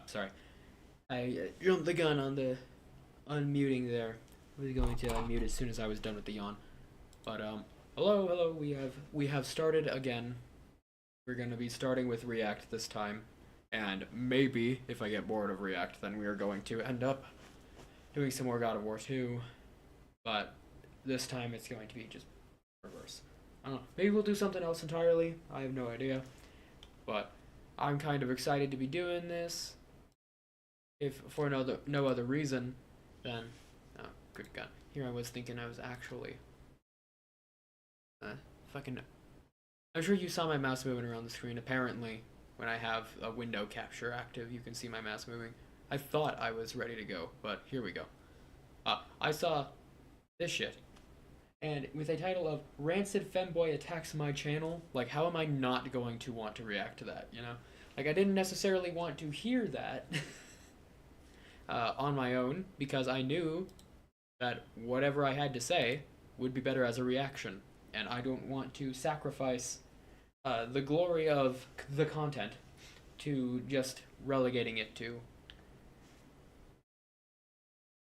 Sorry. I jumped the gun on the unmuting there. I was going to unmute as soon as I was done with the yawn. But hello. We have started again. We're gonna be starting with React this time, and maybe if I get bored of React, then we are going to end up doing some more God of War 2. But this time it's going to be just reverse. I don't know. Maybe we'll do something else entirely. I have no idea. But I'm kind of excited to be doing this. If for no other reason than, oh, good God. Here I was thinking I was actually fucking. I'm sure you saw my mouse moving around the screen. Apparently, when I have a window capture active, you can see my mouse moving. I thought I was ready to go, but here we go. I saw this shit. And with a title of Rancid Femboy Attacks My Channel, like, how am I not going to want to react to that, you know? Like, I didn't necessarily want to hear that on my own, because I knew that whatever I had to say would be better as a reaction. And I don't want to sacrifice the glory of the content to just relegating it to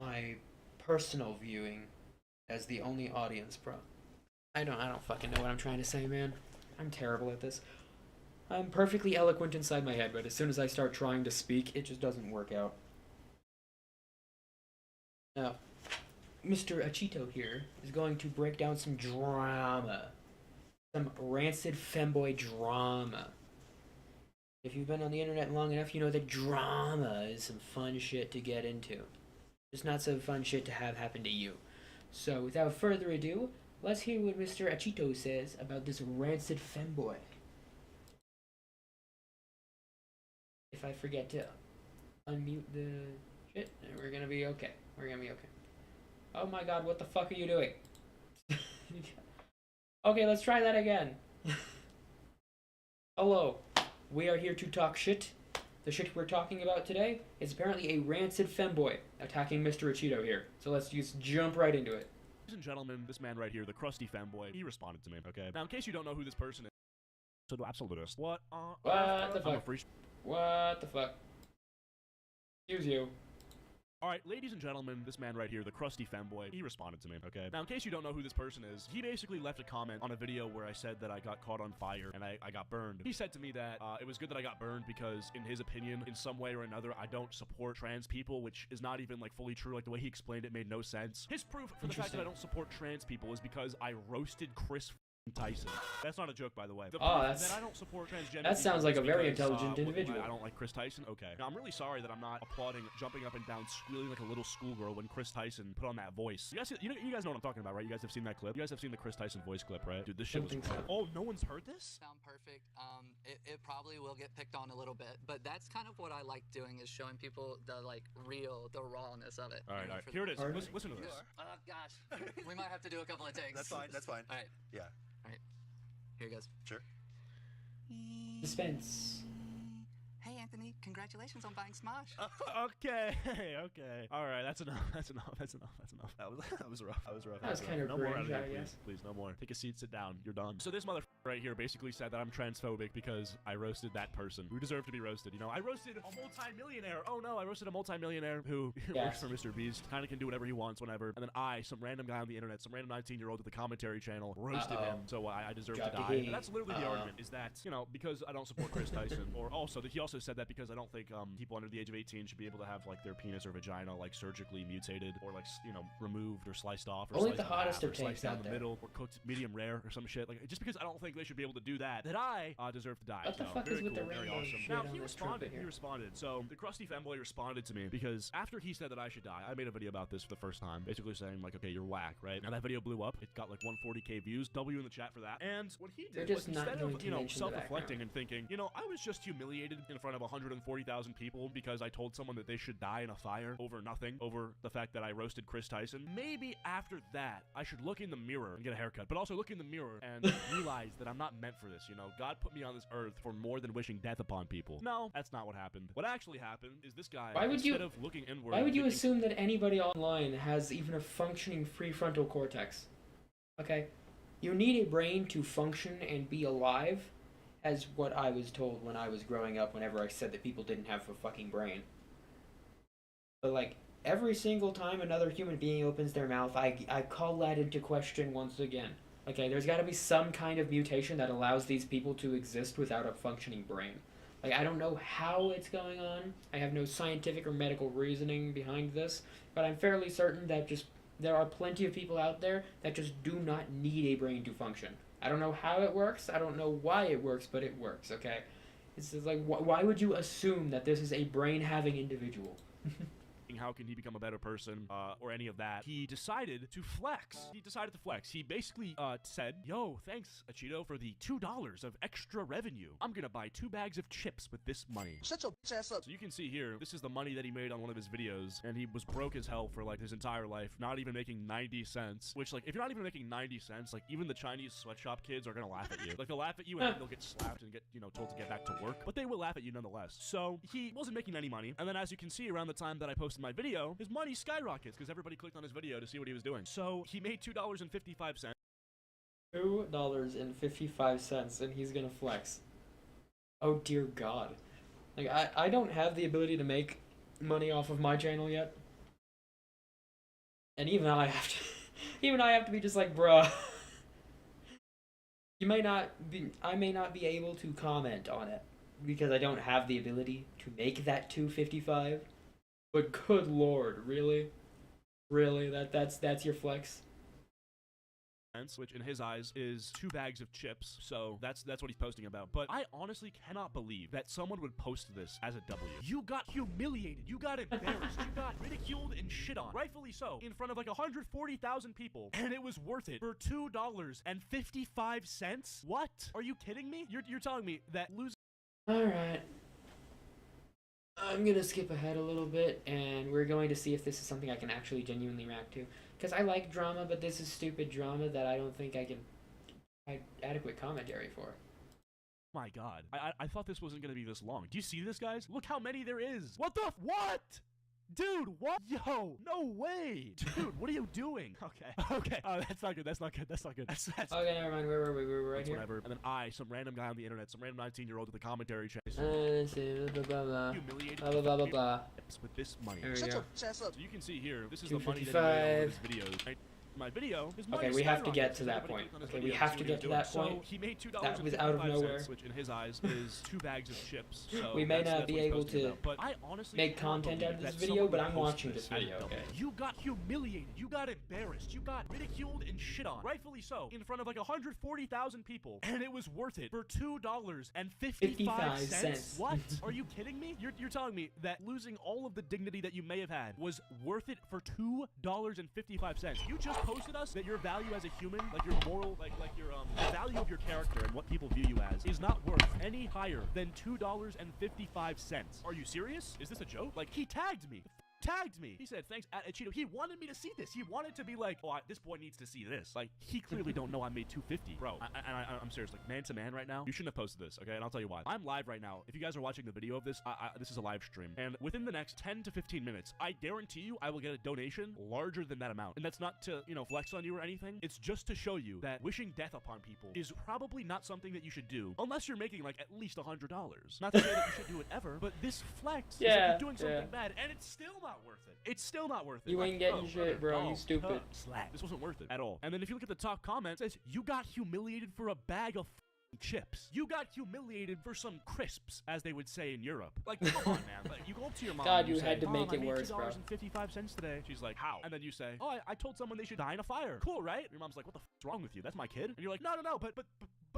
my personal viewing as the only audience, bro. I don't fucking know what I'm trying to say, man. I'm terrible at this. I'm perfectly eloquent inside my head, but as soon as I start trying to speak, it just doesn't work out. Now, Mr. Achito here is going to break down some drama. Some rancid femboy drama. If you've been on the internet long enough, you know that drama is some fun shit to get into. Just not so fun shit to have happen to you. So, without further ado, let's hear what Mr. Achito says about this rancid femboy. If I forget to unmute the shit, we're gonna be okay. We're gonna be okay. Oh my god, what the fuck are you doing? Okay, let's try that again. Hello, we are here to talk shit. The shit we're talking about today is apparently a rancid femboy attacking Mr. Achito here. So let's just jump right into it. Ladies and gentlemen, this man right here, the crusty femboy, he responded to me, okay? Now, in case you don't know who this person is, so absolutist. What the fuck? What the fuck? Excuse you. Alright, ladies and gentlemen, this man right here, the crusty femboy, he responded to me, okay? Now, in case you don't know who this person is, he basically left a comment on a video where I said that I got caught on fire and I got burned. He said to me that it was good that I got burned because, in his opinion, in some way or another, I don't support trans people, which is not even, like, fully true. Like, the way he explained it made no sense. His proof for the fact that I don't support trans people is because I roasted Chris Tyson. That's not a joke, by the way. That I don't support transgender that sounds like a very because, intelligent individual. I don't like Chris Tyson. Okay. Now, I'm really sorry that I'm not applauding, jumping up and down, squealing like a little schoolgirl when Chris Tyson put on that voice. You guys know what I'm talking about, right? You guys have seen that clip. You guys have seen the Chris Tyson voice clip, right? Dude, this shit was. Oh, no one's heard this? Sound perfect. It probably will get picked on a little bit, but that's kind of what I like doing, is showing people the the rawness of it. All right. Here it is. Listen to this. Oh gosh, we might have to do a couple of takes. That's fine. All right. Yeah. All right. Here goes. Sure. Suspense. Hey Anthony, congratulations on buying Smosh. Okay. All right, that's enough. That's enough. That was rough. That was kind of no more out of cringe, here, I please. guess. Please, no more. Take a seat, sit down. You're done. So this motherfucker right here basically said that I'm transphobic because I roasted that person who deserved to be roasted. You know, I roasted a multi-millionaire. Oh no, I roasted a multi-millionaire who works for Mr. Beast, kind of can do whatever he wants whenever. And then I, some random guy on the internet, some random 19-year-old with a commentary channel, roasted him. So I deserve to die. And that's literally the argument, is that, you know, because I don't support Chris Tyson, or also that he also said that because I don't think people under the age of 18 should be able to have like their penis or vagina like surgically mutated or like removed or sliced off or only sliced the hottest of sliced takes down out the there. middle or cooked medium rare or some shit. Like, just because I don't think they should be able to do that, that I deserve to die. What the So, fuck very is with cool, the very rainbow awesome. shit Now on he this trumpet responded. here? He responded. So the crusty femboy responded to me because after he said that I should die, I made a video about this for the first time, basically saying like, okay, you're whack, right? Now that video blew up. It got like 140k views. W in the chat for that. And what he did was, instead of self-reflecting and thinking, I was just humiliated in front of 140,000 people because I told someone that they should die in a fire over nothing, over the fact that I roasted Chris Tyson. Maybe after that, I should look in the mirror and get a haircut, but also look in the mirror and realize that I'm not meant for this, God put me on this earth for more than wishing death upon people. No, that's not what happened. What actually happened is this guy, instead of looking inward... Why would you assume that anybody online has even a functioning prefrontal cortex? Okay? You need a brain to function and be alive as what I was told when I was growing up whenever I said that people didn't have a fucking brain. But, like, every single time another human being opens their mouth, I call that into question once again. Okay, there's gotta be some kind of mutation that allows these people to exist without a functioning brain. Like, I don't know how it's going on. I have no scientific or medical reasoning behind this, but I'm fairly certain that just there are plenty of people out there that just do not need a brain to function. I don't know how it works. I don't know why it works, but it works, okay? It's just like, why would you assume that this is a brain-having individual? How can he become a better person, or any of that. He decided to flex. He basically said, yo, thanks, Cheeto, for the $2 of extra revenue. I'm gonna buy 2 bags of chips with this money. Shut your bitch ass up. So you can see here, this is the money that he made on one of his videos, and he was broke as hell for, like, his entire life, not even making 90 cents, which, like, if you're not even making 90 cents, like, even the Chinese sweatshop kids are gonna laugh at you. Like, they'll laugh at you, and then they'll get slapped and get, you know, told to get back to work, but they will laugh at you nonetheless. So he wasn't making any money, and then as you can see, around the time that I posted my video, his money skyrockets because everybody clicked on his video to see what he was doing. So he made $2.55. $2.55, and he's gonna flex. Oh dear God. Like, I don't have the ability to make money off of my channel yet. And even I have to even I have to be just like, bruh. I may not be able to comment on it because I don't have the ability to make that $2.55. But good lord, really? Really? That's your flex? Which in his eyes is 2 bags of chips, so that's what he's posting about. But I honestly cannot believe that someone would post this as a W. You got humiliated, you got embarrassed, you got ridiculed and shit on, rightfully so, in front of like 140,000 people, and it was worth it for $2.55? What? Are you kidding me? You're telling me that losing. Alright. I'm gonna skip ahead a little bit, and we're going to see if this is something I can actually genuinely react to. Because I like drama, but this is stupid drama that I don't think I can provide adequate commentary for. My god. I thought this wasn't gonna be this long. Do you see this, guys? Look how many there is. What the what? Dude, what? Yo, no way. Dude, what are you doing? Okay. Okay. That's not good. That's not good. That's not good. That's okay, never mind. Where were we? We were right here. Whatever. And then some random guy on the internet, some random 19-year-old with a commentary channel. Let's see. Blah, blah, blah. Humiliated. Blah, blah, blah, blah, blah. With this money. There we go. So you can see here, this is the money that he made on his videos. My video. Okay, we have to get to that point. Okay, we have to get to that point. So he made $2.55, that was out of nowhere. Which in his eyes is 2 bags of chips. So we may not be able to but I honestly make content out of this video, but I'm watching this video, okay? You got humiliated, you got embarrassed, you got ridiculed and shit on, rightfully so, in front of like 140,000 people, and it was worth it for $2.55. What? Are you kidding me? You're telling me that losing all of the dignity that you may have had was worth it for $2.55? You just posted us that your value as a human, like your moral, like your the value of your character and what people view you as, is not worth any higher than $2.55. Are you serious? Is this a joke? Like, he tagged me. Tagged me. He said, thanks, Cheeto. He wanted me to see this. He wanted to be like, oh, this boy needs to see this. Like, he clearly don't know I made $2.50. Bro, I'm serious. Like, man to man right now, you shouldn't have posted this, okay? And I'll tell you why. I'm live right now. If you guys are watching the video of this, this is a live stream. And within the next 10 to 15 minutes, I guarantee you I will get a donation larger than that amount. And that's not to, you know, flex on you or anything. It's just to show you that wishing death upon people is probably not something that you should do unless you're making, like, at least $100. Not to say that you should do it ever, but this flex is like you're doing something bad, and it's still not worth it. It's still not worth it. You ain't getting shit, bro. You stupid. This wasn't worth it at all. And then if you look at the top comment, it says, you got humiliated for a bag of chips. You got humiliated for some crisps, as they would say in Europe. Like, come on, man. Like, you go up to your mom. God, and you had to make it worse, bro. $2.55 today. She's like, how? And then you say, oh, I told someone they should die in a fire. Cool, right? Your mom's like, what the f***'s wrong with you? That's my kid. And you're like, no, but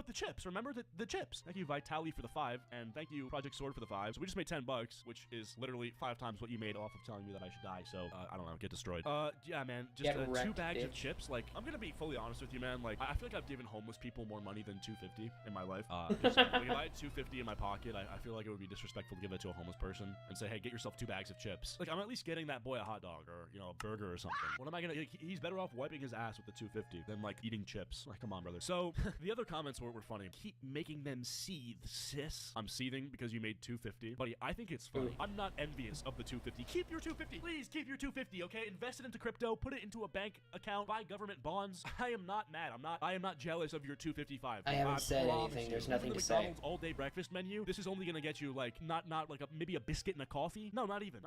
the chips. Remember the chips. Thank you, Vitali, for the 5, and thank you, Project Sword, for the 5. So we just made $10, which is literally 5 times what you made off of telling me that I should die. So I don't know, get destroyed. Yeah, man, just 2 bags of chips. Like, I'm gonna be fully honest with you, man. Like, I feel like I've given homeless people more money than $2.50 in my life. Like, if I had $2.50 in my pocket, I feel like it would be disrespectful to give that to a homeless person and say, hey, get yourself 2 bags of chips. Like, I'm at least getting that boy a hot dog or, you know, a burger or something. What am I gonna? Like, he's better off wiping his ass with the $2.50 than like eating chips. Like, come on, brother. So the other comments were we're funny. Keep making them seethe, sis. I'm seething because you made 250. Buddy, I think it's funny. I'm not envious of the 250. Keep your 250. Please keep your 250, okay? Invest it into crypto. Put it into a bank account. Buy government bonds. I am not mad. I am not jealous of your 255. I haven't said anything. There's nothing to say. McDonald's all-day breakfast menu. This is only gonna get you like not like maybe a biscuit and a coffee. No, not even.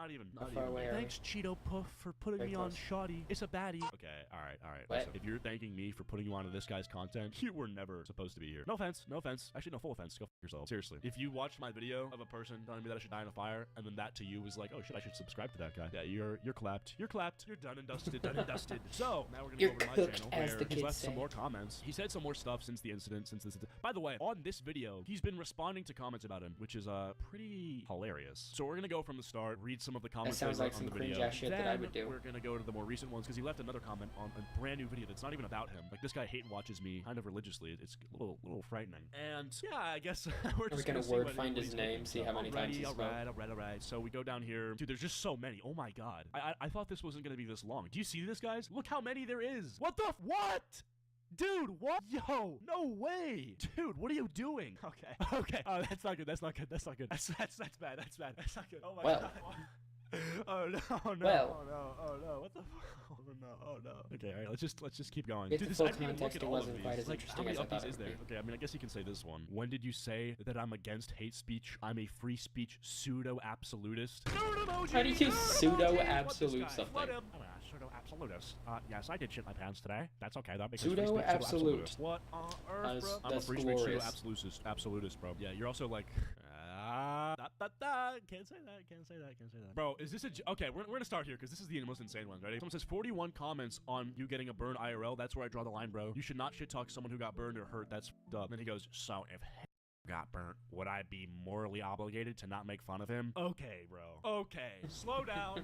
Thanks, Cheeto Puff, for putting me on Shoddy. It's a baddie. Okay, all right. Listen, if you're thanking me for putting you onto this guy's content, you were never supposed to be here. No offense. Actually, no, full offense. Go f yourself. Seriously. If you watched my video of a person telling me that I should die in a fire, and then that to you was like, oh shit, I should subscribe to that guy. Yeah, you're clapped. You're clapped. You're done and dusted. Done and dusted. So now we're gonna go over to my channel where he's left some more comments. He said some more stuff since the incident. By the way, on this video, he's been responding to comments about him, which is pretty hilarious. So we're gonna go from the start, read some of the comments. That sounds like some cringe ass shit that I would do. We're gonna go to the more recent ones because he left another comment on a brand new video that's not even about him. Like, this guy hate watches me kind of religiously. It's a little frightening. And yeah, I guess we're just gonna word find his name, see how many times he's spelled. Alright. So we go down here. Dude, there's just so many. Oh my god. I thought this wasn't gonna be this long. Do you see this, guys? Look how many there is. What the what? Dude, what? Yo, no way. Dude, what are you doing? Okay. Oh, that's not good. That's bad. That's bad. That's not good. Oh my god. Oh no. Oh no. What the fuck? Oh no. Okay, alright, let's just keep going. Dude, this full context, it wasn't quite as interesting as I thought it would be. Okay, I mean, I guess you can say this one. When did you say that I'm against hate speech? I'm a free speech pseudo-absolutist. No, how do you pseudo-absolute something? Pseudo-absolutist. Yes, I did shit my pants today. That's okay, that makes pseudo-absolute. What on earth, bro? I'm a free speech pseudo-absolutist, bro. Yeah, you're also like... Can't say that. Bro, is this okay, we're gonna start here because this is the most insane one. Ready? Someone says 41 comments on you getting a burn IRL. That's where I draw the line, bro. You should not shit talk someone who got burned or hurt. That's f***ed up. Then he goes, so if got burnt, would I be morally obligated to not make fun of him? Okay, bro. Okay. Slow down.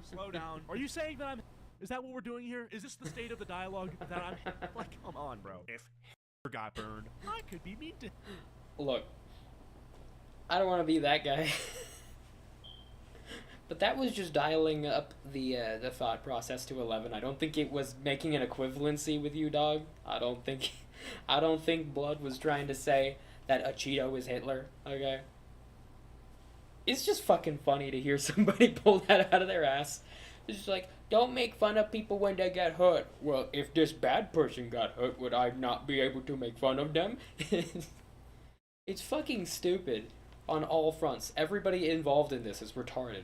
Are you saying that is that what we're doing here? Is this the state of the dialogue that I'm like, come on, bro. If got burned, I could be mean to Look, I don't want to be that guy. But that was just dialing up the thought process to 11. I don't think it was making an equivalency with you, dog. I don't think Blood was trying to say that a Cheeto is Hitler, okay? It's just fucking funny to hear somebody pull that out of their ass. It's just like, don't make fun of people when they get hurt. Well, if this bad person got hurt, would I not be able to make fun of them? It's fucking stupid on all fronts. Everybody involved in this is retarded.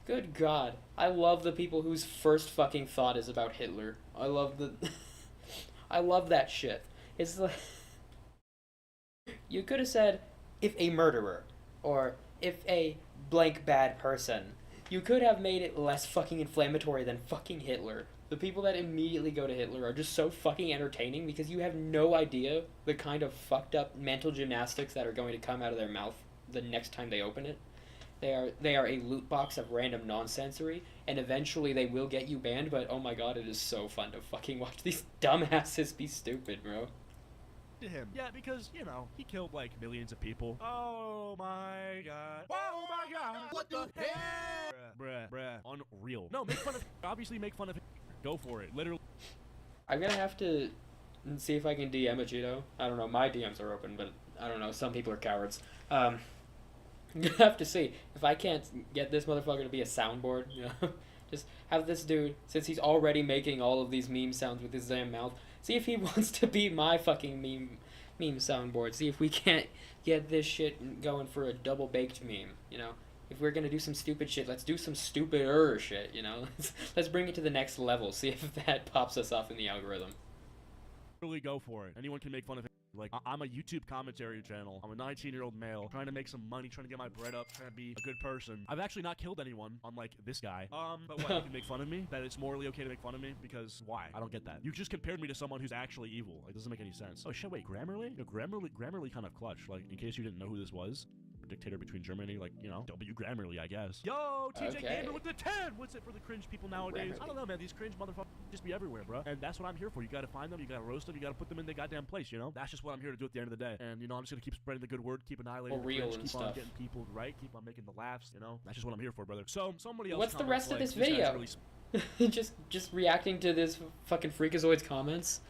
Good God. I love the people whose first fucking thought is about Hitler. I love that shit. It's like... You could have said, if a murderer, or if a blank bad person. You could have made it less fucking inflammatory than fucking Hitler. The people that immediately go to Hitler are just so fucking entertaining because you have no idea the kind of fucked up mental gymnastics that are going to come out of their mouth the next time they open it. They are a loot box of random nonsensory, and eventually they will get you banned, but oh my god, it is so fun to fucking watch these dumbasses be stupid, bro. To him. Yeah, because, you know, he killed like millions of people. Oh my god. Oh my god. What the hell? Bruh. Unreal. No, make fun of obviously make fun of him. Go for it. Literally. I'm gonna have to see if I can DM a Cheeto. I don't know, my DMs are open, but I don't know, some people are cowards. You have to see if I can't get this motherfucker to be a soundboard, you know, just have this dude, since he's already making all of these meme sounds with his damn mouth, see if he wants to be my fucking meme soundboard. See if we can't get this shit going for a double baked meme, you know. If we're gonna do some stupid shit, let's do some stupider shit, you know. Let's bring it to the next level. See if that pops us off in the algorithm. Really go for it. Anyone can make fun of him. Like, I'm a YouTube commentary channel. I'm a 19-year-old male trying to make some money, trying to get my bread up, trying to be a good person. I've actually not killed anyone, unlike this guy. But what, you can make fun of me? That it's morally okay to make fun of me? Because why? I don't get that. You just compared me to someone who's actually evil. It doesn't make any sense. Oh shit, wait, Grammarly? No, Grammarly kind of clutch. Like, in case you didn't know who this was. Dictator between Germany, like, you know, W. Grammarly, I guess. Yo, TJ Gamer with the 10! What's it for the cringe people nowadays? Grammarly. I don't know, man. These cringe motherfuckers just be everywhere, bro. And that's what I'm here for. You gotta find them, you gotta roast them, you gotta put them in their goddamn place, you know? That's just what I'm here to do at the end of the day. And, you know, I'm just gonna keep spreading the good word, keep annihilating the cringe, keep on getting people right, keep on making the laughs, you know? That's just what I'm here for, brother. So, somebody else. What's the rest of this video? Really just reacting to this fucking Freakazoid's comments?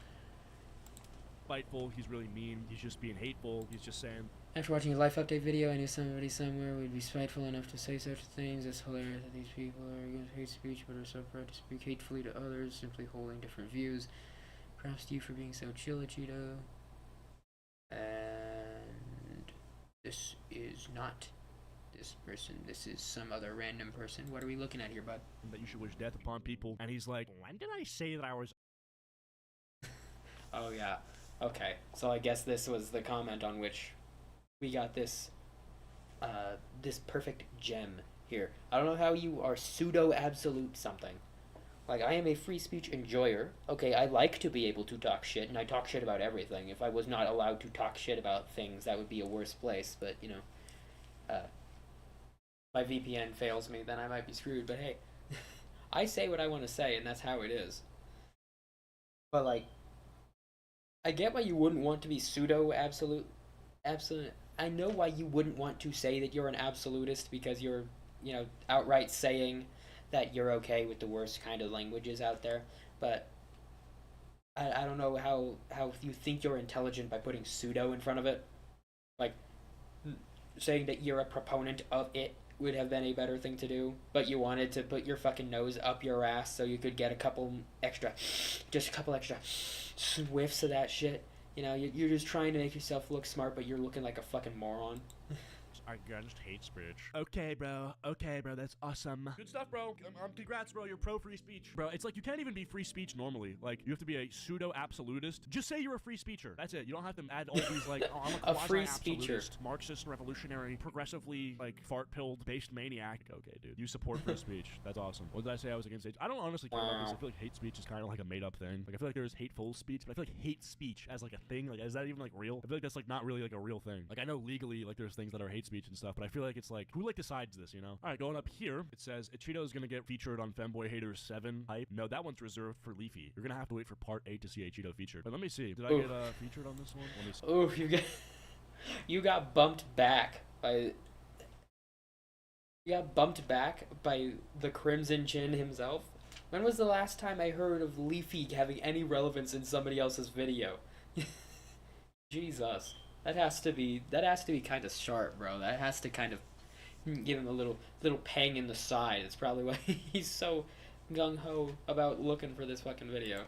spiteful. He's really mean. He's just being hateful. He's just saying. After watching a life update video, I knew somebody somewhere would be spiteful enough to say such things. It's hilarious that these people are against hate speech but are so proud to speak hatefully to others, simply holding different views. Props to you for being so chill, Cheeto. And this is not this person. This is some other random person. What are we looking at here, bud? That you should wish death upon people. And he's like, when did I say that I was... Oh, yeah. Okay. So I guess this was the comment on which we got this this perfect gem here. I don't know how you are pseudo-absolute something. Like, I am a free speech enjoyer. Okay, I like to be able to talk shit, and I talk shit about everything. If I was not allowed to talk shit about things, that would be a worse place. But, you know, my VPN fails me, then I might be screwed. But hey, I say what I want to say, and that's how it is. But, like, I get why you wouldn't want to be pseudo-absolute. I know why you wouldn't want to say that you're an absolutist, because you're, you know, outright saying that you're okay with the worst kind of languages out there. But I don't know how you think you're intelligent by putting pseudo in front of it. Like, saying that you're a proponent of it would have been a better thing to do, but you wanted to put your fucking nose up your ass so you could get a couple extra whiffs of that shit. You know, you're just trying to make yourself look smart, but you're looking like a fucking moron. Against hate speech. Okay, bro. That's awesome. Good stuff, bro. Congrats, bro. You're pro free speech, bro. It's like you can't even be free speech normally. Like, you have to be a pseudo absolutist. Just say you're a free speecher. That's it. You don't have to add all these like, oh, I'm a free speecher, Marxist, revolutionary, progressively like fart pilled based maniac. Okay, dude. You support free speech. That's awesome. What did I say? I was against hate. I don't honestly care about this. I feel like hate speech is kind of like a made up thing. Like, I feel like there's hateful speech, but I feel like hate speech as like a thing. Like, is that even like real? I feel like that's like not really like a real thing. Like, I know legally like there's things that are hate speech and stuff, but I feel like it's like, who like decides this, you know? All right, going up here, it says Cheeto is gonna get featured on Femboy Haters 7 hype. No, that one's reserved for Leafy. You're gonna have to wait for part 8 to see a Cheeto featured. But let me see. Did I get featured on this one? Let me see. Oh, you got bumped back by the Crimson Chin himself. When was the last time I heard of Leafy having any relevance in somebody else's video? Jesus. That has to be kind of sharp, bro. That has to kind of give him a little pang in the side. It's probably why he's so gung-ho about looking for this fucking video.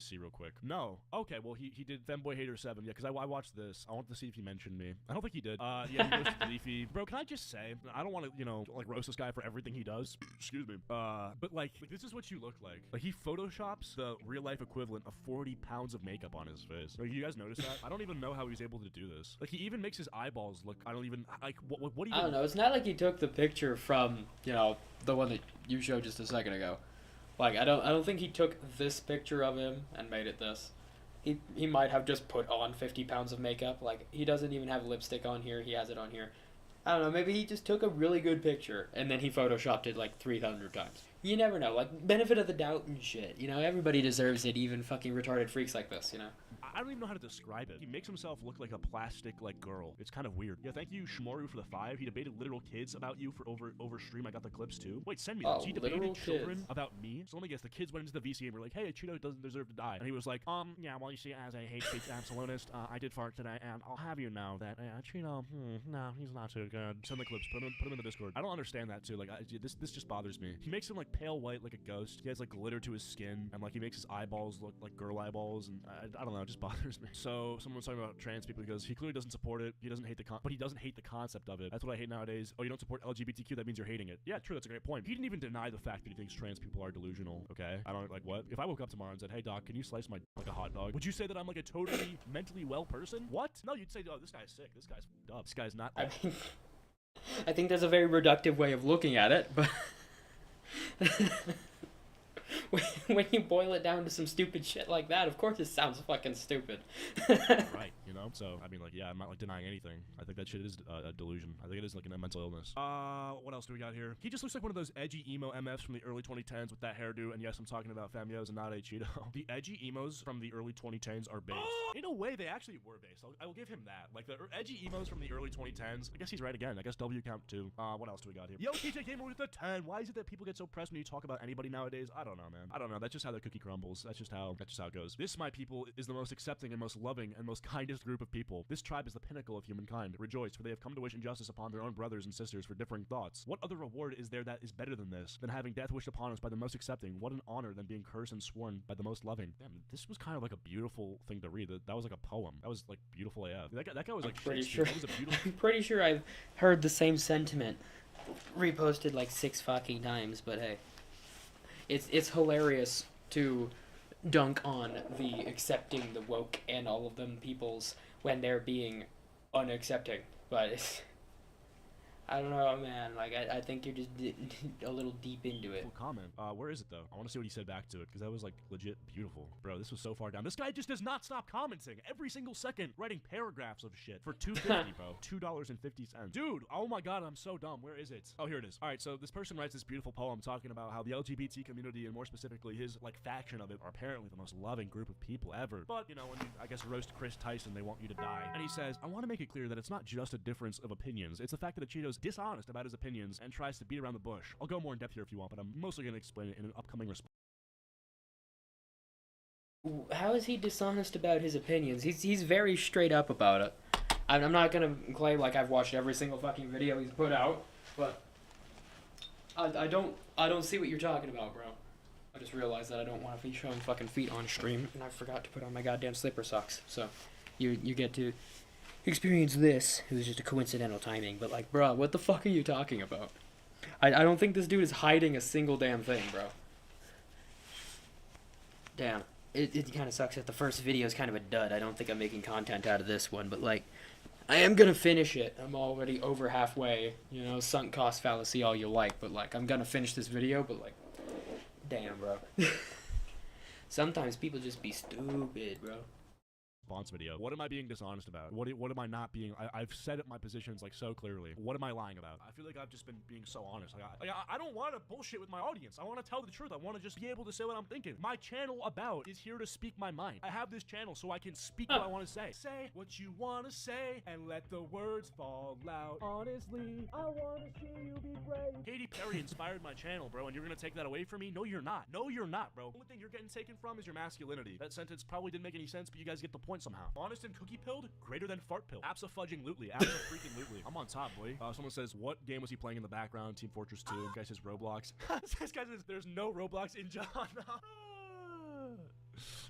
See real quick. No. Okay, well, he did Femboy Hater 7. Yeah, because I watched this. I wanted to see if he mentioned me. I don't think he did. Yeah, he roasted Leafy. Bro, can I just say, I don't want to, you know, like, roast this guy for everything he does. Excuse me. But, like, this is what you look like. Like, he photoshops the real-life equivalent of 40 pounds of makeup on his face. Like, you guys notice that? I don't even know how he's able to do this. Like, he even makes his eyeballs look, I don't even, like, what do you... I don't know. It's not like he took the picture from, you know, the one that you showed just a second ago. Like, I don't think he took this picture of him and made it this. He might have just put on 50 pounds of makeup. Like, he doesn't even have lipstick on here. He has it on here. I don't know. Maybe he just took a really good picture and then he photoshopped it like 300 times. You never know. Like, benefit of the doubt and shit. You know, everybody deserves it, even fucking retarded freaks like this, you know? I don't even know how to describe it. He makes himself look like a plastic, like, girl. It's kind of weird. Yeah, thank you, Shmoru, for the 5. He debated literal kids about you for over stream. I got the clips, too. Wait, send me those. He debated children about me? So let me guess, the kids went into the VC and were like, hey, Cheeto doesn't deserve to die. And he was like, yeah, well, you see, as a hate speech absolutist, I did fart today, and I'll have you know that, Cheeto, no, he's not too good. Send the clips. Put him in the Discord. I don't understand that, too. Like, this just bothers me. He makes him, like, pale white like a ghost. He has, like, glitter to his skin, and, like, he makes his eyeballs look like girl eyeballs, and I don't know, it just bothers me. So someone was talking about trans people because he clearly doesn't support it. He doesn't hate but he doesn't hate the concept of it. That's what I hate nowadays. Oh, you don't support LGBTQ? That means you're hating it. Yeah, true. That's a great point. He didn't even deny the fact that he thinks trans people are delusional. Okay, I don't like what. If I woke up tomorrow and said, "Hey, doc, can you slice my like a hot dog?" Would you say that I'm like a totally mentally well person? What? No, you'd say, "Oh, this guy's sick. This guy's fucked up. This guy's not." I think there's a very reductive way of looking at it, but when you boil it down to some stupid shit like that, of course it sounds fucking stupid. Right, you know? So, I mean, like, yeah, I'm not, like, denying anything. I think that shit is a delusion. I think it is, like, a mental illness. What else do we got here? He just looks like one of those edgy emo MFs from the early 2010s with that hairdo, and yes, I'm talking about Famios and not a Cheeto. The edgy emos from the early 2010s are based. In a way, they actually were based. I will give him that. Like, the edgy emos from the early 2010s, I guess he's right again. I guess W count too. What else do we got here? Yo, TJ Gamer with the 10. Why is it that people get so pressed when you talk about anybody nowadays? I don't know. know, man. I don't know. That's just how the cookie crumbles. That's just how it goes. This, my people, is the most accepting and most loving and most kindest group of people. This tribe is the pinnacle of humankind. Rejoice, for they have come to wish injustice upon their own brothers and sisters for differing thoughts. What other reward is there that is better than this, than having death wished upon us by the most accepting? What an honor than being cursed and sworn by the most loving. Damn, this was kind of like a beautiful thing to read. That was like a poem. That was like beautiful AF. That guy was like pretty Shakespeare. sure. That was a beautiful. I'm pretty sure I've heard the same sentiment reposted like 6 fucking times, but hey, it's hilarious to dunk on the accepting, the woke, and all of them peoples when they're being unaccepting. But it's, I don't know, man. Like, I think you're just a little deep into it. Cool comment. Where is it, though? I want to see what he said back to it, because that was, like, legit beautiful. Bro, this was so far down. This guy just does not stop commenting every single second, writing paragraphs of shit for $2.50, bro. $2.50. Dude, oh my god, I'm so dumb. Where is it? Oh, here it is. All right, so this person writes this beautiful poem talking about how the LGBT community, and more specifically his, like, faction of it, are apparently the most loving group of people ever. But, you know, when you, I guess, roast Chris Tyson, they want you to die. And he says, I want to make it clear that it's not just a difference of opinions. It's the fact that Cheeto's dishonest about his opinions and tries to beat around the bush. I'll go more in depth here if you want, but I'm mostly going to explain it in an upcoming response. How is he dishonest about his opinions? He's very straight up about it. I'm not gonna claim like I've watched every single fucking video he's put out, but I don't see what you're talking about, bro. I just realized that I don't want to be showing fucking feet on stream, and I forgot to put on my goddamn slipper socks. So you get to experience this. It was just a coincidental timing, but like, bro, what the fuck are you talking about? I don't think this dude is hiding a single damn thing, bro. Damn. It kind of sucks that the first video is kind of a dud. I don't think I'm making content out of this one, but like, I am gonna finish it. I'm already over halfway. You know, sunk cost fallacy all you like, but like, I'm gonna finish this video, but like, damn, bro. Sometimes people just be stupid, bro. Response video. What am I being dishonest about? What am I not being? I've said my positions like so clearly. What am I lying about? I feel like I've just been being so honest. Like, I don't want to bullshit with my audience. I want to tell the truth. I want to just be able to say what I'm thinking. My channel about is here to speak my mind. I have this channel so I can speak what I want to say. Say what you want to say and let the words fall out. Honestly, I want to see you be brave. Katy Perry inspired my channel, bro, and you're gonna take that away from me? No, you're not. No, you're not, bro. The only thing you're getting taken from is your masculinity. That sentence probably didn't make any sense, but you guys get the point somehow. Honest and cookie pilled? Greater than fart pill. Abso-fudging-lutely. Abso-freaking-lutely. I'm on top, boy. Someone says, what game was he playing in the background? Team Fortress 2. This guy says Roblox. This guy says, there's no Roblox in John.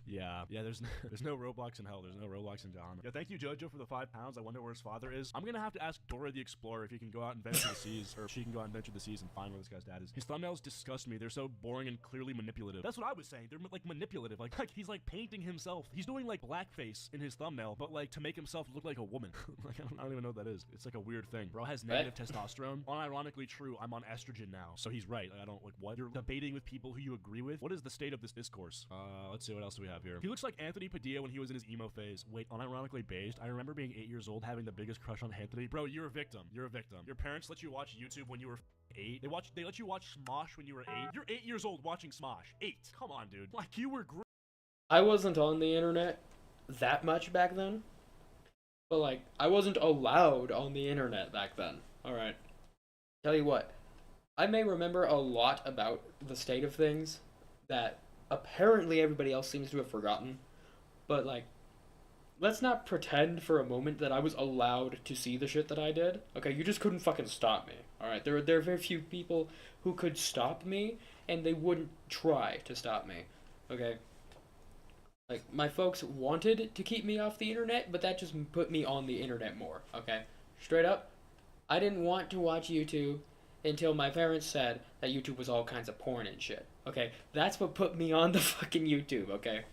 Yeah, there's no Roblox in hell. There's no Roblox in John. Yeah, thank you, Jojo, for the £5. I wonder where his father is. I'm gonna have to ask Dora the Explorer if he can go out and venture the seas, or if she can go out and venture the seas and find where this guy's dad is. His thumbnails disgust me. They're so boring and clearly manipulative. That's what I was saying. They're like manipulative. Like he's like painting himself. He's doing like blackface in his thumbnail, but like to make himself look like a woman. Like I don't even know what that is. It's like a weird thing. Bro has negative testosterone. Unironically true. I'm on estrogen now, so he's right. Like, I don't like what you're debating with people who you agree with. What is the state of this discourse? Let's see what else do we have here. He looks like Anthony Padilla when he was in his emo phase. Wait, unironically based? I remember being 8 years old having the biggest crush on Anthony. Bro, you're a victim. You're a victim. Your parents let you watch YouTube when you were 8. They let you watch Smosh when you were 8. You're 8 years old watching Smosh. 8. Come on, dude. Like you were I wasn't on the internet that much back then. But like, I wasn't allowed on the internet back then. Alright. Tell you what. I may remember a lot about the state of things that apparently everybody else seems to have forgotten. But like, let's not pretend for a moment that I was allowed to see the shit that I did. Okay, you just couldn't fucking stop me. Alright, there are very few people who could stop me, and they wouldn't try to stop me. Okay? Like, my folks wanted to keep me off the internet, but that just put me on the internet more. Okay? Straight up, I didn't want to watch YouTube until my parents said that YouTube was all kinds of porn and shit. Okay? That's what put me on the fucking YouTube, okay?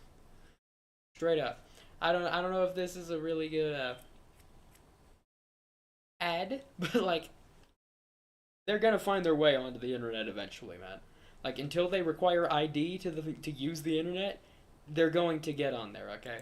Straight up. I don't know if this is a really good ad, but like, they're gonna find their way onto the internet eventually, man. Like, until they require ID to use the internet, they're going to get on there, okay?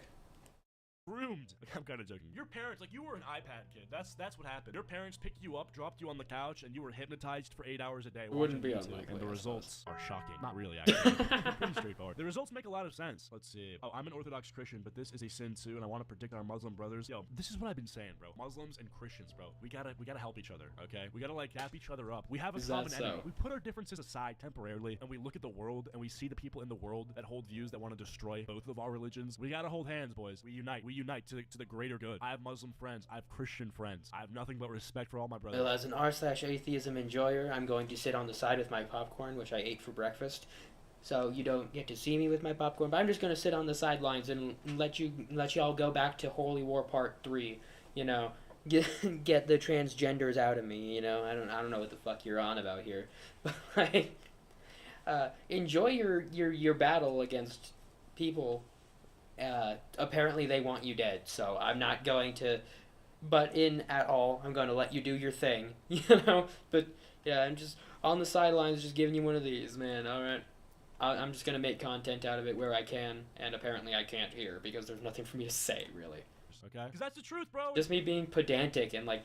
groomed. Like, I'm kind of joking. Your parents, like, you were an iPad kid. That's what happened. Your parents picked you up, dropped you on the couch, and you were hypnotized for 8 hours a day. Wouldn't be YouTube, unlikely, and the I results are shocking. Not really, actually. Pretty straightforward. The results make a lot of sense. Let's see. Oh, I'm an Orthodox Christian, but this is a sin too, and I want to predict our Muslim brothers. Yo, this is what I've been saying, bro. Muslims and Christians, bro. We gotta help each other, okay? We gotta like dap each other up. We have a Is common that enemy. so? We put our differences aside temporarily, and we look at the world, and we see the people in the world that hold views that want to destroy both of our religions. We gotta hold hands, boys. We unite. We unite to the greater good. I have Muslim friends. I have Christian friends. I have nothing but respect for all my brothers. Well, as an r/atheism enjoyer, I'm going to sit on the side with my popcorn, which I ate for breakfast. So you don't get to see me with my popcorn, but I'm just going to sit on the sidelines and let y'all go back to Holy War Part 3, you know. Get the transgenders out of me, you know. I don't know what the fuck you're on about here. But like enjoy your battle against people. Apparently they want you dead, so I'm not going to butt in at all. I'm going to let you do your thing, you know. But yeah, I'm just on the sidelines, just giving you one of these, man. All right, I'm just gonna make content out of it where I can, and apparently I can't here because there's nothing for me to say, really. Okay? Because that's the truth, bro. Just me being pedantic and like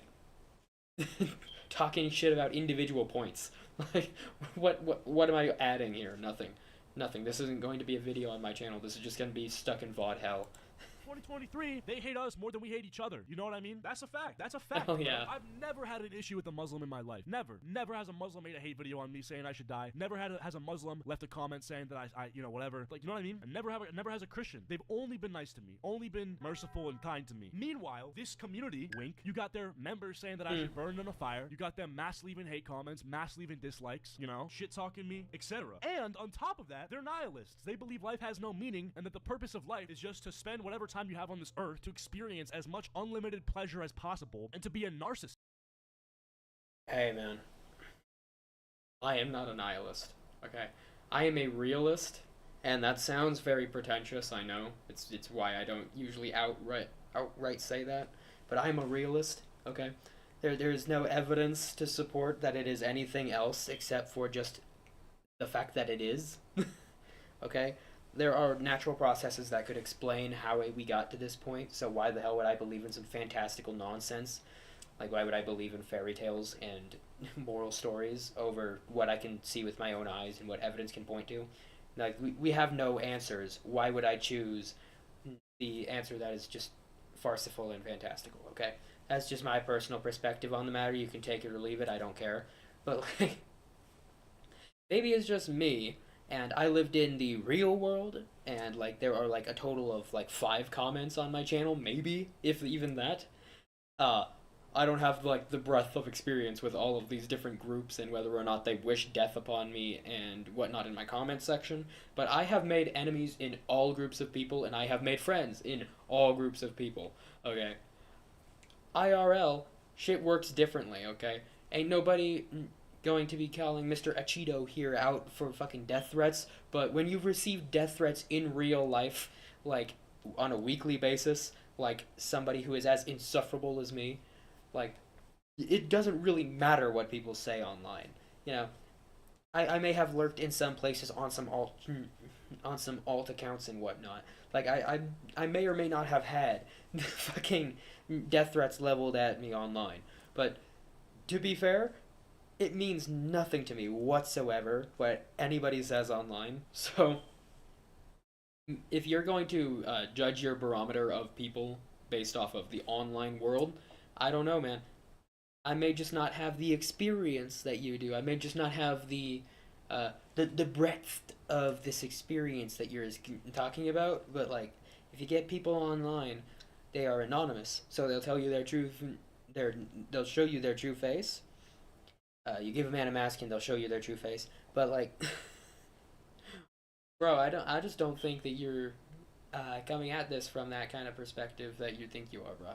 talking shit about individual points. Like, what am I adding here? Nothing. This isn't going to be a video on my channel. This is just going to be stuck in VOD hell. 2023, they hate us more than we hate each other. You know what I mean? That's a fact. That's a fact. Oh, yeah. I've never had an issue with a Muslim in my life. Never. Never has a Muslim made a hate video on me saying I should die. Never has a Muslim left a comment saying that I you know, whatever. Like, you know what I mean? And never has a Christian. They've only been nice to me. Only been merciful and kind to me. Meanwhile, this community, wink, you got their members saying that I should burn in a fire. You got them mass leaving hate comments, mass leaving dislikes, you know, shit talking me, etc. And on top of that, they're nihilists. They believe life has no meaning and that the purpose of life is just to spend whatever time you have on this earth to experience as much unlimited pleasure as possible and to be a narcissist. Hey, man. I am not a nihilist, okay? I am a realist, and that sounds very pretentious, I know. It's why I don't usually outright say that, but I'm a realist, okay? There is no evidence to support that it is anything else except for just the fact that it is, okay? There are natural processes that could explain how we got to this point, so why the hell would I believe in some fantastical nonsense? Like, why would I believe in fairy tales and moral stories over what I can see with my own eyes and what evidence can point to? Like, we have no answers. Why would I choose the answer that is just farcical and fantastical, okay? That's just my personal perspective on the matter. You can take it or leave it, I don't care. But, like, maybe it's just me, and I lived in the real world, and, like, there are, like, a total of, like, 5 comments on my channel, maybe, if even that. I don't have, like, the breadth of experience with all of these different groups and whether or not they wish death upon me and whatnot in my comment section, but I have made enemies in all groups of people, and I have made friends in all groups of people, okay? IRL, shit works differently, okay? Ain't nobody going to be calling Mr. Achido here out for fucking death threats, but when you receive death threats in real life, like, on a weekly basis, like somebody who is as insufferable as me, like, it doesn't really matter what people say online, you know? I may have lurked in some places on some alt accounts and whatnot. Like, I may or may not have had fucking death threats leveled at me online, but to be fair, it means nothing to me whatsoever what anybody says online. So if you're going to judge your barometer of people based off of the online world, I don't know, man. I may just not have the experience that you do. I may just not have the breadth of this experience that you're talking about. But, like, if you get people online, they are anonymous, so they'll tell you their true, they'll show you their true face. You give a man a mask and they'll show you their true face. But, like, bro, I just don't think that you're coming at this from that kind of perspective that you think you are, bro.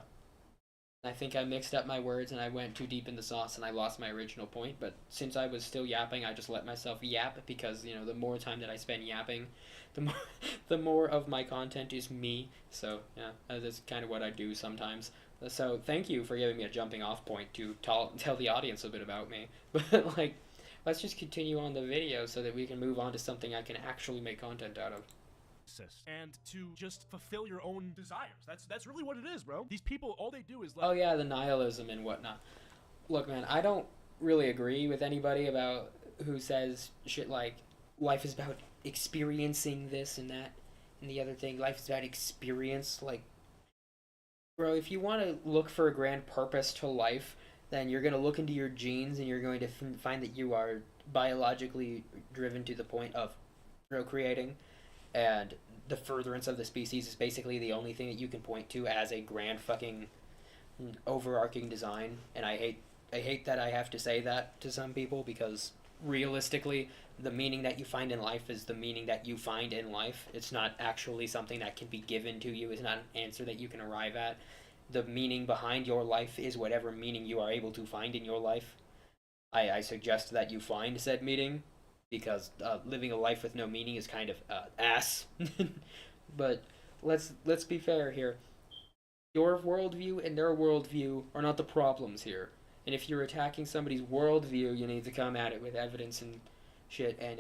I think I mixed up my words and I went too deep in the sauce and I lost my original point, but since I was still yapping, I just let myself yap because, you know, the more time that I spend yapping, the more of my content is me. So, yeah, that's kind of what I do sometimes. So, thank you for giving me a jumping off point to tell the audience a bit about me. But, like, let's just continue on the video so that we can move on to something I can actually make content out of. narcissist and to just fulfill your own desires. That's really what it is, bro. These people, all they do is like... Oh yeah, the nihilism and whatnot. Look, man, I don't really agree with anybody about who says shit like life is about experiencing this and that and the other thing. Life is about experience. Like, bro, if you want to look for a grand purpose to life, then you're going to look into your genes and you're going to find that you are biologically driven to the point of procreating, and the furtherance of the species is basically the only thing that you can point to as a grand fucking overarching design. And I hate that I have to say that to some people, because realistically the meaning that you find in life is the meaning that you find in life. It's not actually something that can be given to you. It's not an answer that you can arrive at. The meaning behind your life is whatever meaning you are able to find in your life. I suggest that you find said meaning, because living a life with no meaning is kind of ass. But let's be fair here. Your worldview and their worldview are not the problems here. And if you're attacking somebody's worldview, you need to come at it with evidence and shit. And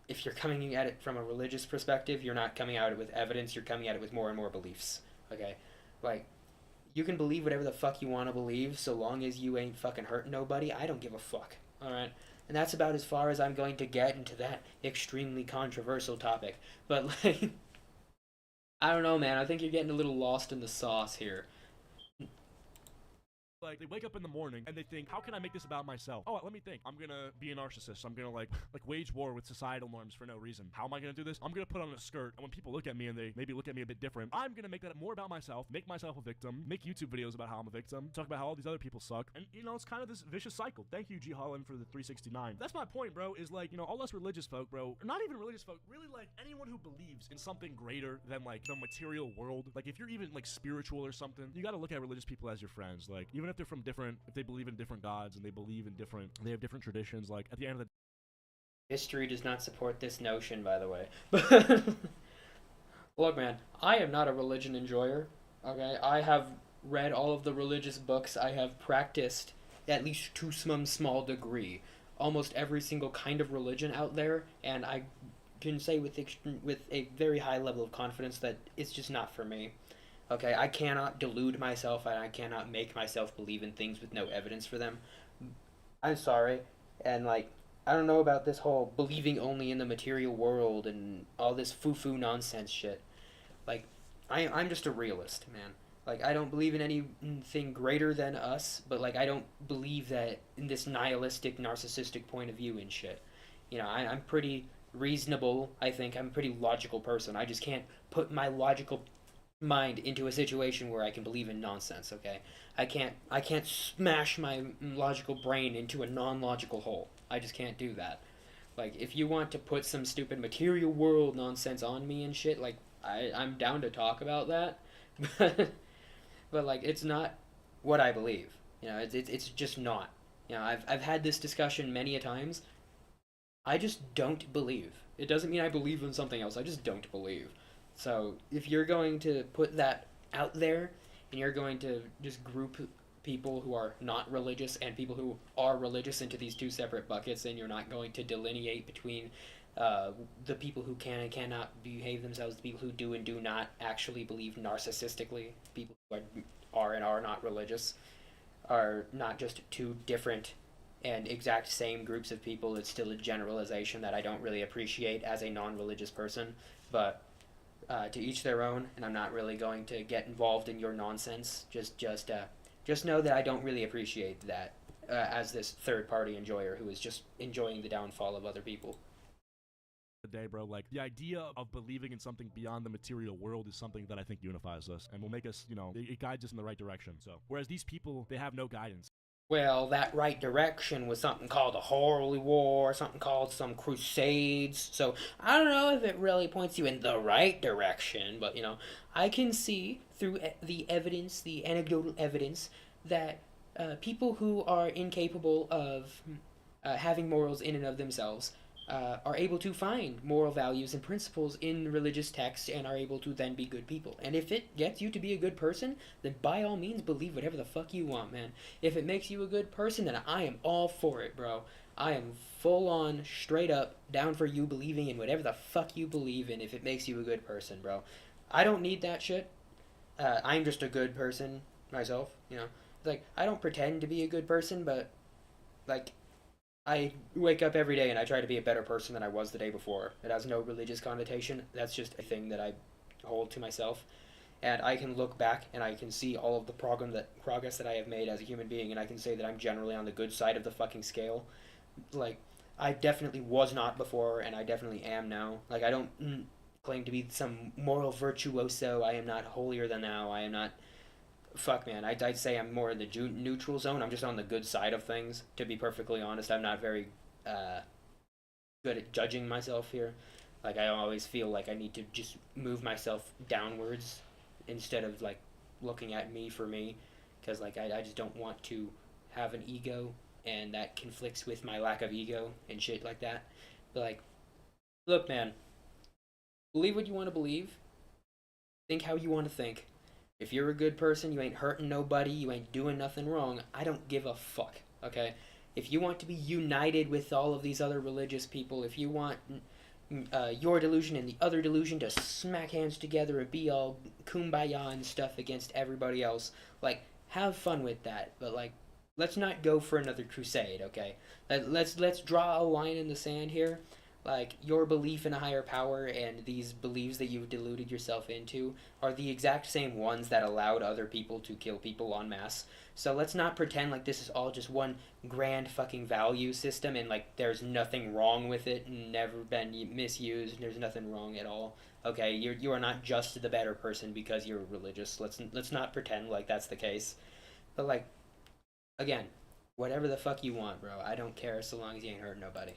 if you're coming at it from a religious perspective, you're not coming at it with evidence. You're coming at it with more and more beliefs. Okay? Like, you can believe whatever the fuck you want to believe, so long as you ain't fucking hurting nobody. I don't give a fuck. Alright? And that's about as far as I'm going to get into that extremely controversial topic. But, like, I don't know, man. I think you're getting a little lost in the sauce here. Like, they wake up in the morning and they think, how can I make this about myself? Oh, let me think. I'm gonna be a narcissist. I'm gonna like wage war with societal norms for no reason. How am I gonna do this? I'm gonna put on a skirt, and when people look at me and they maybe look at me a bit different, I'm gonna make that more about myself, make myself a victim, make YouTube videos about how I'm a victim, talk about how all these other people suck, and you know, it's kind of this vicious cycle. Thank you, G Holland, for the 369. That's my point, bro, is like, you know, all us religious folk, bro, or not even religious folk, really like anyone who believes in something greater than like the material world. Like, if you're even like spiritual or something, you gotta look at religious people as your friends. Like, even if they're from different, if they believe in different gods and they have different traditions, like at the end of the History does not support this notion, by the way. Look, man, I am not a religion enjoyer. Okay, I have read all of the religious books. I have practiced, at least to some small degree, almost every single kind of religion out there, and I can say with a very high level of confidence that it's just not for me. Okay, I cannot delude myself, and I cannot make myself believe in things with no evidence for them. I'm sorry, and like, I don't know about this whole believing only in the material world and all this foo-foo nonsense shit. Like, I'm just a realist, man. Like, I don't believe in anything greater than us, but like, I don't believe that in this nihilistic, narcissistic point of view and shit. You know, I'm pretty reasonable, I think. I'm a pretty logical person. I just can't put my logical mind into a situation where I can believe in nonsense, okay? I can't smash my logical brain into a non-logical hole. I just can't do that. Like, if you want to put some stupid material world nonsense on me and shit, like, I'm down to talk about that. But like, it's not what I believe. You know, it's just not. You know, I've had this discussion many a times. I just don't believe. It doesn't mean I believe in something else. I just don't believe. So if you're going to put that out there, and you're going to just group people who are not religious and people who are religious into these two separate buckets, and you're not going to delineate between the people who can and cannot behave themselves, the people who do and do not actually believe narcissistically, people who are and are not religious, are not just two different and exact same groups of people. It's still a generalization that I don't really appreciate as a non-religious person, but to each their own, and I'm not really going to get involved in your nonsense. Just know that I don't really appreciate that as this third-party enjoyer who is just enjoying the downfall of other people. day, bro, like, the idea of believing in something beyond the material world is something that I think unifies us and will make us, you know, it guides us in the right direction. So, whereas these people, they have no guidance. Well, that right direction was something called a holy war, something called some crusades, so I don't know if it really points you in the right direction, but, you know, I can see through the evidence, the anecdotal evidence, that people who are incapable of having morals in and of themselves are able to find moral values and principles in religious texts and are able to then be good people. And if it gets you to be a good person, then by all means believe whatever the fuck you want, man. If it makes you a good person, then I am all for it, bro. I am full on, straight up, down for you believing in whatever the fuck you believe in if it makes you a good person, bro. I don't need that shit. I'm just a good person myself, you know. Like, I don't pretend to be a good person, but, like, I wake up every day and I try to be a better person than I was the day before. It has no religious connotation. That's just a thing that I hold to myself. And I can look back and I can see all of the progress that I have made as a human being, and I can say that I'm generally on the good side of the fucking scale. Like, I definitely was not before, and I definitely am now. Like, I don't claim to be some moral virtuoso. I am not holier than thou. I am not. Fuck, man. I'd say I'm more in the neutral zone. I'm just on the good side of things. To be perfectly honest, I'm not very good at judging myself here. Like, I always feel like I need to just move myself downwards instead of, like, looking at me for me. Because, like, I just don't want to have an ego, and that conflicts with my lack of ego and shit like that. But, like, look, man. Believe what you want to believe. Think how you want to think. If you're a good person, you ain't hurting nobody, you ain't doing nothing wrong, I don't give a fuck, okay? If you want to be united with all of these other religious people, if you want your delusion and the other delusion to smack hands together and be all kumbaya and stuff against everybody else, like, have fun with that. But, like, let's not go for another crusade, okay? Let's draw a line in the sand here. Like, your belief in a higher power and these beliefs that you've deluded yourself into are the exact same ones that allowed other people to kill people en masse. So let's not pretend like this is all just one grand fucking value system and, like, there's nothing wrong with it and never been misused and there's nothing wrong at all. Okay, you are not just the better person because you're religious. Let's not pretend like that's the case. But, like, again, whatever the fuck you want, bro. I don't care so long as you ain't hurting nobody.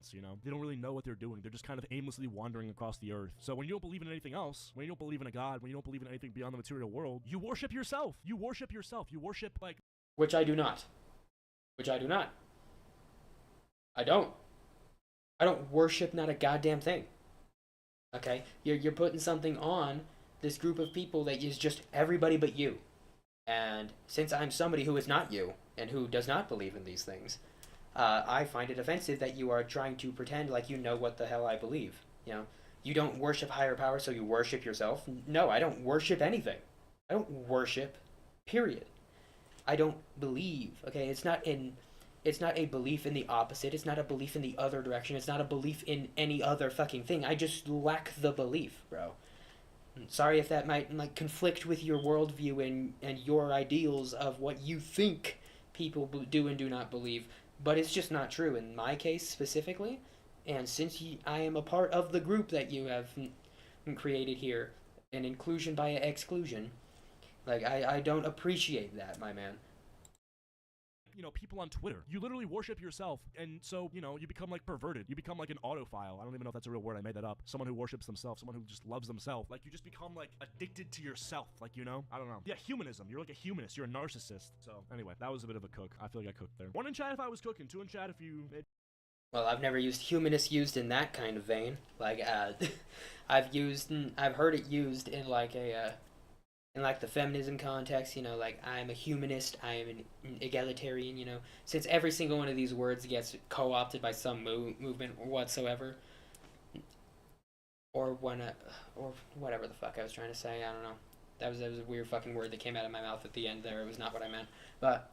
You know, they don't really know what they're doing. They're just kind of aimlessly wandering across the earth. So when you don't believe in anything else, when you don't believe in a god, when you don't believe in anything beyond the material world, you worship yourself. You worship yourself. You worship, like... Which I do not. Which I do not. I don't. I don't worship not a goddamn thing. Okay? You're putting something on this group of people that is just everybody but you. And since I'm somebody who is not you, and who does not believe in these things... I find it offensive that you are trying to pretend like you know what the hell I believe. You know, you don't worship higher power, so you worship yourself. No, I don't worship anything. I don't worship, period. I don't believe. Okay, it's not a belief in the opposite. It's not a belief in the other direction. It's not a belief in any other fucking thing. I just lack the belief, bro. Sorry if that might, like, conflict with your worldview and your ideals of what you think people do and do not believe. But it's just not true in my case specifically. And since I am a part of the group that you have created here, an inclusion by exclusion, like, I don't appreciate that, my man. You know, people on Twitter. You literally worship yourself, and so, you know, you become, like, perverted. You become, like, an autophile. I don't even know if that's a real word. I made that up. Someone who worships themselves. Someone who just loves themselves. Like, you just become, like, addicted to yourself. Like, you know? I don't know. Yeah, humanism. You're, like, a humanist. You're a narcissist. So, anyway, that was a bit of a cook. I feel like I cooked there. 1 in chat if I was cooking. 2 in chat if you made... Well, I've never used humanist used in that kind of vein. Like, I've heard it used in, like, in, like, the feminism context, you know, like, I'm a humanist, I am an egalitarian, you know, since every single one of these words gets co-opted by some movement whatsoever, or or whatever the fuck I was trying to say, I don't know, that was a weird fucking word that came out of my mouth at the end there, it was not what I meant, but,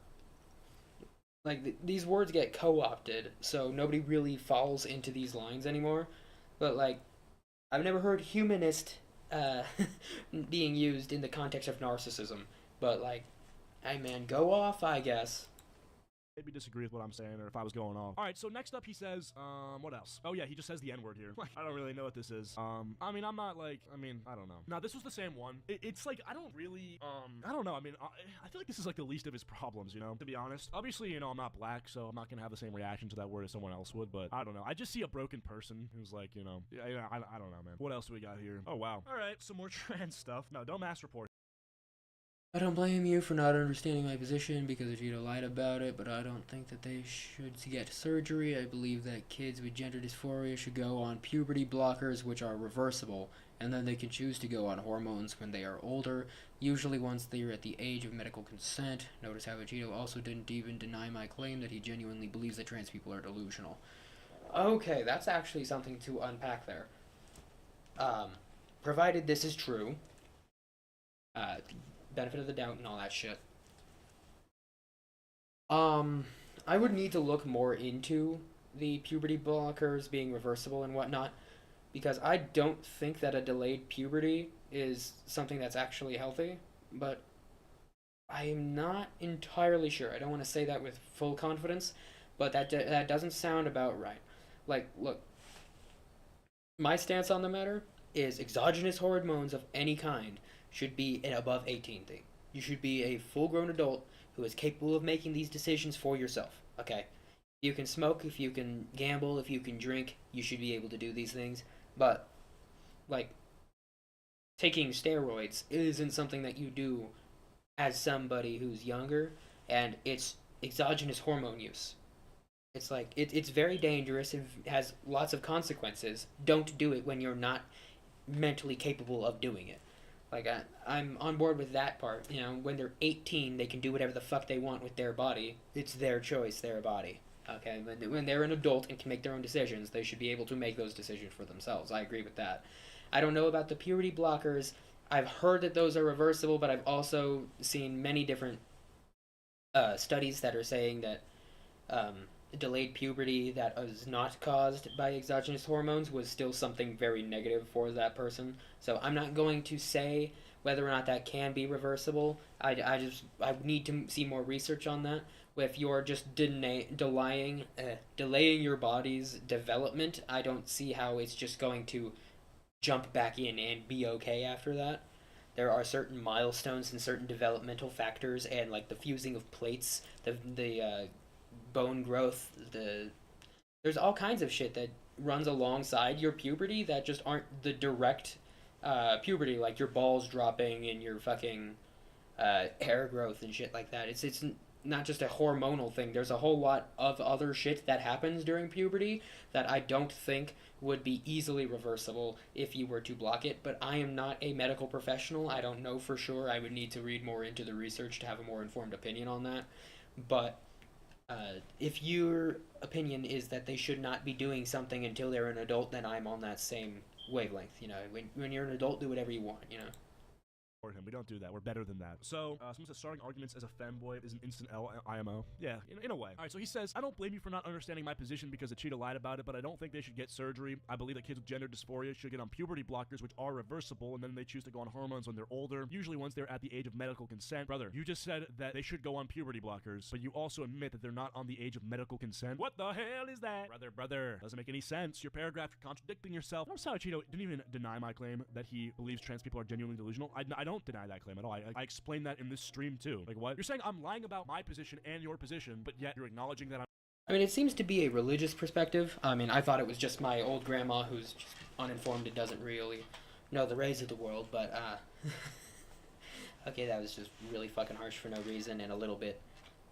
like, these words get co-opted, so nobody really falls into these lines anymore, but, like, I've never heard humanist being used in the context of narcissism, but, like, hey man, go off, I guess. Maybe disagree with what I'm saying, or if I was going off. Alright, so next up he says, what else? Oh yeah, he just says the N-word here. Like, I don't really know what this is. I mean, I'm not, like, I don't know. Now, this was the same one. It's like, I don't really, I don't know. I mean, I feel like this is, like, the least of his problems, you know, to be honest. Obviously, you know, I'm not black, so I'm not gonna have the same reaction to that word as someone else would, but I don't know. I just see a broken person who's, like, you know, I don't know, man. What else do we got here? Oh, wow. Alright, some more trans stuff. No, don't mass report. I don't blame you for not understanding my position because Vegeta lied about it, but I don't think that they should get surgery. I believe that kids with gender dysphoria should go on puberty blockers, which are reversible, and then they can choose to go on hormones when they are older, usually once they are at the age of medical consent. Notice how Vegito also didn't even deny my claim that he genuinely believes that trans people are delusional. Okay, that's actually something to unpack there. Provided this is true, benefit of the doubt and all that shit. I would need to look more into the puberty blockers being reversible and whatnot, because I don't think that a delayed puberty is something that's actually healthy, but I'm not entirely sure. I don't want to say that with full confidence, but that doesn't sound about right. Like, look, my stance on the matter is exogenous hormones of any kind should be an above 18 thing. You should be a full-grown adult who is capable of making these decisions for yourself, okay? If you can smoke, if you can gamble, if you can drink, you should be able to do these things. But, like, taking steroids isn't something that you do as somebody who's younger, and it's exogenous hormone use. It's like, it's very dangerous and has lots of consequences. Don't do it when you're not mentally capable of doing it. Like, I'm on board with that part. You know, when they're 18, they can do whatever the fuck they want with their body. It's their choice, their body. Okay, when they're an adult and can make their own decisions, they should be able to make those decisions for themselves. I agree with that. I don't know about the puberty blockers. I've heard that those are reversible, but I've also seen many different studies that are saying that delayed puberty that was not caused by exogenous hormones was still something very negative for that person. So I'm not going to say whether or not that can be reversible. I need to see more research on that. If you're just delaying your body's development, I don't see how it's just going to jump back in and be okay after that. There are certain milestones and certain developmental factors, and like the fusing of plates, the bone growth, there's all kinds of shit that runs alongside your puberty that just aren't the direct puberty, like your balls dropping and your fucking hair growth and shit like that. It's not just a hormonal thing. There's a whole lot of other shit that happens during puberty that I don't think would be easily reversible if you were to block it, but I am not a medical professional. I don't know for sure. I would need to read more into the research to have a more informed opinion on that. But if your opinion is that they should not be doing something until they're an adult, then I'm on that same wavelength. You know, when you're an adult, do whatever you want, you know? Him. We don't do that. We're better than that. So, someone says starting arguments as a femboy is an instant IMO. Yeah, in a way. Alright, so he says, I don't blame you for not understanding my position because the cheetah lied about it, but I don't think they should get surgery. I believe that kids with gender dysphoria should get on puberty blockers, which are reversible, and then they choose to go on hormones when they're older, usually once they're at the age of medical consent. Brother, you just said that they should go on puberty blockers, but you also admit that they're not on the age of medical consent. What the hell is that? Brother, doesn't make any sense. Your paragraph, you're contradicting yourself. Notice how Cheeto didn't even deny my claim that he believes trans people are genuinely delusional. I don't deny that claim at all. I explained that in this stream too. Like, what? You're saying I'm lying about my position and your position, but yet you're acknowledging that I mean, it seems to be a religious perspective. I mean, I thought it was just my old grandma who's just uninformed and doesn't really know the ways of the world, but, okay, that was just really fucking harsh for no reason and a little bit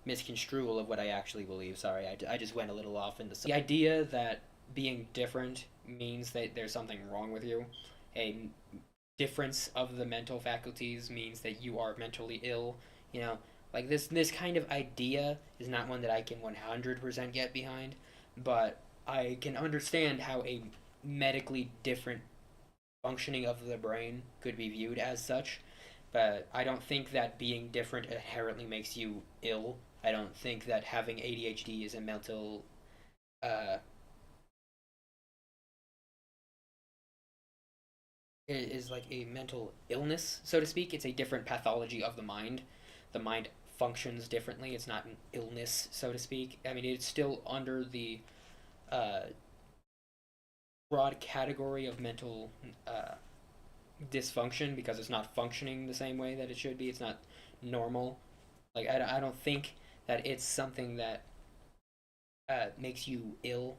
misconstrual of what I actually believe. Sorry, I just went a little off into the idea that being different means that there's something wrong with you. A difference of the mental faculties means that you are mentally ill, you know, like this kind of idea is not one that I can 100% get behind, but I can understand how a medically different functioning of the brain could be viewed as such, but I don't think that being different inherently makes you ill. I don't think that having ADHD is a mental is like a mental illness, so to speak. It's a different pathology of the mind. The mind functions differently. It's not an illness, so to speak. I mean, it's still under the broad category of mental dysfunction because it's not functioning the same way that it should be. It's not normal. Like, I don't think that it's something that makes you ill.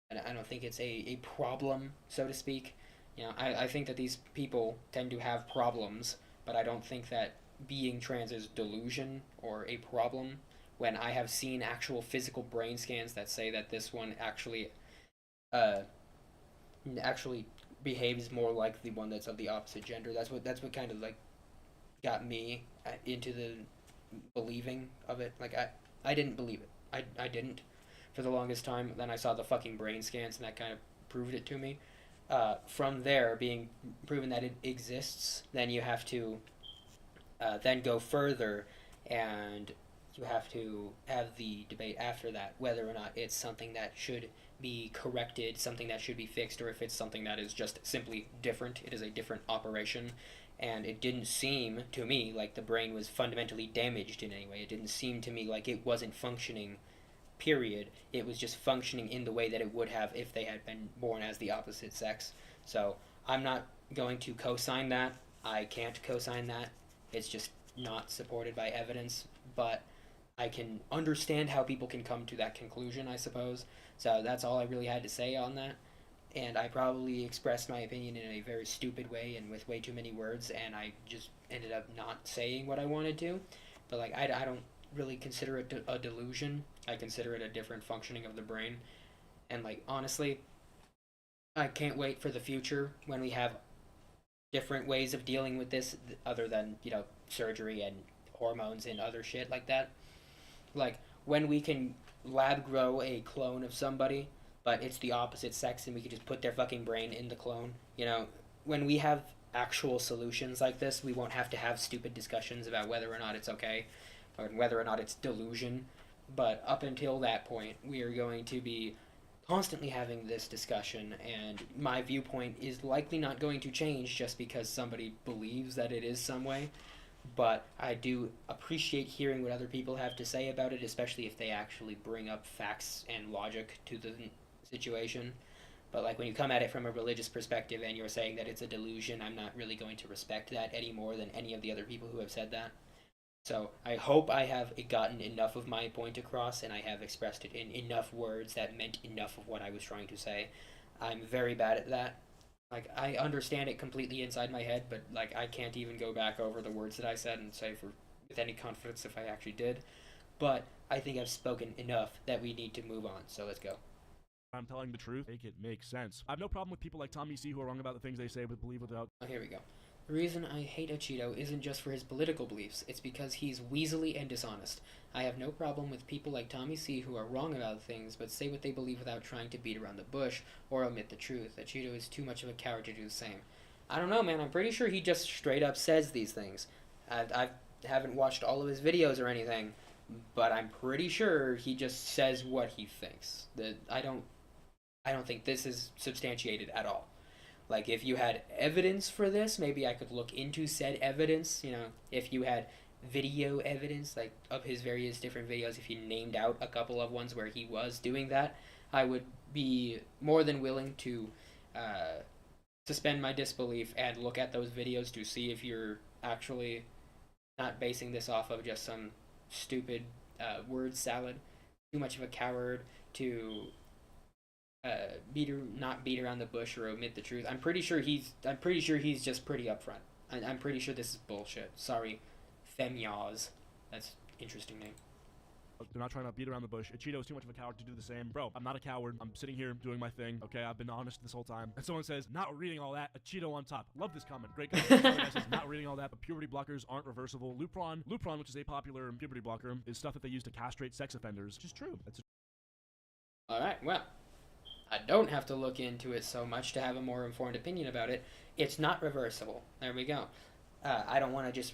And I don't think it's a problem, so to speak. You know, I think that these people tend to have problems, but I don't think that being trans is delusion or a problem when I have seen actual physical brain scans that say that this one actually behaves more like the one that's of the opposite gender. That's what kind of like got me into the believing of it. Like I didn't believe it. I didn't for the longest time. Then I saw the fucking brain scans, and that kind of proved it to me. From there, being proven that it exists, then you have to then go further, and you have to have the debate after that whether or not it's something that should be corrected, something that should be fixed, or if it's something that is just simply different. It is a different operation, and it didn't seem to me like the brain was fundamentally damaged in any way. It didn't seem to me like it wasn't functioning, period. It was just functioning in the way that it would have if they had been born as the opposite sex. So I'm not going to co-sign that. I can't co-sign that. It's just not supported by evidence, but I can understand how people can come to that conclusion, I suppose. So that's all I really had to say on that. And I probably expressed my opinion in a very stupid way and with way too many words, and I just ended up not saying what I wanted to. But like I don't really consider it a delusion. I consider it a different functioning of the brain. And like honestly, I can't wait for the future when we have different ways of dealing with this other than, surgery and hormones and other shit like that. Like when we can lab grow a clone of somebody, but it's the opposite sex and we can just put their fucking brain in the clone. When we have actual solutions like this, we won't have to have stupid discussions about whether or not it's okay or whether or not it's delusion. But up until that point, we are going to be constantly having this discussion, and my viewpoint is likely not going to change just because somebody believes that it is some way. But I do appreciate hearing what other people have to say about it, especially if they actually bring up facts and logic to the situation. But like when you come at it from a religious perspective and you're saying that it's a delusion, I'm not really going to respect that any more than any of the other people who have said that. So I hope I have gotten enough of my point across and I have expressed it in enough words that meant enough of what I was trying to say. I'm very bad at that. Like, I understand it completely inside my head, but like I can't even go back over the words that I said and say with any confidence if I actually did. But I think I've spoken enough that we need to move on. So let's go. I'm telling the truth, make it make sense. I have no problem with people like Tommy C who are wrong about the things they say but believe without. Oh, here we go. The reason I hate Cheeto isn't just for his political beliefs, it's because he's weaselly and dishonest. I have no problem with people like Tommy C who are wrong about things, but say what they believe without trying to beat around the bush or omit the truth. Cheeto is too much of a coward to do the same. I don't know, man. I'm pretty sure he just straight up says these things. I haven't watched all of his videos or anything, but I'm pretty sure he just says what he thinks. I don't think this is substantiated at all. Like, if you had evidence for this, maybe I could look into said evidence. If you had video evidence, like, of his various different videos, if he named out a couple of ones where he was doing that, I would be more than willing to suspend my disbelief and look at those videos to see if you're actually not basing this off of just some stupid word salad. Too much of a coward to not beat around the bush or omit the truth. I'm pretty sure he's just pretty upfront. I'm pretty sure this is bullshit. Sorry, Femyaz. That's interesting name. They're not trying to beat around the bush. Cheeto is too much of a coward to do the same. Bro, I'm not a coward. I'm sitting here doing my thing. Okay, I've been honest this whole time. And someone says, not reading all that, a Cheeto on top. Love this comment. Great comment. Someone says, not reading all that, but puberty blockers aren't reversible. Lupron, which is a popular puberty blocker, is stuff that they use to castrate sex offenders, which is true. Alright, well, I don't have to look into it so much to have a more informed opinion about it. It's not reversible. There we go. I don't want to just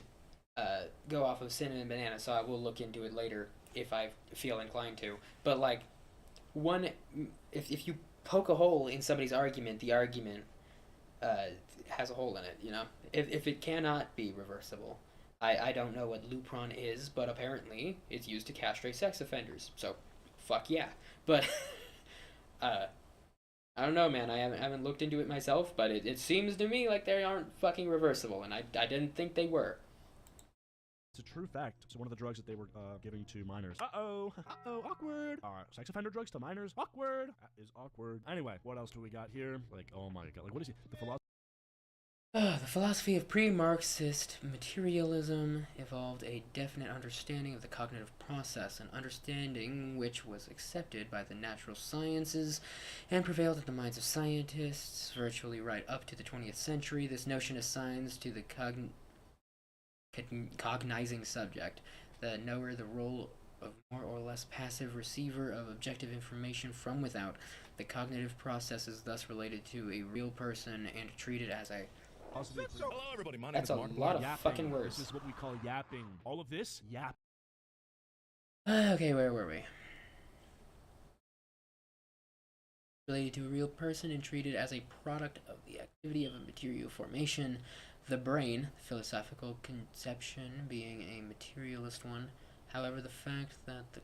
go off of Cinnamon Banana, so I will look into it later if I feel inclined to. But like, if you poke a hole in somebody's argument, the argument has a hole in it. If it cannot be reversible, I don't know what Lupron is, but apparently it's used to castrate sex offenders. So, fuck yeah. But I don't know, man. I haven't looked into it myself, but it seems to me like they aren't fucking reversible, and I didn't think they were. It's a true fact. So one of the drugs that they were giving to minors. Uh-oh, awkward. All right, sex offender drugs to minors. Awkward. That is awkward. Anyway, what else do we got here? Like, oh my god, like what is he? The philosophy. The philosophy of pre-Marxist materialism evolved a definite understanding of the cognitive process, an understanding which was accepted by the natural sciences and prevailed in the minds of scientists virtually right up to the 20th century. This notion assigns to the cognizing subject, the knower, the role of more or less passive receiver of objective information from without. The cognitive process is thus related to a real person and treated as a... Hello, everybody. My name That's is a Mark. lot of Yapping. fucking words. This is what we call yapping. All of this, yap. Okay, where were we? Related to a real person and treated as a product of the activity of a material formation. The brain, philosophical conception being a materialist one. However, the fact that the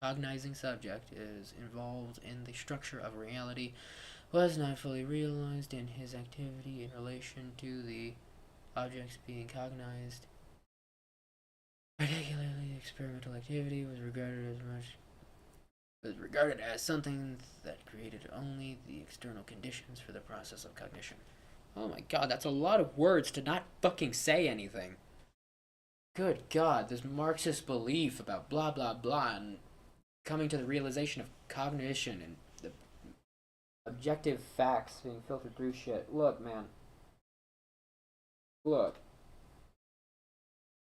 cognizing subject is involved in the structure of reality was not fully realized in his activity in relation to the objects being cognized. Particularly, experimental activity was regarded as something that created only the external conditions for the process of cognition. Oh my god, that's a lot of words to not fucking say anything. Good god, this Marxist belief about blah blah blah and coming to the realization of cognition and the objective facts being filtered through shit. Look, man. Look.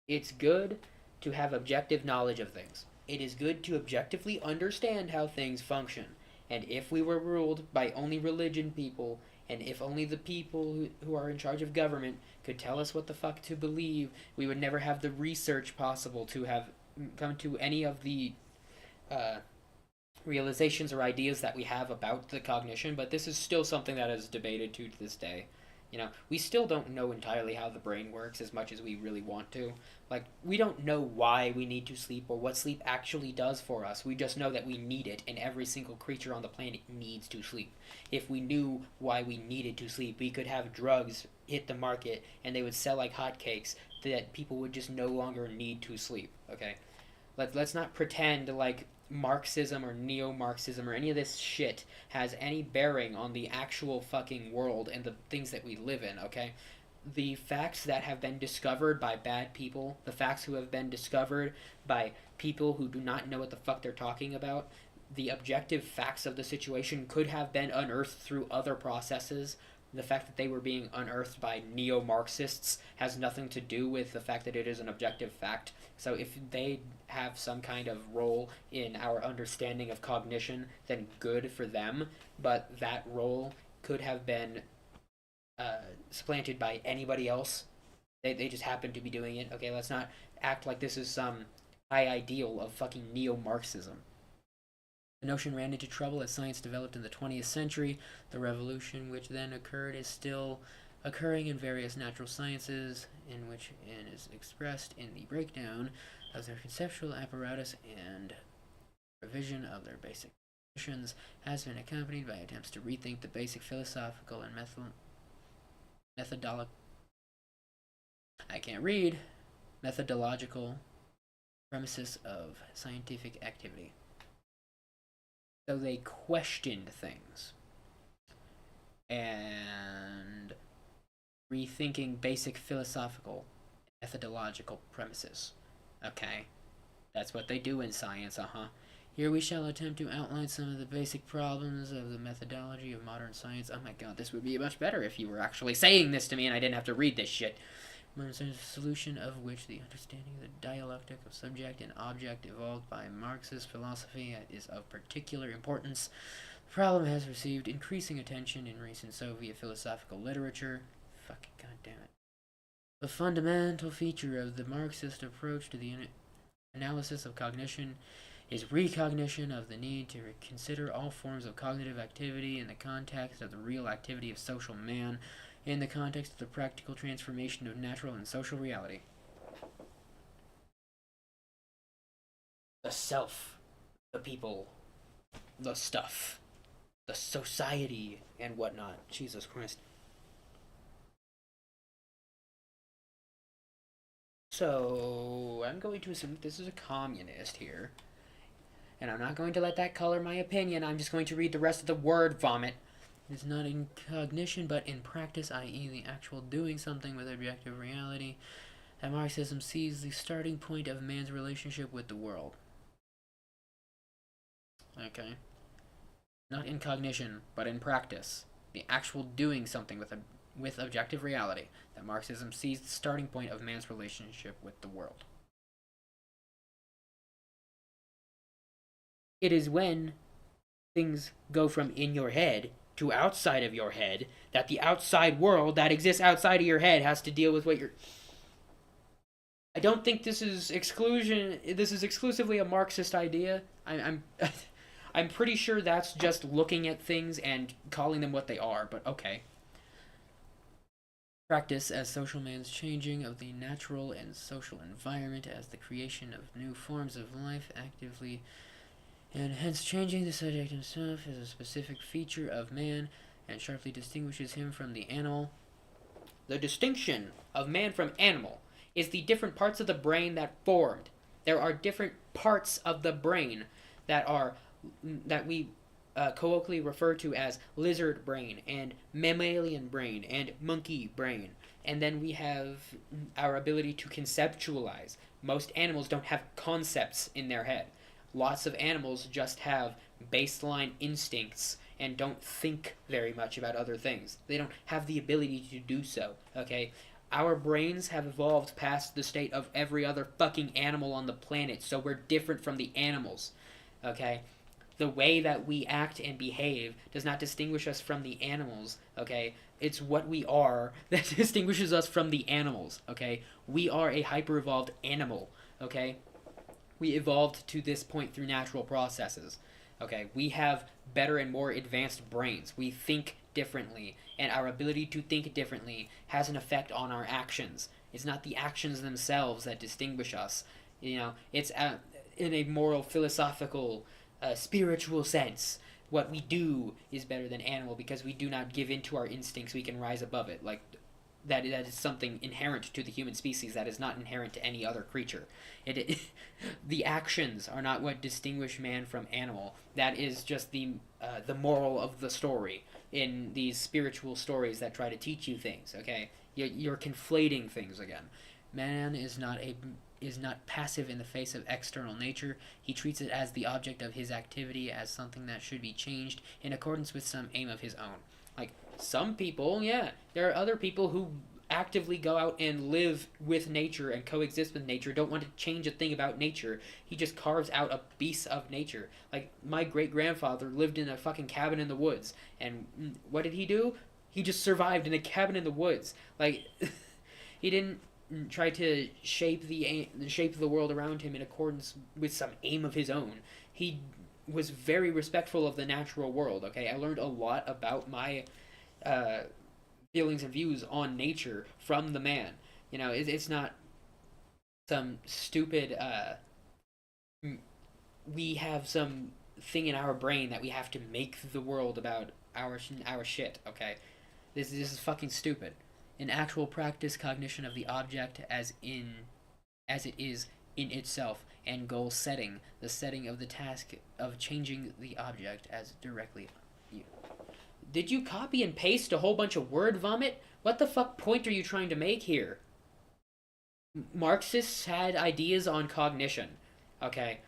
It's good to have objective knowledge of things. It is good to objectively understand how things function. And if we were ruled by only religion people, and if only the people who are in charge of government could tell us what the fuck to believe, we would never have the research possible to have come to any of the realizations or ideas that we have about the cognition. But this is still something that is debated to this day. You know, we still don't know entirely how the brain works as much as we really want to. Like, we don't know why we need to sleep or what sleep actually does for us. We just know that we need it, and every single creature on the planet needs to sleep. If we knew why we needed to sleep, we could have drugs hit the market, and they would sell like hotcakes, that people would just no longer need to sleep, okay? Let's not pretend like Marxism or neo-Marxism or any of this shit has any bearing on the actual fucking world and the things that we live in, okay? The facts that have been discovered by bad people, the facts who have been discovered by people who do not know what the fuck they're talking about, the objective facts of the situation could have been unearthed through other processes. The fact that they were being unearthed by neo-Marxists has nothing to do with the fact that it is an objective fact. So if they have some kind of role in our understanding of cognition, then good for them. But that role could have been supplanted by anybody else. They just happen to be doing it. Okay, let's not act like this is some high ideal of fucking neo-Marxism. The notion ran into trouble as science developed in the 20th century. The revolution which then occurred is still occurring in various natural sciences, in which it is expressed in the breakdown of their conceptual apparatus and revision of their basic definitions, has been accompanied by attempts to rethink the basic philosophical and methodological premises of scientific activity. So they questioned things and rethinking basic philosophical methodological premises. Okay, that's what they do in science, Here we shall attempt to outline some of the basic problems of the methodology of modern science. Oh my god, this would be much better if you were actually saying this to me and I didn't have to read this shit. Modern science, a solution of which the understanding of the dialectic of subject and object evolved by Marxist philosophy is of particular importance. The problem has received increasing attention in recent Soviet philosophical literature. Fucking goddamn it. The fundamental feature of the Marxist approach to the analysis of cognition is recognition of the need to consider all forms of cognitive activity in the context of the real activity of social man, in the context of the practical transformation of natural and social reality. The self, the people, the stuff, the society, and whatnot. Jesus Christ. So, I'm going to assume this is a communist here. And I'm not going to let that color my opinion. I'm just going to read the rest of the word vomit. It's not in cognition, but in practice, i.e. the actual doing something with objective reality, that Marxism sees the starting point of man's relationship with the world. Okay. Not in cognition, but in practice. The actual doing something with objective reality, that Marxism sees the starting point of man's relationship with the world. It is when things go from in your head to outside of your head that the outside world that exists outside of your head has to deal with what you're... I don't think this is exclusion. This is exclusively a Marxist idea. I'm pretty sure that's just looking at things and calling them what they are, but okay. Practice as social man's changing of the natural and social environment as the creation of new forms of life actively, and hence changing the subject himself is a specific feature of man and sharply distinguishes him from the animal. The distinction of man from animal is the different parts of the brain that formed. There are different parts of the brain that we colloquially refer to as lizard brain and mammalian brain and monkey brain. And then we have our ability to conceptualize. Most animals don't have concepts in their head. Lots of animals just have baseline instincts and don't think very much about other things. They don't have the ability to do so, okay? Our brains have evolved past the state of every other fucking animal on the planet, so we're different from the animals, okay? The way that we act and behave does not distinguish us from the animals, okay? It's what we are that distinguishes us from the animals, okay? We are a hyper-evolved animal, okay? We evolved to this point through natural processes, okay? We have better and more advanced brains. We think differently, and our ability to think differently has an effect on our actions. It's not the actions themselves that distinguish us. You know, it's in a moral, philosophical, spiritual sense. What we do is better than animal because we do not give in to our instincts. We can rise above it. Like, that is something inherent to the human species that is not inherent to any other creature. The actions are not what distinguish man from animal. That is just the moral of the story in these spiritual stories that try to teach you things, okay? You're conflating things again. Man is not passive in the face of external nature. He treats it as the object of his activity, as something that should be changed in accordance with some aim of his own. Like, some people, yeah, there are other people who actively go out and live with nature and coexist with nature, don't want to change a thing about nature. He just carves out a piece of nature. Like, my great-grandfather lived in a fucking cabin in the woods, and what did he do? He just survived in a cabin in the woods. Like, he didn't try to shape the world around him in accordance with some aim of his own. He was very respectful of the natural world, okay? I learned a lot about my feelings and views on nature from the man. You know, it's not some stupid, we have some thing in our brain that we have to make the world about our shit, okay? This is fucking stupid. In actual practice, cognition of the object as it is in itself, and goal setting, the setting of the task of changing the object as directly you. Did you copy and paste a whole bunch of word vomit? What the fuck point are you trying to make here? Marxists had ideas on cognition, okay?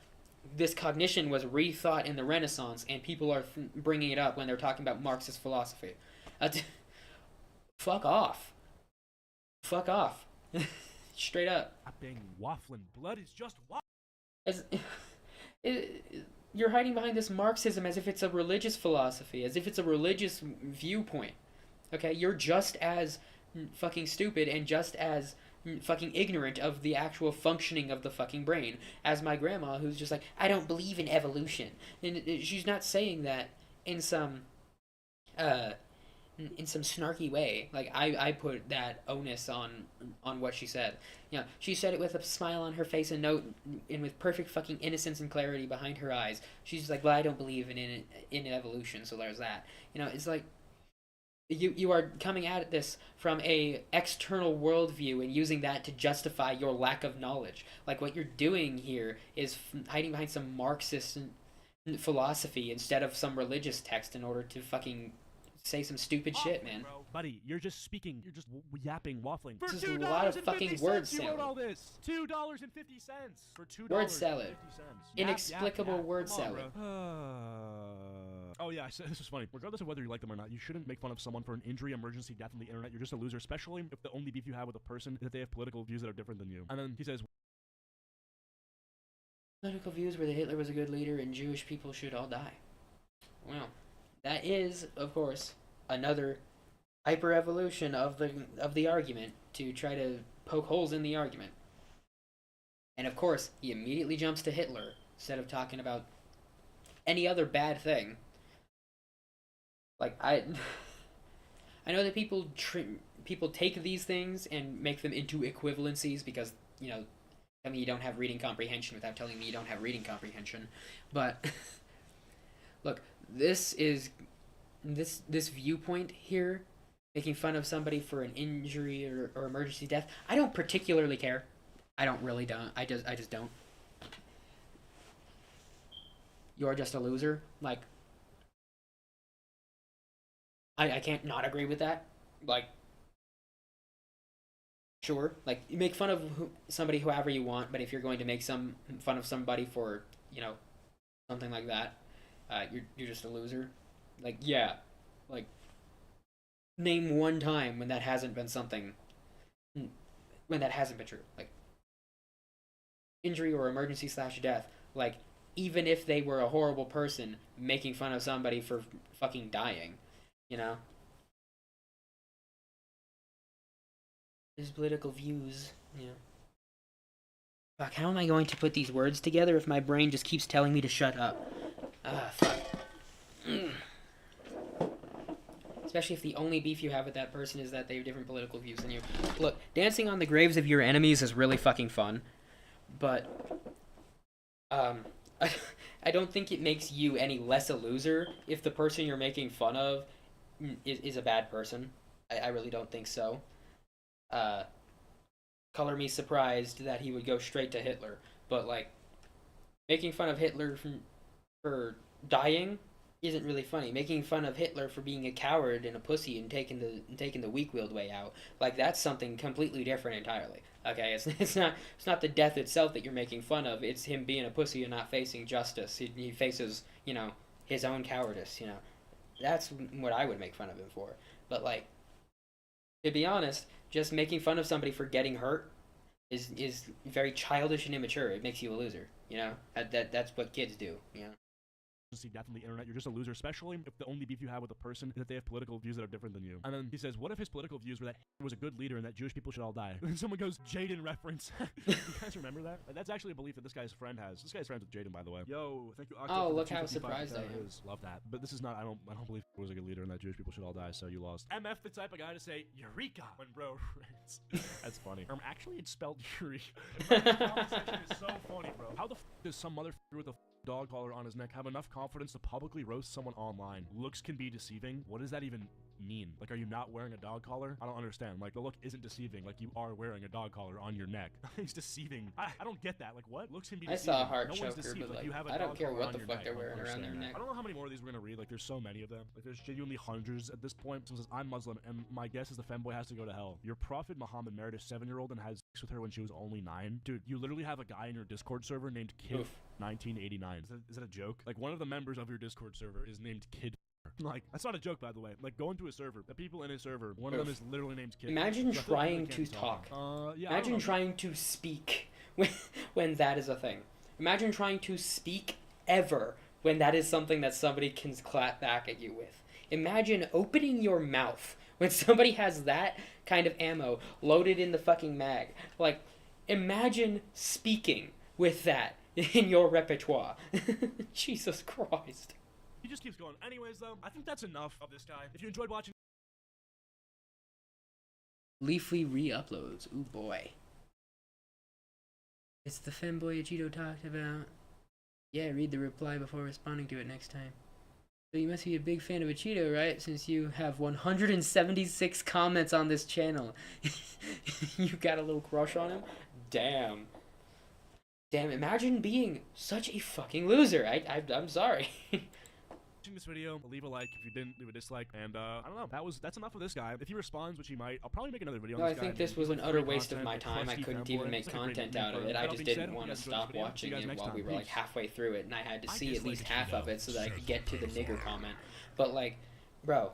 This cognition was rethought in the Renaissance, and people are bringing it up when they're talking about Marxist philosophy. Fuck off. Fuck off. Straight up. Being waffling blood is just you're hiding behind this Marxism as if it's a religious philosophy, as if it's a religious viewpoint. Okay, you're just as fucking stupid and just as fucking ignorant of the actual functioning of the fucking brain as my grandma, who's just like, I don't believe in evolution. And she's not saying that in some snarky way. Like, I put that onus on what she said. You know, she said it with a smile on her face and with perfect fucking innocence and clarity behind her eyes. She's just like, well, I don't believe in evolution, so there's that. You know, it's like, you are coming at this from a external worldview and using that to justify your lack of knowledge. Like, what you're doing here is hiding behind some Marxist philosophy instead of some religious text in order to fucking say some stupid shit, man. Bro. Buddy, you're just speaking. You're just yapping, waffling. For This is a lot of fucking word you wrote salad. all this. $2.50 for $2. Word salad. Inexplicable word salad. Oh yeah, this was funny. Regardless of whether you like them or not, you shouldn't make fun of someone for an injury, emergency, death on the internet. You're just a loser, especially if the only beef you have with a person is that they have political views that are different than you. And then he says, political views were that Hitler was a good leader and Jewish people should all die. Well, that is, of course, another hyper-evolution of the argument to try to poke holes in the argument. And of course, he immediately jumps to Hitler instead of talking about any other bad thing. Like, I know that people take these things and make them into equivalencies because, you know, tell me you don't have reading comprehension without telling me you don't have reading comprehension. But look, this viewpoint here, making fun of somebody for an injury or emergency death, I don't particularly care. I just don't. You're just a loser. Like, I can't not agree with that. Like, sure, like, you make fun of somebody however you want, but if you're going to make fun of somebody for, you know, something like that, you're just a loser. Like, yeah, like, name one time when that hasn't been true. Like, injury or emergency / death. Like, even if they were a horrible person, making fun of somebody for fucking dying, you know? His political views, you know. Fuck, how am I going to put these words together if my brain just keeps telling me to shut up? Fuck. Especially if the only beef you have with that person is that they have different political views than you. Look, dancing on the graves of your enemies is really fucking fun, but I don't think it makes you any less a loser if the person you're making fun of is a bad person. I really don't think so. Color me surprised that he would go straight to Hitler, but like, making fun of Hitler for dying isn't really funny. Making fun of Hitler for being a coward and a pussy and taking the weak-willed way out, like, that's something completely different entirely. Okay, it's not the death itself that you're making fun of. It's him being a pussy and not facing justice. He faces, you know, his own cowardice. You know, that's what I would make fun of him for. But like, to be honest, just making fun of somebody for getting hurt is very childish and immature. It makes you a loser. You know, that's what kids do. You know. See death on the internet, you're just a loser, especially if the only beef you have with a person is that they have political views that are different than you. And then he says, what if his political views were that he was a good leader and that Jewish people should all die? And someone goes, Jaden reference. You guys remember that? That's actually a belief that this guy's friend has. This guy's friends with Jaden, by the way. Yo, thank you, Octo, oh, for look the how surprised I am. Love that. But this is not, I don't believe he was a good leader and that Jewish people should all die, so you lost. MF the type of guy to say, Eureka, when bro writes. That's funny. Actually, it's spelled Eureka. The comment section is so funny, bro. How the f does some motherfucker with a dog collar on his neck have enough confidence to publicly roast someone online? Looks can be deceiving. What does that even mean? Like, are you not wearing a dog collar? I don't understand. Like, the look isn't deceiving. Like, you are wearing a dog collar on your neck. It's deceiving. I don't get that. Like, what? Looks can be deceiving. I saw a heart no choker, deceived. but like, you have a I don't dog care collar what on the your fuck neck. they're wearing around their neck. I don't know how many more of these we're gonna read. Like, there's so many of them. Like, there's genuinely hundreds at this point. Someone says, I'm Muslim, and my guess is the femboy has to go to hell. Your prophet Muhammad married a 7-year-old and had sex with her when she was only 9. Dude, you literally have a guy in your Discord server named Kid 1989. Is that a joke? Like, one of the members of your Discord server is named Kid. Like, that's not a joke, by the way. Like, go into a server. The people in a server, one of them is literally named Kid. Imagine so trying to talk. Yeah, Imagine trying to speak when that is a thing. Imagine trying to speak ever when that is something that somebody can clap back at you with. Imagine opening your mouth when somebody has that kind of ammo loaded in the fucking mag. Like, imagine speaking with that in your repertoire. Jesus Christ. He just keeps going. Anyways, though, I think that's enough of this guy. If you enjoyed watching... Leafly re-uploads. Ooh, boy. It's the femboy Achito talked about. Yeah, read the reply before responding to it next time. So you must be a big fan of Achito, right? Since you have 176 comments on this channel. You got a little crush on him? Damn. Damn, imagine being such a fucking loser. I'm sorry. watching this video, leave a like. If you didn't, leave a dislike. And I don't know. That's enough of this guy. If he responds, which he might, I'll probably make another video No, on I this guy. think this was an utter waste of my time. I couldn't even make It's like a great content meme out of for it. I that just being said, didn't want to hope you guys enjoyed stop this video. See watching you guys it next while we time. were like Peace. halfway through it, and I had to I see at least dislike half you, of it so that I though. could get to the nigger comment. But like, bro.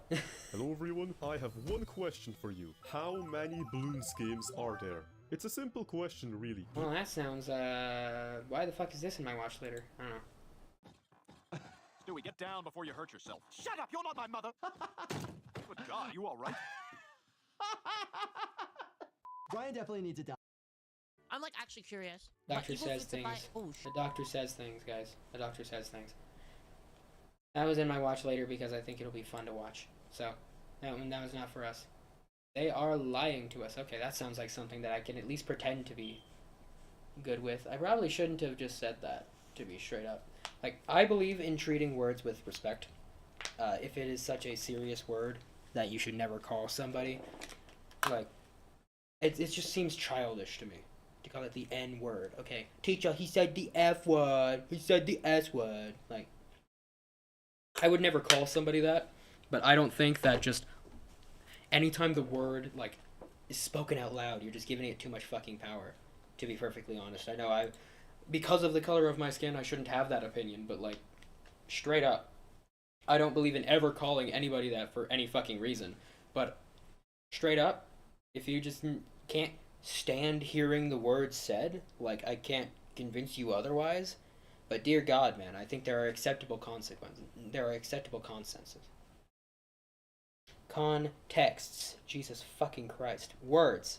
Hello everyone, I have one question for you. How many Bloons games are there? It's a simple question, really. Well, that sounds, why the fuck is this in my watch later? I don't know. Stewie, get down before you hurt yourself. Shut up! You're not my mother! Good God, you alright? Brian definitely needs a doctor. I'm like actually curious. But Doctor evil says food supply- things. Oh, The doctor says things, guys. The doctor says things. That was in my watch later because I think it'll be fun to watch. So, that was not for us. They are lying to us. Okay, that sounds like something that I can at least pretend to be good with. I probably shouldn't have just said that, to be straight up. Like, I believe in treating words with respect. If it is such a serious word that you should never call somebody, like, it just seems childish to me to call it the N word. Okay, teacher, he said the F word. He said the S word. Like, I would never call somebody that, but I don't think that just anytime the word like is spoken out loud, you're just giving it too much fucking power. To be perfectly honest, I know because of the color of my skin, I shouldn't have that opinion, but like, straight up, I don't believe in ever calling anybody that for any fucking reason. But straight up, if you just can't stand hearing the words said, like, I can't convince you otherwise. But dear God, man, I think there are acceptable consequences. There are acceptable consensus. Contexts. Jesus fucking Christ. Words.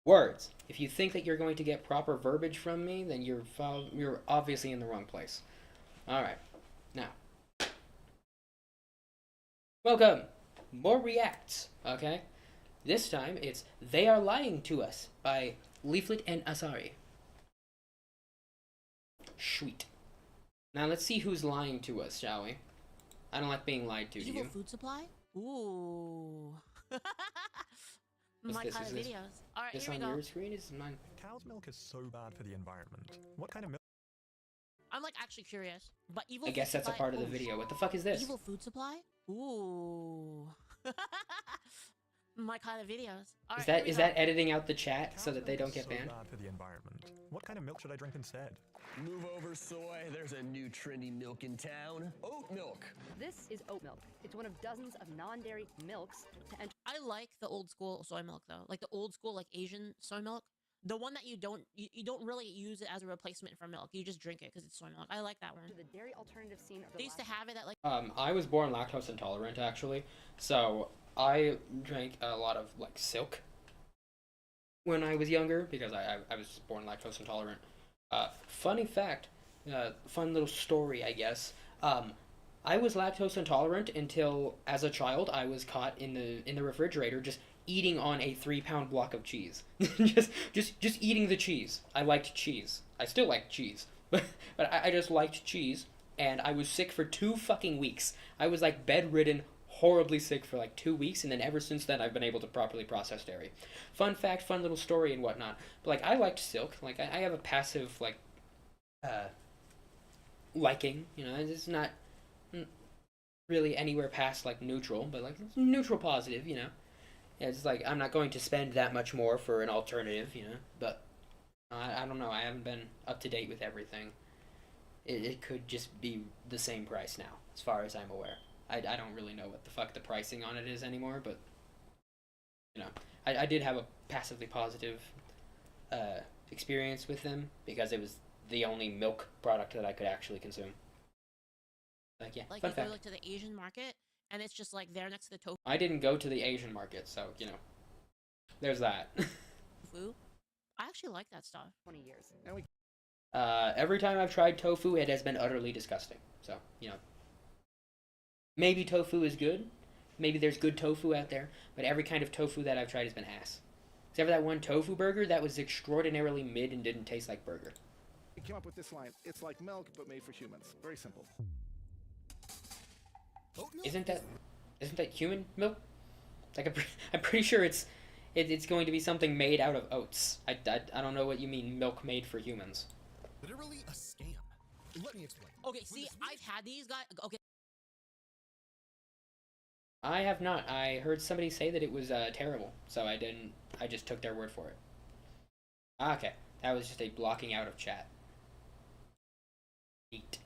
Words. If you think that you're going to get proper verbiage from me, then you're obviously in the wrong place. Alright. Now. Welcome. More reacts, okay? This time it's They Are Lying to Us by Leaflet and Asari. Sweet. Now let's see who's lying to us, shall we? I don't like being lied to, do evil you? food supply? Ooh. What's My this? kind Is of this- videos. Alright, This here we on go. your screen is mine. Cow's milk is so bad for the environment. What kind of milk? I'm like actually curious. But evil I food guess that's a supply- part of the oh, video. What the fuck is this? Evil food supply? Ooh. My kind of videos. Is that editing out the chat so Cow's that they milk don't is get so banned? bad for the environment. What kind of milk should I drink instead? Move over, soy. There's a new trendy milk in town. Oat milk. This is oat milk. It's one of dozens of non-dairy milks to enter. I like the old school soy milk though. Like the old school like Asian soy milk. The one that you don't really use it as a replacement for milk. You just drink it because it's soy milk. I like that one. the dairy alternative scene of the They used to last have it at like I was born lactose intolerant actually, so I drank a lot of like Silk when I was younger because I was born lactose intolerant. Funny fact, fun little story, I guess. I was lactose intolerant until, as a child, I was caught in the refrigerator just eating on a 3-pound block of cheese. just eating the cheese. I liked cheese. I still like cheese, but I just liked cheese, and I was sick for 2 fucking weeks. I was like bedridden, horribly sick for like 2 weeks, and then ever since then I've been able to properly process dairy. Fun fact, fun little story and whatnot. But like, I liked Silk. Like, I have a passive like liking. You know, it's not really anywhere past like neutral, but like it's neutral positive. You know, it's like I'm not going to spend that much more for an alternative. You know, but I don't know. I haven't been up to date with everything. It could just be the same price now, as far as I'm aware. I don't really know what the fuck the pricing on it is anymore, but you know, I did have a passively positive experience with them because it was the only milk product that I could actually consume. Like, yeah, you fun go fact. like to the Asian market and it's just like there next to the I didn't go to the Asian market, so you know, there's that. tofu. I actually like that stuff. 20 years. Every time I've tried tofu, it has been utterly disgusting. So, you know, maybe tofu is good. Maybe there's good tofu out there, but every kind of tofu that I've tried has been ass. Except for that one tofu burger that was extraordinarily mid and didn't taste like burger. We came up with this line. It's like milk, but made for humans. Very simple. Isn't that human milk? Like, I'm pretty sure it's going to be something made out of oats. I don't know what you mean, milk made for humans. Literally a scam. Let me explain. Okay, see, I've had these guys. Okay. I have not. I heard somebody say that it was terrible, so I didn't. I just took their word for it. Okay, that was just a blocking out of chat. Eat.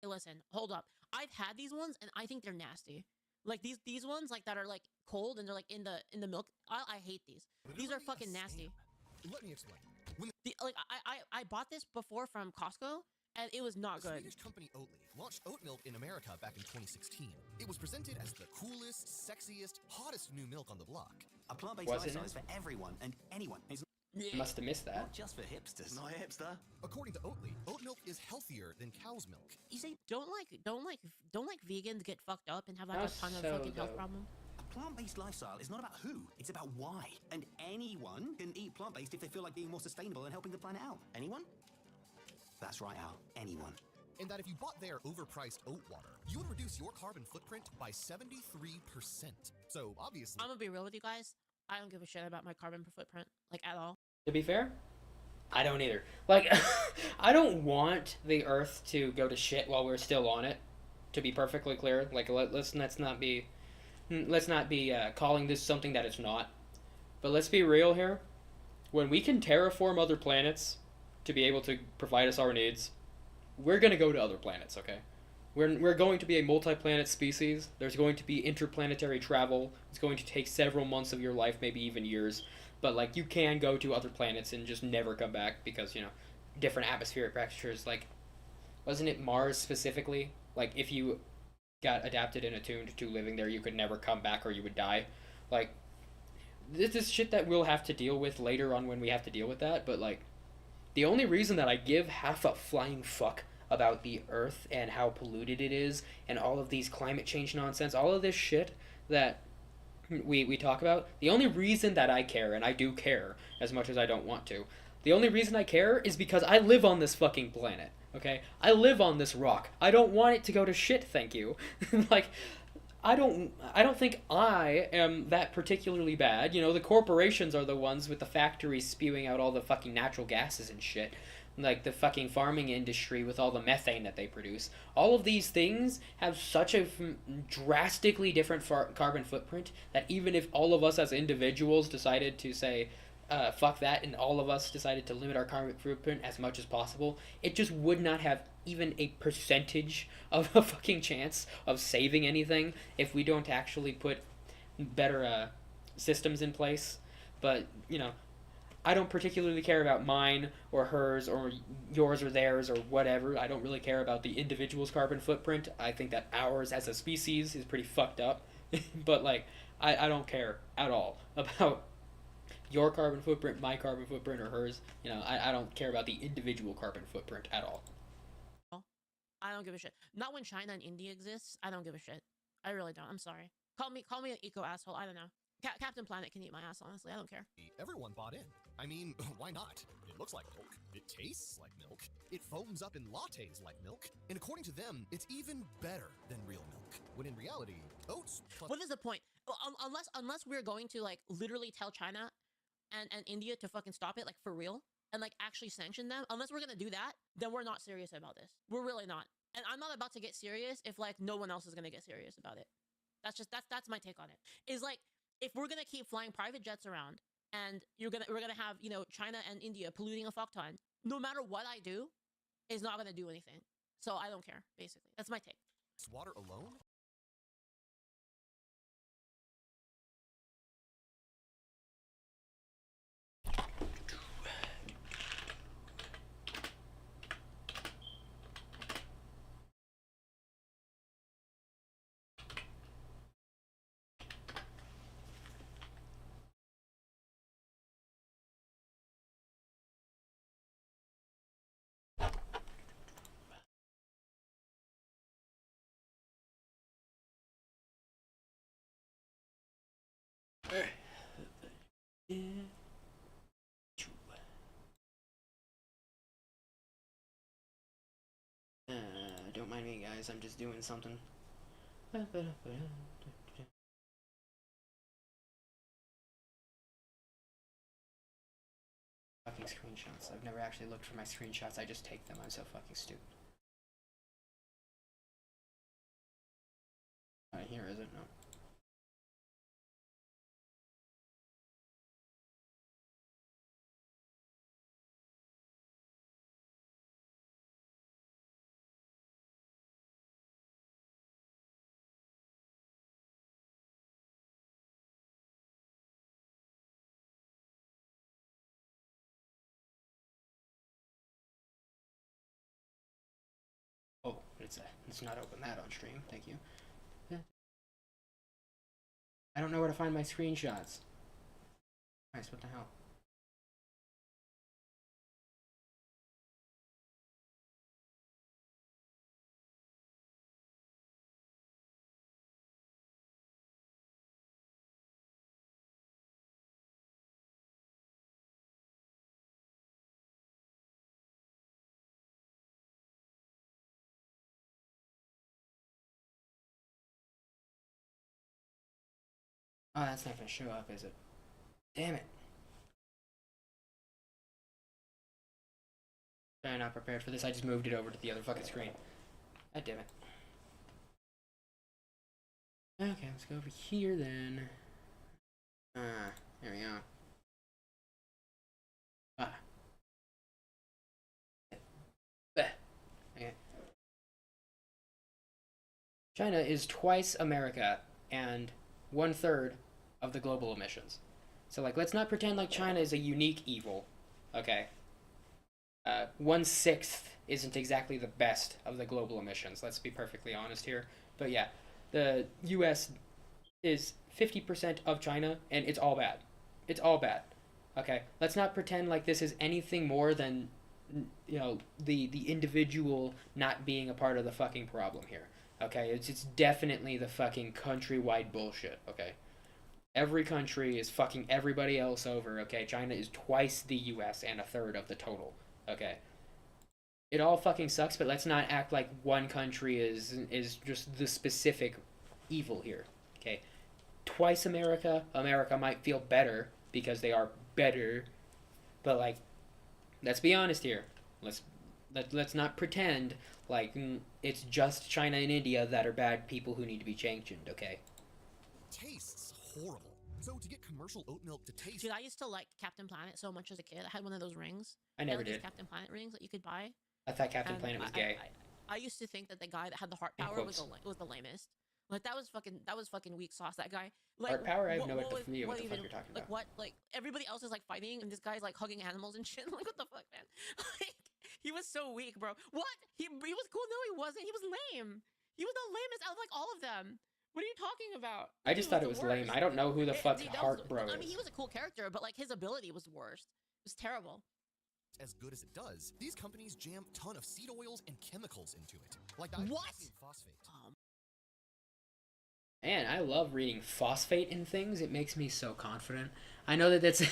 Hey, listen, hold up. I've had these ones, and I think they're nasty. Like these ones, like that are like cold and they're like in the milk. I hate these. These are fucking nasty. Let me explain. Like I bought this before from Costco, and it was not good. Swedish company Oatly launched oat milk in America back in 2016. It was presented as the coolest, sexiest, hottest new milk on the block. A plant-based Wasn't lifestyle it? is for everyone and anyone. It's Must have missed that. not just for hipsters. Not a hipster. According to Oatly, oat milk is healthier than cow's milk. You say don't like vegans get fucked up and have like How a ton of so, fucking health though? problems? A plant-based lifestyle is not about who, it's about why. And anyone can eat plant-based if they feel like being more sustainable and helping the planet out. Anyone? That's right, Al. Anyone. And that if you bought their overpriced oat water, you would reduce your carbon footprint by 73%. So obviously, I'm gonna be real with you guys. I don't give a shit about my carbon footprint, like at all. To be fair, I don't either. Like, I don't want the Earth to go to shit while we're still on it. To be perfectly clear, like let's not be calling this something that it's not. But let's be real here. When we can terraform other planets to be able to provide us our needs, we're gonna go to other planets. Okay, we're going to be a multi-planet species. There's going to be interplanetary travel. It's going to take several months of your life, maybe even years. But like you can go to other planets and just never come back because, you know, different atmospheric pressures. Like, wasn't it Mars specifically? Like if you got adapted and attuned to living there, you could never come back or you would die. Like, this is shit that we'll have to deal with later on when we have to deal with that. But like, the only reason that I give half a flying fuck about the Earth and how polluted it is and all of these climate change nonsense, all of this shit that we talk about, the only reason that I care, and I do care as much as I don't want to, the only reason I care is because I live on this fucking planet, okay? I live on this rock. I don't want it to go to shit, thank you. Like, I don't think I am that particularly bad. You know, the corporations are the ones with the factories spewing out all the fucking natural gases and shit. Like the fucking farming industry with all the methane that they produce. All of these things have such a drastically different carbon footprint that even if all of us as individuals decided to say, fuck that, and all of us decided to limit our carbon footprint as much as possible, it just would not have even a percentage of a fucking chance of saving anything if we don't actually put better systems in place. But, you know, I don't particularly care about mine or hers or yours or theirs or whatever. I don't really care about the individual's carbon footprint. I think that ours as a species is pretty fucked up. But, like, I don't care at all about your carbon footprint, my carbon footprint, or hers. You know, I don't care about the individual carbon footprint at all. I don't give a shit. Not when China and India exists. I don't give a shit. I really don't. I'm sorry. Call me an eco asshole. I don't know. Captain Planet can eat my ass, honestly. I don't care. everyone bought in. I mean, why not? It looks like milk. It tastes like milk. It foams up in lattes like milk. And according to them, it's even better than real milk. When in reality, oats plus... What is the point? Unless we're going to, like, literally tell China and India to fucking stop it, like, for real, and, like, actually sanction them, unless we're gonna do that, then we're not serious about this. We're really not. And I'm not about to get serious if, like, no one else is gonna get serious about it. That's my take on it. Is, like, if we're gonna keep flying private jets around and we're gonna have, you know, China and India polluting a fuck ton, no matter what I do, is not gonna do anything. So I don't care, basically. That's my take. Water alone? Don't mind me, guys. I'm just doing something. Fucking screenshots. I've never actually looked for my screenshots. I just take them. I'm so fucking stupid. Alright, here is it? No. let's not open that on stream. Thank you. I don't know where to find my screenshots. Nice, what the hell? Oh, that's not gonna show up, is it? Damn it. I'm not prepared for this. I just moved it over to the other fucking screen. God damn it. Okay, let's go over here then. There we go. Okay. China is twice America and 1/3 of the global emissions. So, like, let's not pretend like China is a unique evil, okay? 1/6 isn't exactly the best of the global emissions, let's be perfectly honest here. But yeah, the US is 50% of China, and it's all bad. It's all bad, okay? Let's not pretend like this is anything more than, you know, the individual not being a part of the fucking problem here. Okay, it's definitely the fucking countrywide bullshit, okay? Every country is fucking everybody else over, okay? China is twice the US and 1/3 of the total, okay? It all fucking sucks, but let's not act like one country is just the specific evil here, okay? Twice America, America might feel better because they are better, but, like, let's be honest here. Let's not pretend like it's just China and India that are bad people who need to be chastened, okay? Tastes horrible. So to get commercial oat milk to taste... Dude, I used to like Captain Planet so much as a kid. I had one of those rings. I never those did. Captain Planet rings that you could buy. I thought Captain And Planet was gay. I used to think that the guy that had the heart In power was quotes. the lamest. Like that was fucking weak sauce. That guy. Like, Heart power? I have no idea what the what fuck even- you're talking like about. what? Like everybody else is like fighting, and this guy's like hugging animals and shit. Like what the fuck, man? Like he was so weak, bro. What? He was cool. No, he wasn't. He was lame. He was the lamest out of like all of them. What are you talking about? I just thought it was lame. I don't know who the fuck Dude, that Heart was- Bro I mean, is. he was a cool character, but like his ability was worst. It was terrible. As good as it does, these companies jam a ton of seed oils and chemicals into it. Like What? phosphate. Man, I love reading phosphate in things. It makes me so confident. I know that that's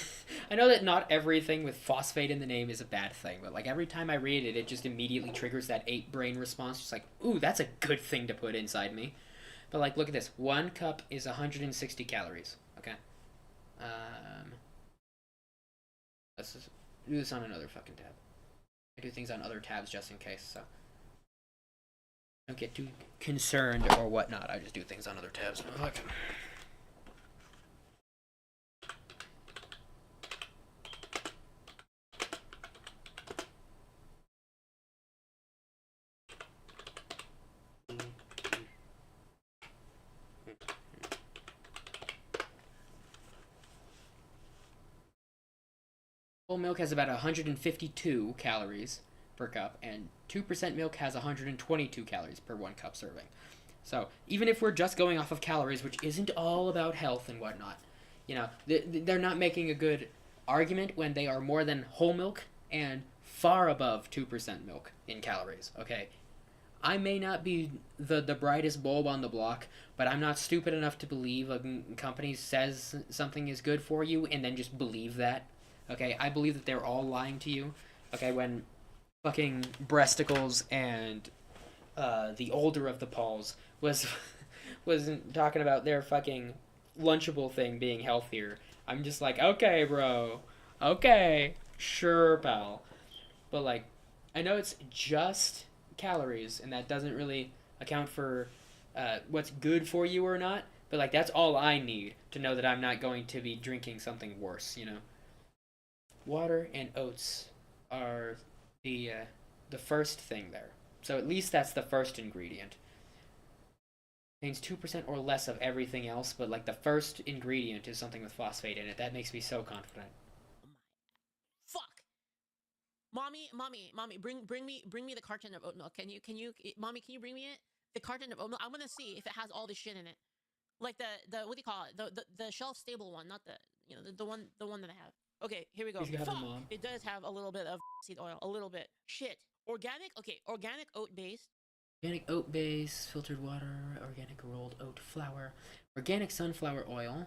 I know that not everything with phosphate in the name is a bad thing, but like every time I read it, it just immediately triggers that ape brain response. Just like, ooh, that's a good thing to put inside me. But like, look at this. 1 cup is 160 calories. Okay. Let's just do this on another fucking tab. I do things on other tabs just in case, so don't get too concerned or whatnot. I just do things on other tabs. Look. Whole milk has about 152 calories per cup, and 2% milk has 122 calories per 1 cup serving. So even if we're just going off of calories, which isn't all about health and whatnot, you know, they're not making a good argument when they are more than whole milk and far above 2% milk in calories, okay? I may not be the brightest bulb on the block, but I'm not stupid enough to believe a company says something is good for you and then just believe that. Okay, I believe that they're all lying to you. Okay, when fucking Breasticles and the older of the Pauls was talking about their fucking Lunchable thing being healthier, I'm just like, okay, bro. Okay, sure, pal. But like, I know it's just calories, and that doesn't really account for what's good for you or not. But like, that's all I need to know that I'm not going to be drinking something worse, you know? Water and oats are the first thing there. So at least that's the first ingredient. Contains 2% or less of everything else, but like the first ingredient is something with phosphate in it. That makes me so confident. Fuck. Mommy, bring me the carton of oat milk. Mommy, can you bring me it? The carton of oat milk. I want to see if it has all this shit in it. Like the what do you call it? The shelf stable one, not the the one that I have. Okay, here we go. He's got a Fuck! mom. It does have a little bit of seed oil, a little bit. Shit. Organic. Okay, organic oat base. Organic oat base, filtered water, organic rolled oat flour, organic sunflower oil.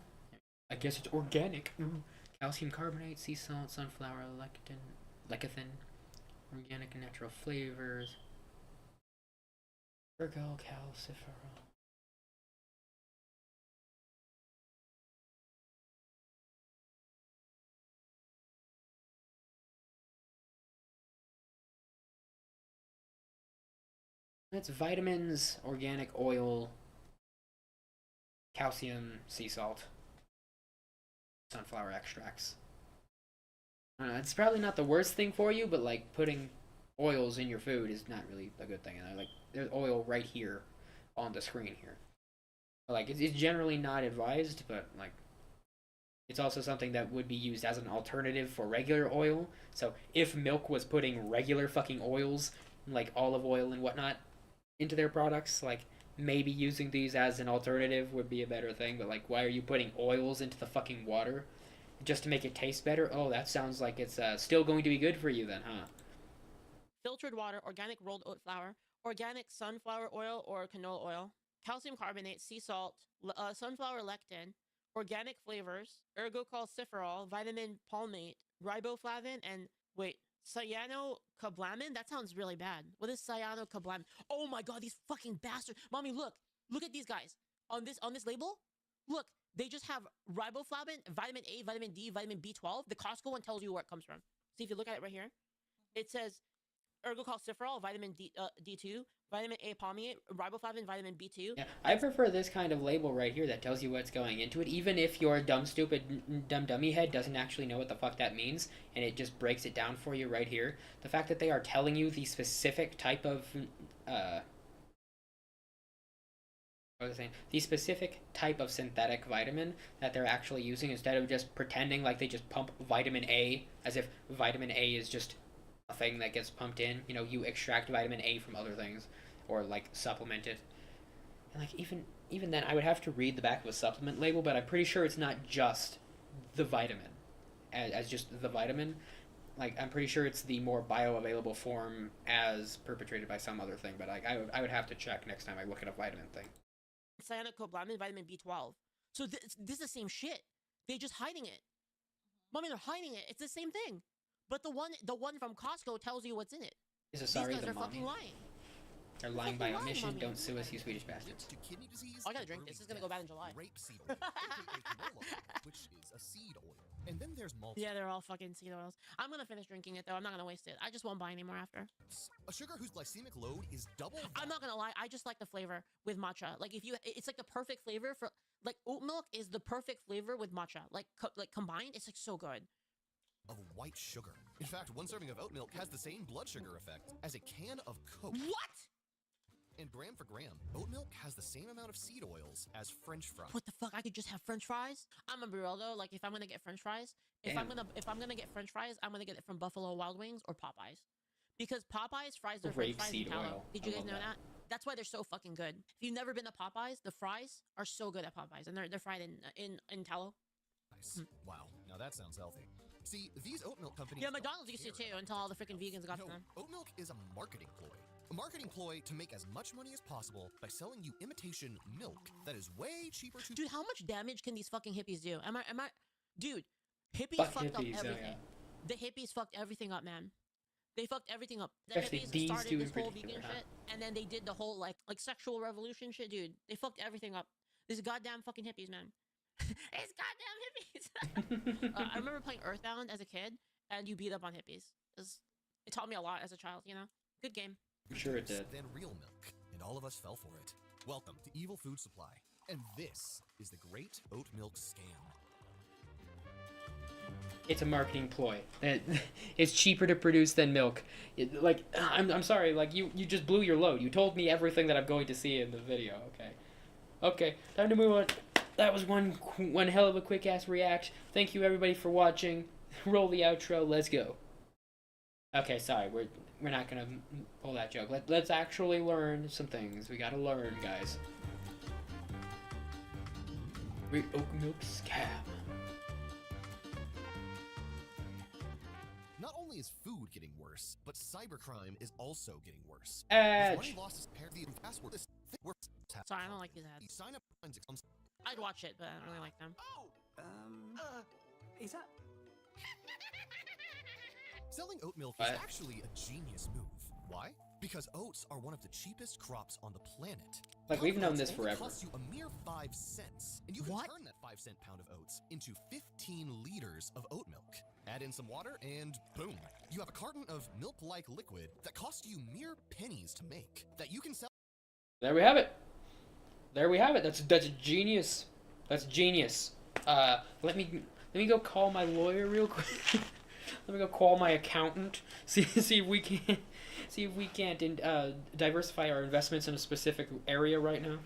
I guess it's organic. Calcium carbonate, sea salt, sunflower lecithin, organic and natural flavors. Ergocalciferol. That's vitamins, organic oil, calcium, sea salt, sunflower extracts. I don't know, it's probably not the worst thing for you, but like putting oils in your food is not really a good thing. And like there's oil right here on the screen here. Like it's generally not advised, but like it's also something that would be used as an alternative for regular oil. So if milk was putting regular fucking oils, like olive oil and whatnot, into their products, like maybe using these as an alternative would be a better thing. But like, why are you putting oils into the fucking water just to make it taste better? Oh, that sounds like it's still going to be good for you then, huh? Filtered water, organic rolled oat flour, organic sunflower oil or canola oil, calcium carbonate, sea salt, sunflower lectin, organic flavors, ergocalciferol, vitamin palmate, riboflavin, and wait, cyanocobalamin? That sounds really bad. What is cyanocobalamin? Oh my god, these fucking bastards. Mommy, look at these guys. On this label, look, they just have riboflavin, vitamin A, vitamin D, vitamin B12. The Costco one tells you where it comes from. See, if you look at it right here, it says ergocalciferol, vitamin D2, vitamin A palmate, riboflavin, vitamin B2. Yeah, I prefer this kind of label right here that tells you what's going into it, even if your dumb dummy head doesn't actually know what the fuck that means, and it just breaks it down for you right here. The fact that they are telling you the specific type of the specific type of synthetic vitamin that they're actually using, instead of just pretending like they just pump vitamin A as if vitamin A is just a thing that gets pumped in. You know, you extract vitamin A from other things or like supplement it. And like even then I would have to read the back of a supplement label, but I'm pretty sure it's not just the vitamin as just the vitamin. Like I'm pretty sure it's the more bioavailable form as perpetrated by some other thing, but like I would have to check next time I look at a vitamin thing. Cyanocobalamin, vitamin B12. So this is the same shit. They're just hiding it. Mommy, they're hiding it. It's the same thing. But the one from Costco tells you what's in it. So sorry, these guys the are mommy. fucking lying. They're lying by omission. Mommy. Don't sue us, you Swedish bastards. To kidney disease, Oh, I gotta drink this. This is gonna go bad in July. Rapeseed oil, aka canola oil, which is a seed oil. And then there's maltose. Yeah, they're all fucking seed oils. I'm gonna finish drinking it though. I'm not gonna waste it. I just won't buy anymore after. A sugar whose glycemic load is double. I'm not gonna lie. I just like the flavor with matcha. Like it's like the perfect flavor for like oat milk is the perfect flavor with matcha. Like combined, it's like so good. Of white sugar. In fact, one serving of oat milk has the same blood sugar effect as a can of Coke. What? And gram for gram, oat milk has the same amount of seed oils as French fries. What the fuck? I could just have French fries. I'm a real though. Like if I'm gonna get French fries, if I'm gonna get French fries, I'm gonna get it from Buffalo Wild Wings or Popeyes, because Popeyes fries their French fries in tallow. Oil. Did you guys know that? That's why they're so fucking good. If you've never been to Popeyes, the fries are so good at Popeyes, and they're fried in tallow. Nice. Wow. Now that sounds healthy. See, these oat milk companies. Yeah, McDonald's used to too until all the freaking vegans got to them. Oat milk is a marketing ploy. A marketing ploy to make as much money as possible by selling you imitation milk that is way cheaper to. Dude, how much damage can these fucking hippies do? Am I? Dude, hippies Fuck fucked hippies, up everything. yeah. The hippies fucked everything up, man. They fucked everything up. The Especially hippies these started two this in whole particular, vegan huh? shit, and then they did the whole like sexual revolution shit, dude. They fucked everything up. These goddamn fucking hippies, man. It's goddamn hippies. I remember playing Earthbound as a kid, and you beat up on hippies. It taught me a lot as a child, you know? Good game. I'm sure it did. Than real milk, and all of us fell for it. Welcome to Evil Food Supply, and this is the Great Oat Milk Scam. It's a marketing ploy. It's cheaper to produce than milk. I'm sorry, like you just blew your load. You told me everything that I'm going to see in the video. Okay, time to move on. That was one hell of a quick ass react. Thank you everybody for watching. Roll the outro. Let's go. Okay, sorry, we're not gonna pull that joke. Let's actually learn some things. We gotta learn, guys. Oat milk scam. Not only is food getting worse, but cybercrime is also getting worse. Edge. With money lost as paired the password, this thing works. Sorry, I don't like these ads. Sign up. I'd watch it, but I don't really like them. Is that? Selling oat milk is actually a genius move. Why? Because oats are one of the cheapest crops on the planet. Like, we've known this Only forever. costs you a mere 5 cents, and you can turn that 5-cent pound of oats into 15 liters of oat milk. Add in some water, and boom, you have a carton of milk-like liquid that costs you mere pennies to make. That you can sell. There we have it. There we have it. That's genius. That's genius. Let me go call my lawyer real quick. Let me go call my accountant. See if we can't diversify our investments in a specific area right now.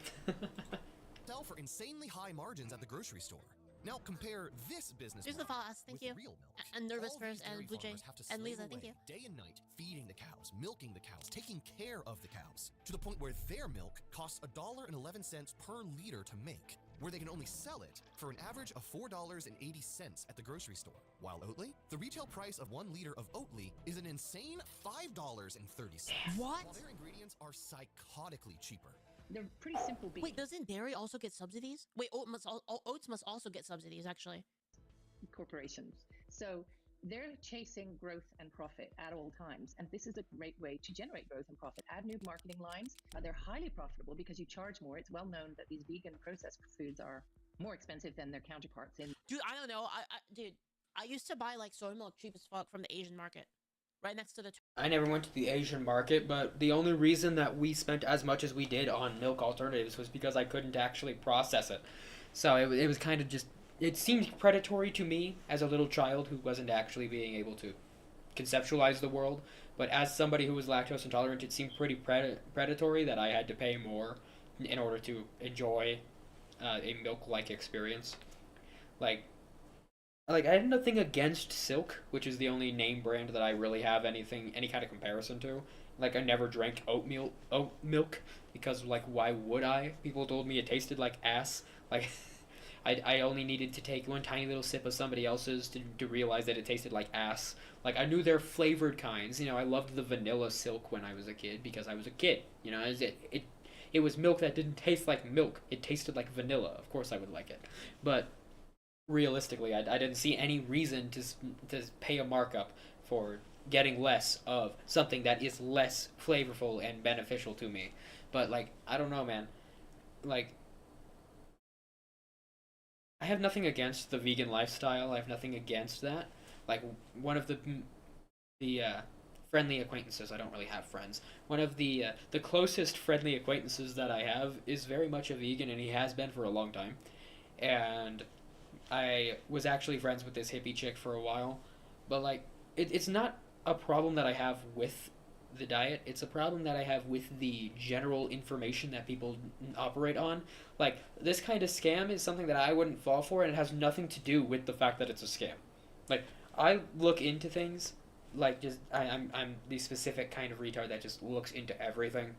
Sell for insanely high margins at the grocery store. Now compare this business Here's the model follows. Thank with you. real milk. And Nervous All First these dairy and Blue Jay farmers have to and slave Lisa. Thank away you. day and night, feeding the cows, milking the cows, taking care of the cows, to the point where their milk costs $1.11 per liter to make, where they can only sell it for an average of $4.80 at the grocery store. While Oatly, the retail price of 1 liter of Oatly is an insane $5.30. What? While their ingredients are psychotically cheaper. They're pretty simple beans. Wait, doesn't dairy also get subsidies? Wait, oats must also get subsidies, actually. Corporations. So they're chasing growth and profit at all times. And this is a great way to generate growth and profit. Add new marketing lines. They're highly profitable because you charge more. It's well known that these vegan processed foods are more expensive than their counterparts in. Dude, I don't know. Dude, I used to buy like soy milk cheap as fuck from the Asian market. Right next to the... I never went to the Asian market, but the only reason that we spent as much as we did on milk alternatives was because I couldn't actually process it. So it was kind of just... It seemed predatory to me as a little child who wasn't actually being able to conceptualize the world. But as somebody who was lactose intolerant, it seemed pretty predatory that I had to pay more in order to enjoy a milk-like experience. Like, I had nothing against Silk, which is the only name brand that I really have any kind of comparison to. Like, I never drank oat milk because, like, why would I? People told me it tasted like ass. Like, I only needed to take one tiny little sip of somebody else's to realize that it tasted like ass. Like, I knew their flavored kinds. You know, I loved the vanilla Silk when I was a kid because I was a kid. You know, it was milk that didn't taste like milk. It tasted like vanilla. Of course I would like it. But realistically, I didn't see any reason to pay a markup for getting less of something that is less flavorful and beneficial to me. But, like, I don't know, man. Like, I have nothing against the vegan lifestyle. I have nothing against that. Like, one of the friendly acquaintances, I don't really have friends. One of the closest friendly acquaintances that I have is very much a vegan, and he has been for a long time. And I was actually friends with this hippie chick for a while. But, like, it's not a problem that I have with the diet. It's a problem that I have with the general information that people operate on. Like, this kind of scam is something that I wouldn't fall for, and it has nothing to do with the fact that it's a scam. Like, I look into things, like, just, I'm the specific kind of retard that just looks into everything.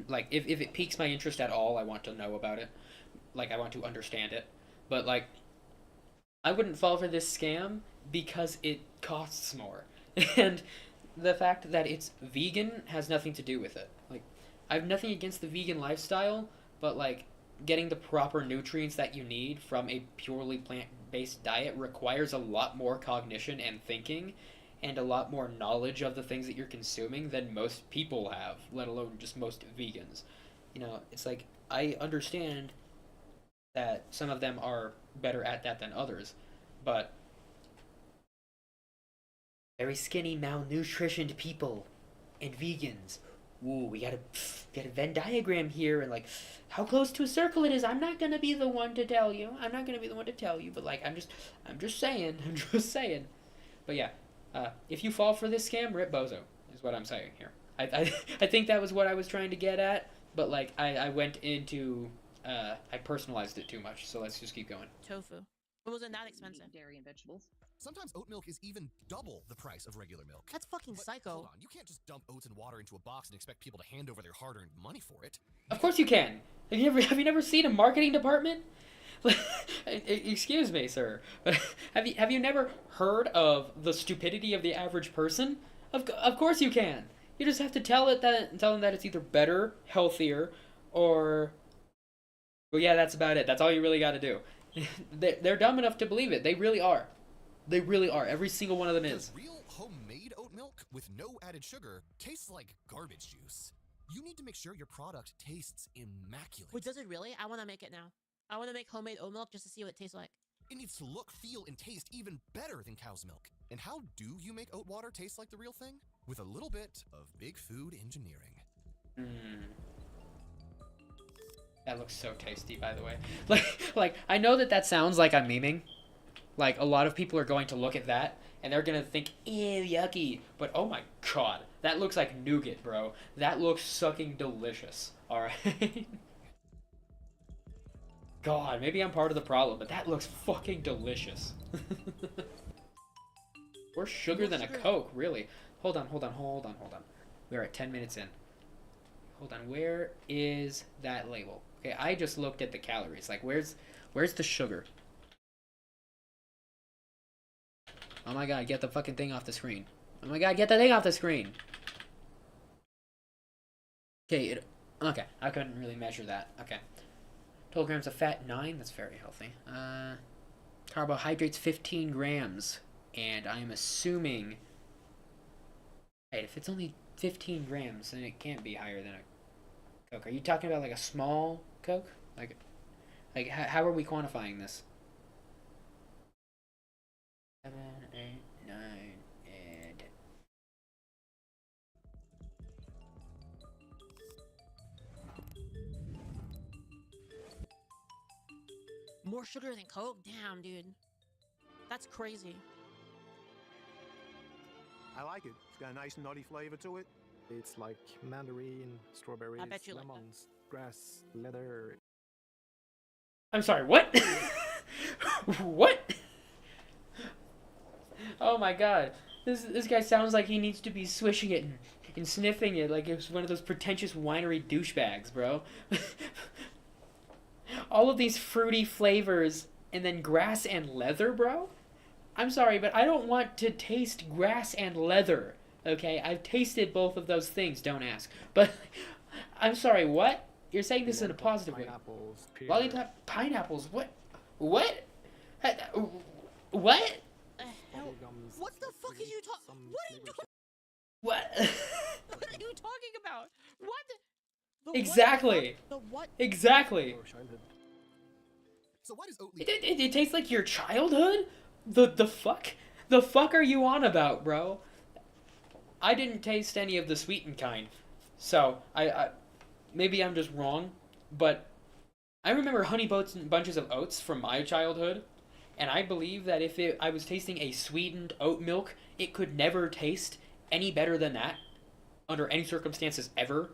Like, if it piques my interest at all, I want to know about it. Like, I want to understand it. But, like, I wouldn't fall for this scam because it costs more. And the fact that it's vegan has nothing to do with it. Like, I have nothing against the vegan lifestyle, but, like, getting the proper nutrients that you need from a purely plant-based diet requires a lot more cognition and thinking and a lot more knowledge of the things that you're consuming than most people have, let alone just most vegans. You know, it's like, I understand that some of them are better at that than others, but very skinny, malnutritioned people and vegans. Ooh, we got a Venn diagram here, and, like, how close to a circle it is. I'm not gonna be the one to tell you. But, like, I'm just saying. But yeah, if you fall for this scam, rip bozo is what I'm saying here. I think that was what I was trying to get at, but, like, I went into I personalized it too much. So let's just keep going. Tofu. It wasn't that expensive. Dairy and vegetables. Sometimes oat milk is even double the price of regular milk. That's fucking But psycho. hold on, you can't just dump oats and water into a box and expect people to hand over their hard-earned money for it. Of course you can. Have you never seen a marketing department? Excuse me, sir. Have you never heard of the stupidity of the average person? Of course you can. You just have to tell them that it's either better, healthier, or well, yeah, that's about it. That's all you really got to do. They're dumb enough to believe it. They really are. They really are. Every single one of them is. Real homemade oat milk with no added sugar tastes like garbage juice. You need to make sure your product tastes immaculate. Wait, does it really? I want to make it now. I want to make homemade oat milk just to see what it tastes like. It needs to look, feel, and taste even better than cow's milk. And how do you make oat water taste like the real thing? With a little bit of big food engineering. That looks so tasty, by the way. Like I know that sounds like I'm memeing. Like, a lot of people are going to look at that, and they're going to think, ew, yucky. But, oh my god, that looks like nougat, bro. That looks sucking delicious, alright? God, maybe I'm part of the problem, but that looks fucking delicious. Worse sugar than a Coke, really. Hold on. We're at 10 minutes in. Hold on, where is that label? Okay, I just looked at the calories. Like, where's the sugar? Oh my god, get the fucking thing off the screen. Oh my god, get the thing off the screen! Okay, okay, I couldn't really measure that. Okay. Total grams of fat, 9. That's very healthy. Carbohydrates, 15 grams. And I'm assuming... Wait, if it's only 15 grams, then it can't be higher than a Coke. Are you talking about, like, a small Coke? Like how are we quantifying this? 7, 8, 9, and... More sugar than Coke? Damn, dude. That's crazy. I like it. It's got a nice nutty flavor to it. It's like mandarin, strawberries, I bet you like lemons, grass, leather. I'm sorry, what? What? Oh my god. This guy sounds like he needs to be swishing it and sniffing it like it was one of those pretentious winery douchebags, bro. All of these fruity flavors and then grass and leather, bro? I'm sorry, but I don't want to taste grass and leather, okay? I've tasted both of those things, don't ask. But, I'm sorry, what? You're saying this in a positive way. Pineapples, pear. Lollipop, pineapples, what? What? What? Bubblegums, What the fuck are you talking? some What are you flavors. doing? What? What are you talking about? What? The Exactly. What? The what? Exactly. Or childhood. So why does Oatly... It tastes like your childhood? The fuck? The fuck are you on about, bro? I didn't taste any of the sweetened kind. So, I maybe I'm just wrong, but I remember honey bunches of oats from my childhood, and I believe that if I was tasting a sweetened oat milk, it could never taste any better than that, under any circumstances ever.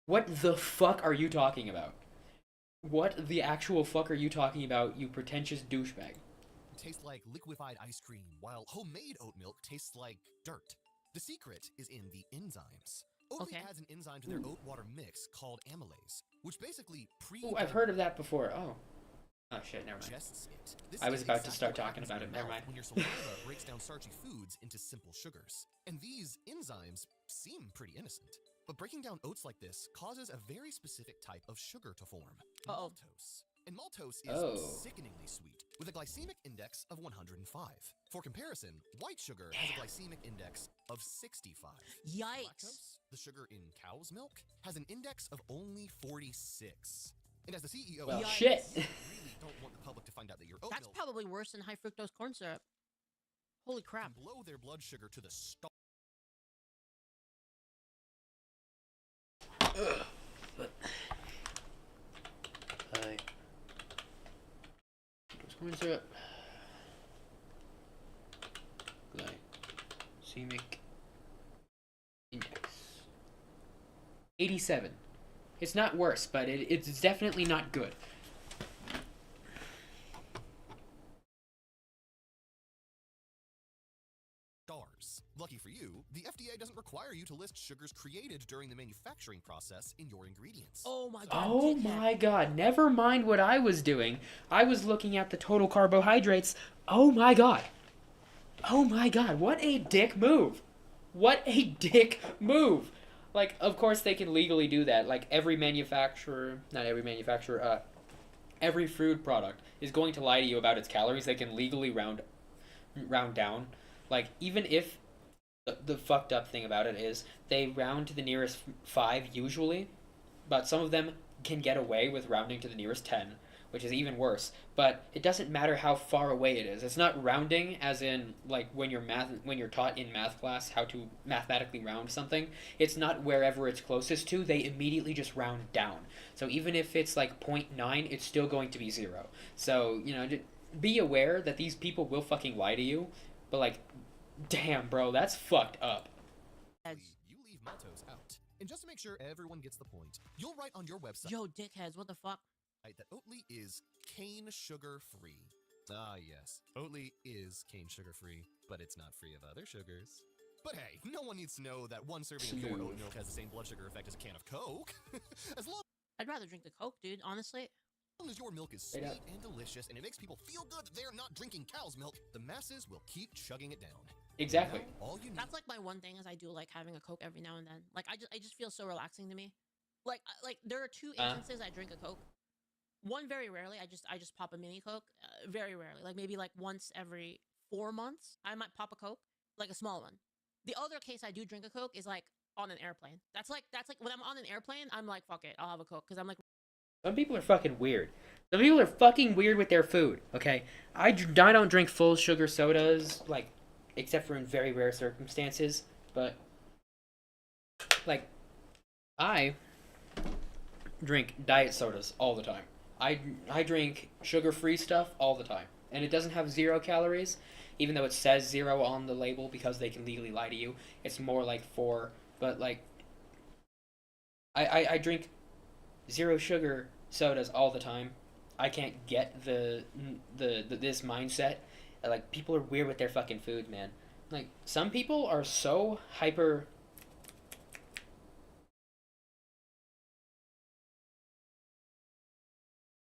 What the fuck are you talking about? What the actual fuck are you talking about, you pretentious douchebag? Tastes like liquefied ice cream, while homemade oat milk tastes like dirt. The secret is in the enzymes. Oatly adds an enzyme to their oat water mix called amylase, which basically Ooh, I've heard of that before. Oh shit, never mind. This I was is about to exactly start what talking happens about in it. your Never mouth mind. When your saliva breaks down starchy foods into simple sugars. And these enzymes seem pretty innocent. But breaking down oats like this causes a very specific type of sugar to form. Maltose. And maltose is sickeningly sweet, with a glycemic index of 105. For comparison, white sugar has a glycemic index of 65. Yikes. Lactose, the sugar in cow's milk, has an index of only 46. And as the CEO, Well, shit. you really don't want the public to find out that your oat That's milk probably worse than high fructose corn syrup. Holy crap. can blow their blood sugar to the stars. Corn syrup. Glycemic index 87. It's not worse, but it's definitely not good. sugars. Lucky for you, the FDA doesn't require you to list sugars created during the manufacturing process in your ingredients. Oh my god. Oh my god, never mind what I was doing. I was looking at the total carbohydrates. Oh my god. Oh my god, what a dick move. What a dick move. Like, of course they can legally do that. Like, every manufacturer, not every manufacturer, every food product is going to lie to you about its calories. They can legally round down. Like, even if the fucked up thing about it is they round to the nearest 5 usually, but some of them can get away with rounding to the nearest 10, which is even worse. But it doesn't matter how far away it is. It's not rounding as in like when you're taught in math class how to mathematically round something. It's not wherever it's closest to. They immediately just round down. So even if it's like 0.9, it's still going to be 0. So, you know, be aware that these people will fucking lie to you. But like, damn, bro, that's fucked up. You leave maltose out. And just to make sure everyone gets the point, you'll write on your website Yo, dickheads, what the fuck? that Oatly is cane sugar free. Ah, yes, Oatly is cane sugar free, but it's not free of other sugars. But hey, no one needs to know that one serving of your oat milk has the same blood sugar effect as a can of Coke. As long I'd rather drink the Coke, dude, honestly. as your milk is sweet and delicious and it makes people feel good that they're not drinking cow's milk, the masses will keep chugging it down. Exactly. Now, all you need That's like my one thing is I do like having a Coke every now and then. Like I just feel so relaxing to me. Like there are 2 instances I drink a Coke. One very rarely, I just pop a mini Coke. Very rarely, like maybe like once every 4 months, I might pop a Coke, like a small one. The other case I do drink a Coke is like on an airplane. That's like when I'm on an airplane, I'm like fuck it, I'll have a Coke because I'm like. Some people are fucking weird. Some people are fucking weird with their food. Okay, I don't drink full sugar sodas, like except for in very rare circumstances. But like, I drink diet sodas all the time. I drink sugar-free stuff all the time. And it doesn't have 0 calories, even though it says 0 on the label because they can legally lie to you. It's more like 4, but like, I drink 0 sugar sodas all the time. I can't get the this mindset. Like, people are weird with their fucking food, man. Like, some people are so hyper...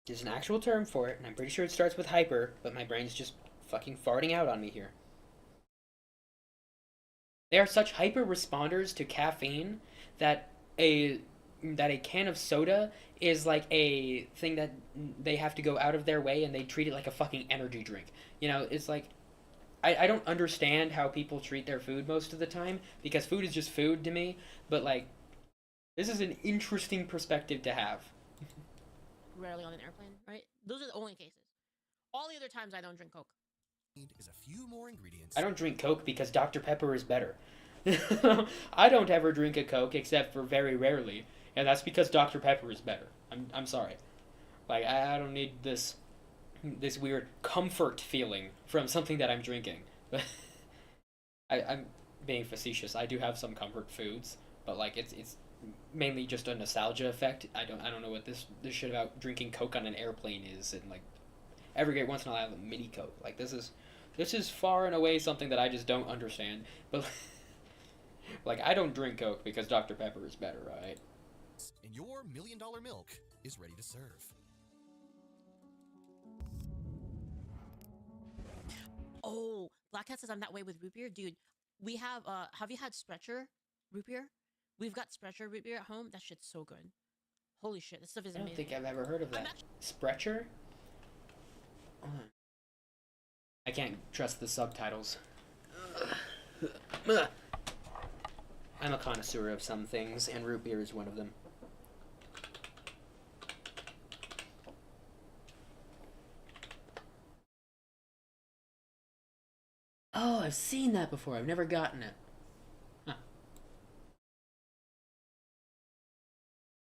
There's an actual term for it, and I'm pretty sure it starts with hyper, but my brain's just fucking farting out on me here. They are such hyper responders to caffeine that a can of soda is like a thing that they have to go out of their way and they treat it like a fucking energy drink. You know, it's like, I don't understand how people treat their food most of the time, because food is just food to me, but like, this is an interesting perspective to have. Rarely on an airplane, right? Those are the only cases. All the other times I don't drink Coke. Is a few more ingredients. I don't drink Coke because Dr. Pepper is better. I don't ever drink a Coke except for very rarely, and that's because Dr. Pepper is better. I'm sorry. Like, I don't need this weird comfort feeling from something that I'm drinking. But I'm being facetious. I do have some comfort foods, but like it's mainly just a nostalgia effect. I don't know what this shit about drinking Coke on an airplane is, and like every great once in a while I have a mini Coke. Like this is far and away something that I just don't understand. But like, I don't drink Coke because Dr. Pepper is better, right? And your $1 million milk is ready to serve. Oh, Black Cat says I'm that way with root beer, dude. We have you had Sprecher root beer? We've got Sprecher root beer at home. That shit's so good. Holy shit, this stuff is I don't amazing. think I've ever heard of that. Sprecher? I can't trust the subtitles. I'm a connoisseur of some things, and root beer is one of them. Oh, I've seen that before. I've never gotten it. Huh.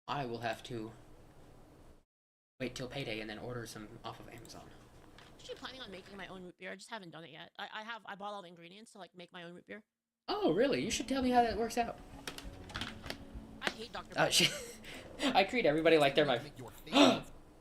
I will have to wait till payday and then order some off of Amazon. I'm actually planning on making my own root beer. I just haven't done it yet. I bought all the ingredients to like make my own root beer. Oh, really? You should tell me how that works out. I hate Dr. Pepper. I treat everybody like they're my...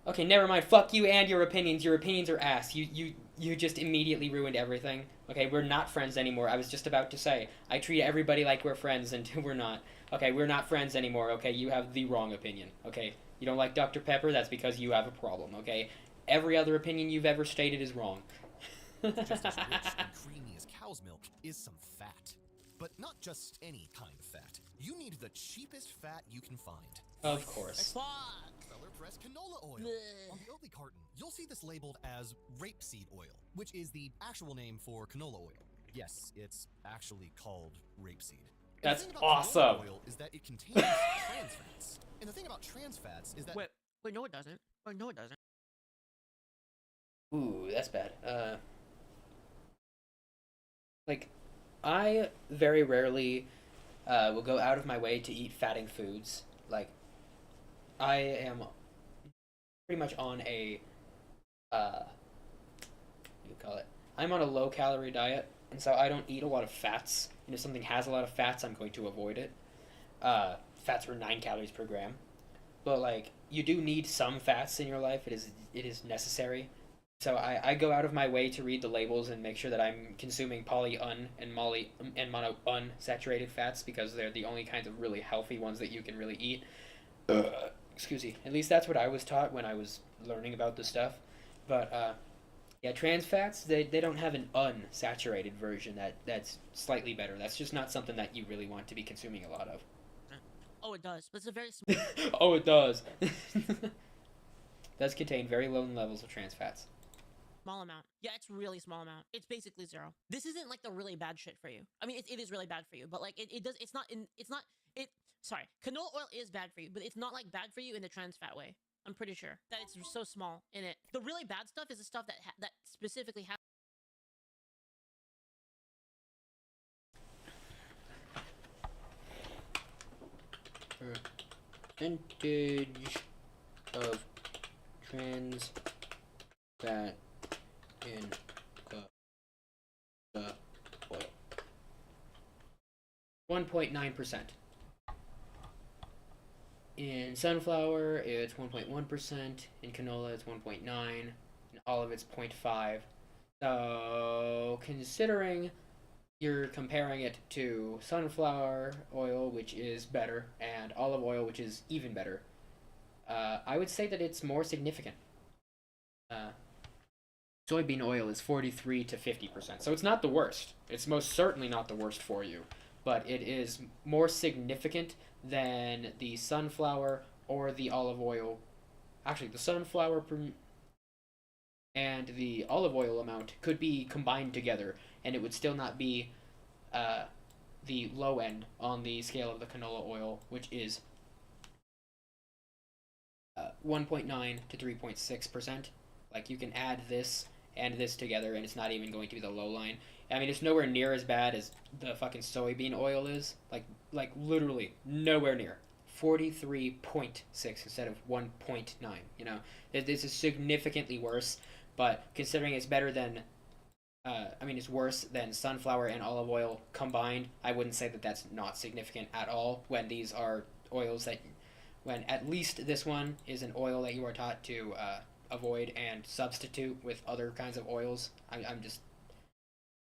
Okay, never mind. Fuck you and your opinions. Your opinions are ass. You You just immediately ruined everything. Okay, we're not friends anymore. I was just about to say, I treat everybody like we're friends until we're not. Okay, we're not friends anymore. Okay, you have the wrong opinion. Okay, you don't like Dr. Pepper, that's because you have a problem. Okay, every other opinion you've ever stated is wrong. Just as rich and creamy as cow's milk is some fat. But not just any kind of fat. You need the cheapest fat you can find. Of course. Fuck. Feller Press canola oil. Bleh. On the Oatly carton, you'll see this labeled as rapeseed oil, which is the actual name for canola oil. Yes, it's actually called rapeseed. That's the thing about awesome. canola oil is that it contains trans fats. And the thing about trans fats is that Wait, no, it doesn't. Wait, no, it doesn't. Ooh, that's bad. Like, I very rarely will go out of my way to eat fatting foods. Like, I am pretty much on a, what do you call it? I'm on a low-calorie diet, and so I don't eat a lot of fats. And if something has a lot of fats, I'm going to avoid it. Fats are 9 calories per gram. But, like, you do need some fats in your life. It is necessary. So I go out of my way to read the labels and make sure that I'm consuming and monounsaturated fats because they're the only kinds of really healthy ones that you can really eat. Excuse me. At least that's what I was taught when I was learning about this stuff. But yeah, trans fats, they don't have an unsaturated version that's slightly better. That's just not something that you really want to be consuming a lot of. Oh, it does, but it's a very small. Oh, it does. Does contain very low levels of trans fats. Small amount. Yeah, it's really small amount. It's basically 0. This isn't like the really bad shit for you. I mean, it is really bad for you, but like sorry, canola oil is bad for you, but it's not like bad for you in the trans fat way. I'm pretty sure that it's so small in it. The really bad stuff is the stuff that specifically has. Percentage of trans fat in the oil. 1.9%. In sunflower, it's 1.1%. In canola, it's 1.9. In olive, it's 0.5. So, considering you're comparing it to sunflower oil, which is better, and olive oil, which is even better, I would say that it's more significant. Soybean oil is 43 to 50%, so it's not the worst. It's most certainly not the worst for you, but it is more significant than the sunflower or the olive oil. Actually, the sunflower and the olive oil amount could be combined together, and it would still not be the low end on the scale of the canola oil, which is 1.9 to 3.6%. Like, you can add this and this together, and it's not even going to be the low line. I mean, it's nowhere near as bad as the fucking soybean oil is. Like literally nowhere near. 43.6 instead of 1.9. You know, this is significantly worse. But considering it's better than, it's worse than sunflower and olive oil combined, I wouldn't say that that's not significant at all. When these are oils when at least this one is an oil that you are taught to avoid and substitute with other kinds of oils.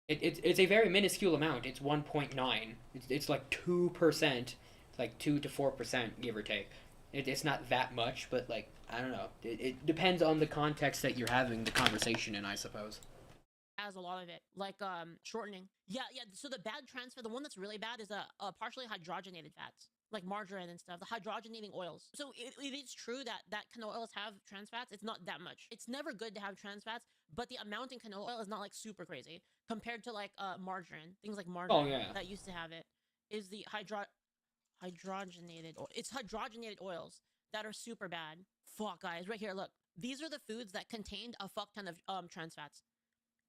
It's a very minuscule amount. It's 1.9. It's like 2%, like 2 to 4%, give or take. It's not that much, but like, I don't know. It depends on the context that you're having the conversation in, I suppose. Has a lot of it, like shortening. Yeah. So the bad trans fat, the one that's really bad, is partially hydrogenated fats, like margarine and stuff. The hydrogenating oils. So it is true that canola oils have trans fats. It's not that much. It's never good to have trans fats, but the amount in canola oil is not like super crazy compared to like margarine. Things like margarine that used to have it is the hydrogenated oil. It's hydrogenated oils that are super bad. Fuck, guys, right here, look. These are the foods that contained a fuck ton of trans fats.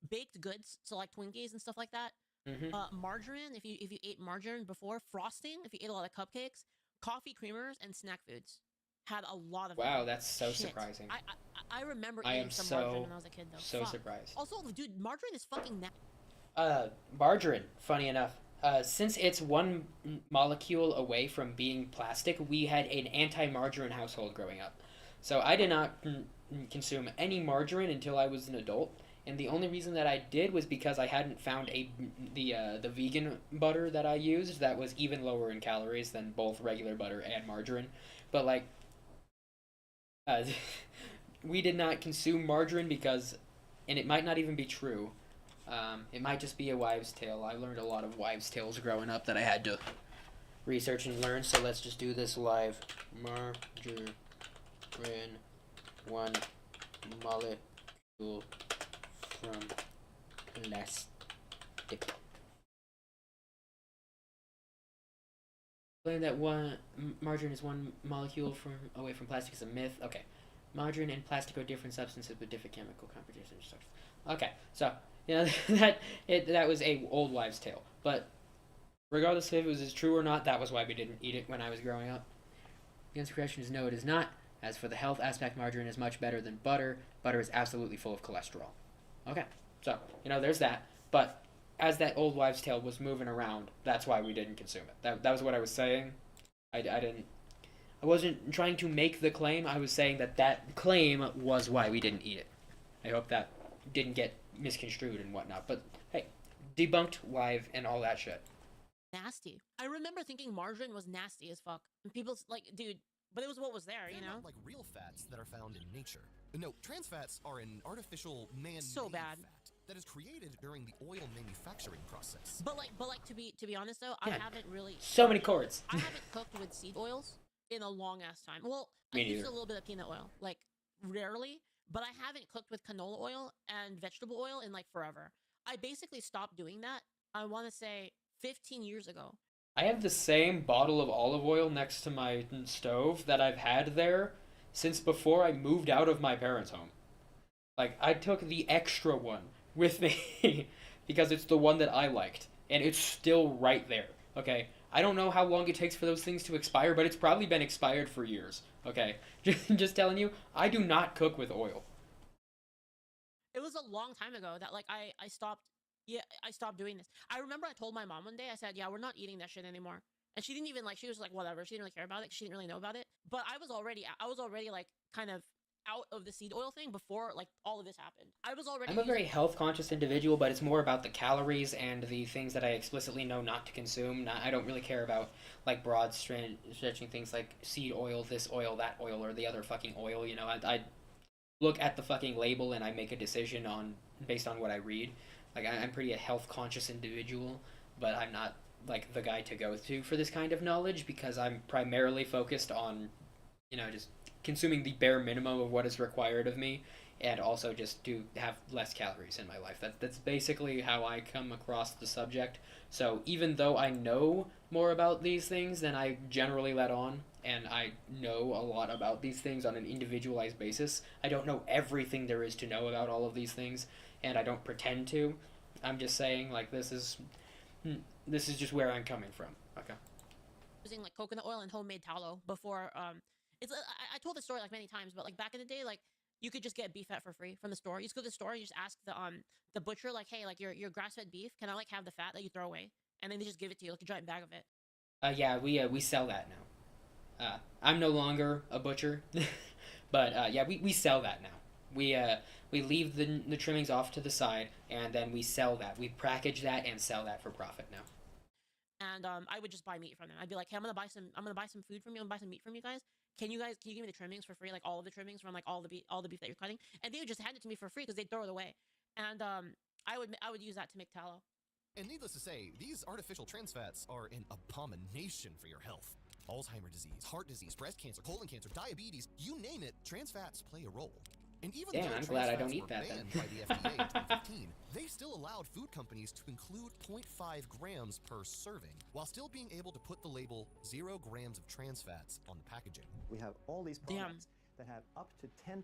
Baked goods, so like Twinkies and stuff like that. Margarine, if you ate margarine before, frosting, if you ate a lot of cupcakes, coffee creamers, and snack foods had a lot of. Wow, that's so surprising. I remember eating some margarine when I was a kid, though. So surprised. Also, dude, margarine is fucking margarine, funny enough, since it's one molecule away from being plastic, we had an anti-margarine household growing up. So I did not consume any margarine until I was an adult. And the only reason that I did was because I hadn't found the vegan butter that I used that was even lower in calories than both regular butter and margarine. But like, we did not consume margarine because, and it might not even be true. It might just be a wives' tale. I learned a lot of wives' tales growing up that I had to research and learn. So let's just do this live. Margarine, 1 molecule from plastic. Claim that margarine is 1 molecule away from plastic is a myth. Okay, margarine and plastic are different substances with different chemical compositions. Okay, so that was a old wives' tale. But regardless if it was true or not, that was why we didn't eat it when I was growing up. The answer to the question is no, it is not. As for the health aspect, margarine is much better than butter. Butter is absolutely full of cholesterol. Okay, so, there's that. But as that old wives' tale was moving around, that's why we didn't consume it. That was what I was saying. I wasn't trying to make the claim. I was saying that claim was why we didn't eat it. I hope that didn't get misconstrued and whatnot. But, hey, debunked, live, and all that shit. Nasty. I remember thinking margarine was nasty as fuck. And people's like, dude, but it was what was there, They're not like real fats that are found in nature. No, trans fats are an artificial man-made fat that is created during the oil manufacturing process. But like to be honest though, I haven't really so many chords. I haven't cooked with seed oils in a long ass time. Well, I used a little bit of peanut oil, like rarely, but I haven't cooked with canola oil and vegetable oil in like forever. I basically stopped doing that. I want to say 15 years ago. I have the same bottle of olive oil next to my stove that I've had there since before I moved out of my parents' home. Like, I took the extra one with me because it's the one that I liked, and it's still right there, okay? I don't know how long it takes for those things to expire, but it's probably been expired for years, okay? Just telling you, I do not cook with oil. It was a long time ago that, like, I stopped doing this. I remember I told my mom one day, I said, yeah, we're not eating that shit anymore. And she didn't even, like, she was like, whatever. She didn't really care about it. She didn't really know about it. But I was already, like, kind of out of the seed oil thing before, like, all of this happened. I'm a very health-conscious individual, but it's more about the calories and the things that I explicitly know not to consume. I don't really care about, like, broad stretching things like seed oil, this oil, that oil, or the other fucking oil, I look at the fucking label and I make a decision based on what I read. Like, I'm pretty a health-conscious individual, but I'm not, like, the guy to go to for this kind of knowledge because I'm primarily focused on, just consuming the bare minimum of what is required of me and also just to have less calories in my life. That's basically how I come across the subject. So even though I know more about these things than I generally let on, and I know a lot about these things on an individualized basis, I don't know everything there is to know about all of these things, and I don't pretend to. I'm just saying, like, this is just where I'm coming from. Okay. Using like coconut oil and homemade tallow before. I told this story like many times, but like back in the day, like you could just get beef fat for free from the store. You just go to the store, you just ask the butcher like, hey, like your grass-fed beef, can I like have the fat that you throw away? And then they just give it to you, like a giant bag of it. Yeah, we sell that now. I'm no longer a butcher, but yeah, we sell that now. We leave the trimmings off to the side, and then we sell that. We package that and sell that for profit now. And I would just buy meat from them. I'd be like, hey, I'm gonna buy some food from you. I'm gonna buy some meat from you guys. Can you give me the trimmings for free, like all of the trimmings from like all the beef that you're cutting? And they would just hand it to me for free because they'd throw it away. And I would use that to make tallow. And needless to say, these artificial trans fats are an abomination for your health. Alzheimer's disease, heart disease, breast cancer, colon cancer, diabetes, you name it, trans fats play a role. And even though I'm glad I don't eat that banned by the FDA in 2015, they still allowed food companies to include 0.5 grams per serving, while still being able to put the label 0 grams of trans fats on the packaging. We have all these products that have up to 10%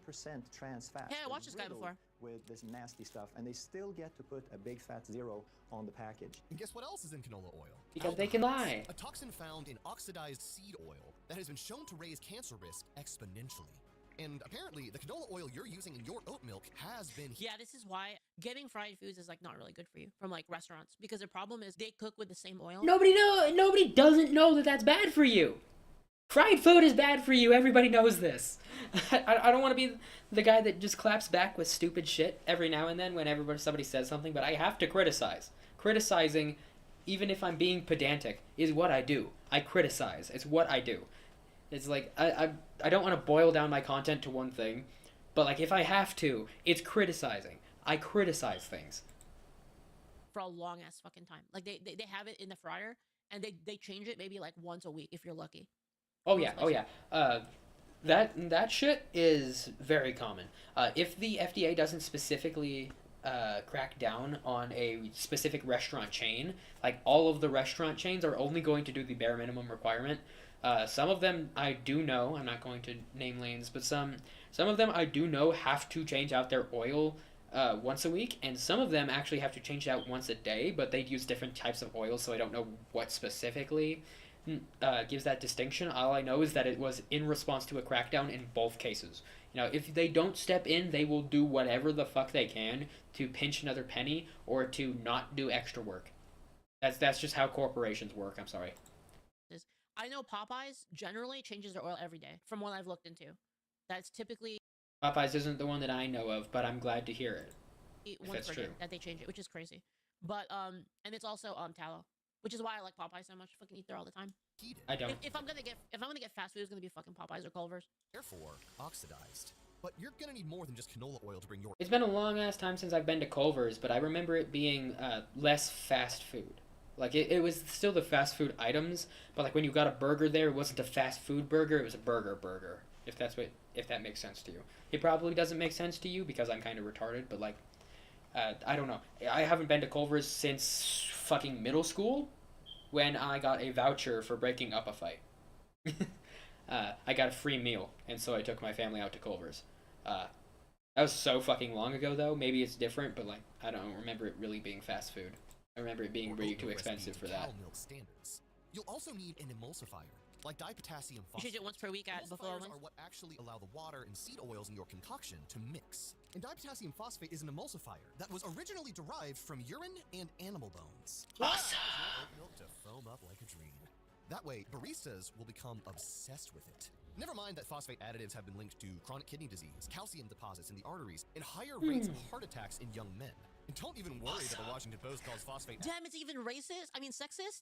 trans fat. Yeah, I watched this guy before. With this nasty stuff, and they still get to put a big fat 0 on the package. And guess what else is in canola oil? Because they can lie. A toxin found in oxidized seed oil that has been shown to raise cancer risk exponentially. And apparently, the canola oil you're using in your oat milk has been... Yeah, this is why getting fried foods is like not really good for you from like restaurants, because the problem is they cook with the same oil. Nobody doesn't know that that's bad for you. Fried food is bad for you. Everybody knows this. I don't want to be the guy that just claps back with stupid shit every now and then whenever somebody says something, but I have to criticize. Criticizing, even if I'm being pedantic, is what I do. I criticize. It's what I do. It's like, I don't want to boil down my content to one thing, but like if I have to, it's criticizing. I criticize things. For a long ass fucking time. Like they have it in the fryer and they change it maybe like once a week if you're lucky. Oh yeah, oh yeah. That shit is very common. If the FDA doesn't specifically crack down on a specific restaurant chain, like all of the restaurant chains are only going to do the bare minimum requirement. Some of them I do know, I'm not going to name lanes, but some of them I do know have to change out their oil once a week, and some of them actually have to change it out once a day, but they use different types of oil, so I don't know what specifically gives that distinction. All I know is that it was in response to a crackdown in both cases. You know, if they don't step in, they will do whatever the fuck they can to pinch another penny or to not do extra work. That's just how corporations work. I'm sorry. I know Popeyes generally changes their oil every day, from what I've looked into. That's typically Popeyes isn't the one that I know of, but I'm glad to hear it. If that's true. That they change it, which is crazy. But and it's also tallow, which is why I like Popeyes so much. I fucking eat there all the time. I don't. If I'm gonna get fast food, it's gonna be fucking Popeyes or Culver's. Therefore, oxidized. But you're gonna need more than just canola oil to bring your. It's been a long ass time since I've been to Culver's, but I remember it being less fast food. Like it was still the fast food items, but like when you got a burger there, it wasn't a fast food burger; it was a burger. If that makes sense to you. It probably doesn't make sense to you because I'm kind of retarded, but like, I don't know. I haven't been to Culver's since fucking middle school, when I got a voucher for breaking up a fight. I got a free meal, and so I took my family out to Culver's. That was so fucking long ago, though. Maybe it's different, but like, I don't remember it really being fast food. I remember it being way too expensive for that. Milk standards. You'll also need an emulsifier, like dipotassium phosphate. You should do it once per week at Buffalo Wings. Are what actually allow the water and seed oils in your concoction to mix. And dipotassium phosphate is an emulsifier that was originally derived from urine and animal bones. Awesome. Milk to foam up like a dream. That way, baristas will become obsessed with it. Never mind that phosphate additives have been linked to chronic kidney disease, calcium deposits in the arteries, and higher rates of heart attacks in young men. And don't even worry that the Washington Post calls phosphate. Damn, it's even racist. I mean, sexist.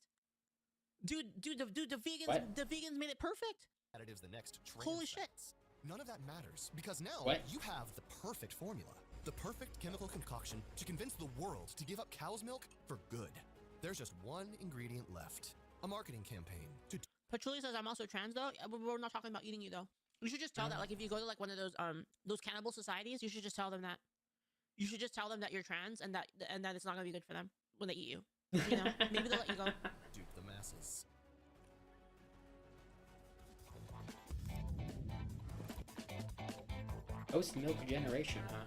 Dude, the vegans made it perfect. Additives the next trend. Holy shit. None of that matters because now you have the perfect formula, the perfect chemical concoction to convince the world to give up cow's milk for good. There's just one ingredient left: a marketing campaign to. Patchouli says I'm also trans though. We're not talking about eating you though. You should just tell that, like, if you go to like one of those cannibal societies, you should just tell them that. You should just tell them that you're trans and that it's not gonna be good for them when they eat you. You know, maybe they'll let you go. Dupe the masses. Post-milk generation, huh?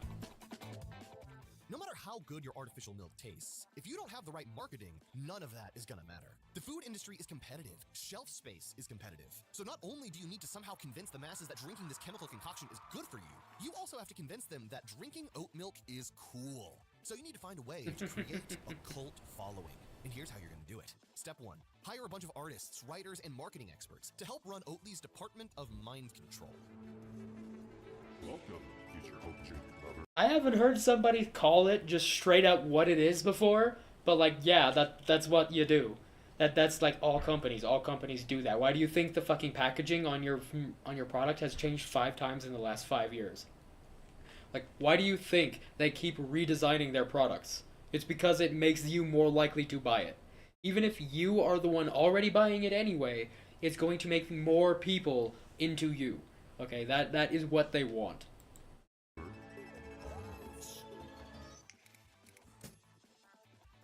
No matter how good your artificial milk tastes, if you don't have the right marketing, none of that is gonna matter. The food industry is competitive. Shelf space is competitive. So not only do you need to somehow convince the masses that drinking this chemical concoction is good for you, you also have to convince them that drinking oat milk is cool. So you need to find a way to create a cult following. And here's how you're gonna do it. Step 1. Hire a bunch of artists, writers, and marketing experts to help run Oatly's Department of Mind Control. Welcome, future Oat lover. I haven't heard somebody call it just straight up what it is before, but like, yeah, that's what you do. That's like all companies do that. Why do you think the fucking packaging on your product has changed 5 times in the last 5 years? Like, why do you think they keep redesigning their products? It's because it makes you more likely to buy it. Even if you are the one already buying it anyway, it's going to make more people into you. Okay, that is what they want.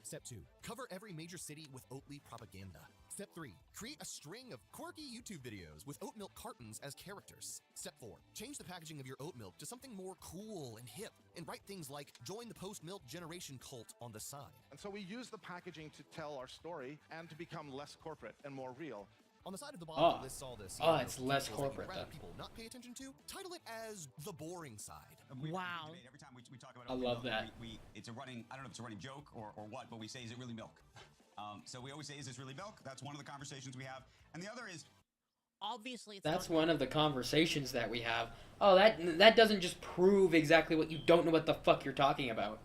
Step 2. Cover every major city with Oatly propaganda. Step 3. Create a string of quirky YouTube videos with oat milk cartons as characters. Step 4. Change the packaging of your oat milk to something more cool and hip, and write things like "Join the post-milk generation cult" on the side. And so we use the packaging to tell our story and to become less corporate and more real. On the side of the bottle, it lists all this. It's less corporate rather though. people not pay attention to. Title it as the boring side. Wow. Every time we talk about I love that. It's a running, I don't know if it's a running joke or what, but we say, is it really milk? So we always say, is this really milk? That's one of the conversations we have. And the other is, obviously it's That's not one of the conversations that we have. Oh, that doesn't just prove exactly what you don't know what the fuck you're talking about.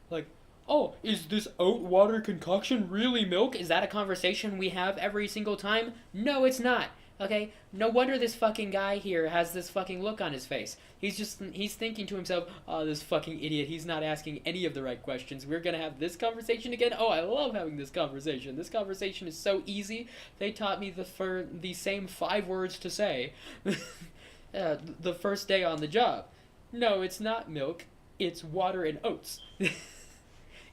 Like, oh, is this oat water concoction really milk? Is that a conversation we have every single time? No, it's not. Okay? No wonder this fucking guy here has this fucking look on his face. He's thinking to himself, oh, this fucking idiot, he's not asking any of the right questions. We're gonna have this conversation again? Oh, I love having this conversation. This conversation is so easy. They taught me the same 5 words to say the first day on the job. No, it's not milk. It's water and oats.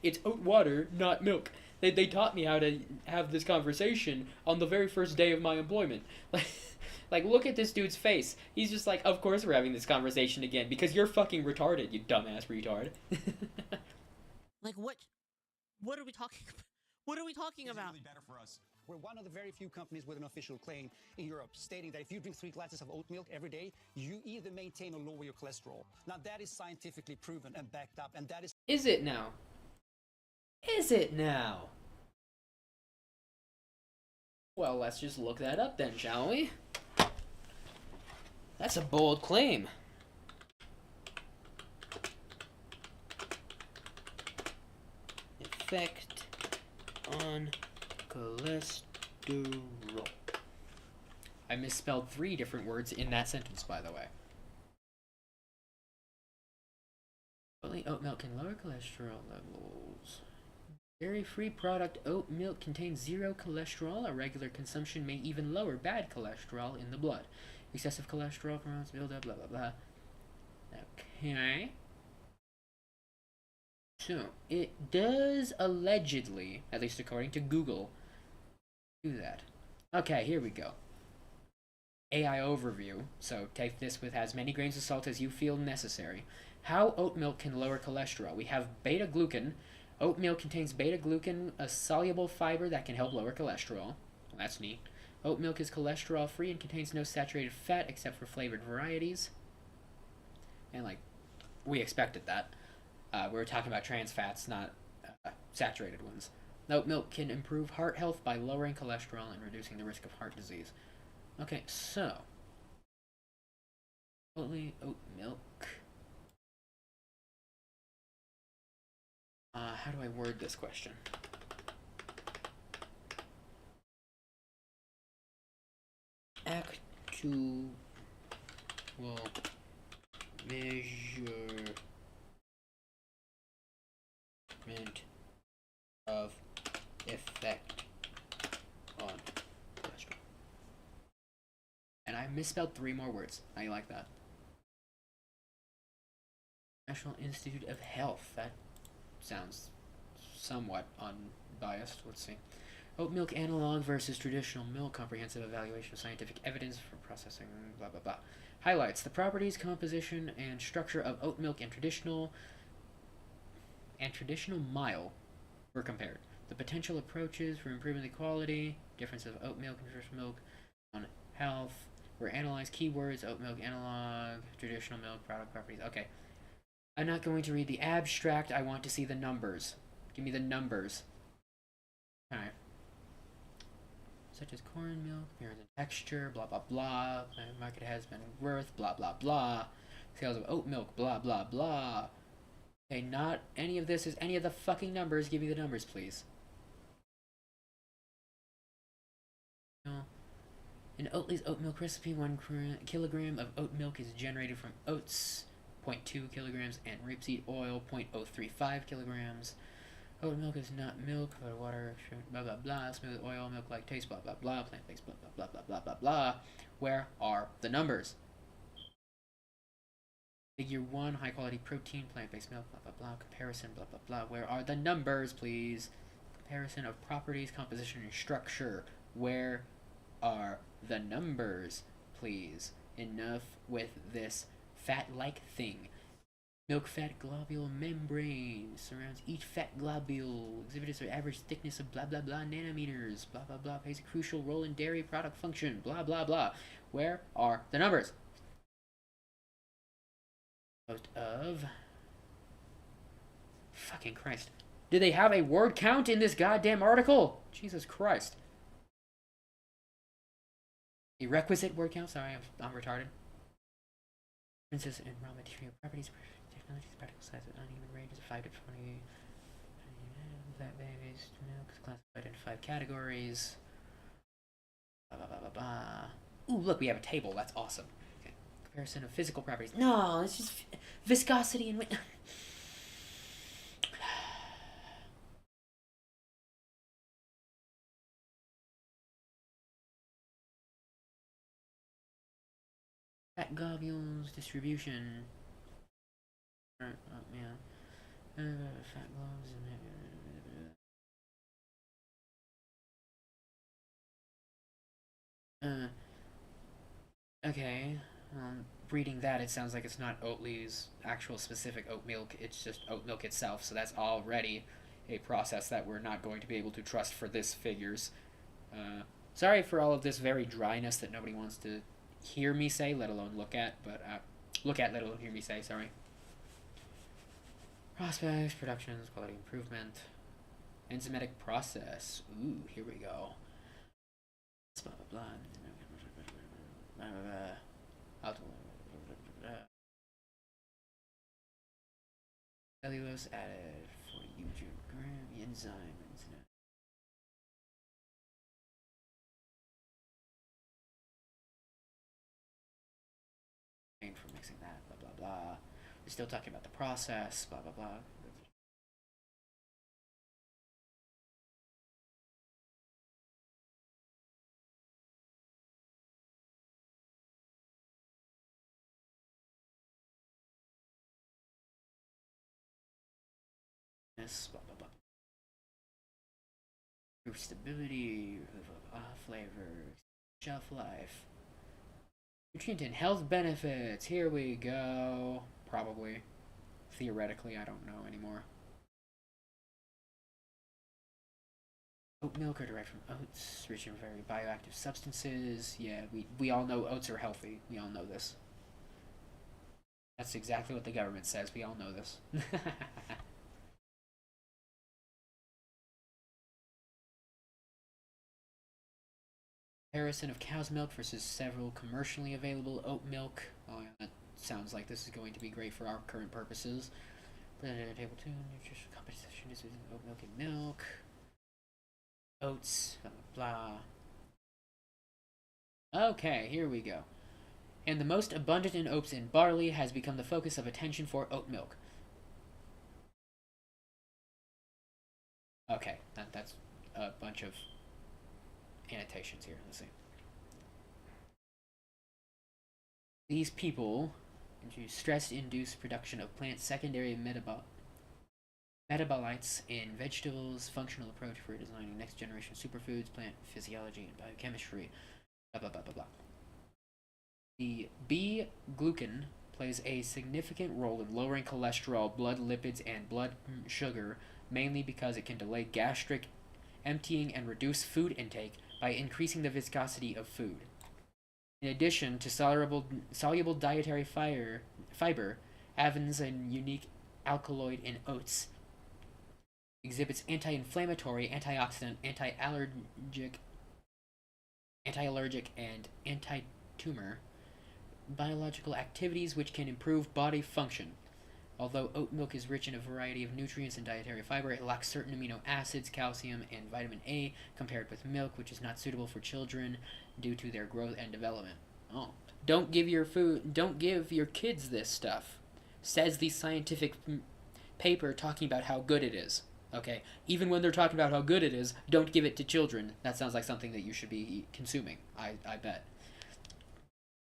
It's oat water, not milk. They taught me how to have this conversation on the very first day of my employment. Like, look at this dude's face. He's just like, of course we're having this conversation again, because you're fucking retarded, you dumbass retard. Like, what are we talking about? What are we talking about? Really better for us. We're one of the very few companies with an official claim in Europe stating that if you drink 3 glasses of oat milk every day, you either maintain or lower your cholesterol. Now, that is scientifically proven and backed up, and that is... Is it now? Is it now? Well, let's just look that up then, shall we? That's a bold claim. Effect on cholesterol. I misspelled 3 different words in that sentence, by the way. Only oat milk can lower cholesterol levels. Dairy-free product oat milk contains 0 cholesterol. A regular consumption may even lower bad cholesterol in the blood. Excessive cholesterol promotes buildup, blah, blah, blah. Okay. So, it does allegedly, at least according to Google, do that. Okay, here we go. AI overview. So, take this with as many grains of salt as you feel necessary. How oat milk can lower cholesterol. We have beta-glucan. Oat milk contains beta-glucan, a soluble fiber that can help lower cholesterol. Well, that's neat. Oat milk is cholesterol-free and contains no saturated fat except for flavored varieties. And, like, we expected that. We were talking about trans fats, not saturated ones. Oat milk can improve heart health by lowering cholesterol and reducing the risk of heart disease. Okay, so... Oatly oat milk... how do I word this question? Actual measurement of effect on cholesterol. And I misspelled 3 more words. How you like that? National Institute of Health. That sounds somewhat unbiased. Let's see. Oat milk analog versus traditional milk. Comprehensive evaluation of scientific evidence for processing. Blah, blah, blah. Highlights. The properties, composition, and structure of oat milk and traditional mile were compared. The potential approaches for improving the quality, difference of oat milk and traditional milk on health were analyzed. Keywords, oat milk analog, traditional milk, product properties. Okay. I'm not going to read the abstract. I want to see the numbers. Give me the numbers. Alright. Such as corn milk, appearance and texture, blah blah blah. Market has been worth, blah blah blah. Sales of oat milk, blah blah blah. Okay, not any of this is any of the fucking numbers. Give me the numbers, please. No. In Oatly's oat milk recipe, 1 kilogram of oat milk is generated from oats, 0.2 kilograms, and rapeseed oil, 0.035 kilograms. Oat milk is not milk, but water, blah blah blah, smooth oil, milk-like taste, blah blah blah, plant-based, blah blah blah blah blah blah blah. Where are the numbers? Figure 1, high-quality protein, plant-based milk, blah blah blah, comparison, blah blah blah. Where are the numbers, please? Comparison of properties, composition, and structure. Where are the numbers, please? Enough with this fat-like thing. Milk fat globule membrane surrounds each fat globule. Exhibits an average thickness of blah blah blah nanometers. Blah blah blah plays a crucial role in dairy product function. Blah blah blah. Where are the numbers? Most of... Fucking Christ. Did they have a word count in this goddamn article? Jesus Christ. The requisite word count. Sorry, I'm retarded. Differences in raw material properties, technologies, particle size, uneven ranges of 5 to 20. That baby's milk is classified into 5 categories. Ooh, look, we have a table. That's awesome. Okay. Comparison of physical properties. No, it's just viscosity and weight. Fat globules distribution. Oh man. Fat globes and okay. Reading that, it sounds like it's not Oatly's actual specific oat milk. It's just oat milk itself. So that's already a process that we're not going to be able to trust for this figures. Sorry for all of this very dryness that nobody wants to hear me say, let alone look at, but let alone hear me say, sorry. Prospects, productions, quality improvement, enzymatic process. Ooh, here we go. Blah blah blah. Cellulose added 40 gram enzyme. For mixing that, blah blah blah. We're still talking about the process, blah blah blah. This, blah blah blah. Proof stability, flavor, shelf life. Nutrient and health benefits. Here we go. Probably. Theoretically, I don't know anymore. Oat milk are derived from oats, rich in very bioactive substances. Yeah, we all know oats are healthy. We all know this. That's exactly what the government says. We all know this. Comparison of cow's milk versus several commercially available oat milk. Oh yeah, that sounds like this is going to be great for our current purposes. Table 2, nutrition composition is oat milk and milk. Oats, blah blah blah. Okay, here we go. And the most abundant in oats and barley has become the focus of attention for oat milk. Okay, that's a bunch of annotations here. Let's see. These people introduce stress-induced production of plant secondary metabolites in vegetables, functional approach for designing next-generation superfoods, plant physiology, and biochemistry. Blah blah blah blah blah. The B-glucan plays a significant role in lowering cholesterol, blood lipids, and blood sugar, mainly because it can delay gastric emptying and reduce food intake by increasing the viscosity of food. In addition to soluble dietary fiber, Avens, a unique alkaloid in oats, exhibits anti-inflammatory, antioxidant, anti-allergic, and anti-tumor biological activities which can improve body function. Although oat milk is rich in a variety of nutrients and dietary fiber, it lacks certain amino acids, calcium, and vitamin A compared with milk, which is not suitable for children due to their growth and development. Oh, don't give your kids this stuff, says the scientific paper talking about how good it is. Okay, even when they're talking about how good it is, don't give it to children. That sounds like something that you should be consuming, I bet.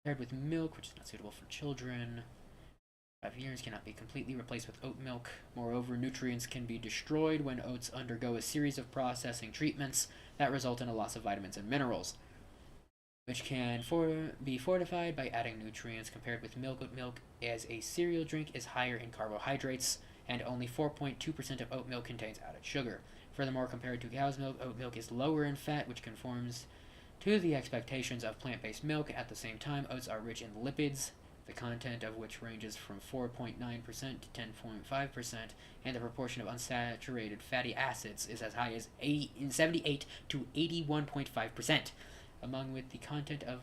Compared with milk, which is not suitable for children. 5 years cannot be completely replaced with oat milk. Moreover, nutrients can be destroyed when oats undergo a series of processing treatments that result in a loss of vitamins and minerals, which can be fortified by adding nutrients. Compared with milk, oat milk as a cereal drink is higher in carbohydrates, and only 4.2% of oat milk contains added sugar. Furthermore, compared to cow's milk, oat milk is lower in fat, which conforms to the expectations of plant-based milk. At the same time, oats are rich in lipids, the content of which ranges from 4.9% to 10.5%, and the proportion of unsaturated fatty acids is as high as 78 to 81.5%, along with the content of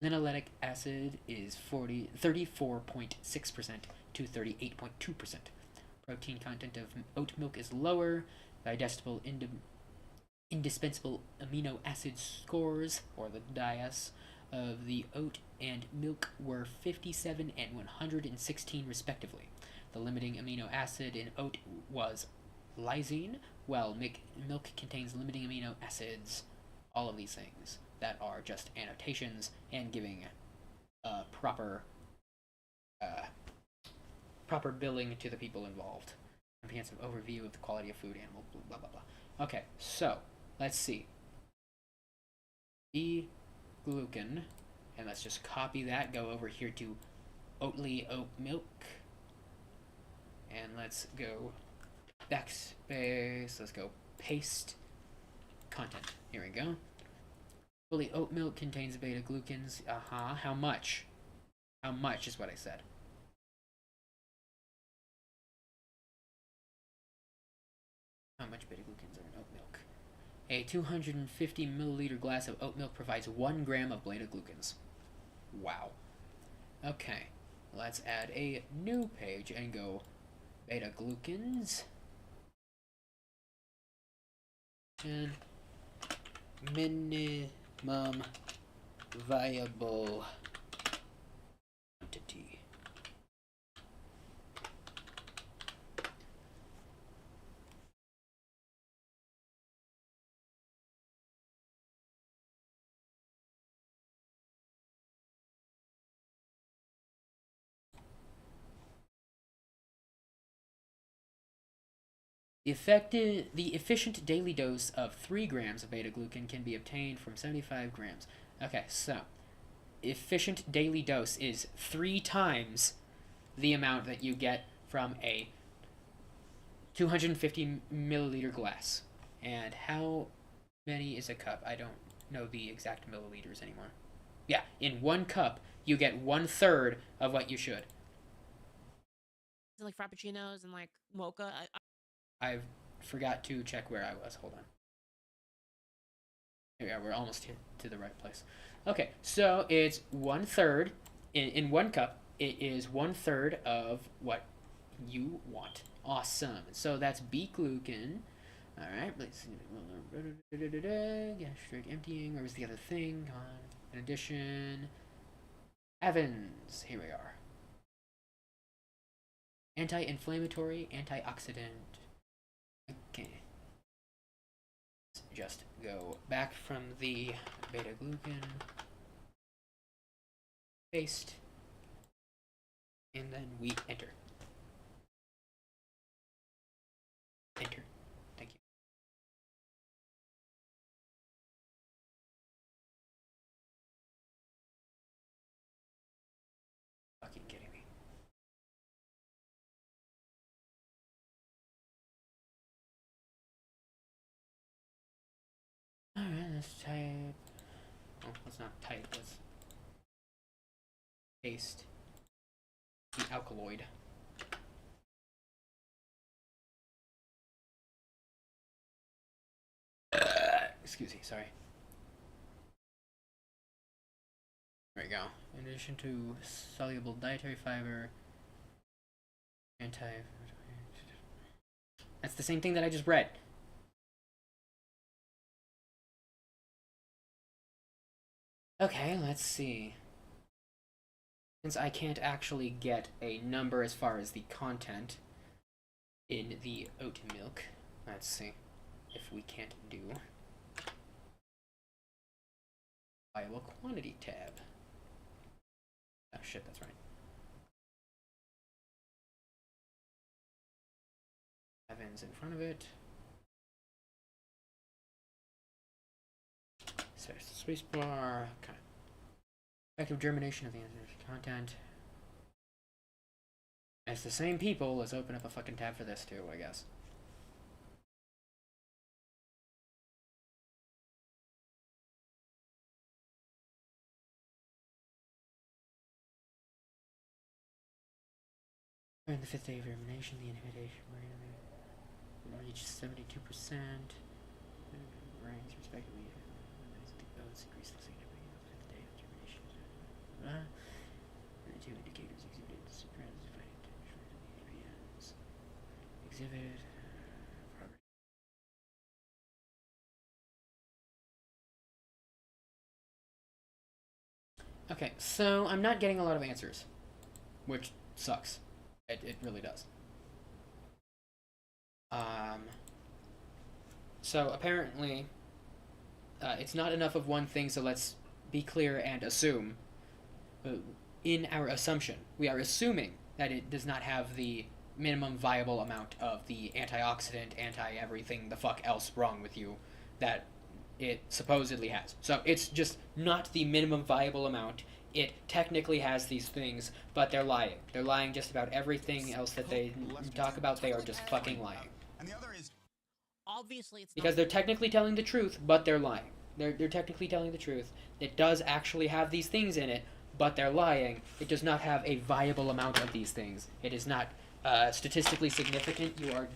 Linoleic acid is 34.6% to 38.2%. Protein content of oat milk is lower. Digestible indispensable amino acid scores, or the DIAS, of the oat and milk were 57 and 116 respectively. The limiting amino acid in oat was lysine, while milk contains limiting amino acids. All of these things that are just annotations and giving proper billing to the people involved. Comprehensive overview of the quality of food, animal, blah blah blah. Okay, so let's see. Glucan, and let's just copy that. Go over here to Oatly oat milk, and let's go backspace. Let's go paste content. Here we go. Fully oat milk contains beta glucans. How much? How much is what I said. How much beta glucans are in oat milk? A 250 milliliter glass of oat milk provides 1 gram of beta glucans. Wow. Okay, let's add a new page and go beta glucans. And minimum viable quantity. The efficient daily dose of 3 grams of beta-glucan can be obtained from 75 grams. Okay, so efficient daily dose is 3 times the amount that you get from a 250 milliliter glass. And how many is a cup? I don't know the exact milliliters anymore. Yeah, in 1 cup, you get 1/3 of what you should. Like frappuccinos and like mocha. I forgot to check where I was. Hold on. Here we are. We're almost here to the right place. Okay, so it's 1/3 in 1 cup. It is 1/3 of what you want. Awesome. So that's B-glucan. All right. Let's see. Gastric emptying. Where was the other thing? In addition, Evans. Here we are. Anti-inflammatory, antioxidant. Okay. Let's just go back from the beta-glucan. Paste. And then we enter. Enter. Thank you. Fucking kidding me. Alright, let's type. Oh, let's not type, let's paste the alkaloid. Excuse me, sorry. There we go. In addition to soluble dietary fiber, that's the same thing that I just read. Okay, let's see. Since I can't actually get a number as far as the content in the oat milk, let's see if we can't do viable quantity tab. Oh shit, that's right. Evans in front of it. So spacebar. Okay. Effective germination of the content. It's the same people. Let's open up a fucking tab for this too, I guess. In the 5th day of germination, the inhibition rate reached 72%. Ranks respectively. The oats increased the significance of the 5th day of germination. Two indicators exhibited exhibit. Okay, so I'm not getting a lot of answers, which sucks. It really does. So apparently, it's not enough of one thing, so let's be clear and assume. In our assumption, we are assuming that it does not have the minimum viable amount of the antioxidant, anti-everything the fuck else wrong with you that it supposedly has. So it's just not the minimum viable amount. It technically has these things, but they're lying. They're lying just about everything else that they talk about. They are just fucking lying. And the other is Obviously, it's Because they're technically telling the truth, but they're lying. They're technically telling the truth. It does actually have these things in it, but they're lying. It does not have a viable amount of these things. It is not statistically significant. You are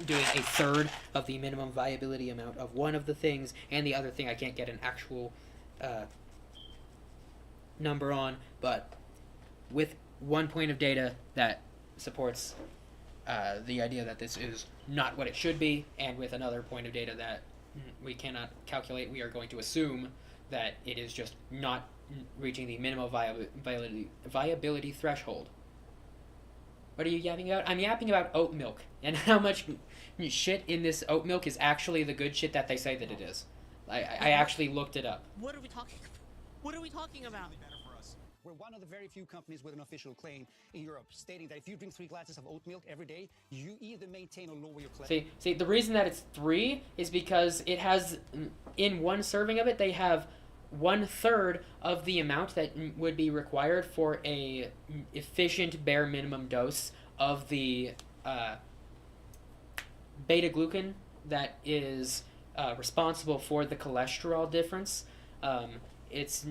doing a third of the minimum viability amount of one of the things, and the other thing I can't get an actual number on, but with one point of data that supports the idea that this is not what it should be, and with another point of data that we cannot calculate, we are going to assume that it is just not reaching the minimum viability threshold. What are you yapping about? I'm yapping about oat milk, and how much shit in this oat milk is actually the good shit that they say that it is. I actually looked it up. What are we talking about? What are we talking about? We're one of the very few companies with an official claim in Europe stating that if you drink 3 glasses of oat milk every day, you either maintain or lower your cholesterol. See, the reason that it's 3 is because it has, in one serving of it, they have 1/3 of the amount that would be required for a efficient bare minimum dose of the beta glucan that is responsible for the cholesterol difference. It's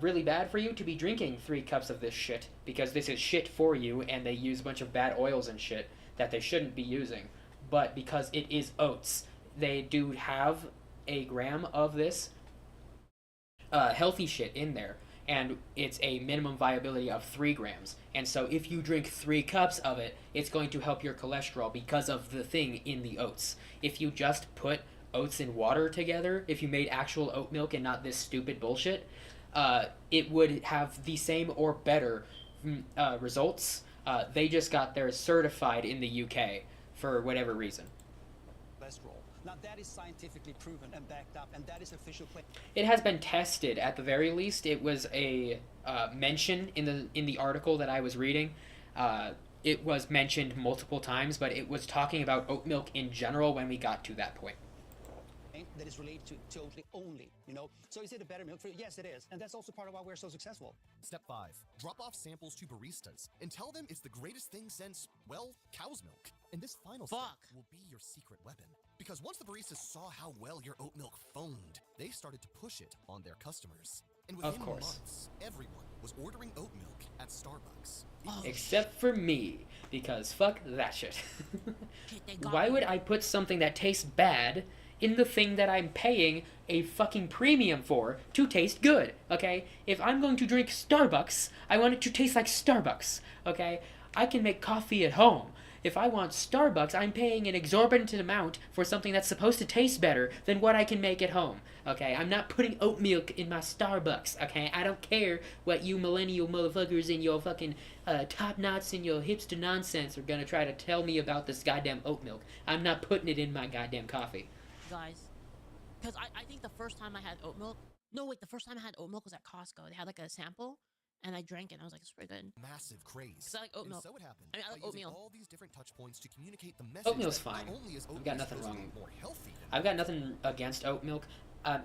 really bad for you to be drinking 3 cups of this shit, because this is shit for you, and they use a bunch of bad oils and shit that they shouldn't be using. But because it is oats, they do have a gram of this healthy shit in there, and it's a minimum viability of 3 grams. And so if you drink 3 cups of it, it's going to help your cholesterol because of the thing in the oats. If you just put oats and water together, if you made actual oat milk and not this stupid bullshit, it would have the same or better results. They just got theirs certified in the UK for whatever reason. Cholesterol. Now that is scientifically proven and backed up, and that is official claim. It has been tested at the very least. It was a mention in the article that I was reading. It was mentioned multiple times, but it was talking about oat milk in general when we got to that point. That is related to Oatly only, you know? So is it a better milk for you? Yes, it is. And that's also part of why we're so successful. Step 5. Drop off samples to baristas and tell them it's the greatest thing since, well, cow's milk. And this final step will be your secret weapon. Because once the baristas saw how well your oat milk foamed, they started to push it on their customers. And within months, everyone was ordering oat milk at Starbucks. Except for me, because fuck that shit. Why would I put something that tastes bad in the thing that I'm paying a fucking premium for to taste good, okay? If I'm going to drink Starbucks, I want it to taste like Starbucks, okay? I can make coffee at home. If I want Starbucks, I'm paying an exorbitant amount for something that's supposed to taste better than what I can make at home, okay? I'm not putting oat milk in my Starbucks, okay? I don't care what you millennial motherfuckers and your fucking top knots and your hipster nonsense are gonna try to tell me about this goddamn oat milk. I'm not putting it in my goddamn coffee. Guys, because I think the first time I had oat milk, the first time I had oat milk was at Costco. They had like a sample, and I drank it, and I was like, it's pretty good. Massive craze. Because I like oat milk. So it happened. I like oatmeal. All these different touch points to communicate the message. Oatmeal's fine. I've got nothing wrong. I've got nothing against oat milk.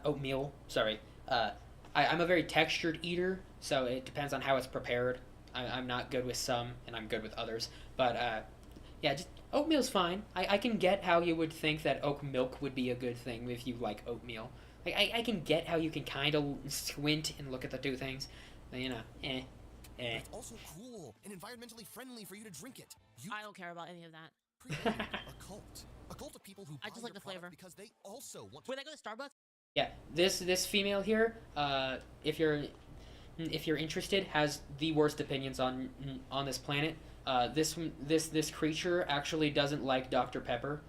Oatmeal, sorry. I'm a very textured eater, so it depends on how it's prepared. I'm not good with some, and I'm good with others. But, yeah, just oatmeal's fine. I can get how you would think that oat milk would be a good thing if you like oatmeal. Like, I can get how you can kind of squint and look at the two things. But, you know, It's also cool and environmentally friendly for you to drink it. I don't care about any of that. A cult of people who I just like the flavor. Because they also want When I go to Starbucks, yeah, this female here, if you're if you're interested, has the worst opinions on this planet. This creature actually doesn't like Dr. Pepper.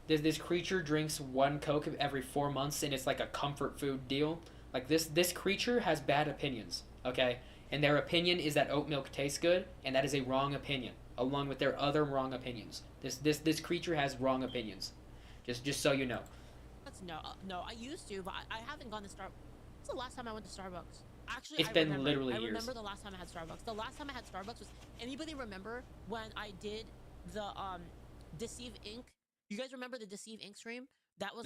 This creature drinks one Coke every 4 months, and it's like a comfort food deal. Like this creature has bad opinions, okay? And their opinion is that oat milk tastes good, and that is a wrong opinion, along with their other wrong opinions. This creature has wrong opinions. Just so you know. No, I used to, but I haven't gone to Starbucks. What's the last time I went to Starbucks? Actually, It's been literally years. I remember the last time I had Starbucks. The last time I had Starbucks was, anybody remember when I did the Deceive Inc? You guys remember the Deceive Inc stream? That was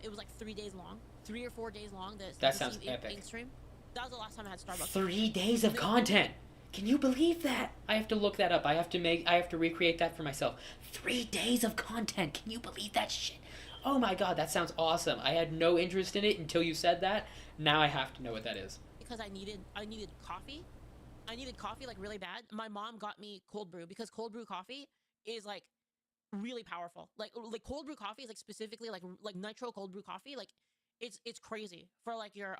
it was like 3 days long, 3 or 4 days long. That sounds epic. Inc stream. That was the last time I had Starbucks. 3 days of content. Can you believe that? I have to look that up. I have to recreate that for myself. 3 days of content. Can you believe that shit? Oh my god, that sounds awesome. I had no interest in it until you said that. Now I have to know what that is. Because I needed coffee. I needed coffee like really bad. My mom got me cold brew because cold brew coffee is like really powerful. Like cold brew coffee is like specifically like nitro cold brew coffee. Like it's crazy for like your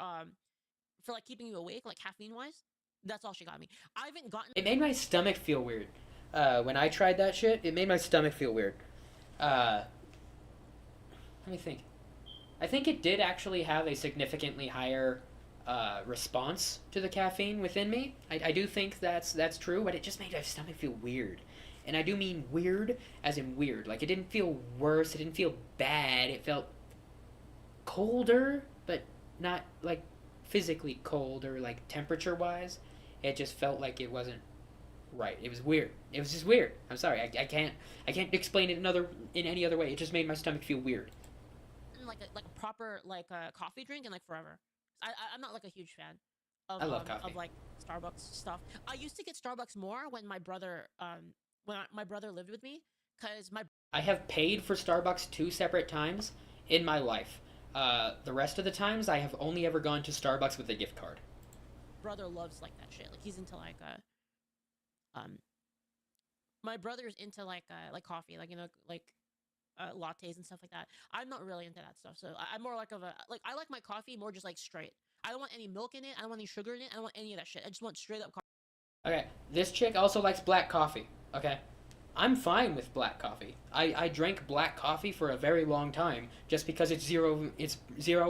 for like keeping you awake, like caffeine wise. That's all she got me. I haven't gotten. It made my stomach feel weird. When I tried that shit, it made my stomach feel weird. Let me think. I think it did actually have a significantly higher response to the caffeine within me. I do think that's true, but it just made my stomach feel weird. And I do mean weird as in weird. Like, it didn't feel worse, it didn't feel bad, it felt colder, but not, like, physically cold or, like, temperature-wise. It just felt like it wasn't right. It was weird. It was just weird. I'm sorry, I can't explain it in any other way. It just made my stomach feel weird. Like a proper coffee drink in like forever. I'm not like a huge fan of I love coffee. of like Starbucks stuff. I used to get Starbucks more when my brother my brother lived with me, because I have paid for Starbucks 2 separate times in my life. The rest of the times I have only ever gone to Starbucks with a gift card. Brother loves like that shit. Like he's into like my brother's into like coffee, like, you know, like lattes and stuff like that. I'm not really into that stuff, so I'm more like I like my coffee more just like straight. I don't want any milk in it, I don't want any sugar in it, I don't want any of that shit. I just want straight up coffee. Okay, this chick also likes black coffee, okay? I'm fine with black coffee. I drank black coffee for a very long time just because it's zero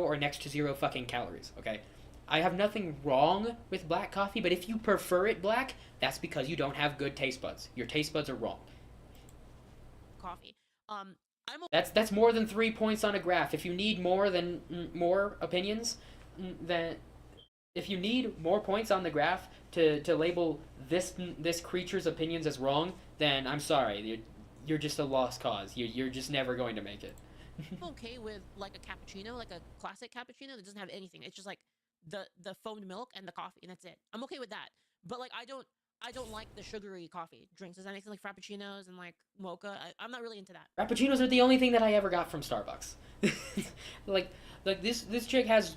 or next to zero fucking calories, okay? I have nothing wrong with black coffee, but if you prefer it black, that's because you don't have good taste buds. Your taste buds are wrong. Coffee. That's more than 3 points on a graph. If you need more opinions, then if you need more points on the graph to label this creature's opinions as wrong, then I'm sorry, you're just a lost cause. You're just never going to make it. I'm okay with like a cappuccino, like a classic cappuccino that doesn't have anything. It's just like the foamed milk and the coffee, and that's it. I'm okay with that. But like I don't like the sugary coffee drinks. Does anything like frappuccinos and like mocha? I'm not really into that. Frappuccinos are the only thing that I ever got from Starbucks. like this chick has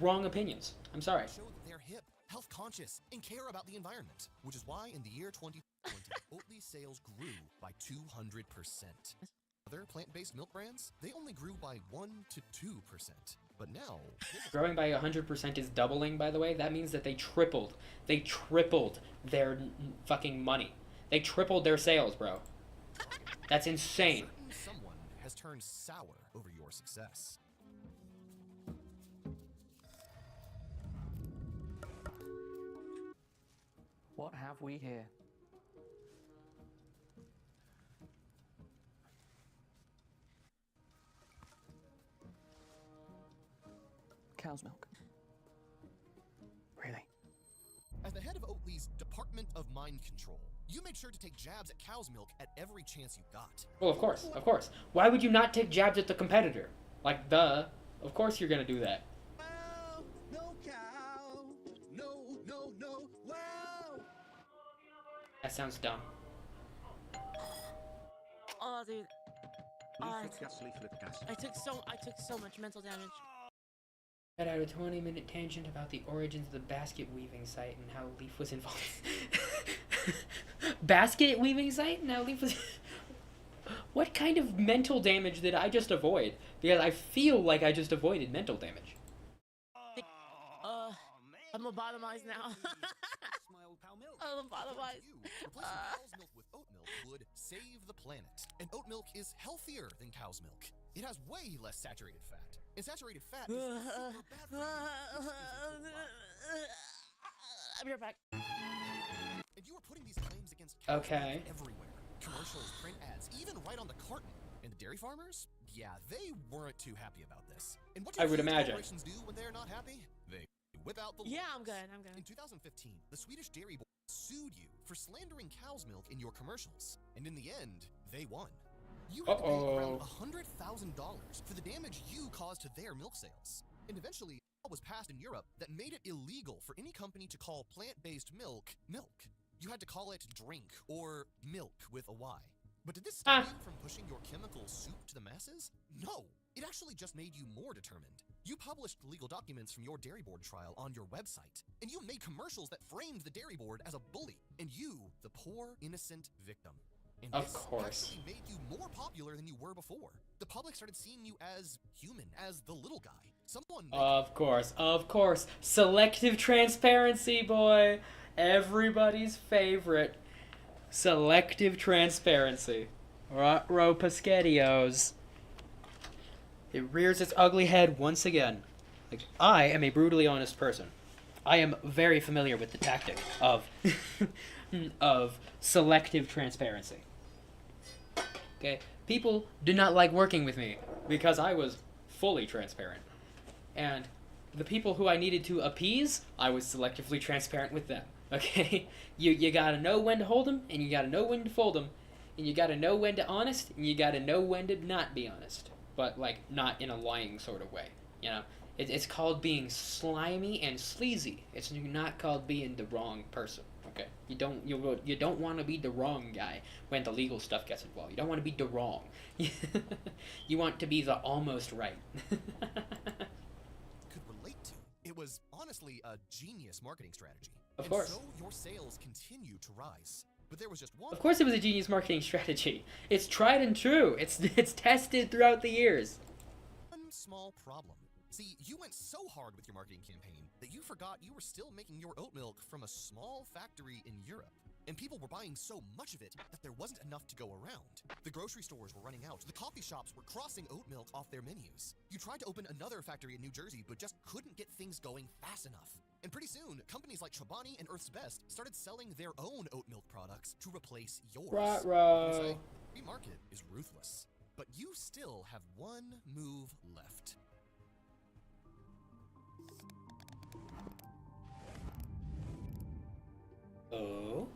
wrong opinions. I'm sorry. Show that they're hip, health conscious, and care about the environment, which is why in the year 2020, Oatly sales grew by 200%. Other plant-based milk brands, they only grew by 1 to 2%. But now, growing by 100% is doubling, by the way. That means that they tripled their fucking money. They tripled their sales, bro. That's insane. Someone has turned sour over your success. What have we here? Cow's milk. Really? As the head of Oatly's Department of Mind Control, you made sure to take jabs at cow's milk at every chance you got. Well, of course. Why would you not take jabs at the competitor? Like, duh. Of course you're gonna do that. Wow, no cow. No, wow. That sounds dumb. Oh, dude. I took so much mental damage. Cut out a 20-minute tangent about the origins of the basket weaving site and how Leaf was involved. Basket weaving site? Now Leaf was... What kind of mental damage did I just avoid? Because I feel like I just avoided mental damage. I'm lobotomize now. Oh, lobotomize. Replacing cow's milk with oat milk would save the planet. And oat milk is healthier than cow's milk. It has way less saturated fat. And saturated fat is super bad for you. I'll be right back. And you were putting these claims against cows everywhere. Commercials, print ads, even right on the carton. And the dairy farmers? Yeah, they weren't too happy about this. And what do I would imagine. corporations do when they're not happy? They whip out the Yeah, laws. I'm good. I'm good. In 2015, the Swedish Dairy Board sued you for slandering cow's milk in your commercials. And in the end, they won. You had to pay around $100,000 for the damage you caused to their milk sales. And eventually, a law was passed in Europe that made it illegal for any company to call plant-based milk, milk. You had to call it drink or milk with a Y. But did this stop you from pushing your chemical soup to the masses? No, it actually just made you more determined. You published legal documents from your dairy board trial on your website, and you made commercials that framed the dairy board as a bully, and you, the poor, innocent victim. And Of this course. actually made you more popular than you were before. The public started seeing you as human, as the little guy. Someone Of course. Selective transparency, boy. Everybody's favorite. Selective transparency. Ruh-roh Pescadios. It rears its ugly head once again. Like, I am a brutally honest person. I am very familiar with the tactic of of selective transparency. Okay? People do not like working with me because I was fully transparent. And the people who I needed to appease, I was selectively transparent with them. Okay? You gotta know when to hold them, and you gotta know when to fold them, and you gotta know when to honest, and you gotta know when to not be honest. But, like, not in a lying sort of way, you know? It's called being slimy and sleazy. It's not called being the wrong person, okay? You don't want to be the wrong guy when the legal stuff gets involved. You don't want to be the wrong. You want to be the almost right. could relate to. It was honestly a genius marketing strategy. Of course. So your sales continue to rise. But there was just one. Of course it was a genius marketing strategy. It's tried and true. It's tested throughout the years. One small problem. See, you went so hard with your marketing campaign that you forgot you were still making your oat milk from a small factory in Europe. And people were buying so much of it that there wasn't enough to go around. The grocery stores were running out. The coffee shops were crossing oat milk off their menus. You tried to open another factory in New Jersey, but just couldn't get things going fast enough. And pretty soon, companies like Chobani and Earth's Best started selling their own oat milk products to replace yours. Ruh-roh. The market is ruthless. But you still have one move left. Oh?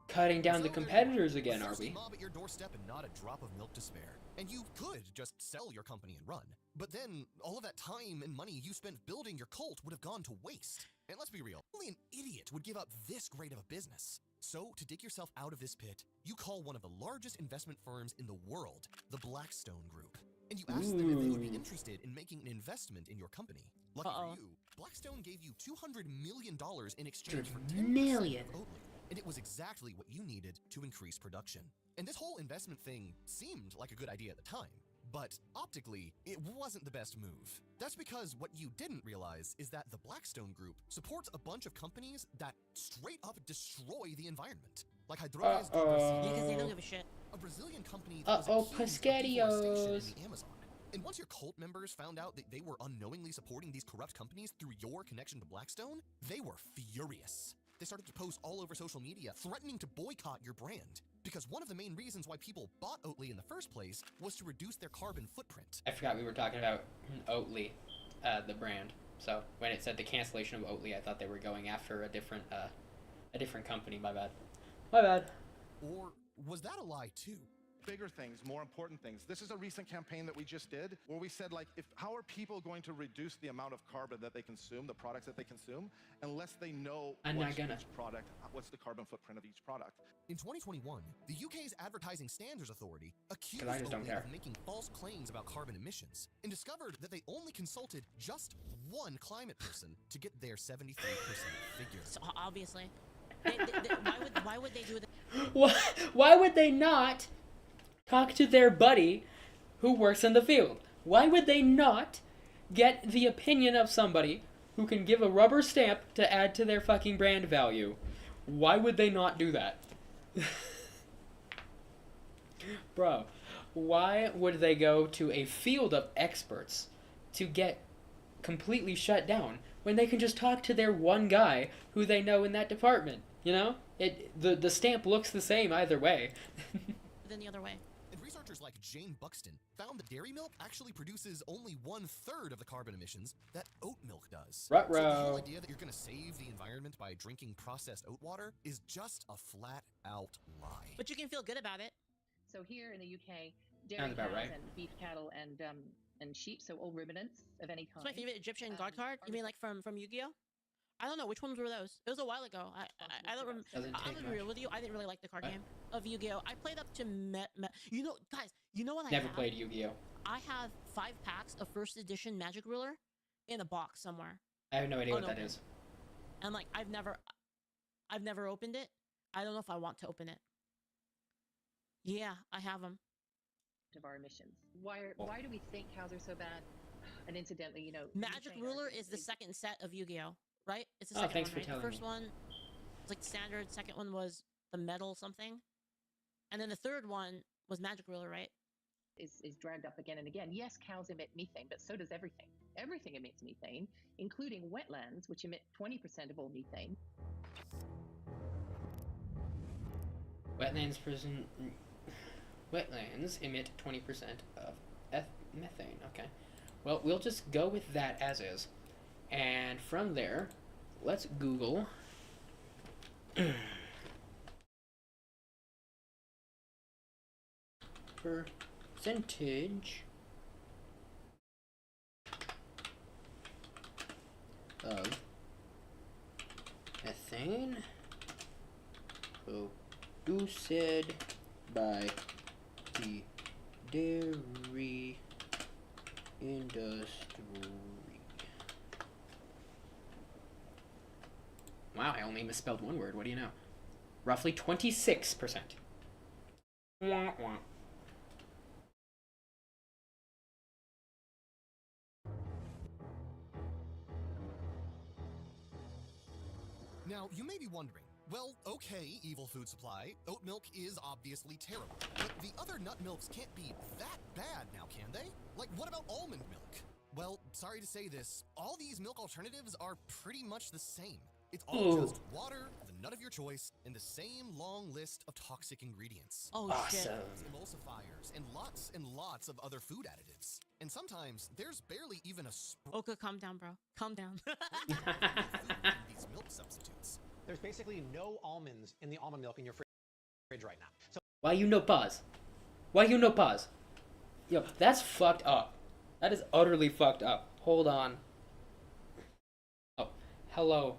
Cutting down the competitors again, are we? Mob at your doorstep and not a drop of milk to spare. And you could just sell your company and run. But then, all of that time and money you spent building your cult would have gone to waste. And let's be real, only an idiot would give up this great of a business. So, to dig yourself out of this pit, you call one of the largest investment firms in the world, the Blackstone Group. And you ask them if they would be interested in making an investment in your company. Lucky for you, Blackstone gave you $200 million in exchange for 10% million. of Oatly. And it was exactly what you needed to increase production. And this whole investment thing seemed like a good idea at the time. But optically, it wasn't the best move. That's because what you didn't realize is that the Blackstone Group supports a bunch of companies that straight up destroy the environment. Like Hydrogas do Brasil. Because they don't give a shit. A Brazilian company that was accused of deforestation in the Amazon. And once your cult members found out that they were unknowingly supporting these corrupt companies through your connection to Blackstone, they were furious. They started to post all over social media, threatening to boycott your brand. Because one of the main reasons why people bought Oatly in the first place was to reduce their carbon footprint. I forgot we were talking about Oatly, the brand. So when it said the cancellation of Oatly, I thought they were going after a different company. My bad. My bad. Or was that a lie too? Bigger things, more important things. This is a recent campaign that we just did where we said, like, how are people going to reduce the amount of carbon that they consume, the products that they consume, unless they know what's the carbon footprint of each product. In 2021, the UK's Advertising Standards Authority accused I just don't Oatly care. of making false claims about carbon emissions and discovered that they only consulted just one climate person to get their 73% figure. So, obviously. Why would they do that? Why would they not talk to their buddy who works in the field? Why would they not get the opinion of somebody who can give a rubber stamp to add to their fucking brand value. Why would they not do that? Bro, why would they go to a field of experts to get completely shut down when they can just talk to their one guy who they know in that department? You know? The stamp looks the same either way. Then the other way. And researchers like Jane Buxton found that dairy milk actually produces only 1/3 of the carbon emissions that oat milk does. Ruh-roh. So the whole idea that you're going to save the environment by drinking processed oat water is just a flat-out lie. But you can feel good about it. So here in the UK, Sounds dairy about cows right. and beef cattle and sheep, so all ruminants of any It's kind. my favorite Egyptian god card. You mean like from Yu-Gi-Oh? I don't know which ones were those. It was a while ago. I don't remember. Doesn't I'm take gonna be real much. with you. I didn't really like the card What? game of Yu-Gi-Oh. I played up to you know, guys. You know what I Never have? played Yu-Gi-Oh. I have 5 packs of first edition Magic Ruler in a box somewhere. I have no idea what that Unopened. is. And like I've never opened it. I don't know if I want to open it. Yeah, I have them. Of our emissions. Why do we think cows are so bad? And incidentally, you know, Magic methane Ruler argument is the second set of Yu-Gi-Oh, right? It's the Oh, second thanks one, for right? telling The first me. one was like standard. Second one was the metal something, and then the third one was Magic Ruler, right? is dragged up again and again. Yes, cows emit methane, but so does everything. Everything emits methane, including wetlands, which emit 20% of all methane. Wetlands emit 20% of methane. Okay. Well, we'll just go with that as is. And from there, let's Google percentage of methane produced by the dairy industry. Wow, I only misspelled one word. What do you know? Roughly 26%. Wah, wah. Now, you may be wondering, well, okay, Evil Food Supply, oat milk is obviously terrible, but the other nut milks can't be that bad now, can they? Like, what about almond milk? Well, sorry to say this, all these milk alternatives are pretty much the same. It's all Ooh. just water, the nut of your choice, and the same long list of toxic ingredients. Oh, shit. Emulsifiers, and lots of other food additives. And sometimes, there's barely even a Okay, calm down, bro. Calm down. these milk substitutes. There's basically no almonds in the almond milk in your fridge right now. So Why you no pause? Why you no pause? Yo, that's fucked up. That is utterly fucked up. Hold on. Oh, hello,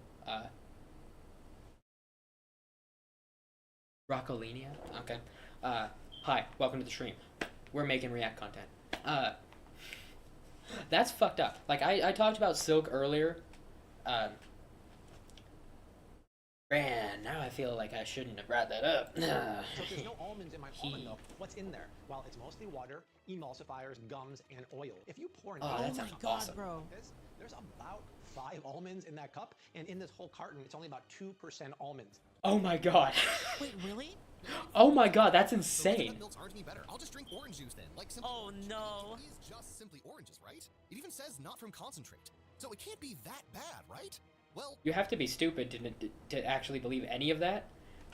Rockolinia? Okay. Hi, welcome to the stream. We're making React content. That's fucked up. Like, I talked about Silk earlier. Man, now I feel like I shouldn't have brought that up. so if there's no almonds in my almond milk, what's in there? Well, it's mostly water, emulsifiers, gums, and oil. If you pour an Oh, almond that sounds cup awesome. bro. there's about 5 almonds in that cup, and in this whole carton, it's only about 2% almonds. Oh my god. Wait, really? Oh my god, that's So insane. nut milks aren't any better. I'll just drink orange juice then. Like simply Oh, orange. no. It is just simply oranges, right? It even says not from concentrate. So it can't be that bad, right? Well, You have to be stupid to actually believe any of that.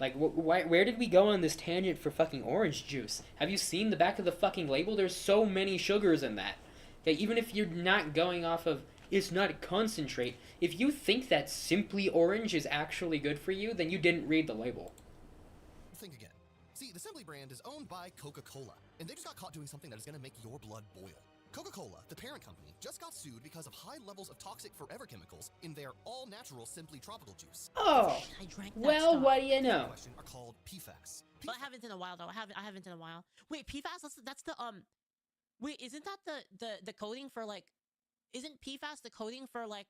Like, where did we go on this tangent for fucking orange juice? Have you seen the back of the fucking label? There's so many sugars in that. Okay, even if you're not going off of it's not concentrate, if you think that simply orange is actually good for you, then you didn't read the label. think again. See, the Simply brand is owned by Coca-Cola, and they just got caught doing something that is going to make your blood boil. Coca-Cola, the parent company, just got sued because of high levels of toxic forever chemicals in their all-natural Simply Tropical Juice. Oh, I drank that well, stuff. what do you know? Question are called PFAS. But I haven't in a while though. I haven't in a while. Wait, PFAS? That's the Wait, isn't that the coding for like? Isn't PFAS the coding for like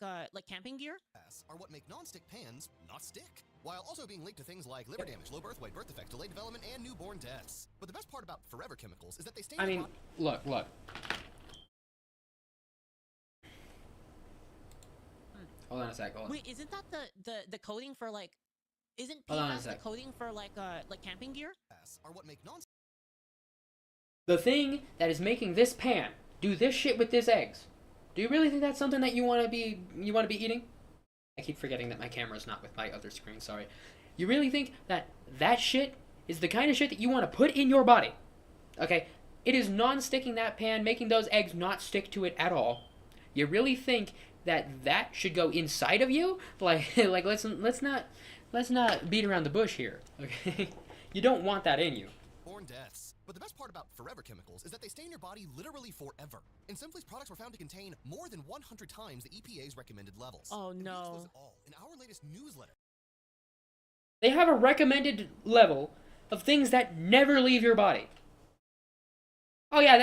camping gear? PFAS are what make non-stick pans not stick, while also being linked to things like liver damage, low birth weight, birth defects, delayed development, and newborn deaths. But the best part about forever chemicals is that they stay. I mean, look. Hold on a sec. Hold on. Wait, isn't that the coding for like? Isn't Hold on a PFAS the sec. coding for like camping gear? Are what make non The thing that is making this pan do this shit with this eggs. Do you really think that's something that you want to be eating? I keep forgetting that my camera's not with my other screen. Sorry. You really think that that shit is the kind of shit that you want to put in your body? Okay, it is non-sticking that pan, making those eggs not stick to it at all. You really think that that should go inside of you? Like let's not beat around the bush here. Okay, you don't want that in you. born deaths. But the best part about forever chemicals is that they stay in your body literally forever. And Simply's products were found to contain more than 100 times the EPA's recommended levels. Oh And we no. disclose it all in our latest newsletter. They have a recommended level of things that never leave your body. Oh yeah,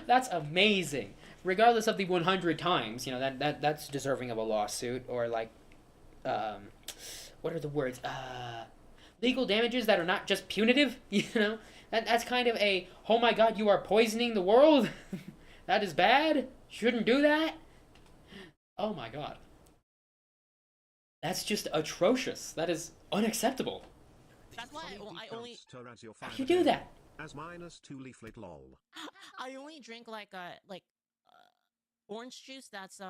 that's amazing. Regardless of the 100 times, you know, that's deserving of a lawsuit, or like, what are the words? Legal damages that are not just punitive, you know? That's kind of a, oh my god, you are poisoning the world? That is bad? Shouldn't do that? Oh my god. That's just atrocious. That is unacceptable. That's why I only How do you do that? As minus 2 leaflet lol. I only drink like orange juice that's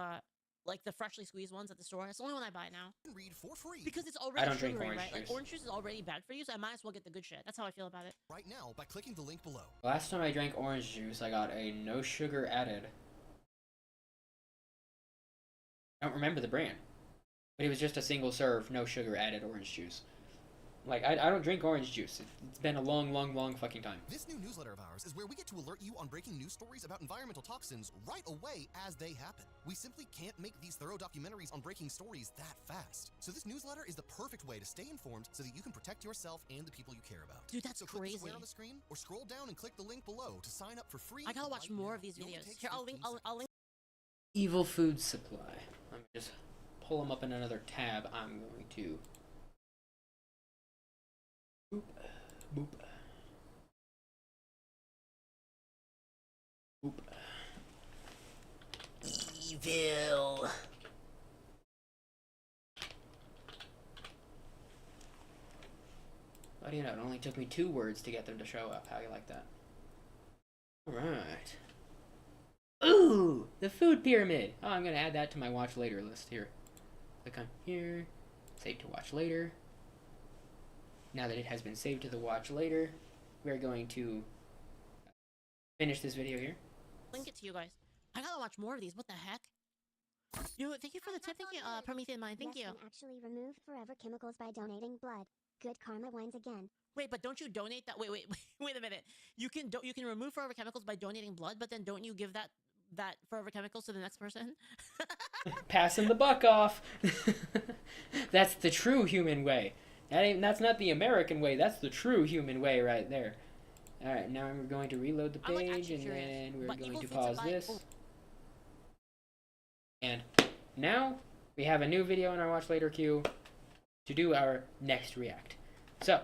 like the freshly squeezed ones at the store. It's the only one I buy now. Read for free. Because it's already I don't drink sugary, orange right? Like juice. orange juice is already bad for you, so I might as well get the good shit. That's how I feel about it. Right now by clicking the link below. Last time I drank orange juice, I got a no sugar added. I don't remember the brand. But it was just a single serve, no sugar added orange juice. Like, I don't drink orange juice. It's been a long fucking time. This new newsletter of ours is where we get to alert you on breaking news stories about environmental toxins right away as they happen. We simply can't make these thorough documentaries on breaking stories that fast. So this newsletter is the perfect way to stay informed so that you can protect yourself and the people you care about. Dude, that's so click the crazy. square on the screen or scroll down and click the link below to sign up for free. I gotta watch right more now. of these It only videos. takes Here, I'll link. 15 I'll link. Evil food supply. Let me just pull them up in another tab. I'm going to... Boop. Boop. Boop. Evil. How do you know? It only took me 2 words to get them to show up. How do you like that? Alright. Ooh! The food pyramid! Oh, I'm gonna add that to my watch later list here. Click on here. Save to watch later. Now that it has been saved to the watch later, we're going to finish this video here. Link it to you guys. I gotta watch more of these. What the heck? Yo, thank you for the tip. Thank you, Promethean Mind. Thank you. Can actually remove forever chemicals by donating blood. Good karma wines again. Wait, but don't you donate that? Wait a minute. You can remove forever chemicals by donating blood, but then don't you give that forever chemicals to the next person? Passing the buck off. That's the true human way. That's not the American way. That's the true human way right there. All right, now we're going to reload the I'm, like, page, actually and curious, then we're but going Evil to Food pause Supply- this. oh. And now we have a new video in our watch later queue to do our next react. So,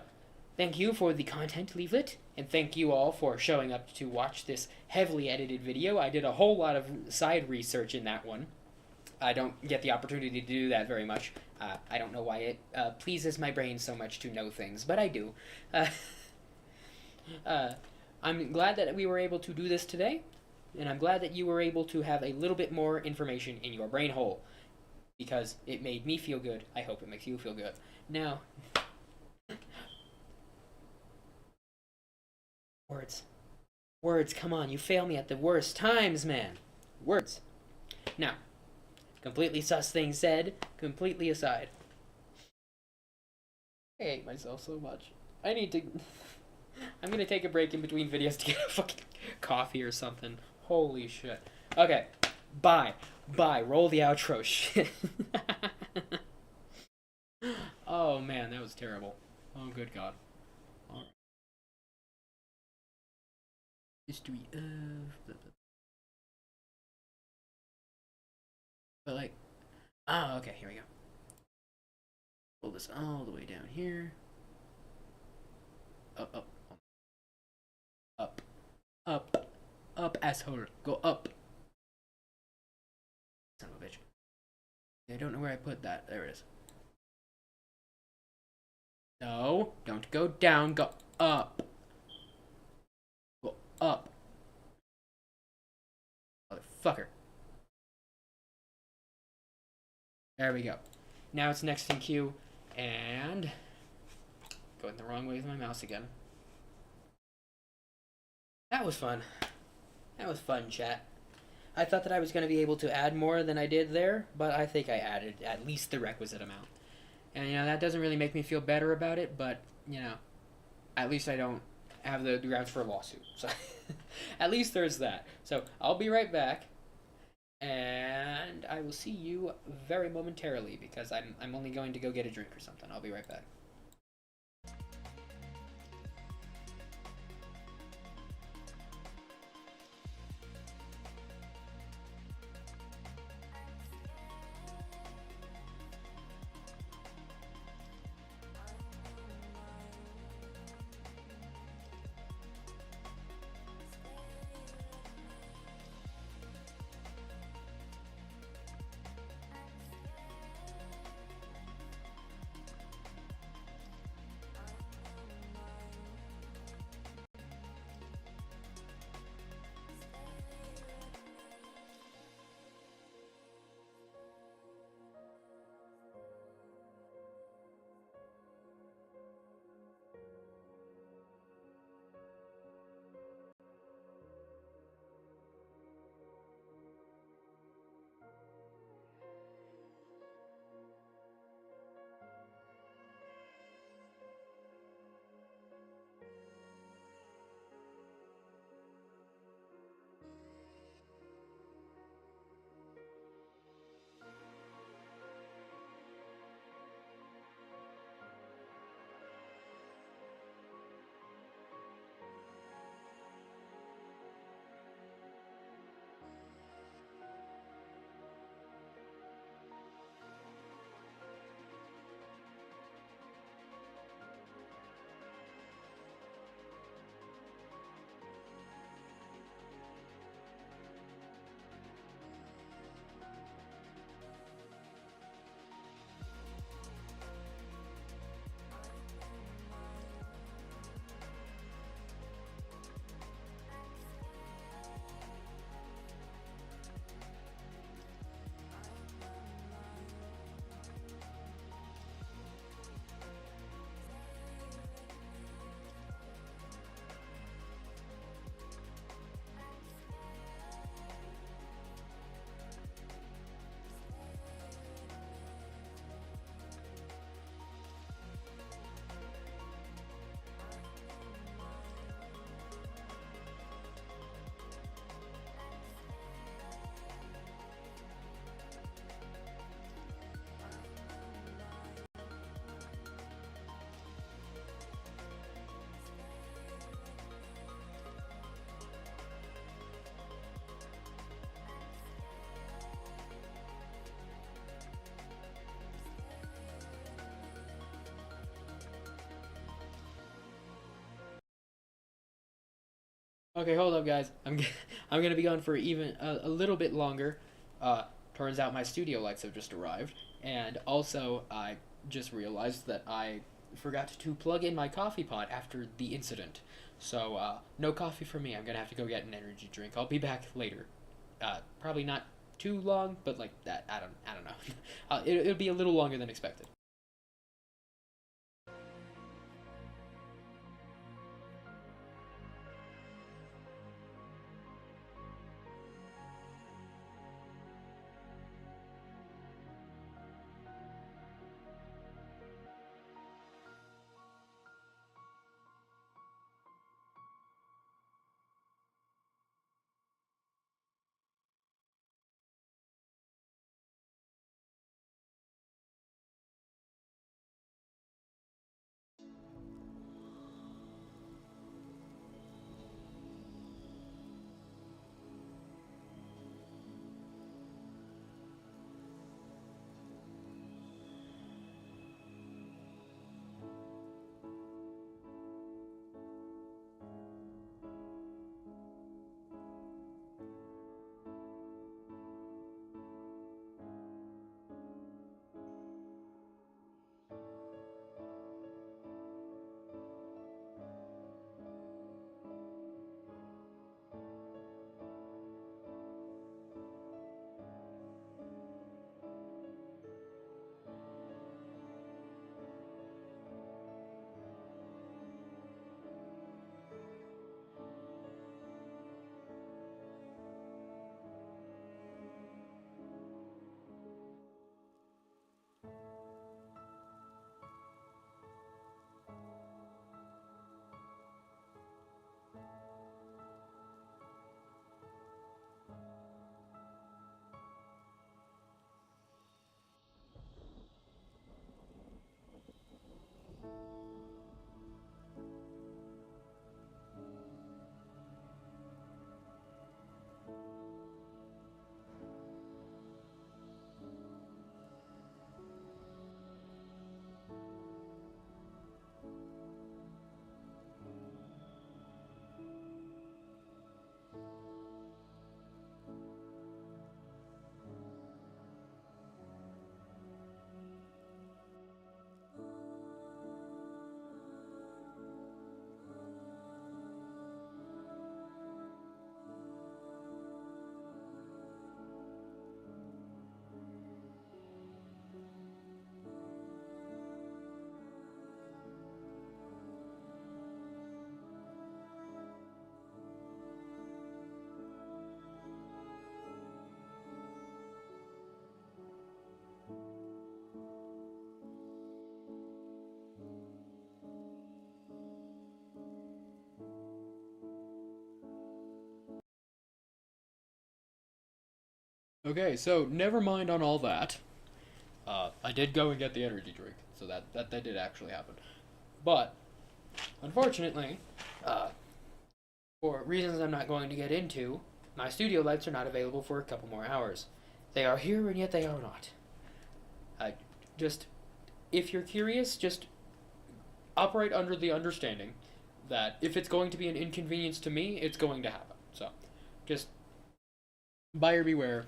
thank you for the content leaflet, and thank you all for showing up to watch this heavily edited video. I did a whole lot of side research in that one. I don't get the opportunity to do that very much. I don't know why it pleases my brain so much to know things, but I do. I'm glad that we were able to do this today, and I'm glad that you were able to have a little bit more information in your brain hole, because it made me feel good. I hope it makes you feel good. Now, words, come on, you fail me at the worst times, man. Words. Now, completely sus thing said, completely aside. I hate myself so much. I need to... I'm gonna take a break in between videos to get a fucking coffee or something. Holy shit. Okay. Bye. Bye. Roll the outro. Shit. Oh man, that was terrible. Oh good god. Alright. History of... Blah, blah. But like... Oh, okay, here we go. Pull this all the way down here. Up. Up, asshole. Go up. Son of a bitch. I don't know where I put that. There it is. No, don't go down, go up. Go up. Motherfucker. There we go. Now it's next in queue, and going the wrong way with my mouse again. That was fun. That was fun, chat. I thought that I was going to be able to add more than I did there, but I think I added at least the requisite amount. And, you know, that doesn't really make me feel better about it, but, you know, at least I don't have the grounds for a lawsuit. So, at least there's that. So, I'll be right back, and I will see you very momentarily, because I'm only going to go get a drink or something. I'll be right back. Okay, hold up, guys. I'm gonna be gone for even a little bit longer. Turns out my studio lights have just arrived, and also I just realized that I forgot to plug in my coffee pot after the incident. So no coffee for me. I'm gonna have to go get an energy drink. I'll be back later. Probably not too long, but like that. I don't know. It'll be a little longer than expected. Okay, so never mind on all that. I did go and get the energy drink, so that did actually happen. But, unfortunately, for reasons I'm not going to get into, my studio lights are not available for a couple more hours. They are here, and yet they are not. If you're curious, just operate under the understanding that if it's going to be an inconvenience to me, it's going to happen. So, just buyer beware.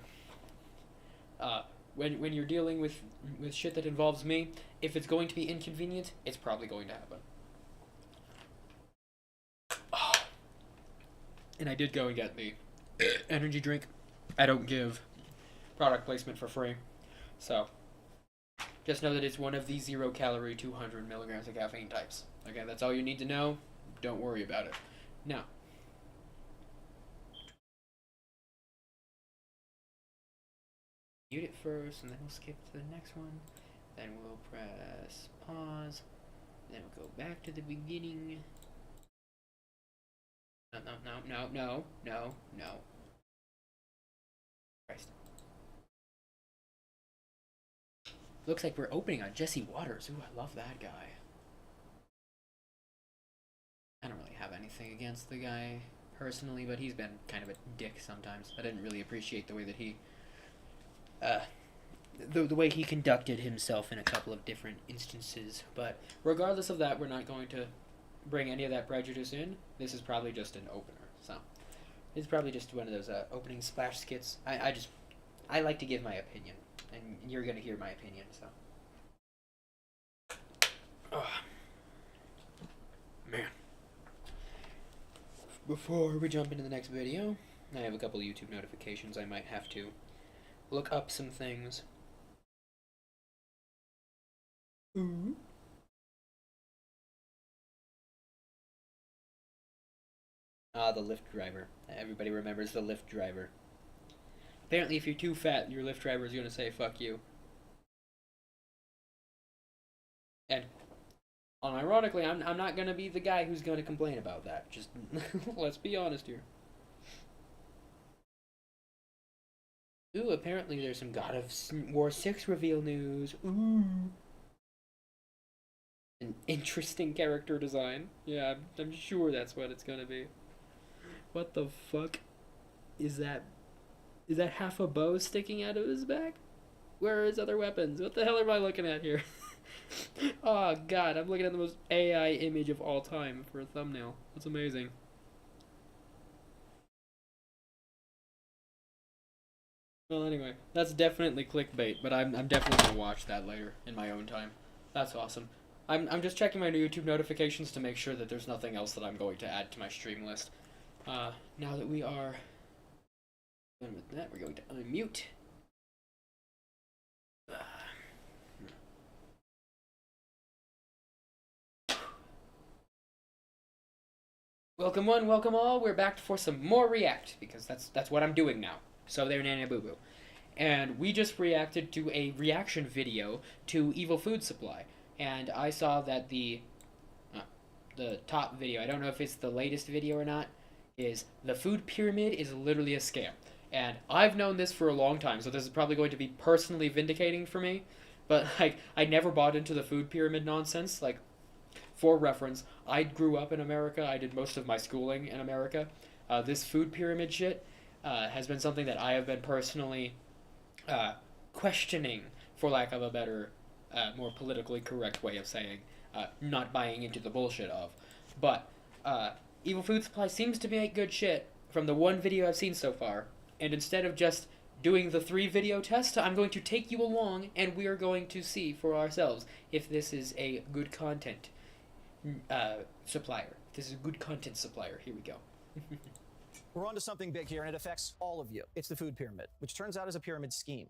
When you're dealing with shit that involves me, if it's going to be inconvenient, it's probably going to happen. And I did go and get the energy drink. I don't give product placement for free. So, just know that it's one of the 0-calorie, 200 milligrams of caffeine types. Okay, that's all you need to know. Don't worry about it. Now, mute it first, and then we'll skip to the next one. Then we'll press pause. Then we'll go back to the beginning. No. Christ. Looks like we're opening on Jesse Waters. Ooh, I love that guy. I don't really have anything against the guy personally, but he's been kind of a dick sometimes. I didn't really appreciate the way that he the way he conducted himself in a couple of different instances. But regardless of that, we're not going to bring any of that prejudice in. This is probably just an opener. So it's probably just one of those opening splash skits. I like to give my opinion, and you're gonna hear my opinion. So, man. Before we jump into the next video, I have a couple of YouTube notifications. I might have to look up some things. Ooh. The Lyft driver. Everybody remembers the Lyft driver. Apparently, if you're too fat, your Lyft driver is gonna say "fuck you." And, unironically, I'm not gonna be the guy who's gonna complain about that. Just let's be honest here. Ooh, apparently there's some God of War 6 reveal news. Ooh. An interesting character design. Yeah, I'm sure that's what it's gonna be. What the fuck is that? Is that half a bow sticking out of his back? Where are his other weapons? What the hell am I looking at here? Oh god, I'm looking at the most AI image of all time for a thumbnail. That's amazing. Well, anyway, that's definitely clickbait, but I'm definitely gonna watch that later in my own time. That's awesome. I'm just checking my YouTube notifications to make sure that there's nothing else that I'm going to add to my stream list. Now that we are done with that, we're going to unmute. Welcome one, welcome all. We're back for some more React, because that's what I'm doing now. So there, Nana Boo Boo. And we just reacted to a reaction video to Evil Food Supply. And I saw that the top video, I don't know if it's the latest video or not, is the food pyramid is literally a scam. And I've known this for a long time, so this is probably going to be personally vindicating for me. But, like, I never bought into the food pyramid nonsense. Like, for reference, I grew up in America. I did most of my schooling in America. This food pyramid shit has been something that I have been personally questioning, for lack of a better, more politically correct way of saying, not buying into the bullshit of. But, Evil Food Supply seems to make good shit from the one video I've seen so far. And instead of just doing the 3-video test, I'm going to take you along, and we are going to see for ourselves if this is a good content supplier. This is a good content supplier. Here we go. We're onto something big here, and it affects all of you. It's the food pyramid, which turns out is a pyramid scheme.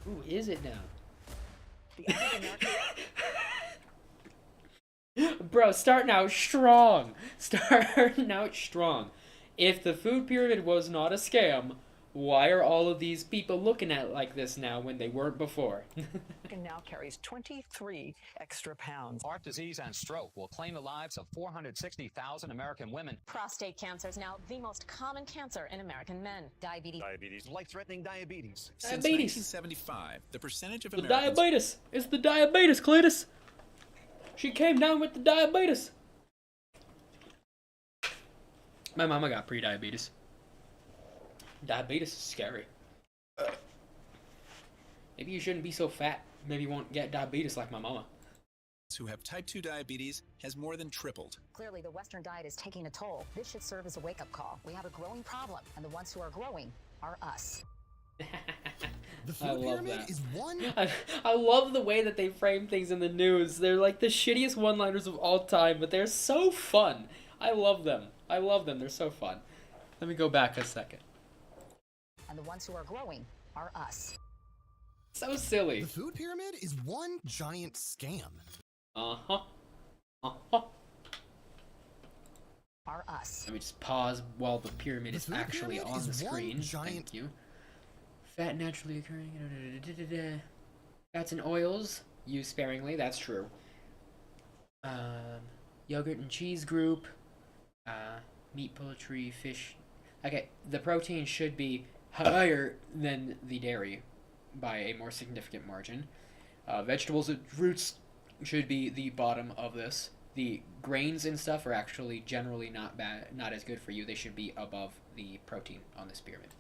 Ooh, is it now? Bro, starting out strong. Starting out strong. If the food pyramid was not a scam, why are all of these people looking at it like this now when they weren't before? And now carries 23 extra pounds. Heart disease and stroke will claim the lives of 460,000 American women. Prostate cancer is now the most common cancer in American men. Diabetes. Life-threatening diabetes. Since Diabetes. 1975, the percentage of The Americans... diabetes! It's the diabetes, Cletus! She came down with the diabetes! My mama got pre-diabetes. Diabetes is scary. Maybe you shouldn't be so fat. Maybe you won't get diabetes like my mama. who have type 2 diabetes has more than tripled. Clearly, the Western diet is taking a toll. This should serve as a wake-up call. We have a growing problem, and the ones who are growing are us. The food pyramid is one. I love the way that they frame things in the news. They're like the shittiest one-liners of all time, but they're so fun. I love them. I love them. They're so fun. Let me go back a second. And the ones who are growing are us. So silly. The food pyramid is one giant scam. Uh-huh. Uh-huh. Are us. Let me just pause while the pyramid is actually on the screen. Thank you. Fat naturally occurring. Fats and oils used sparingly. That's true. Yogurt and cheese group. Meat, poultry, fish. Okay, the protein should be higher than the dairy by a more significant margin. Vegetables and fruits should be the bottom of this. The grains and stuff are actually generally not bad, not as good for you. They should be above the protein on this pyramid.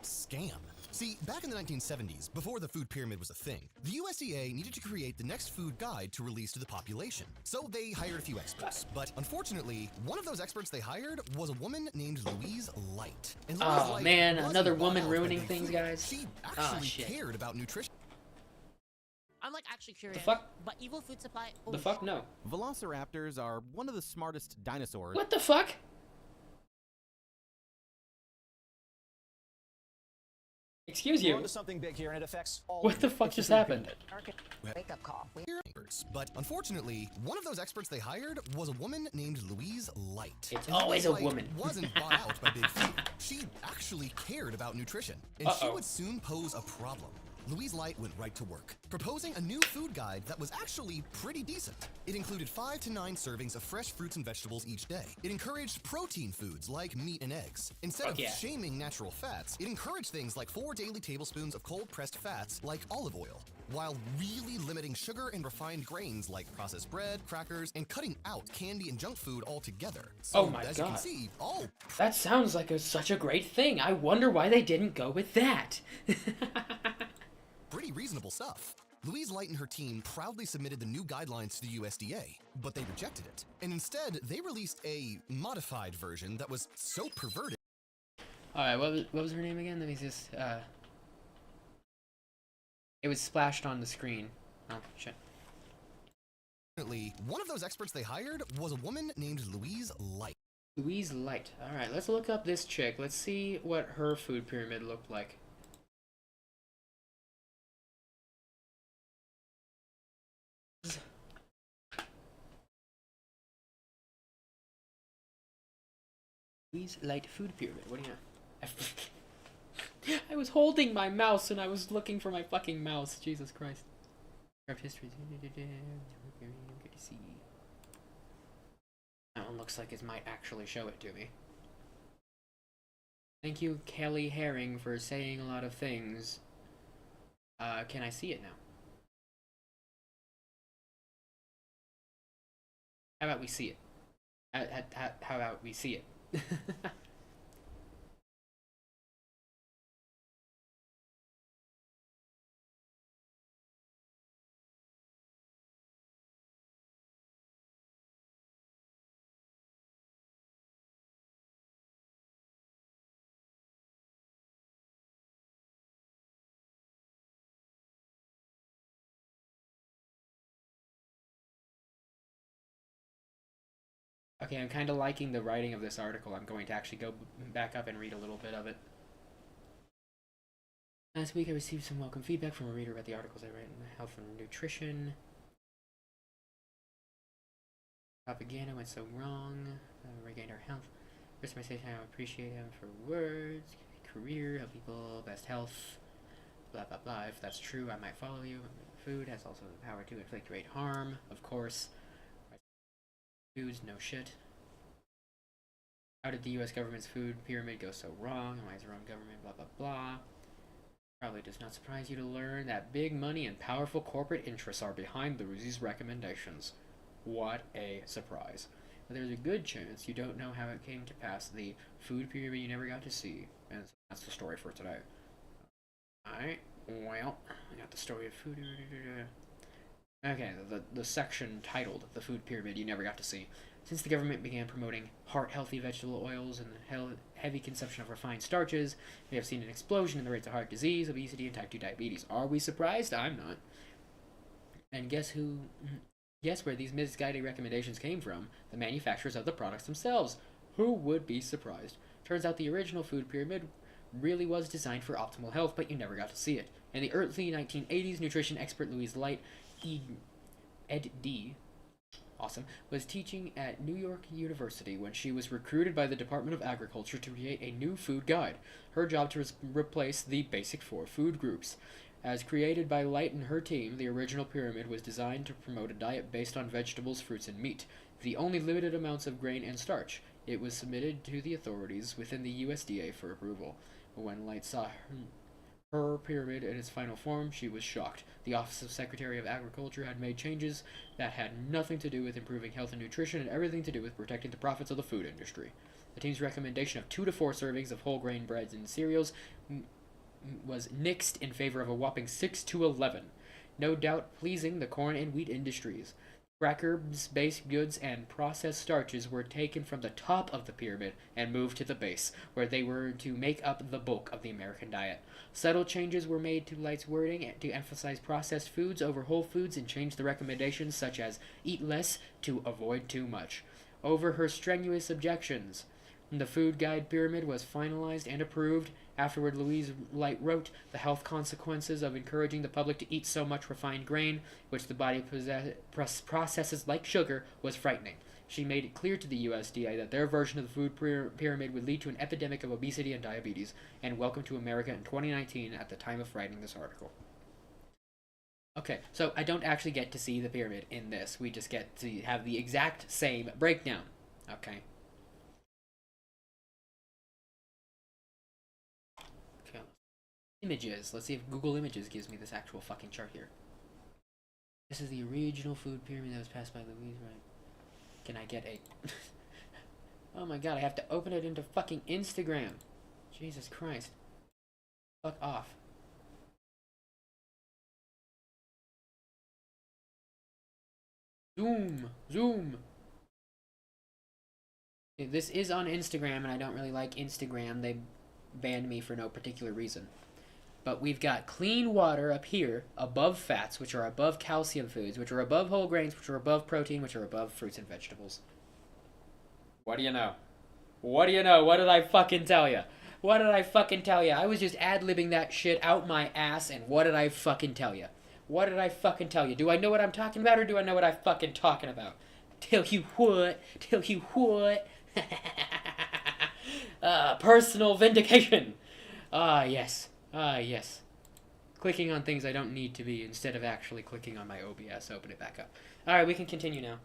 Scam. See, back in the 1970s, before the food pyramid was a thing, the USDA needed to create the next food guide to release to the population. So they hired a few experts. But unfortunately, one of those experts they hired was a woman named Louise Light. And Louise Oh Light man, wasn't another bought woman out by ruining big things, food. guys. She Ah, actually shit. cared about nutrition. I'm like actually curious. fuck? But evil food supply. The fuck no. Velociraptors are one of the smartest dinosaurs. What the fuck? Excuse We're you. onto something big here, and it affects all. What of the you. fuck It's the just food happened? pyramid. Wake-up call. But unfortunately, one of those experts they hired was a woman named Louise Light. It's And always Louise a Light woman. wasn't bought out by big food. She actually cared about nutrition, and she Uh-oh. would soon pose a problem. Louise Light went right to work, proposing a new food guide that was actually pretty decent. It included 5 to 9 servings of fresh fruits and vegetables each day. It encouraged protein foods like meat and eggs. Instead of yeah. shaming natural fats, it encouraged things like 4 daily tablespoons of cold-pressed fats like olive oil, while really limiting sugar and refined grains like processed bread, crackers, and cutting out candy and junk food altogether. So, Oh my as you can God. see, all That sounds like such a great thing. I wonder why they didn't go with that. pretty reasonable stuff. Louise Light and her team proudly submitted the new guidelines to the USDA, but they rejected it. And instead, they released a modified version that was so perverted. Alright, what was her name again? Let me just, It was splashed on the screen. Oh, shit. One of those experts they hired was a woman named Louise Light. Louise Light. Alright, let's look up this chick. Let's see what her food pyramid looked like. Louise Light food pyramid. What do you know? I was holding my mouse and I was looking for my fucking mouse. Jesus Christ. Craft history. See. That one looks like it might actually show it to me. Thank you, Kelly Herring, for saying a lot of things. Can I see it now? How about we see it? How about we see it? Okay, I'm kind of liking the writing of this article. I'm going to actually go back up and read a little bit of it. Last week I received some welcome feedback from a reader about the articles I write in health and nutrition. Propaganda went so wrong. Regained our health. First, my say I appreciate him for words. career, help people, best health, blah blah blah. If that's true, I might follow you. Food has also the power to inflict great harm, of course. Foods, no shit. How did the US government's food pyramid go so wrong? Why is the wrong government? Blah blah blah. Probably does not surprise you to learn that big money and powerful corporate interests are behind these recommendations. What a surprise. But there's a good chance you don't know how it came to pass, the food pyramid you never got to see. And that's the story for today. Alright, well, I got the story of food. Okay, the section titled The Food Pyramid You Never Got to See. Since the government began promoting heart-healthy vegetable oils and the heavy consumption of refined starches, we have seen an explosion in the rates of heart disease, obesity, and type 2 diabetes. Are we surprised? I'm not. And guess where these misguided recommendations came from? The manufacturers of the products themselves. Who would be surprised? Turns out the original food pyramid really was designed for optimal health, but you never got to see it. In the early 1980s, nutrition expert Louise Light, Ed.D., awesome, was teaching at New York University when she was recruited by the Department of Agriculture to create a new food guide. Her job to replace the basic 4 food groups. As created by Light and her team, the original pyramid was designed to promote a diet based on vegetables, fruits, and meat, the only limited amounts of grain and starch. It was submitted to the authorities within the USDA for approval. When Light saw her pyramid in its final form, she was shocked. The Office of Secretary of Agriculture had made changes that had nothing to do with improving health and nutrition and everything to do with protecting the profits of the food industry. The team's recommendation of 2 to 4 servings of whole grain breads and cereals was nixed in favor of a whopping 6 to 11. No doubt pleasing the corn and wheat industries. Crackers, baked goods, and processed starches were taken from the top of the pyramid and moved to the base, where they were to make up the bulk of the American diet. Subtle changes were made to Light's wording to emphasize processed foods over whole foods and change the recommendations such as eat less to avoid too much. Over her strenuous objections, the food guide pyramid was finalized and approved. Afterward, Louise Light wrote, "The health consequences of encouraging the public to eat so much refined grain, which the body processes like sugar, was frightening." She made it clear to the USDA that their version of the food pyramid would lead to an epidemic of obesity and diabetes, and welcome to America in 2019 at the time of writing this article. Okay, so I don't actually get to see the pyramid in this. We just get to have the exact same breakdown. Okay. Images. Let's see if Google Images gives me this actual fucking chart here. This is the original food pyramid that was passed by Louise, right? Can I get a... Oh my god, I have to open it into fucking Instagram. Jesus Christ. Fuck off. Zoom. This is on Instagram, and I don't really like Instagram. They banned me for no particular reason. But we've got clean water up here, above fats, which are above calcium foods, which are above whole grains, which are above protein, which are above fruits and vegetables. What do you know? What do you know? What did I fucking tell you? What did I fucking tell you? I was just ad-libbing that shit out my ass, and what did I fucking tell you? What did I fucking tell you? Do I know what I'm talking about, or do I know what I'm fucking talking about? Tell you what? Tell you what? Personal vindication. Yes. Yes. Clicking on things I don't need to be instead of actually clicking on my OBS. Open it back up. Alright, we can continue now.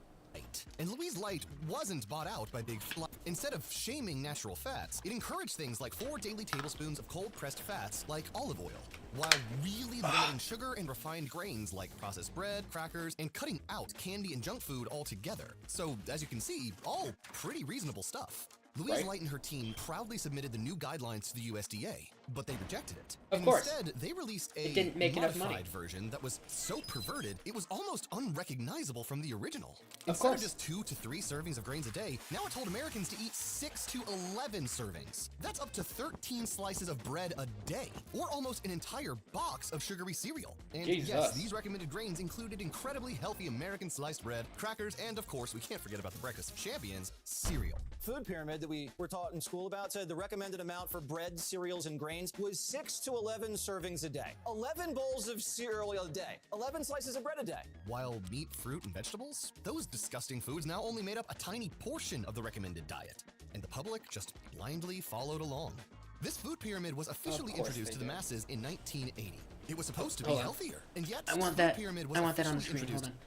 And Louise Light wasn't bought out by big Instead of shaming natural fats, it encouraged things like 4 daily tablespoons of cold-pressed fats like olive oil, while really limiting sugar and refined grains like processed bread, crackers, and cutting out candy and junk food altogether. So, as you can see, all pretty reasonable stuff. Louise Light and her team proudly submitted the new guidelines to the USDA, but they rejected it. Of course. Instead, they released a didn't make enough money. modified version that was so perverted, it was almost unrecognizable from the original. Of Instead course. of just 2 to 3 servings of grains a day, now it told Americans to eat 6 to 11 servings. That's up to 13 slices of bread a day, or almost an entire box of sugary cereal. And Jesus. yes, these recommended grains included incredibly healthy American sliced bread, crackers, and of course, we can't forget about the breakfast of champions, cereal. Food pyramid that we were taught in school about said the recommended amount for bread, cereals, and grains was 6 to 11 servings a day. 11 bowls of cereal a day. 11 slices of bread a day. While meat, fruit, and vegetables, those disgusting foods now only made up a tiny portion of the recommended diet, and the public just blindly followed along. This food pyramid was officially course introduced they to the do. masses in 1980. It was supposed to be Hold on. healthier, and yet I the want food that. pyramid was I want that on the officially screen. Hold introduced.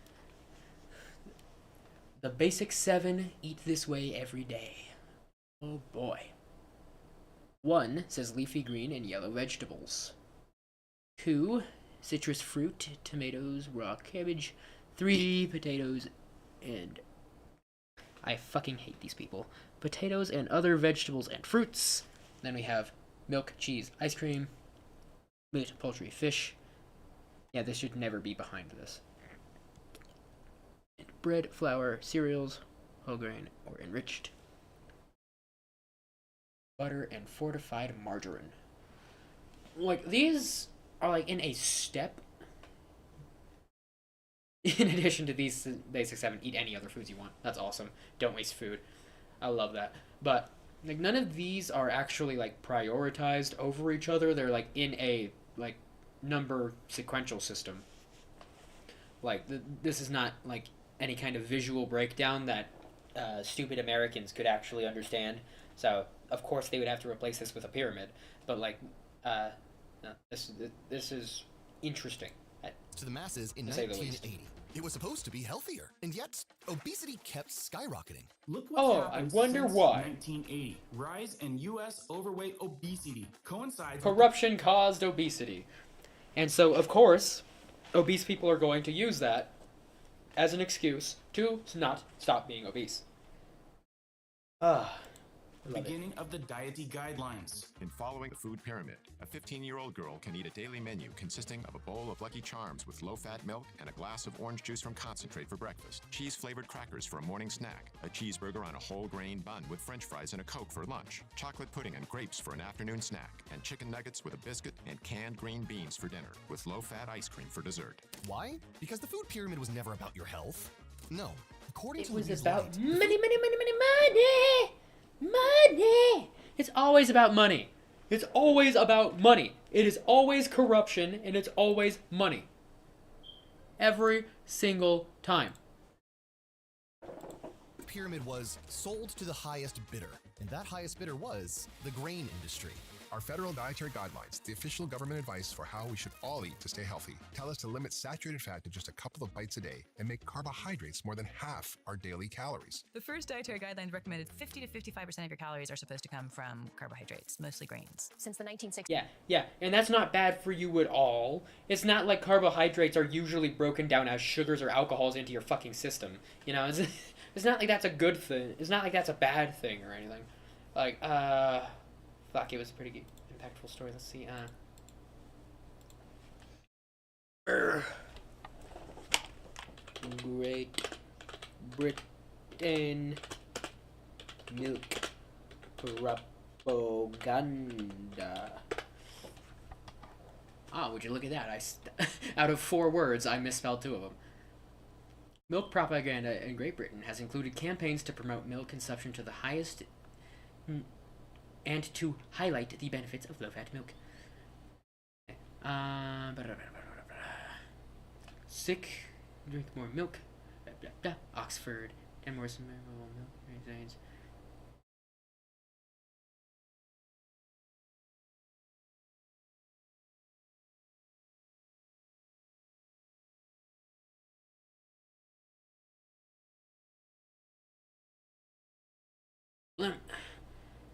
on. The basic 7 eat this way every day. Oh boy. 1 says leafy green and yellow vegetables. 2 citrus fruit, tomatoes, raw cabbage. 3 potatoes and I fucking hate these people. Potatoes and other vegetables and fruits. Then we have milk, cheese, ice cream, meat, poultry, fish. Yeah, this should never be behind this. And bread, flour, cereals, whole grain or enriched. Butter and fortified margarine. Like, these are like in a step. In addition to these basic 7, eat any other foods you want. That's awesome. Don't waste food. I love that. But like none of these are actually like prioritized over each other. They're like in a like number sequential system. Like this is not like any kind of visual breakdown that stupid Americans could actually understand. So of course they would have to replace this with a pyramid. But like, no, this is interesting. To the masses in to say the least. 1980. It was supposed to be healthier, and yet obesity kept skyrocketing. Look Oh, what's happened I wonder since why. 1980. Rise in U.S. overweight obesity coincides with Corruption caused obesity. And so, of course, obese people are going to use that as an excuse to not stop being obese. the beginning of the diety guidelines. In following the food pyramid, a 15-year-old girl can eat a daily menu consisting of a bowl of Lucky Charms with low-fat milk and a glass of orange juice from concentrate for breakfast, cheese-flavored crackers for a morning snack, a cheeseburger on a whole grain bun with french fries and a Coke for lunch, chocolate pudding and grapes for an afternoon snack, and chicken nuggets with a biscuit and canned green beans for dinner, with low-fat ice cream for dessert. Why? Because the food pyramid was never about your health. No. According It to was Louise about Light, money. Money! It's always about money. It's always about money. It is always corruption, and it's always money. Every single time. the pyramid was sold to the highest bidder, and that highest bidder was the grain industry. Our federal dietary guidelines, the official government advice for how we should all eat to stay healthy, tell us to limit saturated fat to just a couple of bites a day and make carbohydrates more than half our daily calories. The first dietary guidelines recommended 50 to 55% of your calories are supposed to come from carbohydrates, mostly grains. Since the 1960s. Yeah, and that's not bad for you at all. It's not like carbohydrates are usually broken down as sugars or alcohols into your fucking system. You know, it's not like that's a good thing. It's not like that's a bad thing or anything. Like, fuck, it was a pretty impactful story. Let's see, Great Britain milk propaganda. Ah, would you look at that? Out of 4 words, I misspelled 2 of them. Milk propaganda in Great Britain has included campaigns to promote milk consumption to the highest and to highlight the benefits of low-fat milk. Sick, drink more milk. Blah, blah, blah. Oxford, 10 more milk. Resides.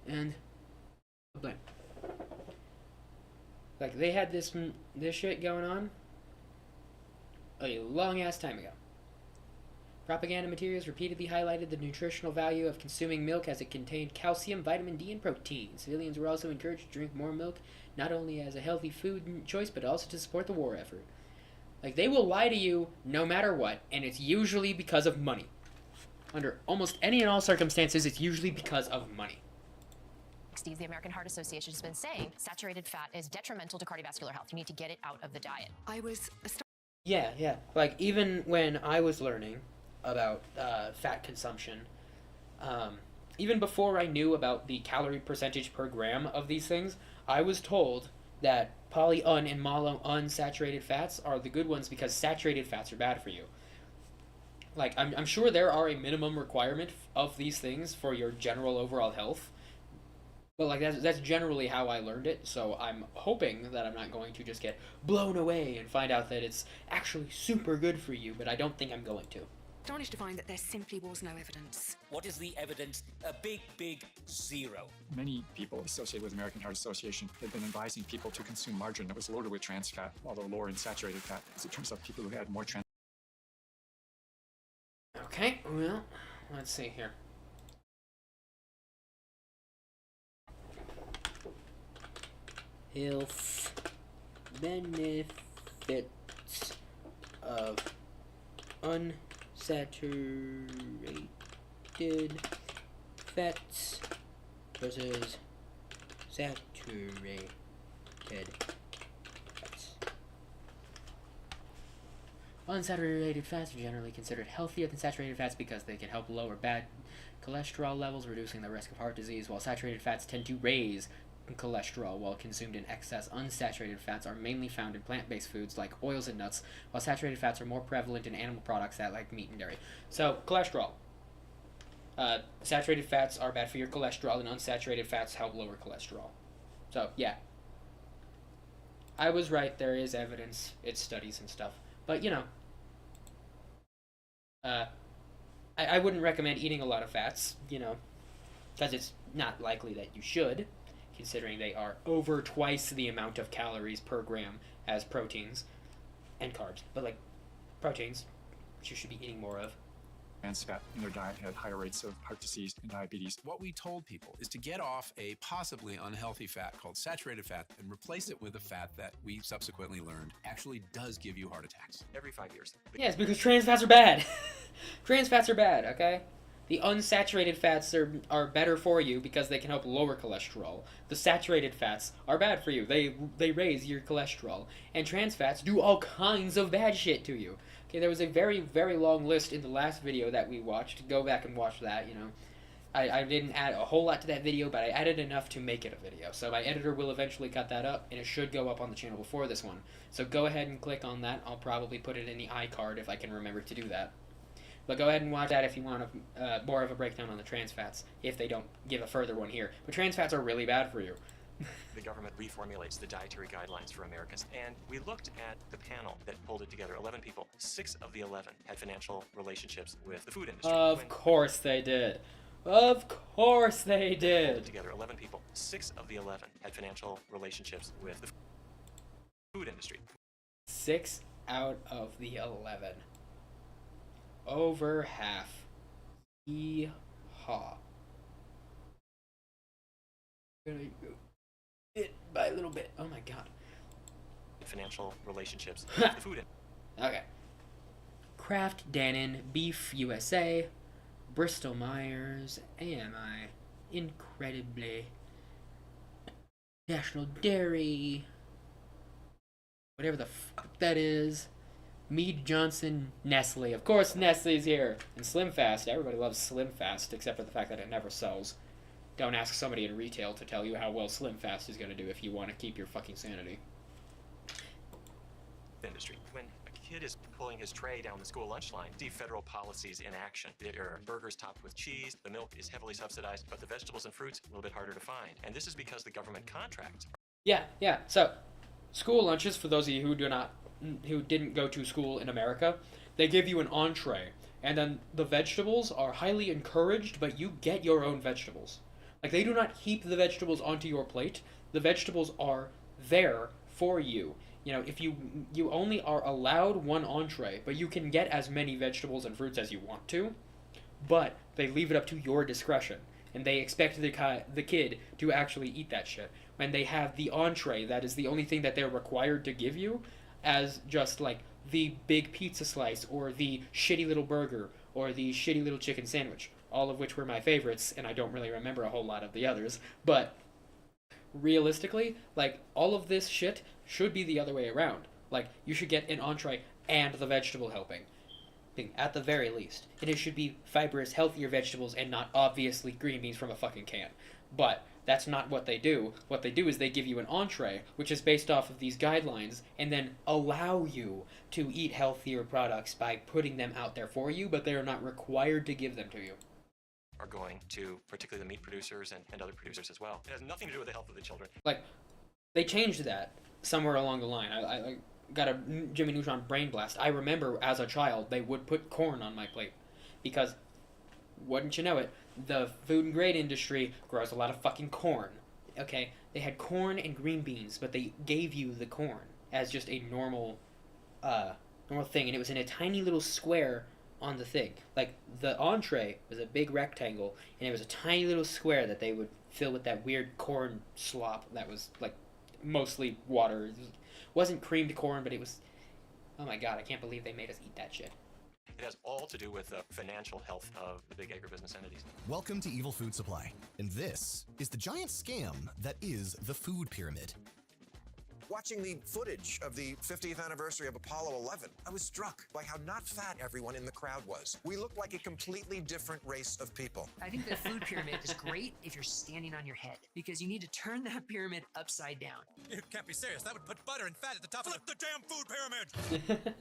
And like they had this shit going on a long ass time ago. Propaganda materials repeatedly highlighted the nutritional value of consuming milk as it contained calcium, vitamin D, and protein. Civilians were also encouraged to drink more milk, not only as a healthy food choice, but also to support the war effort. Like, they will lie to you no matter what, and it's usually because of money. Under almost any and all circumstances, it's usually because of money. The American Heart Association has been saying saturated fat is detrimental to cardiovascular health. You need to get it out of the diet. Yeah. Like, even when I was learning about fat consumption, even before I knew about the calorie percentage per gram of these things, I was told that poly-un and mono-unsaturated fats are the good ones because saturated fats are bad for you. Like, I'm sure there are a minimum requirement of these things for your general overall health. But like that's generally how I learned it, so I'm hoping that I'm not going to just get blown away and find out that it's actually super good for you, but I don't think I'm going to. Astonished to find that there simply was no evidence. What is the evidence? A big, big zero. Many people associated with American Heart Association have been advising people to consume margarine that was loaded with trans fat, although lower in saturated fat. As it turns out, people who had more trans. Okay, well, let's see here. Health benefits of unsaturated fats versus saturated fats. Unsaturated fats are generally considered healthier than saturated fats because they can help lower bad cholesterol levels, reducing the risk of heart disease, while saturated fats tend to raise cholesterol while consumed in excess. Unsaturated fats are mainly found in plant-based foods like oils and nuts, while saturated fats are more prevalent in animal products that like meat and dairy. So, cholesterol. Saturated fats are bad for your cholesterol, and unsaturated fats help lower cholesterol. So, yeah. I was right, there is evidence, it's studies and stuff. But, you know, I wouldn't recommend eating a lot of fats, you know, because it's not likely that you should, considering they are over twice the amount of calories per gram as proteins and carbs. But, like, proteins, which you should be eating more of. Trans fat in their diet had higher rates of heart disease and diabetes. What we told people is to get off a possibly unhealthy fat called saturated fat and replace it with a fat that we subsequently learned actually does give you heart attacks. Every 5 years. Yes, because trans fats are bad. Trans fats are bad, okay? The unsaturated fats are better for you because they can help lower cholesterol. The saturated fats are bad for you. They raise your cholesterol. And trans fats do all kinds of bad shit to you. Okay, there was a very, very long list in the last video that we watched. Go back and watch that, you know. I didn't add a whole lot to that video, but I added enough to make it a video. So my editor will eventually cut that up, and it should go up on the channel before this one. So go ahead and click on that. I'll probably put it in the iCard if I can remember to do that. But go ahead and watch that if you want more of a breakdown on the trans fats, if they don't give a further one here. But trans fats are really bad for you. The government reformulates the dietary guidelines for Americans, and we looked at the panel that pulled it together. 11 people. 6 of the 11 had financial relationships with the food industry. Of course they did. Of course they did. Pulled it together. 11 people. 6 of the 11 had financial relationships with the food industry. 6 out of the 11. Over half. Yeehaw. Bit by little bit. Oh my god. Financial relationships with the food industry. Okay. Kraft, Dannon, Beef USA, Bristol Myers, AMI, Incredibly, National Dairy, whatever the fuck that is, Mead Johnson, Nestle. Of course Nestle's here. And Slim Fast. Everybody loves Slim Fast, except for the fact that it never sells. Don't ask somebody in retail to tell you how well Slim Fast is going to do if you want to keep your fucking sanity. Industry. When a kid is pulling his tray down the school lunch line, see federal policies in action. There are burgers topped with cheese, the milk is heavily subsidized, but the vegetables and fruits a little bit harder to find. And this is because the government contracts. Yeah. So, school lunches, for those of you who didn't go to school in America, they give you an entree, and then the vegetables are highly encouraged, but you get your own vegetables. Like, they do not heap the vegetables onto your plate. The vegetables are there for you. You know, if you only are allowed one entree, but you can get as many vegetables and fruits as you want to, but they leave it up to your discretion. And they expect the kid to actually eat that shit. When they have the entree, that is the only thing that they're required to give you, as just like the big pizza slice, or the shitty little burger, or the shitty little chicken sandwich. All of which were my favorites, and I don't really remember a whole lot of the others. But realistically, like, all of this shit should be the other way around. Like, you should get an entree and the vegetable helping, at the very least. And it should be fibrous, healthier vegetables and not obviously green beans from a fucking can. But that's not what they do. What they do is they give you an entree, which is based off of these guidelines, and then allow you to eat healthier products by putting them out there for you, but they are not required to give them to you. are going to particularly the meat producers and other producers as well. It has nothing to do with the health of the children. Like, they changed that somewhere along the line. I got a Jimmy Neutron brain blast. I remember as a child they would put corn on my plate because, wouldn't you know it, the food and grain industry grows a lot of fucking corn. Okay, they had corn and green beans, but they gave you the corn as just a normal thing, and it was in a tiny little square on the thing. Like, the entree was a big rectangle, and it was a tiny little square that they would fill with that weird corn slop that was, like, mostly water. It wasn't creamed corn, but it was... Oh my god, I can't believe they made us eat that shit. It has all to do with the financial health of the big agribusiness entities. Welcome to Evil Food Supply, and this is the giant scam that is the food pyramid. Watching the footage of the 50th anniversary of Apollo 11, I was struck by how not fat everyone in the crowd was. We looked like a completely different race of people. I think the food pyramid is great if you're standing on your head, because you need to turn that pyramid upside down. You can't be serious. That would put butter and fat at the top. Flip the damn food pyramid!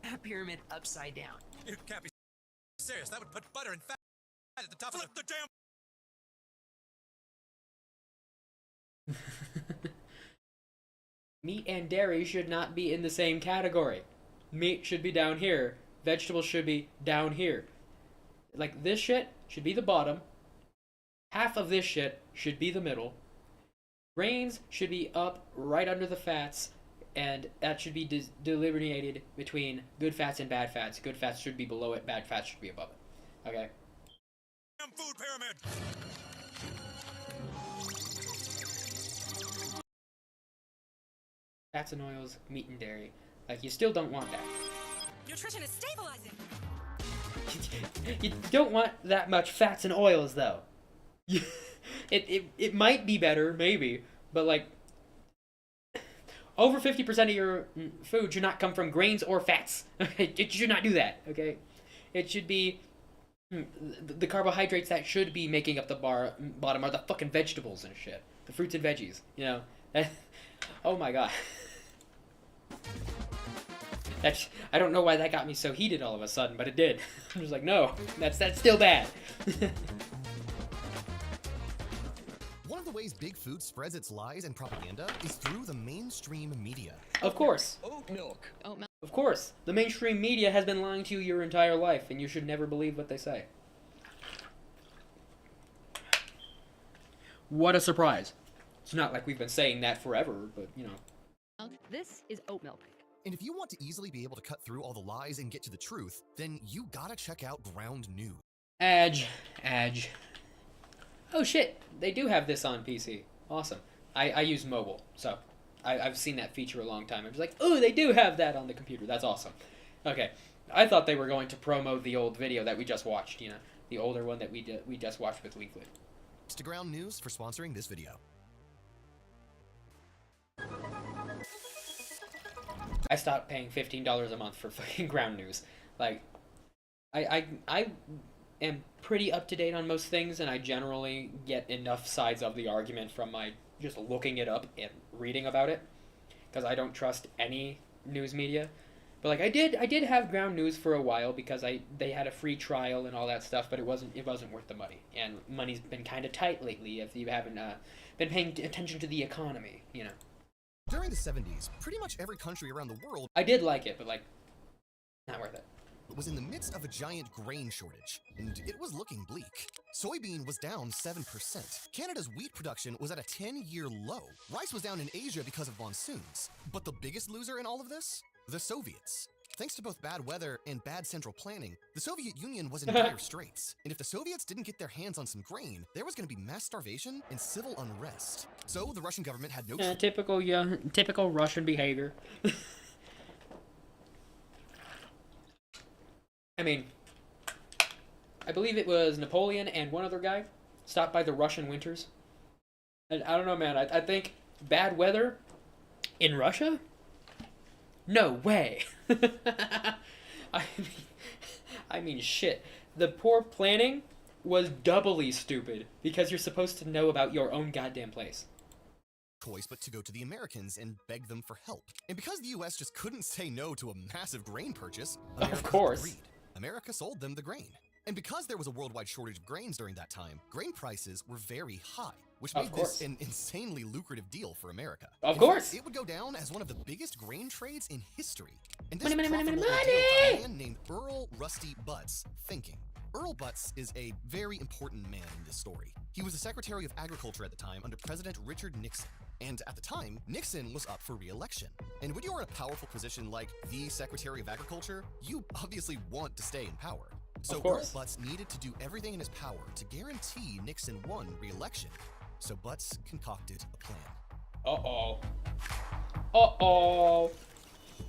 That pyramid upside down. You can't be serious. That would put butter and fat at the top. Flip the damn... Meat and dairy should not be in the same category. Meat should be down here. Vegetables should be down here. Like, this shit should be the bottom. Half of this shit should be the middle. Grains should be up right under the fats, and that should be delineated between good fats and bad fats. Good fats should be below it, bad fats should be above it. Okay? Damn food pyramid! Fats and oils, meat and dairy. Like, you still don't want that. Nutrition is stabilizing. You don't want that much fats and oils, though. It might be better, maybe, but, like, over 50% of your food should not come from grains or fats. It should not do that, okay? It should be... The carbohydrates that should be making up the bottom are the fucking vegetables and shit. The fruits and veggies, you know? Oh my god. I don't know why that got me so heated all of a sudden, but it did. I'm just like, no, that's still bad. One of the ways big food spreads its lies and propaganda is through the mainstream media. Of course. Oat milk. Of course. The mainstream media has been lying to you your entire life, and you should never believe what they say. What a surprise. It's not like we've been saying that forever, but, you know. This is oat milk. And if you want to easily be able to cut through all the lies and get to the truth, then you gotta check out Ground News. Adge. Oh shit, they do have this on PC. Awesome. I use mobile, so I've seen that feature a long time. I was like, oh, they do have that on the computer. That's awesome. Okay, I thought they were going to promo the old video that we just watched, you know, the older one that we just watched with Weekly. Thanks to Ground News for sponsoring this video. I stopped paying $15 a month for fucking Ground News. Like, I am pretty up to date on most things, and I generally get enough sides of the argument from my just looking it up and reading about it, because I don't trust any news media. But like, I did have Ground News for a while because they had a free trial and all that stuff, but it wasn't worth the money, and money's been kind of tight lately if you haven't been paying attention to the economy, you know. During the 70s, pretty much every country around the world... I did like it, but, like, not worth it. ...was in the midst of a giant grain shortage, and it was looking bleak. Soybean was down 7%. Canada's wheat production was at a 10-year low. Rice was down in Asia because of monsoons. But the biggest loser in all of this? The Soviets. Thanks to both bad weather and bad central planning, the Soviet Union was in dire straits. And if the Soviets didn't get their hands on some grain, there was going to be mass starvation and civil unrest. So the Russian government had no... typical Russian behavior. I mean, I believe it was Napoleon and one other guy stopped by the Russian winters. And I don't know, man. I think bad weather in Russia? No way. I mean, shit. The poor planning was doubly stupid because you're supposed to know about your own goddamn place. Choice but to go to the Americans and beg them for help. And because the US just couldn't say no to a massive grain purchase, America of course agreed. America sold them the grain. And because there was a worldwide shortage of grains during that time, grain prices were very high, which Of made course. this an insanely lucrative deal for America. Of In course. fact, it would go down as one of the biggest grain trades in history. And Money, this money, money, profitable money, ordeal money! got a man named Earl Rusty Butz thinking. Earl Butz is a very important man in this story. He was the Secretary of Agriculture at the time under President Richard Nixon. And at the time, Nixon was up for re-election. And when you're in a powerful position like the Secretary of Agriculture, you obviously want to stay in power. So Earl course. Butz needed to do everything in his power to guarantee Nixon won re-election. So Butz concocted a plan. Uh-oh. Uh-oh.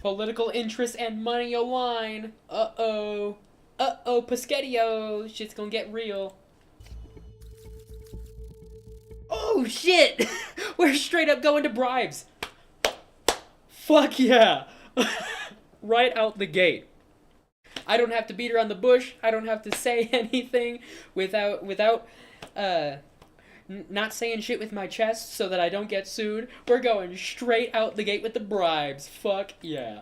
Political interest and money align. Uh-oh. Uh-oh, Pesquetio. Shit's gonna get real. Oh, shit! We're straight up going to bribes. Fuck yeah. Right out the gate. I don't have to beat around the bush. I don't have to say anything without not saying shit with my chest so that I don't get sued. We're going straight out the gate with the bribes. Fuck yeah.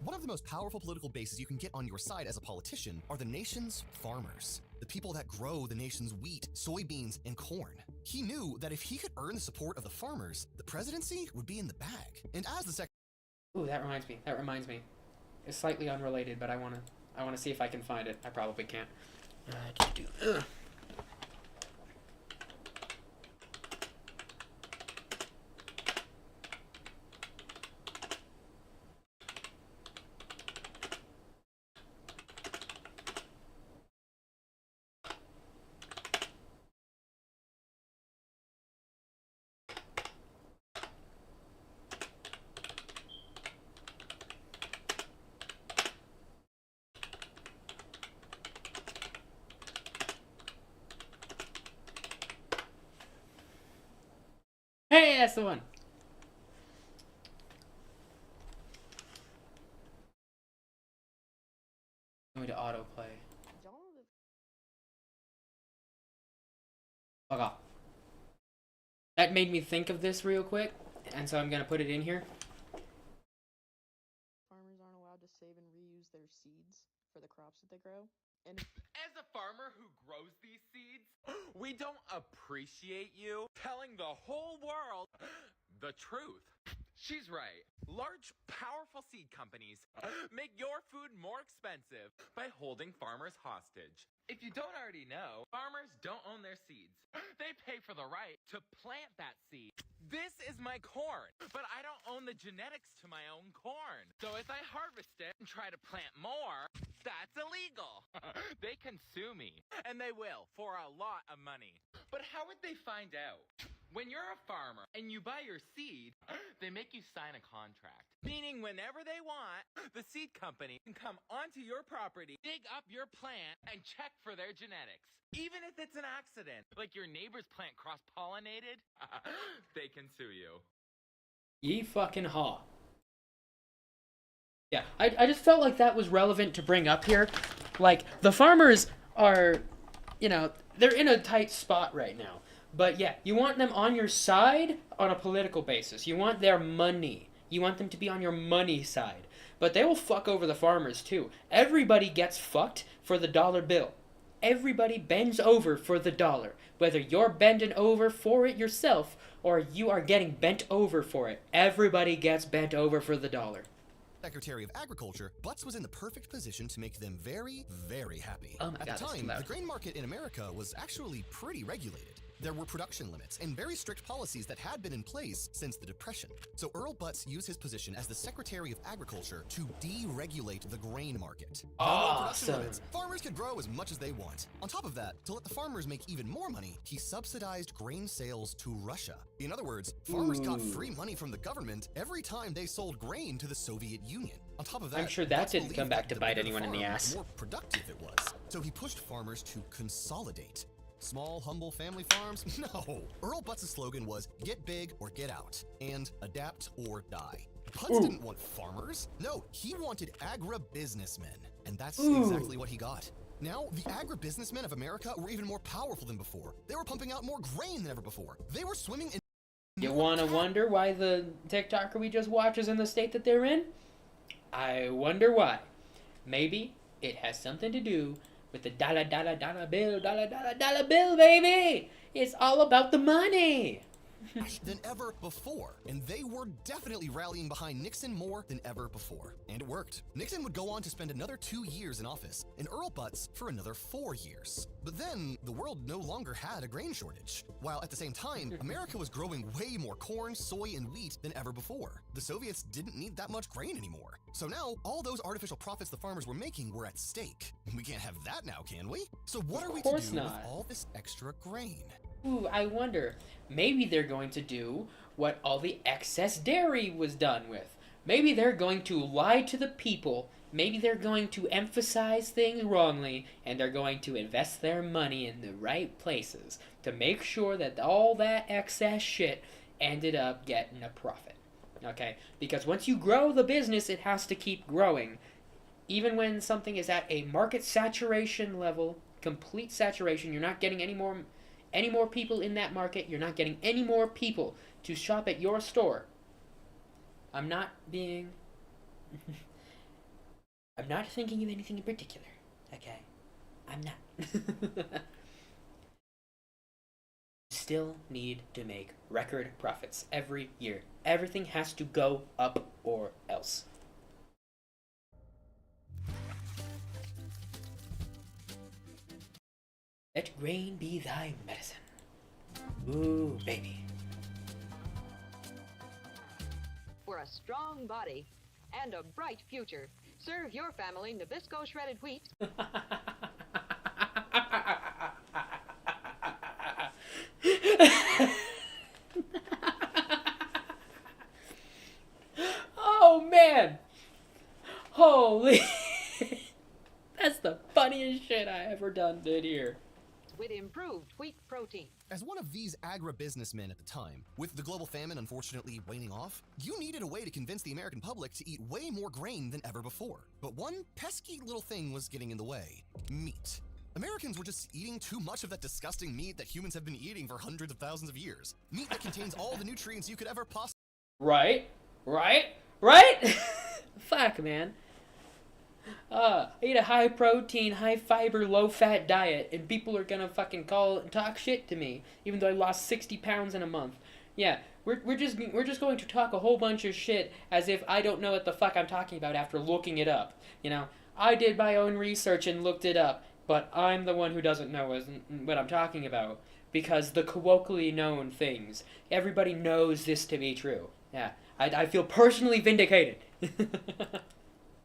One of the most powerful political bases you can get on your side as a politician are the nation's farmers, the people that grow the nation's wheat, soybeans, and corn. He knew that if he could earn the support of the farmers, the presidency would be in the bag. And as the Ooh, that reminds me. It's slightly unrelated, but I wanna see if I can find it. I probably can't. Ugh. Hey, that's the one. Going to autoplay. Fuck off. That made me think of this real quick, and so I'm gonna put it in here. Farmers aren't allowed to save and reuse their seeds for the crops that they grow. And as a farmer who grows these seeds, we don't appreciate you telling the whole world the truth. She's right. Large, powerful seed companies make your food more expensive by holding farmers hostage. If you don't already know, farmers don't own their seeds. They pay for the right to plant that seed. This is my corn, but I don't own the genetics to my own corn. So if I harvest it and try to plant more, that's illegal. They can sue me, and they will for a lot of money. But how would they find out? When you're a farmer and you buy your seed, they make you sign a contract. Meaning whenever they want, the seed company can come onto your property, dig up your plant, and check for their genetics. Even if it's an accident, like your neighbor's plant cross-pollinated, they can sue you. Ye fucking haw. Yeah, I just felt like that was relevant to bring up here. Like, the farmers are, you know, they're in a tight spot right now. But yeah, you want them on your side on a political basis. You want their money. You want them to be on your money side. But they will fuck over the farmers too. Everybody gets fucked for the dollar bill. Everybody bends over for the dollar. Whether you're bending over for it yourself or you are getting bent over for it. Everybody gets bent over for the dollar. Secretary of Agriculture, Butz was in the perfect position to make them very, very happy. Oh my God, At the that's time, loud. the grain market in America was actually pretty regulated. There were production limits and very strict policies that had been in place since the Depression. So Earl Butz used his position as the Secretary of Agriculture to deregulate the grain market. There were no production Awesome. limits. Farmers could grow as much as they want. On top of that, to let the farmers make even more money, he subsidized grain sales to Russia. In other words, farmers got free money from the government every time they sold grain to the Soviet Union. On top of that, I'm sure that Butz didn't believed come back that to the bite bigger anyone in the farm, ass. the more productive it was. So he pushed farmers to consolidate. Small, humble family farms? No. Earl Butz's slogan was, get big or get out, and adapt or die. Butz didn't want farmers. No, he wanted agribusinessmen. And that's exactly what he got. Now, the agribusinessmen of America were even more powerful than before. They were pumping out more grain than ever before. They were swimming in... You wanna wonder why the TikToker we just watched is in the state that they're in? I wonder why. Maybe it has something to do with the dollar bill, baby. It's all about the money. Than ever before. And they were definitely rallying behind Nixon more than ever before. And it worked. Nixon would go on to spend another 2 years in office, and Earl Butz for another 4 years. But then, the world no longer had a grain shortage. While at the same time, America was growing way more corn, soy, and wheat than ever before. The Soviets didn't need that much grain anymore. So now, all those artificial profits the farmers were making were at stake. We can't have that now, can we? So what are we to do with all this extra grain? Ooh, I wonder. Maybe they're going to do what all the excess dairy was done with. Maybe they're going to lie to the people. Maybe they're going to emphasize things wrongly, and they're going to invest their money in the right places to make sure that all that excess shit ended up getting a profit. Okay? Because once you grow the business, it has to keep growing. Even when something is at a market saturation level, complete saturation, you're not getting any more people in that market. You're not getting any more people to shop at your store. I'm not being... I'm not thinking of anything in particular. Okay? I'm not. Still need to make record profits every year. Everything has to go up or else. Let grain be thy medicine. Ooh, baby. For a strong body and a bright future, serve your family Nabisco shredded wheat. Oh, man. Holy. That's the funniest shit I ever done did here. With improved wheat protein. As one of these agribusinessmen at the time, with the global famine unfortunately waning off, you needed a way to convince the American public to eat way more grain than ever before. But one pesky little thing was getting in the way: meat. Americans were just eating too much of that disgusting meat that humans have been eating for hundreds of thousands of years. Meat that contains all the nutrients you could ever possibly... Right? Fuck, man. I eat a high protein, high fiber, low fat diet, and people are gonna fucking call and talk shit to me, even though I lost 60 pounds in a month. Yeah, we're just going to talk a whole bunch of shit as if I don't know what the fuck I'm talking about after looking it up. You know, I did my own research and looked it up, but I'm the one who doesn't know what I'm talking about, because the colloquially known things, everybody knows this to be true. Yeah, I feel personally vindicated.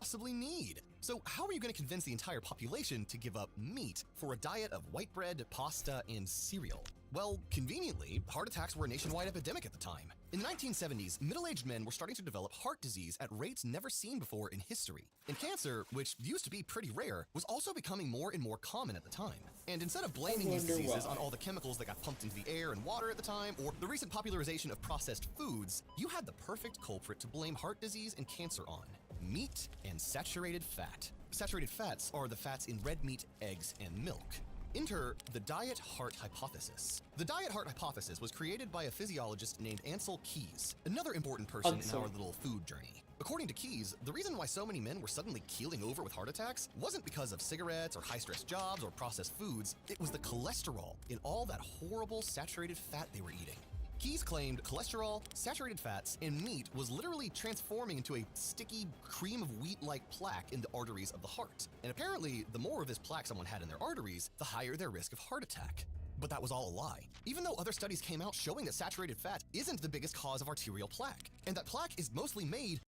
possibly need. So how are you going to convince the entire population to give up meat for a diet of white bread, pasta, and cereal? Well, conveniently, heart attacks were a nationwide epidemic at the time. In the 1970s, middle-aged men were starting to develop heart disease at rates never seen before in history. And cancer, which used to be pretty rare, was also becoming more and more common at the time. And instead of blaming these diseases on all the chemicals that got pumped into the air and water at the time, or the recent popularization of processed foods, you had the perfect culprit to blame heart disease and cancer on: meat and saturated fat. Saturated fats are the fats in red meat, eggs, and milk. Enter the diet heart hypothesis. The diet heart hypothesis was created by a physiologist named Ansel Keys, another important person in our little food journey. According to Keys, the reason why so many men were suddenly keeling over with heart attacks wasn't because of cigarettes or high-stress jobs or processed foods. It was the cholesterol in all that horrible saturated fat they were eating. Keys claimed cholesterol, saturated fats, and meat was literally transforming into a sticky cream of wheat-like plaque in the arteries of the heart. And apparently, the more of this plaque someone had in their arteries, the higher their risk of heart attack. But that was all a lie. Even though other studies came out showing that saturated fat isn't the biggest cause of arterial plaque, and that plaque is mostly made...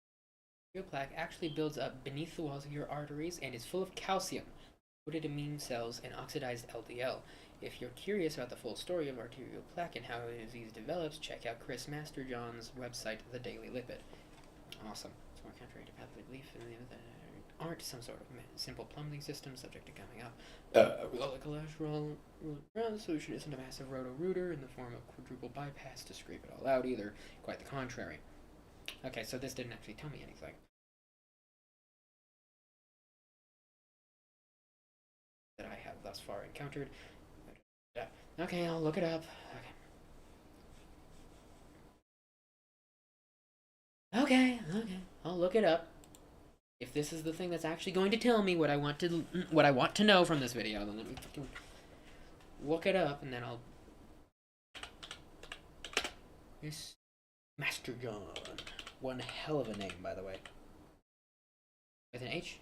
Arterial plaque actually builds up beneath the walls of your arteries and is full of calcium, coated amine cells, and oxidized LDL. If you're curious about the full story of arterial plaque and how the disease develops, check out Chris Masterjohn's website, The Daily Lipid. Awesome. It's more contrary to popular belief in the aren't some sort of simple plumbing system subject to coming up with all the cholesterol around. The solution isn't a massive roto-rooter in the form of quadruple bypass to scrape it all out either. Quite the contrary. Okay, so this didn't actually tell me anything. That I have thus far encountered. Okay, I'll look it up. Okay, I'll look it up. If this is the thing that's actually going to tell me what I want to know from this video, then let me fucking look it up, and then I'll. This Master John, one hell of a name, by the way. With an H?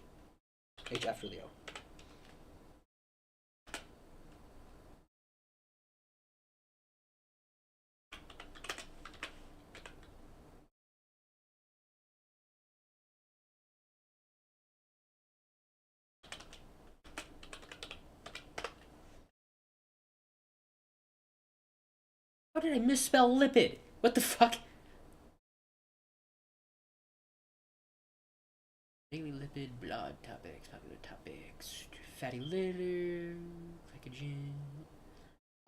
H after the O. How did I misspell lipid? What the fuck? Daily lipid, blood topics, popular topics, fatty liver, glycogen.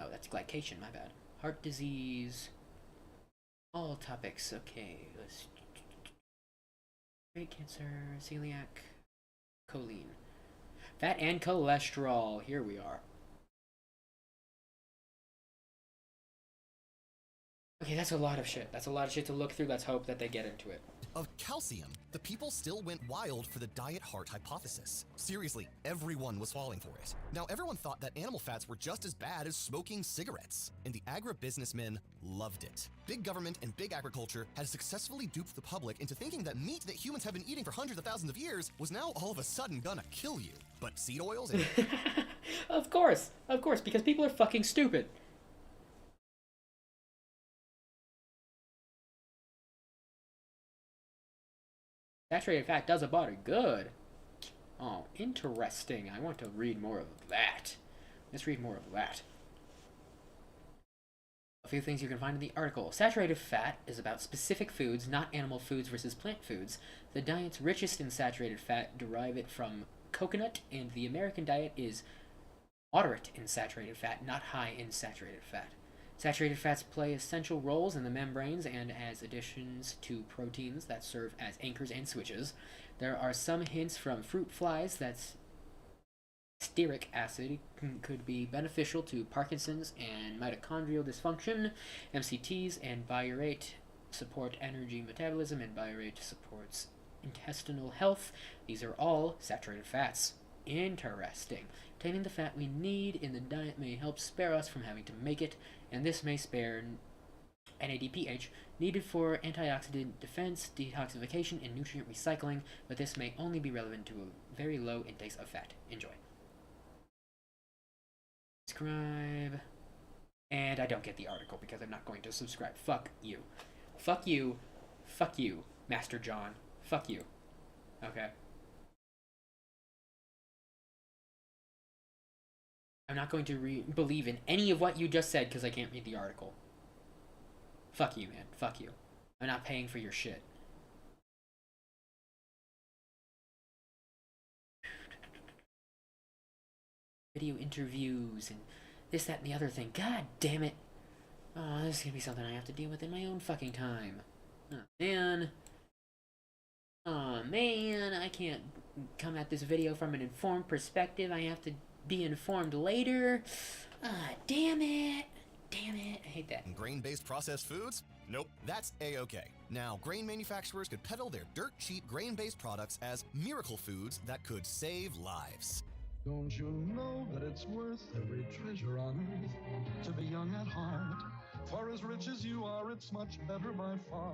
Oh, that's glycation, my bad. Heart disease. All topics, okay. Let's. Breast cancer, celiac, choline. Fat and cholesterol. Here we are. Okay, that's a lot of shit. That's a lot of shit to look through. Let's hope that they get into it. Of calcium, the people still went wild for the diet heart hypothesis. Seriously, everyone was falling for it. Now, everyone thought that animal fats were just as bad as smoking cigarettes, and the agribusinessmen loved it. Big government and big agriculture had successfully duped the public into thinking that meat that humans have been eating for hundreds of thousands of years was now all of a sudden gonna kill you. But seed oils and... Of course, because people are fucking stupid. Saturated fat does a body good. Oh, interesting. I want to read more of that. Let's read more of that. A few things you can find in the article. Saturated fat is about specific foods, not animal foods versus plant foods. The diets richest in saturated fat derive it from coconut, and the American diet is moderate in saturated fat, not high in saturated fat. Saturated fats play essential roles in the membranes and as additions to proteins that serve as anchors and switches. There are some hints from fruit flies that stearic acid could be beneficial to Parkinson's and mitochondrial dysfunction. MCTs and biurate support energy metabolism, and biurate supports intestinal health. These are all saturated fats. Interesting. Obtaining the fat we need in the diet may help spare us from having to make it, and this may spare NADPH, needed for antioxidant defense, detoxification, and nutrient recycling, but this may only be relevant to a very low intakes of fat. Enjoy. Subscribe. And I don't get the article because I'm not going to subscribe. Fuck you. Fuck you. Fuck you, Master John. Fuck you. Okay. I'm not going to believe in any of what you just said because I can't read the article. Fuck you, man. Fuck you. I'm not paying for your shit. Video interviews and this, that, and the other thing. God damn it. Oh, this is gonna be something I have to deal with in my own fucking time. Oh, man. Oh, man. I can't come at this video from an informed perspective. I have to be informed later. Ah, damn it. Damn it. I hate that. Grain-based processed foods? Nope, that's A-okay. Now, grain manufacturers could peddle their dirt-cheap grain-based products as miracle foods that could save lives. Don't you know that it's worth every treasure on earth to be young at heart? For as rich as you are, it's much better by far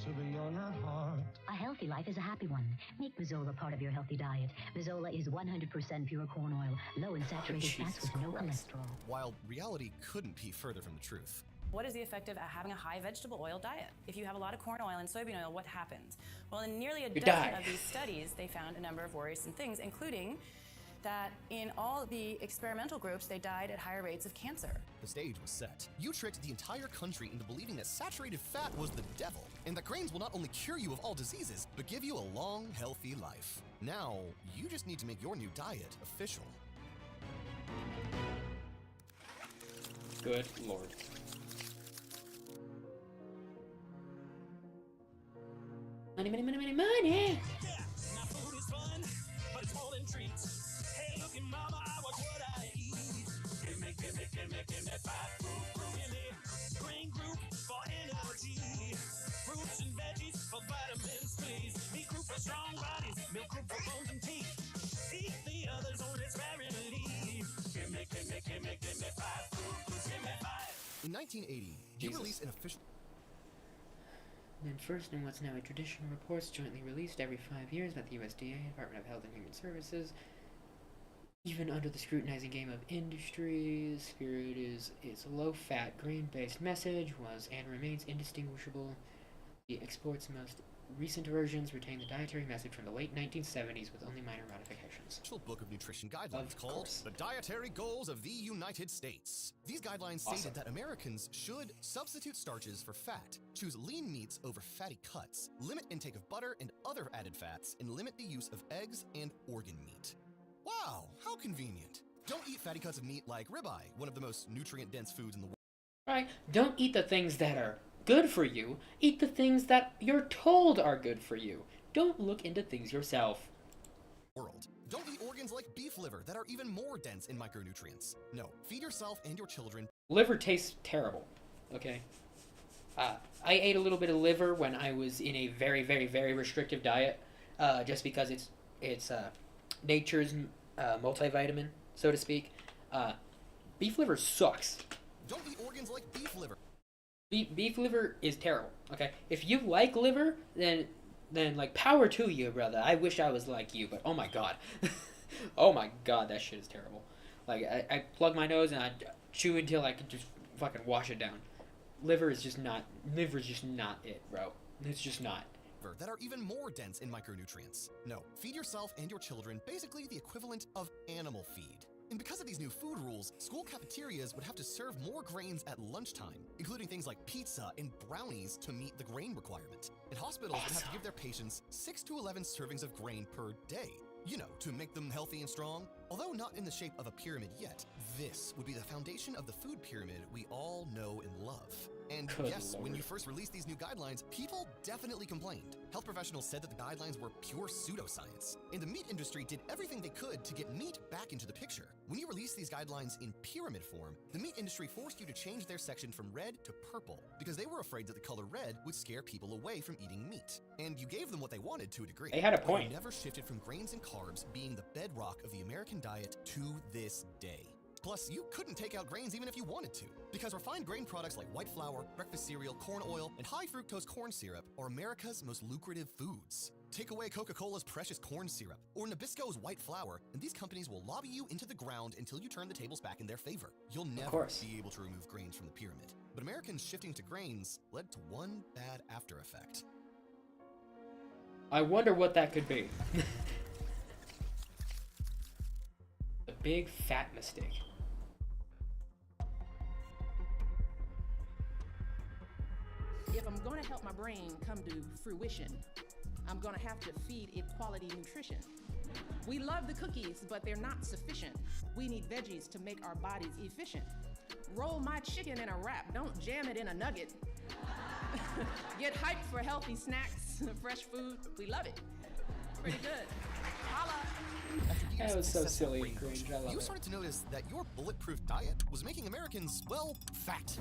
to be young at heart. A healthy life is a happy one. Make Mazola part of your healthy diet. Mazola is 100% pure corn oil, low in saturated fats with no cholesterol. While reality couldn't be further from the truth. What is the effect of having a high vegetable oil diet? If you have a lot of corn oil and soybean oil, what happens? Well, in nearly a dozen of these studies, they found a number of worrisome things, including that in all the experimental groups, they died at higher rates of cancer. The stage was set. You tricked the entire country into believing that saturated fat was the devil, and that grains will not only cure you of all diseases, but give you a long, healthy life. Now, you just need to make your new diet official. Good Lord. Money, money, money, money, money! Yeah, now food is fun, but it's more than treats. Hey, look at mama, I watch what I eat. Give me fat fruit. Give me green group for energy. Fruits and veggies for vitamins, please. Meat group for strong bodies. Milk good for bones and teeth. Eat the others on its rarity. Give me 5 fruit, give me 5. In 1980, you released an official. Then first in what's now a tradition, reports jointly released every 5 years by the USDA, Department of Health and Human Services. Even under the scrutinizing game of industries, Spirit is its low-fat, grain-based message was and remains indistinguishable. The export's most recent versions retain the dietary message from the late 1970s with only minor modifications. Book of nutrition guidelines called The Dietary Goals of the United States. These guidelines stated that Americans should substitute starches for fat, choose lean meats over fatty cuts, limit intake of butter and other added fats, and limit the use of eggs and organ meat. Wow, how convenient. Don't eat fatty cuts of meat like ribeye, one of the most nutrient-dense foods in the world. Right? Don't eat the things that are good for you. Eat the things that you're told are good for you. Don't look into things yourself. Don't eat organs like beef liver that are even more dense in micronutrients. No, feed yourself and your children. Liver tastes terrible, okay? I ate a little bit of liver when I was in a very, very, very restrictive diet, just because it's nature's multivitamin, so to speak. Beef liver sucks. Don't eat organs like beef liver. Beef liver is terrible, okay? If you like liver, then like power to you, brother. I wish I was like you, but oh my god. Oh my god, that shit is terrible. Like, I plug my nose and I chew until I can just fucking wash it down. Liver's just not it, bro. It's just not. That are even more dense in micronutrients. No, feed yourself and your children basically the equivalent of animal feed. And because of these new food rules, school cafeterias would have to serve more grains at lunchtime, including things like pizza and brownies to meet the grain requirement. And hospitals would have to give their patients 6 to 11 servings of grain per day. You know, to make them healthy and strong. Although not in the shape of a pyramid yet, this would be the foundation of the food pyramid we all know and love. And Good yes, Lord. when you first released these new guidelines, people definitely complained. Health professionals said that the guidelines were pure pseudoscience. And the meat industry did everything they could to get meat back into the picture. When you released these guidelines in pyramid form, the meat industry forced you to change their section from red to purple because they were afraid that the color red would scare people away from eating meat. And you gave them what they wanted to a degree. They had a But point. you never shifted from grains and carbs being the bedrock of the American diet to this day. Plus, you couldn't take out grains even if you wanted to, because refined grain products like white flour, breakfast cereal, corn oil, and high fructose corn syrup are America's most lucrative foods. Take away Coca-Cola's precious corn syrup, or Nabisco's white flour, and these companies will lobby you into the ground until you turn the tables back in their favor. You'll never be able to remove grains from the pyramid. But Americans shifting to grains led to one bad after effect. I wonder what that could be. The big fat mistake. If I'm going to help my brain come to fruition, I'm going to have to feed it quality nutrition. We love the cookies, but they're not sufficient. We need veggies to make our bodies efficient. Roll my chicken in a wrap, don't jam it in a nugget. Get hyped for healthy snacks, fresh food, we love it. Pretty good. Holla! That was so silly and cringe, I love You it. started to notice that your bulletproof diet was making Americans, well, fat.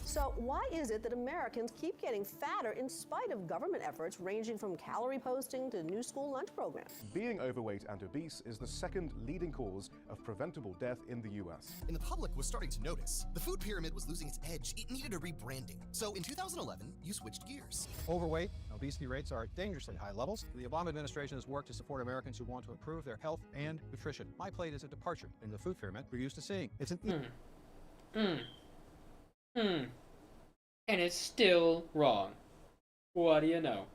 So why is it that Americans keep getting fatter in spite of government efforts ranging from calorie posting to new school lunch programs? Being overweight and obese is the second leading cause of preventable death in the US. And the public was starting to notice. The food pyramid was losing its edge. It needed a rebranding. So in 2011, you switched gears. Overweight, obesity rates are at dangerously high levels. The Obama administration has worked to support Americans who want to improve their health and nutrition. My plate is a departure in the food pyramid we're used to seeing. It's an And it's still wrong. What do you know?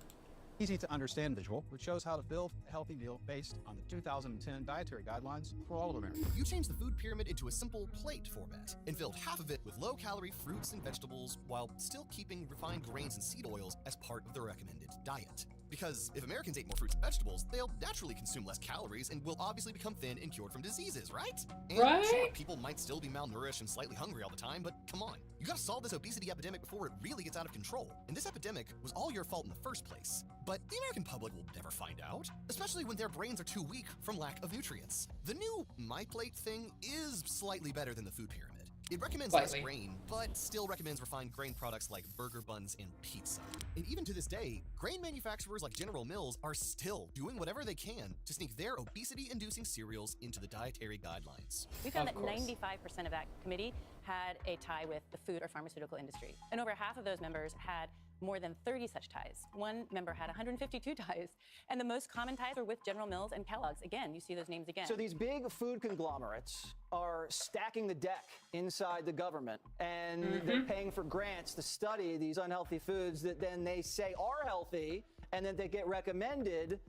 easy to understand visual, which shows how to build a healthy meal based on the 2010 dietary guidelines for all of America. You changed the food pyramid into a simple plate format and filled half of it with low-calorie fruits and vegetables while still keeping refined grains and seed oils as part of the recommended diet. Because if Americans ate more fruits and vegetables, they'll naturally consume less calories and will obviously become thin and cured from diseases, right? And sure, people might still be malnourished and slightly hungry all the time, but come on. You gotta solve this obesity epidemic before it really gets out of control. And this epidemic was all your fault in the first place. But the American public will never find out, especially when their brains are too weak from lack of nutrients. The new My Plate thing is slightly better than the food pyramid. It recommends Slightly. less grain, but still recommends refined grain products like burger buns and pizza. And even to this day, grain manufacturers like General Mills are still doing whatever they can to sneak their obesity-inducing cereals into the dietary guidelines. We found that 95% of that committee had a tie with the food or pharmaceutical industry. And over half of those members had more than 30 such ties. One member had 152 ties. And the most common ties were with General Mills and Kellogg's. Again, you see those names again. So these big food conglomerates are stacking the deck inside the government, and they're paying for grants to study these unhealthy foods that then they say are healthy, and then they get recommended.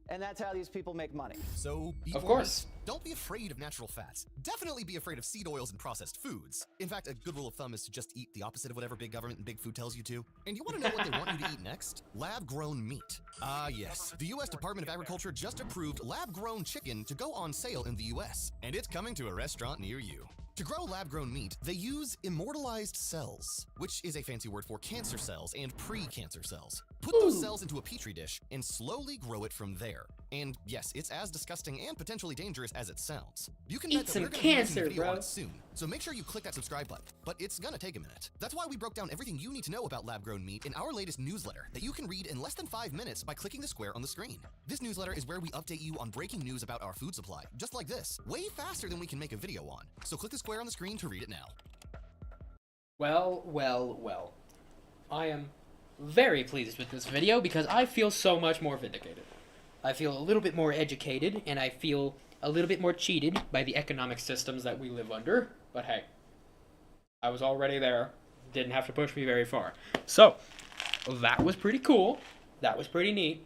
And that's how these people make money. So, Of course. Don't be afraid of natural fats. Definitely be afraid of seed oils and processed foods. In fact, a good rule of thumb is to just eat the opposite of whatever big government and big food tells you to. And you want to know what they want you to eat next? Lab-grown meat. Ah, yes. The U.S. Department of Agriculture just approved lab-grown chicken to go on sale in the U.S. And it's coming to a restaurant near you. To grow lab-grown meat, they use immortalized cells, which is a fancy word for cancer cells and pre-cancer cells. Put those cells into a petri dish and slowly grow it from there. And yes, it's as disgusting and potentially dangerous as it sounds. You can Eat bet that some we're gonna be making a cancer, video on bro. it soon, so make sure you click that subscribe button. But it's gonna take a minute. That's why we broke down everything you need to know about lab-grown meat in our latest newsletter that you can read in less than 5 minutes by clicking the square on the screen. This newsletter is where we update you on breaking news about our food supply, just like this, way faster than we can make a video on. So click the square on the screen to read it now. Well, well, well. I am very pleased with this video because I feel so much more vindicated. I feel a little bit more educated, and I feel a little bit more cheated by the economic systems that we live under. But hey, I was already there. Didn't have to push me very far. So, that was pretty cool. That was pretty neat.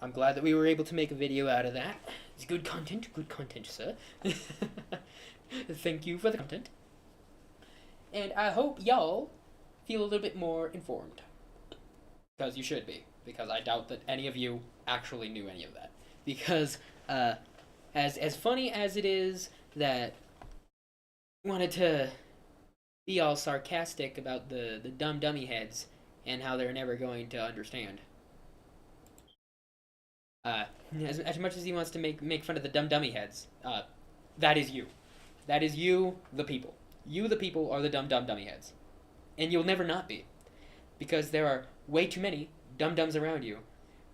I'm glad that we were able to make a video out of that. It's good content, sir. Thank you for the content. And I hope y'all feel a little bit more informed. Because you should be. Because I doubt that any of you actually knew any of that. Because, as funny as it is that wanted to be all sarcastic about the dumb dummy heads and how they're never going to understand. As much as he wants to make fun of the dumb dummy heads, that is you. That is you, the people. You, the people, are the dumb dummy heads. And you'll never not be. Because there are way too many dum-dums around you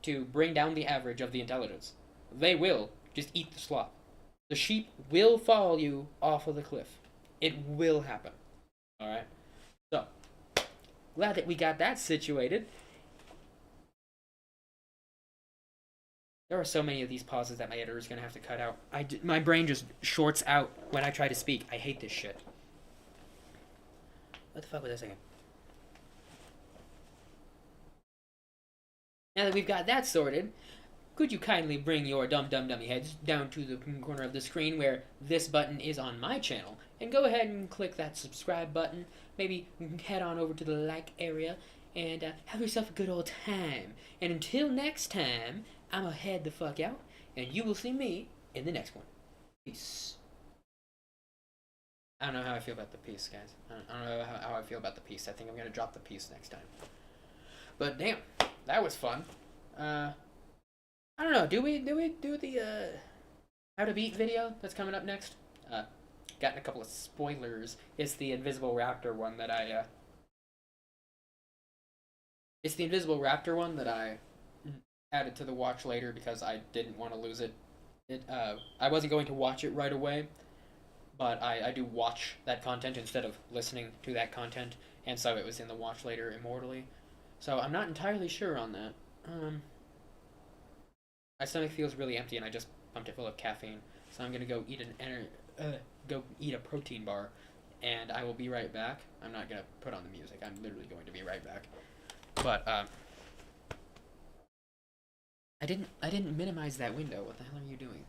to bring down the average of the intelligence. They will just eat the slop. The sheep will follow you off of the cliff. It will happen. Alright? So, glad that we got that situated. There are so many of these pauses that my editor is going to have to cut out. My brain just shorts out when I try to speak. I hate this shit. What the fuck was I saying? Now that we've got that sorted, could you kindly bring your dummy heads down to the corner of the screen where this button is on my channel, and go ahead and click that subscribe button, maybe head on over to the like area, and have yourself a good old time. And until next time, I'ma head the fuck out, and you will see me in the next one. Peace. I don't know how I feel about the peace, guys. I don't know how I feel about the peace. I think I'm gonna drop the peace next time. But damn, that was fun. I don't know. Do we do the how to beat video that's coming up next? Gotten a couple of spoilers. It's the Invisible Raptor one that I. It's the Invisible Raptor one that I added to the watch later because I didn't want to lose it. I wasn't going to watch it right away. But I do watch that content instead of listening to that content, and so it was in the watch later immortally. So I'm not entirely sure on that. My stomach feels really empty, and I just pumped it full of caffeine. So I'm gonna go eat go eat a protein bar, and I will be right back. I'm not gonna put on the music. I'm literally going to be right back. But I didn't minimize that window. What the hell are you doing?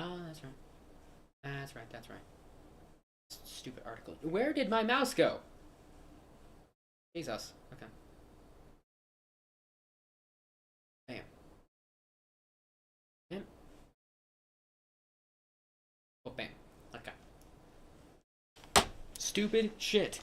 Oh, that's right. That's right. Stupid article. Where did my mouse go? Jesus. Okay. Bam. Bam. Oh, bam. Okay. Stupid shit.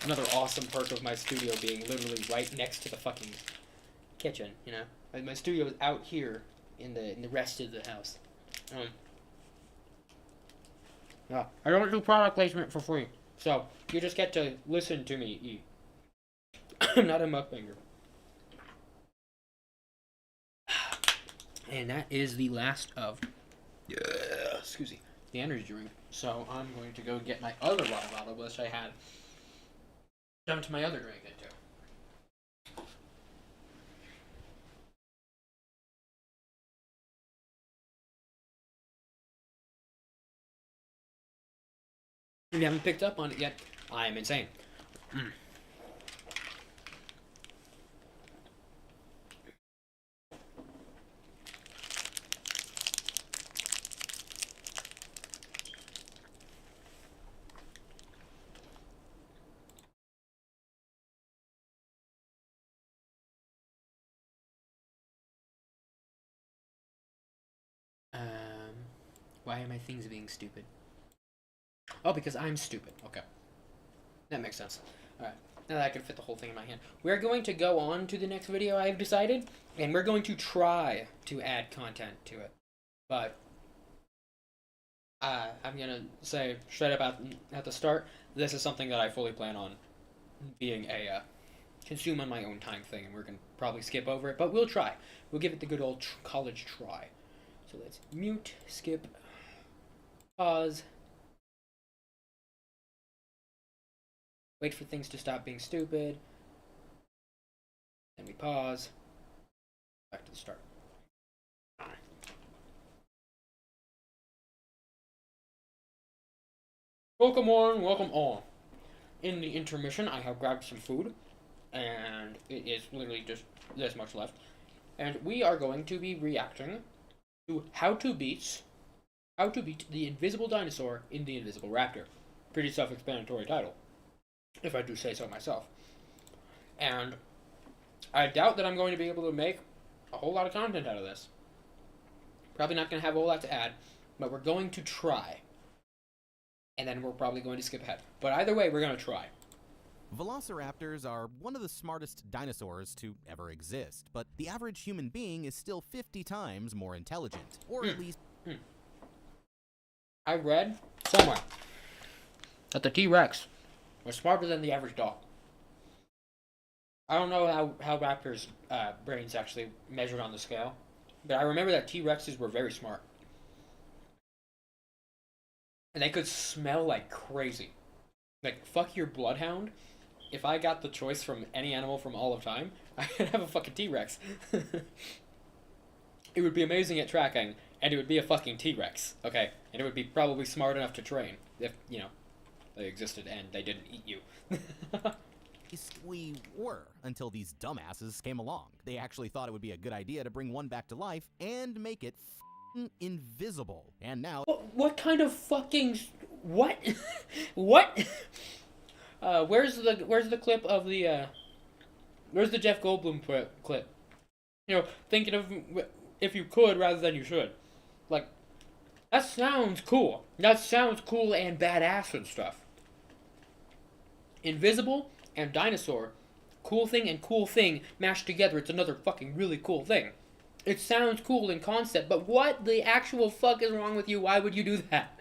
Another awesome perk of my studio being literally right next to the fucking kitchen, you know? My studio is out here in the rest of the house. Yeah, I don't do product placement for free, so you just get to listen to me eat. I'm not a mukbanger. And that is the last of, excuse me, the energy drink. So I'm going to go get my other water bottle, which I had dumped my other drink into. If you haven't picked up on it yet, I am insane. Why are my things being stupid? Oh, because I'm stupid. Okay. That makes sense. Alright. Now that I can fit the whole thing in my hand. We're going to go on to the next video, I've decided. And we're going to try to add content to it. But I'm going to say straight up at the start, this is something that I fully plan on being a consume on my own time thing. And we're going to probably skip over it. But we'll try. We'll give it the good old college try. So let's mute, skip, pause. Wait for things to stop being stupid. Then we pause. Back to the start. Welcome on, welcome on. In the intermission, I have grabbed some food. And it is literally just this much left. And we are going to be reacting to how to beat the invisible dinosaur in the Invisible Raptor. Pretty self-explanatory title, if I do say so myself. And I doubt that I'm going to be able to make a whole lot of content out of this. Probably not going to have a whole lot to add, but we're going to try. And then we're probably going to skip ahead. But either way, we're going to try. Velociraptors are one of the smartest dinosaurs to ever exist, but the average human being is still 50 times more intelligent, or at least... I read somewhere that the T-Rex was smarter than the average dog. I don't know how raptors' brains actually measured on the scale, but I remember that T-Rexes were very smart. And they could smell like crazy. Like, fuck your bloodhound. If I got the choice from any animal from all of time, I could have a fucking T-Rex. It would be amazing at tracking, and it would be a fucking T-Rex, okay? And it would be probably smart enough to train, if, you know, they existed and they didn't eat you. We were, until these dumbasses came along. They actually thought it would be a good idea to bring one back to life and make it invisible. And now... What kind of fucking... What? What? Where's the clip of the, where's the Jeff Goldblum clip? You know, thinking of if you could rather than you should. Like, that sounds cool. That sounds cool and badass and stuff. Invisible and dinosaur. Cool thing and cool thing mashed together. It's another fucking really cool thing. It sounds cool in concept, but what the actual fuck is wrong with you? Why would you do that?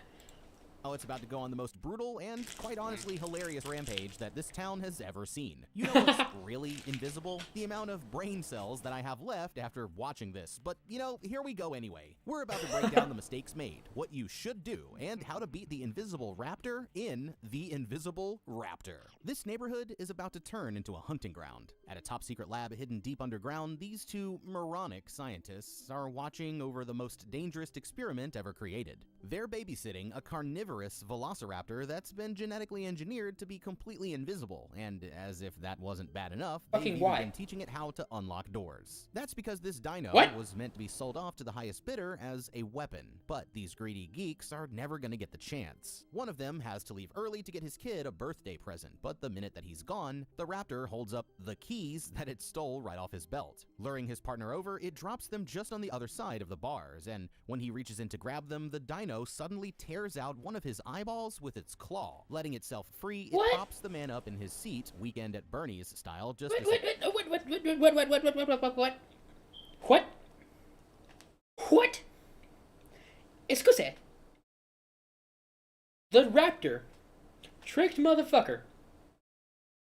Oh, it's about to go on the most brutal and, quite honestly, hilarious rampage that this town has ever seen. You know what's really invisible? The amount of brain cells that I have left after watching this. But, you know, here we go anyway. We're about to break down the mistakes made, what you should do, and how to beat the Invisible Raptor in The Invisible Raptor. This neighborhood is about to turn into a hunting ground. At a top-secret lab hidden deep underground, these two moronic scientists are watching over the most dangerous experiment ever created. They're babysitting a carnivorous velociraptor that's been genetically engineered to be completely invisible, and as if that wasn't bad enough, they've even been teaching it how to unlock doors. That's because this dino was meant to be sold off to the highest bidder as a weapon, but these greedy geeks are never gonna get the chance. One of them has to leave early to get his kid a birthday present, but the minute that he's gone, the raptor holds up the keys that it stole right off his belt. Luring his partner over, it drops them just on the other side of the bars, and when he reaches in to grab them, the dino suddenly tears out one of of his eyeballs with its claw. Letting itself free, it What? props the man up in his seat, Weekend at Bernie's style, just as What? Excuse. The raptor tricked motherfucker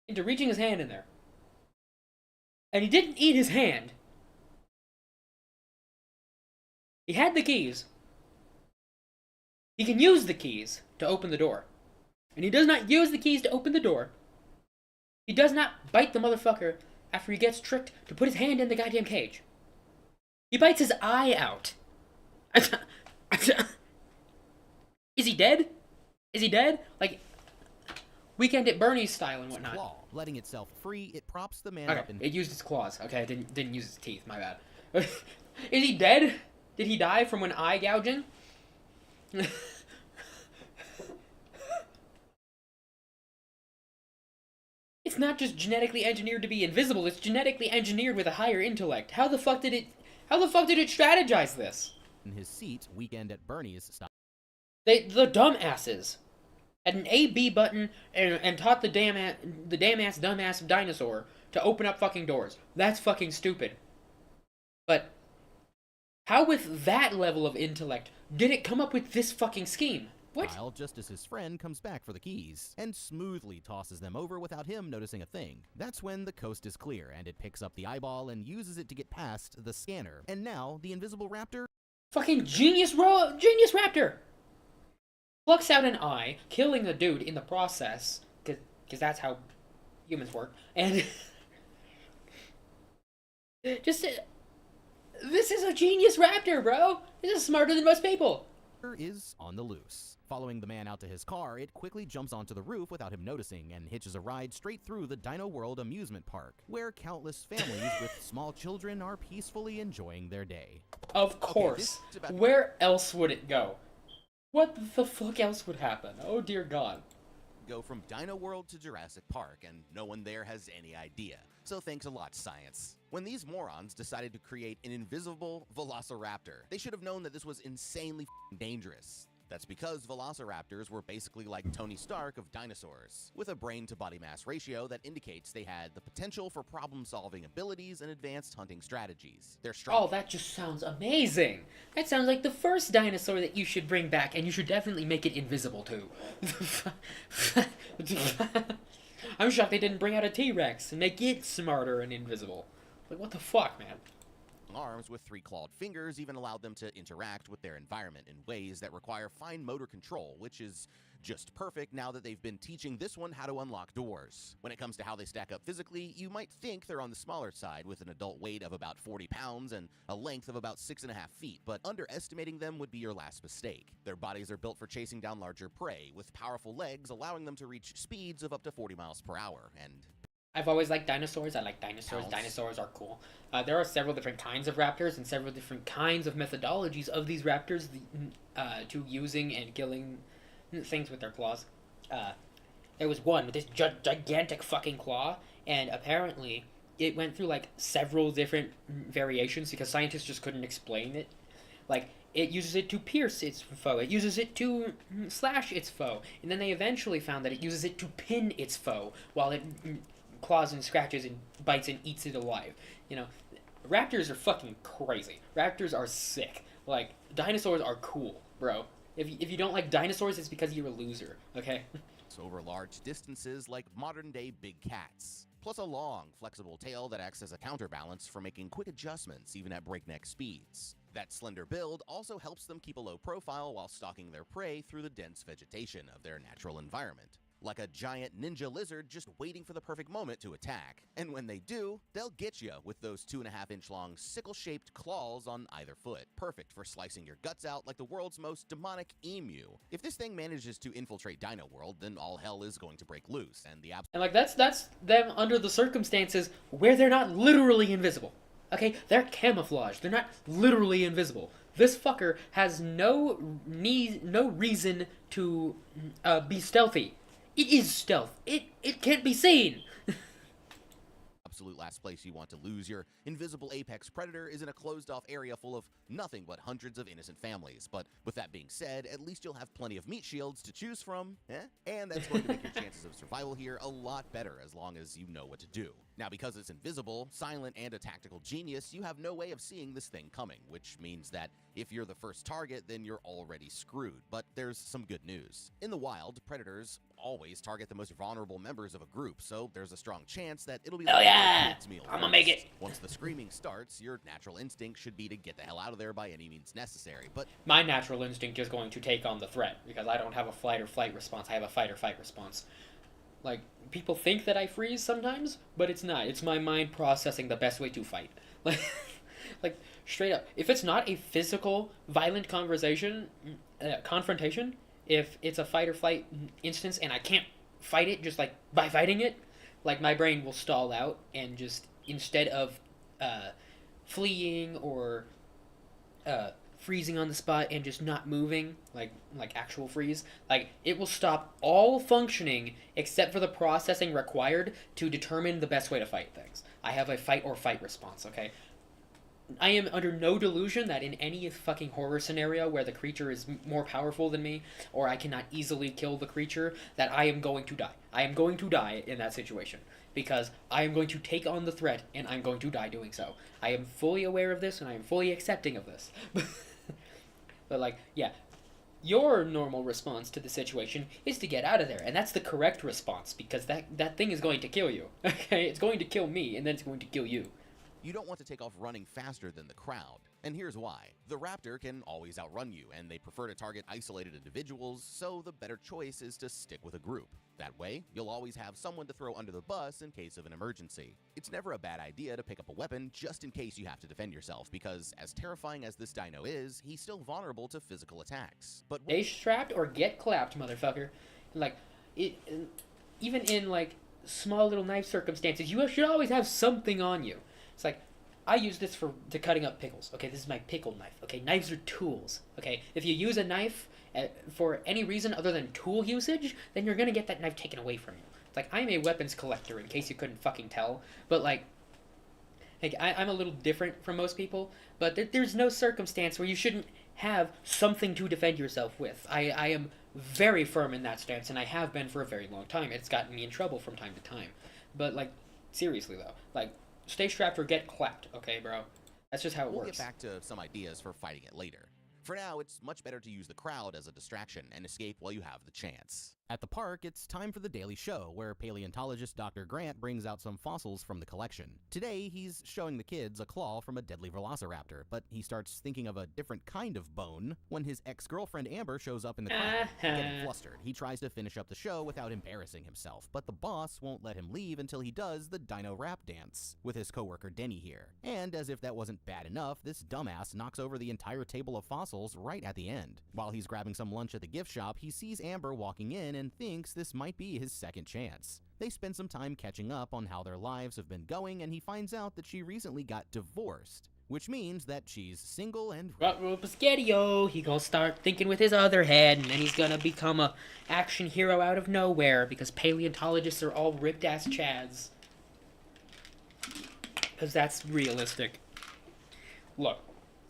into reaching his hand in there. And he didn't eat his hand. He had the keys. He can use the keys to open the door. And he does not use the keys to open the door. He does not bite the motherfucker after he gets tricked to put his hand in the goddamn cage. He bites his eye out. Is he dead? Is he dead? Like, Weekend at Bernie's style and whatnot. claw. Letting itself free, it props the man Okay, up in it used its claws. Okay, it didn't use its teeth. My bad. Is he dead? Did he die from an eye gouging? It's not just genetically engineered to be invisible. It's genetically engineered with a higher intellect. How the fuck did it strategize this? in his seat, Weekend at Bernie's style. The dumbasses had an A-B button and taught the dumbass dinosaur to open up fucking doors. That's fucking stupid. But how with that level of intellect did it come up with this fucking scheme? What? Kyle, just as his friend comes back for the keys, and smoothly tosses them over without him noticing a thing. That's when the coast is clear, and it picks up the eyeball and uses it to get past the scanner. And now, the invisible raptor... Fucking genius raptor! Plucks out an eye, killing the dude in the process, because that's how humans work, and... this is a genius raptor, bro! This is smarter than most people! ...is on the loose. Following the man out to his car, it quickly jumps onto the roof without him noticing and hitches a ride straight through the Dino World amusement park, where countless families with small children are peacefully enjoying their day. Of course. Where else would it go? What the fuck else would happen? Oh dear God. Go from Dino World to Jurassic Park, and no one there has any idea. So thanks a lot, science. When these morons decided to create an invisible velociraptor, they should have known that this was insanely dangerous. That's because velociraptors were basically like Tony Stark of dinosaurs, with a brain-to-body mass ratio that indicates they had the potential for problem-solving abilities and advanced hunting strategies. They're strong. Oh, that just sounds amazing! That sounds like the first dinosaur that you should bring back, and you should definitely make it invisible too. I'm shocked they didn't bring out a T-Rex and make it smarter and invisible. Like, what the fuck, man? Arms with 3 clawed fingers even allowed them to interact with their environment in ways that require fine motor control, which is just perfect now that they've been teaching this one how to unlock doors. When it comes to how they stack up physically, you might think they're on the smaller side with an adult weight of about 40 pounds and a length of about 6.5 feet, but underestimating them would be your last mistake. Their bodies are built for chasing down larger prey, with powerful legs allowing them to reach speeds of up to 40 miles per hour, and I've always liked dinosaurs. I like dinosaurs. Dinosaurs are cool. There are several different kinds of raptors and several different kinds of methodologies of these raptors to using and killing things with their claws. There was one with this gigantic fucking claw, and apparently it went through like several different variations because scientists just couldn't explain it. Like, it uses it to pierce its foe, it uses it to slash its foe, and then they eventually found that it uses it to pin its foe while it claws and scratches and bites and eats it alive. You know, raptors are fucking crazy. Raptors are sick. Like, dinosaurs are cool, bro. If you don't like dinosaurs, it's because you're a loser, okay? over large distances like modern-day big cats. Plus a long, flexible tail that acts as a counterbalance for making quick adjustments even at breakneck speeds. That slender build also helps them keep a low profile while stalking their prey through the dense vegetation of their natural environment. Like a giant ninja lizard just waiting for the perfect moment to attack. And when they do, they'll get you with those 2.5-inch long sickle-shaped claws on either foot. Perfect for slicing your guts out like the world's most demonic emu. If this thing manages to infiltrate Dino World, then all hell is going to break loose, and the And like that's them under the circumstances where they're not literally invisible. Okay, they're camouflaged. They're not literally invisible. This fucker has no reason to be stealthy. It is stealth. It can't be seen. absolute last place you want to lose your invisible apex predator is in a closed-off area full of nothing but hundreds of innocent families. But with that being said, at least you'll have plenty of meat shields to choose from, and that's going to make your chances of survival here a lot better as long as you know what to do. Now, because it's invisible, silent, and a tactical genius, you have no way of seeing this thing coming, which means that if you're the first target, then you're already screwed. But there's some good news. In the wild, predators always target the most vulnerable members of a group, so there's a strong chance that it'll be like a kid's meal I'm gonna make it. Once the screaming starts, your natural instinct should be to get the hell out of there by any means necessary, but My natural instinct is going to take on the threat, because I don't have a flight or flight response, I have a fight or fight response. Like, people think that I freeze sometimes, but it's not. It's my mind processing the best way to fight. Like straight up. If it's not a physical, violent confrontation, if it's a fight or flight instance and I can't fight it just like by fighting it, like my brain will stall out and just, instead of fleeing or freezing on the spot and just not moving, like actual freeze, like it will stop all functioning except for the processing required to determine the best way to fight things. I have a fight or fight response, okay? I am under no delusion that in any fucking horror scenario where the creature is more powerful than me, or I cannot easily kill the creature, that I am going to die. I am going to die in that situation, because I am going to take on the threat, and I'm going to die doing so. I am fully aware of this, and I am fully accepting of this. But like, yeah, your normal response to the situation is to get out of there, and that's the correct response, because that thing is going to kill you, okay? It's going to kill me, and then it's going to kill you. you don't want to take off running faster than the crowd. And here's why. The raptor can always outrun you, and they prefer to target isolated individuals, so the better choice is to stick with a group. That way, you'll always have someone to throw under the bus in case of an emergency. It's never a bad idea to pick up a weapon just in case you have to defend yourself, because as terrifying as this dino is, he's still vulnerable to physical attacks. But stay strapped or get clapped, motherfucker. Like, even in like small little knife circumstances, you should always have something on you. It's like, I use this to cutting up pickles. Okay, this is my pickle knife. Okay, knives are tools. Okay, if you use a knife for any reason other than tool usage, then you're gonna get that knife taken away from you. It's like, I'm a weapons collector, in case you couldn't fucking tell. But like I'm a little different from most people, but there's no circumstance where you shouldn't have something to defend yourself with. I am very firm in that stance, and I have been for a very long time. It's gotten me in trouble from time to time. But like, seriously though, like, stay strapped or get clapped, okay, bro? That's just how it works. We'll get back to some ideas for fighting it later. For now, it's much better to use the crowd as a distraction and escape while you have the chance. At the park, it's time for the Daily Show, where paleontologist Dr. Grant brings out some fossils from the collection. Today, he's showing the kids a claw from a deadly velociraptor, but he starts thinking of a different kind of bone when his ex-girlfriend Amber shows up in the crowd. Getting flustered, he tries to finish up the show without embarrassing himself, but the boss won't let him leave until he does the dino rap dance, with his coworker Denny here. And as if that wasn't bad enough, this dumbass knocks over the entire table of fossils right at the end. While he's grabbing some lunch at the gift shop, he sees Amber walking in and thinks this might be his second chance. They spend some time catching up on how their lives have been going, and he finds out that she recently got divorced, which means that she's single and Rumpelstiltskin, he gonna start thinking with his other head, and then he's gonna become a action hero out of nowhere, because paleontologists are all ripped-ass chads. Because that's realistic. Look,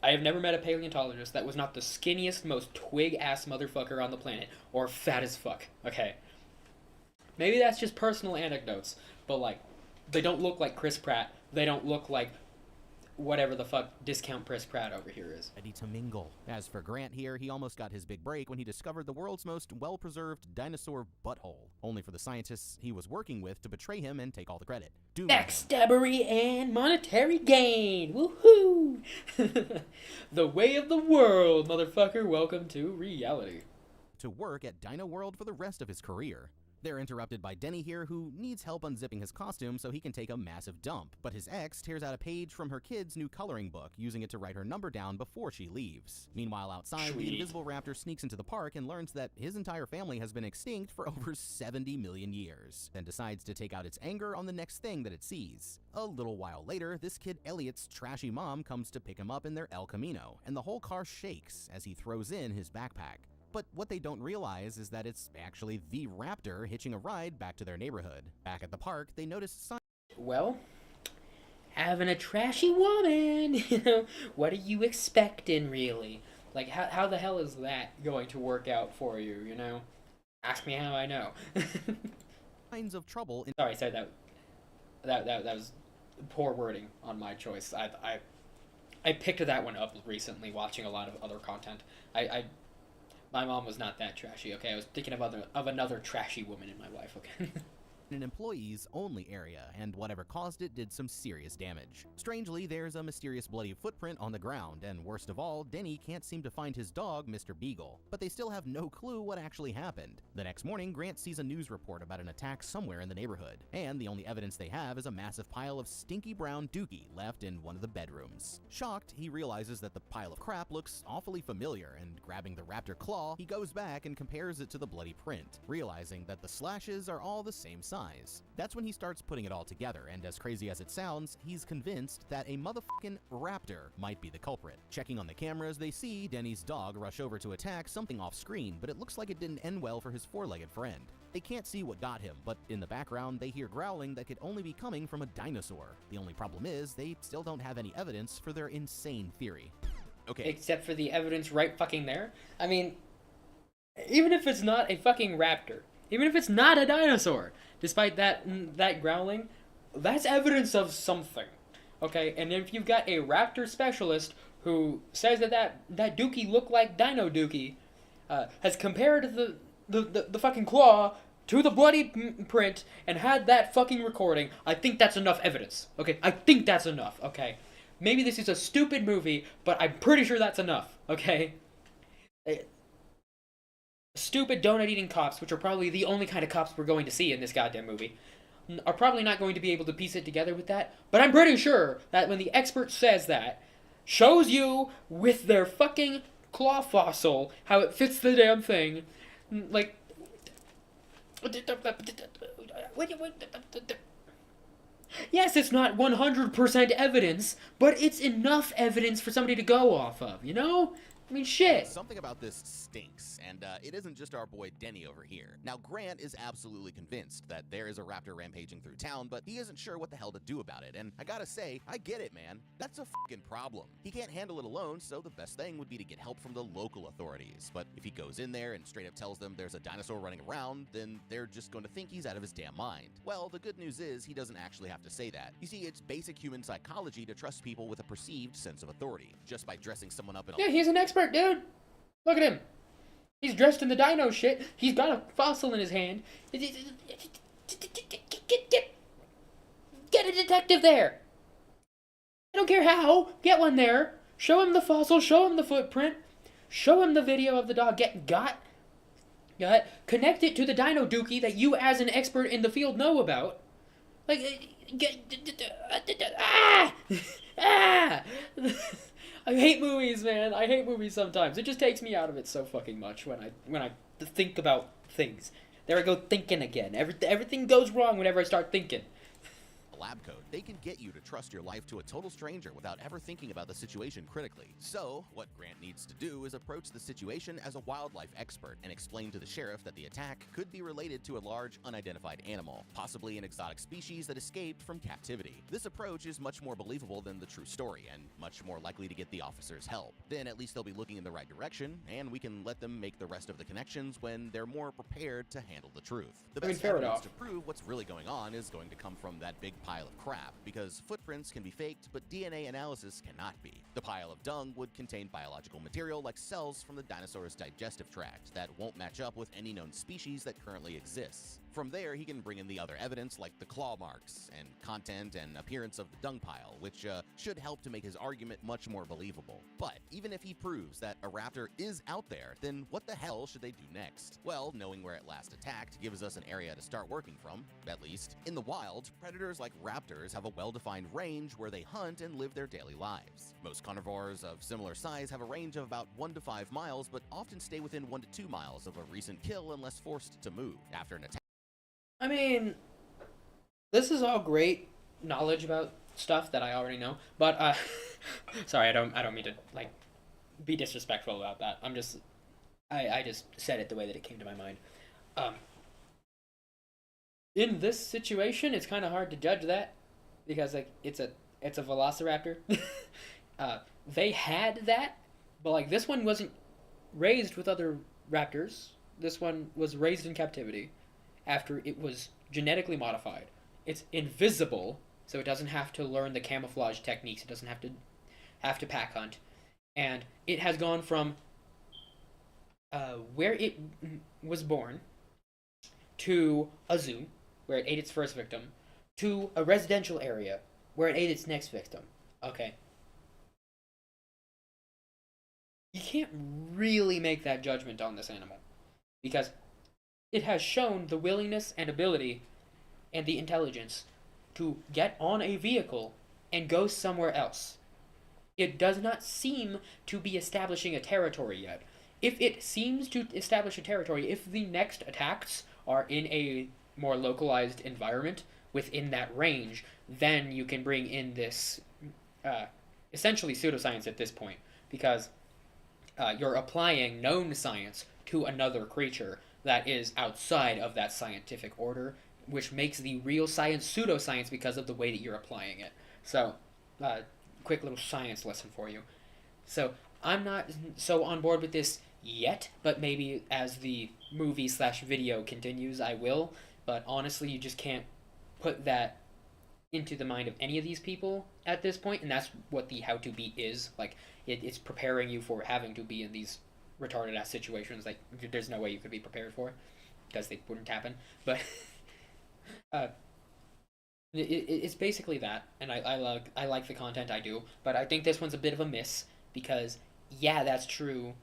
I have never met a paleontologist that was not the skinniest, most twig-ass motherfucker on the planet, or fat as fuck, okay? Maybe that's just personal anecdotes, but like, they don't look like Chris Pratt, they don't look like whatever the fuck discount Chris Pratt over here is. Ready to mingle. As for Grant here, he almost got his big break when he discovered the world's most well-preserved dinosaur butthole, only for the scientists he was working with to betray him and take all the credit. Backstabbery and monetary gain! Woohoo! The way of the world, motherfucker. Welcome to reality. To work at Dino World for the rest of his career. They're interrupted by Denny here, who needs help unzipping his costume so he can take a massive dump, but his ex tears out a page from her kid's new coloring book, using it to write her number down before she leaves. Meanwhile, outside, the invisible raptor sneaks into the park and learns that his entire family has been extinct for over 70 million years, then decides to take out its anger on the next thing that it sees. A little while later, this kid Elliot's trashy mom comes to pick him up in their El Camino, and the whole car shakes as he throws in his backpack. But what they don't realize is that it's actually the raptor hitching a ride back to their neighborhood. Back at the park, they notice signs. Well, having a trashy woman. You know, what are you expecting, really? Like, how the hell is that going to work out for you, you know? Ask me how I know. Kinds of trouble in Sorry, that was poor wording on my choice. I picked that one up recently watching a lot of other content. My mom was not that trashy, okay? I was thinking of another trashy woman in my life, okay? an employee's only area, and whatever caused it did some serious damage. Strangely, there's a mysterious bloody footprint on the ground, and worst of all, Denny can't seem to find his dog, Mr. Beagle. But they still have no clue what actually happened. The next morning, Grant sees a news report about an attack somewhere in the neighborhood, and the only evidence they have is a massive pile of stinky brown dookie left in one of the bedrooms. Shocked, he realizes that the pile of crap looks awfully familiar, and grabbing the raptor claw, he goes back and compares it to the bloody print, realizing that the slashes are all the same size. That's when he starts putting it all together, and as crazy as it sounds, he's convinced that a motherfucking raptor might be the culprit. Checking on the cameras, they see Denny's dog rush over to attack something off screen, but it looks like it didn't end well for his four-legged friend. They can't see what got him, but in the background, they hear growling that could only be coming from a dinosaur. The only problem is, they still don't have any evidence for their insane theory. Okay. Except for the evidence right fucking there. I mean, even if it's not a fucking raptor, even if it's not a dinosaur, despite that growling, that's evidence of something, okay? And if you've got a raptor specialist who says that dookie looked like Dino Dookie, has compared the fucking claw to the bloody print and had that fucking recording, I think that's enough evidence, okay? I think that's enough, okay? Maybe this is a stupid movie, but I'm pretty sure that's enough, okay? Stupid donut-eating cops, which are probably the only kind of cops we're going to see in this goddamn movie, are probably not going to be able to piece it together with that, but I'm pretty sure that when the expert says that, shows you with their fucking claw fossil how it fits the damn thing, like... Yes, it's not 100% evidence, but it's enough evidence for somebody to go off of, you know? I mean, shit. Something about this stinks, and it isn't just our boy Denny over here. Now, Grant is absolutely convinced that there is a raptor rampaging through town, but he isn't sure what the hell to do about it, and I gotta say, I get it, man. That's a fucking problem. He can't handle it alone, so the best thing would be to get help from the local authorities. But if he goes in there and straight up tells them there's a dinosaur running around, then they're just going to think he's out of his damn mind. Well, the good news is he doesn't actually have to say that. You see, it's basic human psychology to trust people with a perceived sense of authority, just by dressing someone up in a... Yeah, he's an expert, dude. Look at him. He's dressed in the dino shit. He's got a fossil in his hand. Get a detective there. I don't care how. Get one there. Show him the fossil. Show him the footprint. Show him the video of the dog getting got. Connect it to the Dino Dookie that you, as an expert in the field, know about. Like, I hate movies, man. I hate movies sometimes. It just takes me out of it so fucking much when I think about things. There I go thinking again. Everything goes wrong whenever I start thinking. Lab coat, they can get you to trust your life to a total stranger without ever thinking about the situation critically. So, what Grant needs to do is approach the situation as a wildlife expert and explain to the sheriff that the attack could be related to a large unidentified animal, possibly an exotic species that escaped from captivity. This approach is much more believable than the true story and much more likely to get the officers help. Then at least they'll be looking in the right direction, and we can let them make the rest of the connections when they're more prepared to handle the truth. The best evidence to prove what's really going on is going to come from that big pile of crap, because footprints can be faked, but DNA analysis cannot be. The pile of dung would contain biological material like cells from the dinosaur's digestive tract that won't match up with any known species that currently exists. From there, he can bring in the other evidence like the claw marks and content and appearance of the dung pile, which should help to make his argument much more believable. But even if he proves that a raptor is out there, then what the hell should they do next? Well, knowing where it last attacked gives us an area to start working from, at least. In the wild, predators like raptors have a well-defined range where they hunt and live their daily lives. Most carnivores of similar size have a range of about 1 to 5 miles, but often stay within 1 to 2 miles of a recent kill unless forced to move. After an attack, I mean, this is all great knowledge about stuff that I already know, but sorry, I don't mean to like be disrespectful about that. I just said it the way that it came to my mind. In this situation, it's kind of hard to judge that because like it's a it's a velociraptor. They had that, but like this one wasn't raised with other raptors. This one was raised in captivity after it was genetically modified. It's invisible, so it doesn't have to learn the camouflage techniques. It doesn't have to pack hunt, and it has gone from where it was born to a zoo where it ate its first victim to a residential area where it ate its next victim. Okay. You can't really make that judgment on this animal because it has shown the willingness and ability and the intelligence to get on a vehicle and go somewhere else. It does not seem to be establishing a territory yet. If it seems to establish a territory, if the next attacks are in a more localized environment within that range, then you can bring in this essentially pseudoscience at this point, because you're applying known science to another creature that is outside of that scientific order, which makes the real science pseudoscience because of the way that you're applying it. So, quick little science lesson for you. So, I'm not so on board with this yet, but maybe as the movie/video continues, I will. But honestly, you just can't put that into the mind of any of these people at this point, and that's what the How to Beat is. Like, it's preparing you for having to be in these retarded ass situations like there's no way you could be prepared for, because they wouldn't happen. But it's basically that, and I like the content, I do, but I think this one's a bit of a miss, because yeah, that's true,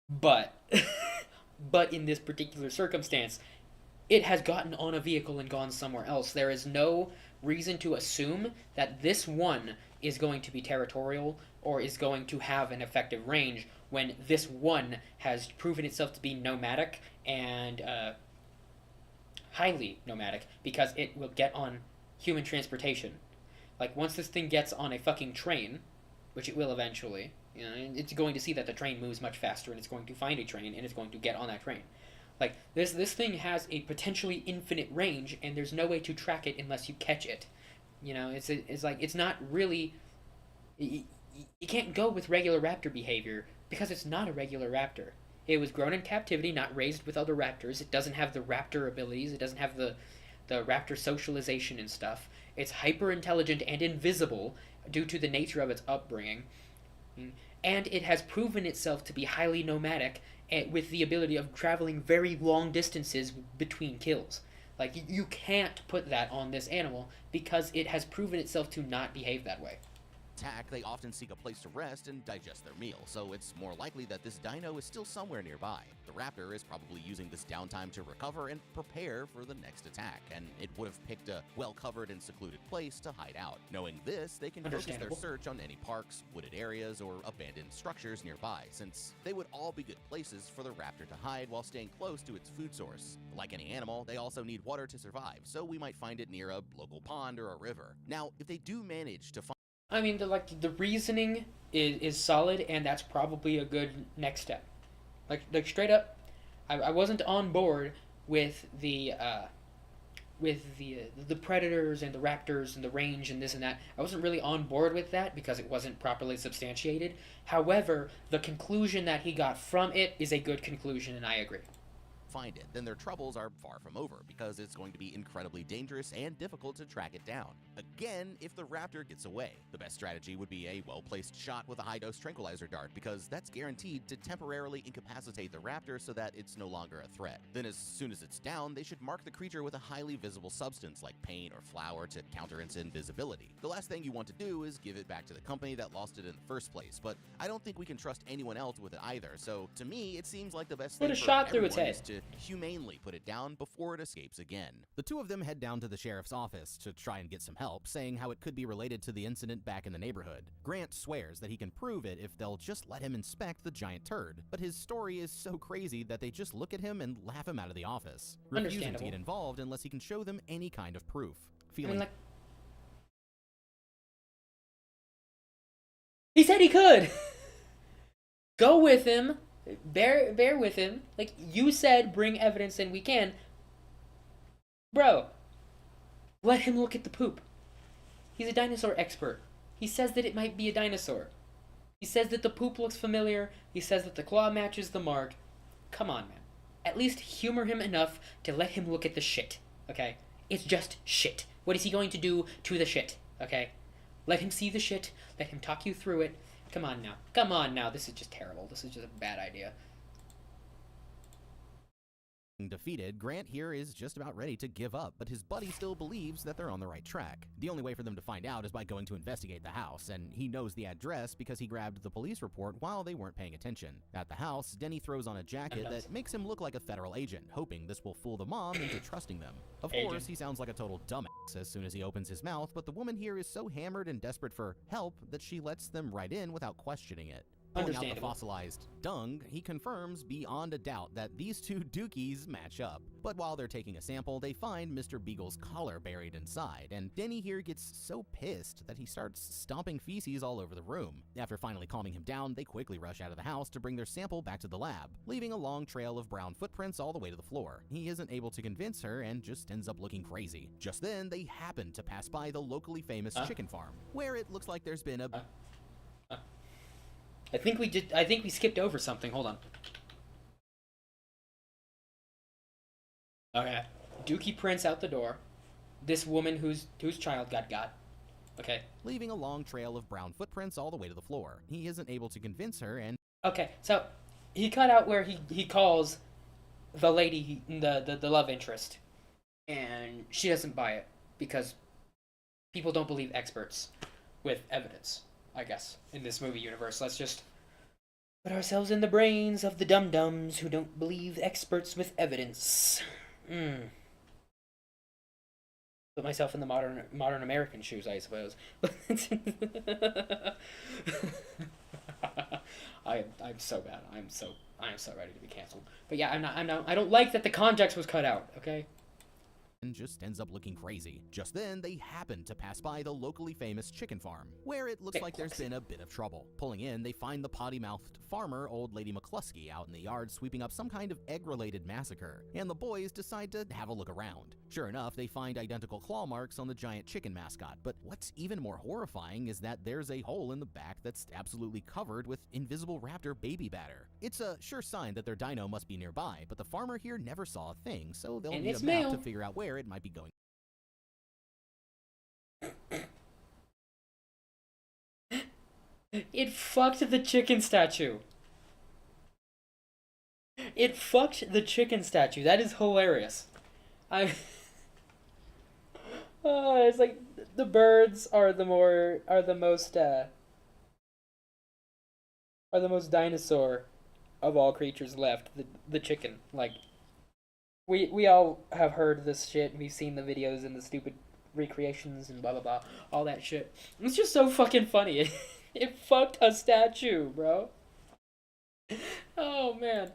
but but in this particular circumstance, it has gotten on a vehicle and gone somewhere else. There is no reason to assume that this one is going to be territorial or is going to have an effective range when this one has proven itself to be nomadic and highly nomadic, because it will get on human transportation. Like, once this thing gets on a fucking train, which it will eventually, you know, it's going to see that the train moves much faster, and it's going to find a train, and it's going to get on that train. Like, this thing has a potentially infinite range, and there's no way to track it unless you catch it. You know, it's like, it's not really... You can't go with regular raptor behavior, because it's not a regular raptor. It was grown in captivity, not raised with other raptors. It doesn't have the raptor abilities. It doesn't have the raptor socialization and stuff. It's hyper-intelligent and invisible due to the nature of its upbringing. And it has proven itself to be highly nomadic, with the ability of traveling very long distances between kills. Like, you can't put that on this animal, because it has proven itself to not behave that way. They often seek a place to rest and digest their meal, so it's more likely that this dino is still somewhere nearby. The raptor is probably using this downtime to recover and prepare for the next attack, and it would have picked a well-covered and secluded place to hide out. Knowing this, they can focus their search on any parks, wooded areas, or abandoned structures nearby, since they would all be good places for the raptor to hide while staying close to its food source. Like any animal, they also need water to survive, so we might find it near a local pond or a river. Now, if they do manage to find... I mean, the reasoning is solid, and that's probably a good next step. Like straight up, I wasn't on board with the predators and the raptors and the range and this and that. I wasn't really on board with that because it wasn't properly substantiated. However, the conclusion that he got from it is a good conclusion, and I agree. Find it, then their troubles are far from over, because it's going to be incredibly dangerous and difficult to track it down. Again, if the raptor gets away, the best strategy would be a well-placed shot with a high-dose tranquilizer dart, because that's guaranteed to temporarily incapacitate the raptor so that it's no longer a threat. Then as soon as it's down, they should mark the creature with a highly visible substance like paint or flour to counter its invisibility. The last thing you want to do is give it back to the company that lost it in the first place, but I don't think we can trust anyone else with it either, so to me, it seems like the best thing for everyone is to humanely put it down before it escapes again. The two of them head down to the sheriff's office to try and get some help, saying how it could be related to the incident back in the neighborhood. Grant swears that he can prove it if they'll just let him inspect the giant turd, but his story is so crazy that they just look at him and laugh him out of the office, refusing to get involved unless he can show them any kind of proof. Feeling he said he could. Go with him. Bear with him. Like, you said, bring evidence and we can. Bro, let him look at the poop. He's a dinosaur expert. He says that it might be a dinosaur. He says that the poop looks familiar. He says that the claw matches the mark. Come on, man. At least humor him enough to let him look at the shit, okay? It's just shit. What is he going to do to the shit, okay? Let him see the shit. Let him talk you through it. Come on now. Come on now. This is just terrible. This is just a bad idea. Defeated, Grant here is just about ready to give up, but his buddy still believes that they're on the right track. The only way for them to find out is by going to investigate the house, and he knows the address because he grabbed the police report while they weren't paying attention. At the house, Denny throws on a jacket that makes him look like a federal agent, hoping this will fool the mom into trusting them. Of course, he sounds like a total dumbass as soon as he opens his mouth, but the woman here is so hammered and desperate for help that she lets them right in without questioning it. Pulling out the fossilized dung, he confirms beyond a doubt that these two dookies match up. But while they're taking a sample, they find Mr. Beagle's collar buried inside, and Denny here gets so pissed that he starts stomping feces all over the room. After finally calming him down, they quickly rush out of the house to bring their sample back to the lab, leaving a long trail of brown footprints all the way to the floor. He isn't able to convince her and just ends up looking crazy. Just then, they happen to pass by the locally famous chicken farm, where it looks like there's been a... I think we skipped over something. Hold on. Okay. Dookie prints out the door. This woman whose child got. Okay. Leaving a long trail of brown footprints all the way to the floor. He isn't able to convince her and... Okay, so he cut out where he calls the lady, the love interest. And she doesn't buy it because people don't believe experts with evidence. I guess, in this movie universe. Let's just put ourselves in the brains of the dum-dums who don't believe experts with evidence. Put myself in the modern American shoes, I suppose. I'm so bad. I am so ready to be canceled. But yeah, I don't like that the context was cut out, okay? And just ends up looking crazy. Just then, they happen to pass by the locally famous chicken farm, where it looks like there's been a bit of trouble. Pulling in, they find the potty-mouthed farmer, Old Lady McCluskey, out in the yard sweeping up some kind of egg-related massacre, and the boys decide to have a look around. Sure enough, they find identical claw marks on the giant chicken mascot, but what's even more horrifying is that there's a hole in the back that's absolutely covered with invisible raptor baby batter. It's a sure sign that their dino must be nearby, but the farmer here never saw a thing, so they'll need a map to figure out where it might be going. It fucked the chicken statue. It fucked the chicken statue. That is hilarious. It's like the birds are the most dinosaur of all creatures left. The chicken, like. We all have heard this shit, we've seen the videos and the stupid recreations and blah blah blah, all that shit. It's just so fucking funny. It fucked a statue, bro. Oh, man.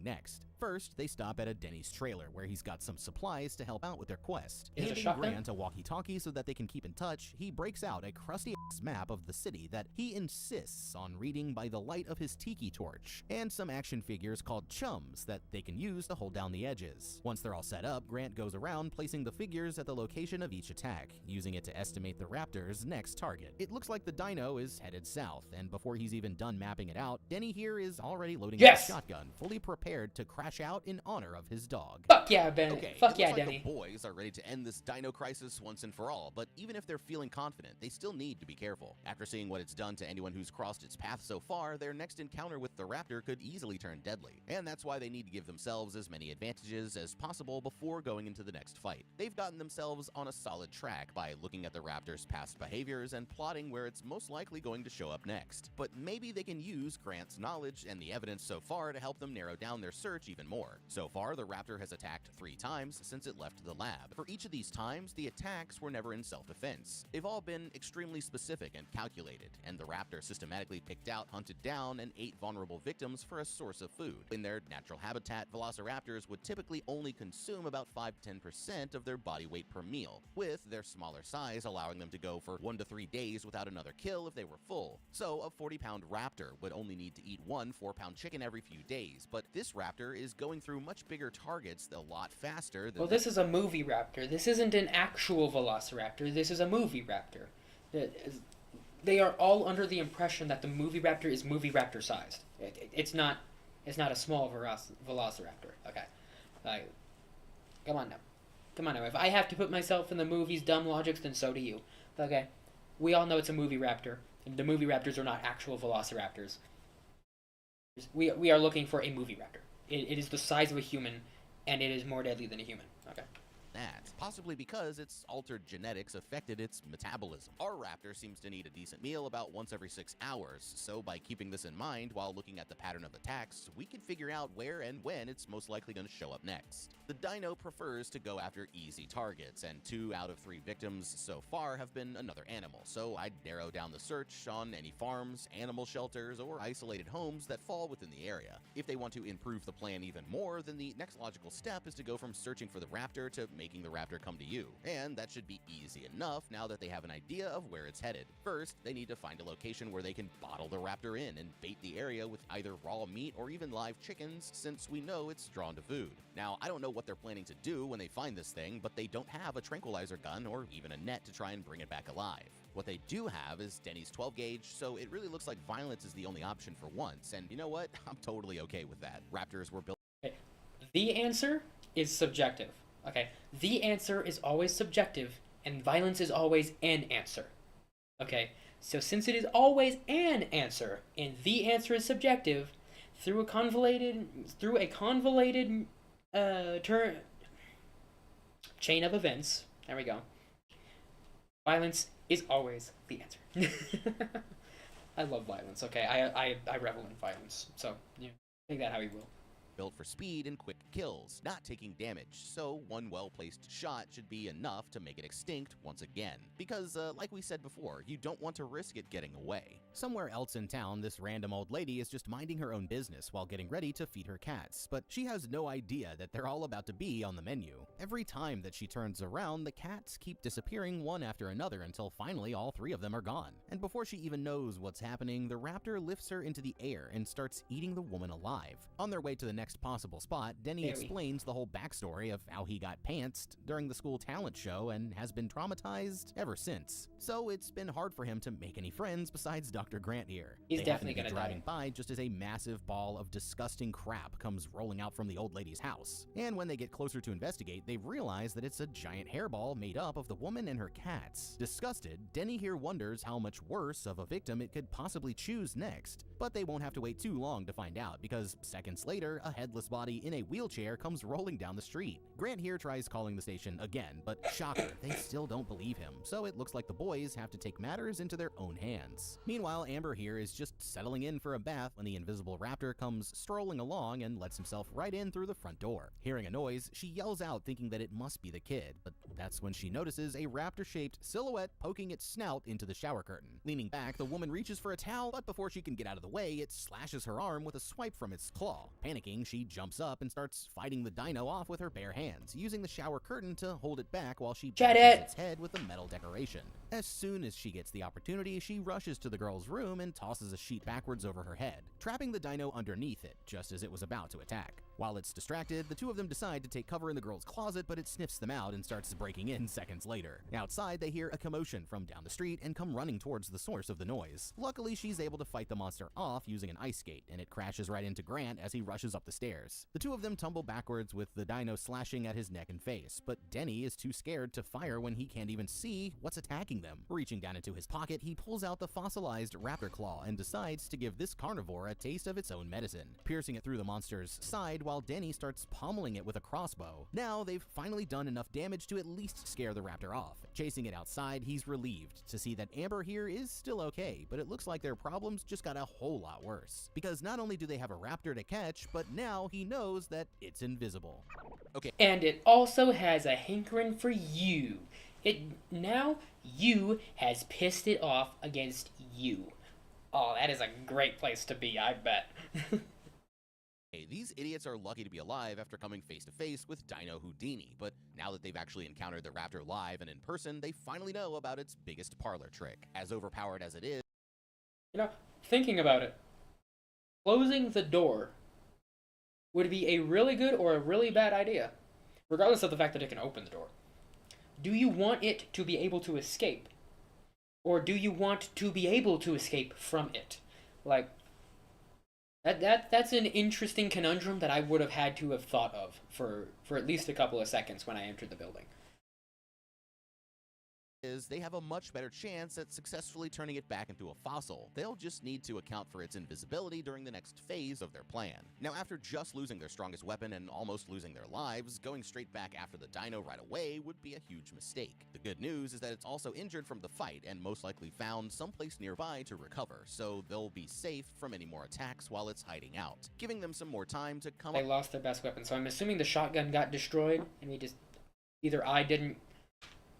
Next. First, they stop at a Denny's trailer where he's got some supplies to help out with their quest. Is it a Handing shotgun? Grant a walkie-talkie so that they can keep in touch, he breaks out a crusty-ass map of the city that he insists on reading by the light of his tiki torch, and some action figures called chums that they can use to hold down the edges. Once they're all set up, Grant goes around placing the figures at the location of each attack, using it to estimate the raptor's next target. It looks like the dino is headed south, and before he's even done mapping it out, Denny here is already loading up a shotgun, fully prepared to crash out in honor of his dog. Fuck yeah, Ben. Okay, Fuck yeah, like Denny. The boys are ready to end this dino crisis once and for all, but even if they're feeling confident, they still need to be careful. After seeing what it's done to anyone who's crossed its path so far, their next encounter with the raptor could easily turn deadly, and that's why they need to give themselves as many advantages as possible before going into the next fight. They've gotten themselves on a solid track by looking at the raptor's past behaviors and plotting where it's most likely going to show up next. But maybe they can use Grant's knowledge and the evidence so far to help them narrow down their search even more. So far, the raptor has attacked 3 times since it left the lab. For each of these times, the attacks were never in self-defense. They've all been extremely specific and calculated, and the raptor systematically picked out, hunted down, and ate vulnerable victims for a source of food. In their natural habitat, velociraptors would typically only consume about 5-10% of their body weight per meal, with their smaller size allowing them to go for 1 to 3 days without another kill if they were full. So a 40-pound raptor would only need to eat 1 4-pound chicken every few days, but this raptor is is going through much bigger targets a lot faster than... Well, this is a movie raptor. This isn't an actual velociraptor. This is a movie raptor. They are all under the impression that the movie raptor is movie raptor sized. It's not a small velociraptor. Okay. Come on now. Come on now. If I have to put myself in the movie's dumb logics, then so do you. Okay. We all know it's a movie raptor. And the movie raptors are not actual velociraptors. We are looking for a movie raptor. It is the size of a human, and it is more deadly than a human. Okay. That, possibly because its altered genetics affected its metabolism. Our raptor seems to need a decent meal about once every 6 hours, so by keeping this in mind while looking at the pattern of attacks, we can figure out where and when it's most likely going to show up next. The dino prefers to go after easy targets, and 2 out of 3 victims so far have been another animal, so I'd narrow down the search on any farms, animal shelters, or isolated homes that fall within the area. If they want to improve the plan even more, then the next logical step is to go from searching for the raptor to making the raptor come to you, and that should be easy enough now that they have an idea of where it's headed. First, they need to find a location where they can bottle the raptor in and bait the area with either raw meat or even live chickens, since we know it's drawn to food. Now, I don't know what they're planning to do when they find this thing, but they don't have a tranquilizer gun or even a net to try and bring it back alive. What they do have is Denny's 12 gauge, so it really looks like violence is the only option for once, and you know what? I'm totally okay with that. Raptors were built... The answer is subjective. Okay, the answer is always subjective, and violence is always an answer. Okay, so since it is always an answer, and the answer is subjective, through a convoluted chain of events, there we go, violence is always the answer. I love violence, okay, I revel in violence, so, yeah, take that how you will. Built for speed and quick kills, not taking damage, so one well-placed shot should be enough to make it extinct once again. Because, like we said before, you don't want to risk it getting away. Somewhere else in town, this random old lady is just minding her own business while getting ready to feed her cats, but she has no idea that they're all about to be on the menu. Every time that she turns around, the cats keep disappearing one after another until finally all 3 of them are gone. And before she even knows what's happening, the raptor lifts her into the air and starts eating the woman alive. On their way to the next possible spot, Denny explains the whole backstory of how he got pantsed during the school talent show and has been traumatized ever since. So it's been hard for him to make any friends besides Dr. Grant here. He's definitely gonna die. Driving by just as a massive ball of disgusting crap comes rolling out from the old lady's house. And when they get closer to investigate, they realize that it's a giant hairball made up of the woman and her cats. Disgusted, Denny here wonders how much worse of a victim it could possibly choose next. But they won't have to wait too long to find out, because seconds later, a headless body in a wheelchair comes rolling down the street. Grant here tries calling the station again, but shocker, they still don't believe him, so it looks like the boys have to take matters into their own hands. Meanwhile, Amber here is just settling in for a bath when the invisible raptor comes strolling along and lets himself right in through the front door. Hearing a noise, she yells out thinking that it must be the kid, but that's when she notices a raptor-shaped silhouette poking its snout into the shower curtain. Leaning back, the woman reaches for a towel, but before she can get out of the way, it slashes her arm with a swipe from its claw. Panicking, she jumps up and starts fighting the dino off with her bare hands, using the shower curtain to hold it back while she bashes its head with a metal decoration. As soon as she gets the opportunity, she rushes to the girl's room and tosses a sheet backwards over her head, trapping the dino underneath it, just as it was about to attack. While it's distracted, the 2 of them decide to take cover in the girl's closet, but it sniffs them out and starts breaking in seconds later. Outside, they hear a commotion from down the street and come running towards the source of the noise. Luckily, she's able to fight the monster off using an ice skate, and it crashes right into Grant as he rushes up the stairs. The 2 of them tumble backwards with the dino slashing at his neck and face, but Denny is too scared to fire when he can't even see what's attacking them. Reaching down into his pocket, he pulls out the fossilized raptor claw and decides to give this carnivore a taste of its own medicine, piercing it through the monster's side while Denny starts pummeling it with a crossbow. Now they've finally done enough damage to at least scare the raptor off. Chasing it outside, he's relieved to see that Amber here is still okay, but it looks like their problems just got a whole lot worse. Because not only do they have a raptor to catch, but now he knows that it's invisible. Okay. And it also has a hankering for you. Now you has pissed it off against you. Oh, that is a great place to be, I bet. Hey, these idiots are lucky to be alive after coming face to face with Dino Houdini, but now that they've actually encountered the raptor live and in person, they finally know about its biggest parlor trick. As overpowered as it is, you know, thinking about it, closing the door would be a really good or a really bad idea, regardless of the fact that it can open the door. Do you want it to be able to escape? Or do you want to be able to escape from it? Like, that's an interesting conundrum that I would have had to have thought of for at least a couple of seconds when I entered the building. Is they have a much better chance at successfully turning it back into a fossil. They'll just need to account for its invisibility during the next phase of their plan. Now, after just losing their strongest weapon and almost losing their lives, going straight back after the dino right away would be a huge mistake. The good news is that it's also injured from the fight and most likely found someplace nearby to recover, so they'll be safe from any more attacks while it's hiding out, giving them some more time to come They lost their best weapon, so I'm assuming the shotgun got destroyed, and we just... either I didn't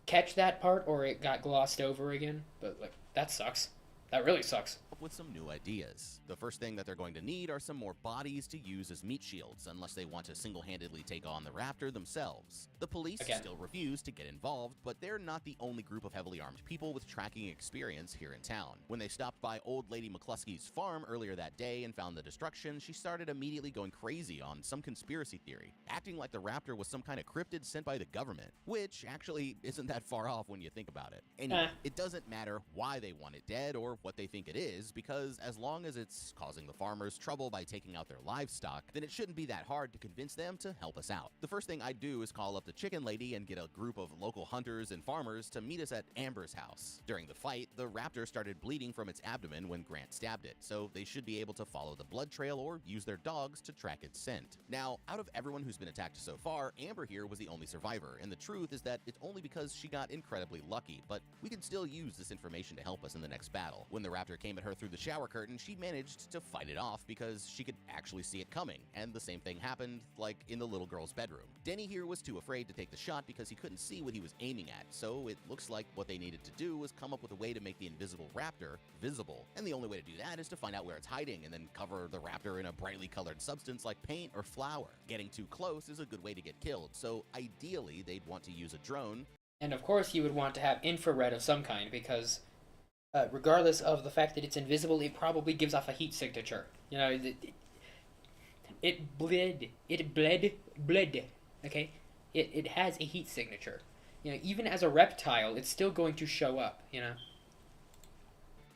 catch that part or it got glossed over again, but like that sucks. That really sucks. With some new ideas. The first thing that they're going to need are some more bodies to use as meat shields, unless they want to single-handedly take on the raptor themselves. The police still refuse to get involved, but they're not the only group of heavily armed people with tracking experience here in town. When they stopped by Old Lady McCluskey's farm earlier that day and found the destruction, she started immediately going crazy on some conspiracy theory, acting like the raptor was some kind of cryptid sent by the government, which actually isn't that far off when you think about it. Anyway, it doesn't matter why they want it dead or what they think it is, because as long as it's causing the farmers trouble by taking out their livestock, then it shouldn't be that hard to convince them to help us out. The first thing I'd do is call up the chicken lady and get a group of local hunters and farmers to meet us at Amber's house. During the fight, the raptor started bleeding from its abdomen when Grant stabbed it, so they should be able to follow the blood trail or use their dogs to track its scent. Now, out of everyone who's been attacked so far, Amber here was the only survivor, and the truth is that it's only because she got incredibly lucky, but we can still use this information to help us in the next battle. When the raptor came at her through the shower curtain, she managed to fight it off because she could actually see it coming, and the same thing happened, like, in the little girl's bedroom. Denny here was too afraid to take the shot because he couldn't see what he was aiming at, so it looks like what they needed to do was come up with a way to make the invisible raptor visible, and the only way to do that is to find out where it's hiding and then cover the raptor in a brightly colored substance like paint or flour. Getting too close is a good way to get killed, so ideally they'd want to use a drone. And of course you would want to have infrared of some kind, because regardless of the fact that it's invisible, it probably gives off a heat signature. You know, it bled, okay? It has a heat signature. You know, even as a reptile, it's still going to show up, you know?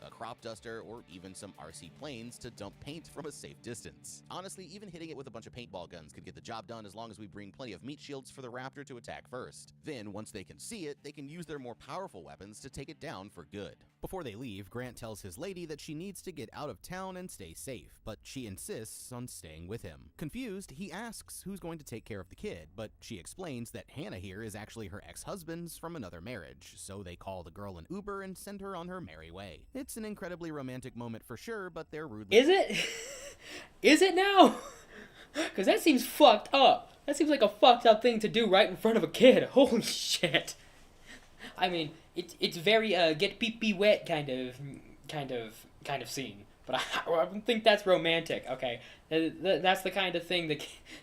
A crop duster, or even some RC planes to dump paint from a safe distance. Honestly, even hitting it with a bunch of paintball guns could get the job done as long as we bring plenty of meat shields for the raptor to attack first. Then, once they can see it, they can use their more powerful weapons to take it down for good. Before they leave, Grant tells his lady that she needs to get out of town and stay safe, but she insists on staying with him. Confused, he asks who's going to take care of the kid, but she explains that Hannah here is actually her ex-husband's from another marriage, so they call the girl an Uber and send her on her merry way. It's an incredibly romantic moment for sure, but they're rudely— Is it? Is it now? Because that seems fucked up. That seems like a fucked up thing to do right in front of a kid. Holy shit. I mean, it's very get pee-pee wet kind of scene. But I don't think that's romantic. Okay, that's the kind of thing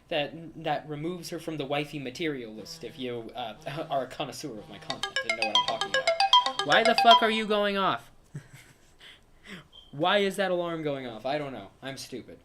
that removes her from the wifey material list. If you are a connoisseur of my content and know what I'm talking about. Why the fuck are you going off? Why is that alarm going off? I don't know. I'm stupid.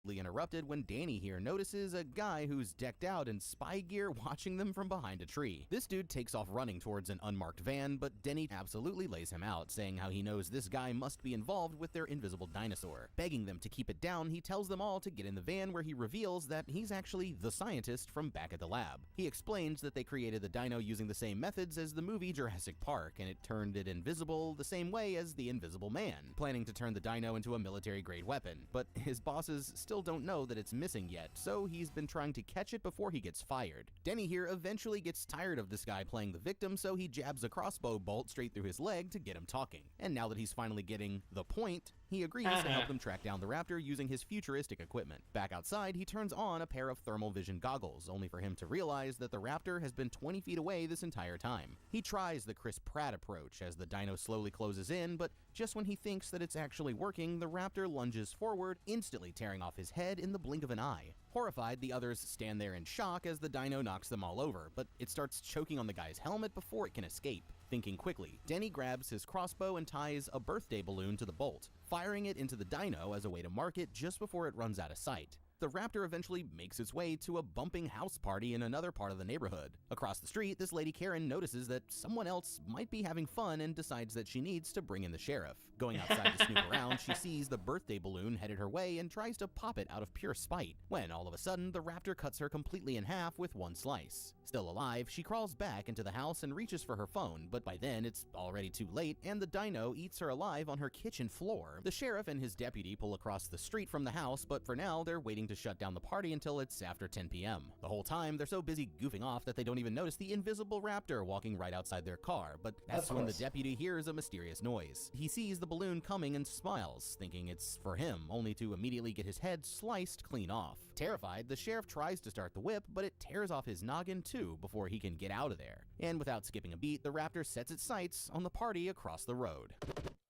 Interrupted when Danny here notices a guy who's decked out in spy gear watching them from behind a tree. This dude takes off running towards an unmarked van, but Denny absolutely lays him out, saying how he knows this guy must be involved with their invisible dinosaur. Begging them to keep it down, he tells them all to get in the van, where he reveals that he's actually the scientist from back at the lab. He explains that they created the dino using the same methods as the movie Jurassic Park, and it turned it invisible the same way as the Invisible Man, planning to turn the dino into a military-grade weapon. But his bosses still don't know that it's missing yet, so he's been trying to catch it before he gets fired. Denny here eventually gets tired of this guy playing the victim, so he jabs a crossbow bolt straight through his leg to get him talking. And now that he's finally getting the point, he agrees to help them track down the raptor using his futuristic equipment. Back outside, he turns on a pair of thermal vision goggles, only for him to realize that the raptor has been 20 feet away this entire time. He tries the Chris Pratt approach as the dino slowly closes in, but just when he thinks that it's actually working, the raptor lunges forward, instantly tearing off his head in the blink of an eye. Horrified, the others stand there in shock as the dino knocks them all over, but it starts choking on the guy's helmet before it can escape. Thinking quickly, Denny grabs his crossbow and ties a birthday balloon to the bolt, firing it into the dino as a way to mark it just before it runs out of sight. the raptor eventually makes its way to a bumping house party in another part of the neighborhood. Across the street, this lady Karen notices that someone else might be having fun and decides that she needs to bring in the sheriff. Going outside to snoop around, she sees the birthday balloon headed her way and tries to pop it out of pure spite, when all of a sudden the raptor cuts her completely in half with one slice. Still alive, she crawls back into the house and reaches for her phone, but by then it's already too late and the dino eats her alive on her kitchen floor. The sheriff and his deputy pull across the street from the house, but for now they're waiting to shut down the party until it's after 10 p.m. The whole time they're so busy goofing off that they don't even notice the invisible raptor walking right outside their car, but that's when the deputy hears a mysterious noise. He sees the balloon coming and smiles, thinking it's for him, only to immediately get his head sliced clean off. Terrified, the sheriff tries to start the whip, but it tears off his noggin too before he can get out of there. And without skipping a beat, the raptor sets its sights on the party across the road.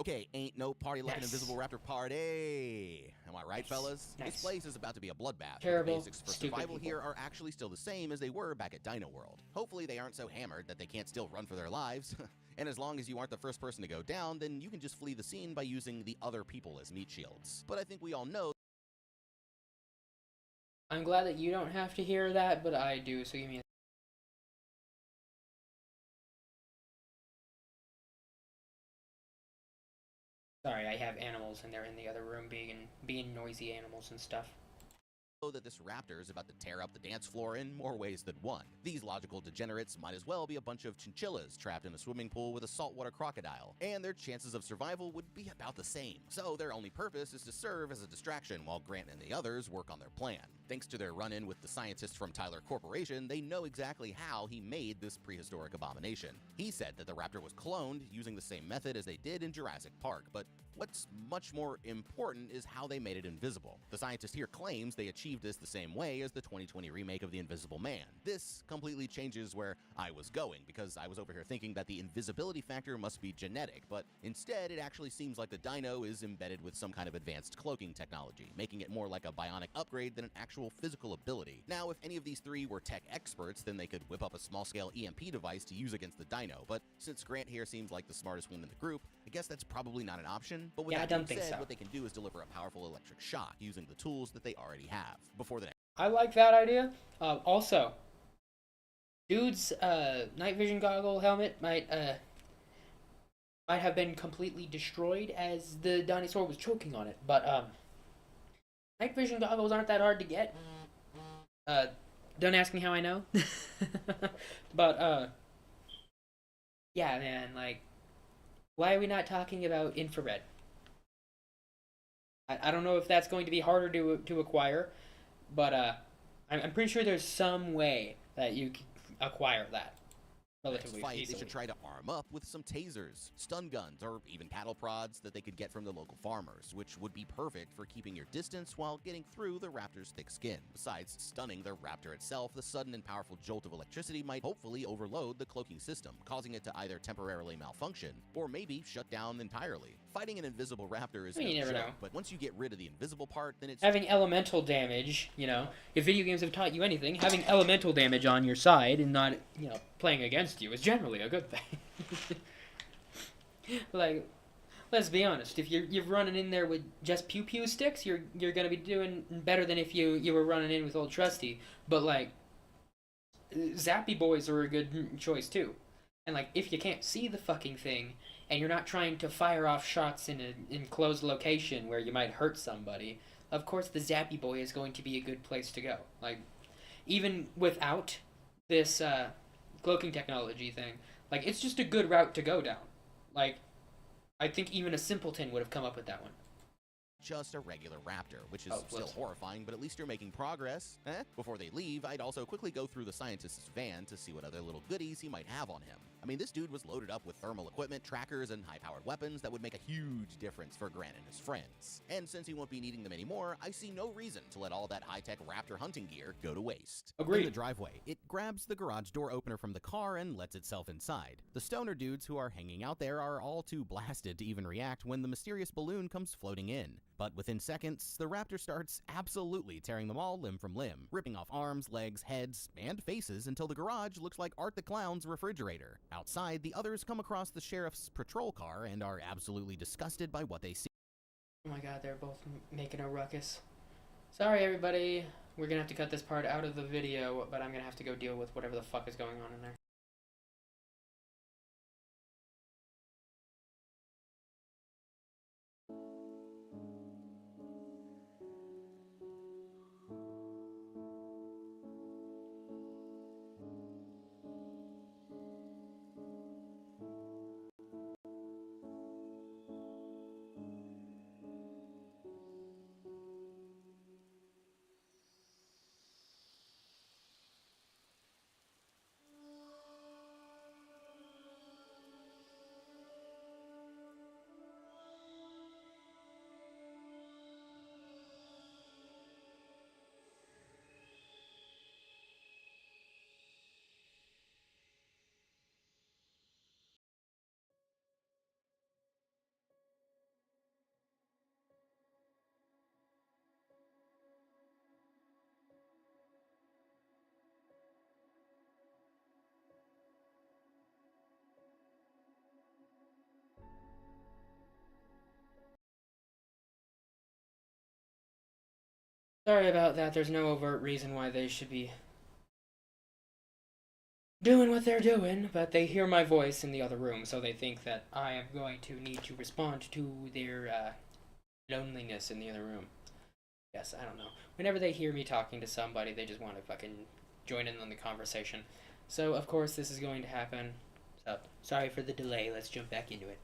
Okay, ain't no party like an invisible raptor party. Am I right, fellas? This place is about to be a bloodbath. Terrible, The basics for survival here are actually still the same as they were back at Dino World. Hopefully they aren't so hammered that they can't still run for their lives. And as long as you aren't the first person to go down, then you can just flee the scene by using the other people as meat shields. But I think we all know. I'm glad that you don't have to hear that, but I do, so give me a... Sorry, I have animals and they're in the other room being noisy animals and stuff. That this raptor is about to tear up the dance floor in more ways than one. These logical degenerates might as well be a bunch of chinchillas trapped in a swimming pool with a saltwater crocodile, and their chances of survival would be about the same. So their only purpose is to serve as a distraction while Grant and the others work on their plan. Thanks to their run-in with the scientist from Tyler Corporation, they know exactly how he made this prehistoric abomination. He said that the raptor was cloned using the same method as they did in Jurassic Park, but what's much more important is how they made it invisible. The scientist here claims they achieved this the same way as the 2020 remake of The Invisible Man. This completely changes where I was going, because I was over here thinking that the invisibility factor must be genetic, but instead it actually seems like the dino is embedded with some kind of advanced cloaking technology, making it more like a bionic upgrade than an actual physical ability. Now, if any of these three were tech experts, then they could whip up a small-scale EMP device to use against the dino, but since Grant here seems like the smartest one in the group, I guess that's probably not an option. But with that being said, what they can do is deliver a powerful electric shock using the tools that they already have. Before the next. I like that idea. Also, dude's night vision goggle helmet might have been completely destroyed as the dinosaur was choking on it. But night vision goggles aren't that hard to get. Don't ask me how I know. But yeah, man, like, why are we not talking about infrared? I don't know if that's going to be harder to acquire, but I'm pretty sure there's some way that you can acquire that relatively easily. They should try to arm up with some tasers, stun guns, or even paddle prods that they could get from the local farmers, which would be perfect for keeping your distance while getting through the raptor's thick skin. Besides stunning the raptor itself, the sudden and powerful jolt of electricity might hopefully overload the cloaking system, causing it to either temporarily malfunction or maybe shut down entirely. Fighting an invisible raptor is you never know. But once you get rid of the invisible part, then it's having elemental damage. You know, if video games have taught you anything, having elemental damage on your side and not, you know, playing against you is generally a good thing. Like, let's be honest. If you're running in there with just pew pew sticks, you're gonna be doing better than if you were running in with old trusty. But like, zappy boys are a good choice too. And like, if you can't see the fucking thing, and you're not trying to fire off shots in an enclosed location where you might hurt somebody, of course the zappy boy is going to be a good place to go. Like, even without this cloaking technology thing, like, it's just a good route to go down. Like, I think even a simpleton would have come up with that one. Just a regular raptor, which is still horrifying, but at least you're making progress. Before they leave, I'd also quickly go through the scientist's van to see what other little goodies he might have on him. I mean, this dude was loaded up with thermal equipment, trackers, and high-powered weapons that would make a huge difference for Grant and his friends. And since he won't be needing them anymore, I see no reason to let all that high-tech raptor hunting gear go to waste. Agreed. In the driveway, it grabs the garage door opener from the car and lets itself inside. The stoner dudes who are hanging out there are all too blasted to even react when the mysterious balloon comes floating in. But within seconds, the raptor starts absolutely tearing them all limb from limb, ripping off arms, legs, heads, and faces until the garage looks like Art the Clown's refrigerator. Outside, the others come across the sheriff's patrol car and are absolutely disgusted by what they see. Oh my god, they're both making a ruckus. Sorry, everybody. We're gonna have to cut this part out of the video, but I'm gonna have to go deal with whatever the fuck is going on in there. Sorry about that. There's no overt reason why they should be doing what they're doing, but they hear my voice in the other room, so they think that I am going to need to respond to their loneliness in the other room. Yes, I don't know. Whenever they hear me talking to somebody, they just want to fucking join in on the conversation. So, of course, this is going to happen. So, sorry for the delay. Let's jump back into it.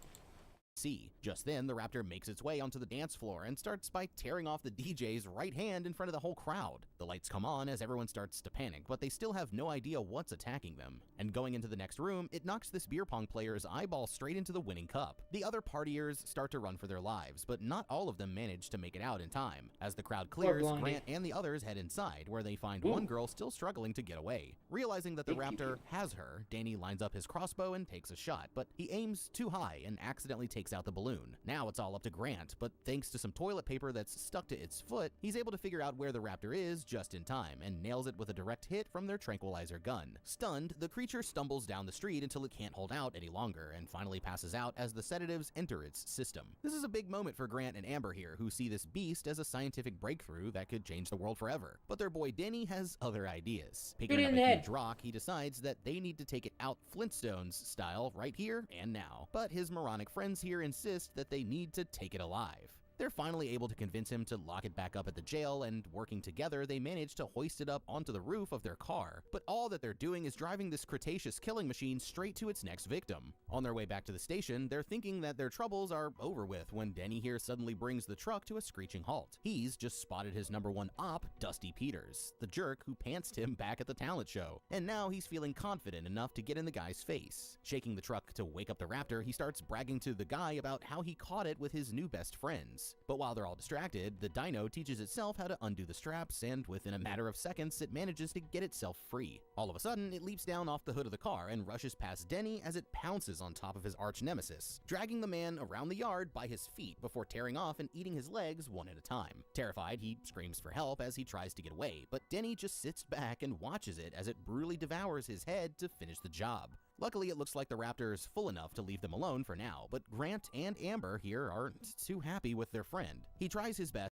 Just then, the raptor makes its way onto the dance floor and starts by tearing off the DJ's right hand in front of the whole crowd. The lights come on as everyone starts to panic, but they still have no idea what's attacking them. And going into the next room, it knocks this beer pong player's eyeball straight into the winning cup. The other partiers start to run for their lives, but not all of them manage to make it out in time. As the crowd clears, Grant and the others head inside, where they find one girl still struggling to get away. Realizing that the raptor has her, Danny lines up his crossbow and takes a shot, but he aims too high and accidentally takes out the balloon. Now it's all up to Grant, but thanks to some toilet paper that's stuck to its foot, he's able to figure out where the raptor is just in time and nails it with a direct hit from their tranquilizer gun. Stunned, the creature stumbles down the street until it can't hold out any longer and finally passes out as the sedatives enter its system. This is a big moment for Grant and Amber here, who see this beast as a scientific breakthrough that could change the world forever. But their boy Denny has other ideas. Picking up a huge rock, he decides that they need to take it out Flintstones style right here and now. But his moronic friends here insist that they need to take it alive. They're finally able to convince him to lock it back up at the jail, and working together, they manage to hoist it up onto the roof of their car. But all that they're doing is driving this Cretaceous killing machine straight to its next victim. On their way back to the station, they're thinking that their troubles are over with when Denny here suddenly brings the truck to a screeching halt. He's just spotted his #1 op, Dusty Peters, the jerk who pantsed him back at the talent show. And now he's feeling confident enough to get in the guy's face. Shaking the truck to wake up the raptor, he starts bragging to the guy about how he caught it with his new best friends. But while they're all distracted, the dino teaches itself how to undo the straps, and within a matter of seconds, it manages to get itself free. All of a sudden, it leaps down off the hood of the car and rushes past Denny as it pounces on top of his arch nemesis, dragging the man around the yard by his feet before tearing off and eating his legs one at a time. Terrified, he screams for help as he tries to get away, but Denny just sits back and watches it as it brutally devours his head to finish the job. Luckily, it looks like the raptor is full enough to leave them alone for now, but Grant and Amber here aren't too happy with their friend. He tries his best.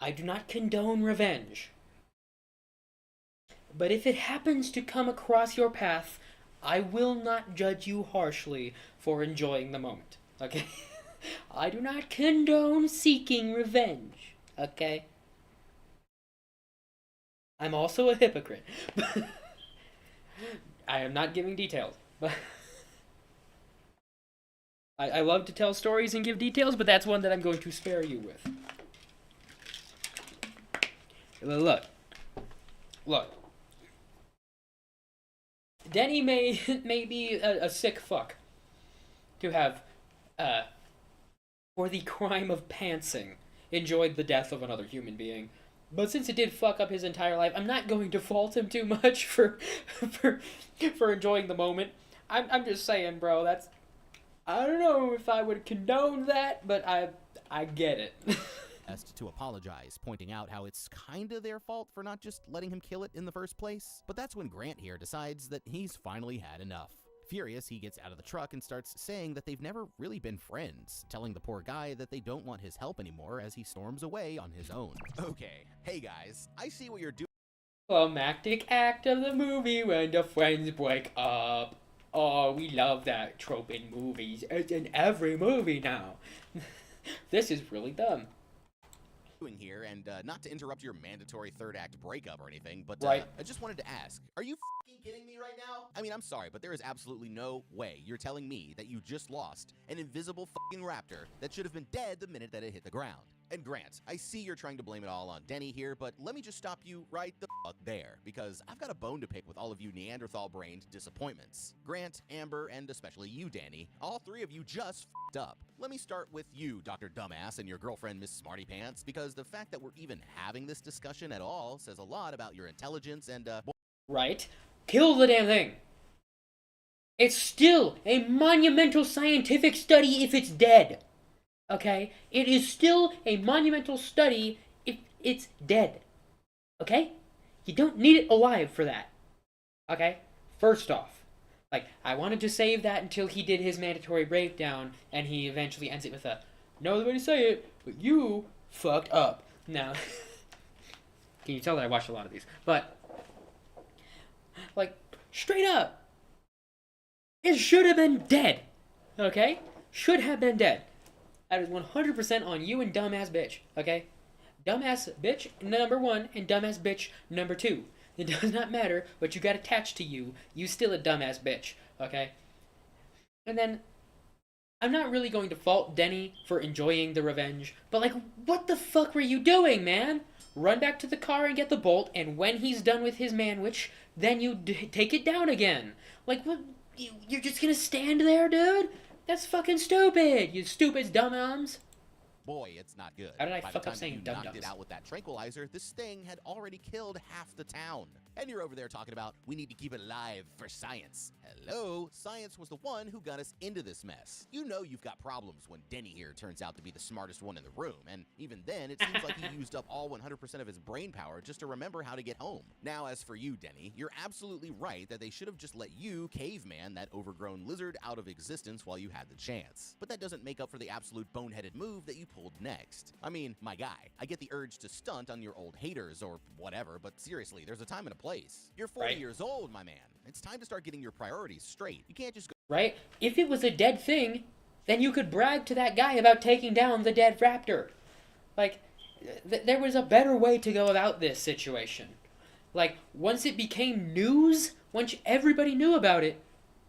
I do not condone revenge. But if it happens to come across your path, I will not judge you harshly for enjoying the moment, okay? I do not condone seeking revenge, okay? I'm also a hypocrite. I am not giving details, but I love to tell stories and give details, but that's one that I'm going to spare you with. Look. Denny may be a sick fuck to have, for the crime of pantsing, enjoyed the death of another human being. But since it did fuck up his entire life, I'm not going to fault him too much for enjoying the moment. I'm just saying, bro, that's... I don't know if I would condone that, but I get it. To apologize, pointing out how it's kinda their fault for not just letting him kill it in the first place. But that's when Grant here decides that he's finally had enough. Furious, he gets out of the truck and starts saying that they've never really been friends, telling the poor guy that they don't want his help anymore as he storms away on his own. Okay, hey guys, I see what you're doing. Climactic act of the movie when the friends break up. Oh, we love that trope in movies. It's in every movie now. This is really dumb. Here, and not to interrupt your mandatory third act breakup or anything, but Right. I just wanted to ask, are you f***ing kidding me right now? I mean, I'm sorry, but there is absolutely no way you're telling me that you just lost an invisible f***ing raptor that should have been dead the minute that it hit the ground. And Grant, I see you're trying to blame it all on Denny here, but let me just stop you right the fuck there, because I've got a bone to pick with all of you Neanderthal-brained disappointments. Grant, Amber, and especially you, Danny, all three of you just f***ed up. Let me start with you, Dr. Dumbass, and your girlfriend, Miss Smarty Pants, because the fact that we're even having this discussion at all says a lot about your intelligence and, Right? Kill the damn thing. It's still a monumental scientific study if it's dead. Okay? It is still a monumental study if it's dead. Okay? You don't need it alive for that. Okay? First off, like, I wanted to save that until he did his mandatory breakdown, and he eventually ends it with a, no other way to say it, but you fucked up. Now, can you tell that I watched a lot of these? But, like, straight up, it should have been dead. Okay? Should have been dead. That is 100% on you and dumbass bitch, okay? Dumbass bitch number 1 and dumbass bitch number 2. It does not matter what you got attached to you. You still a dumbass bitch, okay? And then, I'm not really going to fault Denny for enjoying the revenge, but like, what the fuck were you doing, man? Run back to the car and get the bolt, and when he's done with his manwich, then you take it down again. Like, what? You're just gonna stand there, dude? That's fucking stupid, you stupid dum-dums. boy, it's not good. How did I By fuck the up time saying you dum-dums? knocked it out with that tranquilizer, this thing had already killed half the town. And you're over there talking about, we need to keep it alive for science. Hello? Science was the one who got us into this mess. You know you've got problems when Denny here turns out to be the smartest one in the room, and even then, it seems like he used up all 100% of his brain power just to remember how to get home. Now, as for you, Denny, you're absolutely right that they should have just let you, caveman, that overgrown lizard, out of existence while you had the chance. But that doesn't make up for the absolute boneheaded move that you pulled next. I mean, my guy, I get the urge to stunt on your old haters or whatever, but seriously, there's a time and a place. You're 40 Right. years old, my man. It's time to start getting your priorities straight. You can't just go. Right? If it was a dead thing, then you could brag to that guy about taking down the dead raptor. Like, there was a better way to go about this situation. Like, once it became news, once everybody knew about it,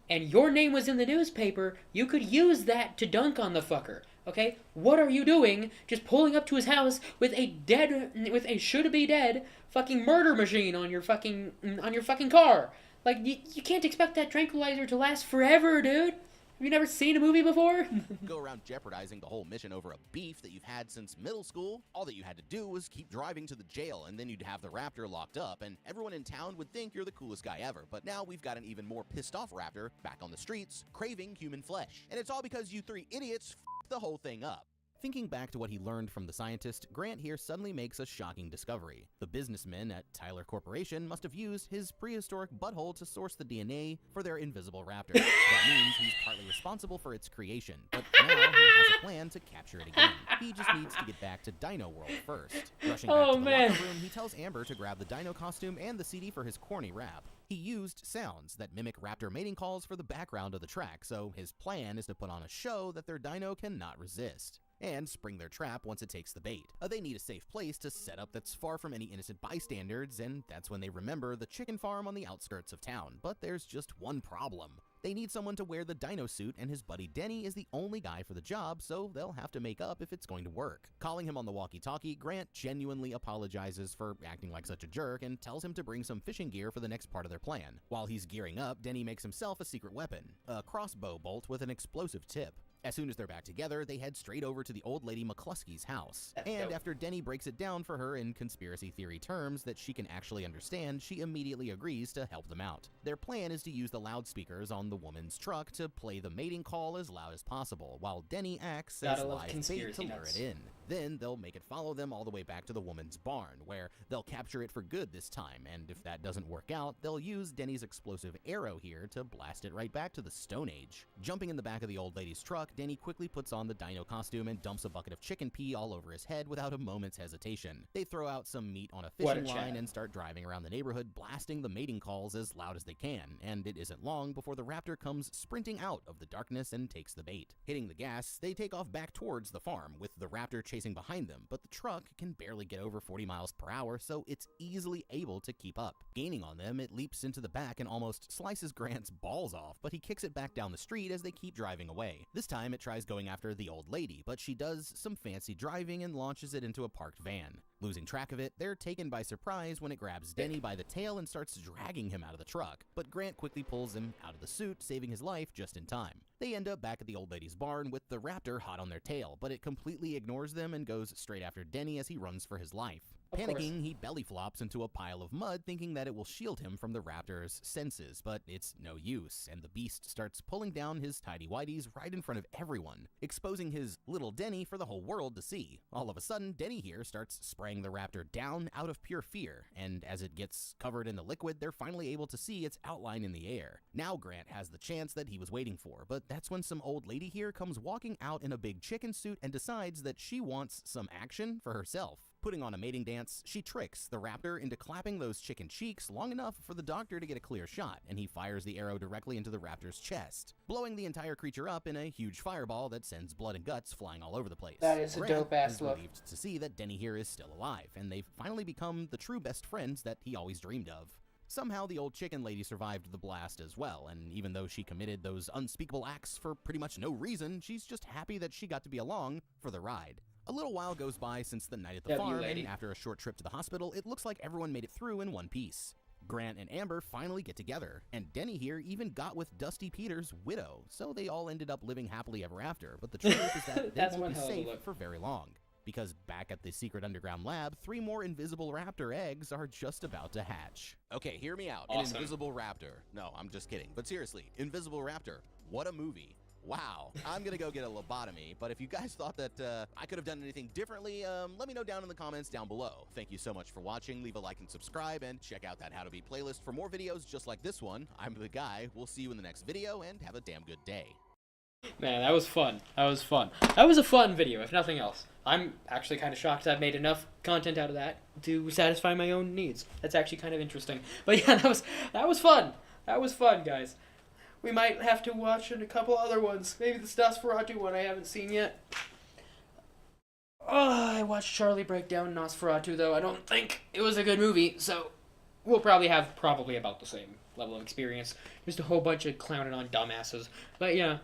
and your name was in the newspaper, you could use that to dunk on the fucker. Okay? What are you doing just pulling up to his house with a should-be-dead fucking murder machine on your fucking car? Like, you can't expect that tranquilizer to last forever, dude. Have you never seen a movie before? Go around jeopardizing the whole mission over a beef that you've had since middle school. All that you had to do was keep driving to the jail, and then you'd have the raptor locked up, and everyone in town would think you're the coolest guy ever. But now we've got an even more pissed off raptor back on the streets, craving human flesh. And it's all because you three idiots f***ed the whole thing up. Thinking back to what he learned from the scientist, Grant here suddenly makes a shocking discovery. The businessmen at Tyler Corporation must have used his prehistoric butthole to source the DNA for their invisible raptor. That means he's partly responsible for its creation, but now he has a plan to capture it again. He just needs to get back to Dino World first. Rushing back to the locker room, he tells Amber to grab the dino costume and the CD for his corny rap. He used sounds that mimic raptor mating calls for the background of the track, so his plan is to put on a show that their dino cannot resist and spring their trap once it takes the bait. They need a safe place to set up that's far from any innocent bystanders, and that's when they remember the chicken farm on the outskirts of town. But there's just one problem. They need someone to wear the dino suit, and his buddy Denny is the only guy for the job, so they'll have to make up if it's going to work. Calling him on the walkie-talkie, Grant genuinely apologizes for acting like such a jerk and tells him to bring some fishing gear for the next part of their plan. While he's gearing up, Denny makes himself a secret weapon, a crossbow bolt with an explosive tip. As soon as they're back together, they head straight over to the old lady McCluskey's house. And after Denny breaks it down for her in conspiracy theory terms that she can actually understand, she immediately agrees to help them out. Their plan is to use the loudspeakers on the woman's truck to play the mating call as loud as possible, while Denny acts as live bait to lure it in. Then they'll make it follow them all the way back to the woman's barn, where they'll capture it for good this time, and if that doesn't work out, they'll use Denny's explosive arrow here to blast it right back to the Stone Age. Jumping in the back of the old lady's truck, Denny quickly puts on the dino costume and dumps a bucket of chicken pee all over his head without a moment's hesitation. They throw out some meat on a fishing line and start driving around the neighborhood, blasting the mating calls as loud as they can, and it isn't long before the raptor comes sprinting out of the darkness and takes the bait. Hitting the gas, they take off back towards the farm, with the raptor chasing behind them, but the truck can barely get over 40 miles per hour, so it's easily able to keep up. Gaining on them, it leaps into the back and almost slices Grant's balls off, but he kicks it back down the street as they keep driving away. This time it tries going after the old lady, but she does some fancy driving and launches it into a parked van. Losing track of it, they're taken by surprise when it grabs Denny by the tail and starts dragging him out of the truck, but Grant quickly pulls him out of the suit, saving his life just in time. They end up back at the old lady's barn with the raptor hot on their tail, but it completely ignores them and goes straight after Denny as he runs for his life. Panicking, he belly flops into a pile of mud, thinking that it will shield him from the raptor's senses, but it's no use, and the beast starts pulling down his tighty-whities right in front of everyone, exposing his little Denny for the whole world to see. All of a sudden, Denny here starts spraying the raptor down out of pure fear, and as it gets covered in the liquid, they're finally able to see its outline in the air. Now Grant has the chance that he was waiting for, but that's when some old lady here comes walking out in a big chicken suit and decides that she wants some action for herself. Putting on a mating dance, she tricks the raptor into clapping those chicken cheeks long enough for the doctor to get a clear shot, and he fires the arrow directly into the raptor's chest, blowing the entire creature up in a huge fireball that sends blood and guts flying all over the place. That is a dope-ass look. Relieved to see that Denny here is still alive, and they've finally become the true best friends that he always dreamed of. Somehow the old chicken lady survived the blast as well, and even though she committed those unspeakable acts for pretty much no reason, she's just happy that she got to be along for the ride. A little while goes by since the night at the farm, and after a short trip to the hospital, it looks like everyone made it through in one piece. Grant and Amber finally get together, and Denny here even got with Dusty Peters' widow, so they all ended up living happily ever after, but the truth is that they won't be safe for very long, because back at the secret underground lab, 3 more invisible raptor eggs are just about to hatch. Okay, hear me out. Awesome. An invisible raptor. No, I'm just kidding, but seriously, invisible raptor. What a movie. Wow, I'm gonna go get a lobotomy, but if you guys thought that I could have done anything differently, let me know down in the comments down below. Thank you so much for watching, leave a like and subscribe, and check out that How to Beat playlist for more videos just like this one. I'm the guy, we'll see you in the next video, and have a damn good day. Man, that was fun. That was fun. That was a fun video, if nothing else. I'm actually kind of shocked I've made enough content out of that to satisfy my own needs. That's actually kind of interesting. But yeah, that was fun. That was fun, guys. We might have to watch a couple other ones. Maybe the Nosferatu one I haven't seen yet. Oh, I watched Charlie break down Nosferatu, though. I don't think it was a good movie, so we'll probably have about the same level of experience. Just a whole bunch of clowning on dumbasses. But yeah,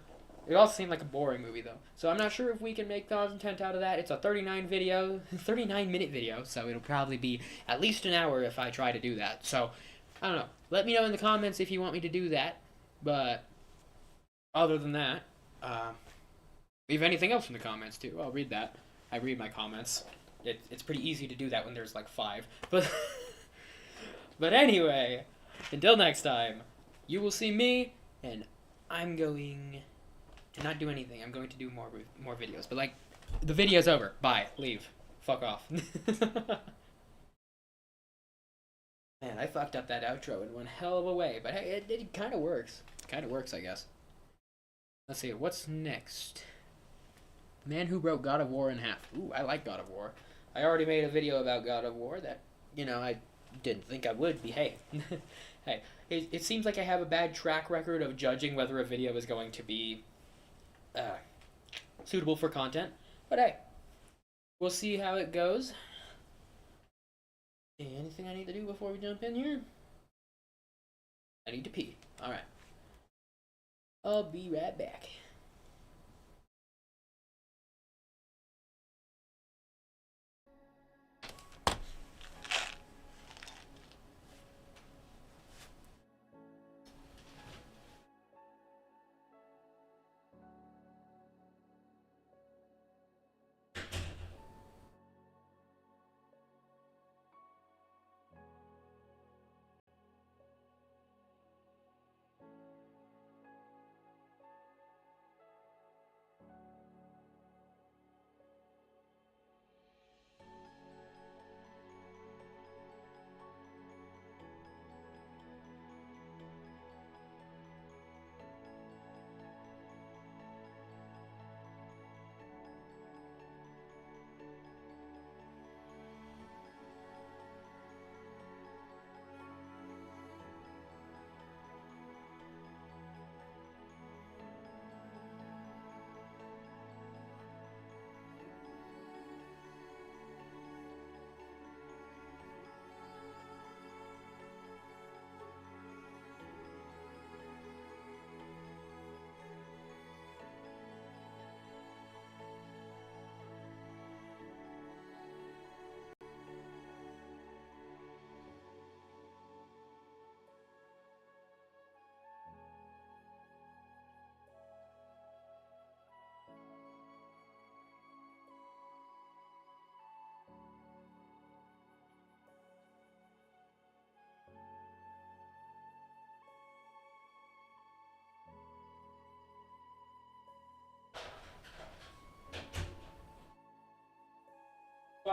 it also seemed like a boring movie, though. So I'm not sure if we can make content out of that. It's a 39-minute video, so it'll probably be at least an hour if I try to do that. So, I don't know. Let me know in the comments if you want me to do that. But other than that, leave anything else in the comments too. I'll read that. I read my comments. It's pretty easy to do that when there's like 5. But anyway, until next time, you will see me, and I'm going to not do anything. I'm going to do more videos. But like, the video's over. Bye. Leave. Fuck off. Man, I fucked up that outro in one hell of a way, but hey, it kind of works. Kind of works, I guess. Let's see, what's next? Man Who Broke God of War in Half. Ooh, I like God of War. I already made a video about God of War that, I didn't think I would be. Hey, hey, it seems like I have a bad track record of judging whether a video is going to be suitable for content, but hey, we'll see how it goes. Anything I need to do before we jump in here? I need to pee. Alright. I'll be right back.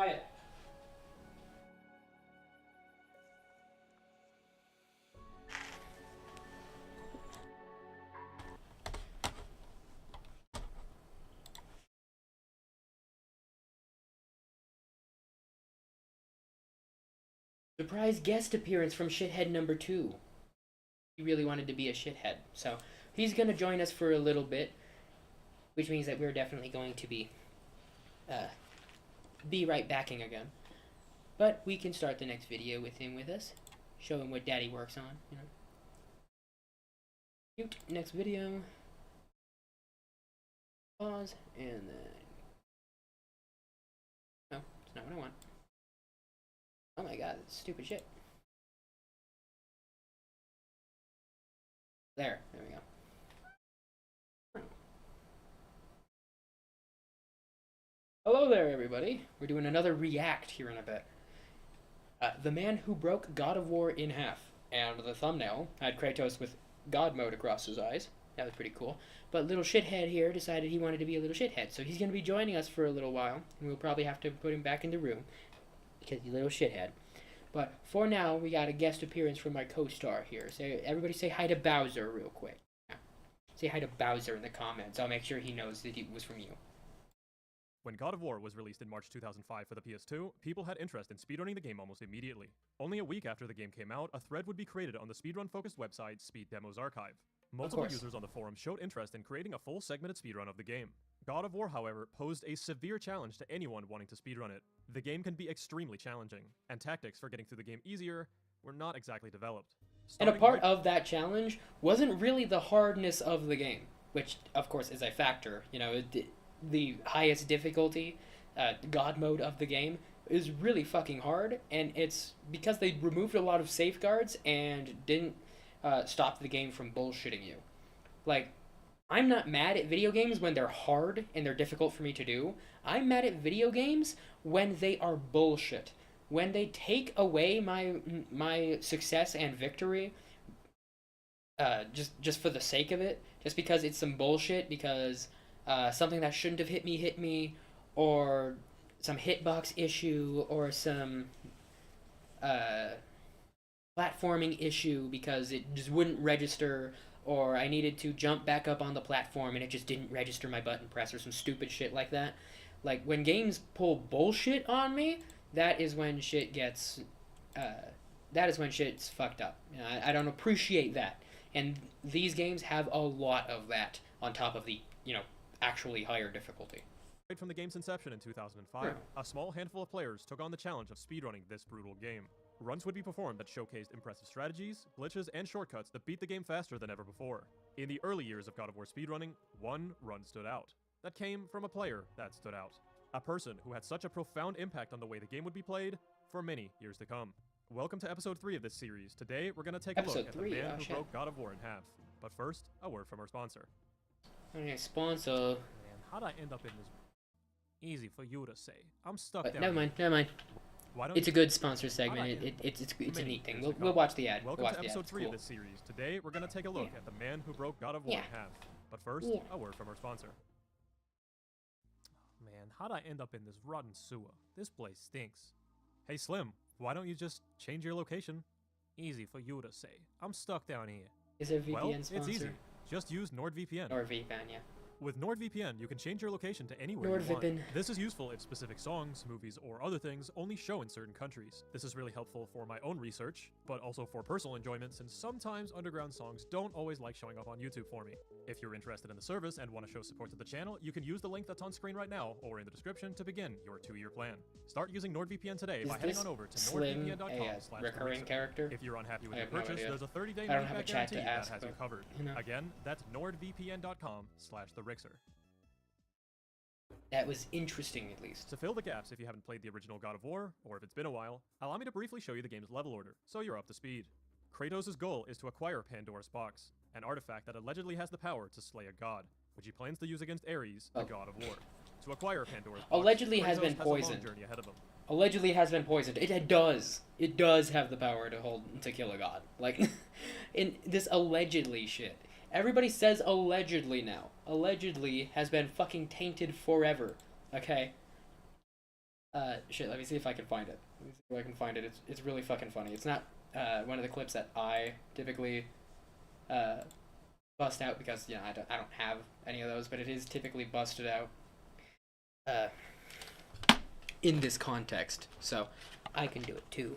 quiet. Surprise guest appearance from shithead number 2. He really wanted to be a shithead, so he's gonna join us for a little bit, which means that we're definitely going to be right backing again. But we can start the next video with him with us, show him what Daddy works on, you know. Cute. Next video. Pause, and then... No, it's not what I want. Oh my god, that's stupid shit. There we go. Hello there, everybody. We're doing another react here in a bit. The man who broke God of War in half. And the thumbnail had Kratos with God mode across his eyes. That was pretty cool. But little shithead here decided he wanted to be a little shithead. So he's going to be joining us for a little while. And we'll probably have to put him back in the room. Because he's a little shithead. But for now, we got a guest appearance from my co-star here. So everybody say hi to Bowser real quick. Yeah. Say hi to Bowser in the comments. I'll make sure he knows that it was from you. When God of War was released in March 2005 for the PS2, people had interest in speedrunning the game almost immediately. Only a week after the game came out, a thread would be created on the speedrun-focused website Speed Demos Archive. Multiple users on the forum showed interest in creating a full segmented speedrun of the game. God of War, however, posed a severe challenge to anyone wanting to speedrun it. The game can be extremely challenging, and tactics for getting through the game easier were not exactly developed. And a part of that challenge wasn't really the hardness of the game, which, of course, is a factor. You know, the highest difficulty, God mode of the game, is really fucking hard, and it's because they removed a lot of safeguards and didn't stop the game from bullshitting you. Like, I'm not mad at video games when they're hard and they're difficult for me to do. I'm mad at video games when they are bullshit. When they take away my success and victory just for the sake of it, just because it's some bullshit, because something that shouldn't have hit me, or some hitbox issue, or some platforming issue because it just wouldn't register, or I needed to jump back up on the platform and it just didn't register my button press, or some stupid shit like that. Like, when games pull bullshit on me, that is when shit gets, that is when shit's fucked up. You know, I don't appreciate that. And these games have a lot of that on top of the, you know, actually higher difficulty. Right from the game's inception in 2005, a small handful of players took on the challenge of speedrunning this brutal game. Runs would be performed that showcased impressive strategies, glitches, and shortcuts that beat the game faster than ever before. In the early years of God of War speedrunning, one run stood out. That came from a player that stood out. A person who had such a profound impact on the way the game would be played for many years to come. Welcome to episode 3 of this series. Today, we're going to take a look at the man who broke God of War in half. But first, a word from our sponsor. Okay, sponsor. Man, how'd I end up in this? Easy for you to say. I'm stuck down. Never mind. Why don't it's a good sponsor segment. It's a neat thing. We'll watch the ad. Welcome to episode 3 of this series. Today, we're going to take a look at the man who broke God of War in half. But first, a word from our sponsor. Man, how'd I end up in this rotten sewer? This place stinks. Hey Slim, why don't you just change your location? Easy for you to say. I'm stuck down here. Is there a VPN well, sponsor? It's easy. Just use NordVPN. NordVPN, yeah. With NordVPN, you can change your location to anywhere you want. This is useful if specific songs, movies, or other things only show in certain countries. This is really helpful for my own research, but also for personal enjoyment, since sometimes underground songs don't always like showing up on YouTube for me. If you're interested in the service and want to show support to the channel, you can use the link that's on screen right now or in the description to begin your 2-year plan. Start using NordVPN today by heading on over to recurring character? If you're unhappy with your purchase, there's a 30-day money-back guarantee that has you covered. Again, that's nordvpn.com/therixer. That was interesting, at least. To fill the gaps if you haven't played the original God of War, or if it's been a while, allow me to briefly show you the game's level order, so you're up to speed. Kratos' goal is to acquire Pandora's Box, an artifact that allegedly has the power to slay a god, which he plans to use against Ares, the god of war. To acquire Pandora's Box, allegedly has been poisoned. Allegedly has been poisoned. It does. It does have the power to kill a god. Like, in this allegedly shit. Everybody says allegedly now. Allegedly has been fucking tainted forever. Okay? Shit, let me see if I can find it. Let me see if I can find it. It's really fucking funny. It's not one of the clips that I typically bust out because I don't have any of those, but it is typically busted out in this context. So I can do it too.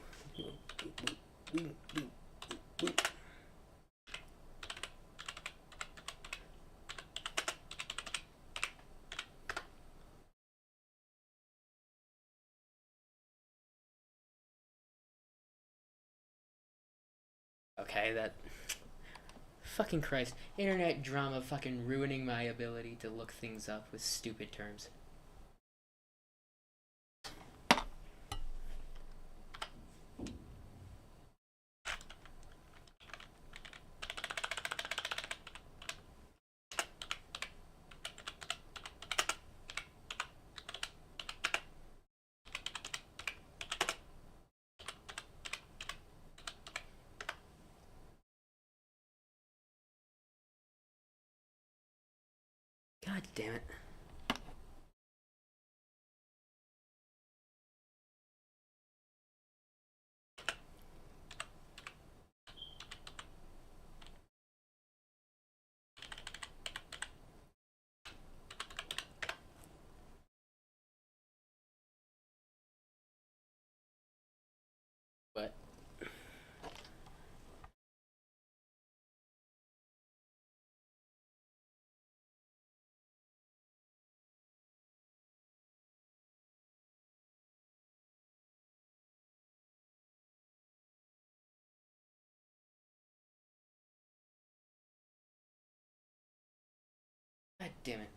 Okay, that... Fucking Christ. Internet drama fucking ruining my ability to look things up with stupid terms. God damn it. But God damn it.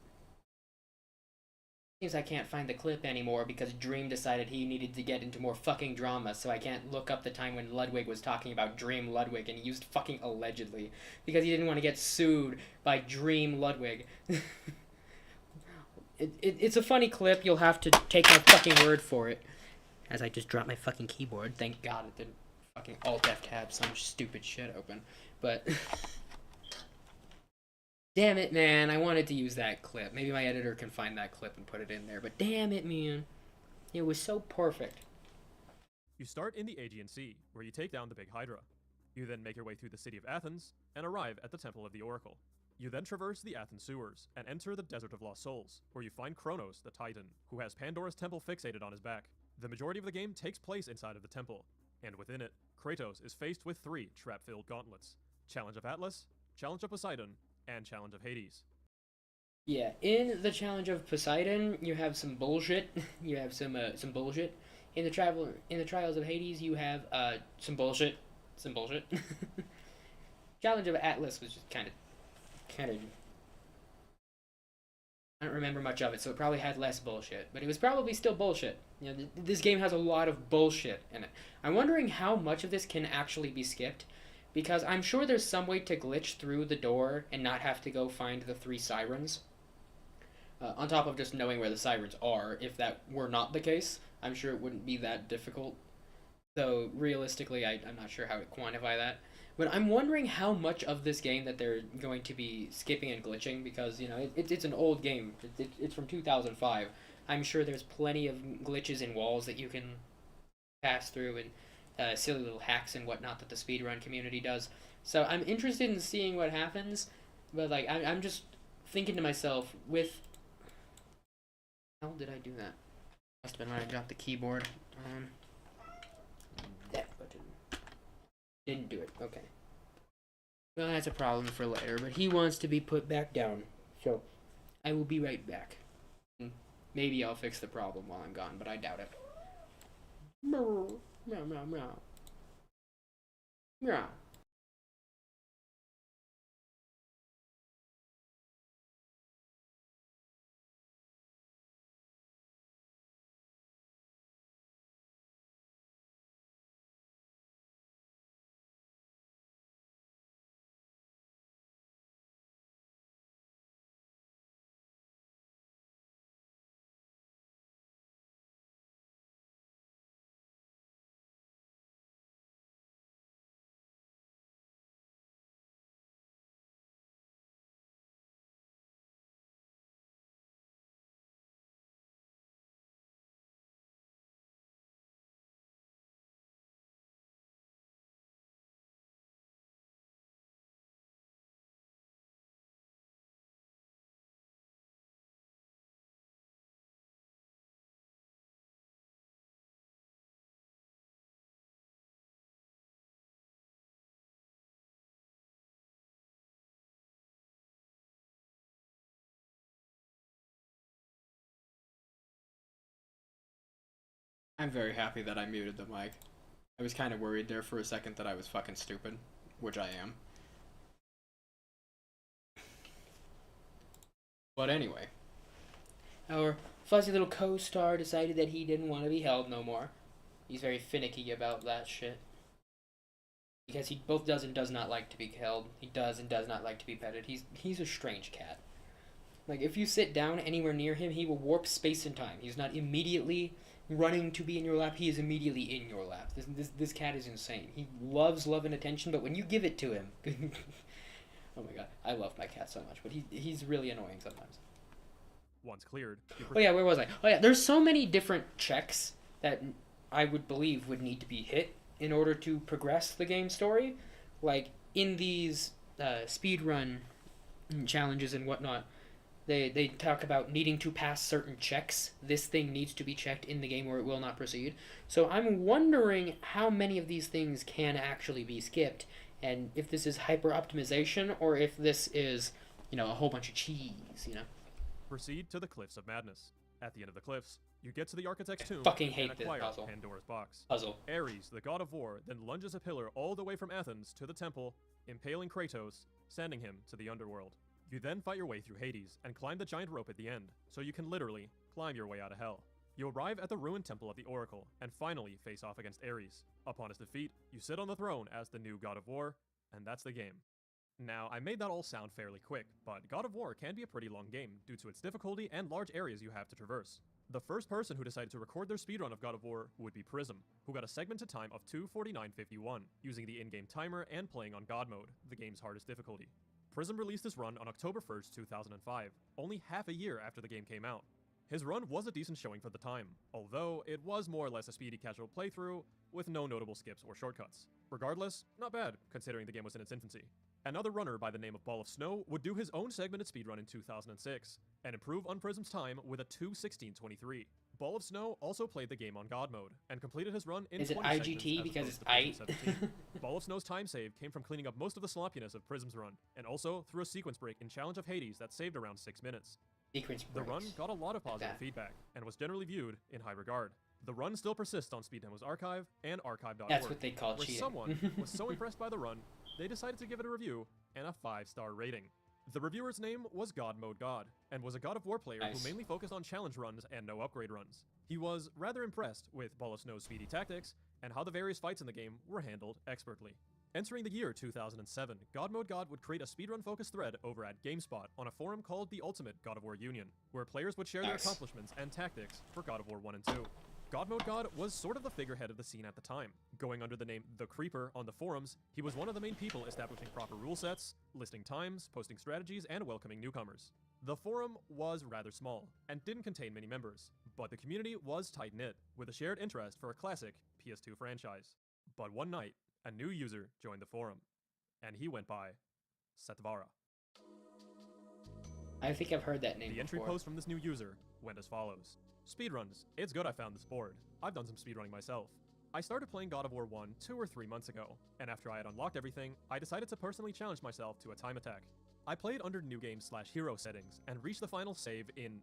Seems I can't find the clip anymore because Dream decided he needed to get into more fucking drama, so I can't look up the time when Ludwig was talking about Dream Ludwig, and he used fucking allegedly, because he didn't want to get sued by Dream Ludwig. It's a funny clip, you'll have to take my fucking word for it. As I just dropped my fucking keyboard, thank God it didn't fucking Alt-F-tab some stupid shit open. But... Damn it, man, I wanted to use that clip. Maybe my editor can find that clip and put it in there, but damn it, man. It was so perfect. You start in the Aegean Sea, where you take down the Big Hydra. You then make your way through the city of Athens, and arrive at the Temple of the Oracle. You then traverse the Athens sewers, and enter the Desert of Lost Souls, where you find Kronos, the Titan, who has Pandora's temple fixated on his back. The majority of the game takes place inside of the temple, and within it, Kratos is faced with 3 trap-filled gauntlets. Challenge of Atlas, Challenge of Poseidon, and Challenge of Hades. Yeah, in the Challenge of Poseidon, you have some bullshit. You have some bullshit. In the Trials of Hades, you have some bullshit. Some bullshit. Challenge of Atlas was just kind of. I don't remember much of it, so it probably had less bullshit, but it was probably still bullshit. You know, this game has a lot of bullshit in it. I'm wondering how much of this can actually be skipped. Because I'm sure there's some way to glitch through the door and not have to go find the 3 sirens. On top of just knowing where the sirens are, if that were not the case, I'm sure it wouldn't be that difficult. Though, realistically, I'm not sure how to quantify that. But I'm wondering how much of this game that they're going to be skipping and glitching, because, you know, it's an old game. It's from 2005. I'm sure there's plenty of glitches in walls that you can pass through, and silly little hacks and whatnot that the speedrun community does. So I'm interested in seeing what happens, but like I'm just thinking to myself, with how did I do that? Must have been when I dropped the keyboard. That button didn't do it. Okay. Well, that's a problem for later. But he wants to be put back down, so I will be right back. Maybe I'll fix the problem while I'm gone, but I doubt it. Meow, meow, meow. Meow. I'm very happy that I muted the mic. I was kind of worried there for a second that I was fucking stupid, which I am. But anyway, our fuzzy little co-star decided that he didn't want to be held no more. He's very finicky about that shit. Because he both does and does not like to be held. He does and does not like to be petted. He's a strange cat. Like, if you sit down anywhere near him, he will warp space and time. He's not immediately running to be in your lap. He is immediately in your lap. This cat is insane. He loves love and attention, but when you give it to him... oh my god, I love my cat so much, but he's really annoying sometimes. Once cleared... Oh yeah, where was I? Oh yeah, there's so many different checks that I would believe would need to be hit in order to progress the game story. Like, in these speedrun challenges and whatnot, they talk about needing to pass certain checks. This thing needs to be checked in the game or it will not proceed. So I'm wondering how many of these things can actually be skipped, and if this is hyper-optimization, or if this is, you know, a whole bunch of cheese, you know? Proceed to the Cliffs of Madness. At the end of the cliffs, you get to the Architect's Tomb fucking and hate this acquire puzzle. Pandora's Box. Puzzle. Ares, the god of war, then lunges a pillar all the way from Athens to the temple, impaling Kratos, sending him to the underworld. You then fight your way through Hades and climb the giant rope at the end, so you can literally climb your way out of hell. You arrive at the ruined temple of the Oracle, and finally face off against Ares. Upon his defeat, you sit on the throne as the new god of war, and that's the game. Now, I made that all sound fairly quick, but God of War can be a pretty long game due to its difficulty and large areas you have to traverse. The first person who decided to record their speedrun of God of War would be Prism, who got a segmented time of 2:49:51, using the in-game timer and playing on God mode, the game's hardest difficulty. Prism released his run on October 1st, 2005, only half a year after the game came out. His run was a decent showing for the time, although it was more or less a speedy casual playthrough with no notable skips or shortcuts. Regardless, not bad, considering the game was in its infancy. Another runner by the name of Ball of Snow would do his own segmented speedrun in 2006, and improve on Prism's time with a 2:16:23. Ball of Snow also played the game on God mode, and completed his run in 20 segments. Is it IGT because it's I? Ball of Snow's time save came from cleaning up most of the sloppiness of Prism's run, and also through a sequence break in Challenge of Hades that saved around 6 minutes. The run got a lot of positive feedback, and was generally viewed in high regard. The run still persists on Speed Demo's archive and archive.org. That's what they call where cheating. Someone was so impressed by the run, they decided to give it a review and a 5-star rating. The reviewer's name was God Mode God, and was a God of War player who mainly focused on challenge runs and no upgrade runs. He was rather impressed with Ball of Snow's speedy tactics, and how the various fights in the game were handled expertly. Entering the year 2007, God Mode God would create a speedrun-focused thread over at GameSpot on a forum called the Ultimate God of War Union, where players would share their accomplishments and tactics for God of War 1 and 2. God Mode God was sort of the figurehead of the scene at the time. Going under the name The Creeper on the forums, he was one of the main people establishing proper rule sets, listing times, posting strategies, and welcoming newcomers. The forum was rather small, and didn't contain many members, but the community was tight-knit, with a shared interest for a classic PS2 franchise. But one night, a new user joined the forum, and he went by Setvara. I think I've heard that name The entry before. post from this new user went as follows. Speedruns. It's good I found this board. I've done some speedrunning myself. I started playing God of War 1 2 or 3 months ago, and after I had unlocked everything, I decided to personally challenge myself to a time attack. I played under New Game/Hero settings, and reached the final save in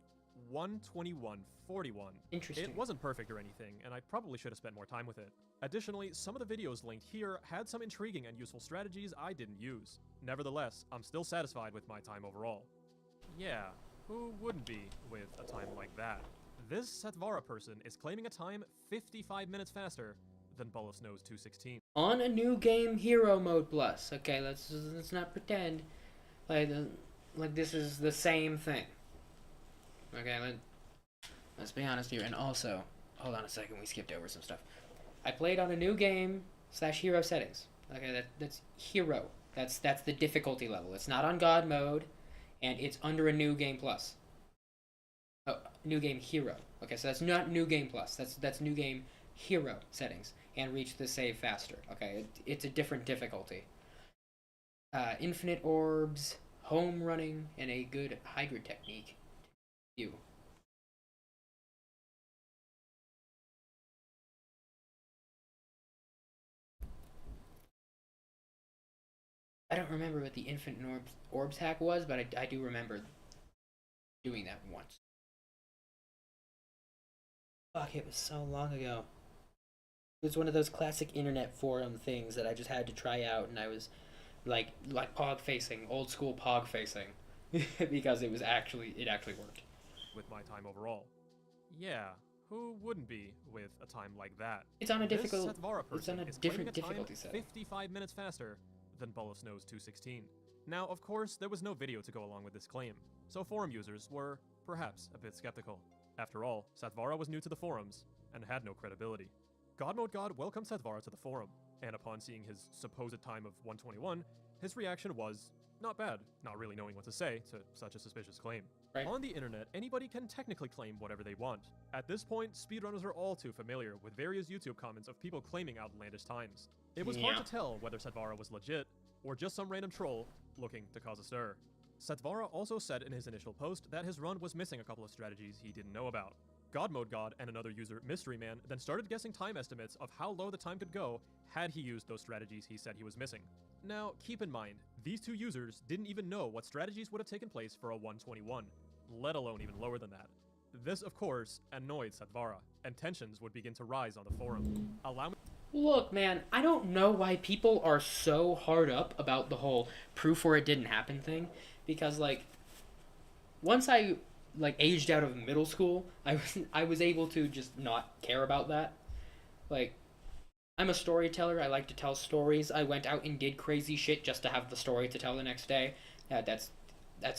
1:21:41. Interesting. It wasn't perfect or anything, and I probably should have spent more time with it. Additionally, some of the videos linked here had some intriguing and useful strategies I didn't use. Nevertheless, I'm still satisfied with my time overall. Yeah, who wouldn't be with a time like that? This Setvara person is claiming a time 55 minutes faster than Ball of Snow's 2:16. On a New Game Hero Mode Plus. Okay, let's not pretend like this is the same thing. Okay, let's be honest here. And also, hold on a second, we skipped over some stuff. I played on a New Game/Hero settings. Okay, that's Hero. That's the difficulty level. It's not on God mode, and it's under a New Game Plus. Oh, New Game Hero. Okay, so that's not New Game Plus. That's New Game Hero settings, and reach the save faster. Okay, it's a different difficulty. Infinite orbs, home running, and a good Hydra technique. You. I don't remember what the Infinite Orbs hack was, but I do remember doing that once. Fuck, it was so long ago. It was one of those classic internet forum things that I just had to try out, and I was like pog facing, old school pog facing, because it actually worked. With my time overall. Yeah, who wouldn't be with a time like that? It's on a difficult. This Satvara It's on person a is different claiming a time difficulty setting. 55 minutes faster than Ball of Snow's 216. Now, of course, there was no video to go along with this claim, so forum users were perhaps a bit skeptical. After all, Satvara was new to the forums and had no credibility. God Mode God welcomed Satvara to the forum, and upon seeing his supposed time of 121, his reaction was not bad, not really knowing what to say to such a suspicious claim. Right. On the internet, anybody can technically claim whatever they want. At this point, speedrunners are all too familiar with various YouTube comments of people claiming outlandish times. It was hard to tell whether Satvara was legit or just some random troll looking to cause a stir. Satvara also said in his initial post that his run was missing a couple of strategies he didn't know about. God Mode God and another user, Mystery Man, then started guessing time estimates of how low the time could go had he used those strategies he said he was missing. Now, keep in mind, these two users didn't even know what strategies would have taken place for a 121, let alone even lower than that. This, of course, annoyed Satvara, and tensions would begin to rise on the forum. Allow me. Look, man, I don't know why people are so hard up about the whole proof or it didn't happen thing, because, like, once I, like, aged out of middle school, I was able to just not care about that. Like, I'm a storyteller, I like to tell stories, I went out and did crazy shit just to have the story to tell the next day. That's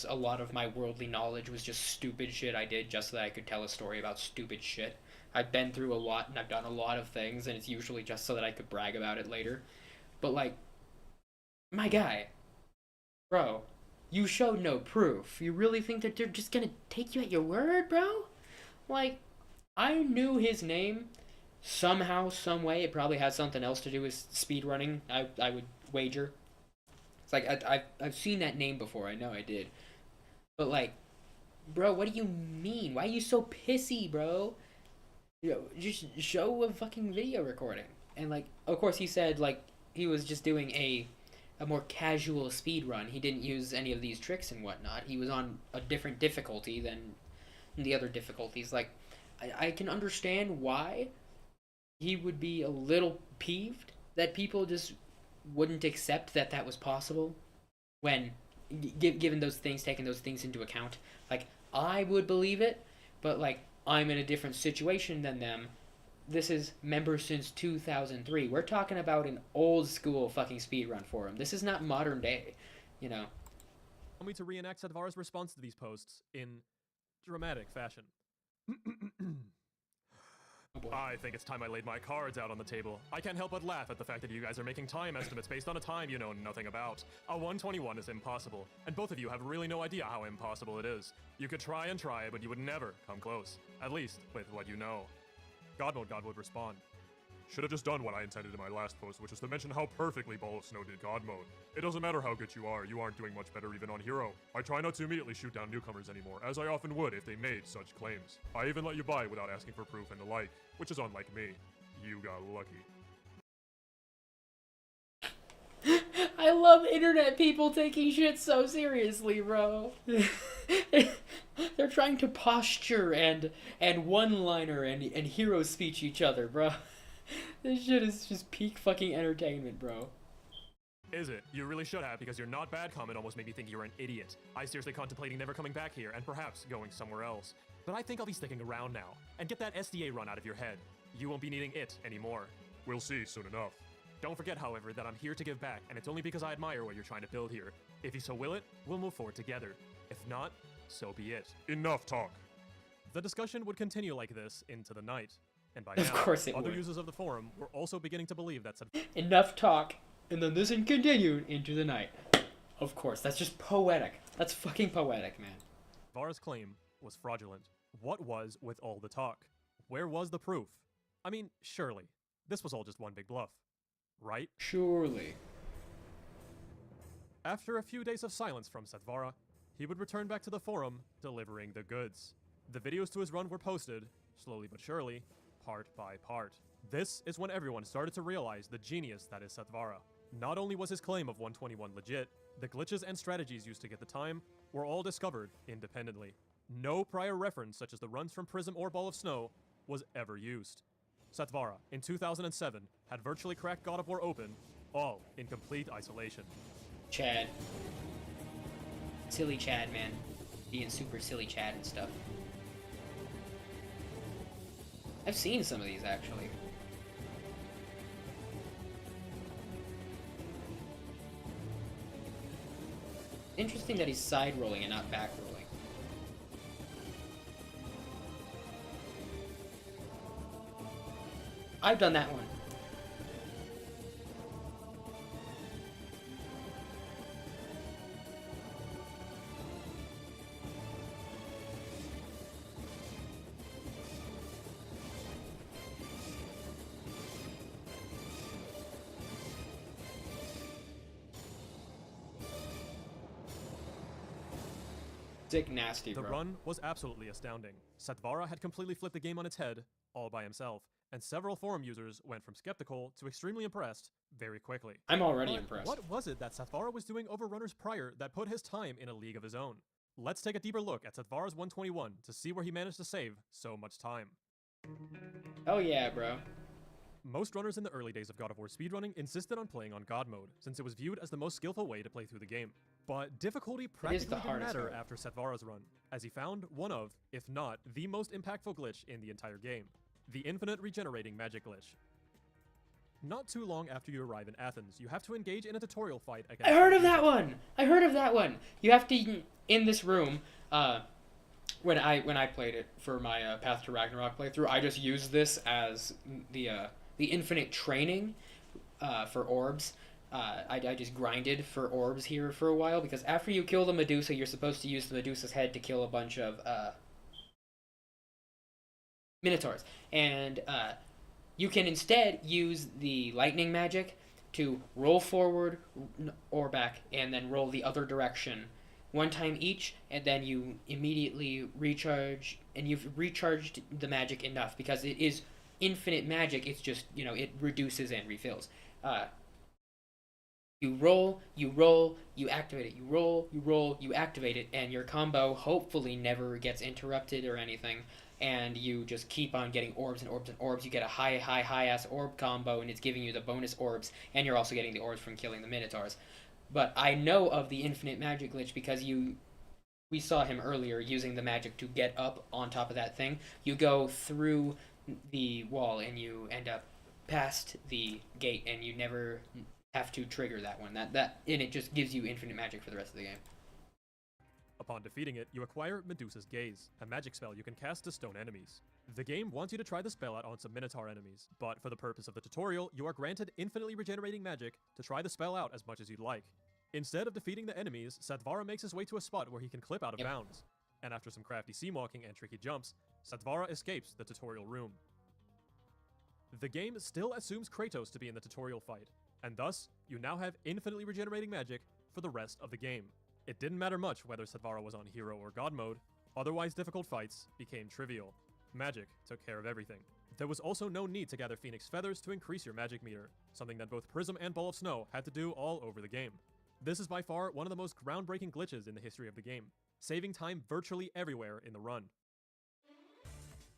a lot of my worldly knowledge was just stupid shit I did just so that I could tell a story about stupid shit. I've been through a lot and I've done a lot of things, and it's usually just so that I could brag about it later. But, like, my guy, bro, you showed no proof. You really think that they're just gonna take you at your word, bro? Like, I knew his name somehow, some way. It probably had something else to do with speedrunning, I would wager. It's like, I've seen that name before, I know I did. But, like, bro, what do you mean? Why are you so pissy, bro? You know, just show a fucking video recording. And, like, of course he said, like, he was just doing a more casual speed run. He didn't use any of these tricks and whatnot. He was on a different difficulty than the other difficulties. Like, I can understand why he would be a little peeved that people just wouldn't accept that that was possible when, given those things, taking those things into account. Like, I would believe it, but, like, I'm in a different situation than them. This is member since 2003. We're talking about an old school fucking speedrun forum. This is not modern day, you know. Allow me to reenact Satvara's response to these posts in dramatic fashion. I think it's time I laid my cards out on the table. I can't help but laugh at the fact that you guys are making time estimates based on a time you know nothing about. A 121 is impossible, and both of you have really no idea how impossible it is. You could try and try, but you would never come close. At least, with what you know. God Mode God would respond. Should have just done what I intended in my last post, which was to mention how perfectly Ball of Snow did God Mode. It doesn't matter how good you aren't doing much better even on Hero. I try not to immediately shoot down newcomers anymore, as I often would if they made such claims. I even let you buy without asking for proof and the like, which is unlike me. You got lucky. I love internet people taking shit so seriously, bro. They're trying to posture and one-liner and hero speech each other, bro. This shit is just peak fucking entertainment, bro. Is it? You really should have, because your not bad comment almost made me think you're an idiot. I seriously contemplating never coming back here, and perhaps going somewhere else. But I think I'll be sticking around now, and get that SDA run out of your head. You won't be needing it anymore. We'll see soon enough. Don't forget, however, that I'm here to give back, and it's only because I admire what you're trying to build here. If you so will it, we'll move forward together. If not, so be it. Enough talk. The discussion would continue like this into the night. And by Of now, course it other would. users of the forum were also beginning to believe that Enough talk, and then this continued into the night. Of course, that's just poetic. That's fucking poetic, man. Satvara's claim was fraudulent. What was with all the talk? Where was the proof? I mean, surely, this was all just one big bluff, right? Surely. After a few days of silence from Satvara, he would return back to the forum, delivering the goods. The videos to his run were posted, slowly but surely, part by part. This is when everyone started to realize the genius that is Satvara. Not only was his claim of 121 legit, the glitches and strategies used to get the time were all discovered independently. No prior reference, such as the runs from Prism or Ball of Snow, was ever used. Satvara, in 2007, had virtually cracked God of War open, all in complete isolation. Chad. Silly Chad, man. Being super silly Chad and stuff. I've seen some of these, actually. Interesting that he's side-rolling and not back-rolling. I've done that one. Sick nasty, The bro. run was absolutely astounding. Satvara had completely flipped the game on its head, all by himself, and several forum users went from skeptical to extremely impressed very quickly. I'm already But impressed. What was it that Satvara was doing over runners prior that put his time in a league of his own? Let's take a deeper look at Satvara's 121 to see where he managed to save so much time. Oh yeah, bro. Most runners in the early days of God of War speedrunning insisted on playing on God mode, since it was viewed as the most skillful way to play through the game. But difficulty practically didn't hardest matter mode. after Satvara's run, as he found one of, if not, the most impactful glitch in the entire game, the infinite regenerating magic glitch. Not too long after you arrive in Athens, you have to engage in a tutorial fight against... I heard of that one! I heard of that one! You have to, in this room, when I played it for my Path to Ragnarok playthrough, I just used this as the infinite training for orbs. I just grinded for orbs here for a while, because after you kill the Medusa, you're supposed to use the Medusa's head to kill a bunch of Minotaurs. And you can instead use the lightning magic to roll forward or back, and then roll the other direction one time each, and then you immediately recharge, and you've recharged the magic enough, because it is infinite magic. It's just, you know, it reduces and refills. You roll, you activate it. You roll, you activate it, and your combo hopefully never gets interrupted or anything, and you just keep on getting orbs and orbs and orbs. You get a high-ass orb combo, and it's giving you the bonus orbs, and you're also getting the orbs from killing the Minotaurs. But I know of the infinite magic glitch because we saw him earlier using the magic to get up on top of that thing. You go through the wall, and you end up past the gate, and you never have to trigger that one. And it just gives you infinite magic for the rest of the game. Upon defeating it, you acquire Medusa's Gaze, a magic spell you can cast to stone enemies. The game wants you to try the spell out on some Minotaur enemies, but for the purpose of the tutorial, you are granted infinitely regenerating magic to try the spell out as much as you'd like. Instead of defeating the enemies, Satvara makes his way to a spot where he can clip out of bounds, and after some crafty seam-walking and tricky jumps, Satvara escapes the tutorial room. The game still assumes Kratos to be in the tutorial fight, and thus, you now have infinitely regenerating magic for the rest of the game. It didn't matter much whether Satvara was on hero or god mode, otherwise difficult fights became trivial. Magic took care of everything. There was also no need to gather Phoenix Feathers to increase your magic meter, something that both Prism and Ball of Snow had to do all over the game. This is by far one of the most groundbreaking glitches in the history of the game, saving time virtually everywhere in the run.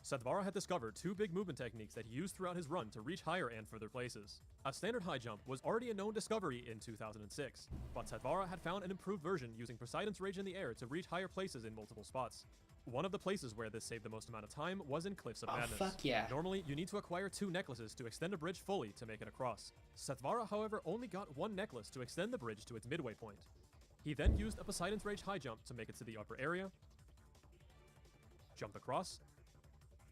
Satvara had discovered two big movement techniques that he used throughout his run to reach higher and further places. A standard high jump was already a known discovery in 2006, but Satvara had found an improved version using Poseidon's Rage in the air to reach higher places in multiple spots. One of the places where this saved the most amount of time was in Cliffs of Madness. Fuck yeah. Normally, you need to acquire 2 necklaces to extend a bridge fully to make it across. Satvara, however, only got 1 necklace to extend the bridge to its midway point. He then used a Poseidon's Rage high jump to make it to the upper area, jumped across,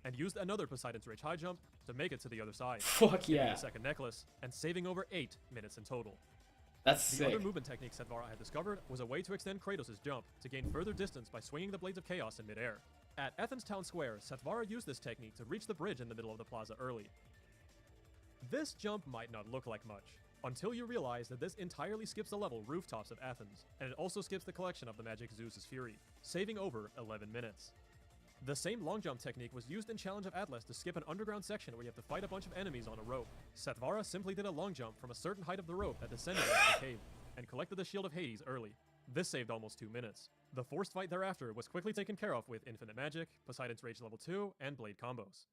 and used another Poseidon's Rage high jump to make it to the other side. Fuck getting yeah. a second necklace, and saving over 8 minutes in total. That's the sick. other movement technique Satvara had discovered was a way to extend Kratos' jump to gain further distance by swinging the Blades of Chaos in midair. At Athens Town Square, Satvara used this technique to reach the bridge in the middle of the plaza early. This jump might not look like much, until you realize that this entirely skips the level Rooftops of Athens, and it also skips the collection of the magic Zeus's Fury, saving over 11 minutes. The same long jump technique was used in Challenge of Atlas to skip an underground section where you have to fight a bunch of enemies on a rope. Satvara simply did a long jump from a certain height of the rope that descended into the cave, and collected the Shield of Hades early. This saved almost 2 minutes. The forced fight thereafter was quickly taken care of with Infinite Magic, Poseidon's Rage level 2, and Blade combos.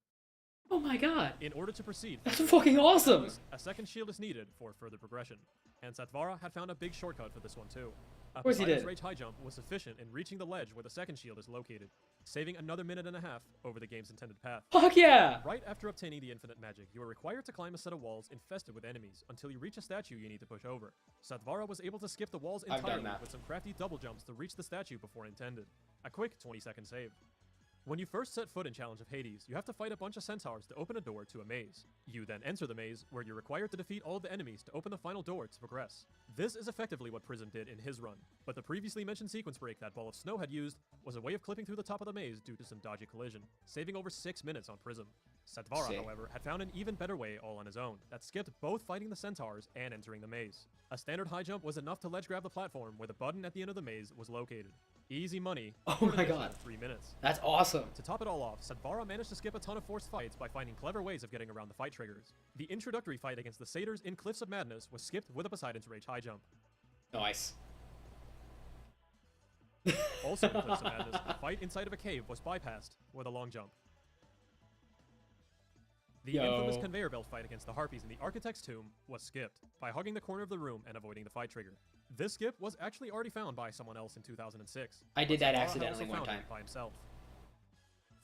Oh my god. In order to proceed, That's fucking awesome. a second shield is needed for further progression, and Satvara had found a big shortcut for this one too. Of course he Poseidon's did. Rage high jump was sufficient in reaching the ledge where the second shield is located, saving another minute and a half over the game's intended path. Fuck yeah! Right after obtaining the infinite magic, you are required to climb a set of walls infested with enemies until you reach a statue you need to push over. Satvara was able to skip the walls I've done entirely that. with some crafty double jumps to reach the statue before intended. A quick 20-second save. When you first set foot in Challenge of Hades, you have to fight a bunch of centaurs to open a door to a maze. You then enter the maze, where you're required to defeat all of the enemies to open the final door to progress. This is effectively what Prism did in his run, but the previously mentioned sequence break that Ball of Snow had used was a way of clipping through the top of the maze due to some dodgy collision, saving over 6 minutes on Prism. Satvara, Sick. however, had found an even better way all on his own, that skipped both fighting the centaurs and entering the maze. A standard high jump was enough to ledge grab the platform where the button at the end of the maze was located. Easy money. Oh for an my additional god. 3 minutes. That's awesome. To top it all off, Satvara managed to skip a ton of forced fights by finding clever ways of getting around the fight triggers. The introductory fight against the satyrs in Cliffs of Madness was skipped with a Poseidon's Rage high jump. Nice. Also in Cliffs of Madness, the fight inside of a cave was bypassed with a long jump. The infamous conveyor belt fight against the Harpies in the Architect's Tomb was skipped by hugging the corner of the room and avoiding the fight trigger. This skip was actually already found by someone else in 2006. I did but that Satvara had accidentally also one found it time. by himself.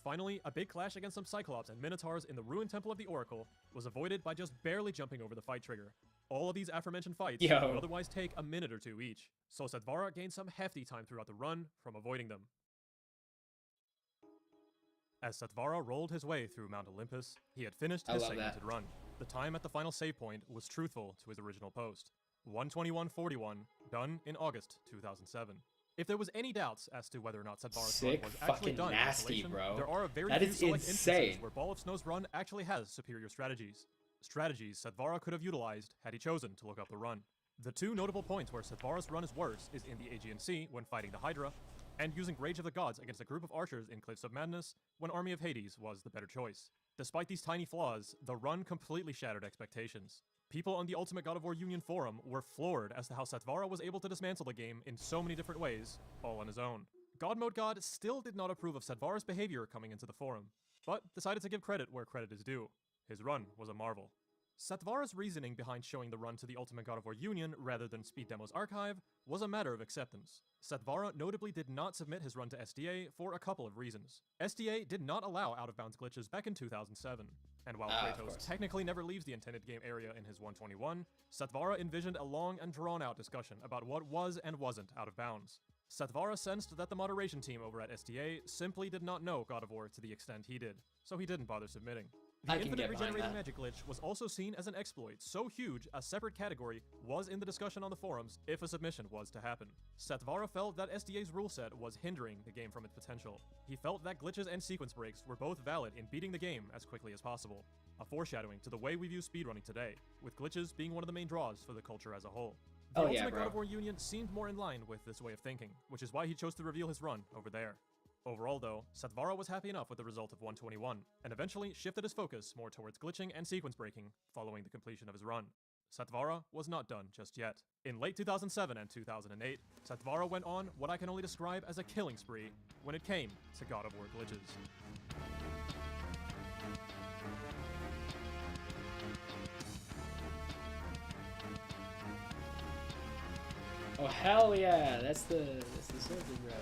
Finally, a big clash against some Cyclops and Minotaurs in the ruined Temple of the Oracle was avoided by just barely jumping over the fight trigger. All of these aforementioned fights Yo. would otherwise take a minute or two each, so Satvara gained some hefty time throughout the run from avoiding them. As Satvara rolled his way through Mount Olympus, he had finished I his love that. segmented run. The time at the final save point was truthful to his original post. 1:21:41, done in August 2007. If there was any doubts as to whether or not Satvara's run Sick was actually fucking done in nasty, isolation, bro. there are a very That few is select insane. instances where Ball of Snow's run actually has superior strategies. Strategies Satvara could have utilized had he chosen to look up the run. The two notable points where Satvara's run is worse is in the Aegean Sea when fighting the Hydra, and using Rage of the Gods against a group of archers in Cliffs of Madness when Army of Hades was the better choice. Despite these tiny flaws, the run completely shattered expectations. People on the Ultimate God of War Union forum were floored as to how Satvara was able to dismantle the game in so many different ways, all on his own. God Mode God still did not approve of Satvara's behavior coming into the forum, but decided to give credit where credit is due. His run was a marvel. Satvara's reasoning behind showing the run to the Ultimate God of War Union rather than Speed Demo's archive was a matter of acceptance. Satvara notably did not submit his run to SDA for a couple of reasons. SDA did not allow out-of-bounds glitches back in 2007, and while Of Kratos course. technically never leaves the intended game area in his 121, Satvara envisioned a long and drawn-out discussion about what was and wasn't out of bounds. Satvara sensed that the moderation team over at SDA simply did not know God of War to the extent he did, so he didn't bother submitting. The I can infinite get behind regenerating that. magic glitch was also seen as an exploit so huge a separate category was in the discussion on the forums if a submission was to happen. Satvara felt that SDA's rule set was hindering the game from its potential. He felt that glitches and sequence breaks were both valid in beating the game as quickly as possible, a foreshadowing to the way we view speedrunning today, with glitches being one of the main draws for the culture as a whole. The Oh, yeah, Ultimate bro. God of War Union seemed more in line with this way of thinking, which is why he chose to reveal his run over there. Overall though, Satvara was happy enough with the result of 121, and eventually shifted his focus more towards glitching and sequence breaking following the completion of his run. Satvara was not done just yet. In late 2007 and 2008, Satvara went on what I can only describe as a killing spree when it came to God of War glitches. Oh hell yeah! That's the circle route.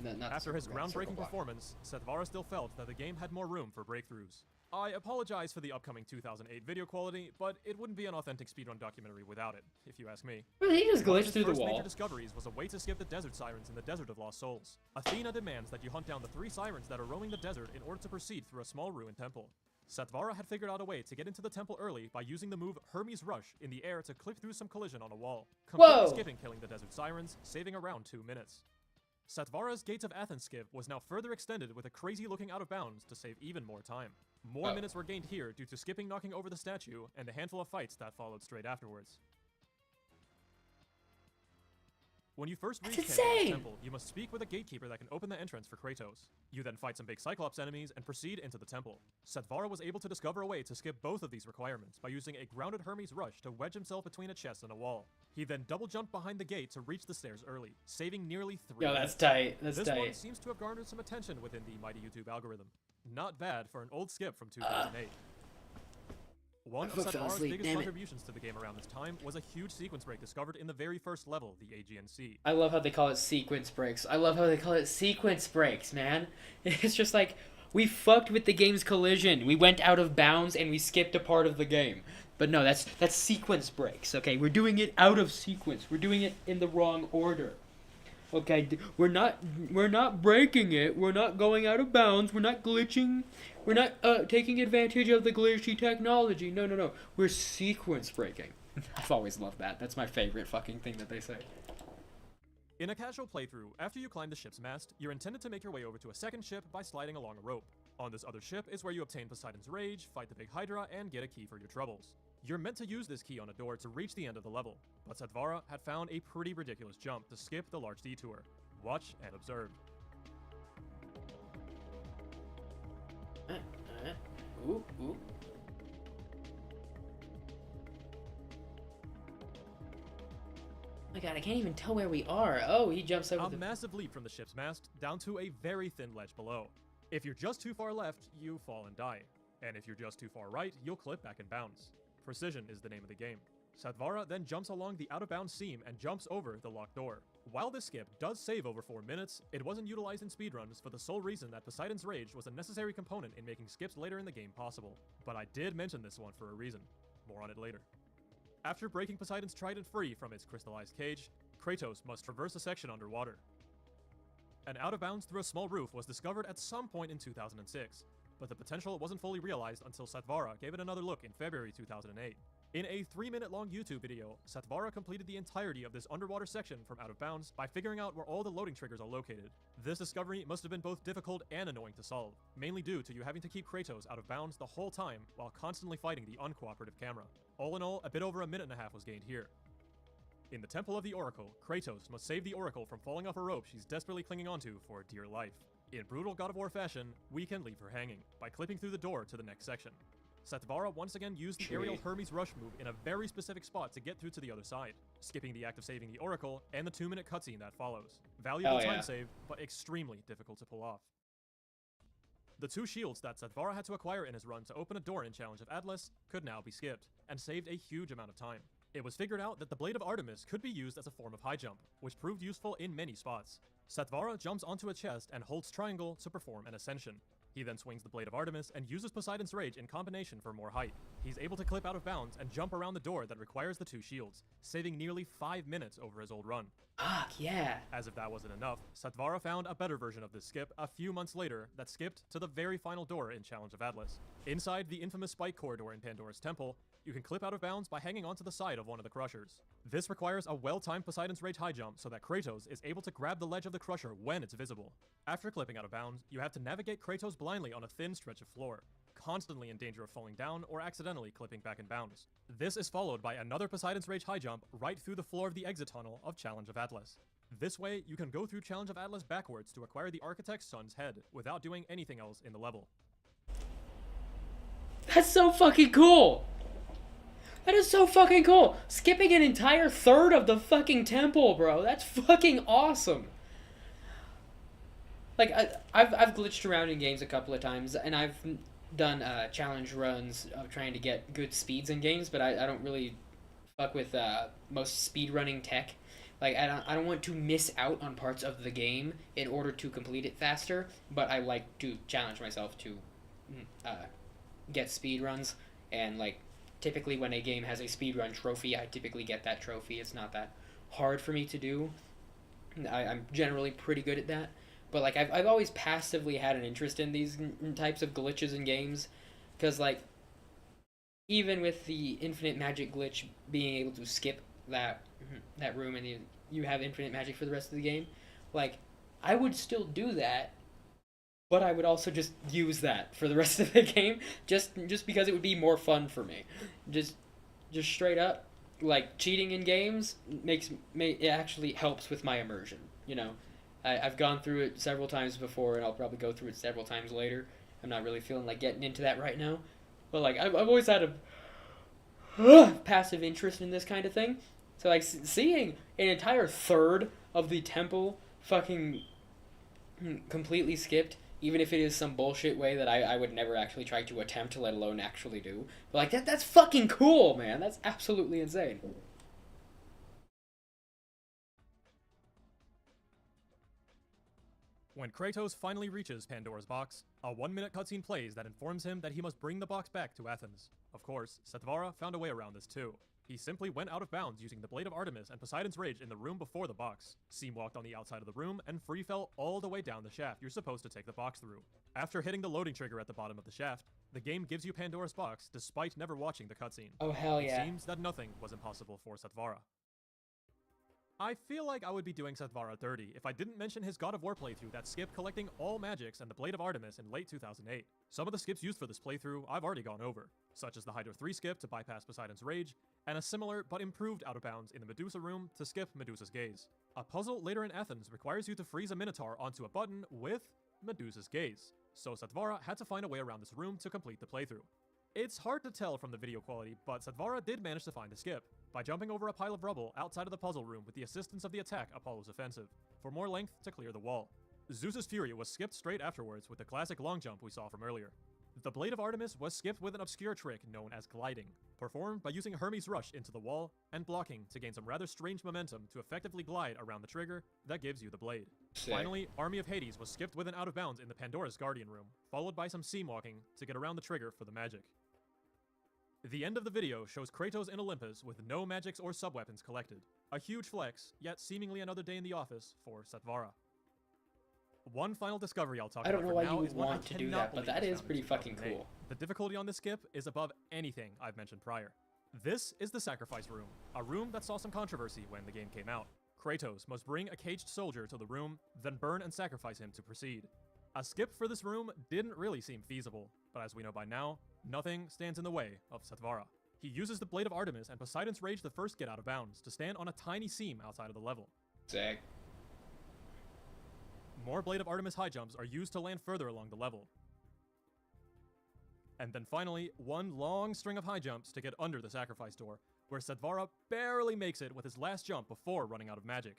No, not the After his circle route, circle groundbreaking block. performance, Satvara still felt that the game had more room for breakthroughs. I apologize for the upcoming 2008 video quality, but it wouldn't be an authentic speedrun documentary without it, if you ask me. Well, he just One of glitched his through the first wall. major discoveries was a way to skip the desert sirens in the Desert of Lost Souls. Athena demands that you hunt down the 3 sirens that are roaming the desert in order to proceed through a small ruined temple. Satvara had figured out a way to get into the temple early by using the move Hermes Rush in the air to clip through some collision on a wall, completely Whoa! skipping killing the desert sirens, saving around 2 minutes. Satvara's Gates of Athens skip was now further extended with a crazy looking out of bounds to save even more time. More Oh. minutes were gained here due to skipping knocking over the statue and a handful of fights that followed straight afterwards. When you first reach That's Pandora's insane! temple, you must speak with a gatekeeper that can open the entrance for Kratos. You then fight some big Cyclops enemies and proceed into the temple. Satvara was able to discover a way to skip both of these requirements by using a grounded Hermes Rush to wedge himself between a chest and a wall. He then double jumped behind the gate to reach the stairs early, saving nearly 3 Yo, that's minutes. tight. That's this one tight. seems to have garnered some attention within the mighty YouTube algorithm. Not bad for an old skip from 2008. One of I fell Satvara's asleep, biggest damn it. contributions to the game around this time was a huge sequence break discovered in the very first level, the AGNC. I love how they call it sequence breaks. I love how they call it sequence breaks, man. It's just like, we fucked with the game's collision. We went out of bounds and we skipped a part of the game. But no, that's sequence breaks, okay? We're doing it out of sequence. We're doing it in the wrong order. Okay, we're not breaking it. We're not going out of bounds. We're not glitching. We're not taking advantage of the glitchy technology. No. We're sequence breaking. I've always loved that. That's my favorite fucking thing that they say. In a casual playthrough, after you climb the ship's mast, you're intended to make your way over to a second ship by sliding along a rope. On this other ship is where you obtain Poseidon's Rage, fight the big Hydra, and get a key for your troubles. You're meant to use this key on a door to reach the end of the level, but Satvara had found a pretty ridiculous jump to skip the large detour. Watch and observe. Ooh. Oh my god, I can't even tell where we are. Oh, he jumps over A the... massive leap from the ship's mast down to a very thin ledge below. If you're just too far left, you fall and die. And if you're just too far right, you'll clip back in bounds. Precision is the name of the game. Satvara then jumps along the out-of-bounds seam and jumps over the locked door. While this skip does save over 4 minutes, it wasn't utilized in speedruns for the sole reason that Poseidon's Rage was a necessary component in making skips later in the game possible. But I did mention this one for a reason. More on it later. After breaking Poseidon's trident free from its crystallized cage, Kratos must traverse a section underwater. An out-of-bounds through a small roof was discovered at some point in 2006, but the potential wasn't fully realized until Satvara gave it another look in February 2008. In a 3-minute-long YouTube video, Satvara completed the entirety of this underwater section from out of bounds by figuring out where all the loading triggers are located. This discovery must have been both difficult and annoying to solve, mainly due to you having to keep Kratos out of bounds the whole time while constantly fighting the uncooperative camera. All in all, a bit over a minute and a half was gained here. In the Temple of the Oracle, Kratos must save the Oracle from falling off a rope she's desperately clinging onto for dear life. In brutal God of War fashion, we can leave her hanging by clipping through the door to the next section. Satvara once again used the aerial Hermes Rush move in a very specific spot to get through to the other side, skipping the act of saving the Oracle and the 2-minute cutscene that follows. Valuable time save, but extremely difficult to pull off. The 2 shields that Satvara had to acquire in his run to open a door in Challenge of Atlas could now be skipped, and saved a huge amount of time. It was figured out that the Blade of Artemis could be used as a form of high jump, which proved useful in many spots. Satvara jumps onto a chest and holds triangle to perform an ascension. He then swings the Blade of Artemis and uses Poseidon's Rage in combination for more height. He's able to clip out of bounds and jump around the door that requires the 2 shields, saving nearly 5 minutes over his old run. Fuck, yeah. As if that wasn't enough, Satvara found a better version of this skip a few months later that skipped to the very final door in Challenge of Atlas. Inside the infamous spike corridor in Pandora's Temple, you can clip out of bounds by hanging onto the side of one of the crushers. This requires a well-timed Poseidon's Rage high jump so that Kratos is able to grab the ledge of the crusher when it's visible. After clipping out of bounds, you have to navigate Kratos blindly on a thin stretch of floor, constantly in danger of falling down or accidentally clipping back in bounds. This is followed by another Poseidon's Rage high jump right through the floor of the exit tunnel of Challenge of Atlas. This way, you can go through Challenge of Atlas backwards to acquire the Architect's son's head, without doing anything else in the level. That's so fucking cool! That is so fucking cool! Skipping an entire third of the fucking temple, bro. That's fucking awesome. Like, I've glitched around in games a couple of times, and I've done challenge runs of trying to get good speeds in games, but I don't really fuck with most speedrunning tech. Like, I don't want to miss out on parts of the game in order to complete it faster, but I like to challenge myself to get speedruns, and like, typically when a game has a speedrun trophy, I typically get that trophy. It's not that hard for me to do. I'm generally pretty good at that. But like, I've always passively had an interest in these types of glitches in games, because like, even with the infinite magic glitch being able to skip that room and you have infinite magic for the rest of the game, like, I would still do that, but I would also just use that for the rest of the game, just because it would be more fun for me. Just straight up, like, cheating in games it actually helps with my immersion, you know. I've gone through it several times before, and I'll probably go through it several times later. I'm not really feeling like getting into that right now, but like, I've always had a passive interest in this kind of thing. So like, seeing an entire third of the temple fucking completely skipped even if it is some bullshit way that I would never actually try to attempt, let alone actually do. But like that's fucking cool, man. That's absolutely insane. When Kratos finally reaches Pandora's box, a 1-minute cutscene plays that informs him that he must bring the box back to Athens. Of course, Setvara found a way around this too. He simply went out of bounds using the Blade of Artemis and Poseidon's Rage in the room before the box. Seam walked on the outside of the room and free fell all the way down the shaft you're supposed to take the box through. After hitting the loading trigger at the bottom of the shaft, the game gives you Pandora's box despite never watching the cutscene. Oh hell yeah. It seems that nothing was impossible for Setvara. I feel like I would be doing Setvara dirty if I didn't mention his God of War playthrough that skipped collecting all magics and the Blade of Artemis in late 2008. Some of the skips used for this playthrough I've already gone over, such as the Hydra 3 skip to bypass Poseidon's Rage, and a similar but improved out of bounds in the Medusa room to skip Medusa's Gaze. A puzzle later in Athens requires you to freeze a Minotaur onto a button with Medusa's Gaze, so Setvara had to find a way around this room to complete the playthrough. It's hard to tell from the video quality, but Setvara did manage to find the skip, by jumping over a pile of rubble outside of the puzzle room with the assistance of the attack Apollo's Offensive, for more length to clear the wall. Zeus's Fury was skipped straight afterwards with the classic long jump we saw from earlier. The Blade of Artemis was skipped with an obscure trick known as gliding, performed by using Hermes' Rush into the wall and blocking to gain some rather strange momentum to effectively glide around the trigger that gives you the blade. Sick. Finally, Army of Hades was skipped with an out of bounds in the Pandora's Guardian room, followed by some seam walking to get around the trigger for the magic. The end of the video shows Kratos in Olympus with no magics or sub-weapons collected. A huge flex, yet seemingly another day in the office for Setvara. One final discovery I'll talk about. I don't know why you would is one I want to do cannot that, but believe that was is found pretty in fucking 2008. cool. The difficulty on this skip is above anything I've mentioned prior. This is the Sacrifice Room, a room that saw some controversy when the game came out. Kratos must bring a caged soldier to the room, then burn and sacrifice him to proceed. A skip for this room didn't really seem feasible, but as we know by now, nothing stands in the way of Setvara. He uses the Blade of Artemis and Poseidon's Rage to first get out of bounds, to stand on a tiny seam outside of the level. Sick. More Blade of Artemis high jumps are used to land further along the level. And then finally, one long string of high jumps to get under the sacrifice door, where Setvara barely makes it with his last jump before running out of magic.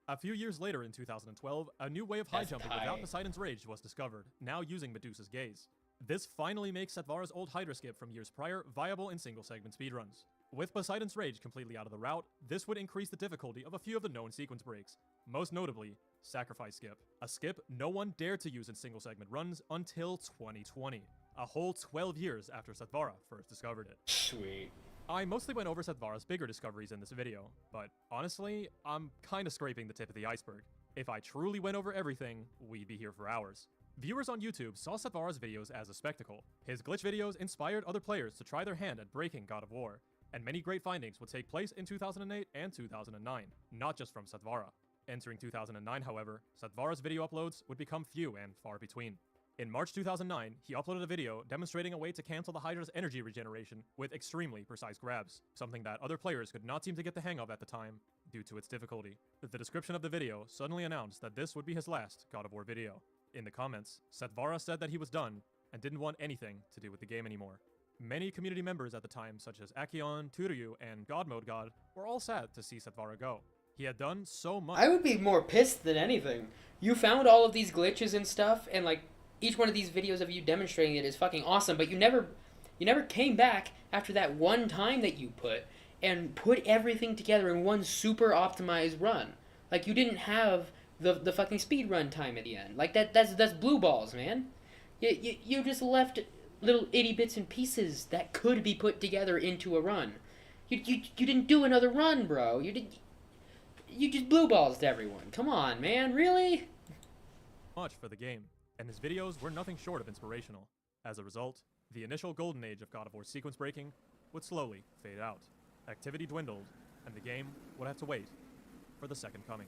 A few years later in 2012, a new way of high jumping without Poseidon's Rage was discovered, now using Medusa's Gaze. This finally makes Setvara's old Hydra skip from years prior viable in single-segment speedruns. With Poseidon's Rage completely out of the route, this would increase the difficulty of a few of the known sequence breaks, most notably Sacrifice Skip, a skip no one dared to use in single-segment runs until 2020, a whole 12 years after Setvara first discovered it. Sweet. I mostly went over Setvara's bigger discoveries in this video, but honestly, I'm kinda scraping the tip of the iceberg. If I truly went over everything, we'd be here for hours. Viewers on YouTube saw Setvara's videos as a spectacle. His glitch videos inspired other players to try their hand at breaking God of War, and many great findings would take place in 2008 and 2009, not just from Setvara. Entering 2009, however, Setvara's video uploads would become few and far between. In March 2009, he uploaded a video demonstrating a way to cancel the Hydra's energy regeneration with extremely precise grabs, something that other players could not seem to get the hang of at the time due to its difficulty. The description of the video suddenly announced that this would be his last God of War video. In the comments, Setvara said that he was done and didn't want anything to do with the game anymore. Many community members at the time, such as Akion, Turyu, and God Mode God, were all sad to see Setvara go. He had done so much. I would be more pissed than anything. You found all of these glitches and stuff, and like each one of these videos of you demonstrating it is fucking awesome, but you never came back after that one time that you put and put everything together in one super optimized run. Like you didn't have the fucking speed run time at the end. Like that's blue balls, man. You just left little itty bits and pieces that could be put together into a run. You didn't do another run, bro. You just blue balls to everyone. Come on, man. Really? Much for the game, and his videos were nothing short of inspirational. As a result, the initial golden age of God of War sequence breaking would slowly fade out. Activity dwindled, and the game would have to wait for the second coming.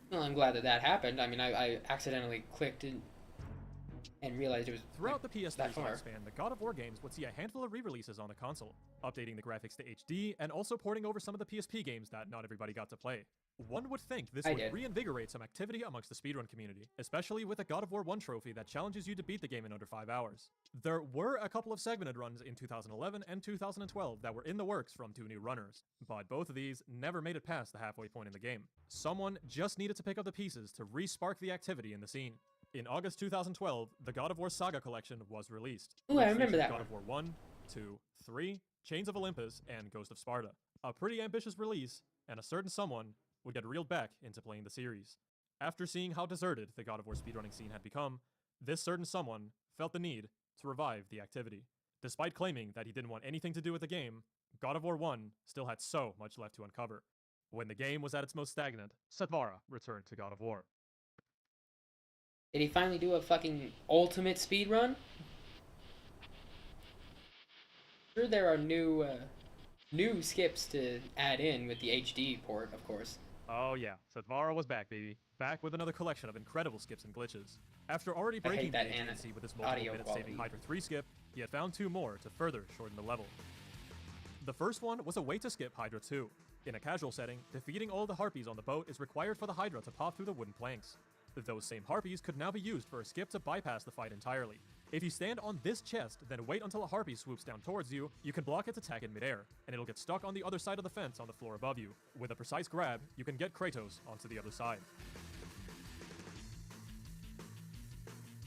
Well, I'm glad that happened. I mean, I accidentally clicked and realized it was Throughout the PS3's that far. lifespan, the God of War games would see a handful of re-releases on the console, updating the graphics to HD and also porting over some of the PSP games that not everybody got to play. One would think this I would did. reinvigorate some activity amongst the speedrun community, especially with a God of War 1 trophy that challenges you to beat the game in under 5 hours. There were a couple of segmented runs in 2011 and 2012 that were in the works from 2 new runners, but both of these never made it past the halfway point in the game. Someone just needed to pick up the pieces to re-spark the activity in the scene. In August 2012, the God of War Saga Collection was released. Ooh, I which remember featured that God one. of War 1, 2, 3, Chains of Olympus, and Ghost of Sparta. A pretty ambitious release, and a certain someone would get reeled back into playing the series. After seeing how deserted the God of War speedrunning scene had become, this certain someone felt the need to revive the activity. Despite claiming that he didn't want anything to do with the game, God of War 1 still had so much left to uncover. When the game was at its most stagnant, Setvara returned to God of War. Did he finally do a fucking ultimate speedrun? Sure, there are new skips to add in with the HD port, of course. Oh yeah, Setvara was back, baby. Back with another collection of incredible skips and glitches. After already I hate breaking the that HDMC with his multiple audio minute-saving quality. Hydra 3 skip, he had found 2 more to further shorten the level. The first one was a way to skip Hydra 2. In a casual setting, defeating all the harpies on the boat is required for the Hydra to pop through the wooden planks. Those same harpies could now be used for a skip to bypass the fight entirely. If you stand on this chest, then wait until a harpy swoops down towards you, you can block its attack in midair, and it'll get stuck on the other side of the fence on the floor above you. With a precise grab, you can get Kratos onto the other side.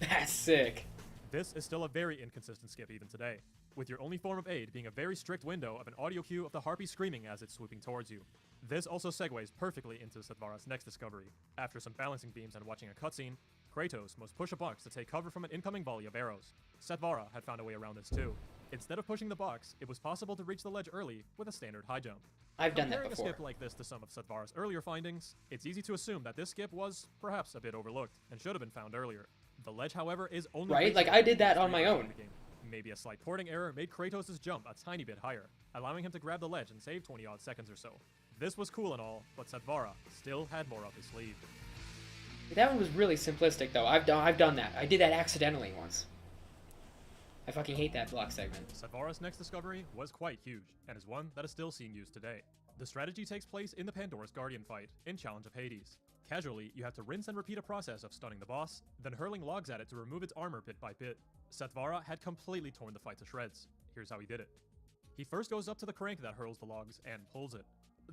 That's sick. This is still a very inconsistent skip even today, with your only form of aid being a very strict window of an audio cue of the harpy screaming as it's swooping towards you. This also segues perfectly into Setvara's next discovery. After some balancing beams and watching a cutscene, Kratos must push a box to take cover from an incoming volley of arrows. Setvara had found a way around this too. Instead of pushing the box, it was possible to reach the ledge early with a standard high jump. I've done that Comparing before. a skip like this to some of Setvara's earlier findings, it's easy to assume that this skip was perhaps a bit overlooked and should have been found earlier. The ledge, however, is only Right? Like, reachable I did that in on my the own. game. Maybe a slight porting error made Kratos' jump a tiny bit higher, allowing him to grab the ledge and save 20-odd seconds or so. This was cool and all, but Setvara still had more up his sleeve. That one was really simplistic, though. I've done that. I did that accidentally once. I fucking hate that block segment. Setvara's next discovery was quite huge, and is one that is still seeing use today. The strategy takes place in the Pandora's Guardian fight, in Challenge of Hades. Casually, you have to rinse and repeat a process of stunning the boss, then hurling logs at it to remove its armor bit by bit. Setvara had completely torn the fight to shreds. Here's how he did it. He first goes up to the crank that hurls the logs and pulls it.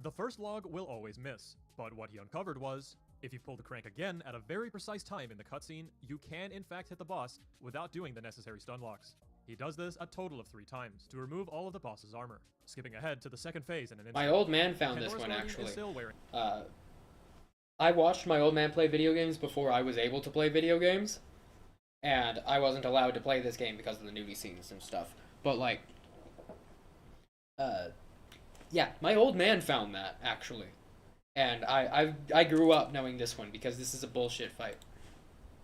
The first log will always miss, but what he uncovered was, if you pull the crank again at a very precise time in the cutscene, you can in fact hit the boss without doing the necessary stun locks. He does this a total of 3 times to remove all of the boss's armor. Skipping ahead to the second phase in an instant. My old man found this Pandora's one, Guardian is actually. still wearing I watched my old man play video games before I was able to play video games, and I wasn't allowed to play this game because of the nudie scenes and stuff. But, like, yeah, my old man found that, actually. And I grew up knowing this one because this is a bullshit fight.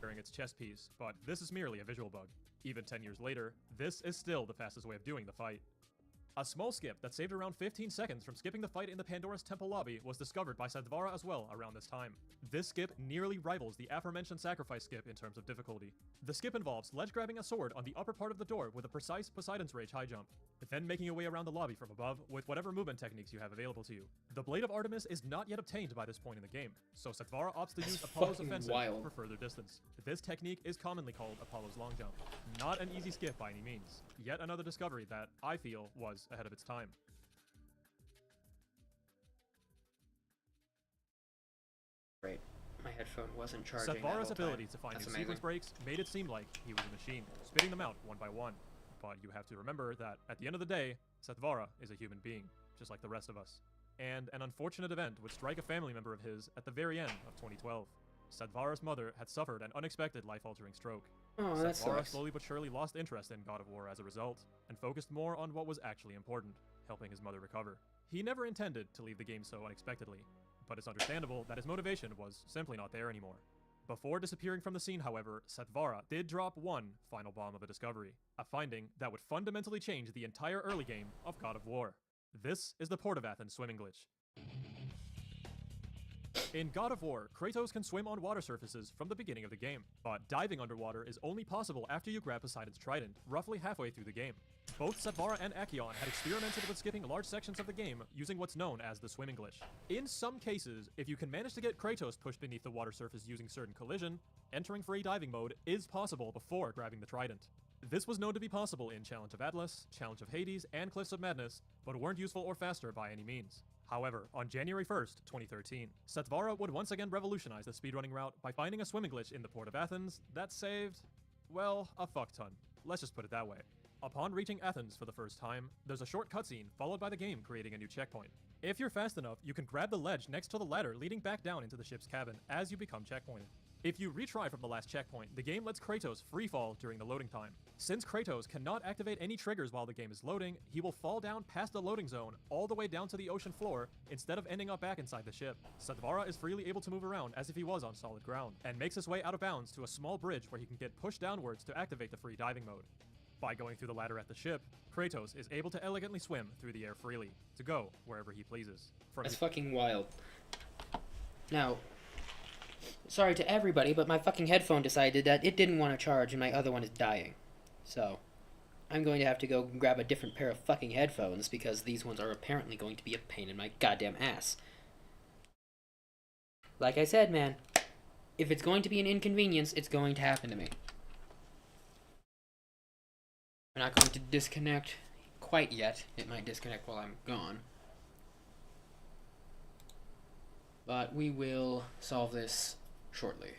wearing its chest piece, but this is merely a visual bug. Even 10 years later, this is still the fastest way of doing the fight. A small skip that saved around 15 seconds from skipping the fight in the Pandora's Temple lobby was discovered by Setvara as well around this time. This skip nearly rivals the aforementioned sacrifice skip in terms of difficulty. The skip involves ledge grabbing a sword on the upper part of the door with a precise Poseidon's Rage high jump, then making your way around the lobby from above with whatever movement techniques you have available to you. The Blade of Artemis is not yet obtained by this point in the game, so Setvara opts to use Apollo's fucking offensive wild. for further distance. This technique is commonly called Apollo's long jump. Not an easy skip by any means. Yet another discovery that, I feel, was ahead of its time. Great. My headphone wasn't charging. that Setvara's whole ability time. to find That's new amazing. sequence breaks made it seem like he was a machine, spitting them out one by one. But you have to remember that, at the end of the day, Setvara is a human being, just like the rest of us. And an unfortunate event would strike a family member of his at the very end of 2012. Setvara's mother had suffered an unexpected life-altering stroke. Oh, that Setvara sucks. slowly but surely lost interest in God of War as a result, and focused more on what was actually important, helping his mother recover. He never intended to leave the game so unexpectedly, but it's understandable that his motivation was simply not there anymore. Before disappearing from the scene, however, Setvara did drop one final bomb of a discovery, a finding that would fundamentally change the entire early game of God of War. This is the Port of Athens swimming glitch. In God of War, Kratos can swim on water surfaces from the beginning of the game, but diving underwater is only possible after you grab Poseidon's trident, roughly halfway through the game. Both Satvara and Acheon had experimented with skipping large sections of the game using what's known as the swimming glitch. In some cases, if you can manage to get Kratos pushed beneath the water surface using certain collision, entering free diving mode is possible before grabbing the trident. This was known to be possible in Challenge of Atlas, Challenge of Hades, and Cliffs of Madness, but weren't useful or faster by any means. However, on January 1st, 2013, Satvara would once again revolutionize the speedrunning route by finding a swimming glitch in the port of Athens that saved, well, a fuck ton. Let's just put it that way. Upon reaching Athens for the first time, there's a short cutscene followed by the game creating a new checkpoint. If you're fast enough, you can grab the ledge next to the ladder leading back down into the ship's cabin as you become checkpointed. If you retry from the last checkpoint, the game lets Kratos freefall during the loading time. Since Kratos cannot activate any triggers while the game is loading, he will fall down past the loading zone all the way down to the ocean floor instead of ending up back inside the ship. Satvara is freely able to move around as if he was on solid ground, and makes his way out of bounds to a small bridge where he can get pushed downwards to activate the free diving mode. By going through the ladder at the ship, Kratos is able to elegantly swim through the air freely, to go wherever he pleases. That's fucking wild. Now, sorry to everybody, but my fucking headphone decided that it didn't want to charge and my other one is dying. So, I'm going to have to go grab a different pair of fucking headphones because these ones are apparently going to be a pain in my goddamn ass. Like I said, man, if it's going to be an inconvenience, it's going to happen to me. I'm not going to disconnect quite yet. It might disconnect while I'm gone. But we will solve this shortly.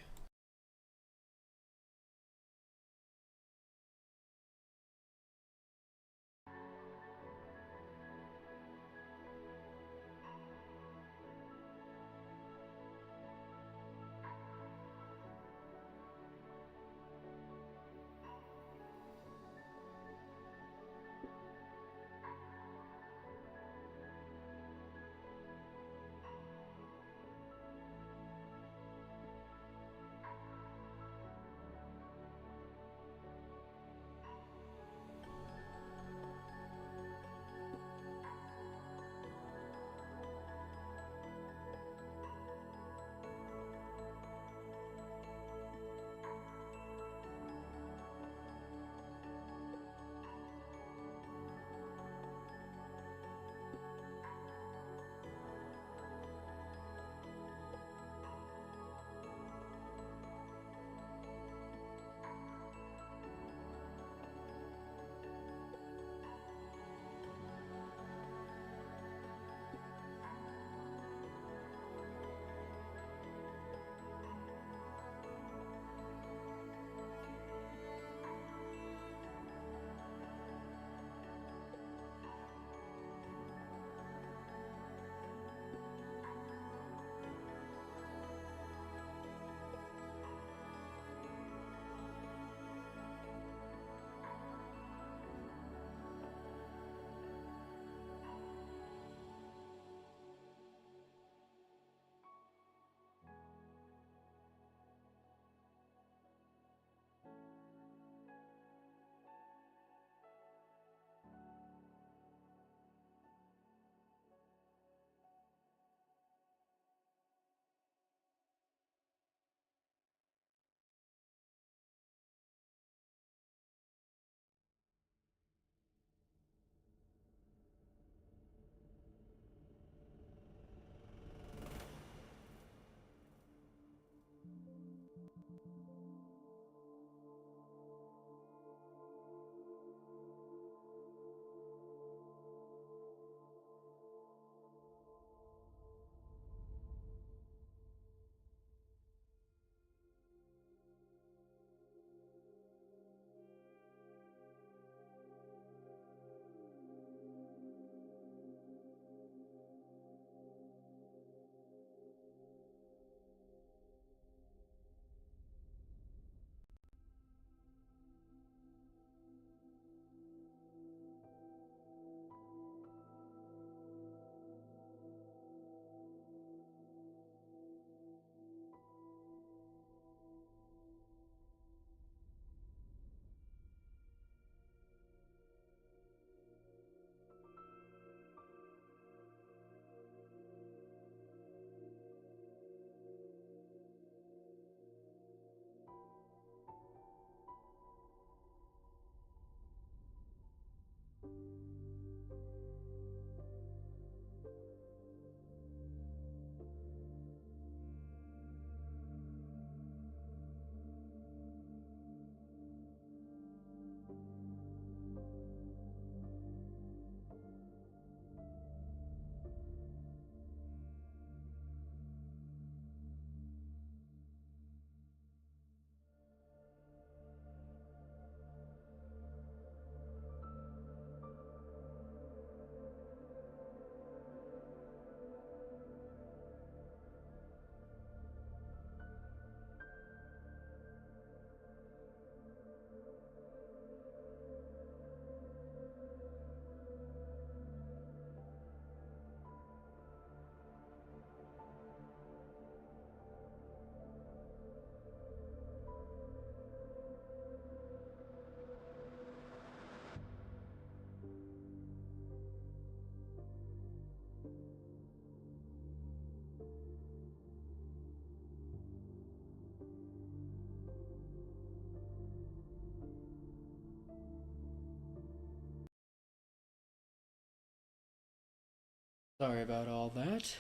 Sorry about all that.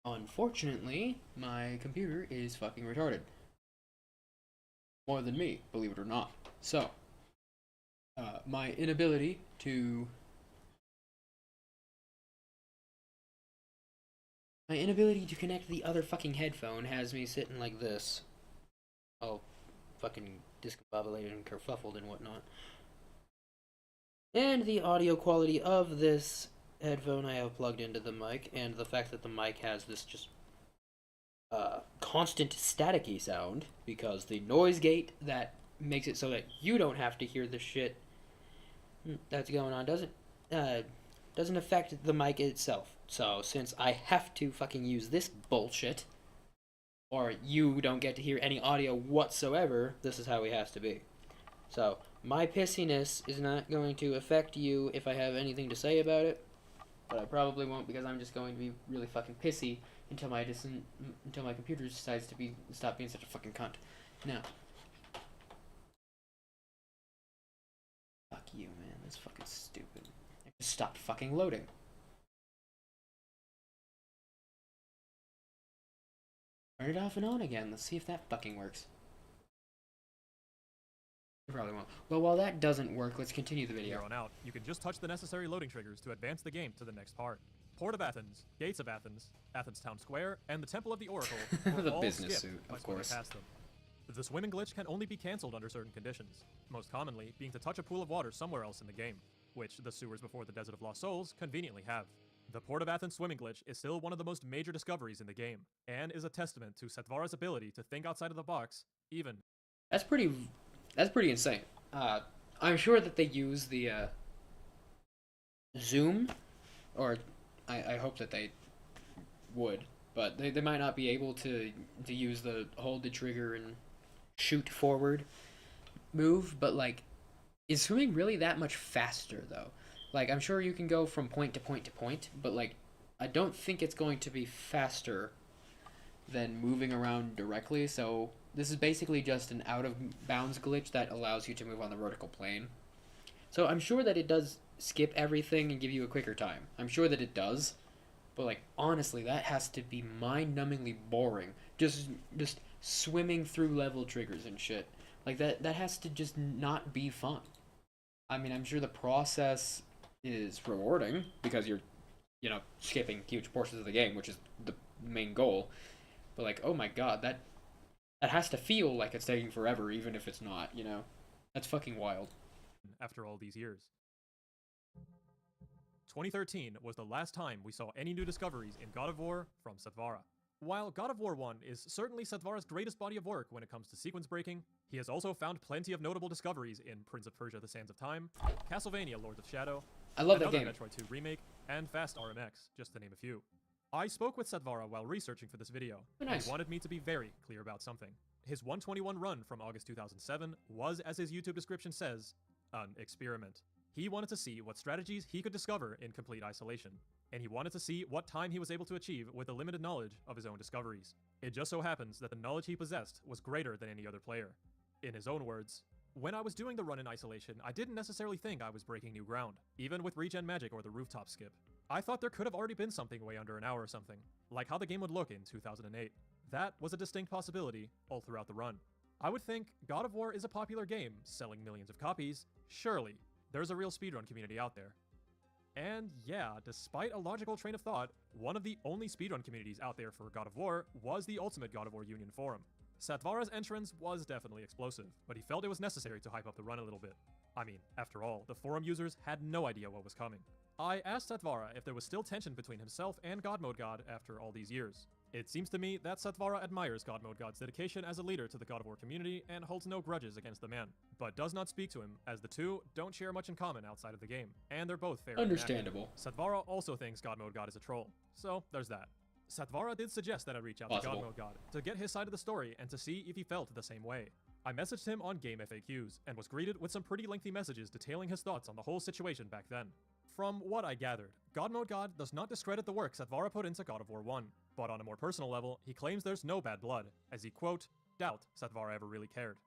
Unfortunately, my computer is fucking retarded. More than me, believe it or not. So, my inability to connect the other fucking headphone has me sitting like this. All fucking discombobulated and kerfuffled and whatnot. And the audio quality of this headphone I have plugged into the mic, and the fact that the mic has this just constant staticky sound, because the noise gate that makes it so that you don't have to hear the shit that's going on doesn't affect the mic itself. So since I have to fucking use this bullshit, or you don't get to hear any audio whatsoever, this is how it has to be. So my pissiness is not going to affect you if I have anything to say about it, but I probably won't, because I'm just going to be really fucking pissy until my computer decides to stop being such a fucking cunt. Now, fuck you, man. That's fucking stupid. It just stopped fucking loading. Turn it off and on again. Let's see if that fucking works. It probably won't. Well, while that doesn't work, let's continue the video. Here on out, you can just touch the necessary loading triggers to advance the game to the next part. Port of Athens, Gates of Athens, Athens Town Square, and the Temple of the Oracle were The all business skipped suit, by of swimming course. past them. The swimming glitch can only be cancelled under certain conditions, most commonly being to touch a pool of water somewhere else in the game, which the sewers before the Desert of Lost Souls conveniently have. The Port of Athens swimming glitch is still one of the most major discoveries in the game, and is a testament to Setvara's ability to think outside of the box, even. That's pretty insane. I'm sure that they use the zoom, or I hope that they would, but they might not be able to use the hold the trigger and shoot forward move, but like, is swimming really that much faster though? Like, I'm sure you can go from point to point to point, but like, I don't think it's going to be faster than moving around directly, so this is basically just an out-of-bounds glitch that allows you to move on the vertical plane. So I'm sure that it does skip everything and give you a quicker time. I'm sure that it does, but like, honestly, that has to be mind-numbingly boring. Just swimming through level triggers and shit. Like, that has to just not be fun. I mean, I'm sure the process is rewarding, because you're, skipping huge portions of the game, which is the main goal. But like, oh my god, that has to feel like it's taking forever, even if it's not, That's fucking wild. After all these years. 2013 was the last time we saw any new discoveries in God of War from Setvara. While God of War 1 is certainly Setvara's greatest body of work when it comes to sequence breaking, he has also found plenty of notable discoveries in Prince of Persia: The Sands of Time, Castlevania: Lords of Shadow, I love that another game. Metroid 2 remake, and Fast RMX, just to name a few. I spoke with Setvara while researching for this video, and nice. he wanted me to be very clear about something. His 121 run from August 2007 was, as his YouTube description says, an experiment. He wanted to see what strategies he could discover in complete isolation, and he wanted to see what time he was able to achieve with the limited knowledge of his own discoveries. It just so happens that the knowledge he possessed was greater than any other player. In his own words, when I was doing the run in isolation, I didn't necessarily think I was breaking new ground, even with regen magic or the rooftop skip. I thought there could have already been something way under an hour or something, like how the game would look in 2008. That was a distinct possibility all throughout the run. I would think God of War is a popular game, selling millions of copies. Surely, there's a real speedrun community out there. And yeah, despite a logical train of thought, one of the only speedrun communities out there for God of War was the Ultimate God of War Union forum. Setvara's entrance was definitely explosive, but he felt it was necessary to hype up the run a little bit. I mean, after all, the forum users had no idea what was coming. I asked Setvara if there was still tension between himself and God Mode God after all these years. It seems to me that Setvara admires God Mode God's dedication as a leader to the God of War community and holds no grudges against the man, but does not speak to him, as the two don't share much in common outside of the game, and they're both fair. Understandable. Setvara also thinks God Mode God is a troll, so there's that. Setvara did suggest that I reach out to God Mode God to get his side of the story and to see if he felt the same way. I messaged him on Game FAQs and was greeted with some pretty lengthy messages detailing his thoughts on the whole situation back then. From what I gathered, God Mode God does not discredit the work Setvara put into God of War 1, but on a more personal level, he claims there's no bad blood, as he, quote, doubt Setvara ever really cared.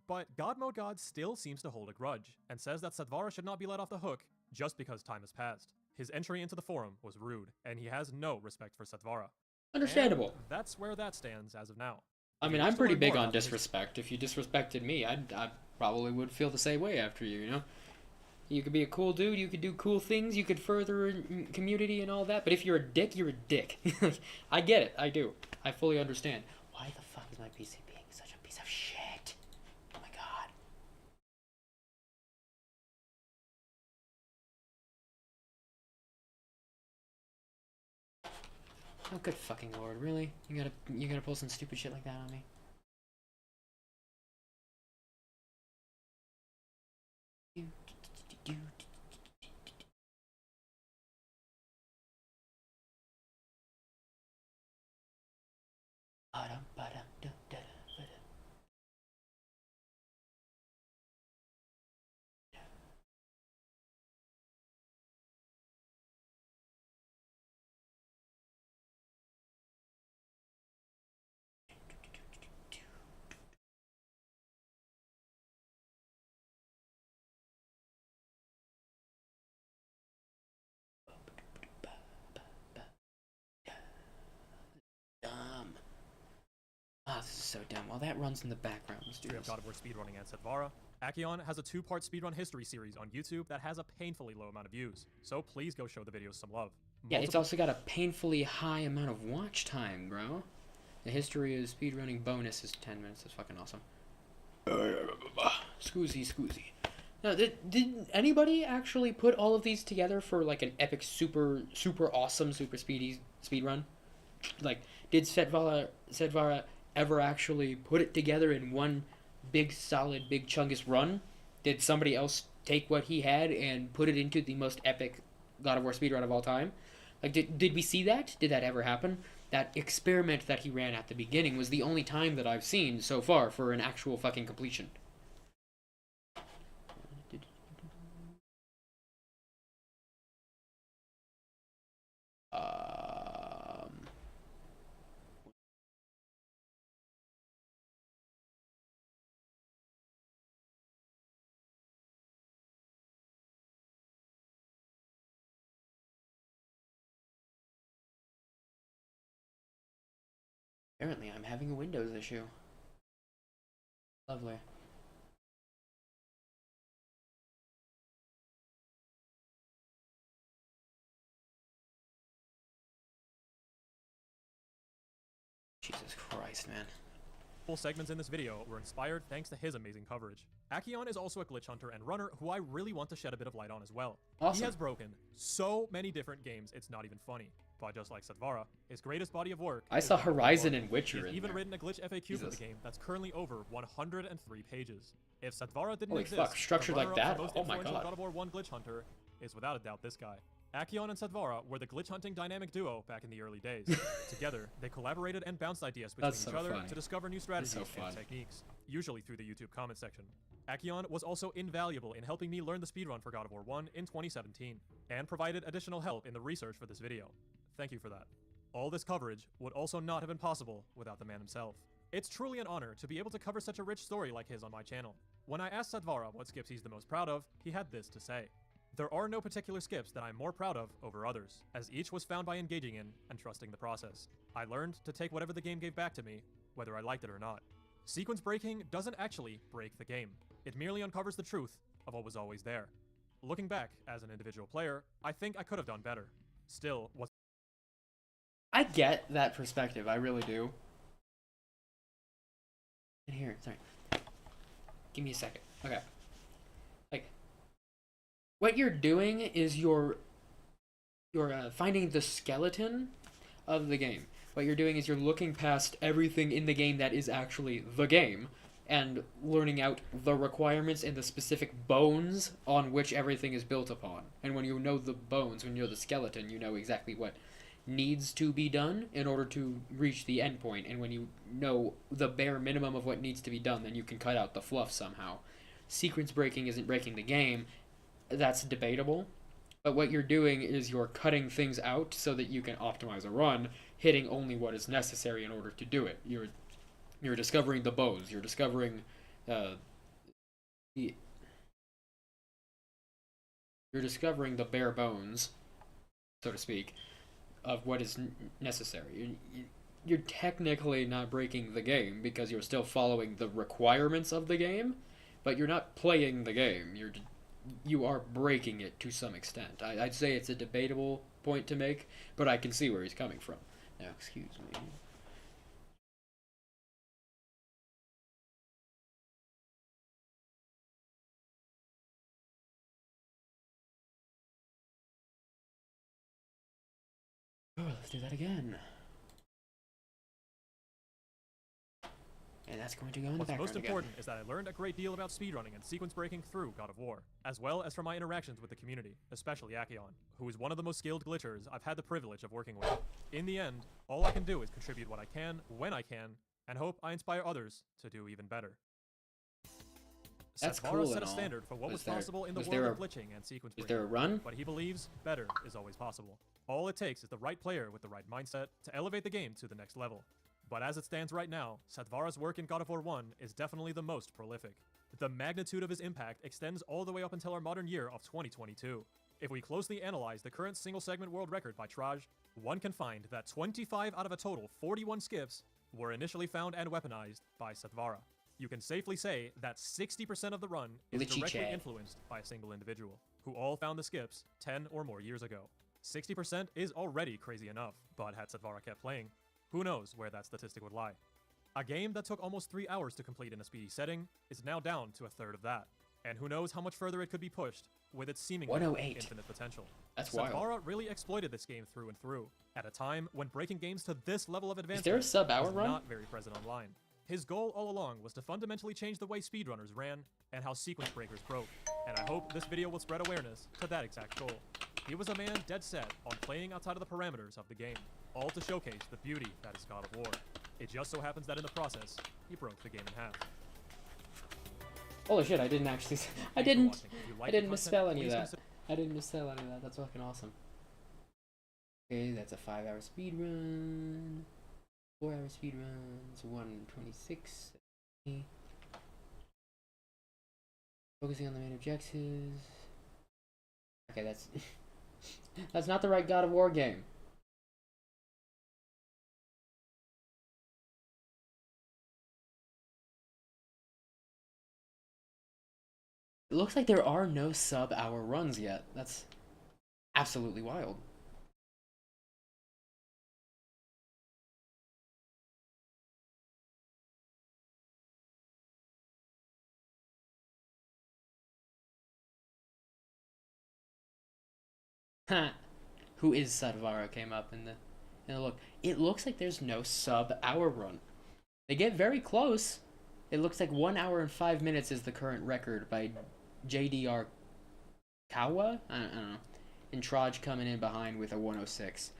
But God Mode God still seems to hold a grudge, and says that Setvara should not be let off the hook just because time has passed. His entry into the forum was rude, and he has no respect for Setvara. Understandable. And that's where that stands as of now. I mean, I'm pretty big on disrespect. If you disrespected me, I probably would feel the same way after you, you know? You could be a cool dude, you could do cool things, you could further community and all that, but if you're a dick, you're a dick. I get it, I do. I fully understand. Why the fuck is my PC being such a piece of shit? Oh my god. Oh good fucking lord, really? You gotta pull some stupid shit like that on me? Ah, this is so dumb. Well, that runs in the background. Let's do We have this. God of War speedrunning and Setvara. Akion has a 2-part speedrun history series on YouTube that has a painfully low amount of views, so please go show the videos some love. Yeah, it's also got a painfully high amount of watch time, bro. The history of speedrunning bonus is 10 minutes. That's fucking awesome. Scoozy. Now, did anybody actually put all of these together for like an epic, super awesome, super speedy speedrun? Like, did Setvara ever actually put it together in one big, solid, big chungus run? Did somebody else take what he had and put it into the most epic God of War speedrun of all time? Like, did we see that? Did that ever happen? That experiment that he ran at the beginning was the only time that I've seen so far for an actual fucking completion. Apparently, I'm having a Windows issue. Lovely. Jesus Christ, man. Full segments in this video were inspired thanks to his amazing coverage. Akion is also a glitch hunter and runner who I really want to shed a bit of light on as well. Awesome. He has broken so many different games, it's not even funny. But just like Setvara, his greatest body of work I is saw God of War. Horizon and Witcher He's in even there. written a glitch FAQ for the game that's currently over 103 pages. If Setvara didn't Holy exist, fuck, structured the like runner-up that? for most Oh my influential god. God of War 1 glitch hunter is without a doubt this guy. Akion and Setvara were the glitch hunting dynamic duo back in the early days. Together, they collaborated and bounced ideas between That's each so other funny. to discover new strategies so fun. and techniques, usually through the YouTube comment section. Akion was also invaluable in helping me learn the speedrun for God of War 1 in 2017, and provided additional help in the research for this video. Thank you for that. All this coverage would also not have been possible without the man himself. It's truly an honor to be able to cover such a rich story like his on my channel. When I asked Setvara what skips he's the most proud of, he had this to say. There are no particular skips that I'm more proud of over others, as each was found by engaging in and trusting the process. I learned to take whatever the game gave back to me, whether I liked it or not. Sequence breaking doesn't actually break the game. It merely uncovers the truth of what was always there. Looking back, as an individual player, I think I could have done better. Still, what's I get that perspective, I really do. And here, sorry. Give me a second. Okay. Like, what you're doing is you're finding the skeleton of the game. What you're doing is you're looking past everything in the game that is actually the game, and learning out the requirements and the specific bones on which everything is built upon. And when you know the bones, when you know the skeleton, you know exactly what needs to be done in order to reach the end point. And when you know the bare minimum of what needs to be done, then you can cut out the fluff somehow. Sequence breaking isn't breaking the game. That's debatable. But what you're doing is you're cutting things out so that you can optimize a run, hitting only what is necessary in order to do it. You're discovering the bones. You're discovering you're discovering the bare bones so to speak, of what is necessary. You're technically not breaking the game because you're still following the requirements of the game, but you're not playing the game. You are breaking it to some extent. I'd say it's a debatable point to make, but I can see where he's coming from. Now, excuse me. Oh, let's do that again. And that's going to go in the What's background most important is that I learned a great deal about speedrunning and sequence breaking through God of War, as well as from my interactions with the community, especially Akion, who is one of the most skilled glitchers I've had the privilege of working with. In the end, all I can do is contribute what I can, when I can, and hope I inspire others to do even better. That's Satvara cool set and a all. standard for what was possible in the was world there of glitching and sequence was breaking. there a run? But he believes better is always possible. All it takes is the right player with the right mindset to elevate the game to the next level. But as it stands right now, Satvara's work in God of War 1 is definitely the most prolific. The magnitude of his impact extends all the way up until our modern year of 2022. If we closely analyze the current single-segment world record by Traj, one can find that 25 out of a total 41 skips were initially found and weaponized by Satvara. You can safely say that 60% of the run is Glitchy directly Chad. influenced by a single individual, who all found the skips 10 or more years ago. 60% is already crazy enough, but had Satvara kept playing, who knows where that statistic would lie. A game that took almost 3 hours to complete in a speedy setting is now down to a third of that, and who knows how much further it could be pushed with its seemingly 108. infinite potential. That's wild. Satvara really exploited this game through and through, at a time when breaking games to this level of advancement there a sub-hour was run? not very present online. His goal all along was to fundamentally change the way speedrunners ran and how sequence breakers broke, and I hope this video will spread awareness to that exact goal. He was a man dead set on playing outside of the parameters of the game, all to showcase the beauty that is God of War. It just so happens that in the process, he broke the game in half. Holy shit, I didn't actually... I Thanks for didn't... watching. If you I like didn't the misspell content, any of please that. consider- I didn't misspell any of that. That's fucking awesome. Okay, that's a 5-hour speed run. 4-hour speed runs. 126. Focusing on the main objectives. Okay, that's... that's not the right God of War game. It looks like there are no sub-hour runs yet. That's absolutely wild. Who is Satvara came up in the look. It looks like there's no sub-hour run. They get very close. It looks like 1 hour and 5 minutes is the current record by JDR Kawa? I don't know. And Traj coming in behind with a 106.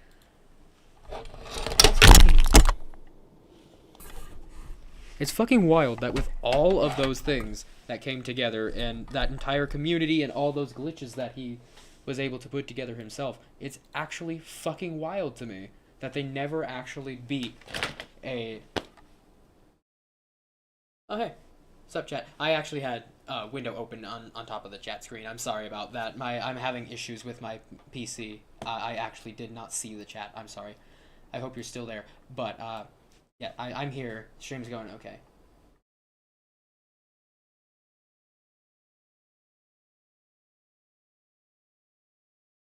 It's fucking wild that with all of those things that came together and that entire community and all those glitches that he was able to put together himself, it's actually fucking wild to me that they never actually beat a... Oh, hey. Sup, chat. I actually had a window open on top of the chat screen. I'm sorry about that. I'm having issues with my PC. I actually did not see the chat. I'm sorry. I hope you're still there. But, yeah, I'm here. Stream's going okay.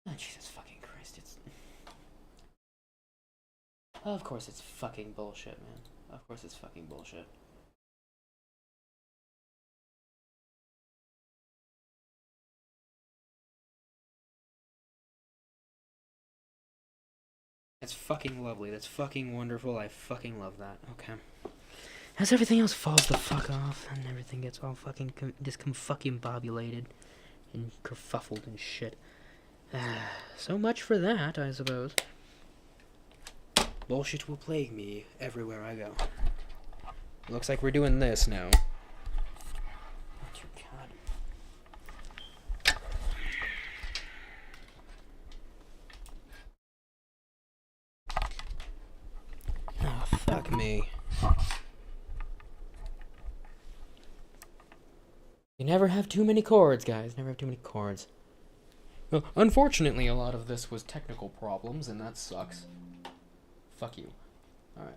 Oh, Jesus fucking Christ. It's... Of course it's fucking bullshit, man. Of course it's fucking bullshit. That's fucking lovely. That's fucking wonderful. I fucking love that. Okay. As everything else falls the fuck off and everything gets all fucking fucking bobulated and kerfuffled and shit. So much for that, I suppose. Bullshit will plague me everywhere I go. Looks like we're doing this now. Oh, fuck me. You never have too many chords, guys. Never have too many chords. Well, unfortunately, a lot of this was technical problems, and that sucks. Fuck you. Alright.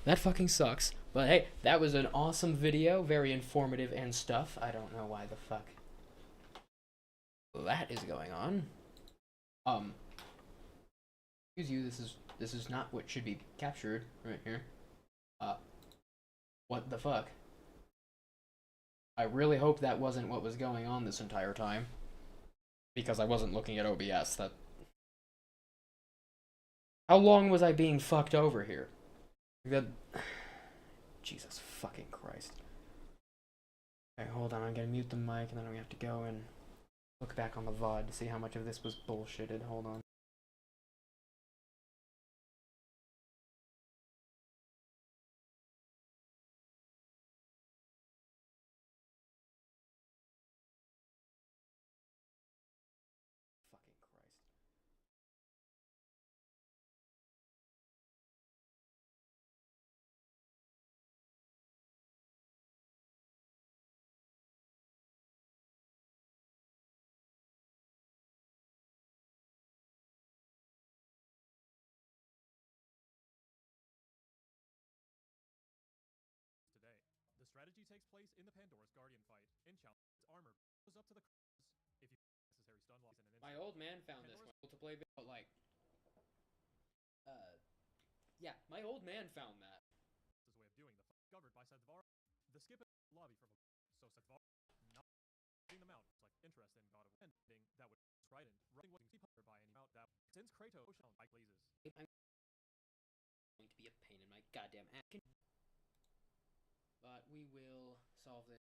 That fucking sucks. But hey, that was an awesome video, very informative and stuff. I don't know why the fuck that is going on. Excuse you, this is not what should be captured right here. What the fuck? I really hope that wasn't what was going on this entire time. Because I wasn't looking at OBS. That. How long was I being fucked over here? That. Jesus fucking Christ. Okay, hold on. I'm gonna mute the mic, and then I'm gonna have to go and look back on the VOD to see how much of this was bullshitted. Hold on. The strategy takes place in the Pandora's Guardian fight. In challenge, armor goes up to the if you necessary stun loss in an instant. My old man found this one to play video, like, yeah, my old man found that. His way of doing the discovered by Sedvar. The skip lobby from so Sedvar not getting them out. It's like interest in God of ending that would Trident running what you see by any out that since Kratos I pleases. I'm going to be a pain in my goddamn ass. But we will solve this.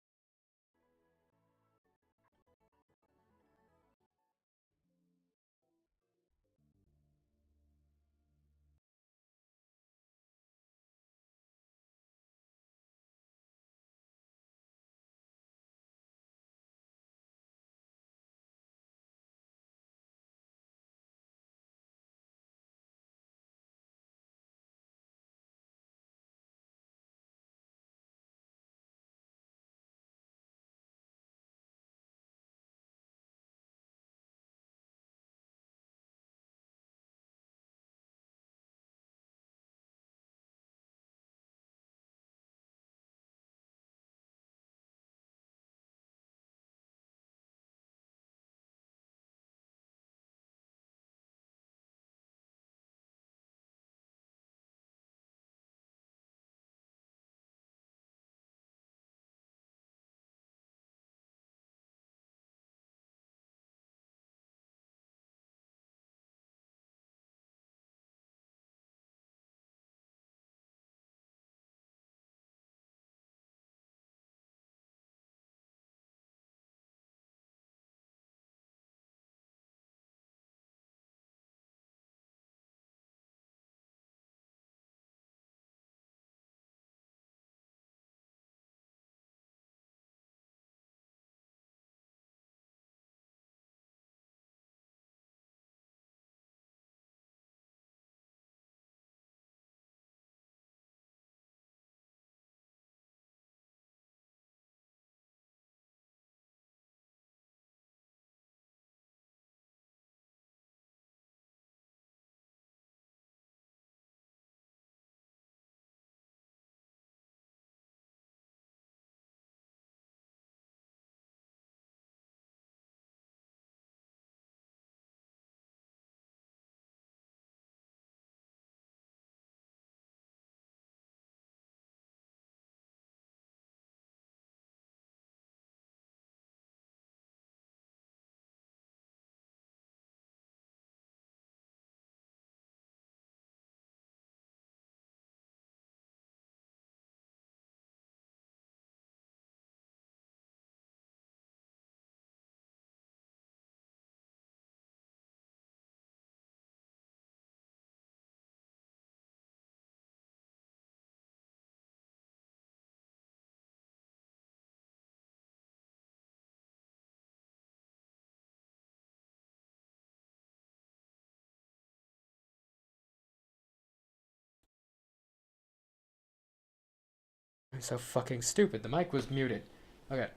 I'm so fucking stupid. The mic was muted. Okay.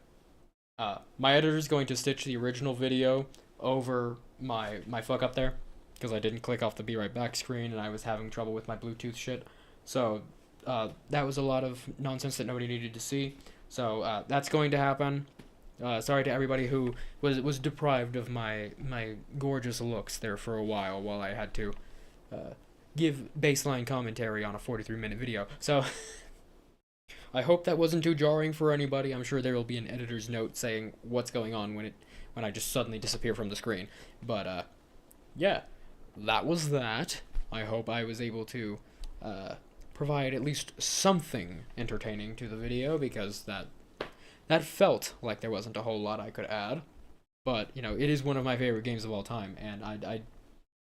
My editor's going to stitch the original video over my fuck up there, because I didn't click off the be right back screen and I was having trouble with my Bluetooth shit. So that was a lot of nonsense that nobody needed to see. So that's going to happen. Sorry to everybody who was deprived of my gorgeous looks there for a while I had to give baseline commentary on a 43-minute video. So I hope that wasn't too jarring for anybody. I'm sure there will be an editor's note saying what's going on when I just suddenly disappear from the screen. But yeah, that was that. I hope I was able to provide at least something entertaining to the video, because that felt like there wasn't a whole lot I could add. But, you know, it is one of my favorite games of all time, and I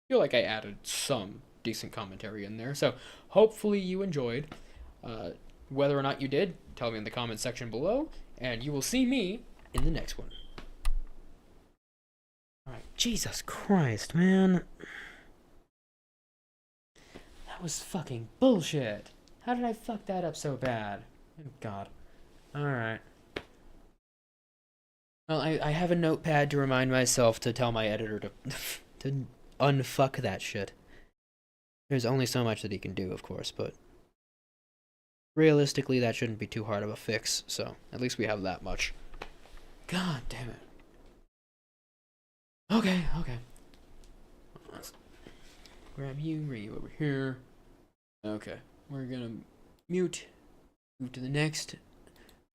feel like I added some decent commentary in there. So hopefully you enjoyed. Whether or not you did, tell me in the comment section below, and you will see me in the next one. Alright, Jesus Christ, man. That was fucking bullshit. How did I fuck that up so bad? Oh, God. Alright. Well, I have a notepad to remind myself to tell my editor to unfuck that shit. There's only so much that he can do, of course, but realistically that shouldn't be too hard of a fix, so at least we have that much. God damn it. Okay. Let's grab you over here. Okay, we're gonna move to the next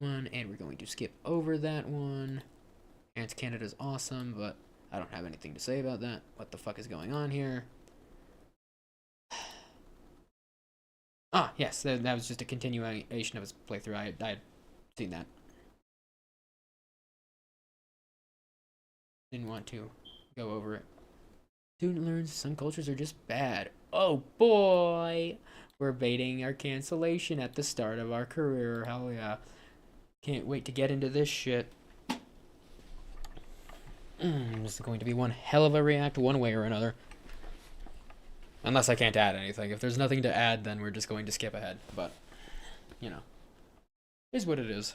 one, and we're going to skip over that one. Ants Canada's awesome, but I don't have anything to say about that. What the fuck is going on here? Ah, yes, that was just a continuation of his playthrough. I had seen that. Didn't want to go over it. Student learns some cultures are just bad. Oh boy! We're baiting our cancellation at the start of our career. Hell yeah. Can't wait to get into this shit. This is going to be one hell of a react one way or another. Unless I can't add anything. If there's nothing to add, then we're just going to skip ahead. But, you know, is what it is.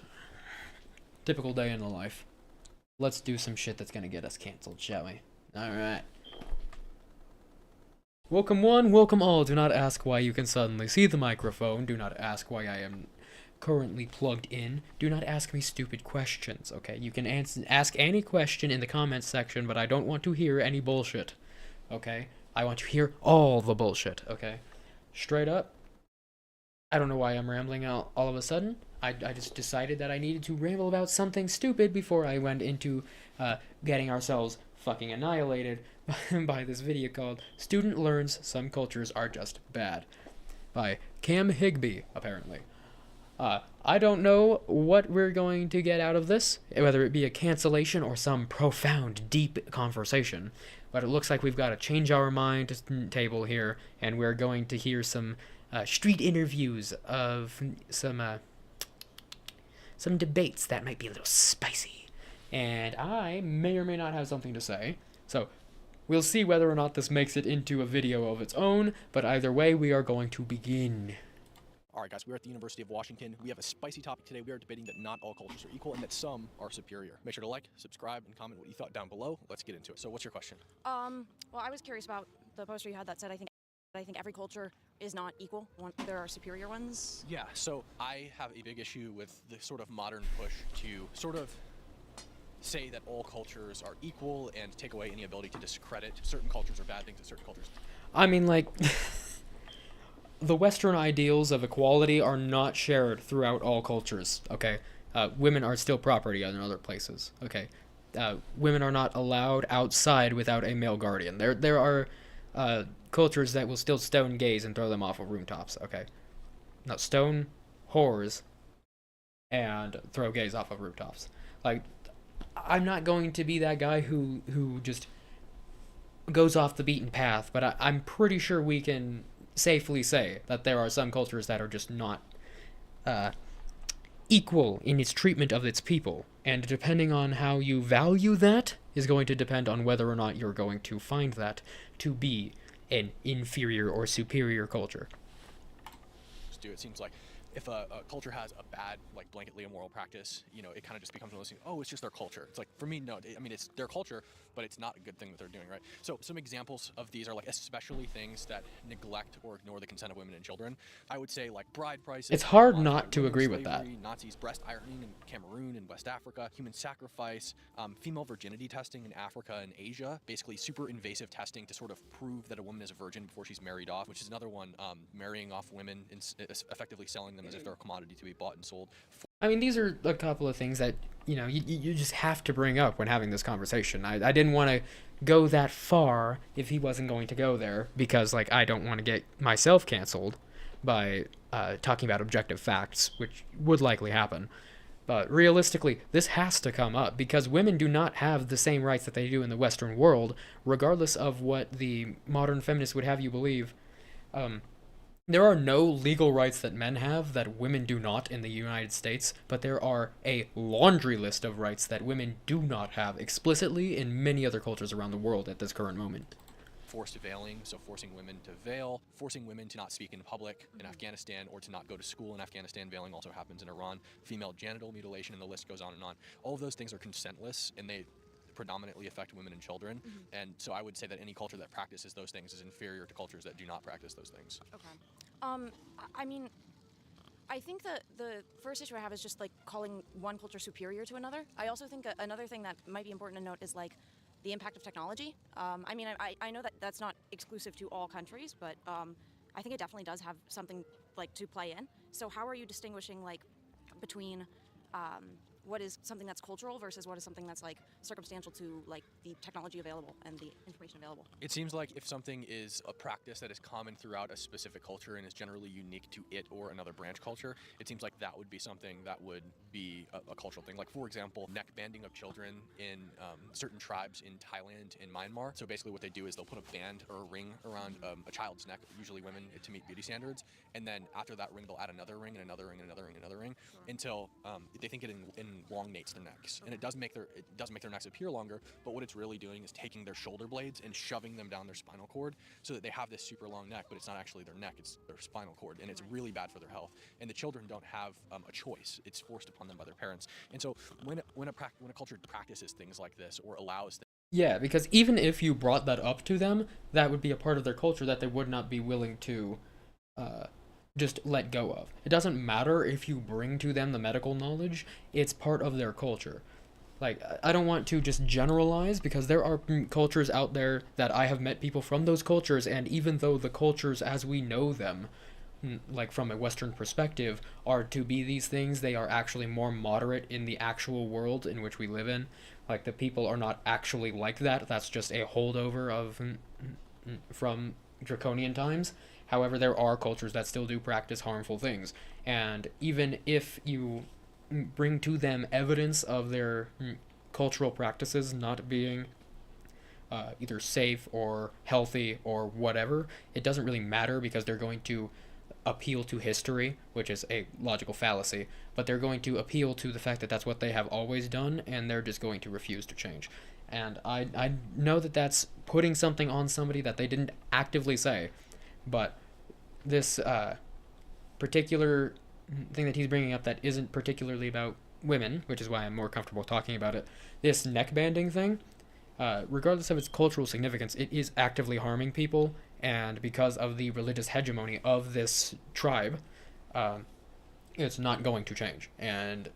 Typical day in the life. Let's do some shit that's gonna get us canceled, shall we? Alright. Welcome one, welcome all. Do not ask why you can suddenly see the microphone. Do not ask why I am currently plugged in. Do not ask me stupid questions, okay? You can ask any question in the comments section, but I don't want to hear any bullshit, okay? I want to hear all the bullshit, okay? Straight up. I don't know why I'm rambling all of a sudden. I just decided that I needed to ramble about something stupid before I went into getting ourselves fucking annihilated by this video called Student Learns Some Cultures Are Just Bad by Cam Higbee, apparently. I don't know what we're going to get out of this, whether it be a cancellation or some profound, deep conversation, but it looks like we've got to change our mind table here, and we're going to hear some street interviews of some debates that might be a little spicy, and I may or may not have something to say, so we'll see whether or not this makes it into a video of its own, but either way, we are going to begin. Alright guys, we're at the University of Washington. We have a spicy topic today. We are debating that not all cultures are equal and that some are superior. Make sure to like, subscribe, and comment what you thought down below. Let's get into it. So what's your question? Well, I was curious about the poster you had that said I think every culture is not equal. There are superior ones. Yeah, so I have a big issue with the sort of modern push to sort of say that all cultures are equal and take away any ability to discredit certain cultures or bad things that certain cultures. I mean, like, the Western ideals of equality are not shared throughout all cultures, okay? Women are still property in other places, okay? Women are not allowed outside without a male guardian. There are cultures that will still stone gays and throw them off of rooftops, okay? Not stone whores and throw gays off of rooftops. Like, I'm not going to be that guy who just goes off the beaten path, but I'm pretty sure we can safely say that there are some cultures that are just not equal in its treatment of its people, and depending on how you value that is going to depend on whether or not you're going to find that to be an inferior or superior culture. Just do it. Seems like if a culture has a bad, like blanketly immoral practice, you know, it kind of just becomes one of those things, oh, it's just their culture. It's like, for me, no, I mean, it's their culture, but it's not a good thing that they're doing, right? So some examples of these are like especially things that neglect or ignore the consent of women and children. I would say like bride prices. It's hard monetary not to women agree with that. slavery, Nazis breast ironing in Cameroon and West Africa, human sacrifice, female virginity testing in Africa and Asia, basically super invasive testing to sort of prove that a woman is a virgin before she's married off, which is another one, marrying off women and effectively selling them as if they're a commodity to be bought and sold. I mean, these are a couple of things that, you know, you just have to bring up when having this conversation. I didn't want to go that far if he wasn't going to go there, because, like, I don't want to get myself canceled by talking about objective facts, which would likely happen. But realistically, this has to come up, because women do not have the same rights that they do in the Western world, regardless of what the modern feminists would have you believe. There are no legal rights that men have that women do not in the United States, but there are a laundry list of rights that women do not have explicitly in many other cultures around the world at this current moment. Forced veiling, so forcing women to veil, forcing women to not speak in public in Afghanistan or to not go to school in Afghanistan. Veiling also happens in Iran. Female genital mutilation, and the list goes on and on. All of those things are consentless, and they predominantly affect women and children. And so I would say that any culture that practices those things is inferior to cultures that do not practice those things. Okay. I mean, I think that the first issue I have is just like calling one culture superior to another. I also think another thing that might be important to note is like the impact of technology. I mean, I know that that's not exclusive to all countries, but I think it definitely does have something like to play in. So how are you distinguishing like between what is something that's cultural versus what is something that's like circumstantial to like the technology available and the information available? It seems like if something is a practice that is common throughout a specific culture and is generally unique to it or another branch culture, it seems like that would be something that would be a cultural thing. Like, for example, neck banding of children in certain tribes in Thailand and Myanmar. So basically what they do is they'll put a band or a ring around a child's neck, usually women, to meet beauty standards. And then after that ring, they'll add another ring and another ring and another ring and another ring until they think it elongates their necks. And it does make their necks appear longer, but what it's really doing is taking their shoulder blades and shoving them down their spinal cord so that they have this super long neck, but it's not actually their neck, it's their spinal cord, and it's really bad for their health. And the children don't have a choice. It's forced upon them by their parents. And so when a culture practices things like this or allows things, yeah, because even if you brought that up to them, that would be a part of their culture that they would not be willing to just let go of. It doesn't matter if you bring to them the medical knowledge, it's part of their culture. Like, I don't want to just generalize, because there are cultures out there that I have met people from those cultures, and even though the cultures as we know them, like from a Western perspective, are to be these things, they are actually more moderate in the actual world in which we live in. Like, the people are not actually like that. That's just a holdover of from draconian times. However, there are cultures that still do practice harmful things. And even if you bring to them evidence of their cultural practices not being either safe or healthy or whatever, it doesn't really matter, because they're going to appeal to history, which is a logical fallacy, but they're going to appeal to the fact that that's what they have always done, and they're just going to refuse to change. And I know that that's putting something on somebody that they didn't actively say, but this particular thing that he's bringing up that isn't particularly about women, which is why I'm more comfortable talking about it, this neck banding thing, regardless of its cultural significance, it is actively harming people, and because of the religious hegemony of this tribe, it's not going to change. And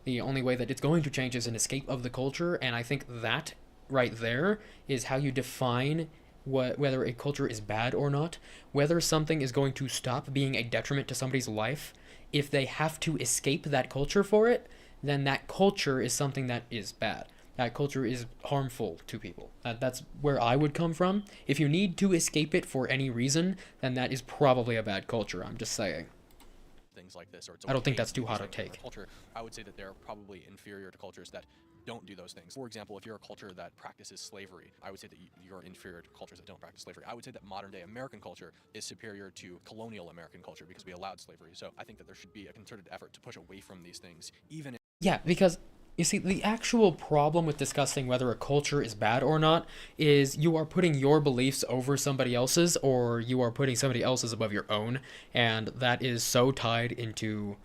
the only way that it's going to change is an escape of the culture, and I think that right there is how you define whether a culture is bad or not, whether something is going to stop being a detriment to somebody's life. If they have to escape that culture for it, then that culture is something that is bad. That culture is harmful to people. That's where I would come from. If you need to escape it for any reason, then that is probably a bad culture. I'm just saying. things like this, or it's I don't think okay that's too hot a to take. culture, I would say that they're probably inferior to cultures that don't do those things. For example, if you're a culture that practices slavery, I would say that you're inferior to cultures that don't practice slavery. I would say that modern day American culture is superior to colonial American culture because we allowed slavery. So I think that there should be a concerted effort to push away from these things, even if Yeah, because You see, the actual problem with discussing whether a culture is bad or not is you are putting your beliefs over somebody else's, or you are putting somebody else's above your own, and that is so tied into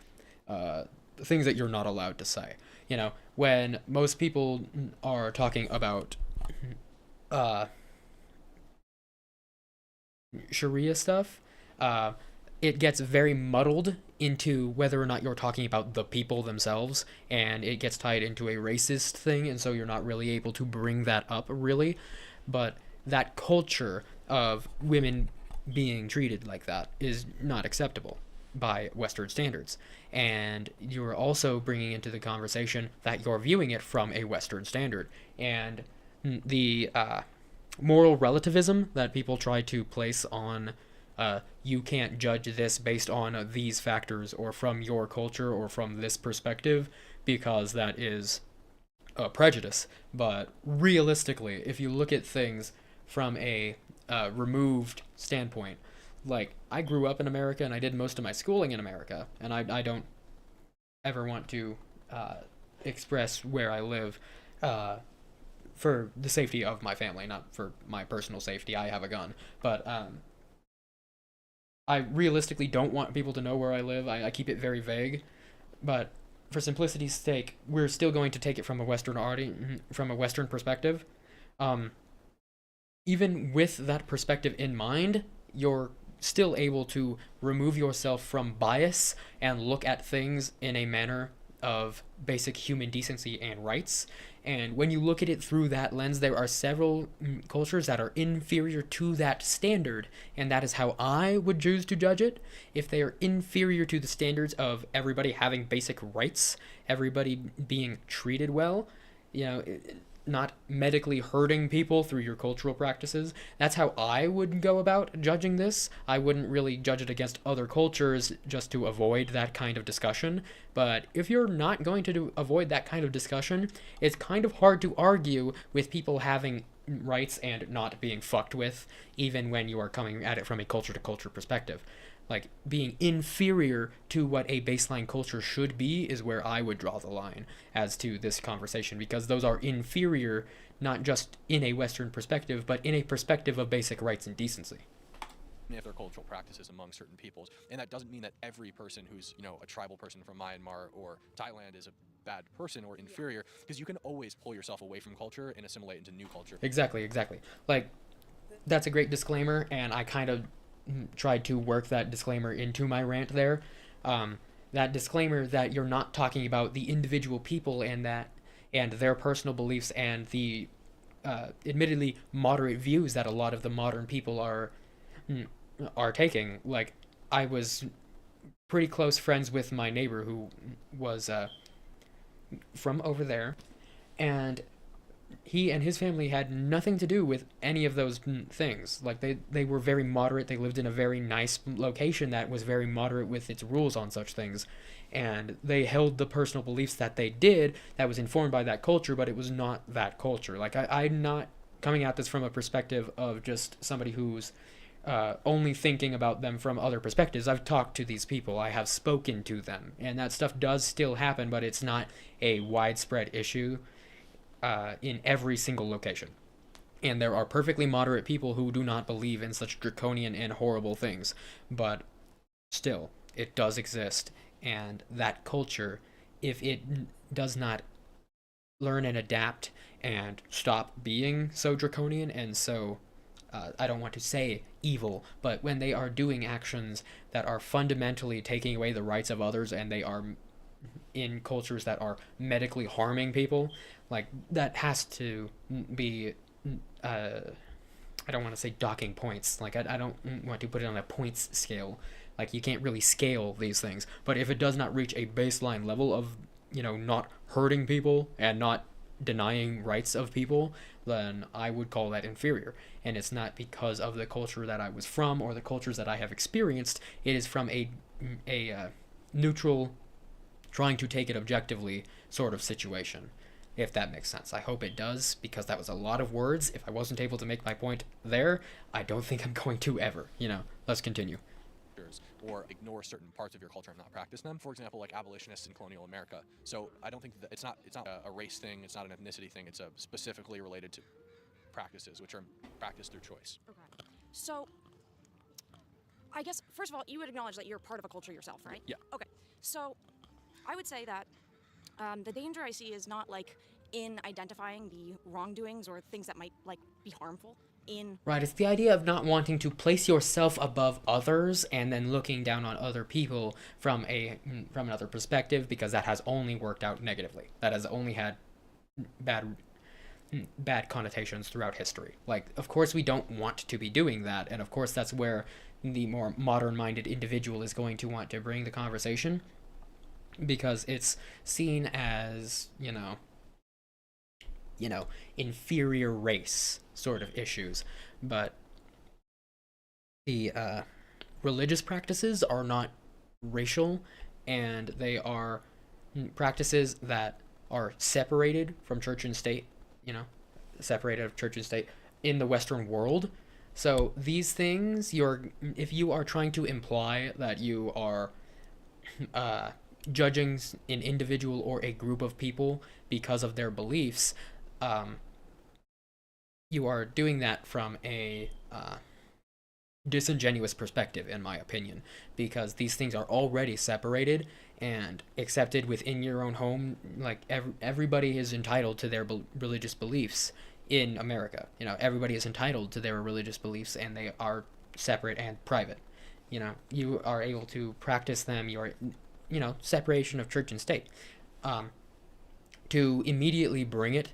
things that you're not allowed to say. You know, when most people are talking about Sharia stuff, it gets very muddled into whether or not you're talking about the people themselves, and it gets tied into a racist thing, and so you're not really able to bring that up, really. But that culture of women being treated like that is not acceptable by Western standards. And you're also bringing into the conversation that you're viewing it from a Western standard. And the moral relativism that people try to place on you can't judge this based on these factors or from your culture or from this perspective, because that is a prejudice. But realistically, if you look at things from a removed standpoint, like, I grew up in America and I did most of my schooling in America, and I don't ever want to express where I live for the safety of my family, not for my personal safety. I have a gun. But I realistically don't want people to know where I live. I keep it very vague. But for simplicity's sake, we're still going to take it from a Western perspective. Even with that perspective in mind, you're still able to remove yourself from bias and look at things in a manner of basic human decency and rights. And when you look at it through that lens, there are several cultures that are inferior to that standard, and that is how I would choose to judge it. If they are inferior to the standards of everybody having basic rights, everybody being treated well, you know, not medically hurting people through your cultural practices, that's how I would go about judging this. I wouldn't really judge it against other cultures just to avoid that kind of discussion. But if you're not going to avoid that kind of discussion, it's kind of hard to argue with people having rights and not being fucked with, even when you are coming at it from a culture-to-culture perspective. Like, being inferior to what a baseline culture should be is where I would draw the line as to this conversation, because those are inferior not just in a Western perspective, but in a perspective of basic rights and decency. If there are cultural practices among certain peoples, and that doesn't mean that every person who's, you know, a tribal person from Myanmar or Thailand is a bad person or inferior, because you can always pull yourself away from culture and assimilate into new culture. Exactly. Like, that's a great disclaimer, and I kind of tried to work that disclaimer into my rant there. That disclaimer that you're not talking about the individual people and their personal beliefs and the admittedly moderate views that a lot of the modern people are taking. Like, I was pretty close friends with my neighbor who was from over there, and he and his family had nothing to do with any of those things. Like, they were very moderate. They lived in a very nice location that was very moderate with its rules on such things. And they held the personal beliefs that they did that was informed by that culture, but it was not that culture. Like, I'm not coming at this from a perspective of just somebody who's only thinking about them from other perspectives. I've talked to these people. I have spoken to them. And that stuff does still happen, but it's not a widespread issue in every single location. And there are perfectly moderate people who do not believe in such draconian and horrible things. But still, it does exist. And that culture, if it does not learn and adapt and stop being so draconian and so, I don't want to say evil, but when they are doing actions that are fundamentally taking away the rights of others, and they are in cultures that are medically harming people, like, that has to be, I don't want to say docking points. Like, I don't want to put it on a points scale. Like, you can't really scale these things. But if it does not reach a baseline level of, you know, not hurting people and not denying rights of people, then I would call that inferior. And it's not because of the culture that I was from or the cultures that I have experienced. It is from a neutral, trying to take it objectively sort of situation, if that makes sense. I hope it does, because that was a lot of words. If I wasn't able to make my point there, I don't think I'm going to ever. You know, let's continue. or ignore certain parts of your culture and not practice them. For example, like abolitionists in colonial America. So I don't think that it's not a race thing, it's not an ethnicity thing, it's specifically related to practices, which are practiced through choice. Okay. So, I guess, first of all, you would acknowledge that you're part of a culture yourself, right? Yeah. Okay. So, I would say that the danger I see is not like in identifying the wrongdoings or things that might like be harmful in. Right, it's the idea of not wanting to place yourself above others and then looking down on other people from another perspective, because that has only worked out negatively. That has only had bad connotations throughout history. Like, of course we don't want to be doing that, and of course that's where the more modern-minded individual is going to want to bring the conversation, because it's seen as, you know, inferior race sort of issues. But the religious practices are not racial, and they are practices that are separated from church and state, separated of church and state in the Western world. So these things, if you are trying to imply that you are judging an individual or a group of people because of their beliefs, you are doing that from a disingenuous perspective, in my opinion, because these things are already separated and accepted within your own home. Like, everybody is entitled to their religious beliefs in America. Everybody is entitled to their religious beliefs, and they are separate and private. You are able to practice them. You are, separation of church and state. To immediately bring it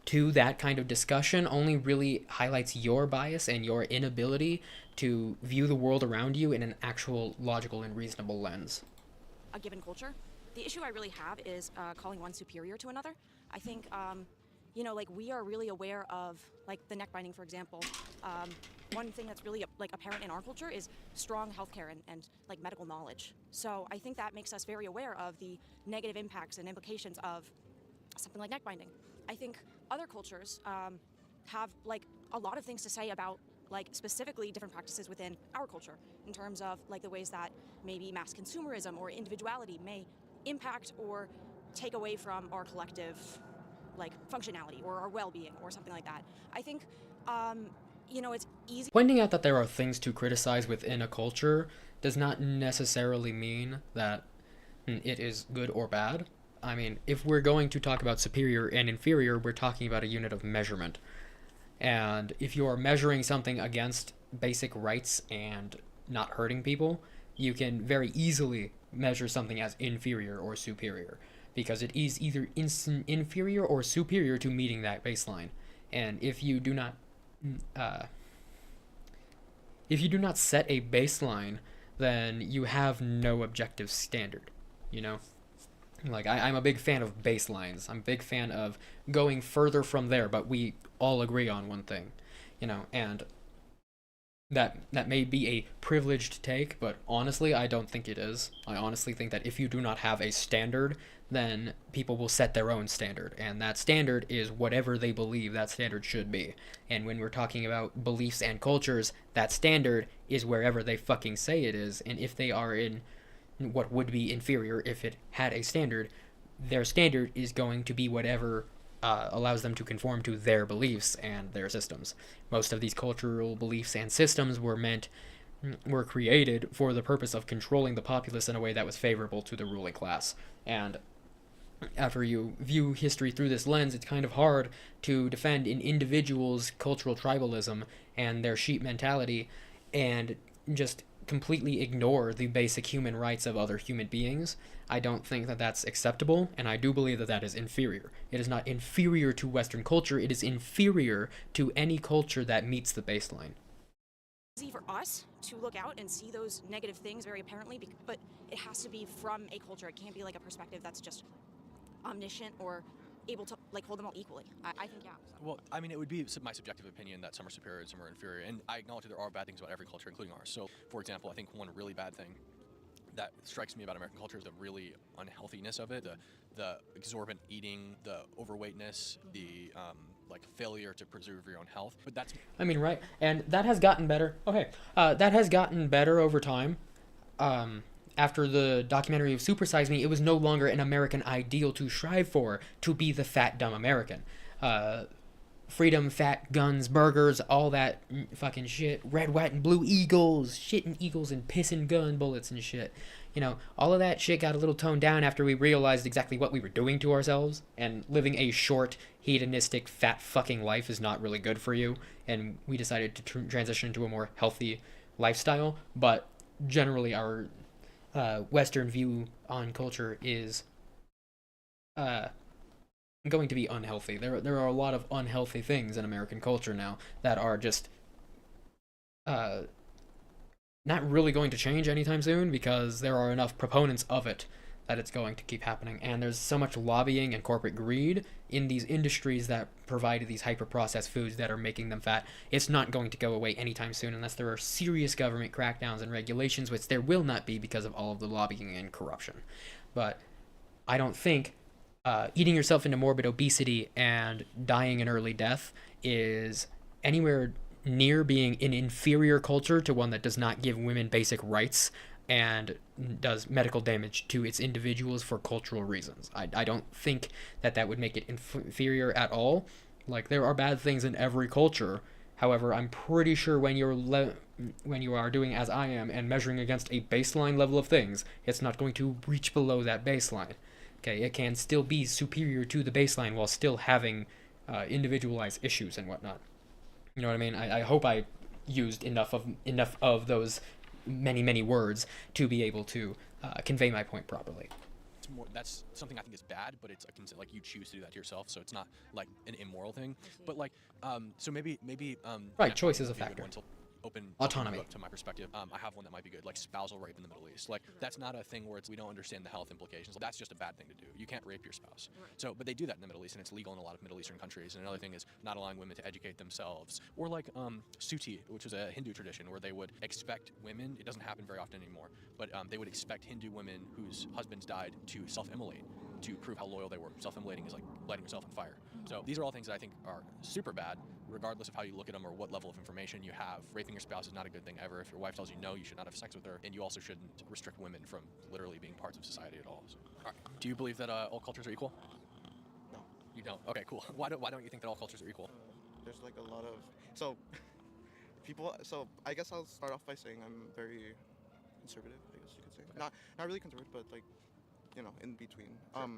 to that kind of discussion only really highlights your bias and your inability to view the world around you in an actual logical and reasonable lens. A given culture. The issue I really have is calling one superior to another. I think, we are really aware of, like, the neck binding, for example. One thing that's really apparent in our culture is strong healthcare and medical knowledge. So I think that makes us very aware of the negative impacts and implications of something like neck binding. I think other cultures have a lot of things to say about specifically different practices within our culture in terms of the ways that maybe mass consumerism or individuality may impact or take away from our collective functionality or our well-being or something like that. I think it's easy. Pointing out that there are things to criticize within a culture does not necessarily mean that it is good or bad. I mean, if we're going to talk about superior and inferior, we're talking about a unit of measurement. And if you're measuring something against basic rights and not hurting people, you can very easily measure something as inferior or superior, because it is either inferior or superior to meeting that baseline. And if you do not set a baseline, then you have no objective standard, I'm a big fan of baselines. I'm a big fan of going further from there, but we all agree on one thing, and that may be a privileged take, but honestly, I don't think it is. I honestly think that if you do not have a standard, then people will set their own standard, and that standard is whatever they believe that standard should be. And when we're talking about beliefs and cultures, that standard is wherever they fucking say it is, and if they are in what would be inferior if it had a standard, their standard is going to be whatever allows them to conform to their beliefs and their systems. Most of these cultural beliefs and systems were created for the purpose of controlling the populace in a way that was favorable to the ruling class. And after you view history through this lens, it's kind of hard to defend an individual's cultural tribalism and their sheep mentality and just completely ignore the basic human rights of other human beings. I don't think that that's acceptable, and I do believe that that is inferior. It is not inferior to Western culture, it is inferior to any culture that meets the baseline. Easy for us to look out and see those negative things very apparently, but it has to be from a culture. It can't be a perspective that's just omniscient or able to hold them all equally. I think, yeah. Well, I mean, it would be my subjective opinion that some are superior and some are inferior, and I acknowledge that there are bad things about every culture, including ours. So, for example, I think one really bad thing that strikes me about American culture is the really unhealthiness of it, the exorbitant eating, the overweightness, the failure to preserve your own health. But that's, I mean, right, and that has gotten better. Okay, that has gotten better over time. after the documentary of Super Size Me, it was no longer an American ideal to strive for, to be the fat, dumb American. Freedom, fat, guns, burgers, all that fucking shit. Red, white, and blue eagles. Shitting eagles and pissing gun bullets and shit. You know, all of that shit got a little toned down after we realized exactly what we were doing to ourselves. And living a short, hedonistic, fat fucking life is not really good for you. And we decided to transition to a more healthy lifestyle. But generally, our Western view on culture is going to be unhealthy. There are a lot of unhealthy things in American culture now that are just not really going to change anytime soon, because there are enough proponents of it that it's going to keep happening. And there's so much lobbying and corporate greed in these industries that provide these hyper-processed foods that are making them fat. It's not going to go away anytime soon unless there are serious government crackdowns and regulations, which there will not be because of all of the lobbying and corruption. But I don't think eating yourself into morbid obesity and dying an early death is anywhere near being an inferior culture to one that does not give women basic rights and does medical damage to its individuals for cultural reasons. I don't think that would make it inferior at all. Like, there are bad things in every culture. However, I'm pretty sure when you are doing as I am and measuring against a baseline level of things, it's not going to reach below that baseline. Okay, it can still be superior to the baseline while still having individualized issues and whatnot. You know what I mean? I hope I used enough of those many words to be able to convey my point properly. It's more, that's something I think is bad, but it's like you choose to do that to yourself, so it's not like an immoral thing. But like, so maybe right, choice is a factor. Open autonomy to my perspective. I have one that might be good, like spousal rape in the Middle East. Like, that's not a thing where we don't understand the health implications. That's just a bad thing to do. You can't rape your spouse. So, but they do that in the Middle East, and it's legal in a lot of Middle Eastern countries. And another thing is not allowing women to educate themselves, or like Suti, which was a Hindu tradition where they would expect women. It doesn't happen very often anymore, but they would expect Hindu women whose husbands died to self-immolate to prove how loyal they were. Self-immolating is like lighting yourself on fire. So these are all things that I think are super bad, regardless of how you look at them or what level of information you have. Raping your spouse is not a good thing ever. If your wife tells you no, you should not have sex with her, and you also shouldn't restrict women from literally being parts of society at all. So, all right. Do you believe that all cultures are equal? No. You don't? Okay, cool. Why don't you think that all cultures are equal? There's like a lot of so I guess I'll start off by saying I'm very conservative, I guess you could say. Okay. Not really conservative, but like, you know, in between. Sure.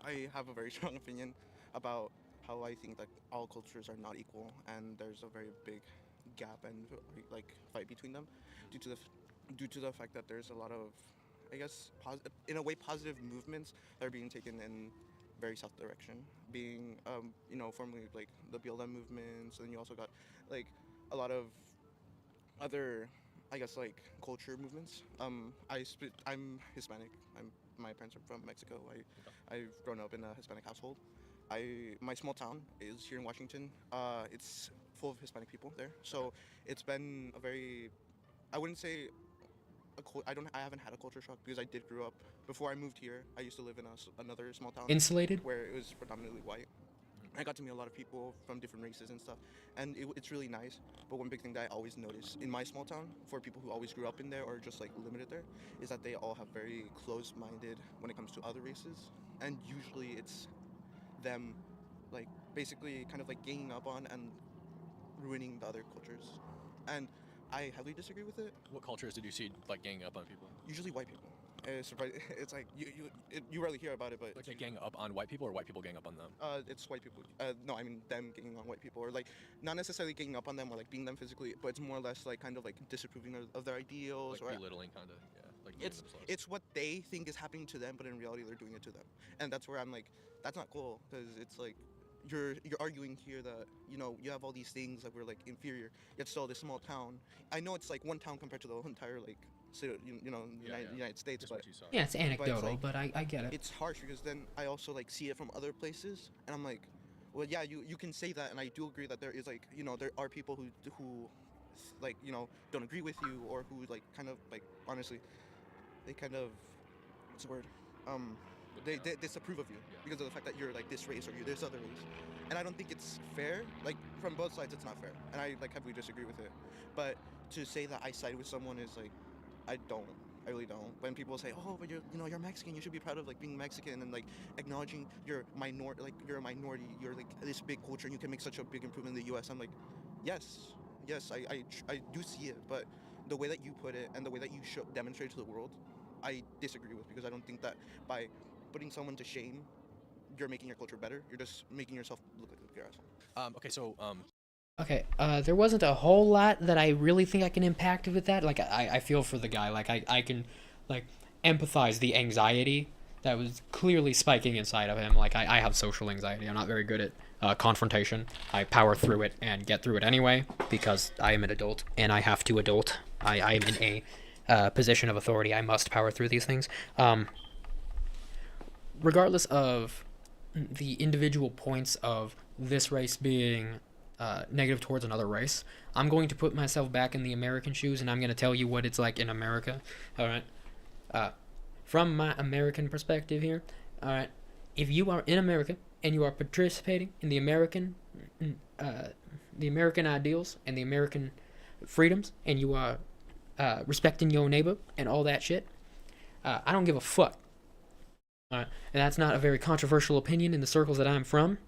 I have a very strong opinion about how I think that all cultures are not equal, and there's a very big gap and like fight between them, due to the fact that there's a lot of, I guess, in a way, positive movements that are being taken in very south direction, being you know, formerly like the BLM movements, and you also got like a lot of other, I guess, like culture movements. I'm Hispanic. My parents are from Mexico. I've grown up in a Hispanic household. My small town is here in Washington. It's full of Hispanic people there. So it's been a very, I wouldn't say, I haven't had a culture shock because I did grow up. Before I moved here, I used to live in another small town. Insulated? Where it was predominantly white. I got to meet a lot of people from different races and stuff, and it's really nice. But one big thing that I always notice in my small town, for people who always grew up in there or just like limited there, is that they all have very closed-minded when it comes to other races, and usually it's them like basically kind of like ganging up on and ruining the other cultures. And I heavily disagree with it. What cultures did you see like ganging up on people? Usually white people. It's like you rarely hear about it, but like they gang up on white people, or white people gang up on them? It's white people. No, I mean them ganging on white people, or like not necessarily ganging up on them or like being them physically, but it's more or less like kind of like disapproving of their ideals, like or belittling, kind of. Yeah, like it's what they think is happening to them, but in reality they're doing it to them, and that's where I'm like, that's not cool, because it's like you're arguing here that, you know, you have all these things that we're like inferior, yet still this small town. I know it's like one town compared to the whole entire like. So, you know, United States, but yeah, it's anecdotal, but I get it. It's harsh because then I also like see it from other places, and I'm like, well, yeah, you can say that, and I do agree that there is like, you know, there are people who like, you know, don't agree with you, or who like kind of like, honestly, they kind of, what's the word, they disapprove of you because of the fact that you're like this race or you're this other race, and I don't think it's fair. Like from both sides, it's not fair, and I like heavily disagree with it. But to say that I side with someone is like I don't. I really don't. When people say, "Oh, but you're Mexican. You should be proud of like being Mexican and like acknowledging you're a minority. You're like this big culture, and you can make such a big improvement in the U.S." I'm like, yes, I do see it, but the way that you put it and the way that you demonstrate to the world, I disagree with, because I don't think that by putting someone to shame, you're making your culture better. You're just making yourself look like your asshole. Okay, so Okay, there wasn't a whole lot that I really think I can impact with that. Like, I feel for the guy. Like, I can, like, empathize the anxiety that was clearly spiking inside of him. Like, I have social anxiety. I'm not very good at confrontation. I power through it and get through it anyway, because I am an adult, and I have to adult. I am in a position of authority. I must power through these things. Regardless of the individual points of this race being negative towards another race, I'm going to put myself back in the American shoes, and I'm going to tell you what it's like in America. Alright? From my American perspective here, alright, if you are in America and you are participating in the American ideals and the American freedoms, and you are respecting your neighbor and all that shit, I don't give a fuck. Alright? And that's not a very controversial opinion in the circles that I'm from.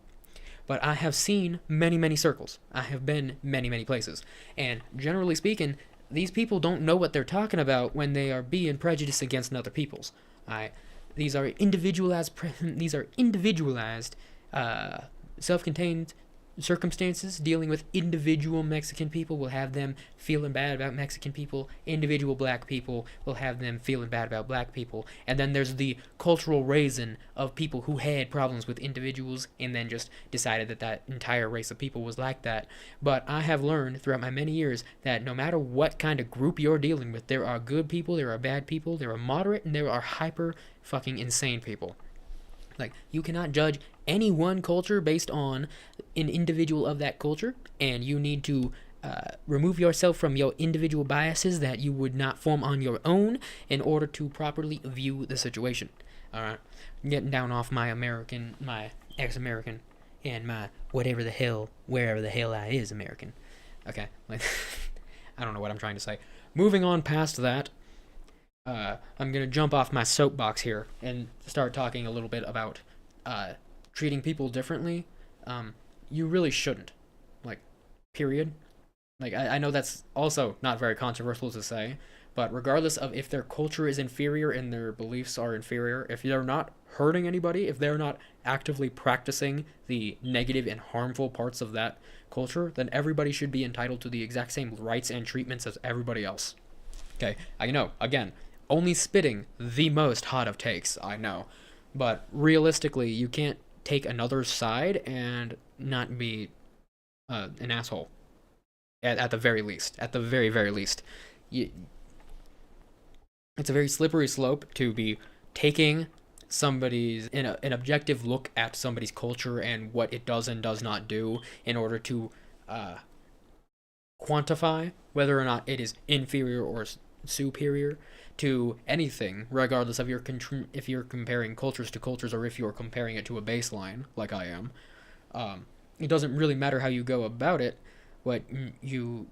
But I have seen many, many circles. I have been many, many places. And generally speaking, these people don't know what they're talking about when they are being prejudiced against other people's. These are individualized, self-contained circumstances. Dealing with individual Mexican people will have them feeling bad about Mexican people. Individual black people will have them feeling bad about black people. And then there's the cultural raising of people who had problems with individuals and then just decided that that entire race of people was like that. But I have learned throughout my many years that no matter what kind of group you're dealing with, there are good people, there are bad people, there are moderate, and there are hyper fucking insane people. Like, you cannot judge any one culture based on an individual of that culture, and you need to remove yourself from your individual biases that you would not form on your own in order to properly view the situation. Alright? Getting down off my ex-American, and my wherever the hell I is American. Okay, like, I don't know what I'm trying to say. Moving on past that, I'm gonna jump off my soapbox here and start talking a little bit about treating people differently. You really shouldn't. Like, period. Like, I know that's also not very controversial to say, but regardless of if their culture is inferior and their beliefs are inferior, if they're not hurting anybody, if they're not actively practicing the negative and harmful parts of that culture, then everybody should be entitled to the exact same rights and treatments as everybody else. Okay, I know, again, only spitting the most hot of takes, I know. But realistically, you can't take another side and not be an asshole. At the very least. At the very, very least. It's a very slippery slope to be taking an objective look at somebody's culture and what it does and does not do in order to quantify whether or not it is inferior or superior to anything, regardless of if you're comparing cultures to cultures or if you're comparing it to a baseline, like I am. It doesn't really matter how you go about it. When you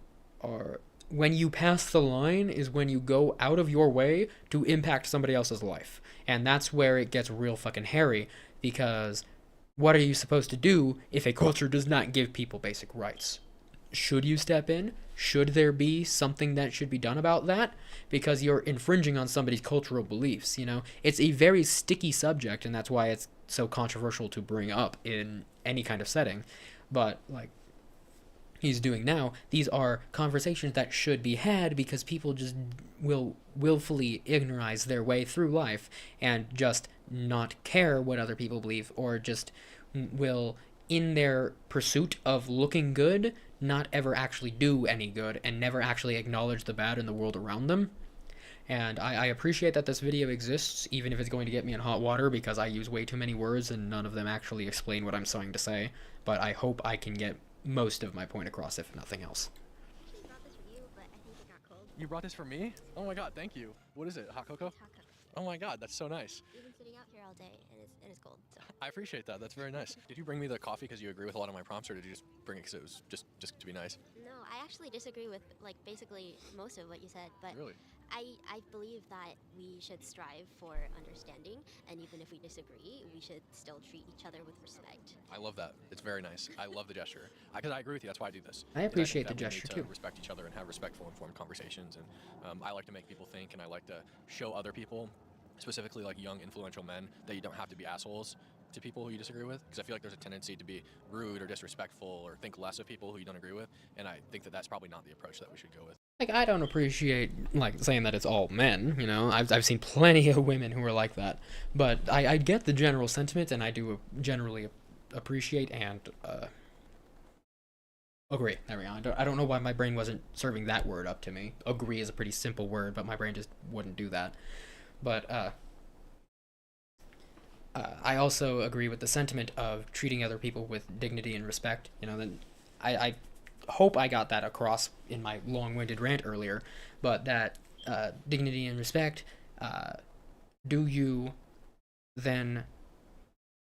pass the line is when you go out of your way to impact somebody else's life. And that's where it gets real fucking hairy, because what are you supposed to do if a culture does not give people basic rights? Should you step in? Should there be something that should be done about that? Because you're infringing on somebody's cultural beliefs, you know? It's a very sticky subject, and that's why it's so controversial to bring up in any kind of setting. But, like he's doing now, these are conversations that should be had because people just will willfully ignorize their way through life and just not care what other people believe, or just will, in their pursuit of looking good, not ever actually do any good and never actually acknowledge the bad in the world around them. And I appreciate that this video exists, even if it's going to get me in hot water, because I use way too many words and none of them actually explain what I'm trying to say. But I hope I can get most of my point across, if nothing else. You brought this for me? Oh my god, thank you. What is it? Hot cocoa? Oh my God, that's so nice. We've been sitting out here all day, and it's cold. So. I appreciate that. That's very nice. Did you bring me the coffee because you agree with a lot of my prompts, or did you just bring it because it was just to be nice? No, I actually disagree with like basically most of what you said, but Really? I believe that we should strive for understanding, and even if we disagree, we should still treat each other with respect. I love that. It's very nice. I love the gesture. Because I agree with you. That's why I do this. I And appreciate think the that we gesture, need to too. Respect each other and have respectful, informed conversations. And I like to make people think, and I like to show other people, specifically like young, influential men, that you don't have to be assholes to people who you disagree with. Because I feel like there's a tendency to be rude or disrespectful or think less of people who you don't agree with. And I think that that's probably not the approach that we should go with. Like, I don't appreciate, like, saying that it's all men, you know? I've seen plenty of women who are like that. But I get the general sentiment, and I do generally appreciate and agree. There we go. I don't know why my brain wasn't serving that word up to me. Agree is a pretty simple word, but my brain just wouldn't do that. But I also agree with the sentiment of treating other people with dignity and respect. You know, then I hope I got that across in my long-winded rant earlier, but that dignity and respect, do you then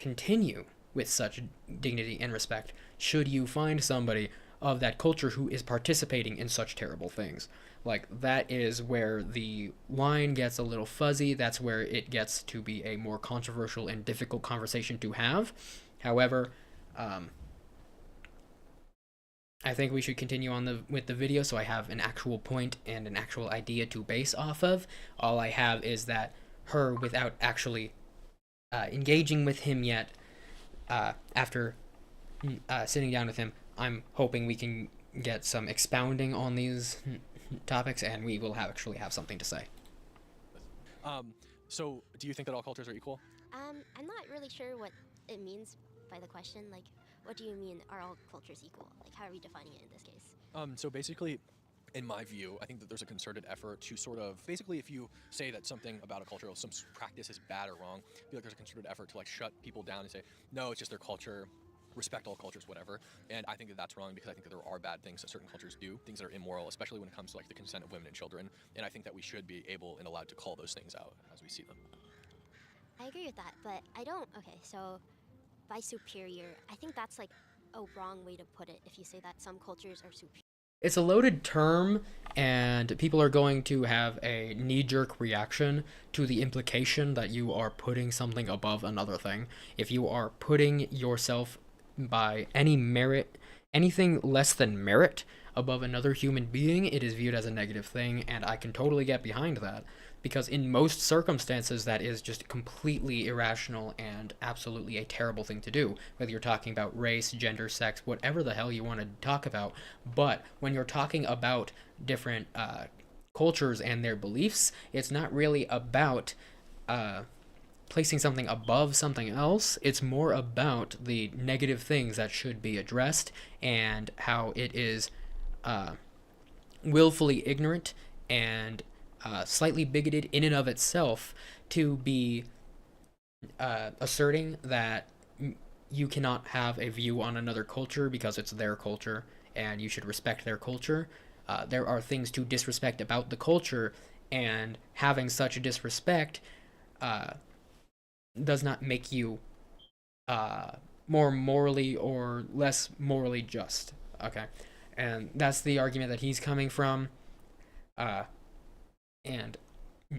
continue with such dignity and respect should you find somebody of that culture who is participating in such terrible things? Like, that is where the line gets a little fuzzy. That's where it gets to be a more controversial and difficult conversation to have. However, I think we should continue on with the video so I have an actual point and an actual idea to base off of. All I have is that her, without actually engaging with him yet, after sitting down with him, I'm hoping we can get some expounding on these topics, and we will actually have something to say. So, do you think that all cultures are equal? I'm not really sure what it means by the question. Like, what do you mean, are all cultures equal? Like, how are we defining it in this case? So basically, in my view, I think that there's a concerted effort to sort of, basically if you say that something about a culture or some practice is bad or wrong, I feel like there's a concerted effort to like shut people down and say, no, it's just their culture, respect all cultures, whatever. And I think that that's wrong because I think that there are bad things that certain cultures do, things that are immoral, especially when it comes to like the consent of women and children. And I think that we should be able and allowed to call those things out as we see them. I agree with that, but I don't. Okay, so by superior, I think that's like a wrong way to put it if you say that some cultures are superior. It's a loaded term, and people are going to have a knee-jerk reaction to the implication that you are putting something above another thing. If you are putting yourself by any merit, anything less than merit, above another human being, it is viewed as a negative thing, and I can totally get behind that. Because in most circumstances, that is just completely irrational and absolutely a terrible thing to do. Whether you're talking about race, gender, sex, whatever the hell you want to talk about. But when you're talking about different cultures and their beliefs, it's not really about placing something above something else. It's more about the negative things that should be addressed and how it is willfully ignorant and slightly bigoted in and of itself to be asserting that you cannot have a view on another culture because it's their culture and you should respect their culture. There are things to disrespect about the culture, and having such a disrespect does not make you more morally or less morally just. Okay, and that's the argument that he's coming from. And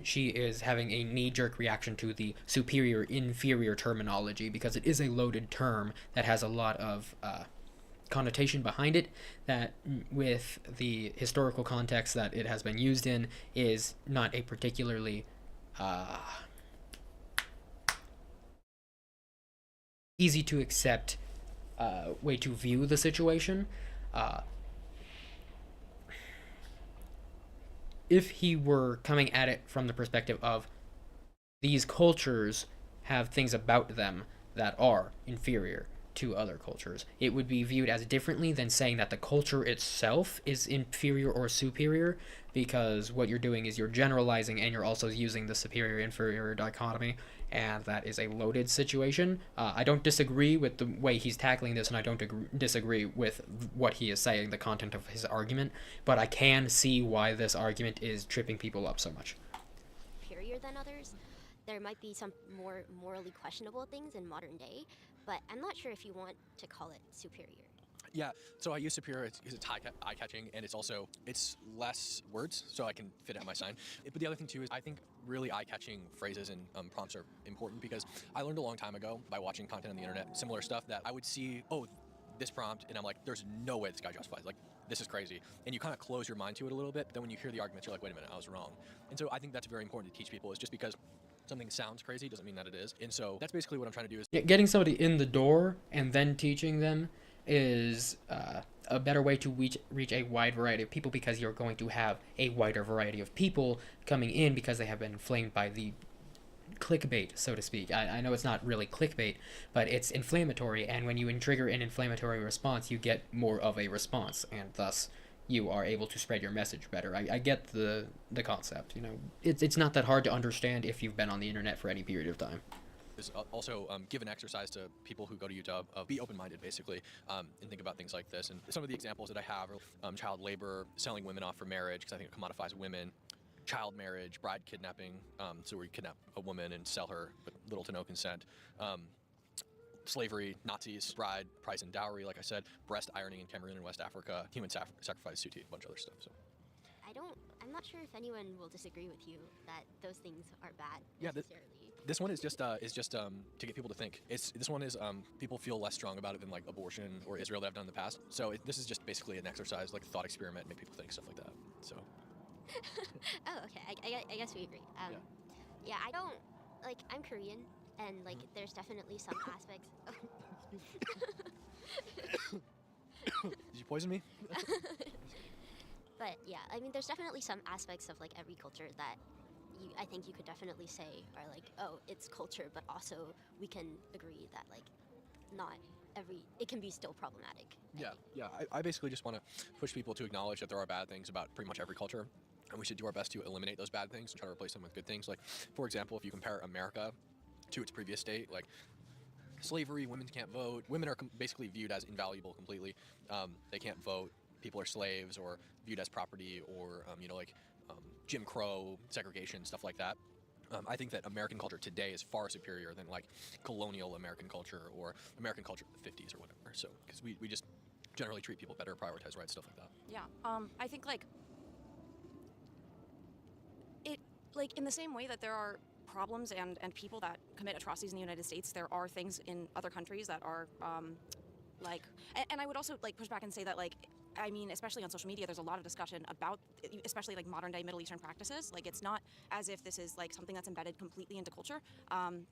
she is having a knee-jerk reaction to the superior-inferior terminology because it is a loaded term that has a lot of connotation behind it that, with the historical context that it has been used in, is not a particularly easy to accept way to view the situation. If he were coming at it from the perspective of these cultures have things about them that are inferior to other cultures, it would be viewed as differently than saying that the culture itself is inferior or superior, because what you're doing is you're generalizing and you're also using the superior-inferior dichotomy, and that is a loaded situation. I don't disagree with the way he's tackling this, and I don't disagree with what he is saying, the content of his argument, but I can see why this argument is tripping people up so much. Superior superior than others. There might be some more morally questionable things in modern day, but I'm not sure if you want to call it superior. Yeah, so I use superior because it's eye-catching, and it's less words, so I can fit it on my sign. But the other thing too is I think really eye-catching phrases and prompts are important, because I learned a long time ago by watching content on the internet, similar stuff, that I would see, oh, this prompt, and I'm like, there's no way this guy justifies, like, this is crazy. And you kind of close your mind to it a little bit, but then when you hear the arguments, you're like, wait a minute, I was wrong. And so I think that's very important to teach people, is just because something sounds crazy doesn't mean that it is. And so that's basically what I'm trying to do. Is Getting somebody in the door and then teaching them is a better way to reach a wide variety of people, because you're going to have a wider variety of people coming in because they have been inflamed by the clickbait, so to speak. I know it's not really clickbait, but it's inflammatory, and when you trigger an inflammatory response, you get more of a response, and thus you are able to spread your message better. I get the concept, you know. It's not that hard to understand if you've been on the internet for any period of time. Is also give an exercise to people who go to Utah of be open-minded, basically, and think about things like this. And some of the examples that I have are child labor, selling women off for marriage, because I think it commodifies women, child marriage, bride kidnapping, so where you kidnap a woman and sell her with little to no consent, slavery, Nazis, bride, price and dowry, like I said, breast ironing in Cameroon and West Africa, human sacrifice, Suti, a bunch of other stuff. So. I'm not sure if anyone will disagree with you that those things are bad Yeah, necessarily. This one is just to get people to think. This one is people feel less strong about it than like abortion or Israel that I've done in the past. So this is just basically an exercise, like a thought experiment, make people think, stuff like that. So. Oh, okay. I guess we agree. Yeah, I don't like. I'm Korean, and like, there's definitely some aspects. Did you poison me? But yeah, I mean, there's definitely some aspects of like every culture that I think you could definitely say are like, oh, it's culture, but also we can agree that like not it can be still problematic. Yeah. I basically just want to push people to acknowledge that there are bad things about pretty much every culture, and we should do our best to eliminate those bad things and try to replace them with good things. Like, for example, if you compare America to its previous state, like slavery, women can't vote, women are basically viewed as invaluable completely. They can't vote. People are slaves or viewed as property, or Jim Crow, segregation, stuff like that. I think that American culture today is far superior than like colonial American culture or American culture of the 50s or whatever. So because we just generally treat people better, prioritize rights, stuff like that. Yeah. I think like in the same way that there are problems and people that commit atrocities in the United States, there are things in other countries that are and I would also like push back and say that like, I mean, especially on social media, there's a lot of discussion about, especially like modern day Middle Eastern practices. Like, it's not as if this is like something that's embedded completely into culture.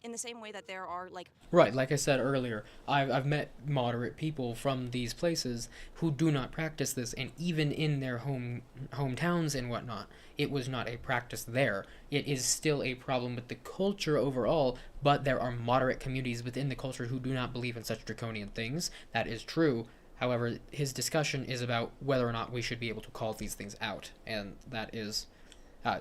In the same way that there are like. Right, like I said earlier, I've met moderate people from these places who do not practice this, and even in their hometowns and whatnot, it was not a practice there. It is still a problem with the culture overall, but there are moderate communities within the culture who do not believe in such draconian things. That is true. However, his discussion is about whether or not we should be able to call these things out, and that is,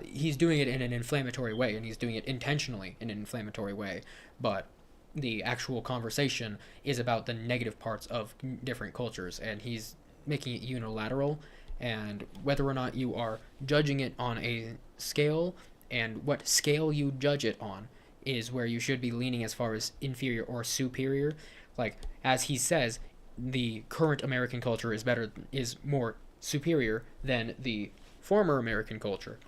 he's doing it in an inflammatory way, and he's doing it intentionally in an inflammatory way, but the actual conversation is about the negative parts of different cultures, and he's making it unilateral, and whether or not you are judging it on a scale, and what scale you judge it on, is where you should be leaning as far as inferior or superior. Like, as he says, the current American culture is more superior than the former American culture.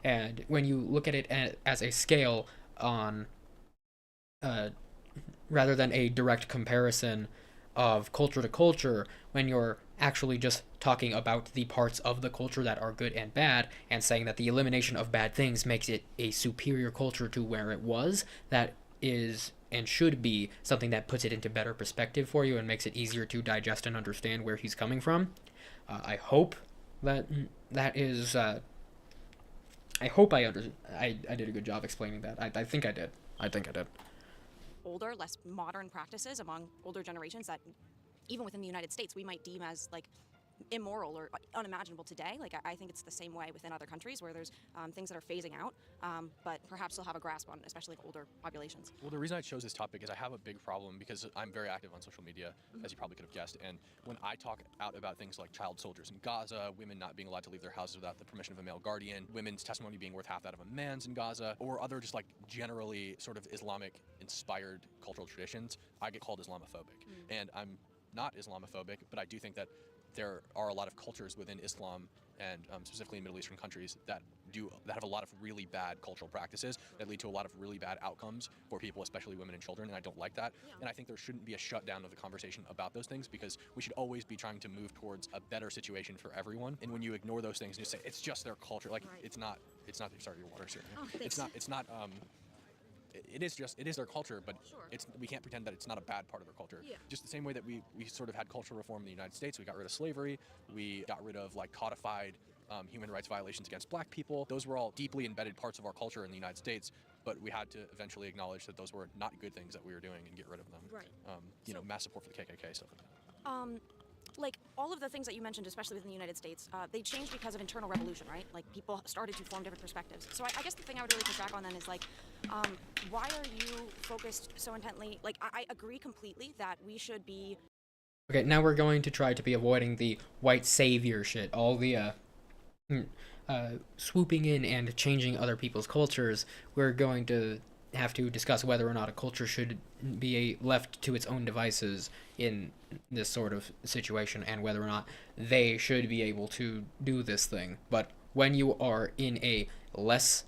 And when you look at it as a scale on, rather than a direct comparison of culture to culture, when you're actually just talking about the parts of the culture that are good and bad, and saying that the elimination of bad things makes it a superior culture to where it was, that is and should be something that puts it into better perspective for you and makes it easier to digest and understand where he's coming from. I hope that is. I hope I did a good job explaining that. I think I did. Older, less modern practices among older generations that, even within the United States, we might deem as like immoral or unimaginable today. Like, I think it's the same way within other countries where there's things that are phasing out, but perhaps they'll have a grasp on, especially like older populations. Well, the reason I chose this topic is I have a big problem because I'm very active on social media, as you probably could have guessed. And when I talk out about things like child soldiers in Gaza, women not being allowed to leave their houses without the permission of a male guardian, women's testimony being worth half that of a man's in Gaza, or other just like generally sort of Islamic-inspired cultural traditions, I get called Islamophobic. And I'm not Islamophobic, but I do think that there are a lot of cultures within Islam and specifically in Middle Eastern countries that have a lot of really bad cultural practices that lead to a lot of really bad outcomes for people, especially women and children, and I don't like that. And I think there shouldn't be a shutdown of the conversation about those things because we should always be trying to move towards a better situation for everyone. And when you ignore those things and just say it's just their culture, like it's not. Sorry, your water's here. Oh, thanks. It's not. It is their culture, but we can't pretend that it's not a bad part of their culture. Yeah. Just the same way that we sort of had cultural reform in the United States, we got rid of slavery, we got rid of like codified human rights violations against black people. Those were all deeply embedded parts of our culture in the United States, but we had to eventually acknowledge that those were not good things that we were doing and get rid of them. Right. Mass support for the KKK, stuff like that. Like all of the things that you mentioned, especially within the United States, they changed because of internal revolution, right? Like people started to form different perspectives. So I guess the thing I would really push back on then is like, why are you focused so intently? Like I agree completely that we should be. Okay, now we're going to try to be avoiding the white savior shit, all the swooping in and changing other people's cultures. We're going to have to discuss whether or not a culture should be left to its own devices in this sort of situation and whether or not they should be able to do this thing. But when you are in a less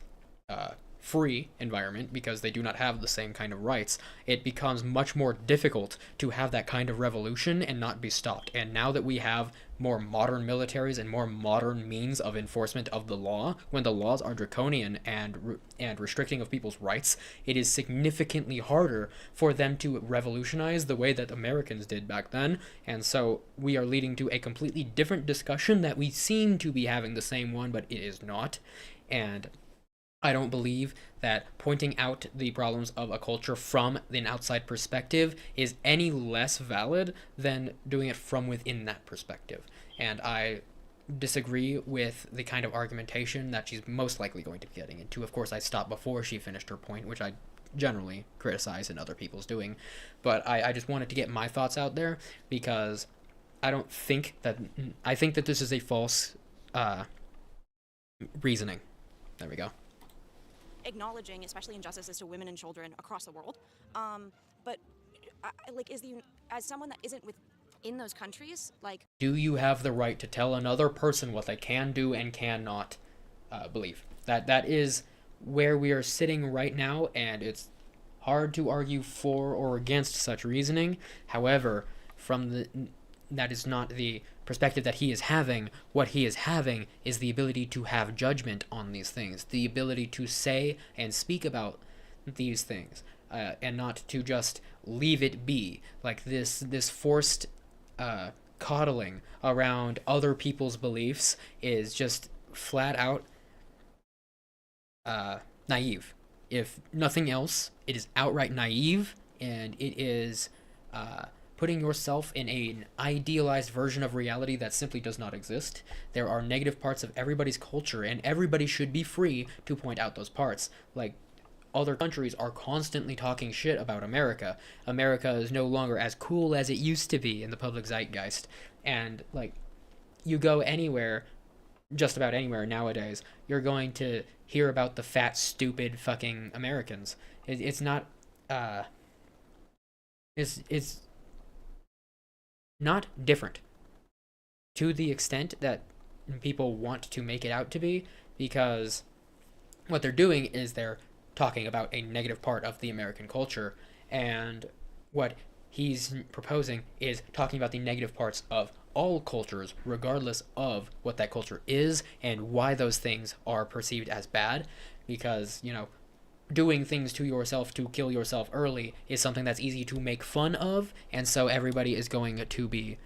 free environment, because they do not have the same kind of rights, it becomes much more difficult to have that kind of revolution and not be stopped. And now that we have more modern militaries and more modern means of enforcement of the law, when the laws are draconian and restricting of people's rights, it is significantly harder for them to revolutionize the way that Americans did back then. And so we are leading to a completely different discussion that we seem to be having the same one, but it is not. And I don't believe that pointing out the problems of a culture from an outside perspective is any less valid than doing it from within that perspective. And I disagree with the kind of argumentation that she's most likely going to be getting into. Of course, I stopped before she finished her point, which I generally criticize in other people's doing. But I just wanted to get my thoughts out there because I think that this is a false reasoning. There we go. Acknowledging, especially injustices to women and children across the world, but like, as someone that isn't within those countries, like, do you have the right to tell another person what they can do and cannot believe? That is where we are sitting right now, and it's hard to argue for or against such reasoning. However, that is not the perspective that he is having. What he is having is the ability to have judgment on these things, the ability to say and speak about these things, and not to just leave it be. Like this forced coddling around other people's beliefs is just flat out naive. If nothing else, it is outright naive, and it is putting yourself in an idealized version of reality that simply does not exist. There are negative parts of everybody's culture, and everybody should be free to point out those parts. Like, other countries are constantly talking shit about America. America is no longer as cool as it used to be in the public zeitgeist. And, like, you go anywhere, just about anywhere nowadays, you're going to hear about the fat, stupid fucking Americans. It's not, it's not different to the extent that people want to make it out to be, because what they're doing is they're talking about a negative part of the American culture, and what he's proposing is talking about the negative parts of all cultures, regardless of what that culture is and why those things are perceived as bad. Because, doing things to yourself to kill yourself early is something that's easy to make fun of, and so everybody is going to be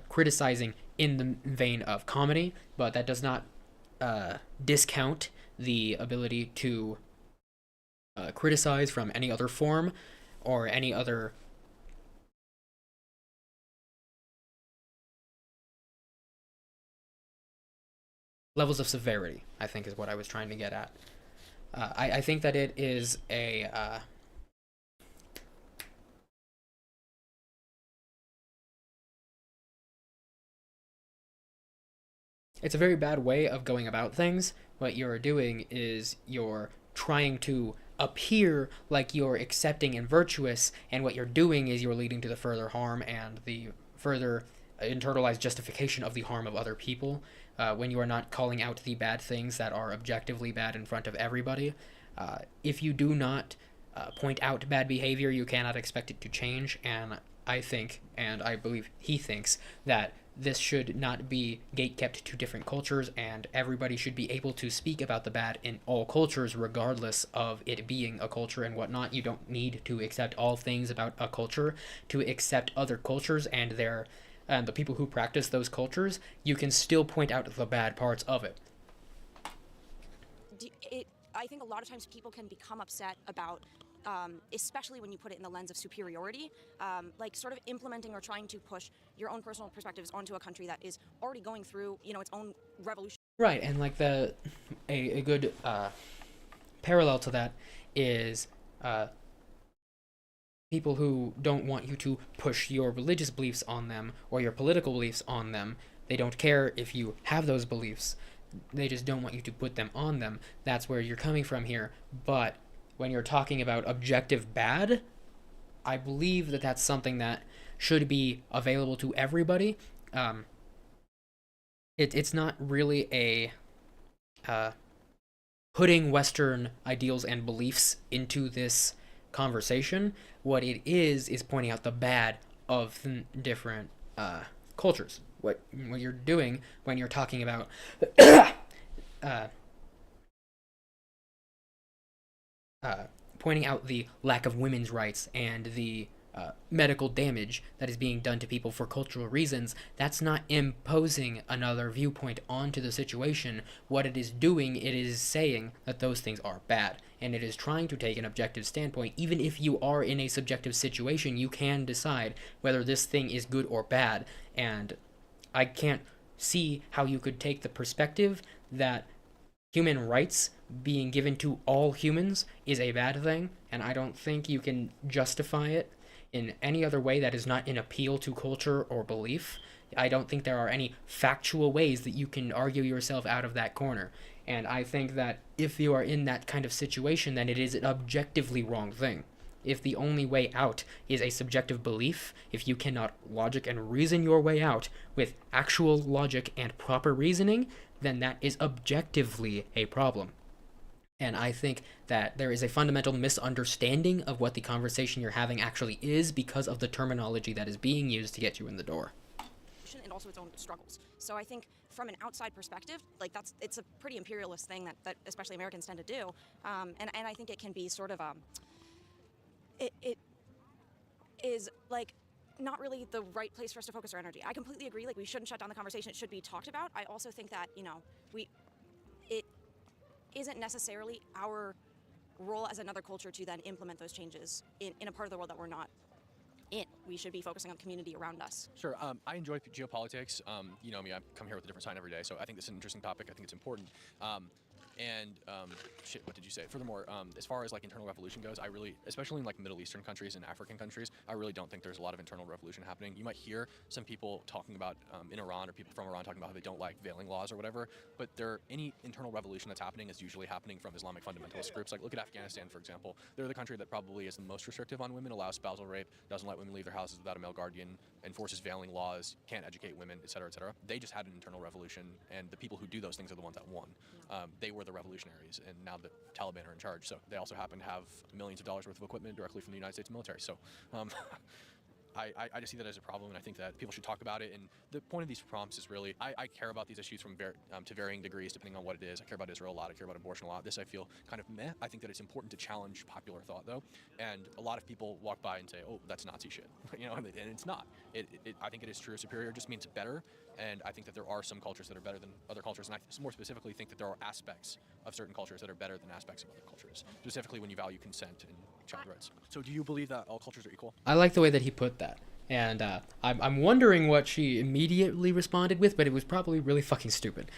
criticizing in the vein of comedy, but that does not discount the ability to criticize from any other form or any other levels of severity, I think is what I was trying to get at. I think that it is a it's a very bad way of going about things. What you're doing is you're trying to appear like you're accepting and virtuous, and what you're doing is you're leading to the further harm and the further internalized justification of the harm of other people, when you are not calling out the bad things that are objectively bad in front of everybody. If you do not point out bad behavior, you cannot expect it to change, and I think, and I believe he thinks, that this should not be gatekept to different cultures, and everybody should be able to speak about the bad in all cultures, regardless of it being a culture and whatnot. You don't need to accept all things about a culture to accept other cultures and the people who practice those cultures. You can still point out the bad parts of it. I think a lot of times people can become upset about, especially when you put it in the lens of superiority, like sort of implementing or trying to push your own personal perspectives onto a country that is already going through, its own revolution. Right, and like a good parallel to that is people who don't want you to push your religious beliefs on them or your political beliefs on them. They don't care if you have those beliefs. They just don't want you to put them on them. That's where you're coming from here. But when you're talking about objective bad, I believe that that's something that should be available to everybody. It's not really a putting Western ideals and beliefs into this conversation. What it is pointing out the bad of different cultures. What you're doing when you're talking about pointing out the lack of women's rights and the medical damage that is being done to people for cultural reasons, that's not imposing another viewpoint onto the situation. What it is doing, it is saying that those things are bad, and it is trying to take an objective standpoint. Even if you are in a subjective situation, you can decide whether this thing is good or bad, and I can't see how you could take the perspective that human rights being given to all humans is a bad thing, and I don't think you can justify it in any other way that is not an appeal to culture or belief. I don't think there are any factual ways that you can argue yourself out of that corner, and I think that if you are in that kind of situation, then it is an objectively wrong thing. If the only way out is a subjective belief, if you cannot logic and reason your way out with actual logic and proper reasoning, then that is objectively a problem. And I think that there is a fundamental misunderstanding of what the conversation you're having actually is because of the terminology that is being used to get you in the door. And also its own struggles. So I think from an outside perspective, like it's a pretty imperialist thing that especially Americans tend to do. And I think it can be sort of it is like not really the right place for us to focus our energy. I completely agree. Like, we shouldn't shut down the conversation. It should be talked about. I also think that, it isn't necessarily our role as another culture to then implement those changes in a part of the world that we're not in. We should be focusing on the community around us. Sure. I enjoy geopolitics. You know me, I come here with a different sign every day, so I think this is an interesting topic. I think it's important. Shit, what did you say? Furthermore, as far as like internal revolution goes, I really, especially in like Middle Eastern countries and African countries, I really don't think there's a lot of internal revolution happening. You might hear some people talking about in Iran, or people from Iran talking about how they don't like veiling laws or whatever, but any internal revolution that's happening is usually happening from Islamic fundamentalist groups. Like, look at Afghanistan, for example. They're the country that probably is the most restrictive on women, allows spousal rape, doesn't let women leave their houses without a male guardian, enforces veiling laws, can't educate women, etc., etc. They just had an internal revolution, and the people who do those things are the ones that won. They were the revolutionaries, and now the Taliban are in charge. So they also happen to have millions of dollars worth of equipment directly from the United States military. So I just see that as a problem, and I think that people should talk about it. And the point of these prompts is really, I care about these issues to varying degrees depending on what it is. I care about Israel a lot. I care about abortion a lot. This I feel kind of meh. I think that it's important to challenge popular thought, though. And a lot of people walk by and say, "Oh, that's Nazi shit," and it's not. I think it is true. Superior just means better. And I think that there are some cultures that are better than other cultures, and I more specifically think that there are aspects of certain cultures that are better than aspects of other cultures, specifically when you value consent and child rights. So do you believe that all cultures are equal? I like the way that he put that, and I'm wondering what she immediately responded with, but it was probably really fucking stupid.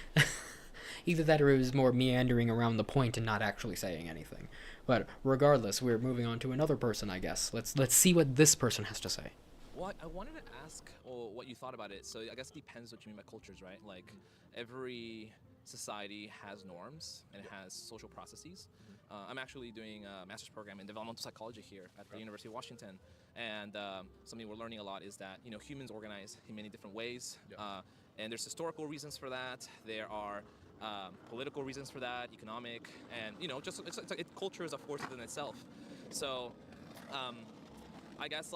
Either that or it was more meandering around the point and not actually saying anything. But regardless, we're moving on to another person, I guess. Let's see what this person has to say. Well, I wanted to ask what you thought about it. So I guess it depends what you mean by cultures, right? Like every society has norms and it has social processes. I'm actually doing a master's program in developmental psychology here at the University of Washington, and something we're learning a lot is that humans organize in many different ways, and there's historical reasons for that. There are political reasons for that, economic, and culture is a force within itself. So I guess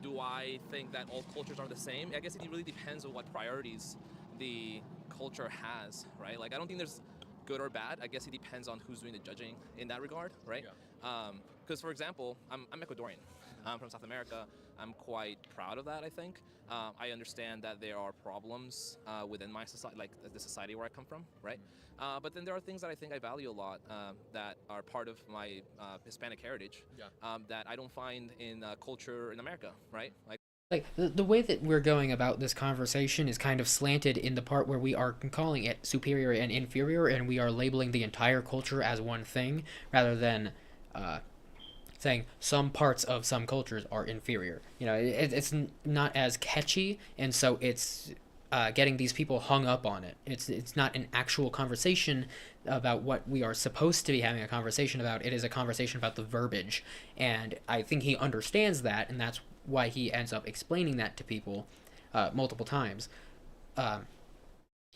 do I think that all cultures are the same? I guess it really depends on what priorities the culture has, right? Like I don't think there's good or bad. I guess it depends on who's doing the judging in that regard, right? Because for example, I'm Ecuadorian. I'm from South America. I'm quite proud of that, I think. I understand that there are problems within my society, like the society where I come from, right? But then there are things that I think I value a lot that are part of my Hispanic heritage that I don't find in culture in America, right? Like, the way that we're going about this conversation is kind of slanted in the part where we are calling it superior and inferior, and we are labeling the entire culture as one thing, rather than saying some parts of some cultures are inferior. It's not as catchy, and so it's getting these people hung up on it. It's not an actual conversation about what we are supposed to be having a conversation about. It is a conversation about the verbiage, and I think he understands that, and that's why he ends up explaining that to people multiple times.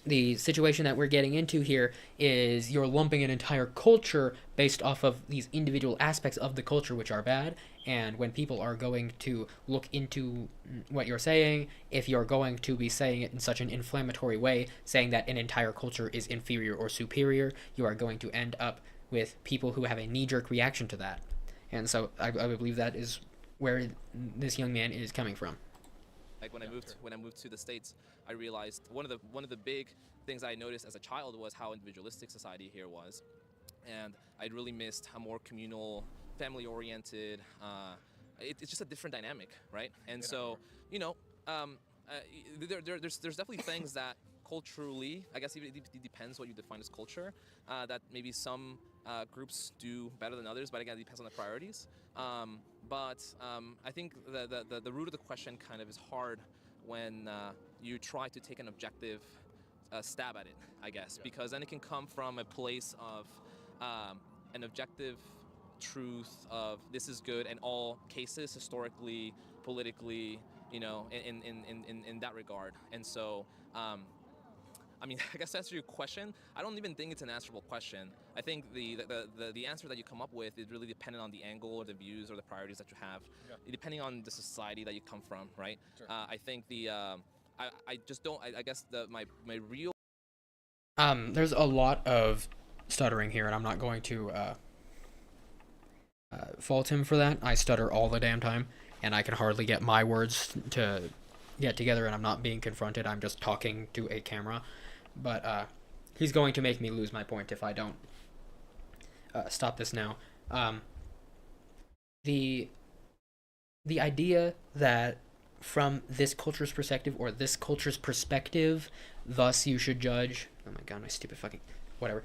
The situation that we're getting into here is you're lumping an entire culture based off of these individual aspects of the culture which are bad, and when people are going to look into what you're saying, if you're going to be saying it in such an inflammatory way, saying that an entire culture is inferior or superior, you are going to end up with people who have a knee-jerk reaction to that. And so I believe that is where this young man is coming from. Like when I moved to the States, I realized one of the big things I noticed as a child was how individualistic society here was, and I'd really missed a more communal, family-oriented. It's just a different dynamic, right? And so there's definitely things that culturally, I guess it depends what you define as culture, that maybe some groups do better than others, but again, it depends on the priorities. But I think the root of the question kind of is hard when you try to take an objective stab at it, I guess, because then it can come from a place of an objective truth of this is good in all cases, historically, politically, in that regard. And so I mean, I guess to answer your question, I don't even think it's an answerable question. I think the answer that you come up with is really dependent on the angle or the views or the priorities that you have, depending on the society that you come from, right? Sure. I think I just don't. I guess my real. There's a lot of stuttering here, and I'm not going to fault him for that. I stutter all the damn time, and I can hardly get my words to get together, and I'm not being confronted. I'm just talking to a camera. But he's going to make me lose my point if I don't stop this now. The idea that from this culture's perspective, or this culture's perspective, thus you should judge. Oh my god, my stupid fucking whatever.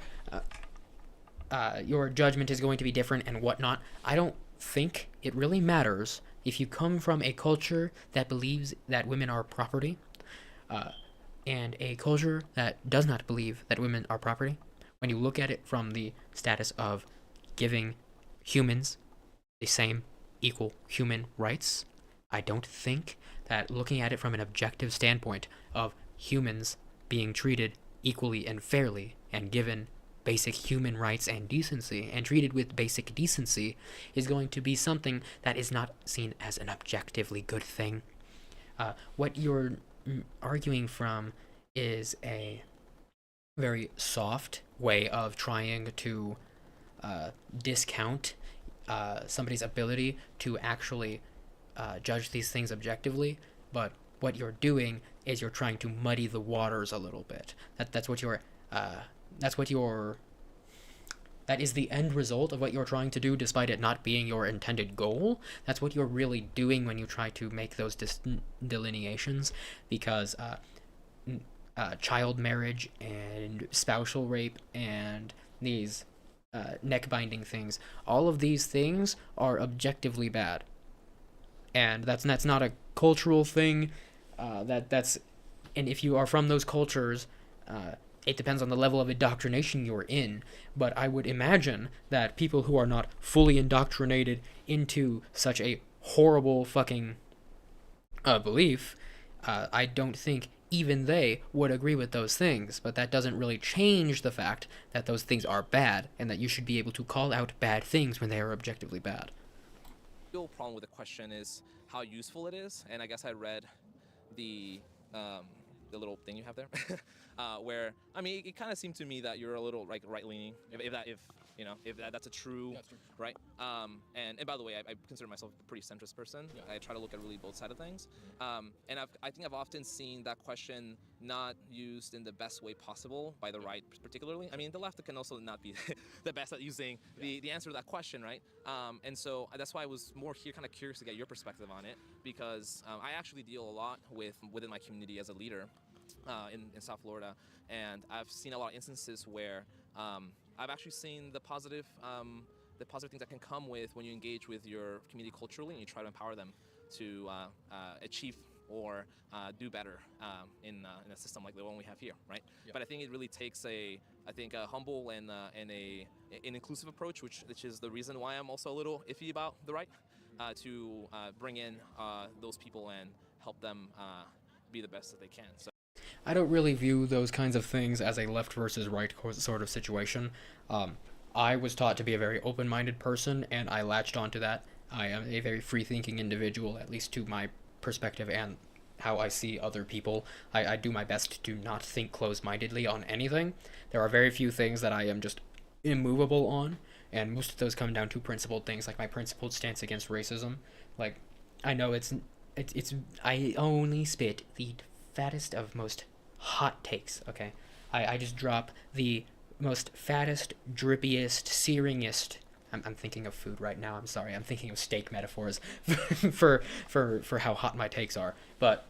Your judgment is going to be different and whatnot. I don't think it really matters if you come from a culture that believes that women are property, and a culture that does not believe that women are property. When you look at it from the status of giving humans the same equal human rights, I don't think that looking at it from an objective standpoint of humans being treated equally and fairly and given basic human rights and decency and treated with basic decency is going to be something that is not seen as an objectively good thing. What you're arguing from is a very soft way of trying to discount somebody's ability to actually judge these things objectively, but what you're doing is you're trying to muddy the waters a little bit. That is the end result of what you're trying to do, despite it not being your intended goal. That's what you're really doing when you try to make those delineations, because child marriage and spousal rape and these neck binding things. All of these things are objectively bad, and that's not a cultural thing. That's and if you are from those cultures, it depends on the level of indoctrination you're in. But I would imagine that people who are not fully indoctrinated into such a horrible fucking belief, I don't think even they would agree with those things. But that doesn't really change the fact that those things are bad, and that you should be able to call out bad things when they are objectively bad. The real problem with the question is how useful it is, and I guess I read the little thing you have there, where I mean it kind of seemed to me that you're a little like right-leaning, if that's a true, right? And by the way, I consider myself a pretty centrist person. I try to look at really both sides of things, and I think I've often seen that question not used in the best way possible by the right, particularly. I mean, the left can also not be the best at using the answer to that question, right? And so that's why I was more here, kind of curious to get your perspective on it, because I actually deal a lot within my community as a leader in South Florida, and I've seen a lot of instances where I've actually seen the positive things that can come with when you engage with your community culturally and you try to empower them to achieve or do better in a system like the one we have here, right? But I think it really takes a humble and an inclusive approach, which is the reason why I'm also a little iffy about the right, to bring in those people and help them be the best that they can. So I don't really view those kinds of things as a left versus right sort of situation. I was taught to be a very open-minded person, and I latched onto that. I am a very free-thinking individual, at least to my perspective and how I see other people. I do my best to not think closed-mindedly on anything. There are very few things that I am just immovable on, and most of those come down to principled things, like my principled stance against racism. Like, I know it's I only spit the fattest of most hot takes, okay? I just drop the most fattest, drippiest, searingest. I'm thinking of food right now. I'm sorry. I'm thinking of steak metaphors for how hot my takes are. But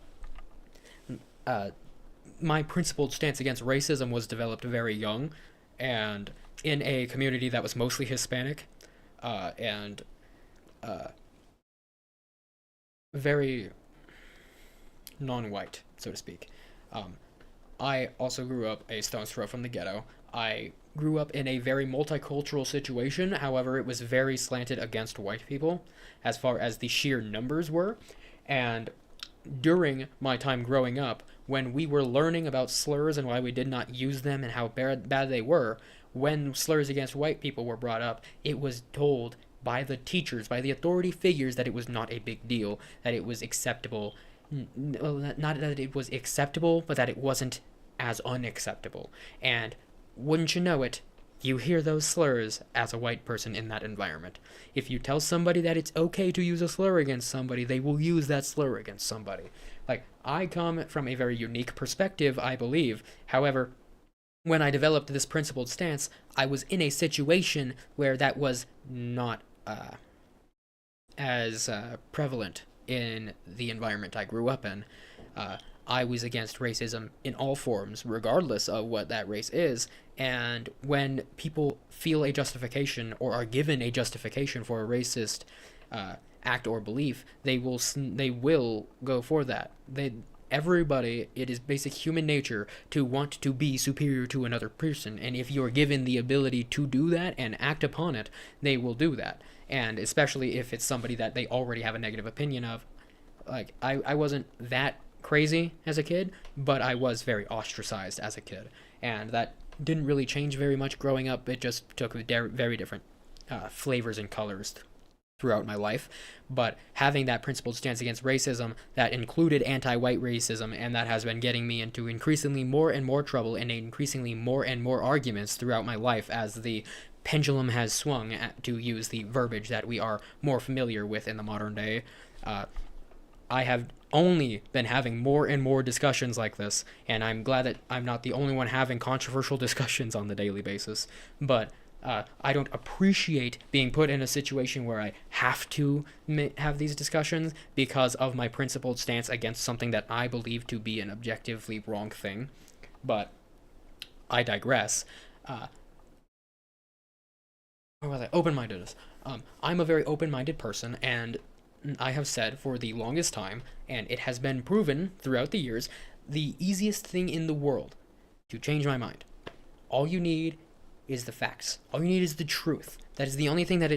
my principled stance against racism was developed very young, and in a community that was mostly Hispanic, and very non-white, so to speak. I also grew up a stone's throw from the ghetto. I grew up in a very multicultural situation. However, it was very slanted against white people as far as the sheer numbers were. And during my time growing up, when we were learning about slurs and why we did not use them and how bad they were, when slurs against white people were brought up, it was told by the teachers, by the authority figures, that it was not a big deal, that it was acceptable. Not that it was acceptable, but that it wasn't as unacceptable. And wouldn't you know it, you hear those slurs as a white person in that environment. If you tell somebody that it's okay to use a slur against somebody, they will use that slur against somebody. Like, I come from a very unique perspective, I believe. However, when I developed this principled stance, I was in a situation where that was not as prevalent in the environment I grew up in. I was against racism in all forms, regardless of what that race is. And when people feel a justification or are given a justification for a racist act or belief, they will go for that. Everybody, it is basic human nature to want to be superior to another person, and if you're given the ability to do that and act upon it, they will do that. And especially if it's somebody that they already have a negative opinion of. Like, I wasn't that crazy as a kid, but I was very ostracized as a kid, and that didn't really change very much growing up. It just took very different flavors and colors throughout my life. But having that principled stance against racism that included anti-white racism, and that has been getting me into increasingly more and more trouble and increasingly more and more arguments throughout my life as the pendulum has swung, to use the verbiage that we are more familiar with in the modern day. I have only been having more and more discussions like this, and I'm glad that I'm not the only one having controversial discussions on the daily basis. But I don't appreciate being put in a situation where I have to have these discussions because of my principled stance against something that I believe to be an objectively wrong thing. But I digress. What was I? Open-mindedness. I'm a very open-minded person, and I have said for the longest time, and it has been proven throughout the years, the easiest thing in the world to change my mind. All you need is the facts. All you need is the truth. That is the only thing that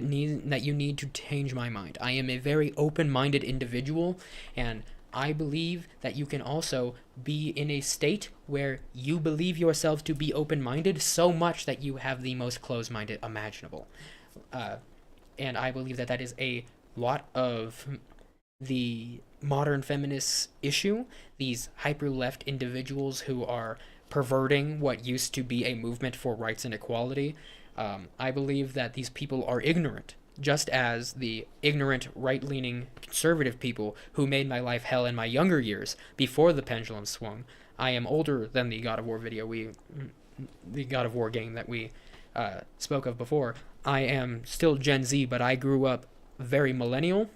you need to change my mind. I am a very open-minded individual, and I believe that you can also be in a state where you believe yourself to be open-minded so much that you have the most closed-minded imaginable. And I believe that that is a lot of the modern feminist issue. These hyper-left individuals who are perverting what used to be a movement for rights and equality. I believe that these people are ignorant, just as the ignorant right-leaning conservative people who made my life hell in my younger years before the pendulum swung. I am older than the God of War video the God of War game that we spoke of before. I am still Gen Z, but I grew up very millennial.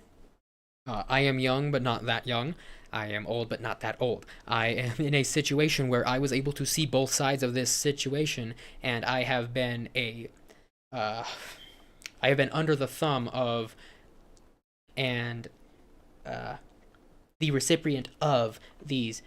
I am young, but not that young. I am old, but not that old. I am in a situation where I was able to see both sides of this situation, and I have been under the thumb of, and the recipient of these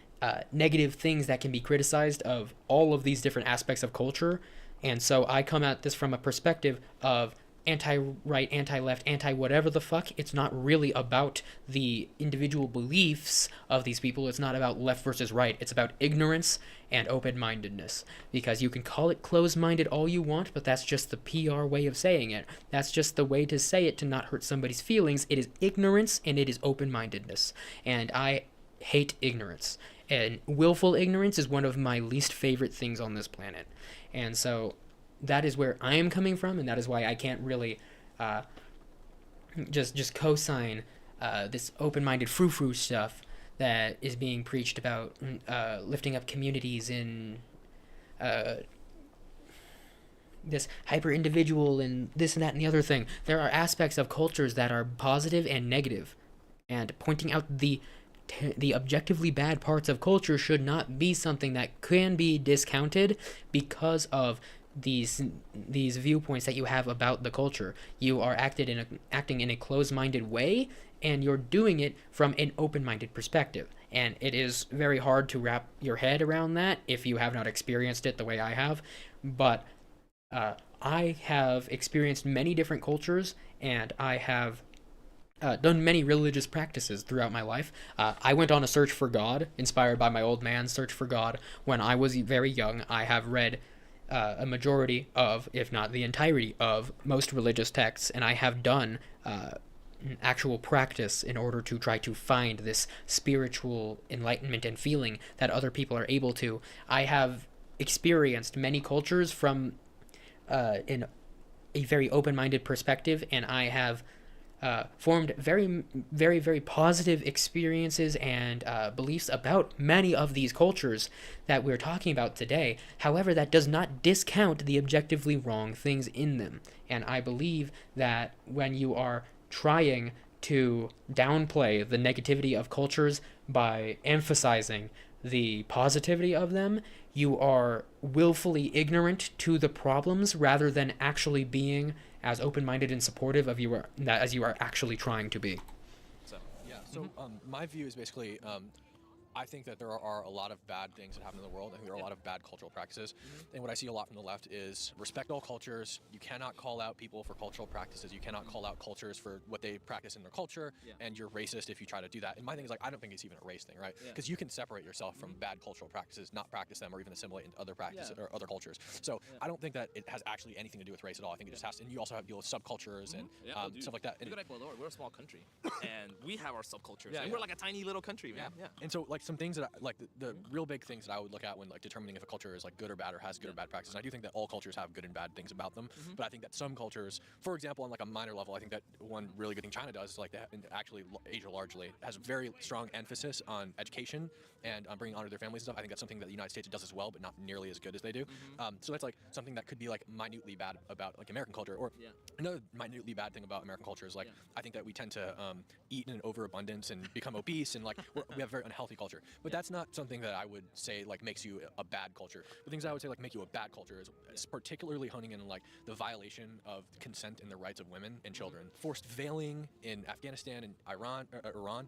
negative things that can be criticized of all of these different aspects of culture. And so I come at this from a perspective of anti-right, anti-left, anti-whatever the fuck. It's not really about the individual beliefs of these people. It's not about left versus right. It's about ignorance and open-mindedness. Because you can call it closed-minded all you want, but that's just the PR way of saying it. That's just the way to say it to not hurt somebody's feelings. It is ignorance and it is open-mindedness. And I hate ignorance. And willful ignorance is one of my least favorite things on this planet. And so that is where I am coming from, and that is why I can't really just co-sign this open-minded frou-frou stuff that is being preached about lifting up communities in this hyper-individual and this and that and the other thing. There are aspects of cultures that are positive and negative, and pointing out the objectively bad parts of culture should not be something that can be discounted because of these viewpoints that you have about the culture. You are acting in a closed-minded way, and you're doing it from an open-minded perspective. And it is very hard to wrap your head around that if you have not experienced it the way I have. But I have experienced many different cultures, and I have done many religious practices throughout my life. I went on a search for God, inspired by my old man's search for God, when I was very young. I have read a majority of, if not the entirety of, most religious texts, and I have done actual practice in order to try to find this spiritual enlightenment and feeling that other people are able to. I have experienced many cultures from in a very open-minded perspective, and I have formed very, very, very positive experiences and beliefs about many of these cultures that we're talking about today. However, that does not discount the objectively wrong things in them. And I believe that when you are trying to downplay the negativity of cultures by emphasizing the positivity of them, you are willfully ignorant to the problems rather than actually being as open-minded and supportive of you as you are actually trying to be. So my view is basically, I think that there are a lot of bad things that happen in the world. I think there are a lot of bad cultural practices. And what I see a lot from the left is respect all cultures. You cannot call out people for cultural practices. You cannot call out cultures for what they practice in their culture. And you're racist if you try to do that. And my thing is, like, I don't think it's even a race thing, right? Because you can separate yourself from bad cultural practices, not practice them, or even assimilate into other practices or other cultures. So I don't think that it has actually anything to do with race at all. I think it just has to, and you also have to deal with subcultures and stuff like that. Look at Ecuador. We're a small country, and we have our subcultures. And we're like a tiny little country, man. And so, like, some things that the real big things that I would look at when like determining if a culture is like good or bad or has good or bad practices. And I do think that all cultures have good and bad things about them, but I think that some cultures, for example, on like a minor level, I think that one really good thing China does is like actually Asia largely has a very strong emphasis on education and on bringing honor to their families and stuff. I think that's something that the United States does as well, but not nearly as good as they do. So that's like something that could be like minutely bad about like American culture. Or another minutely bad thing about American culture is like I think that we tend to eat in an overabundance and become obese, and like we have a very unhealthy culture. culture. But that's not something that I would say like makes you a bad culture. The things I would say like make you a bad culture is particularly honing in like the violation of consent and the rights of women and children. Forced veiling in Afghanistan and Iran,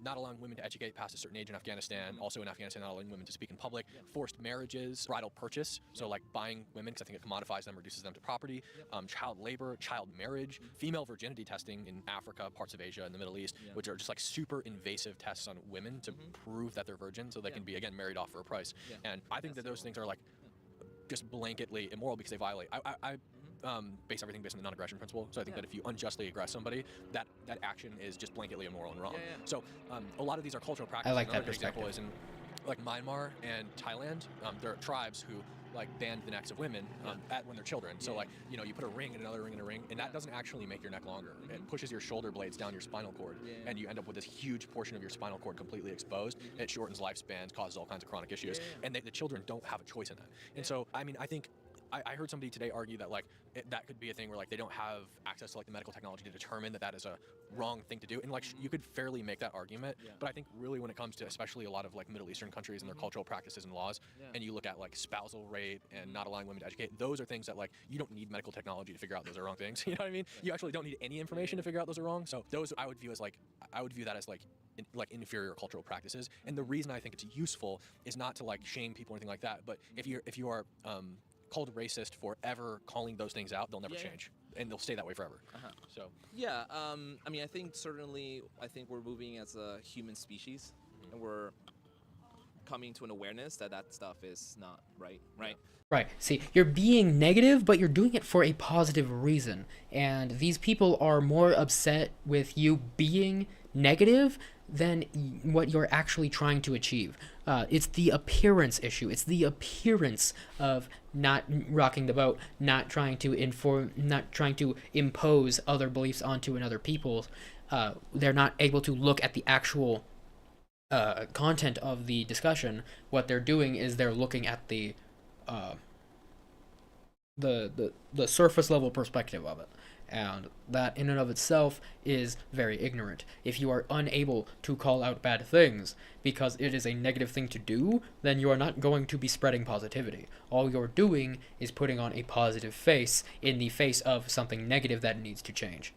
not allowing women to educate past a certain age in Afghanistan. Also in Afghanistan, not allowing women to speak in public. Forced marriages, bridal purchase, so like buying women because I think it commodifies them, reduces them to property. Child labor, child marriage, female virginity testing in Africa, parts of Asia, and the Middle East, which are just like super invasive tests on women to prove that they're virgin so they can be, again, married off for a price. And I think that those things are like just blanketly immoral because they violate. I base everything based on the non-aggression principle. So I think that if you unjustly aggress somebody, that action is just blanketly immoral and wrong. So a lot of these are cultural practices. I like that Another good example perspective. is in like Myanmar and Thailand, there are tribes who like band the necks of women when they're children. So like, you know, you put a ring and another ring and a ring, and that doesn't actually make your neck longer. It pushes your shoulder blades down your spinal cord, and you end up with this huge portion of your spinal cord completely exposed. It shortens lifespans, causes all kinds of chronic issues, and the children don't have a choice in that. And so, I mean, I think I heard somebody today argue that like that could be a thing where like they don't have access to like the medical technology to determine that is a wrong thing to do, and like you could fairly make that argument. But I think really when it comes to especially a lot of like Middle Eastern countries and their cultural practices and laws, and you look at like spousal rape and not allowing women to educate, those are things that like you don't need medical technology to figure out those are wrong things. You know what I mean? You actually don't need any information to figure out those are wrong. So those I would view that as like inferior cultural practices. And the reason I think it's useful is not to like shame people or anything like that, but if you are called racist for ever calling those things out, they'll never change, and they'll stay that way forever. So I mean, I think we're moving as a human species, and we're coming to an awareness that stuff is not right. Right. See, you're being negative, but you're doing it for a positive reason. And these people are more upset with you being negative than what you're actually trying to achieve. It's the appearance issue. It's the appearance of not rocking the boat, not trying to impose other beliefs onto another people. They're not able to look at the actual content of the discussion. What they're doing is they're looking at the surface level perspective of it, and that in and of itself is very ignorant. If you are unable to call out bad things because it is a negative thing to do, then you are not going to be spreading positivity. All you're doing is putting on a positive face in the face of something negative that needs to change.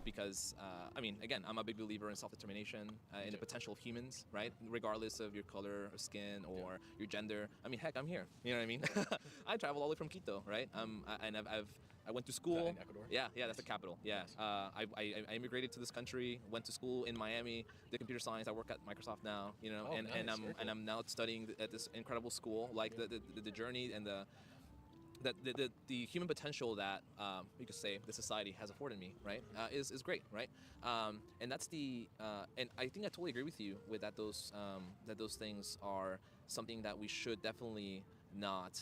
Because I mean, again, I'm a big believer in self-determination, in the potential of humans, right? Regardless of your color of skin or your gender. I mean, heck, I'm here. You know what I mean? I traveled all the way from Quito, right? I went to school. Is that in Ecuador? Yeah, that's the capital. Yeah. I immigrated to this country, went to school in Miami, did computer science. I work at Microsoft now, you know, and I'm now studying at this incredible school. Like the journey and the human potential that you could say the society has afforded me, right, is great, right? And that's and I think I totally agree with you with that those things are something that we should definitely not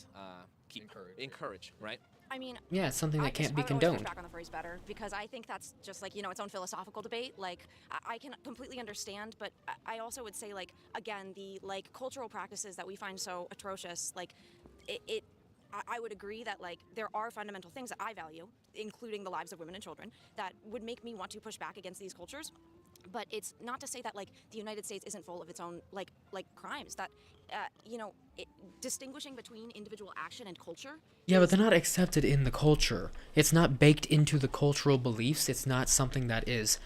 encourage, right? I mean, Yeah, it's something that can't be I would always push condoned. back on the phrase better, because I think that's just like, its own philosophical debate. Like, I can completely understand, but I also would say, like, again, the like cultural practices that we find so atrocious, like I would agree that like there are fundamental things that I value, including the lives of women and children, that would make me want to push back against these cultures. But it's not to say that like the United States isn't full of its own like crimes. That distinguishing between individual action and culture. Yeah, but they're not accepted in the culture. It's not baked into the cultural beliefs. It's not something that is.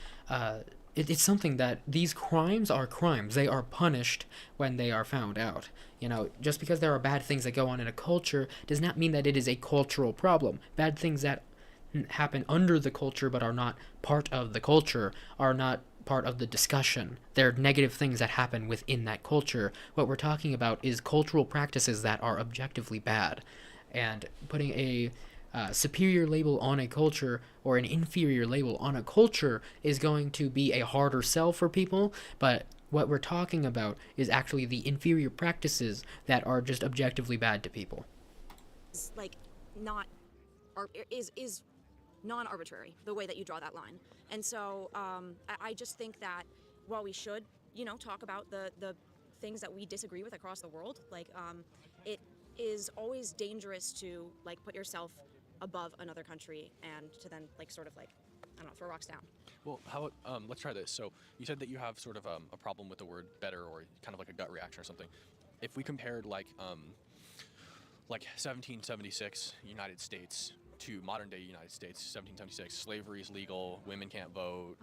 It's something that these crimes are crimes. They are punished when they are found out. You know, just because there are bad things that go on in a culture does not mean that it is a cultural problem. Bad things that happen under the culture but are not part of the culture are not part of the discussion. They're negative things that happen within that culture. What we're talking about is cultural practices that are objectively bad. And putting a superior label on a culture or an inferior label on a culture is going to be a harder sell for people, but what we're talking about is actually the inferior practices that are just objectively bad to people. It's like is non-arbitrary the way that you draw that line. And so I just think that while we should, talk about the things that we disagree with across the world, like it is always dangerous to like put yourself above another country and to then like sort of like, I don't know, throw rocks down. Well, how let's try this. So you said that you have sort of a problem with the word better, or kind of like a gut reaction or something. If we compared like 1776 United States to modern day United States, 1776, slavery is legal, women can't vote,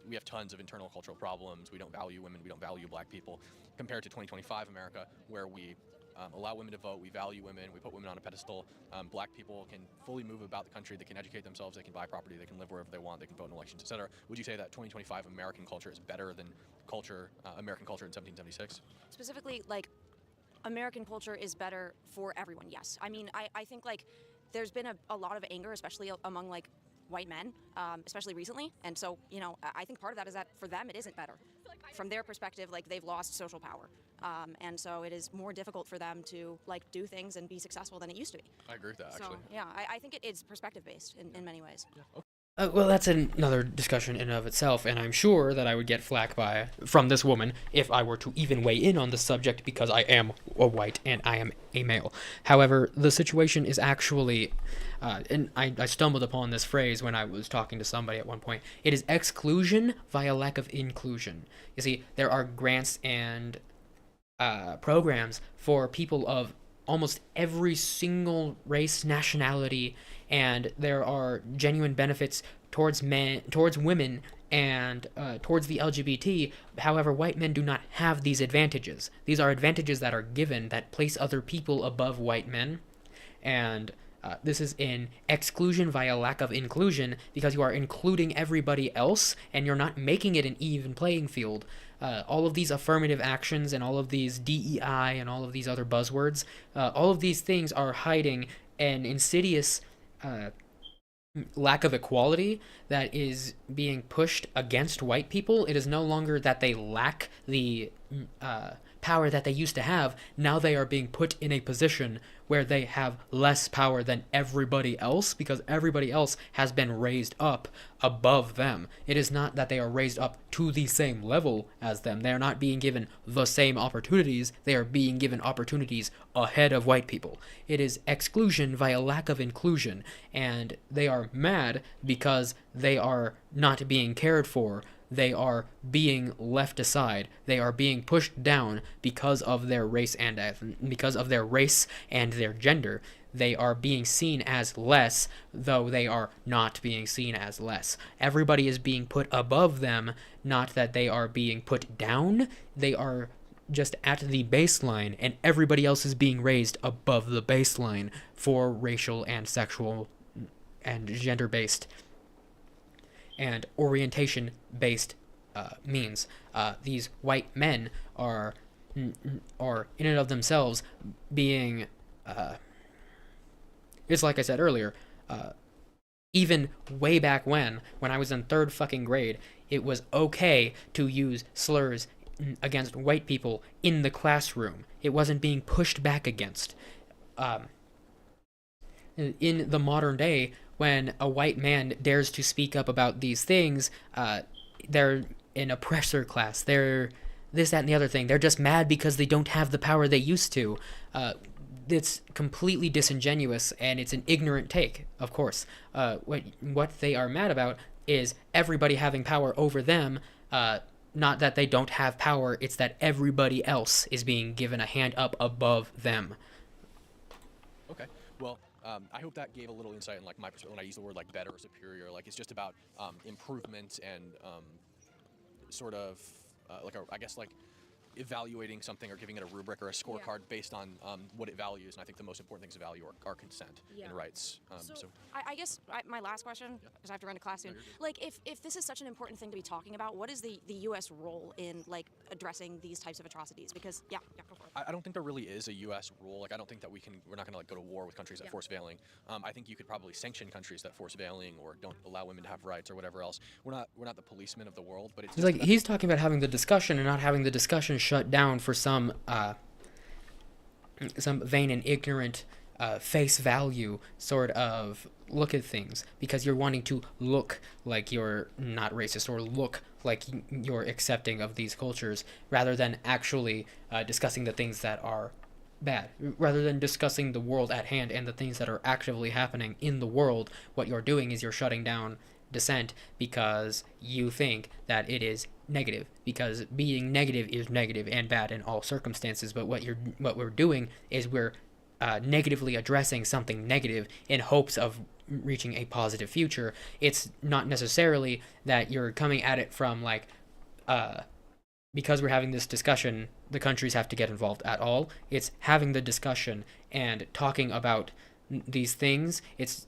we have tons of internal cultural problems, we don't value women, we don't value black people, compared to 2025 America, where we allow women to vote, we value women, we put women on a pedestal, black people can fully move about the country, they can educate themselves, they can buy property, they can live wherever they want, they can vote in elections, etc. Would you say that 2025 American culture is better than American culture in 1776? Specifically, like, American culture is better for everyone, yes. I mean, I think, like, there's been a lot of anger, especially among, like, white men, especially recently. And so, you know, I think part of that is that for them it isn't better. From their perspective, like, they've lost social power. And so it is more difficult for them to, like, do things and be successful than it used to be. I agree with that, actually. So, yeah, I think it is perspective-based in many ways. Yeah. Well, that's another discussion in and of itself, and I'm sure that I would get flack from this woman if I were to even weigh in on the subject, because I am a white and I am a male. However, the situation is actually, and I stumbled upon this phrase when I was talking to somebody at one point, it is exclusion via lack of inclusion. You see, there are grants and programs for people of almost every single race, nationality, and there are genuine benefits towards women, and towards the LGBT. However, white men do not have these advantages. These are advantages that are given that place other people above white men, and this is in exclusion via lack of inclusion, because you are including everybody else, and you're not making it an even playing field. All of these affirmative actions and all of these DEI and all of these other buzzwords, all of these things are hiding an insidious lack of equality that is being pushed against white people. It is no longer that they lack the power that they used to have. Now they are being put in a position where they have less power than everybody else, because everybody else has been raised up above them. It is not that they are raised up to the same level as them. They are not being given the same opportunities. They are being given opportunities ahead of white people. It is exclusion via lack of inclusion, and they are mad because they are not being cared for. They are being left aside. They are being pushed down because of their race and their gender. They are being seen as less, though they are not being seen as less. Everybody is being put above them, not that they are being put down. They are just at the baseline, and everybody else is being raised above the baseline for racial and sexual and gender-based and orientation-based means. These white men are in and of themselves being, it's like I said earlier, even way back when I was in 3rd fucking grade, it was okay to use slurs against white people in the classroom. It wasn't being pushed back against. In the modern day, when a white man dares to speak up about these things, they're an oppressor class. They're this, that, and the other thing. They're just mad because they don't have the power they used to. It's completely disingenuous, and it's an ignorant take, of course. What they are mad about is everybody having power over them, not that they don't have power, it's that everybody else is being given a hand up above them. Okay, well, I hope that gave a little insight in, like, my perspective when I use the word, like, better or superior. Like, it's just about improvement and sort of I guess evaluating something or giving it a rubric or a scorecard based on what it values. And I think the most important things to value are consent and rights. So I guess my last question, because I have to run to class soon. Like, if this is such an important thing to be talking about, what is the U.S. role in, like, addressing these types of atrocities? Because, go for it. I don't think there really is a U.S. role. Like, I don't think that we're not going to, like, go to war with countries that force veiling. I think you could probably sanction countries that force veiling or don't allow women to have rights or whatever else. We're not the policemen of the world, but it's like he's talking about having the discussion and not having the discussion shut down for some vain and ignorant face value sort of look at things, because you're wanting to look like you're not racist or look like you're accepting of these cultures, rather than actually discussing the things that are bad, rather than discussing the world at hand and the things that are actively happening in the world. What you're doing is you're shutting down dissent because you think that it is negative, because being negative is negative and bad in all circumstances. But what we're doing is we're negatively addressing something negative in hopes of reaching a positive future. It's not necessarily that you're coming at it from like because we're having this discussion, the countries have to get involved at all. It's having the discussion and talking about these things. It's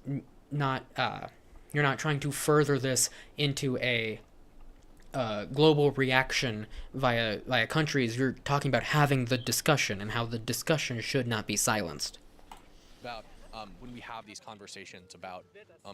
not you're not trying to further this into a global reaction via countries. You're talking about having the discussion and how the discussion should not be silenced. About when we have these conversations about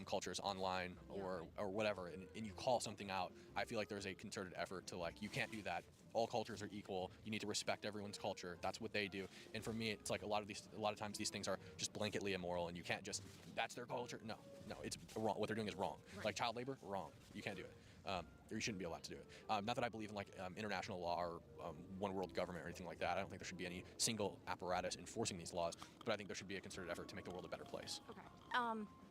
cultures online or whatever, and you call something out, I feel like there's a concerted effort to like, you can't do that. All cultures are equal. You need to respect everyone's culture. That's what they do. And for me, it's like a lot of times these things are just blanketly immoral, and you can't just, that's their culture. No, it's wrong. What they're doing is wrong. Right. Like child labor, wrong. You can't do it. Or you shouldn't be allowed to do it. Not that I believe in like international law or one world government or anything like that. I don't think there should be any single apparatus enforcing these laws, but I think there should be a concerted effort to make the world a better place. Okay.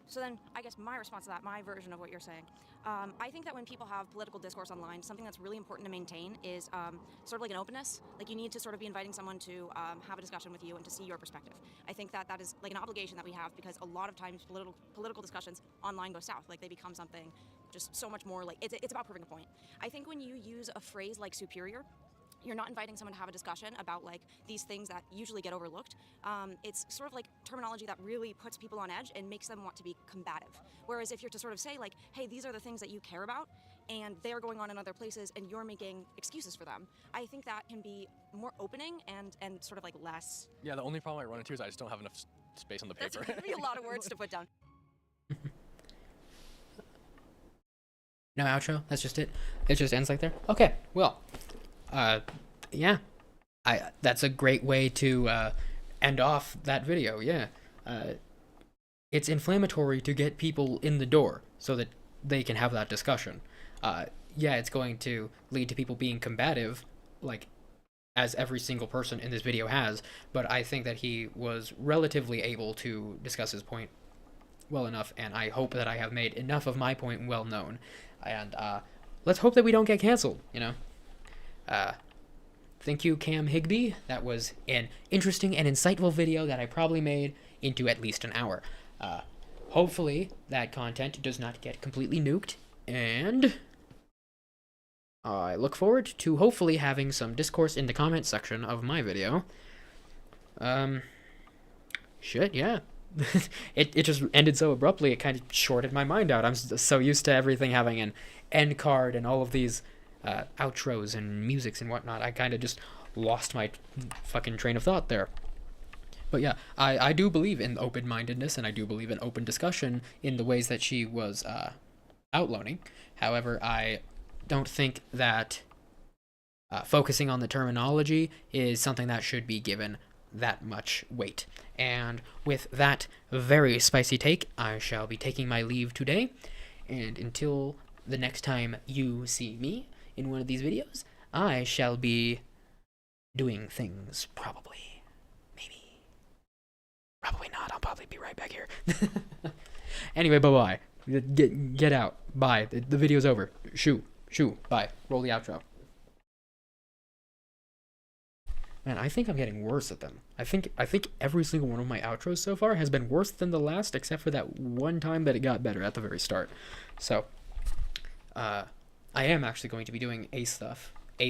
So then I guess my response to that, my version of what you're saying, I think that when people have political discourse online, something that's really important to maintain is sort of like an openness. Like you need to sort of be inviting someone to have a discussion with you and to see your perspective. I think that that is like an obligation that we have, because a lot of times political discussions online go south. Like they become something just so much more like, it's about proving a point. I think when you use a phrase like superior, you're not inviting someone to have a discussion about like these things that usually get overlooked. It's sort of like terminology that really puts people on edge and makes them want to be combative. Whereas if you're to sort of say like, hey, these are the things that you care about and they're going on in other places and you're making excuses for them, I think that can be more opening and sort of like less. Yeah, the only problem I run into is I just don't have enough space on the paper. That's gonna be a lot of words to put down. No outro? That's just it? It just ends like there? Okay, well. Yeah, that's a great way to end off that video. Yeah, it's inflammatory to get people in the door so that they can have that discussion. Yeah, it's going to lead to people being combative, like as every single person in this video has, but I think that he was relatively able to discuss his point well enough, and I hope that I have made enough of my point well known. And let's hope that we don't get canceled, you know? Thank you, Cam Higby. That was an interesting and insightful video that I probably made into at least an hour. Hopefully, that content does not get completely nuked, and I look forward to hopefully having some discourse in the comment section of my video. Shit, yeah. It just ended so abruptly, it kind of shorted my mind out. I'm so used to everything having an end card and all of these outros and musics and whatnot. I kind of just lost my fucking train of thought there. But yeah, I do believe in open-mindedness, and I do believe in open discussion in the ways that she was outlining. However, I don't think that focusing on the terminology is something that should be given that much weight. And with that very spicy take, I shall be taking my leave today. And until the next time you see me in one of these videos, I shall be doing things probably. Maybe. Probably not. I'll probably be right back here. Anyway, bye-bye. Get out. Bye. The video's over. Shoo. Bye. Roll the outro. Man, I think I'm getting worse at them. I think every single one of my outros so far has been worse than the last, except for that one time that it got better at the very start. So, I am actually going to be doing a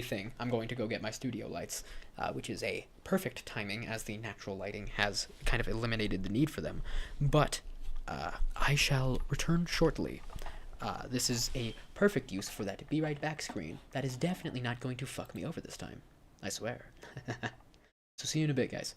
thing. I'm going to go get my studio lights, which is a perfect timing as the natural lighting has kind of eliminated the need for them. But I shall return shortly. This is a perfect use for that be right back screen. That is definitely not going to fuck me over this time. I swear. So see you in a bit, guys.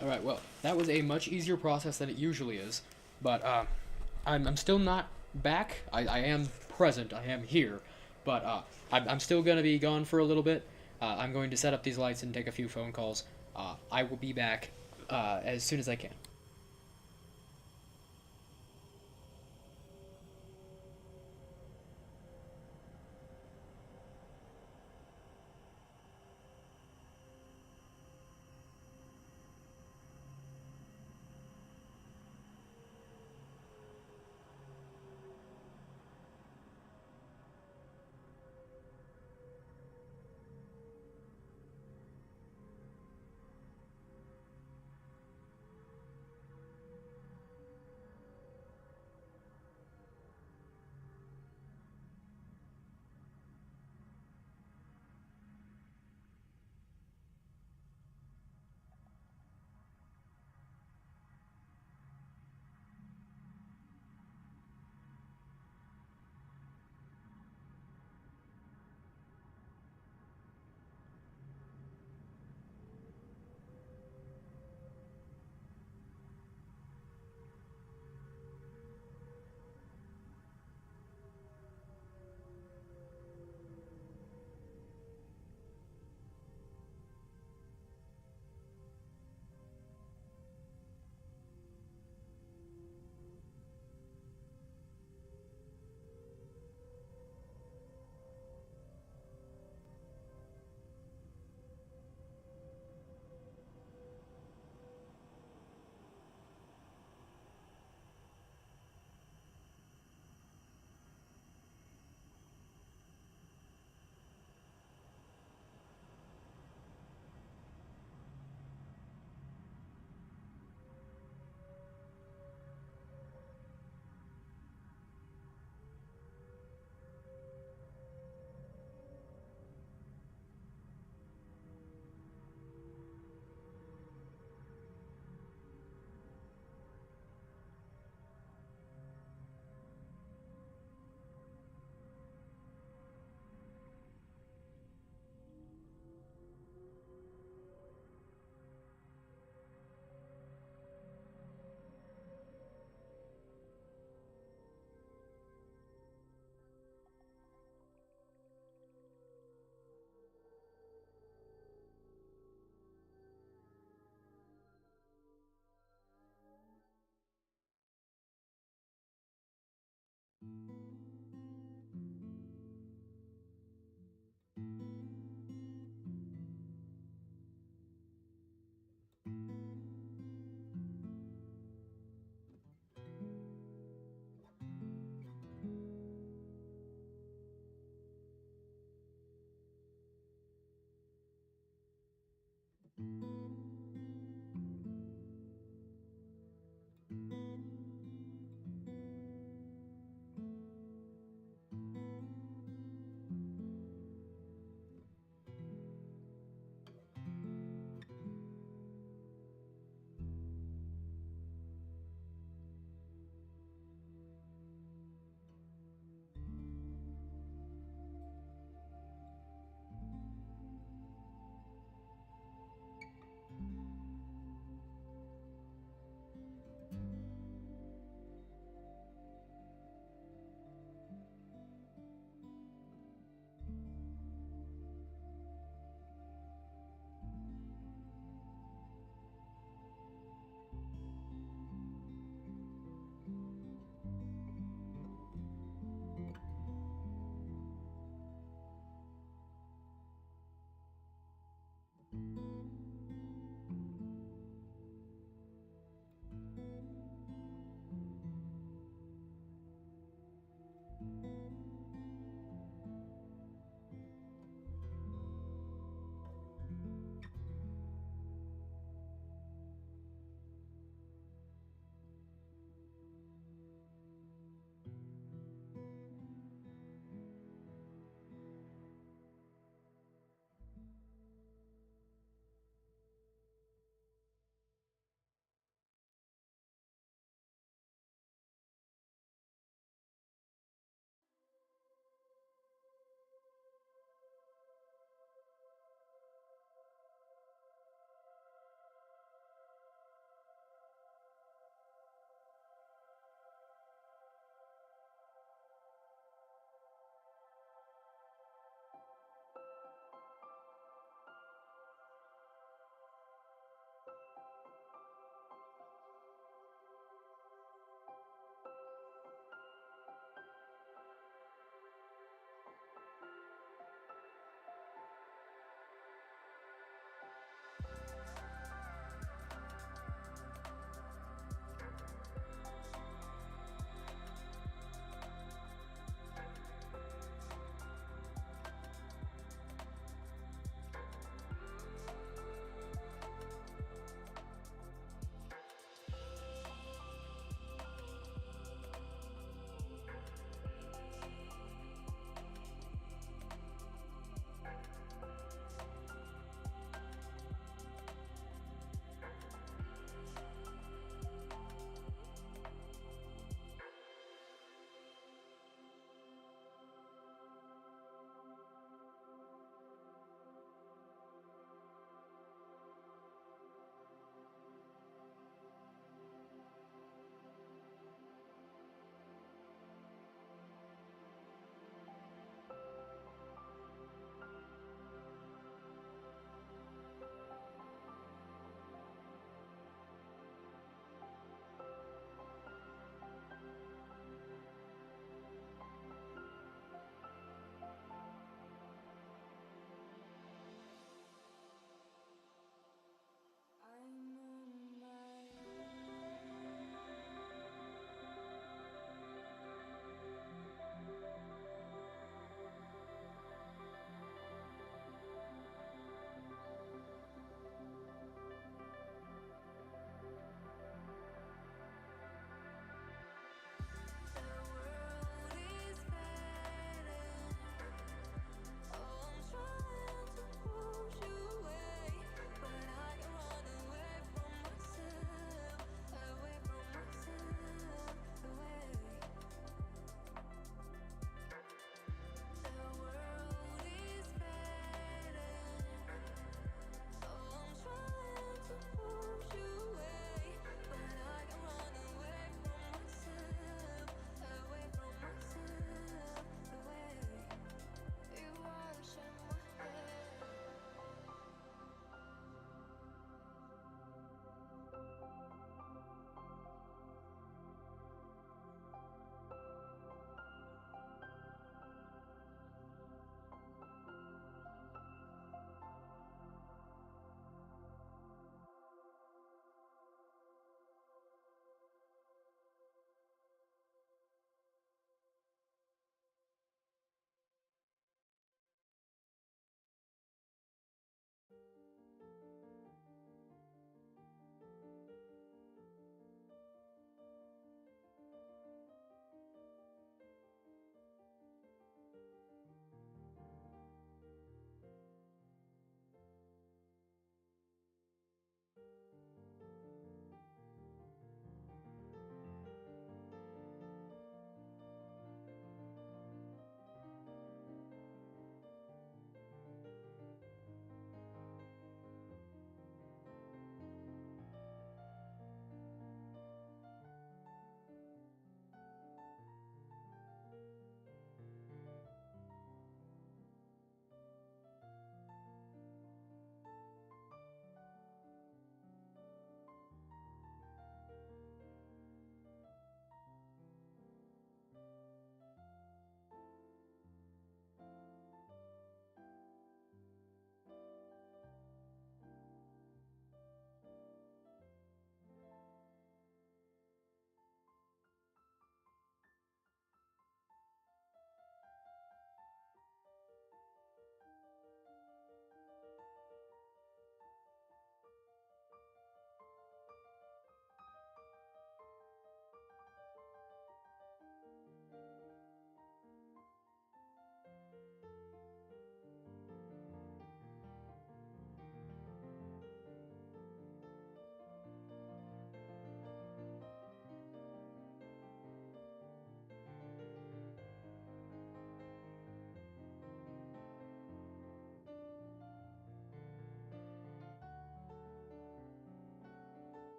Alright, well, that was a much easier process than it usually is, but I'm still not back. I am present, I am here, but I'm still going to be gone for a little bit. I'm going to set up these lights and take a few phone calls. I will be back as soon as I can.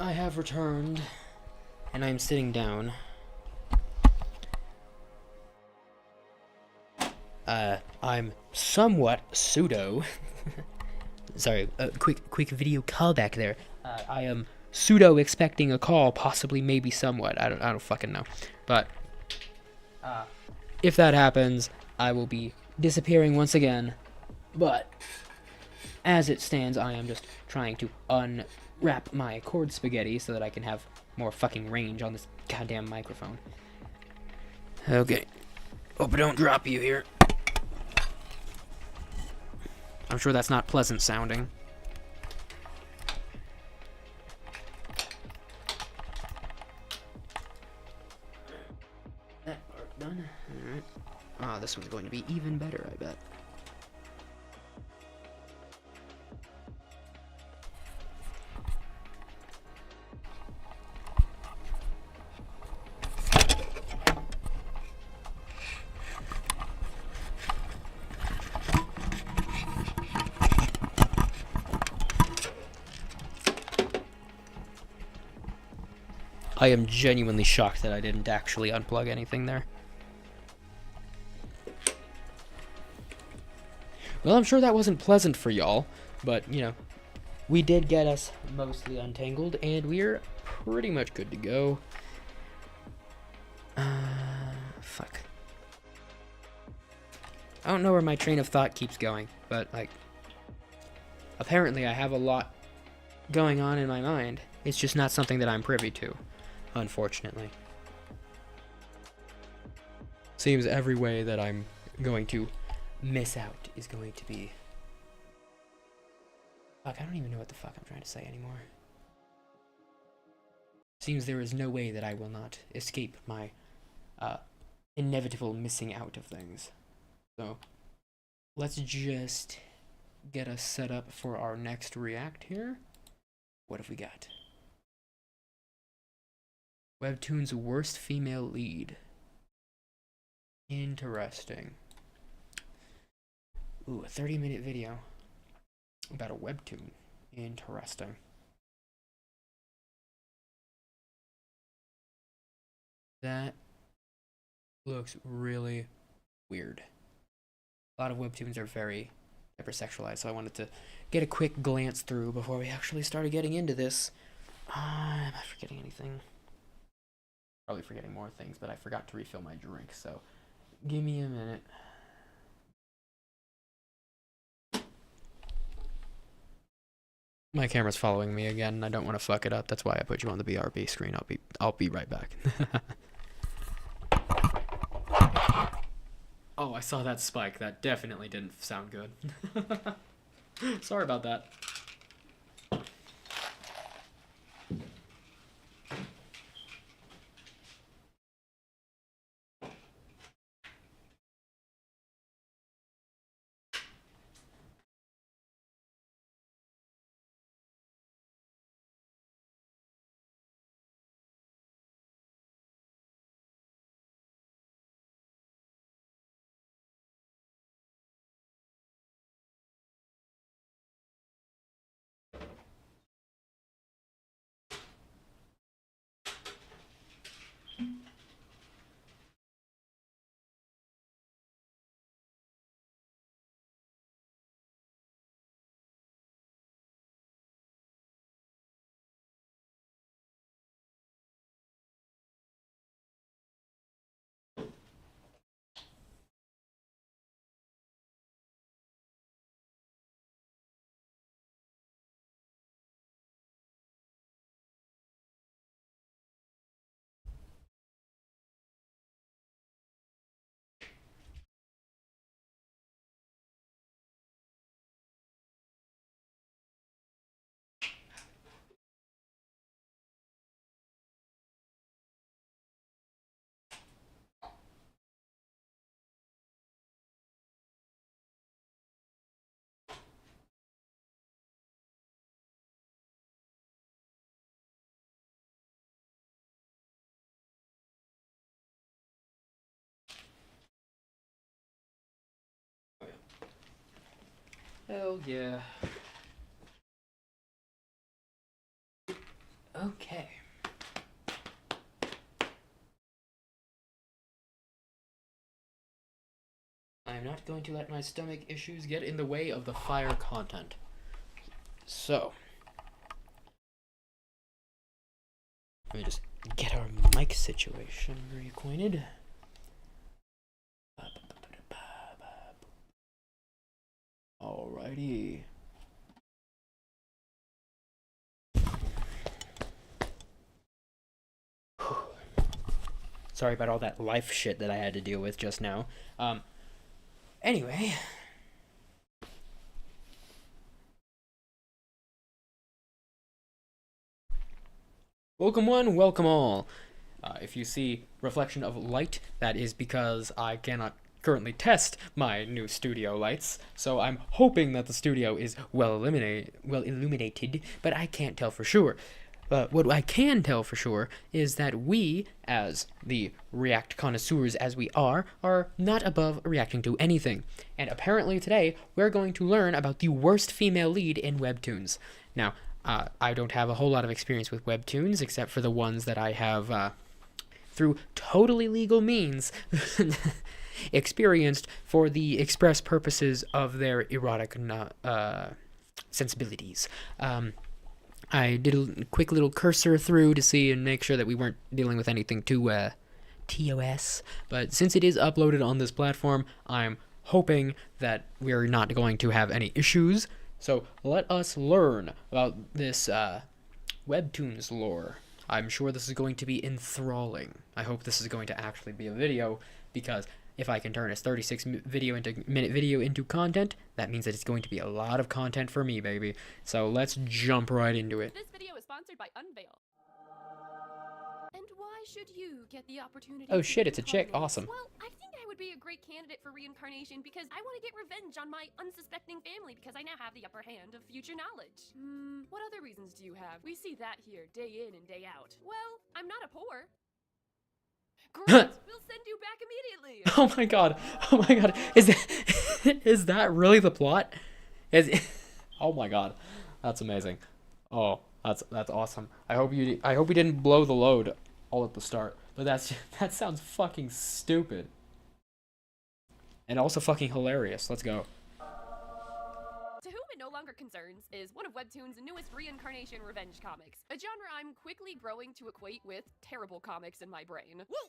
I have returned, and I'm sitting down. I'm somewhat pseudo. Sorry, quick video callback there. I am pseudo expecting a call, possibly, maybe, somewhat. I don't fucking know. But if that happens, I will be disappearing once again. But as it stands, I am just trying to unwrap my cord spaghetti so that I can have more fucking range on this goddamn microphone. Okay. Hope I don't drop you here. I'm sure that's not pleasant sounding. That part done. Alright. Ah, this one's going to be even better, I bet. I am genuinely shocked that I didn't actually unplug anything there. Well, I'm sure that wasn't pleasant for y'all, but, you know, we did get us mostly untangled, and we're pretty much good to go. Fuck. I don't know where my train of thought keeps going, but, like, apparently I have a lot going on in my mind. It's just not something that I'm privy to. Unfortunately. Seems every way that I'm going to miss out is going to be... Fuck, I don't even know what the fuck I'm trying to say anymore. Seems there is no way that I will not escape my inevitable missing out of things. So, let's just get us set up for our next react here. What have we got? Webtoon's worst female lead. Interesting. Ooh, a 30-minute video about a webtoon. Interesting. That looks really weird. A lot of webtoons are very hypersexualized, so I wanted to get a quick glance through before we actually started getting into this. Am I forgetting anything? Probably forgetting more things, but I forgot to refill my drink, so give me a minute. My camera's following me again, and I don't want to fuck it up. That's why I put you on the BRB screen. I'll be right back. Oh, I saw that spike. That definitely didn't sound good. Sorry about that. Hell yeah. Okay. I'm not going to let my stomach issues get in the way of the fire content. So, let me just get our mic situation reacquainted. Alrighty. Sorry about all that life shit that I had to deal with just now. Anyway. Welcome one, welcome all. If you see reflection of light, that is because I cannot currently test my new studio lights, so I'm hoping that the studio is well illuminated, but I can't tell for sure. What I can tell for sure is that we, as the React connoisseurs as we are not above reacting to anything. And apparently today, we're going to learn about the worst female lead in Webtoons. Now, I don't have a whole lot of experience with Webtoons, except for the ones that I have, through totally legal means, experienced for the express purposes of their erotic sensibilities. I did a quick little cursor through to see and make sure that we weren't dealing with anything too TOS, but since it is uploaded on this platform, I'm hoping that we're not going to have any issues. So let us learn about this Webtoons lore. I'm sure this is going to be enthralling. I hope this is going to actually be a video, because if I can turn a 36-minute video into content, that means that it's going to be a lot of content for me, baby. So let's jump right into it. This video is sponsored by Unveil. And why should you get the opportunity? Oh shit, it's a chick. Awesome. Well, I think I would be a great candidate for reincarnation because I want to get revenge on my unsuspecting family because I now have the upper hand of future knowledge. What other reasons do you have? We see that here day in and day out. Well, I'm not a poor. Great, we'll send you back immediately. Oh my god. Is that really the plot? Oh my god. That's amazing. Oh, that's awesome. I hope we didn't blow the load all at the start. But that sounds fucking stupid. And also fucking hilarious. Let's go. To Whom It No Longer Concerns is one of Webtoons' newest reincarnation revenge comics, a genre I'm quickly growing to equate with terrible comics in my brain. Woo!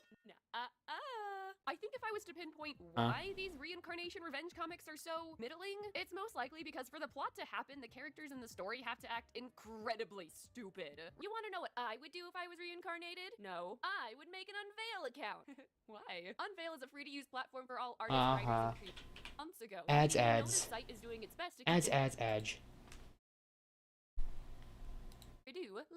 I think if I was to pinpoint why these reincarnation revenge comics are so middling, it's most likely because for the plot to happen, the characters in the story have to act incredibly stupid. You want to know what I would do if I was reincarnated? No. I would make an Unveil account. Why? Unveil is a free-to-use platform for all artists, writers, and creators. Months ago, Ads. this site is doing its best to Ads.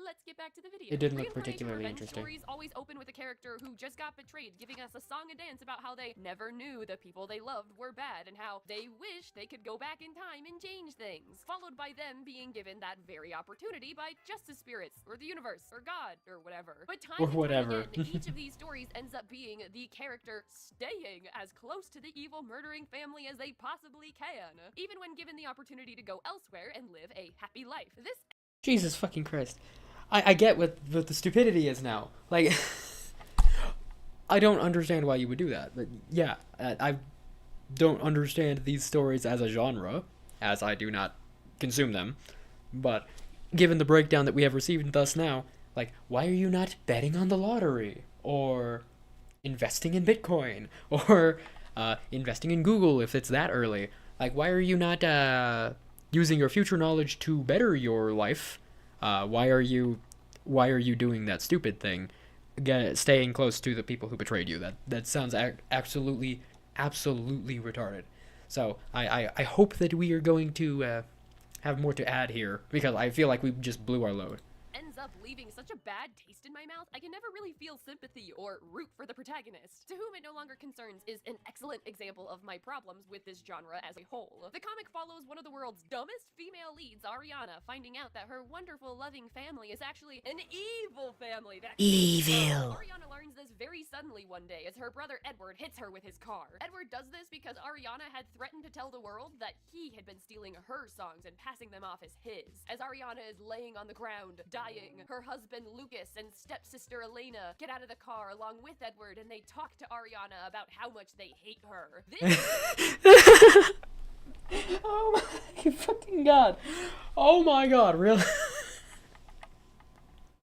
Let's get back to the video. It didn't look Reincarnation particularly revenge interesting. Stories always open with a character who just got betrayed, giving us a song and dance about how they never knew the people they loved were bad and how they wish they could go back in time and change things, followed by them being given that very opportunity by justice spirits or the universe or God or whatever. But time and time again, each of these stories ends up being the character staying as close to the evil murdering family as they possibly can, even when given the opportunity to go elsewhere and live a happy life. This Jesus fucking Christ. I get what the stupidity is now. Like, I don't understand why you would do that. But yeah, I don't understand these stories as a genre, as I do not consume them. But given the breakdown that we have received thus now, like, why are you not betting on the lottery? Or investing in Bitcoin? Or investing in Google if it's that early? Like, why are you not using your future knowledge to better your life? Why are you doing that stupid thing? Again, staying close to the people who betrayed you. That sounds absolutely retarded. So I hope that we are going to have more to add here, because I feel like we just blew our load. Ends up leaving such a bad taste in my mouth, I can never really feel sympathy or root for the protagonist. To Whom It No Longer Concerns is an excellent example of my problems with this genre as a whole. The comic follows one of the world's dumbest female leads, Ariana, finding out that her wonderful, loving family is actually an evil family. Evil. Ariana learns this very suddenly one day as her brother Edward hits her with his car. Edward does this because Ariana had threatened to tell the world that he had been stealing her songs and passing them off as his. As Ariana is laying on the ground, dying, Her husband Lucas and stepsister Elena get out of the car along with Edward, and they talk to Ariana about how much they hate her. Oh my fucking god. Oh my god, really?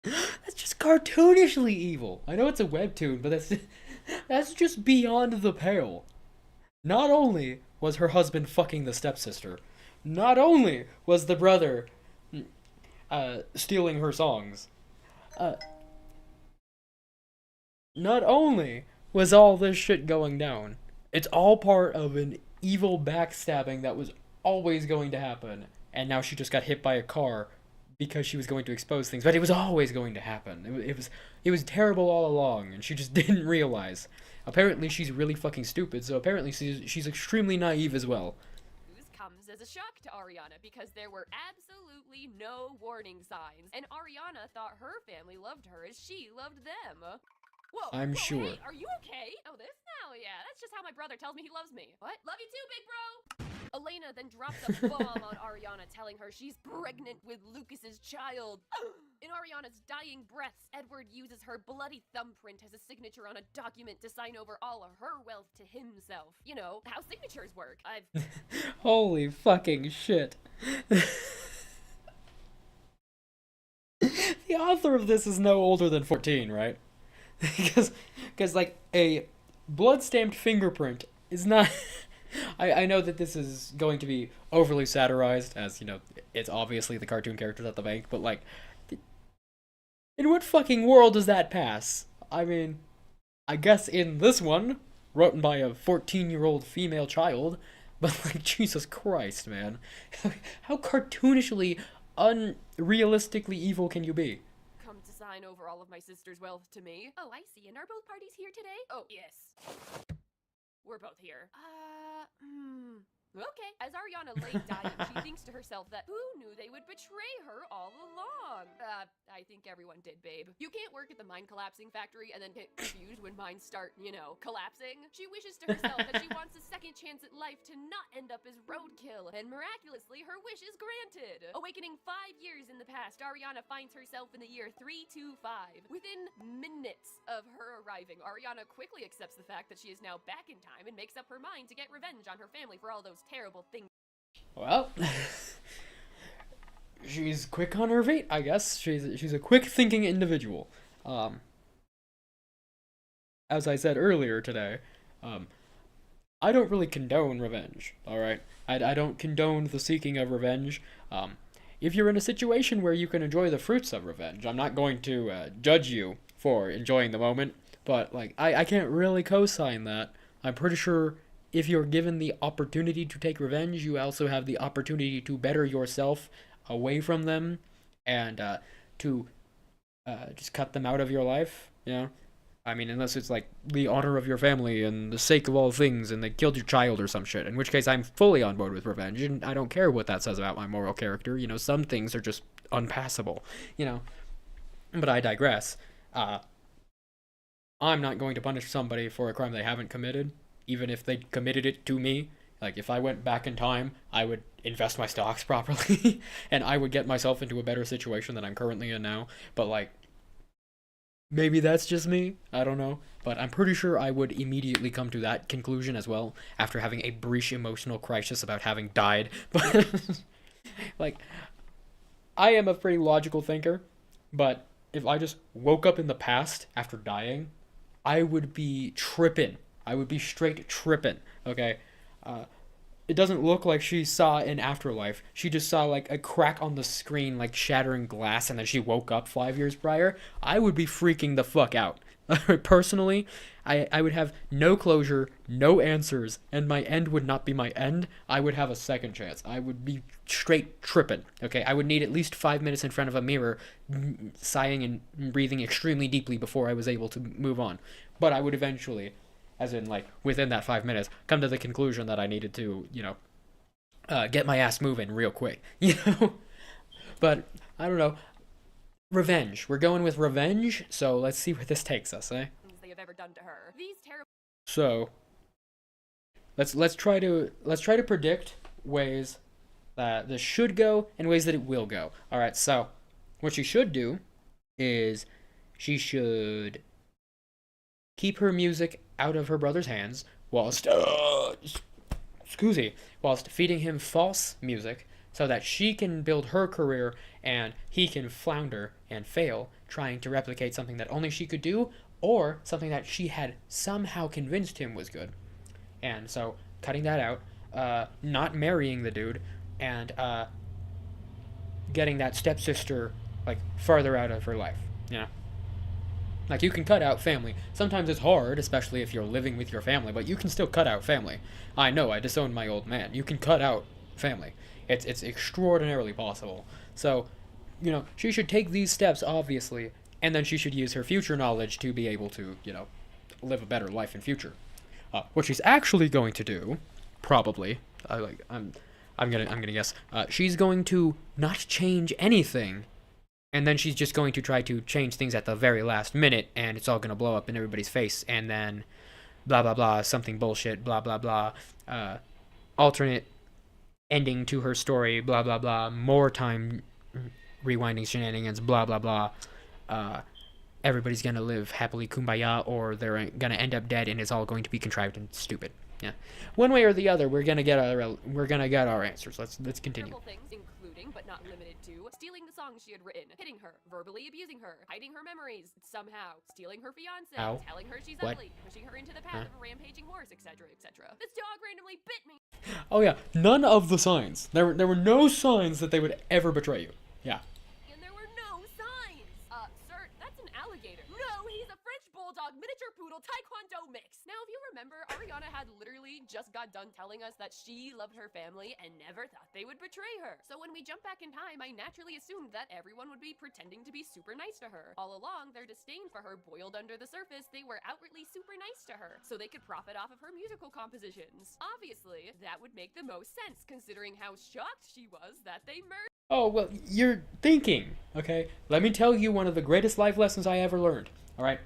That's just cartoonishly evil. I know it's a webtoon, but that's just beyond the pale. Not only was her husband fucking the stepsister, not only was the brother stealing her songs, not only was all this shit going down, it's all part of an evil backstabbing that was always going to happen, and now she just got hit by a car because she was going to expose things, but it was always going to happen. It was terrible all along, and she just didn't realize. Apparently she's really fucking stupid, so apparently she's extremely naive as well. News comes as a shock to Ariana because there were absolutely no warning signs, and Ariana thought her family loved her as she loved them. Whoa, I'm sure. Hey, are you okay? Oh, this now? Yeah, that's just how my brother tells me he loves me. What? Love you too, big bro! Elena then drops a bomb on Ariana, telling her she's pregnant with Lucas's child. In Ariana's dying breaths, Edward uses her bloody thumbprint as a signature on a document to sign over all of her wealth to himself. You know, how signatures work. Holy fucking shit. The author of this is no older than 14, right? Because like, a blood-stamped fingerprint is not... I know that this is going to be overly satirized, as, you know, it's obviously the cartoon characters at the bank, but, like, in what fucking world does that pass? I mean, I guess in this one, written by a 14-year-old female child, but, like, Jesus Christ, man. How cartoonishly, unrealistically evil can you be? Come to sign over all of my sister's wealth to me. Oh, I see. And are both parties here today? Oh, yes. We're both here. Okay. As Ariana lay dying, she thinks to herself that who knew they would betray her all along? I think everyone did, babe. You can't work at the mine collapsing factory and then get confused when mines start, you know, collapsing. She wishes to herself that she wants a second chance at life to not end up as roadkill, and miraculously, her wish is granted. Awakening 5 years in the past, Ariana finds herself in the year 325. Within minutes of her arriving, Ariana quickly accepts the fact that she is now back in time and makes up her mind to get revenge on her family for all those terrible things. Well, she's quick on her feet, I guess. She's a quick-thinking individual. As I said earlier today, I don't really condone revenge, alright? I don't condone the seeking of revenge. If you're in a situation where you can enjoy the fruits of revenge, I'm not going to judge you for enjoying the moment, but, like, I can't really co-sign that. I'm pretty sure if you're given the opportunity to take revenge, you also have the opportunity to better yourself away from them and to just cut them out of your life, you know? I mean, unless it's like the honor of your family and the sake of all things and they killed your child or some shit, in which case I'm fully on board with revenge and I don't care what that says about my moral character. You know, some things are just unpassable, you know? But I digress. I'm not going to punish somebody for a crime they haven't committed, even if they committed it to me. Like, if I went back in time, I would invest my stocks properly, and I would get myself into a better situation than I'm currently in now. But, like, maybe that's just me, I don't know. But I'm pretty sure I would immediately come to that conclusion as well, after having a brief emotional crisis about having died. But, like, I am a pretty logical thinker, but if I just woke up in the past after dying, I would be tripping. I would be straight tripping, okay? It doesn't look like she saw an afterlife. She just saw, like, a crack on the screen, like, shattering glass, and then she woke up 5 years prior. I would be freaking the fuck out. Personally, I would have no closure, no answers, and my end would not be my end. I would have a second chance. I would be straight tripping, okay? I would need at least 5 minutes in front of a mirror, sighing and breathing extremely deeply before I was able to move on. But I would eventually, as in, like, within that 5 minutes, come to the conclusion that I needed to, you know, get my ass moving real quick, you know? But, I don't know. Revenge. We're going with revenge, so let's see where this takes us, eh? They have ever done to her. These terrible. So, let's try to predict ways that this should go and ways that it will go. All right. So, what you should do is she should keep her music out of her brother's hands whilst whilst feeding him false music so that she can build her career and he can flounder and fail trying to replicate something that only she could do or something that she had somehow convinced him was good. And so cutting that out, not marrying the dude, and getting that stepsister like farther out of her life. Yeah. Like, you can cut out family. Sometimes it's hard, especially if you're living with your family, but you can still cut out family. I know, I disowned my old man. You can cut out family. It's extraordinarily possible. So, you know, she should take these steps, obviously, and then she should use her future knowledge to be able to, you know, live a better life in future. What she's actually going to do, probably, I'm gonna guess, she's going to not change anything, and then she's just going to try to change things at the very last minute, and it's all gonna blow up in everybody's face, and then blah blah blah, something bullshit, blah blah blah, alternate ending to her story, blah blah blah, more time rewinding shenanigans, blah blah blah. Everybody's gonna live happily kumbaya, or they're gonna end up dead, and it's all going to be contrived and stupid. Yeah, one way or the other, we're gonna get our answers. Let's continue. Things, including but not limited to stealing the songs she had written, hitting her, verbally abusing her, hiding her memories somehow, stealing her fiance, telling her she's ugly, pushing her into the path of a rampaging horse, etc., etc. This dog randomly bit me. Oh yeah, none of the signs. There were no signs that they would ever betray you. Yeah. And there were no signs. Sir, that's an alligator. No, he's a French bulldog, miniature poodle, taekwondo mix. Now, if you remember, Ariana had literally just got done telling us that she loved her family and never thought they would betray her. So when we jump back in time, I naturally assumed that everyone would be pretending to be super nice to her. All along, their disdain for her boiled under the surface. They were outwardly super nice to her, so they could profit off of her musical compositions. Obviously, that would make the most sense, considering how shocked she was that they murdered. Oh, well, you're thinking, okay? Let me tell you one of the greatest life lessons I ever learned, alright?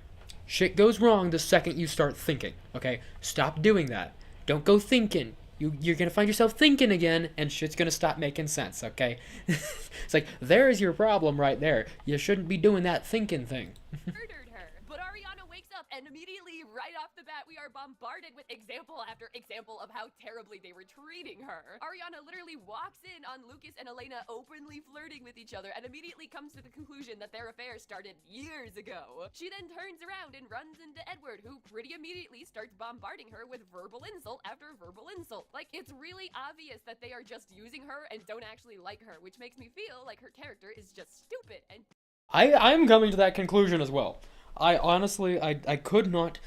Shit goes wrong the second you start thinking, okay? Stop doing that. Don't go thinking. You're gonna find yourself thinking again, and shit's gonna stop making sense, okay? It's like, there's your problem right there. You shouldn't be doing that thinking thing. Murdered her. But Ariana wakes up, and immediately, right off the bat, we are bombarded with example after example of how terribly they were treating her. Ariana literally walks in on Lucas and Elena openly flirting with each other and immediately comes to the conclusion that their affair started years ago. She then turns around and runs into Edward, who pretty immediately starts bombarding her with verbal insult after verbal insult. Like, it's really obvious that they are just using her and don't actually like her, which makes me feel like her character is just stupid and I'm coming to that conclusion as well. I honestly, I could not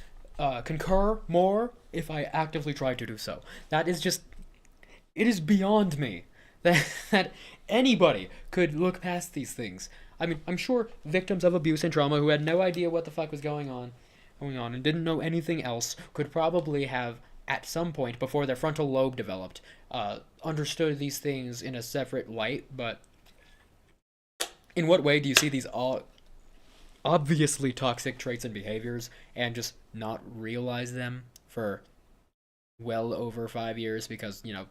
concur more if I actively tried to do so. That is just, it is beyond me that anybody could look past these things. I mean, I'm sure victims of abuse and trauma who had no idea what the fuck was going on and didn't know anything else could probably have, at some point before their frontal lobe developed, understood these things in a separate light, but in what way do you see these all obviously toxic traits and behaviors and just not realize them for well over 5 years? Because, you know,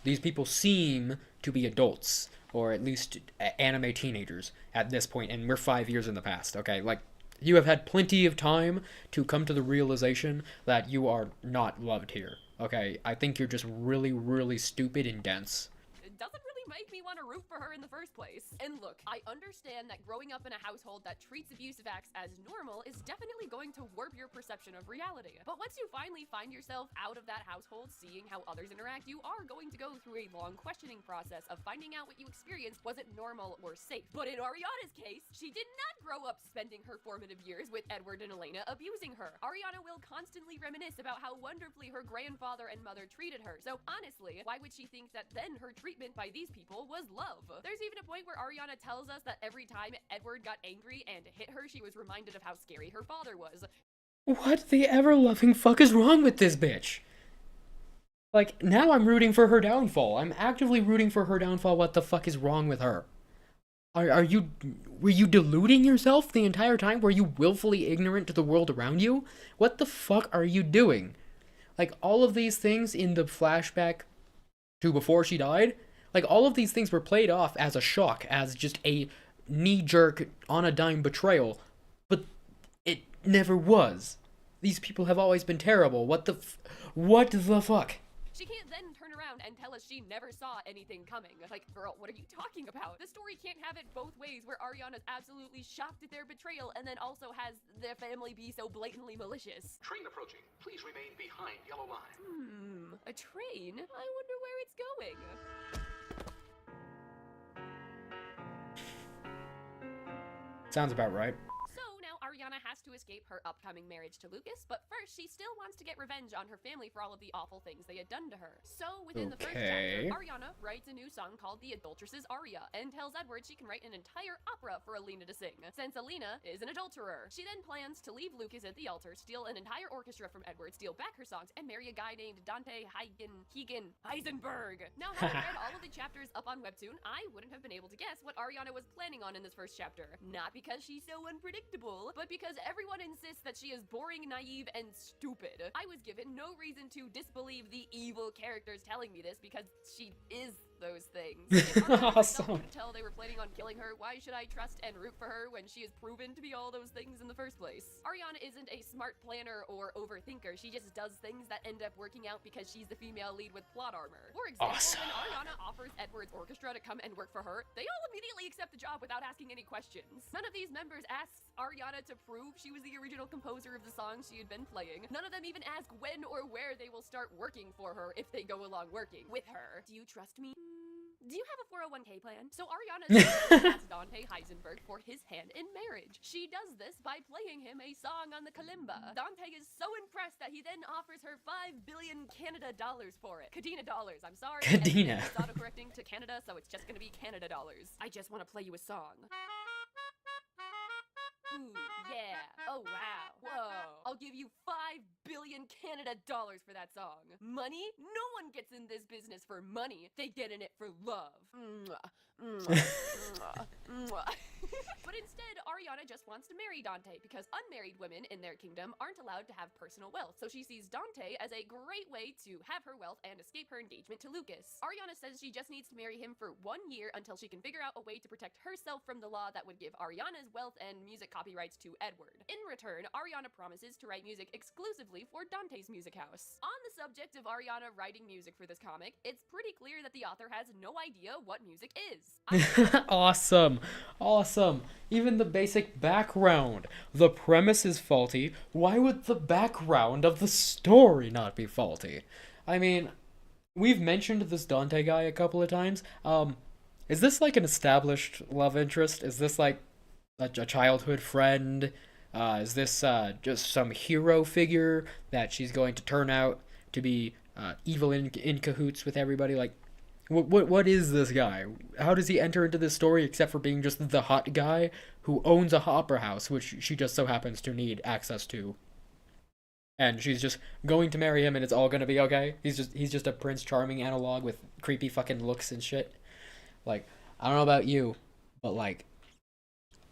these people seem to be adults, or at least anime teenagers at this point, and we're 5 years in the past, okay? Like, you have had plenty of time to come to the realization that you are not loved here, okay? I think you're just really, really stupid and dense. it doesn't really make me want to root for her in the first place. And look, I understand that growing up in a household that treats abusive acts as normal is definitely going to warp your perception of reality. But once you finally find yourself out of that household, seeing how others interact, you are going to go through a long questioning process of finding out what you experienced wasn't normal or safe. But in Ariana's case, she did not grow up spending her formative years with Edward and Elena abusing her. Ariana will constantly reminisce about how wonderfully her grandfather and mother treated her. So honestly, why would she think that then her treatment by these people was love? There's even a point where Ariana tells us that every time Edward got angry and hit her, she was reminded of how scary her father was. What the ever-loving fuck is wrong with this bitch? Like, now I'm rooting for her downfall. I'm actively rooting for her downfall. What the fuck is wrong with her? Were you deluding yourself the entire time? Were you willfully ignorant to the world around you? What the fuck are you doing? Like, all of these things in the flashback to before she died, like, all of these things were played off as a shock, as just a knee-jerk, on-a-dime betrayal, but it never was. These people have always been terrible. What the fuck? She can't then turn around and tell us she never saw anything coming. Like, girl, what are you talking about? The story can't have it both ways, where Ariana's absolutely shocked at their betrayal and then also has their family be so blatantly malicious. Train approaching. Please remain behind yellow line. A train? I wonder where it's going. Sounds about right. So now Ariana has to escape her upcoming marriage to Lucas, but first she still wants to get revenge on her family for all of the awful things they had done to her. So within the first chapter, Ariana writes a new song called The Adulteress's Aria and tells Edward she can write an entire opera for Alina to sing, since Alina is an adulterer. She then plans to leave Lucas at the altar, steal an entire orchestra from Edward, steal back her songs, and marry a guy named Dante Heisenberg. Now, having read all of the chapters up on Webtoon, I wouldn't have been able to guess what Ariana was planning on in this first chapter. Not because she's so unpredictable, but because everyone insists that she is boring, naive, and stupid. I was given no reason to disbelieve the evil characters telling me this because she is those things. If Ariana herself couldn't tell they were planning on killing her, why should I trust and root for her when she is proven to be all those things in the first place? Ariana isn't a smart planner or overthinker. She just does things that end up working out because she's the female lead with plot armor. For example, when Ariana offers Edward's orchestra to come and work for her, they all immediately accept the job without asking any questions. None of these members asks Ariana to prove she was the original composer of the songs she had been playing. None of them even ask when or where they will start working for her if they go along working with her. Do you trust me? Do you have a 401k plan? So Ariana asks Dante Heisenberg for his hand in marriage. She does this by playing him a song on the kalimba. Dante is so impressed that he then offers her 5 billion Canada dollars for it. Cadena dollars, I'm sorry. Cadena. It's auto-correcting to Canada, so it's just gonna be Canada dollars. I just want to play you a song. Ooh, yeah. Oh, wow. Whoa. I'll give you 5 billion Canada dollars for that song. Money? No one gets in this business for money. They get in it for love. Mwah. Mwah. Mwah. Mwah. But instead, Ariana just wants to marry Dante because unmarried women in their kingdom aren't allowed to have personal wealth. So she sees Dante as a great way to have her wealth and escape her engagement to Lucas. Ariana says she just needs to marry him for 1 year until she can figure out a way to protect herself from the law that would give Ariana's wealth and music copyrights to Edward. In return, Ariana promises to write music exclusively for Dante's music house. On the subject of Ariana writing music for this comic, it's pretty clear that the author has no idea what music is. Awesome. Even the basic background. The premise is faulty. Why would the background of the story not be faulty? I mean, we've mentioned this Dante guy a couple of times. Is this like an established love interest? Is this like a childhood friend? Is this just some hero figure that she's going to turn out to be evil in cahoots with everybody? Like, what is this guy? How does he enter into this story except for being just the hot guy who owns a opera house, which she just so happens to need access to? And she's just going to marry him and it's all gonna be okay? He's just a Prince Charming analog with creepy fucking looks and shit. Like, I don't know about you, but like,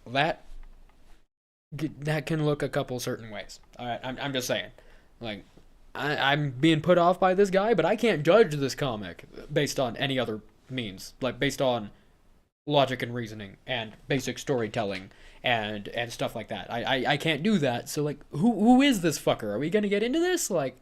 that can look a couple certain ways. Alright, I'm just saying. Like, I'm being put off by this guy, but I can't judge this comic based on any other means. Like, based on logic and reasoning and basic storytelling and stuff like that. I can't do that, so like, who is this fucker? Are we gonna get into this? Like,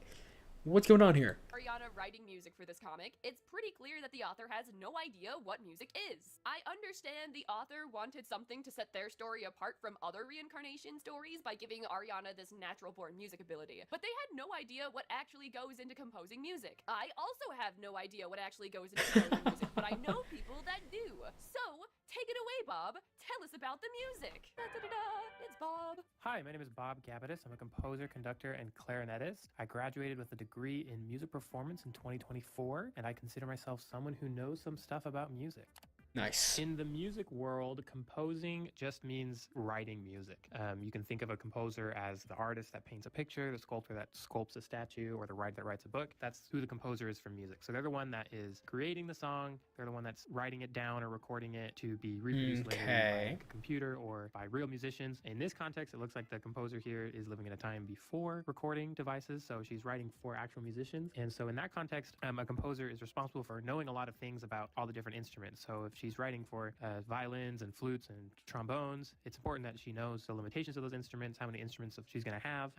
what's going on here? Ariana writing music for this comic, it's pretty clear that the author has no idea what music is. I understand the author wanted something to set their story apart from other reincarnation stories by giving Ariana this natural-born music ability, but they had no idea what actually goes into composing music. I also have no idea what actually goes into composing music, but I know people that do. So, take it away, Bob. Tell us about the music. Da-da-da-da. It's Bob. Hi, my name is Bob Gabbitas. I'm a composer, conductor, and clarinetist. I graduated with a degree in music performance in 2024, and I consider myself someone who knows some stuff about music. Nice. In the music world, composing just means writing music. You can think of a composer as the artist that paints a picture, the sculptor that sculpts a statue, or the writer that writes a book. That's who the composer is for music. So they're the one that is creating the song, they're the one that's writing it down or recording it to be reproduced later by a computer or by real musicians. In this context, it looks like the composer here is living in a time before recording devices, so she's writing for actual musicians. And so in that context, a composer is responsible for knowing a lot of things about all the different instruments. So if she's writing for violins and flutes and trombones, it's important that she knows the limitations of those instruments, how many instruments she's going to have,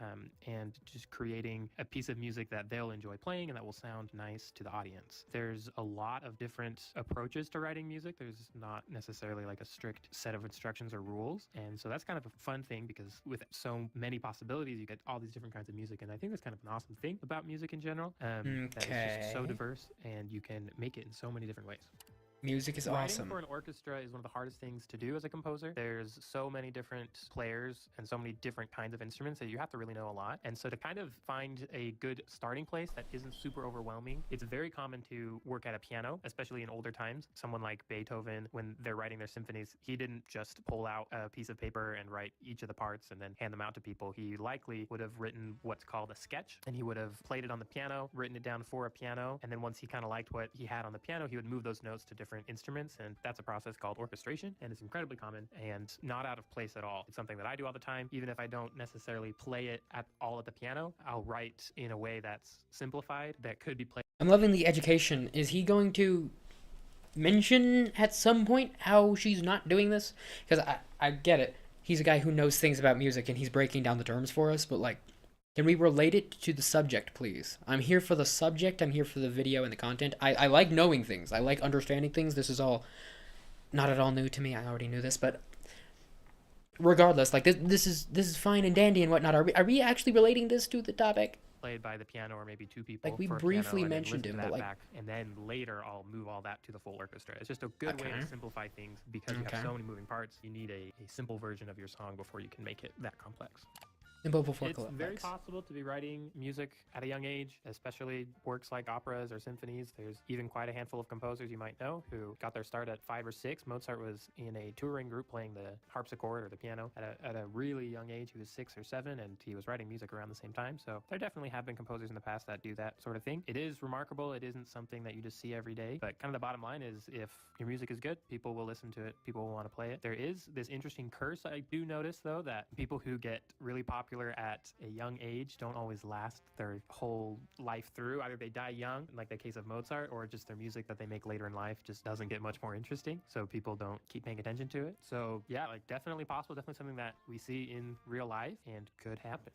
and just creating a piece of music that they'll enjoy playing and that will sound nice to the audience. There's a lot of different approaches to writing music. There's not necessarily like a strict set of instructions or rules. And so that's kind of a fun thing, because with so many possibilities, you get all these different kinds of music. And I think that's kind of an awesome thing about music in general. That it's just so diverse and you can make it in so many different ways. Music is Writing awesome. for an orchestra is one of the hardest things to do as a composer. There's so many different players and so many different kinds of instruments that you have to really know a lot. And so to kind of find a good starting place that isn't super overwhelming, it's very common to work at a piano, especially in older times. Someone like Beethoven, when they're writing their symphonies, he didn't just pull out a piece of paper and write each of the parts and then hand them out to people. He likely would have written what's called a sketch, and he would have played it on the piano, written it down for a piano, and then once he kind of liked what he had on the piano, he would move those notes to different instruments, and that's a process called orchestration, and it's incredibly common and not out of place at all. It's something that I do all the time. Even if I don't necessarily play it at the piano, I'll write in a way that's simplified that could be played. I'm loving the education. Is he going to mention at some point how she's not doing this? Because I get it. He's a guy who knows things about music and he's breaking down the terms for us, but like, can we relate it to the subject, please? I'm here for the subject. I'm here for the video and the content. I like knowing things. I like understanding things. This is all not at all new to me. I already knew this, but regardless, like this is fine and dandy and whatnot. Are we actually relating this to the topic? Played by the piano or maybe two people. Like we for a briefly piano, mentioned him, but but like, back, and then later I'll move all that to the full orchestra. It's just a good way to simplify things, because you have so many moving parts. You need a simple version of your song before you can make it that complex. It's very possible to be writing music at a young age, especially works like operas or symphonies. There's even quite a handful of composers you might know who got their start at 5 or 6. Mozart was in a touring group playing the harpsichord or the piano at a really young age. He was 6 or 7, and he was writing music around the same time. So there definitely have been composers in the past that do that sort of thing. It is remarkable. It isn't something that you just see every day. But kind of the bottom line is, if your music is good, people will listen to it. People will want to play it. There is this interesting curse I do notice, though, that people who get really popular at a young age don't always last their whole life through. Either they die young, like the case of Mozart, or just their music that they make later in life just doesn't get much more interesting, so people don't keep paying attention to it. So yeah, like definitely possible, definitely something that we see in real life and could happen.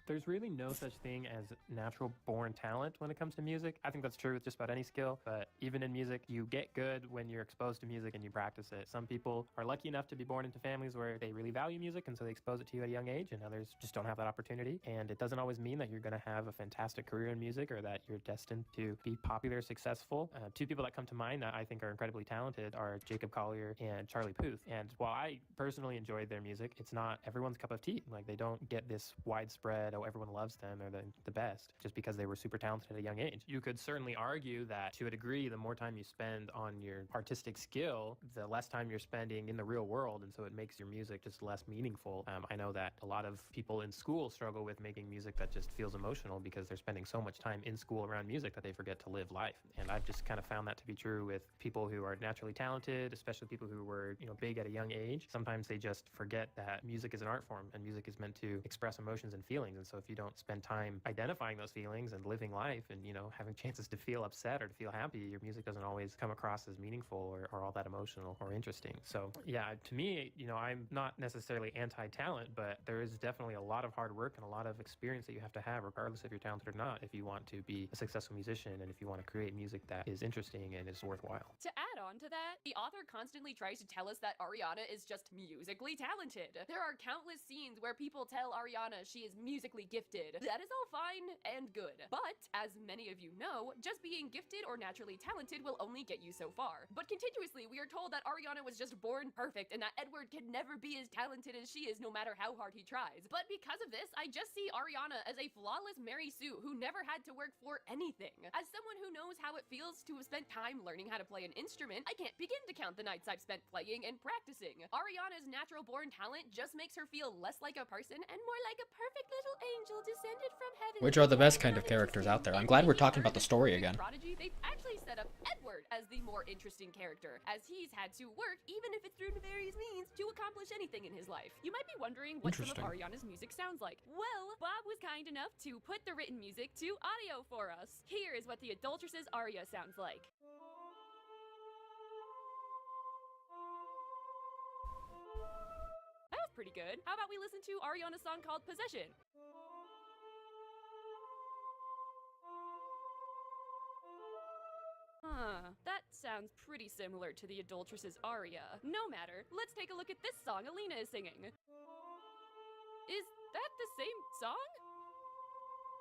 There's really no such thing as natural born talent when it comes to music. I think that's true with just about any skill, but even in music, you get good when you're exposed to music and you practice it. Some people are lucky enough to be born into families where they really value music, and so they expose it to you at a young age, and others just don't have that opportunity. And it doesn't always mean that you're going to have a fantastic career in music or that you're destined to be popular, successful. Two people that come to mind that I think are incredibly talented are Jacob Collier and Charlie Puth. And while I personally enjoyed their music, it's not everyone's cup of tea. Like, they don't get this widespread, everyone loves them, or the best, just because they were super talented at a young age. You could certainly argue that to a degree, the more time you spend on your artistic skill, the less time you're spending in the real world, and so it makes your music just less meaningful. I know that a lot of people in school struggle with making music that just feels emotional because they're spending so much time in school around music that they forget to live life. And I've just kind of found that to be true with people who are naturally talented, especially people who were, big at a young age. Sometimes they just forget that music is an art form and music is meant to express emotions and feelings. And so if you don't spend time identifying those feelings and living life and, having chances to feel upset or to feel happy, your music doesn't always come across as meaningful or all that emotional or interesting. So yeah, to me, I'm not necessarily anti-talent, but there is definitely a lot of hard work and a lot of experience that you have to have, regardless if you're talented or not, if you want to be a successful musician and if you want to create music that is interesting and is worthwhile. To add on to that, the author constantly tries to tell us that Ariana is just musically talented. There are countless scenes where people tell Ariana she is musically gifted. That is all fine and good. But, as many of you know, just being gifted or naturally talented will only get you so far. But continuously, we are told that Ariana was just born perfect and that Edward can never be as talented as she is no matter how hard he tries. But because of this, I just see Ariana as a flawless Mary Sue who never had to work for anything. As someone who knows how it feels to have spent time learning how to play an instrument, I can't begin to count the nights I've spent playing and practicing. Ariana's natural born talent just makes her feel less like a person and more like a perfect little angel descended from heaven. Which are the best kind of characters out there. I'm glad we're talking about the story again. Prodigy, they've actually set up Edward as the more interesting character, as he's had to work, even if it's through nefarious means, to accomplish anything in his life. You might be wondering what some of Ariana's music sounds like. Well, Bob was kind enough to put the written music to audio for us. Here is what the Adulteress's aria sounds like. pretty good. How about we listen to Ariana's song called Possession? Huh, that sounds pretty similar to the Adulteress's aria. No matter, let's take a look at this song Alina is singing. Is that the same song?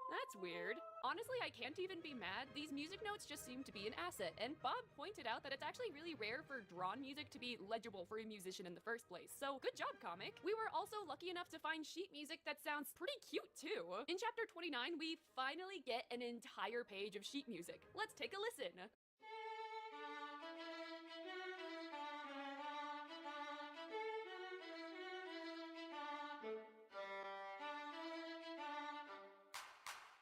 That's weird. Honestly, I can't even be mad. These music notes just seem to be an asset, and Bob pointed out that it's actually really rare for drawn music to be legible for a musician in the first place, so good job, comic! We were also lucky enough to find sheet music that sounds pretty cute, too. In chapter 29, we finally get an entire page of sheet music. Let's take a listen.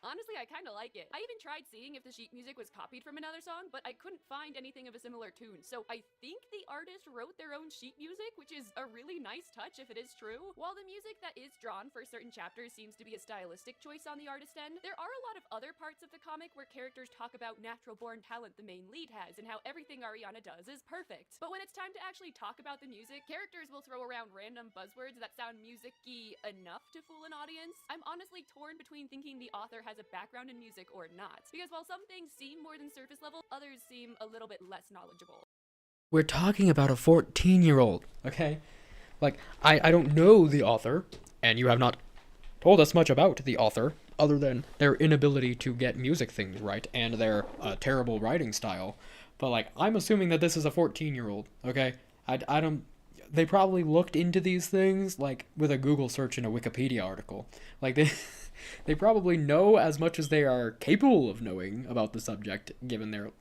Honestly, I kinda like it. I even tried seeing if the sheet music was copied from another song, but I couldn't find anything of a similar tune, so I think the artist wrote their own sheet music, which is a really nice touch if it is true. While the music that is drawn for certain chapters seems to be a stylistic choice on the artist end, there are a lot of other parts of the comic where characters talk about natural-born talent the main lead has, and how everything Ariana does is perfect. But when it's time to actually talk about the music, characters will throw around random buzzwords that sound music-y enough to fool an audience. I'm honestly torn between thinking the author has a background in music or not, because while some things seem more than surface level, others seem a little bit less knowledgeable. We're talking about a 14-year-old, okay? Like, I don't know the author, and you have not told us much about the author, other than their inability to get music things right, and their terrible writing style. But, like, I'm assuming that this is a 14-year-old, okay? I don't... They probably looked into these things, like, with a Google search and a Wikipedia article. Like, they probably know as much as they are capable of knowing about the subject, given their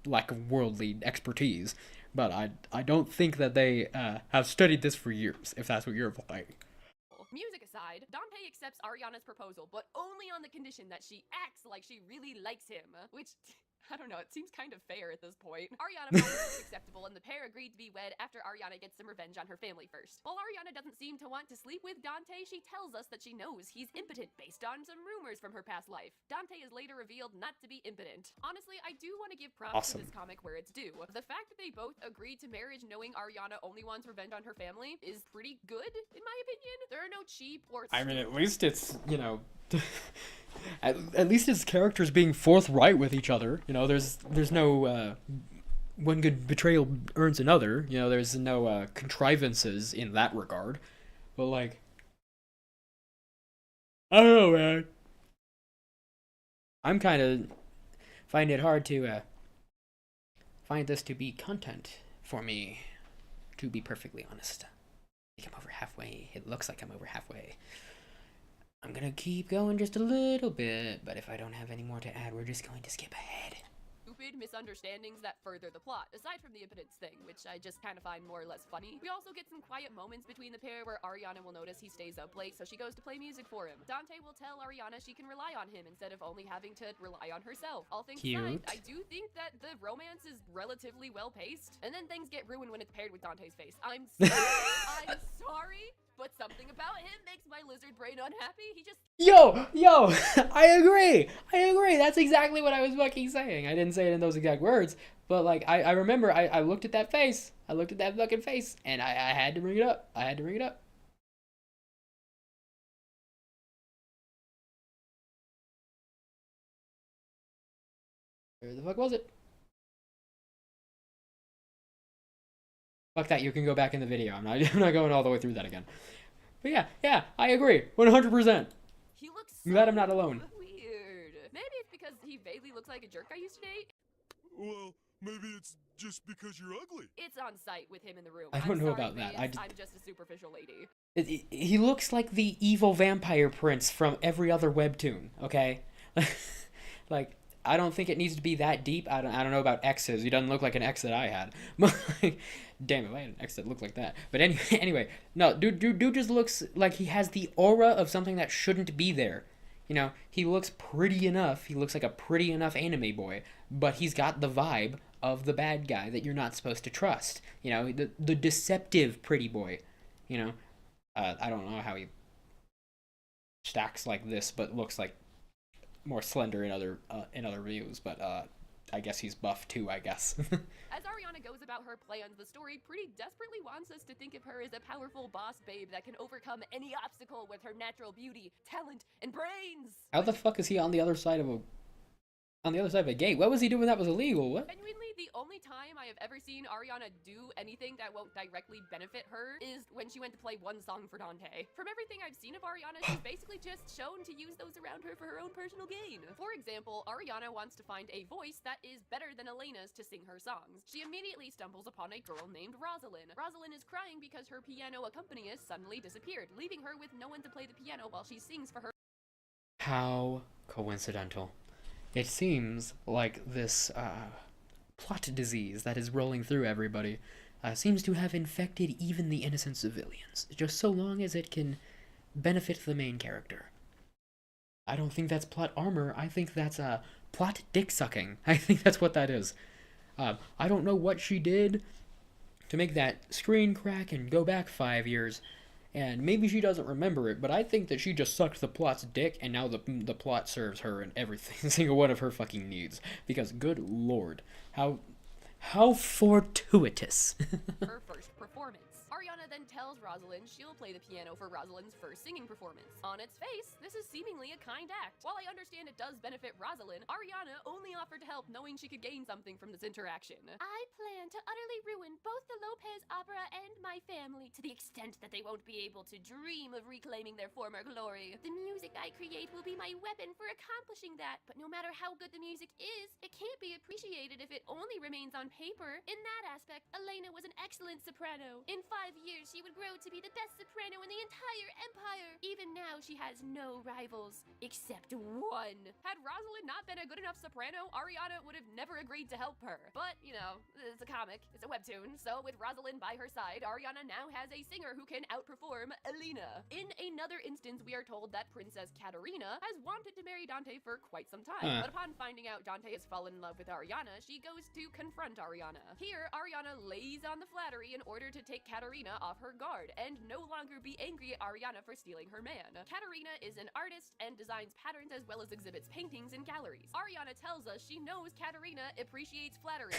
lack of worldly expertise. But I don't think that they have studied this for years, if that's what you're implying. Music aside, Dante accepts Ariana's proposal, but only on the condition that she acts like she really likes him, which... I don't know, it seems kind of fair at this point. Ariana found this acceptable, and the pair agreed to be wed after Ariana gets some revenge on her family first. While Ariana doesn't seem to want to sleep with Dante, she tells us that she knows he's impotent based on some rumors from her past life. Dante is later revealed not to be impotent. Honestly, I do want to give props to this comic where it's due. The fact that they both agreed to marriage knowing Ariana only wants revenge on her family is pretty good, in my opinion. There are no cheap or... I mean, at least it's, you know... at least his characters being forthright with each other. You know, there's no one good betrayal earns another. You know, there's no contrivances in that regard. But like, I don't know, man. I'm kind of finding it hard to find this to be content for me. To be perfectly honest, I think I'm over halfway. It looks like I'm over halfway. I'm gonna keep going just a little bit, but if I don't have any more to add, we're just going to skip ahead. Stupid misunderstandings that further the plot, aside from the impotence thing, which I just kind of find more or less funny. We also get some quiet moments between the pair where Ariana will notice he stays up late, so she goes to play music for him. Dante will tell Ariana she can rely on him instead of only having to rely on herself. All things aside, I do think that the romance is relatively well paced, and then things get ruined when it's paired with Dante's face. I'm sorry. I'm sorry. But something about him makes my lizard brain unhappy. He just... Yo! I agree! That's exactly what I was fucking saying. I didn't say it in those exact words, but like, I remember I looked at that face. I looked at that fucking face, and I had to bring it up. Where the fuck was it? Fuck that, you can go back in the video. I'm not going all the way through that again. But yeah, I agree. 100%. He looks I'm glad I'm not alone. weird. Maybe it's because he vaguely looks like a jerk I used to date. Well, maybe it's just because you're ugly. It's on site with him in the room. I don't know about that. I'm just a superficial lady. He looks like the evil vampire prince from every other webtoon, okay? Like, I don't think it needs to be that deep. I don't know about exes. He doesn't look like an ex that I had. Damn, if I had an ex that looked like that. But anyway, no, dude just looks like he has the aura of something that shouldn't be there. You know, he looks pretty enough. He looks like a pretty enough anime boy, but he's got the vibe of the bad guy that you're not supposed to trust. You know, the deceptive pretty boy. You know, I don't know how he stacks like this, but looks like more slender in other views, but I guess he's buff too, I guess. As Ariana goes about her plans, the story pretty desperately wants us to think of her as a powerful boss babe that can overcome any obstacle with her natural beauty, talent, and brains. How the fuck is he on the other side of a gate? What was he doing that was illegal? What? Genuinely, the only time I have ever seen Ariana do anything that won't directly benefit her is when she went to play one song for Dante. From everything I've seen of Ariana, she's basically just shown to use those around her for her own personal gain. For example, Ariana wants to find a voice that is better than Elena's to sing her songs. She immediately stumbles upon a girl named Rosalind. Rosalind is crying because her piano accompanist suddenly disappeared, leaving her with no one to play the piano while she sings for her. How coincidental. It seems like this plot disease that is rolling through everybody seems to have infected even the innocent civilians, just so long as it can benefit the main character. I don't think that's plot armor, I think that's plot dick sucking. I think that's what that is. I don't know what she did to make that screen crack and go back 5 years, and maybe she doesn't remember it, but I think that she just sucked the plot's dick, and now the plot serves her and everything, single one of her fucking needs. Because, good lord, how fortuitous. Her first performance. Ariana then tells Rosalind she'll play the piano for Rosalind's first singing performance. On its face, this is seemingly a kind act. While I understand it does benefit Rosalind, Ariana only offered to help knowing she could gain something from this interaction. I plan to utterly ruin both the Lopez opera and my family to the extent that they won't be able to dream of reclaiming their former glory. The music I create will be my weapon for accomplishing that, but no matter how good the music is, it can't be appreciated if it only remains on paper. In that aspect, Elena was an excellent soprano. In 5 years, she would grow to be the best soprano in the entire empire. Even now, she has no rivals, except one. Had Rosalind not been a good enough soprano, Ariana would have never agreed to help her. But, you know, it's a comic, it's a webtoon, so with Rosalind by her side, Ariana now has a singer who can outperform Elena. In another instance, we are told that Princess Katerina has wanted to marry Dante for quite some time, but upon finding out Dante has fallen in love with Ariana, she goes to confront Ariana. Here, Ariana lays on the flattery in order to take Katerina off her guard and no longer be angry at Ariana for stealing her man. Katerina is an artist and designs patterns as well as exhibits paintings in galleries. Ariana tells us she knows Katerina appreciates flattery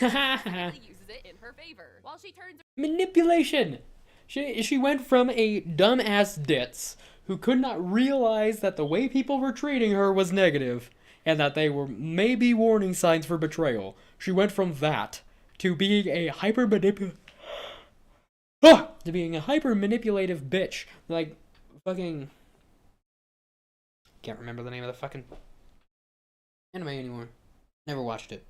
and uses it in her favor. While she turns Manipulation! She went from a dumbass ditz who could not realize that the way people were treating her was negative and that they were maybe warning signs for betrayal. She went from that to being a hyper manipulative bitch. Like, fucking... Can't remember the name of the fucking anime anymore. Never watched it.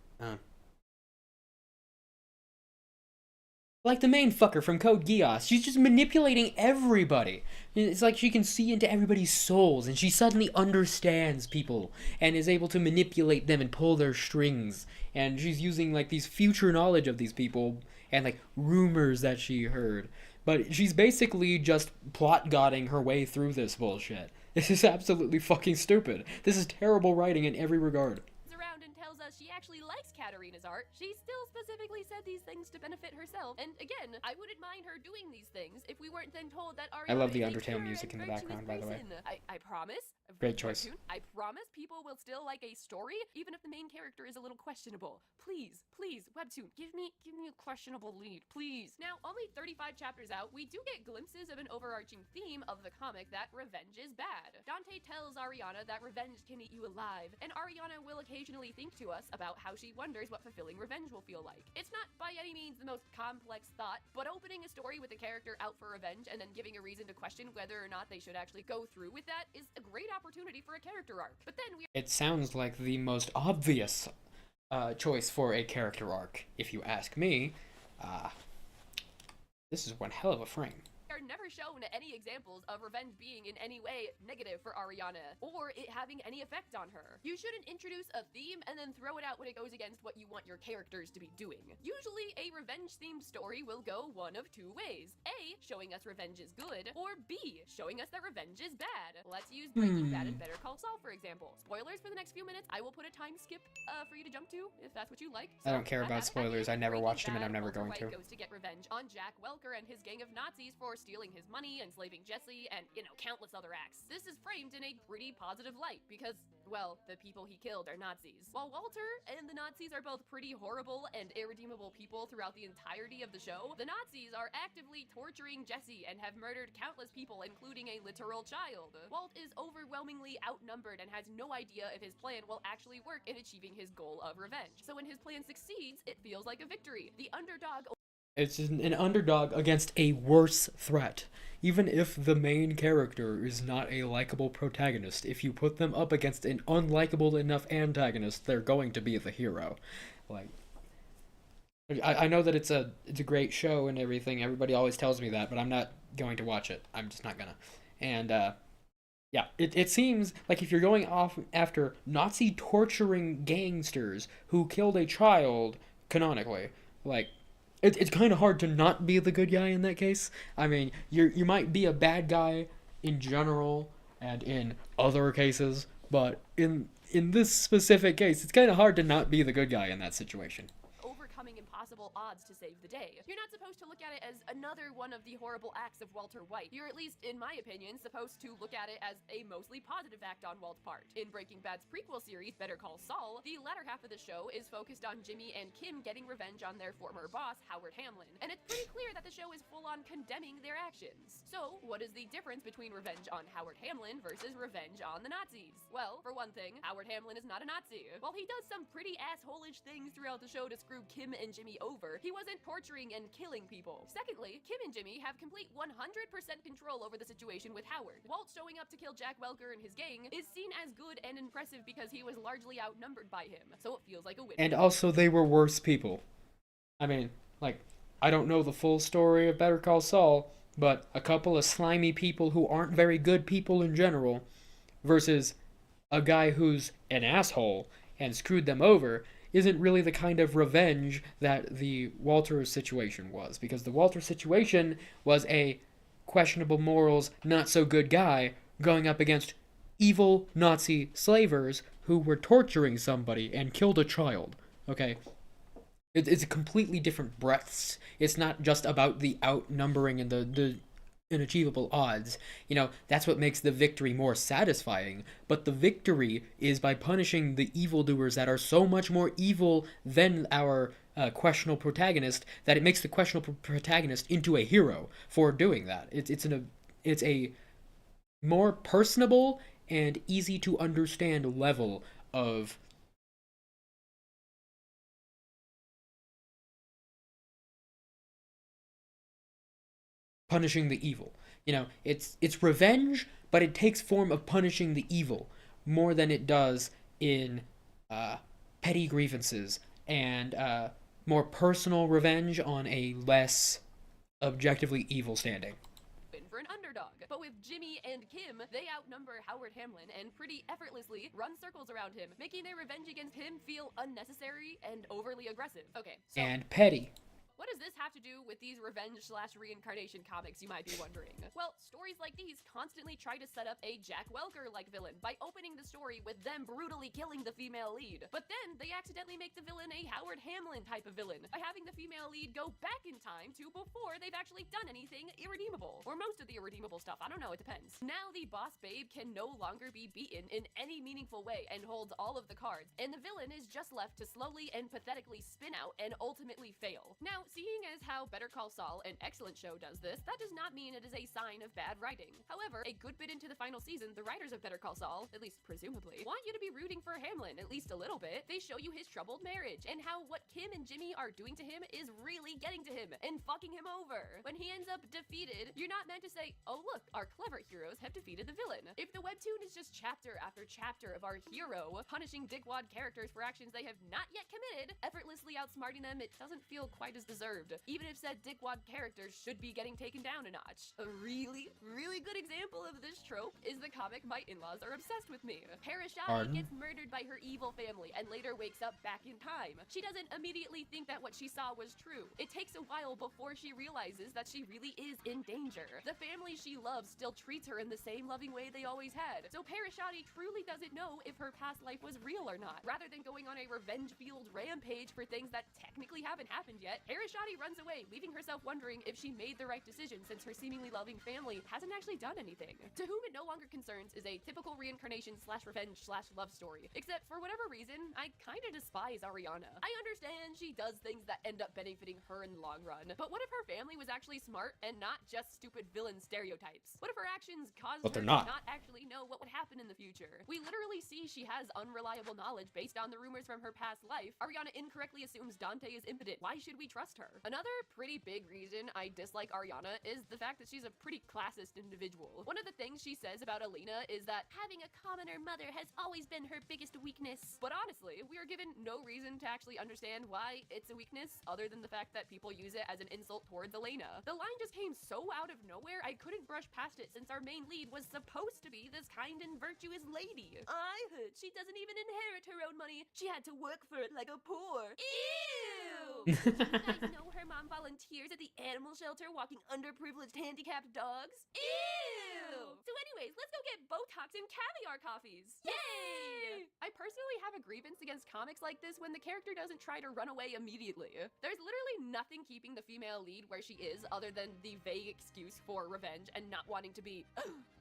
Like the main fucker from Code Geass. She's just manipulating everybody. It's like she can see into everybody's souls and she suddenly understands people and is able to manipulate them and pull their strings. And she's using like these future knowledge of these people and like rumors that she heard. But she's basically just plot-godding her way through this bullshit. This is absolutely fucking stupid. This is terrible writing in every regard. around and tells us she actually likes Katerina's art, she still specifically said these things to benefit herself. And again, I wouldn't mind her doing these things if we weren't then told that Ariana I love the is a Undertale pure music in and the background, by the way. person. I promise. Great choice. I promise people will still like a story, even if the main character is a little questionable. Please, please, Webtoon, give me a questionable lead, please. Now, only 35 chapters out, we do get glimpses of an overarching theme of the comic that revenge is bad. Dante tells Ariana that revenge can eat you alive, and Ariana will occasionally think to us about how she wonders what fulfilling revenge will feel like. It's not by any means the most complex thought, but opening a story with a character out for revenge and then giving a reason to question whether or not they should actually go through with that is a great opportunity for a character arc. But then It sounds like the most obvious choice for a character arc, if you ask me. This is one hell of a frame. are never shown any examples of revenge being in any way negative for Ariana, or it having any effect on her. You shouldn't introduce a theme and then throw it out when it goes against what you want your characters to be doing. Usually, a revenge-themed story will go one of two ways. A, showing us revenge is good, or B, showing us that revenge is bad. Let's use Breaking Bad and Better Call Saul, for example. Spoilers for the next few minutes. I will put a time skip for you to jump to, if that's what you like. I don't care about spoilers. I never watched them and I'm never going to. Goes to get revenge on Jack Welker and his gang of Nazis for stealing his his money, enslaving Jesse, and, countless other acts. This is framed in a pretty positive light because, well, the people he killed are Nazis. While Walter and the Nazis are both pretty horrible and irredeemable people throughout the entirety of the show, the Nazis are actively torturing Jesse and have murdered countless people, including a literal child. Walt is overwhelmingly outnumbered and has no idea if his plan will actually work in achieving his goal of revenge. So when his plan succeeds, it feels like a victory. The underdog. It's an underdog against a worse threat. Even if the main character is not a likable protagonist, if you put them up against an unlikable enough antagonist, they're going to be the hero. Like, I know that it's a great show and everything. Everybody always tells me that, but I'm not going to watch it. I'm just not gonna. And yeah, it seems like if you're going off after Nazi torturing gangsters who killed a child, canonically, like, it's kind of hard to not be the good guy in that case. I mean, you might be a bad guy in general and in other cases, but in this specific case, it's kind of hard to not be the good guy in that situation. Overcoming impossible odds to save the day. You're not supposed to look at it as another one of the horrible acts of Walter White. You're, at least in my opinion, supposed to look at it as a mostly positive act on Walt's part. In Breaking Bad's prequel series, Better Call Saul, the latter half of the show is focused on Jimmy and Kim getting revenge on their former boss, Howard Hamlin, and it's pretty clear that the show is full-on condemning their actions. So, what is the difference between revenge on Howard Hamlin versus revenge on the Nazis? Well, for one thing, Howard Hamlin is not a Nazi. While he does some pretty asshole-ish things throughout the show to screw Kim and Jimmy over, he wasn't torturing and killing people. Secondly, Kim and Jimmy have complete 100% control over the situation with Howard. Walt showing up to kill Jack Welker and his gang is seen as good and impressive because he was largely outnumbered by him, so it feels like a win. And also, they were worse people. I mean, like, I don't know the full story of Better Call Saul, but a couple of slimy people who aren't very good people in general versus a guy who's an asshole and screwed them over isn't really the kind of revenge that the Walter situation was, because the Walter situation was a questionable morals, not so good guy going up against evil Nazi slavers who were torturing somebody and killed a child. Okay? It's a completely different breadths. It's not just about the outnumbering and the unachievable odds. You know, that's what makes the victory more satisfying. But the victory is by punishing the evildoers that are so much more evil than our questionable protagonist that it makes the questionable protagonist into a hero for doing that. It's a more personable and easy to understand level of punishing the evil. You know, it's revenge, but it takes form of punishing the evil more than it does in petty grievances and more personal revenge on a less objectively evil standing. For an underdog. But with Jimmy and Kim, they outnumber Howard Hamlin and pretty effortlessly run circles around him, making their revenge against him feel unnecessary and overly aggressive. Okay, so and petty. what does this have to do with these revenge/reincarnation comics, you might be wondering? Well, stories like these constantly try to set up a Jack Welker-like villain by opening the story with them brutally killing the female lead. But then they accidentally make the villain a Howard Hamlin type of villain by having the female lead go back in time to before they've actually done anything irredeemable. Or most of the irredeemable stuff, I don't know, it depends. Now the boss babe can no longer be beaten in any meaningful way and holds all of the cards, and the villain is just left to slowly and pathetically spin out and ultimately fail. Now, seeing as how Better Call Saul, an excellent show, does this, that does not mean it is a sign of bad writing. However, a good bit into the final season, the writers of Better Call Saul, at least presumably, want you to be rooting for Hamlin, at least a little bit. They show you his troubled marriage, and how what Kim and Jimmy are doing to him is really getting to him, and fucking him over. When he ends up defeated, you're not meant to say, oh look, our clever heroes have defeated the villain. If the webtoon is just chapter after chapter of our hero punishing dickwad characters for actions they have not yet committed, effortlessly outsmarting them, it doesn't feel quite as deserved, even if said dickwad characters should be getting taken down a notch. A really, really good example of this trope is the comic My In-Laws Are Obsessed With Me. Parashati gets murdered by her evil family and later wakes up back in time. She doesn't immediately think that what she saw was true. It takes a while before she realizes that she really is in danger. The family she loves still treats her in the same loving way they always had. So Parashati truly doesn't know if her past life was real or not. Rather than going on a revenge-fueled rampage for things that technically haven't happened yet, Arishadi runs away, leaving herself wondering if she made the right decision since her seemingly loving family hasn't actually done anything. To Whom It No Longer Concerns is a typical reincarnation slash revenge slash love story, except for whatever reason, I kinda despise Ariana. I understand she does things that end up benefiting her in the long run, but what if her family was actually smart and not just stupid villain stereotypes? What if her actions caused But her they're to not. not actually know what would happen in the future? We literally see she has unreliable knowledge based on the rumors from her past life. Ariana incorrectly assumes Dante is impotent. Why should we trust her? Another pretty big reason I dislike Ariana is the fact that she's a pretty classist individual. One of the things she says about Alina is that having a commoner mother has always been her biggest weakness. But honestly, we are given no reason to actually understand why it's a weakness other than the fact that people use it as an insult towards Elena. The line just came so out of nowhere, I couldn't brush past it since our main lead was supposed to be this kind and virtuous lady. I heard she doesn't even inherit her own money. She had to work for it like a poor. Ew! Do you guys know her mom volunteers at the animal shelter walking underprivileged handicapped dogs? Ew! So anyways, let's go get Botox and caviar coffees. Yay! I personally have a grievance against comics like this when the character doesn't try to run away immediately. There's literally nothing keeping the female lead where she is other than the vague excuse for revenge and not wanting to be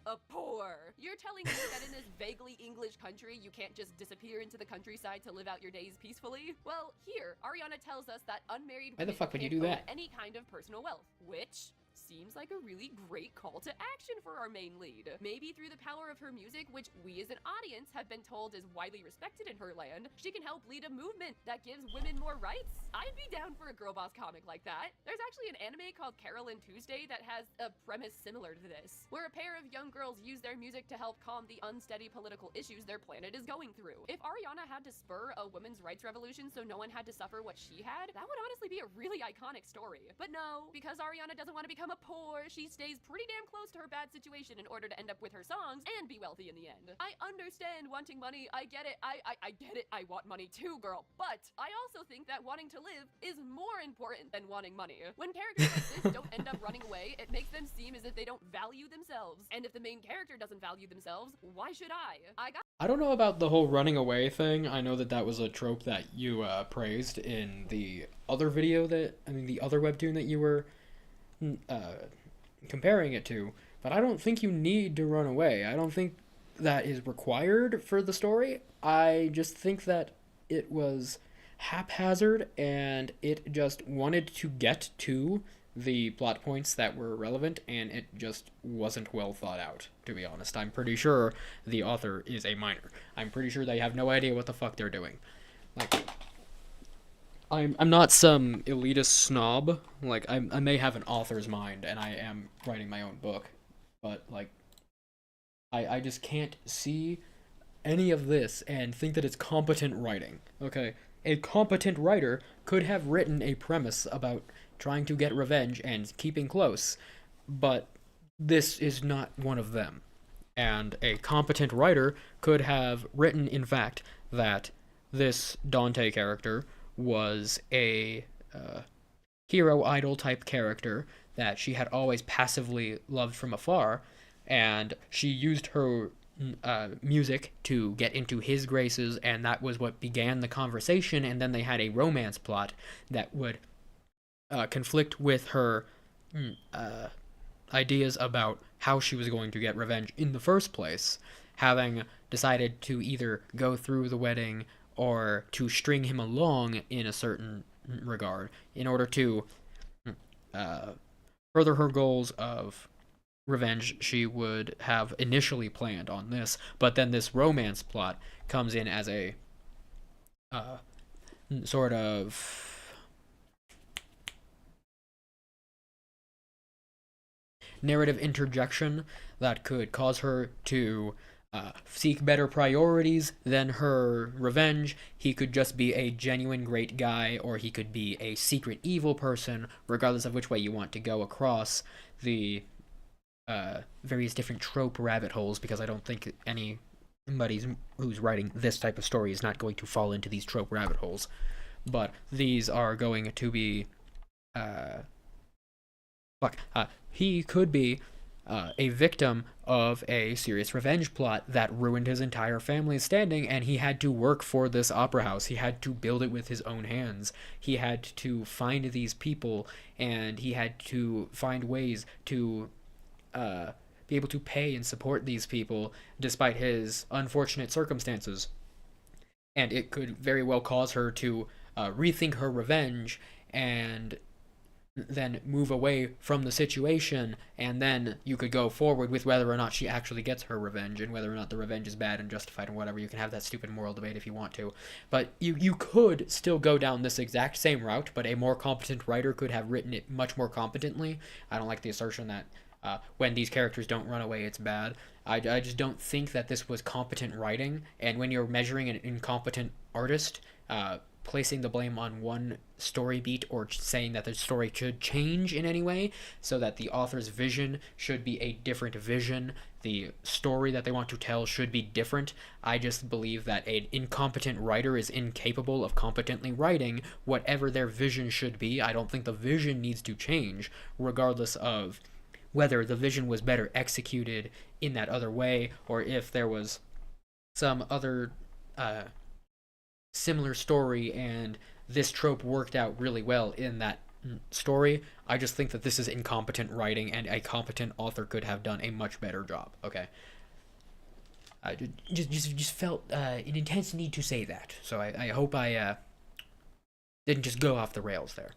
a poor. You're telling me that in this vaguely English country you can't just disappear into the countryside to live out your days peacefully? Well, here, Ariana tells us that unmarried Why the women fuck would you can't do own that? any kind of personal wealth, which seems like a really great call to action for our main lead. Maybe through the power of her music, which we as an audience have been told is widely respected in her land, she can help lead a movement that gives women more rights. I'd be down for a girl boss comic like that. There's actually an anime called Carol and Tuesday that has a premise similar to this, where a pair of young girls use their music to help calm the unsteady political issues their planet is going through. If Ariana had to spur a women's rights revolution so no one had to suffer what she had, that would honestly be a really iconic story. But no, because Ariana doesn't want to become a poor, she stays pretty damn close to her bad situation in order to end up with her songs and be wealthy in the end. I understand wanting money, I get it, I get it, I want money too, girl, but I also think that wanting to live is more important than wanting money. When characters like this don't end up running away, it makes them seem as if they don't value themselves. And if the main character doesn't value themselves, why should I? I don't know about the whole running away thing. I know that that was a trope that you praised in the other video the other webtoon that you were comparing it to, but I don't think you need to run away. I don't think that is required for the story. I just think that it was haphazard and it just wanted to get to the plot points that were relevant, and it just wasn't well thought out, to be honest. I'm pretty sure the author is a minor. I'm pretty sure they have no idea what the fuck they're doing. Like, I'm not some elitist snob. Like, I may have an author's mind, and I am writing my own book, but, like, I just can't see any of this and think that it's competent writing, okay? A competent writer could have written a premise about trying to get revenge and keeping close, but this is not one of them. And a competent writer could have written, in fact, that this Dante character was a hero idol type character that she had always passively loved from afar, and she used her music to get into his graces, and that was what began the conversation, and then they had a romance plot that would conflict with her ideas about how she was going to get revenge in the first place, having decided to either go through the wedding or to string him along in a certain regard in order to further her goals of revenge she would have initially planned on this, but then this romance plot comes in as a sort of narrative interjection that could cause her to seek better priorities than her revenge. He could just be a genuine great guy, or he could be a secret evil person, regardless of which way you want to go across the various different trope rabbit holes, because I don't think anybody who's writing this type of story is not going to fall into these trope rabbit holes. But these are going to be he could be a victim of a serious revenge plot that ruined his entire family's standing, and he had to work for this opera house. He had to build it with his own hands. He had to find these people, and he had to find ways to be able to pay and support these people despite his unfortunate circumstances. And it could very well cause her to rethink her revenge and then move away from the situation, and then you could go forward with whether or not she actually gets her revenge and whether or not the revenge is bad and justified and whatever. You can have that stupid moral debate if you want to, but you could still go down this exact same route, but a more competent writer could have written it much more competently. I don't like the assertion that when these characters don't run away, it's bad. I just don't think that this was competent writing, and when you're measuring an incompetent artist, placing the blame on one story beat or saying that the story should change in any way so that the author's vision should be a different vision, the story that they want to tell should be different. I just believe that an incompetent writer is incapable of competently writing whatever their vision should be. I don't think the vision needs to change, regardless of whether the vision was better executed in that other way or if there was some other similar story and this trope worked out really well in that story. I just think that this is incompetent writing, and a competent author could have done a much better job. Okay, I just felt an intense need to say that, so I hope I didn't just go off the rails there.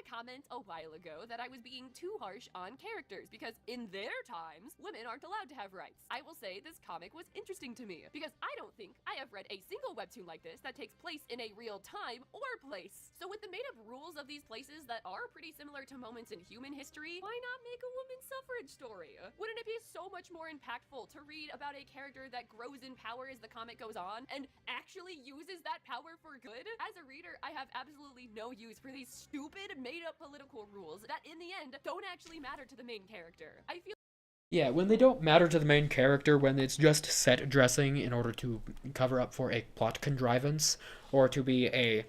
Comment a while ago that I was being too harsh on characters because in their times, women aren't allowed to have rights. I will say this comic was interesting to me because I don't think I have read a single webtoon like this that takes place in a real time or place. So with the made-up rules of these places that are pretty similar to moments in human history, why not make a women's suffrage story? Wouldn't it be so much more impactful to read about a character that grows in power as the comic goes on and actually uses that power for good? As a reader, I have absolutely no use for these stupid made-up political rules that in the end don't actually matter to the main character. I feel Yeah, when they don't matter to the main character, when it's just set dressing in order to cover up for a plot contrivance or to be a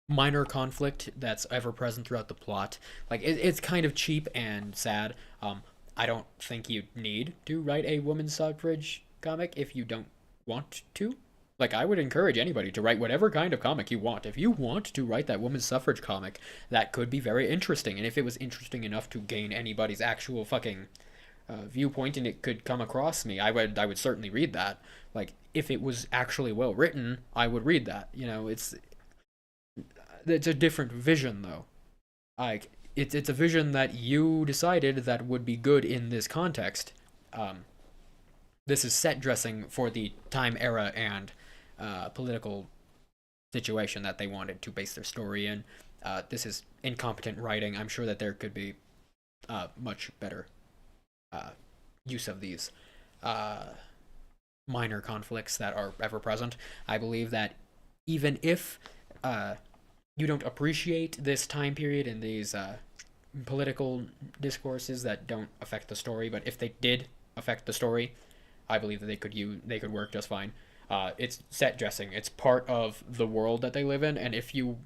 minor conflict that's ever present throughout the plot, like it's kind of cheap and sad. I don't think you need to write a women's suffrage comic if you don't want to. Like, I would encourage anybody to write whatever kind of comic you want. If you want to write that women's suffrage comic, that could be very interesting. And if it was interesting enough to gain anybody's actual fucking viewpoint and it could come across me, I would certainly read that. Like, if it was actually well written, I would read that. You know, it's a different vision, though. Like, it's a vision that you decided that would be good in this context. This is set dressing for the time, era, and political situation that they wanted to base their story in. This is incompetent writing. I'm sure that there could be much better use of these minor conflicts that are ever present. I believe that even if you don't appreciate this time period and these political discourses that don't affect the story, but if they did affect the story, I believe that they could work just fine. It's set dressing. It's part of the world that they live in, and if you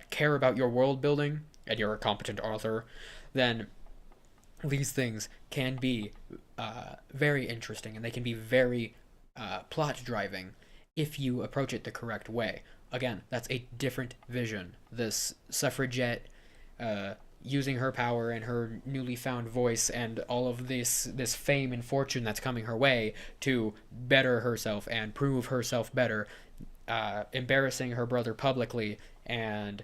care about your world building and you're a competent author, then these things can be very interesting, and they can be very plot driving if you approach it the correct way. Again, that's a different vision. This suffragette using her power and her newly found voice and all of this fame and fortune that's coming her way to better herself and prove herself better, embarrassing her brother publicly and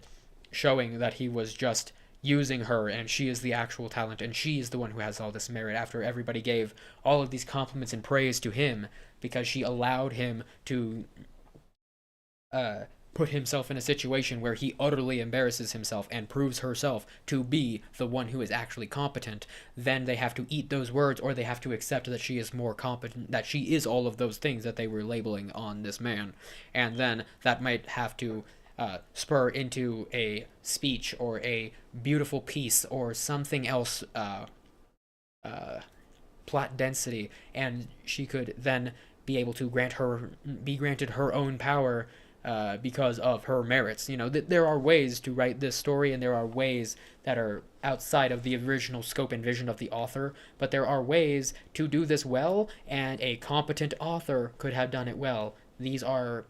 showing that he was just using her and she is the actual talent and she is the one who has all this merit after everybody gave all of these compliments and praise to him because she allowed him to put himself in a situation where he utterly embarrasses himself and proves herself to be the one who is actually competent. Then they have to eat those words, or they have to accept that she is more competent, that she is all of those things that they were labeling on this man. And then that might have to spur into a speech or a beautiful piece or something else, plot density, and she could then be able to be granted her own power because of her merits. You know, there are ways to write this story, and there are ways that are outside of the original scope and vision of the author, but there are ways to do this well, and a competent author could have done it well. These are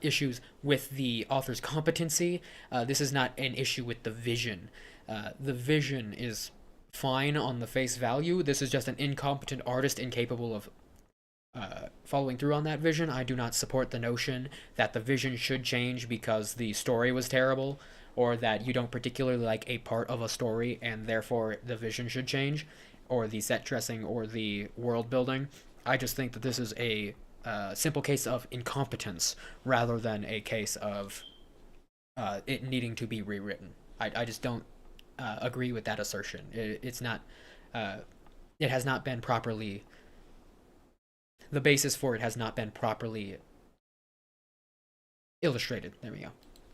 issues with the author's competency. This is not an issue with the vision. The vision is fine on the face value. This is just an incompetent artist incapable of following through on that vision. I do not support the notion that the vision should change because the story was terrible, or that you don't particularly like a part of a story and therefore the vision should change, or the set dressing or the world building. I just think that this is a simple case of incompetence rather than a case of it needing to be rewritten. I just don't agree with that assertion. It's not. It has not been properly. The basis for it has not been properly illustrated. There we go.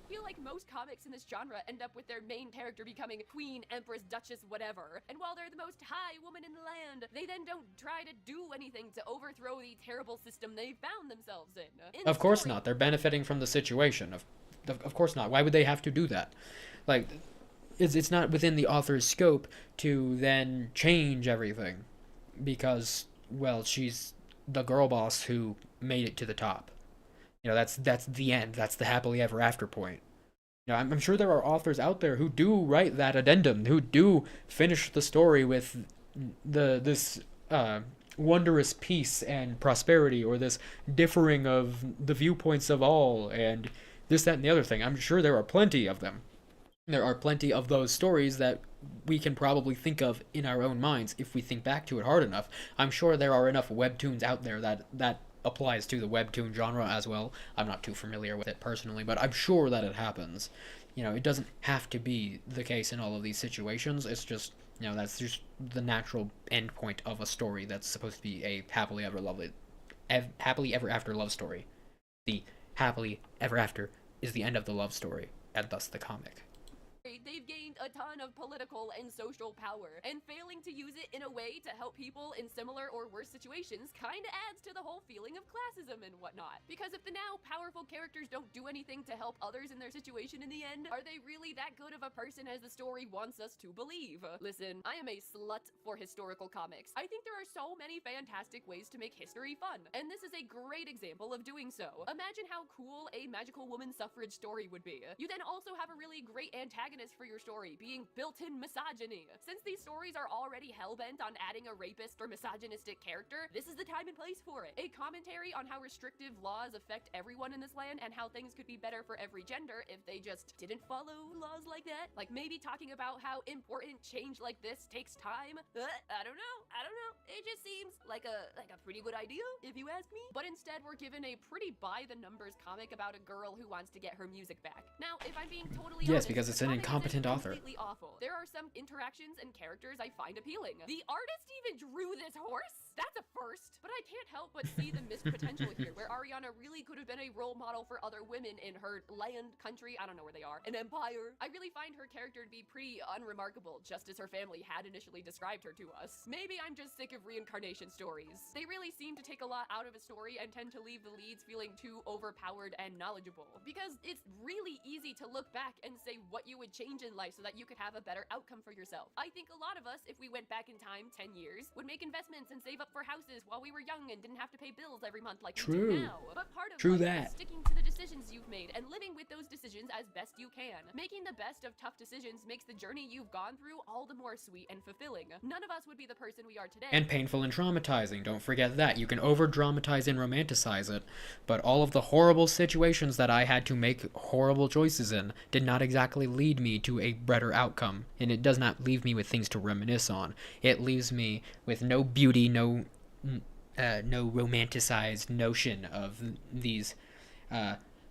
I feel like most comics in this genre end up with their main character becoming queen, empress, duchess, whatever. And while they're the most high woman in the land, they then don't try to do anything to overthrow the terrible system they found themselves in. Of course not. They're benefiting from the situation. Of course not. Why would they have to do that? Like, it's not within the author's scope to then change everything because, well, she's the girl boss who made it to the top. You know, that's the end. That's the happily ever after point. You know, I'm sure there are authors out there who do write that addendum, who do finish the story with this wondrous peace and prosperity, or this differing of the viewpoints of all, and this, that, and the other thing. I'm sure there are plenty of them. There are plenty of those stories that we can probably think of in our own minds if we think back to it hard enough. I'm sure there are enough webtoons out there that applies to the webtoon genre as well. I'm not too familiar with it personally, but I'm sure that it happens. You know, it doesn't have to be the case in all of these situations. It's just, you know, that's just the natural end point of a story that's supposed to be a happily ever after love story. The happily ever after is the end of the love story, and thus the comic. They've gained a ton of political and social power, and failing to use it in a way to help people in similar or worse situations kinda adds to the whole feeling of classism and whatnot. Because if the now powerful characters don't do anything to help others in their situation in the end, are they really that good of a person as the story wants us to believe? Listen, I am a slut for historical comics. I think there are so many fantastic ways to make history fun, and this is a great example of doing so. Imagine how cool a magical woman suffrage story would be. You then also have a really great antagonist for your story being built-in misogyny. Since these stories are already hell-bent on adding a rapist or misogynistic character, this is the time and place for it. A commentary on how restrictive laws affect everyone in this land and how things could be better for every gender if they just didn't follow laws like that. Like maybe talking about how important change like this takes time. I don't know. It just seems like a pretty good idea, if you ask me. But instead, we're given a pretty by-the-numbers comic about a girl who wants to get her music back. Now, if I'm being totally honest, because it's an incompetent author. Completely awful. There are some interactions and characters I find appealing. The artist even drew this horse? That's a first. But I can't help but see the missed potential here, where Ariana really could have been a role model for other women in her land, country, I don't know where they are, an empire. I really find her character to be pretty unremarkable, just as her family had initially described her to us. Maybe I'm just sick of reincarnation stories. They really seem to take a lot out of a story and tend to leave the leads feeling too overpowered and knowledgeable. Because it's really easy to look back and say what you would change in life so that you could have a better outcome for yourself. I think a lot of us, if we went back in time 10 years, would make investments and save up for houses while we were young and didn't have to pay bills every month like we do now. But part of life is sticking to the decisions you've made and living with those decisions as best you can. Making the best of tough decisions makes the journey you've gone through all the more sweet and fulfilling. None of us would be the person we are today. And painful and traumatizing. Don't forget that. You can over-dramatize and romanticize it, but all of the horrible situations that I had to make horrible choices in did not exactly lead me to a better outcome, and it does not leave me with things to reminisce on. It leaves me with no beauty, no romanticized notion of these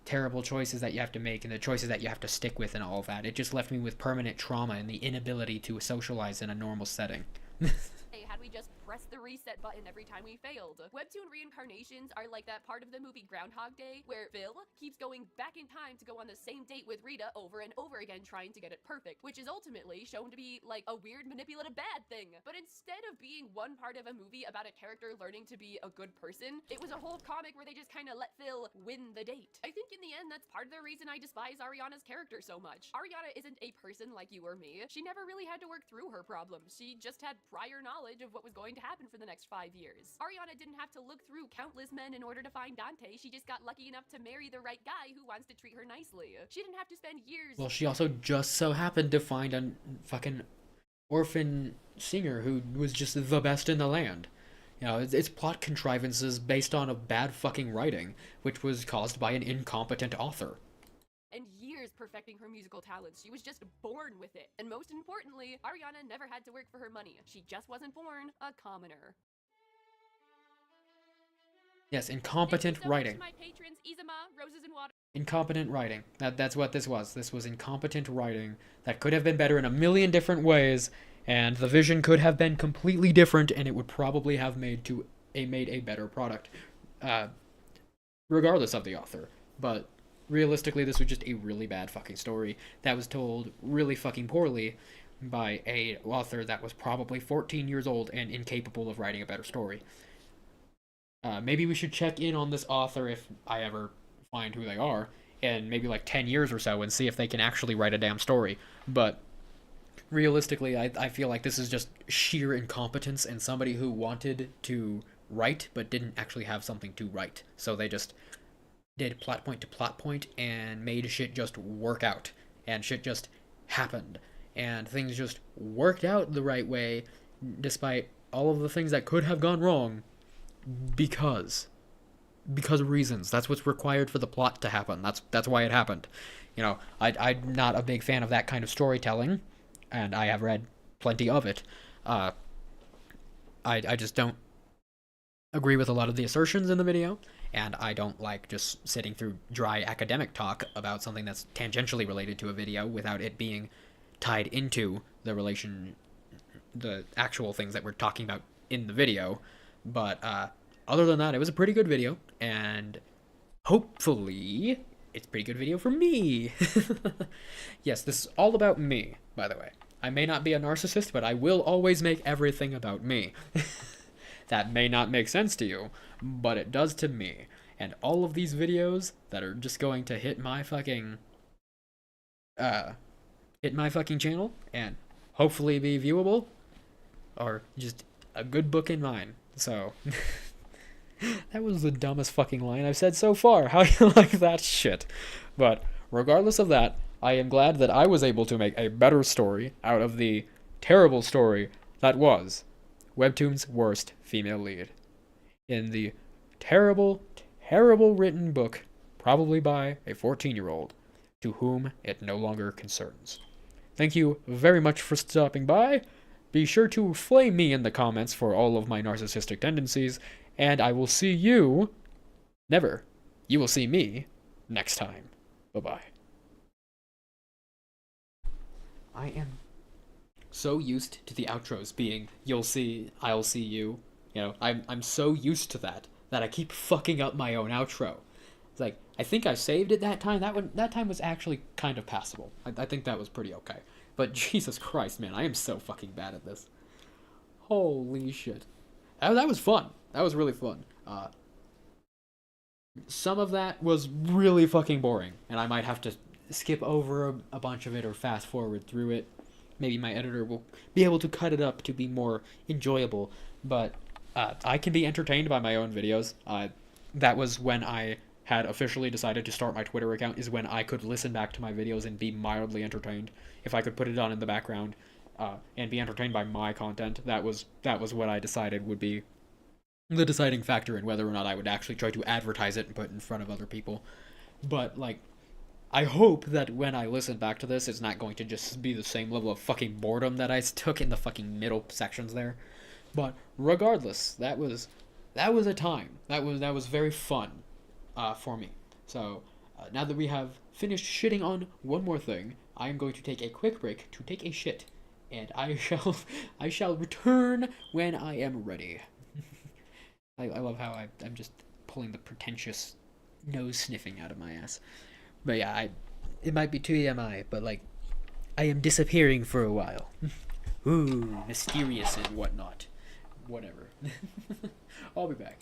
terrible choices that you have to make and the choices that you have to stick with and all that. It just left me with permanent trauma and the inability to socialize in a normal setting. Had we just press the reset button every time we failed. Webtoon reincarnations are like that part of the movie Groundhog Day where Phil keeps going back in time to go on the same date with Rita over and over again trying to get it perfect, which is ultimately shown to be like a weird manipulative bad thing. But instead of being one part of a movie about a character learning to be a good person, it was a whole comic where they just kind of let Phil win the date. I think in the end that's part of the reason I despise Ariana's character so much. Ariana isn't a person like you or me. She never really had to work through her problems. She just had prior knowledge of what was going to happen for the next 5 years. Ariana didn't have to look through countless men in order to find Dante. She just got lucky enough to marry the right guy who wants to treat her nicely. She didn't have to spend years. Well, she also just so happened to find a fucking orphan singer who was just the best in the land. You know, it's plot contrivances based on a bad fucking writing, which was caused by an incompetent author. And years perfecting her musical talents. She was just born with it. And most importantly, Ariana never had to work for her money. She just wasn't born a commoner. Yes, incompetent writing. My patrons, Izuma, Roses and Water. Incompetent writing. That's what this was. This was incompetent writing that could have been better in a million different ways, and the vision could have been completely different, and it would probably have made a better product, regardless of the author. But realistically, this was just a really bad fucking story that was told really fucking poorly by a author that was probably 14 years old and incapable of writing a better story. Maybe we should check in on this author if I ever find who they are, in maybe like 10 years or so, and see if they can actually write a damn story. But realistically, I feel like this is just sheer incompetence and somebody who wanted to write but didn't actually have something to write. So they just did plot point to plot point and made shit just work out. And shit just happened. And things just worked out the right way despite all of the things that could have gone wrong because of reasons. That's what's required for the plot to happen. That's why it happened. You know, I'm not a big fan of that kind of storytelling, and I have read plenty of it. I just don't agree with a lot of the assertions in the video, and I don't like just sitting through dry academic talk about something that's tangentially related to a video without it being tied into the actual things that we're talking about in the video. But other than that, it was a pretty good video, and hopefully it's a pretty good video for me. Yes, this is all about me, by the way. I may not be a narcissist, but I will always make everything about me. That may not make sense to you, but it does to me. And all of these videos that are just going to hit my fucking channel and hopefully be viewable are just a good book in mine. So that was the dumbest fucking line I've said so far. How do you like that shit? But regardless of that, I am glad that I was able to make a better story out of the terrible story that was Webtoon's worst female lead in the terrible, terrible written book, probably by a 14-year-old, to whom it no longer concerns. Thank you very much for stopping by. Be sure to flame me in the comments for all of my narcissistic tendencies, and I will see you... Never. You will see me next time. Bye-bye. I am so used to the outros being, you'll see, I'll see you. You know, I'm so used to that I keep fucking up my own outro. It's like, I think I saved it that time. That time was actually kind of passable. I think that was pretty okay. But Jesus Christ, man, I am so fucking bad at this. Holy shit. That was fun. That was really fun. Some of that was really fucking boring, and I might have to skip over a bunch of it or fast forward through it. Maybe my editor will be able to cut it up to be more enjoyable, but I can be entertained by my own videos. That was when I had officially decided to start my Twitter account, is when I could listen back to my videos and be mildly entertained. If I could put it on in the background and be entertained by my content, that was what I decided would be the deciding factor in whether or not I would actually try to advertise it and put it in front of other people. But, like, I hope that when I listen back to this, it's not going to just be the same level of fucking boredom that I took in the fucking middle sections there. But regardless, that was a time. That was very fun for me. So now that we have finished shitting on one more thing, I am going to take a quick break to take a shit, and I shall return when I am ready. I love how I'm just pulling the pretentious nose sniffing out of my ass. But yeah, it might be TMI, but like, I am disappearing for a while. Ooh, mysterious and whatnot. Whatever. I'll be back.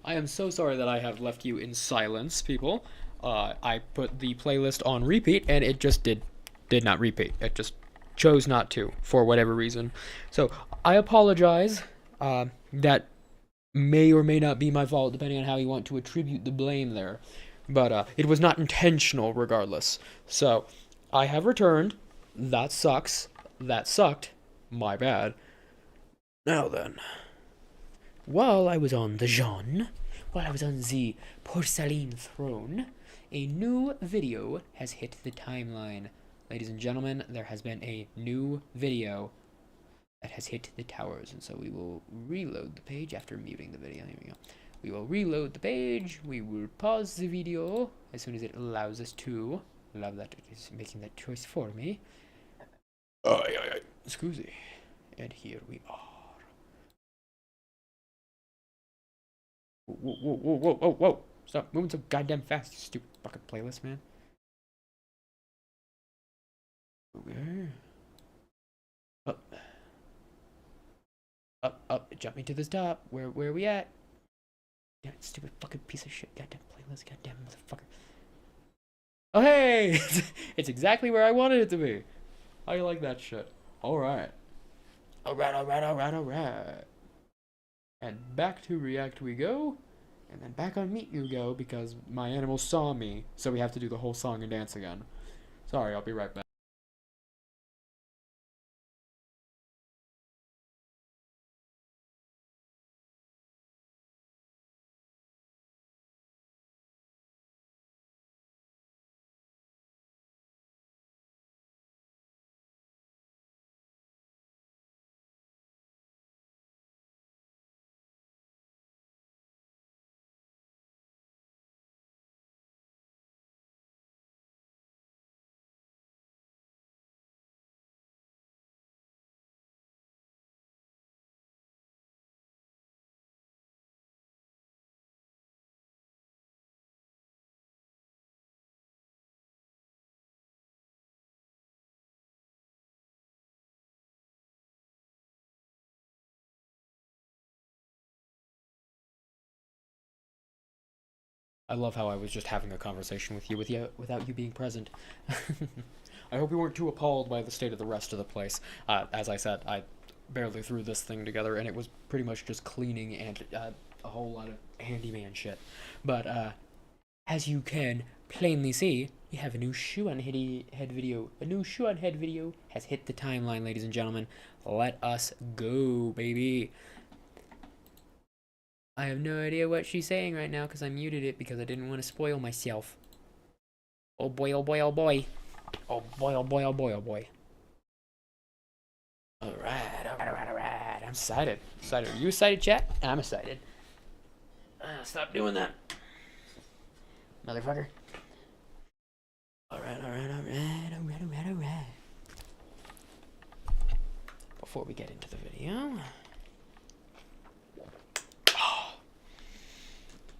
I am so sorry that I have left you in silence, people. I put the playlist on repeat, and it just did not repeat. It just chose not to, for whatever reason. So, I apologize. That may or may not be my fault, depending on how you want to attribute the blame there. But, it was not intentional, regardless. So, I have returned. That sucks. That sucked. My bad. Now then. While I was on the Jean, while I was on the porcelain throne, a new video has hit the timeline. Ladies and gentlemen, there has been a new video that has hit the towers, and so we will reload the page after muting the video. Here we go. We will reload the page. We will pause the video as soon as it allows us to. Love that it is making that choice for me. Excuse me. And here we are. Whoa. Stop moving so goddamn fast, you stupid fucking playlist, man. Okay. Up. Jump me to the top. Where are we at? Damn it, stupid fucking piece of shit. Goddamn playlist, goddamn motherfucker. Oh, hey! It's exactly where I wanted it to be. How you like that shit? Alright. Alright. And back to React we go. And then back on Meet you go, because my animal saw me, so we have to do the whole song and dance again. Sorry, I'll be right back. I love how I was just having a conversation with you without you being present. I hope you weren't too appalled by the state of the rest of the place. As I said, I barely threw this thing together, and it was pretty much just cleaning and a whole lot of handyman shit. But as you can plainly see, we have a new shoe on head video. A new shoe on head video has hit the timeline, ladies and gentlemen. Let us go, baby. I have no idea what she's saying right now because I muted it because I didn't want to spoil myself. Oh boy, oh boy, oh boy. Oh boy, oh boy, oh boy, oh boy. Alright. I'm excited. Are you excited, chat? I'm excited. Stop doing that. Motherfucker. Alright. Before we get into the video.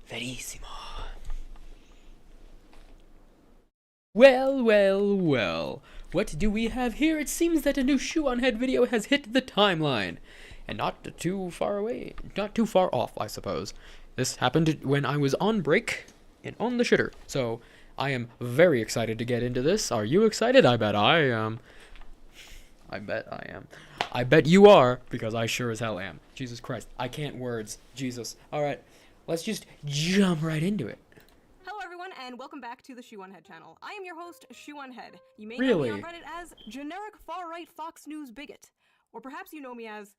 Verissimo. Well. What do we have here? It seems that a new shoe on head video has hit the timeline. And not too far away. Not too far off, I suppose. This happened when I was on break and on the shitter. So, I am very excited to get into this. Are you excited? I bet I am. I bet you are, because I sure as hell am. Jesus Christ. I can't words. Jesus. Alright. Let's just jump right into it. Hello everyone, and welcome back to the Shoe on Head channel. I am your host, Shoe on Head. You may know me on Reddit as generic far-right Fox News bigot. Or perhaps you know me as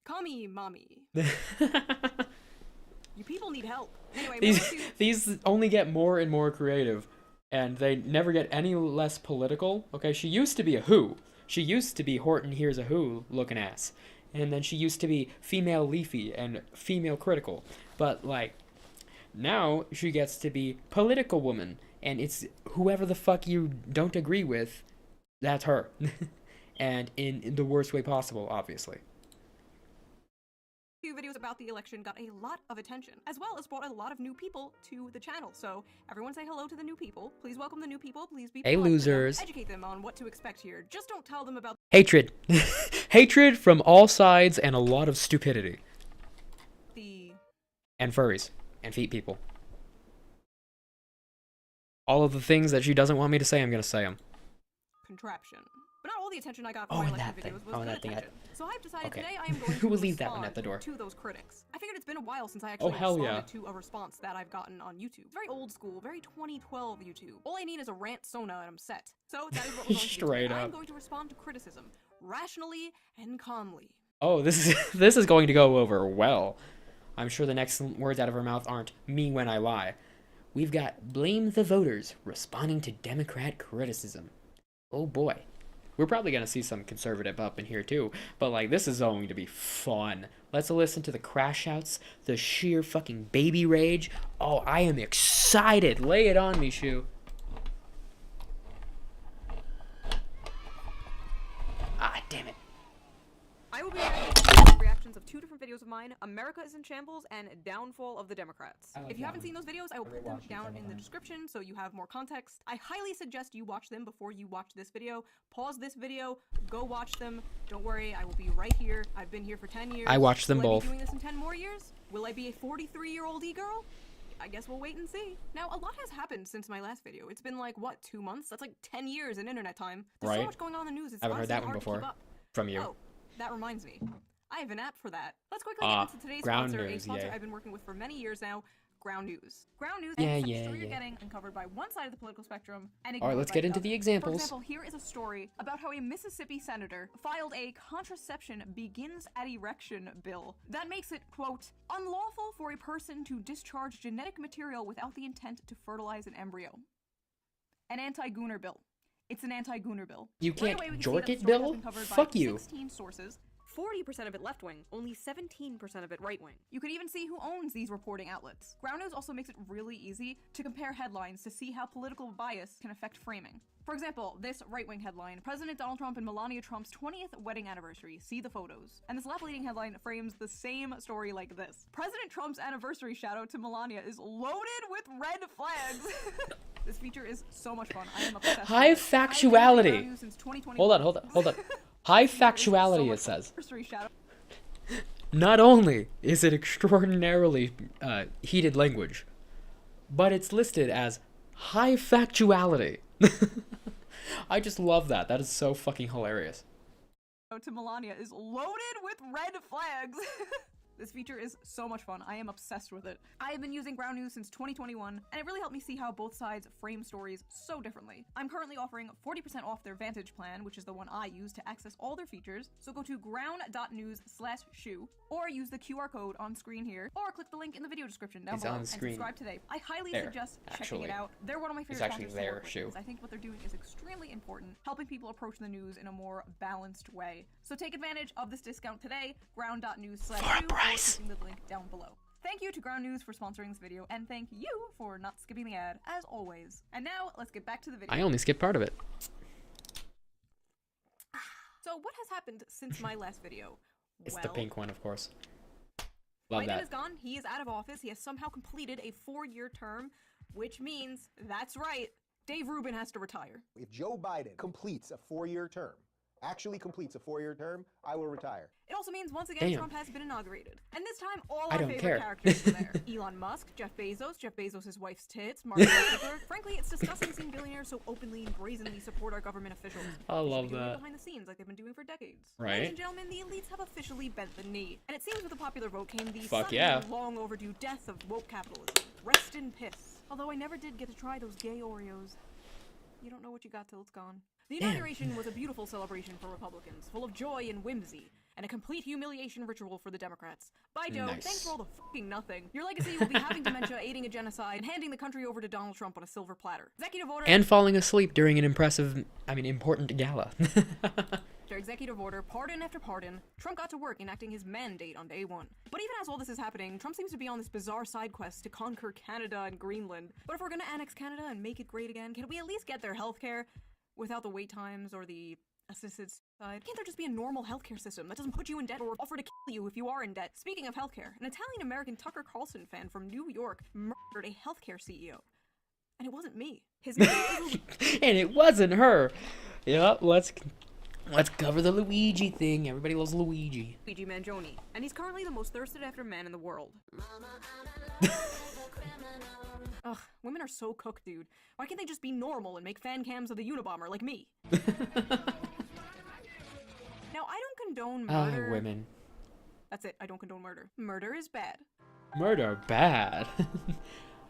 Commie Mommy. You people need help. Anyway, these only get more and more creative, and they never get any less political. Okay, she used to be a Who. She used to be Horton Hears a Who looking ass. And then she used to be female leafy and female critical. But, like, now she gets to be political woman. And it's whoever the fuck you don't agree with, that's her. And in the worst way possible, obviously. Few videos about the election got a lot of attention, as well as brought a lot of new people to the channel. So everyone say hello to the new people. Please welcome the new people. Please be polite to them. Losers. Educate them on what to expect here. Just don't tell them about Hatred. Hatred from all sides and a lot of stupidity. the And furries. And feet people. All of the things that she doesn't want me to say, I'm gonna say them. Contraption. But not all the attention I got from Oh, my and election that thing. videos was Oh, good that thing. attention. So I've decided Okay. today I am going to We'll leave that one at respond the door. to those critics. I figured it's been a while since I actually hell responded yeah. to a response that I've gotten on YouTube. Very old school, very 2012 YouTube. All I need is a rant Sona and I'm set. So that is what we're going to do Straight today. I'm up. going to respond to criticism rationally and calmly. Oh, this is going to go over well. I'm sure the next words out of her mouth aren't "me when I lie." We've got blame the voters responding to Democrat criticism. Oh boy. We're probably going to see some conservative up in here too, but like this is going to be fun. Let's listen to the crash outs, the sheer fucking baby rage. Oh, I am excited. Lay it on me, Shu. Ah, damn it. I will be reacting to reactions of two different videos of mine, America is in Shambles and Downfall of the Democrats. I like If you that haven't one. seen those videos, I will put them down in the description so you have more context. I highly suggest you watch them before you watch this video. Pause this video, go watch them. Don't worry, I will be right here. I've been here for 10 years. I watched them Will both. I be doing this in 10 more years? Will I be a 43-year-old e-girl? I guess we'll wait and see. Now, a lot has happened since my last video. It's been like, what, 2 months? That's like 10 years in internet time. There's so Right. much going on in the news, it's I haven't heard honestly that one hard to keep before up. from you. Oh, that reminds me. I have an app for that. Let's quickly get into today's Ground sponsor, a News, sponsor yeah. I've been working with for many years now, Ground News. Ground News Yeah, is a yeah, story you're yeah. getting uncovered by one side of the political spectrum and All right, ignored let's by get into other. the examples. For example, here is a story about how a Mississippi senator filed a contraception begins at erection bill that makes it, quote, unlawful for a person to discharge genetic material without the intent to fertilize an embryo. An anti-Gooner bill. It's an anti-Gooner bill. You Right can't away, we can see jork that the it, story has Bill? been covered by Fuck you. 16 sources. 40% of it left-wing, only 17% of it right-wing. You could even see who owns these reporting outlets. Ground News also makes it really easy to compare headlines to see how political bias can affect framing. For example, this right-wing headline, President Donald Trump and Melania Trump's 20th wedding anniversary, see the photos. And this left-leaning headline frames the same story like this. President Trump's anniversary shout-out to Melania is loaded with red flags. This feature is so much fun. I am obsessed with High it. I've been using Ground factuality. News since 2021. Hold on. High factuality, it says. Anniversary shout-out. Not only is it extraordinarily heated language, but it's listed as high factuality. I just love that. That is so fucking hilarious. To Melania is loaded with red flags. This feature is so much fun. I am obsessed with it. I have been using Ground News since 2021, and it really helped me see how both sides frame stories so differently. I'm currently offering 40% off their Vantage plan, which is the one I use to access all their features. So go to ground.news/shoe, or use the QR code on screen here, or click the link in the video description down It's below on and screen. subscribe today. I highly There, suggest checking actually. it out. They're one of my It's favorite actually sponsors to there, work with, Shoe. because I think what they're doing is extremely important, helping people approach the news in a more balanced way. So take advantage of this discount today, ground.news/shoe, or clicking the link down below. Thank you to Ground News for sponsoring this video, and thank you for not skipping the ad, as always. And now, let's get back to the video. I only skipped part of it. So what has happened since my last video? It's Well, the pink one, of course. Love Biden that. is gone. He is out of office. He has somehow completed a 4-year term, which means, that's right, Dave Rubin has to retire. If Joe Biden completes a 4-year term, actually completes a 4-year term, I will retire. It also means, once again, Damn. Trump has been inaugurated. And this time, all I our don't favorite care. characters were there. Elon Musk, Jeff Bezos' wife's tits, Mark Zuckerberg. Frankly, it's disgusting seeing billionaires so openly and brazenly support our government officials. I They should love be doing it that. behind the scenes like they've been doing for decades. Right. Ladies and gentlemen, the elites have officially bent the knee. And it seems with the popular vote came the Fuck sudden yeah. and long overdue death of woke capitalism. Rest in piss. Although I never did get to try those gay Oreos. You don't know what you got till it's gone. The Damn. inauguration was a beautiful celebration for Republicans, full of joy and whimsy, and a complete humiliation ritual for the Democrats. Bye, Joe. Nice. Thanks for all the fucking nothing. Your legacy will be having dementia, aiding a genocide, and handing the country over to Donald Trump on a silver platter. Executive order. And falling asleep during an important gala. After executive order, pardon after pardon, Trump got to work enacting his mandate on day one. But even as all this is happening, Trump seems to be on this bizarre side quest to conquer Canada and Greenland. But if we're gonna annex Canada and make it great again, can we at least get their healthcare without the wait times or the assisted side? Can't there just be a normal healthcare system that doesn't put you in debt or offer to kill you if you are in debt? Speaking of healthcare, an Italian-American Tucker Carlson fan from New York murdered a healthcare CEO. And it wasn't me. His name is And it wasn't her. Yep, let's Let's cover the Luigi thing. Everybody loves Luigi. Luigi Mangione, and he's currently the most thirsted after man in the world. Ugh, women are so cooked, dude. Why can't they just be normal and make fan cams of the Unabomber like me? Now, I don't condone murder. Women. That's it, I don't condone murder. Murder is bad. Murder bad. But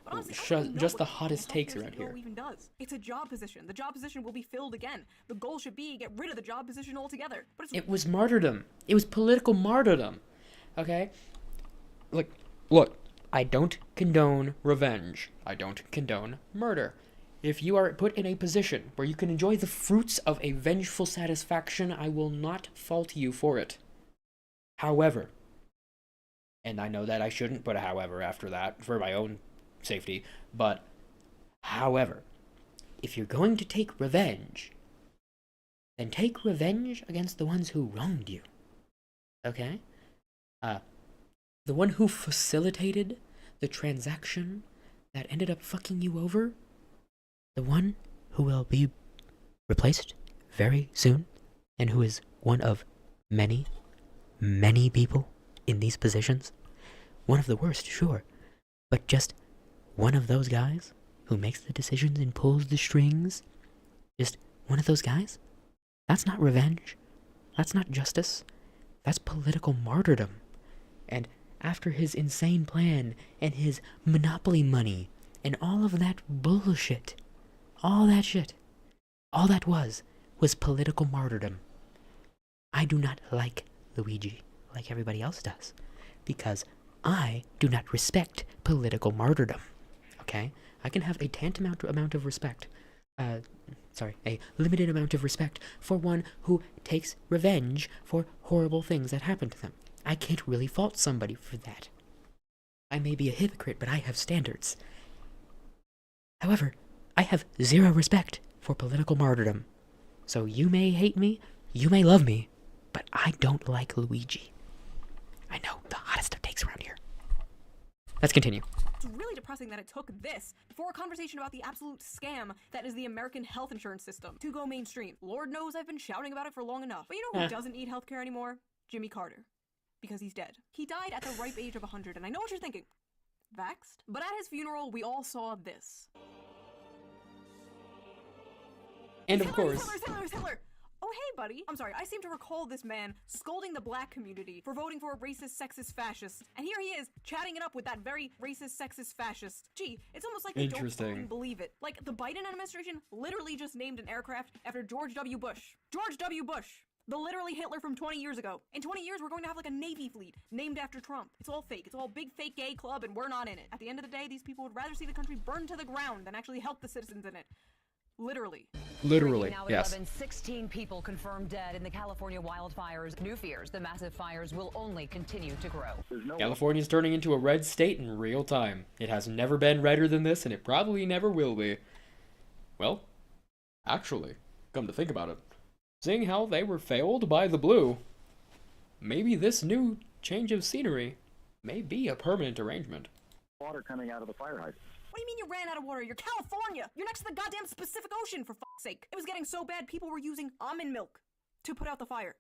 honestly, I don't even know Just what the hottest takes healthcare around CEO here. even does. It's a job position. The job position will be filled again. The goal should be get rid of the job position altogether. But it's It was martyrdom. It was political martyrdom. Okay? Look, I don't condone revenge. I don't condone murder. If you are put in a position where you can enjoy the fruits of a vengeful satisfaction, I will not fault you for it. However, and I know that I shouldn't put a however after that for my own safety, but however, if you're going to take revenge, then take revenge against the ones who wronged you. Okay? The one who facilitated the transaction that ended up fucking you over, the one who will be replaced very soon, and who is one of many, many people in these positions. One of the worst, sure, but just one of those guys who makes the decisions and pulls the strings. Just one of those guys? That's not revenge. That's not justice. That's political martyrdom. And after his insane plan and his monopoly money and all of that bullshit, all that shit, all that was political martyrdom. I do not like Luigi like everybody else does, because I do not respect political martyrdom. Okay? I can have a tantamount amount of respect, a limited amount of respect for one who takes revenge for horrible things that happen to them. I can't really fault somebody for that. I may be a hypocrite, but I have standards. However, I have zero respect for political martyrdom. So you may hate me, you may love me, but I don't like Luigi. I know, the hottest of takes around here. Let's continue. It's really depressing that it took this for a conversation about the absolute scam that is the American health insurance system to go mainstream. Lord knows I've been shouting about it for long enough. But you know who doesn't need healthcare anymore? Jimmy Carter. Because he's dead. He died at the ripe age of 100, and I know what you're thinking. Vaxxed? But at his funeral, we all saw this. And of course... Hitler! Oh, hey, buddy. I'm sorry, I seem to recall this man scolding the black community for voting for a racist, sexist fascist. And here he is, chatting it up with that very racist, sexist fascist. Gee, it's almost like they don't fucking believe it. Like, the Biden administration literally just named an aircraft after George W. Bush. George W. Bush! The literally Hitler from 20 years ago. In 20 years, we're going to have like a Navy fleet named after Trump. It's all fake. It's all big fake gay club, and we're not in it. At the end of the day, these people would rather see the country burned to the ground than actually help the citizens in it. Literally. Literally, now yes. 11, 16 people confirmed dead in the California wildfires. New fears the massive fires will only continue to grow. California's turning into a red state in real time. It has never been redder than this, and it probably never will be. Well, actually, come to think about it, seeing how they were failed by the blue, maybe this new change of scenery may be a permanent arrangement. Water coming out of the fire hydrant. What do you mean you ran out of water? You're California! You're next to the goddamn Pacific Ocean, for fuck's sake! It was getting so bad people were using almond milk to put out the fire.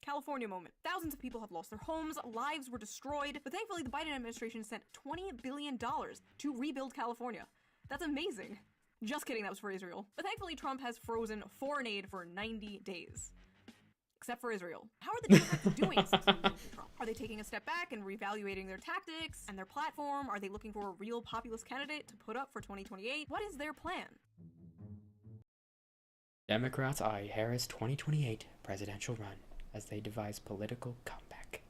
California moment. Thousands of people have lost their homes, lives were destroyed, but thankfully the Biden administration sent $20 billion to rebuild California. That's amazing. Just kidding, that was for Israel. But thankfully Trump has frozen foreign aid for 90 days. Except for Israel. How are the Democrats doing since the move to Trump? Are they taking a step back and reevaluating their tactics and their platform? Are they looking for a real populist candidate to put up for 2028? What is their plan? Democrats eye Harris 2028 presidential run as they devise political comeback.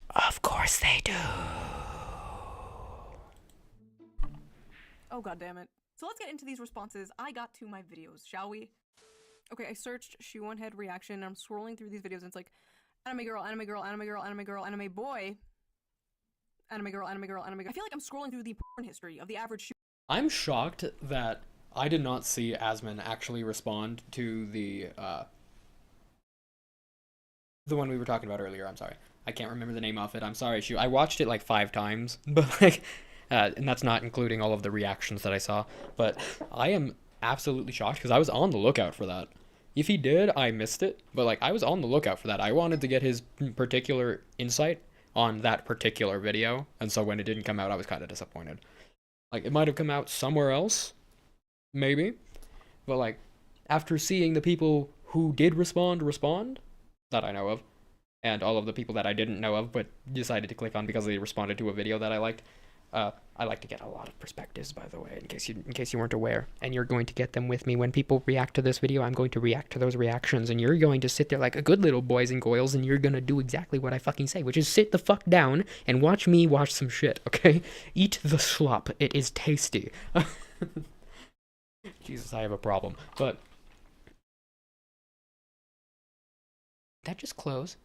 Of course they do. Oh god damn it. So let's get into these responses I got to my videos, shall we? Okay, I searched Shoe1Head reaction and I'm scrolling through these videos and it's like anime girl, anime girl, anime girl, anime girl, anime boy, anime girl, anime girl, anime girl. I feel like I'm scrolling through the porn history of the average shoe. I'm shocked that I did not see Asmon actually respond to the one we were talking about earlier. I'm sorry. I can't remember the name of it. I'm sorry, Shoe. I watched it like 5 times, but like and that's not including all of the reactions that I saw. But I am absolutely shocked because I was on the lookout for that. If he did, I missed it, but like I was on the lookout for that. I wanted to get his particular insight on that particular video, and so when it didn't come out, I was kind of disappointed. Like, it might have come out somewhere else, maybe, but like, after seeing the people who did respond, that I know of, and all of the people that I didn't know of but decided to click on because they responded to a video that I liked, I like to get a lot of perspectives, by the way, in case you weren't aware. And you're going to get them with me when people react to this video. I'm going to react to those reactions, and you're going to sit there like a good little boys and girls, and you're gonna do exactly what I fucking say, which is sit the fuck down and watch me watch some shit, okay? Eat the slop. It is tasty. Jesus, I have a problem. But that just close.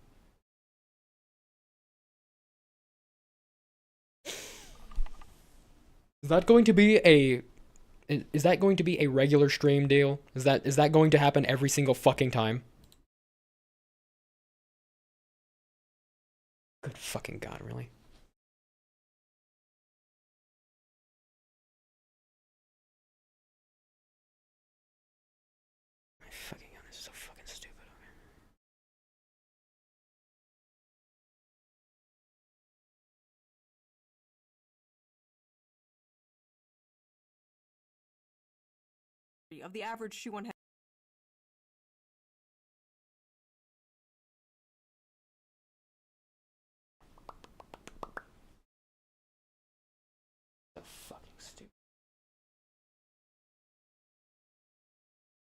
Is that going to be a regular stream deal? Is that going to happen every single fucking time? Good fucking god, really? My fucking god, this is so fucking stupid. Of the average shoe on head. So fucking stupid.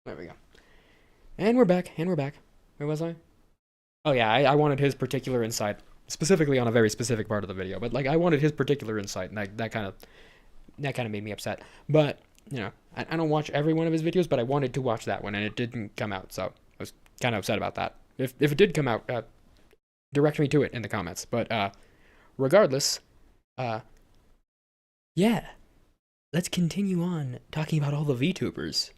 There we go. And we're back. Where was I? Oh yeah, I wanted his particular insight, specifically on a very specific part of the video, but like I wanted his particular insight, and that kind of made me upset. But you know, I don't watch every one of his videos, but I wanted to watch that one, and it didn't come out, so I was kind of upset about that. If it did come out, direct me to it in the comments. But regardless, yeah, let's continue on talking about all the VTubers,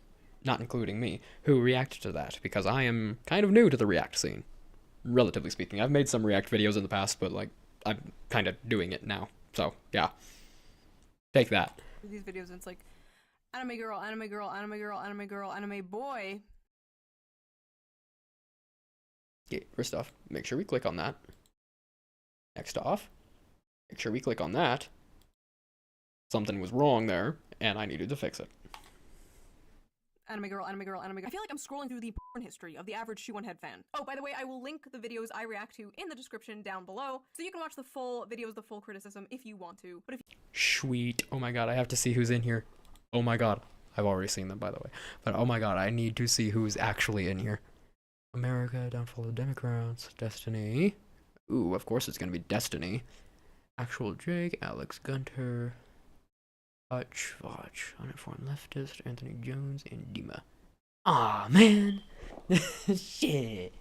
not including me, who reacted to that, because I am kind of new to the React scene, relatively speaking. I've made some React videos in the past, but like I'm kind of doing it now, so yeah, take that. These videos, and it's like anime girl, anime girl, anime girl, anime girl, anime boy. Yeah, first off, make sure we click on that. Next off, make sure we click on that. Something was wrong there, and I needed to fix it. Anime girl, anime girl, anime girl. I feel like I'm scrolling through the porn history of the average Shoe One Head fan. Oh, by the way, I will link the videos I react to in the description down below, so you can watch the full videos, the full criticism if you want to. But if Sweet. Oh my god, I have to see who's in here. Oh my god. I've already seen them, by the way. But oh my god, I need to see who's actually in here. America, Downfall of the Democrats, Destiny. Ooh, of course it's gonna be Destiny. Actual Jake, Alex Gunter, Hutch, Votch, Uninformed Leftist, Anthony Jones, and Dima. Aw, man! Shit.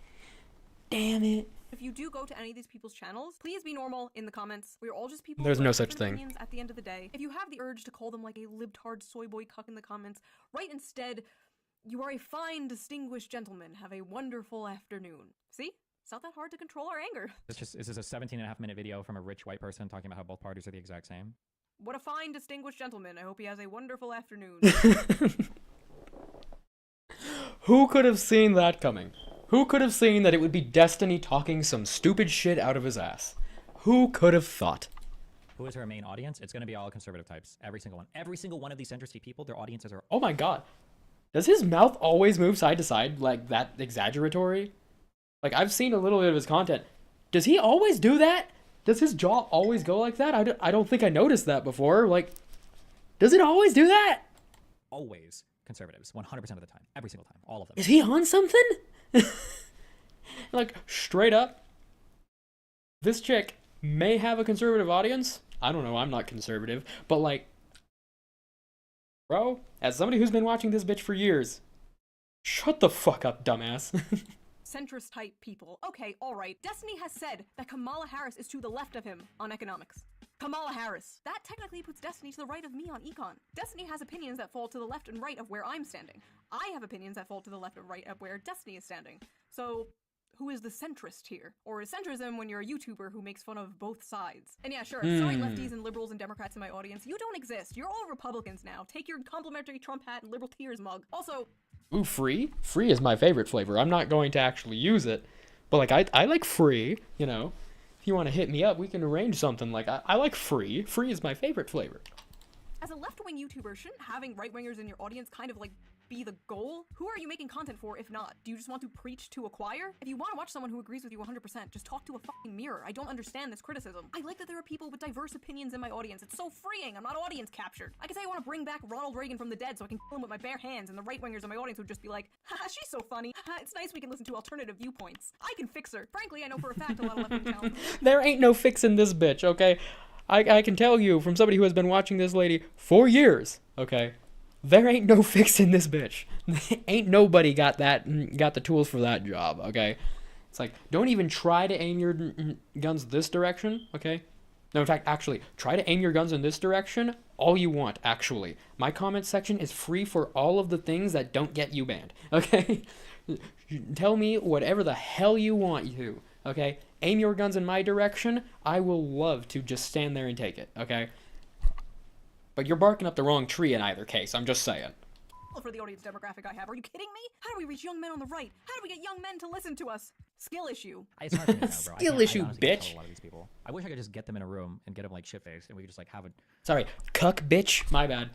Damn it. If you do go to any of these people's channels, please be normal in the comments. We're all just people. There's with no such different thing. opinions at the end of the day. If you have the urge to call them like a libtard soy boy cuck in the comments, write instead, "You are a fine, distinguished gentleman. Have a wonderful afternoon." See? It's not that hard to control our anger. Is this a 17.5-minute video from a rich white person talking about how both parties are the exact same? What a fine, distinguished gentleman. I hope he has a wonderful afternoon. Who could have seen that coming? Who could have seen that it would be Destiny talking some stupid shit out of his ass? Who could have thought? Who is her main audience? It's going to be all conservative types. Every single one. Every single one of these Center City people, their audiences are... Oh my god. Does his mouth always move side to side like that exaggeratory? Like, I've seen a little bit of his content. Does he always do that? Does his jaw always go like that? I don't think I noticed that before. Like, does it always do that? Always conservatives. 100% of the time. Every single time. All of them. Is he on something? Like, straight up, this chick may have a conservative audience. I don't know, I'm not conservative. But like, bro, as somebody who's been watching this bitch for years, shut the fuck up, dumbass. Centrist type people. Okay, alright. Destiny has said that Kamala Harris is to the left of him on economics. Kamala Harris. That technically puts Destiny to the right of me on econ. Destiny has opinions that fall to the left and right of where I'm standing. I have opinions that fall to the left and right of where Destiny is standing. So, who is the centrist here? Or is centrism when you're a YouTuber who makes fun of both sides? And yeah, sure, sorry lefties and liberals and Democrats in my audience, you don't exist. You're all Republicans now. Take your complimentary Trump hat and liberal tears mug. Also, Ooh, free? Free is my favorite flavor. I'm not going to actually use it, but like I like free, you know. If you want to hit me up, we can arrange something. Like I like free. Free is my favorite flavor. as a left-wing YouTuber, shouldn't having right-wingers in your audience kind of like be the goal? Who are you making content for if not? Do you just want to preach to a choir? If you want to watch someone who agrees with you 100%, just talk to a fucking mirror. I don't understand this criticism. I like that there are people with diverse opinions in my audience. It's so freeing. I'm not audience captured. I can say I want to bring back Ronald Reagan from the dead so I can kill him with my bare hands, and the right-wingers in my audience would just be like, haha, she's so funny. It's nice we can listen to alternative viewpoints. I can fix her. Frankly, I know for a fact a lot of left-wing channels. There ain't no fixing this bitch, okay? I can tell you from somebody who has been watching this lady for years, okay? There ain't no fixing this bitch. Ain't nobody got the tools for that job, okay? It's like, don't even try to aim your guns this direction, okay? No, in fact, actually, try to aim your guns in this direction all you want, actually. My comment section is free for all of the things that don't get you banned, okay? Tell me whatever the hell you want to, okay? Aim your guns in my direction, I will love to just stand there and take it, okay? But you're barking up the wrong tree in either case, I'm just saying. For the audience demographic I have. Are you kidding me? How do we reach young men on the right? How do we get young men to listen to us? Skill issue. It's hard for me now, bro. Skill issue, I honestly can't bitch. tell a lot of these people. I wish I could just get them in a room and get them like shit-faced, and we could just like have a. Sorry, cuck bitch. My bad.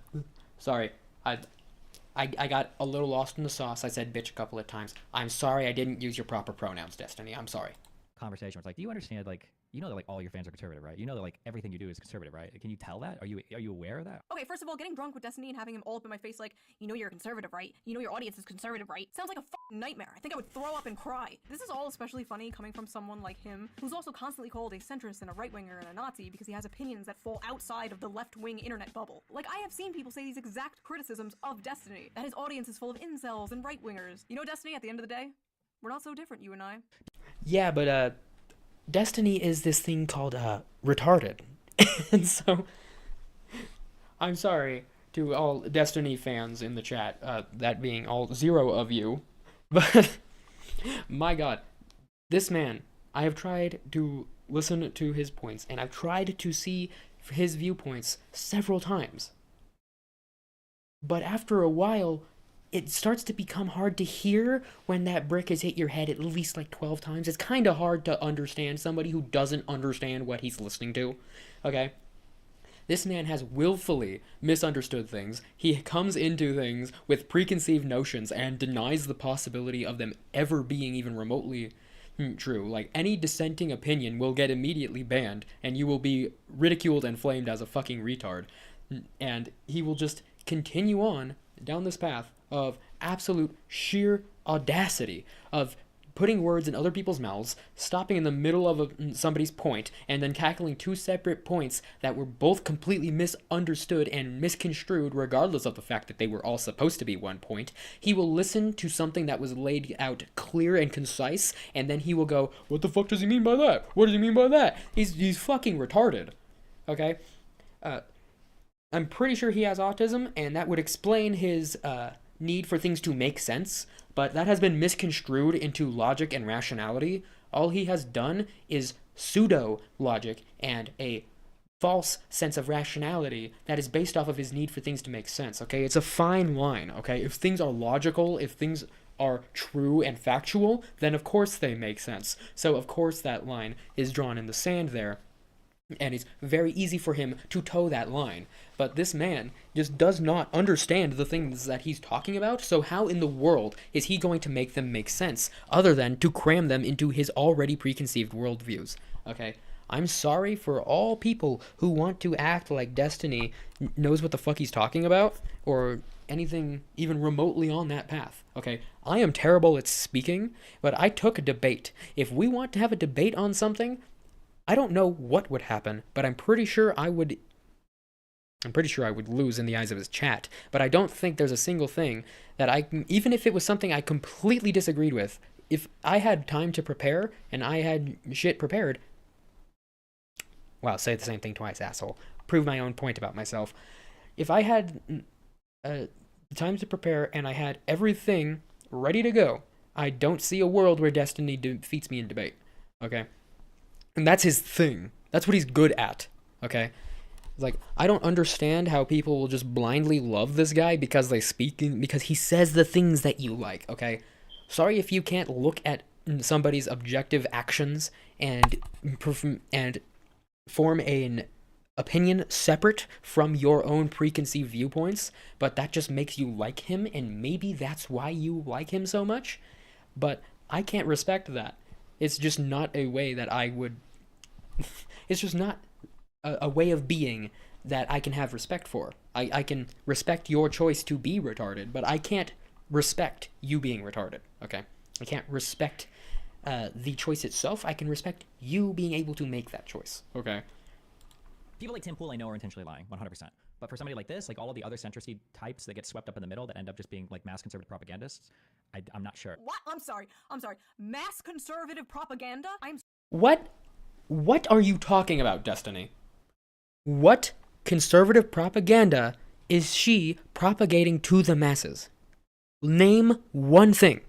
Sorry. I got a little lost in the sauce. I said bitch a couple of times. I'm sorry I didn't use your proper pronouns, Destiny. I'm sorry. Conversation where it's like, do you understand, like, you know that like all your fans are conservative, right? You know that like everything you do is conservative, right? Can you tell that? Are you aware of that? Okay, first of all, getting drunk with Destiny and having him all up in my face like, you know you're a conservative, right? You know your audience is conservative, right? Sounds like a fucking nightmare. I think I would throw up and cry. This is all especially funny coming from someone like him, who's also constantly called a centrist and a right-winger and a Nazi because he has opinions that fall outside of the left-wing internet bubble. Like, I have seen people say these exact criticisms of Destiny, that his audience is full of incels and right-wingers. You know, Destiny, at the end of the day, we're not so different, you and I. Yeah, but Destiny is this thing called retarded. And so I'm sorry to all Destiny fans in the chat, that being all 0 of you, but my god, this man, I have tried to listen to his points and I've tried to see his viewpoints several times, but after a while it starts to become hard to hear when that brick has hit your head at least like 12 times. It's kind of hard to understand somebody who doesn't understand what he's listening to, okay? This man has willfully misunderstood things. He comes into things with preconceived notions and denies the possibility of them ever being even remotely true. Like, any dissenting opinion will get immediately banned, and you will be ridiculed and flamed as a fucking retard. And he will just continue on down this path of absolute sheer audacity of putting words in other people's mouths, stopping in the middle of somebody's point, and then cackling 2 separate points that were both completely misunderstood and misconstrued regardless of the fact that they were all supposed to be one point. He will listen to something that was laid out clear and concise, and then he will go, what the fuck does he mean by that? What does he mean by that? He's fucking retarded. Okay? I'm pretty sure he has autism, and that would explain his need for things to make sense, but that has been misconstrued into logic and rationality. All he has done is pseudo-logic and a false sense of rationality that is based off of his need for things to make sense, okay? It's a fine line, okay? If things are logical, if things are true and factual, then of course they make sense. So of course that line is drawn in the sand there, and it's very easy for him to toe that line. But this man just does not understand the things that he's talking about, so how in the world is he going to make them make sense, other than to cram them into his already preconceived worldviews, okay? I'm sorry for all people who want to act like Destiny knows what the fuck he's talking about, or anything even remotely on that path, okay? I am terrible at speaking, but I took a debate. If we want to have a debate on something, I don't know what would happen, but I'm pretty sure I would lose in the eyes of his chat. But I don't think there's a single thing that even if it was something I completely disagreed with, if I had time to prepare and I had shit prepared, wow, say the same thing twice, asshole. Prove my own point about myself. If I had time to prepare and I had everything ready to go, I don't see a world where Destiny defeats me in debate, okay? And that's his thing. That's what he's good at, okay? It's like, I don't understand how people will just blindly love this guy because because he says the things that you like, okay? Sorry if you can't look at somebody's objective actions and form an opinion separate from your own preconceived viewpoints, but that just makes you like him, and maybe that's why you like him so much. But I can't respect that. It's just not a way that I would... it's just not a way of being that I can have respect for. I can respect your choice to be retarded, but I can't respect you being retarded, okay? I can't respect the choice itself. I can respect you being able to make that choice, okay? People like Tim Pool I know are intentionally lying, 100%. But for somebody like this, like all of the other centricity types that get swept up in the middle that end up just being like mass conservative propagandists, I'm not sure. What? I'm sorry. Mass conservative propaganda? What are you talking about, Destiny? What conservative propaganda is she propagating to the masses? Name one thing.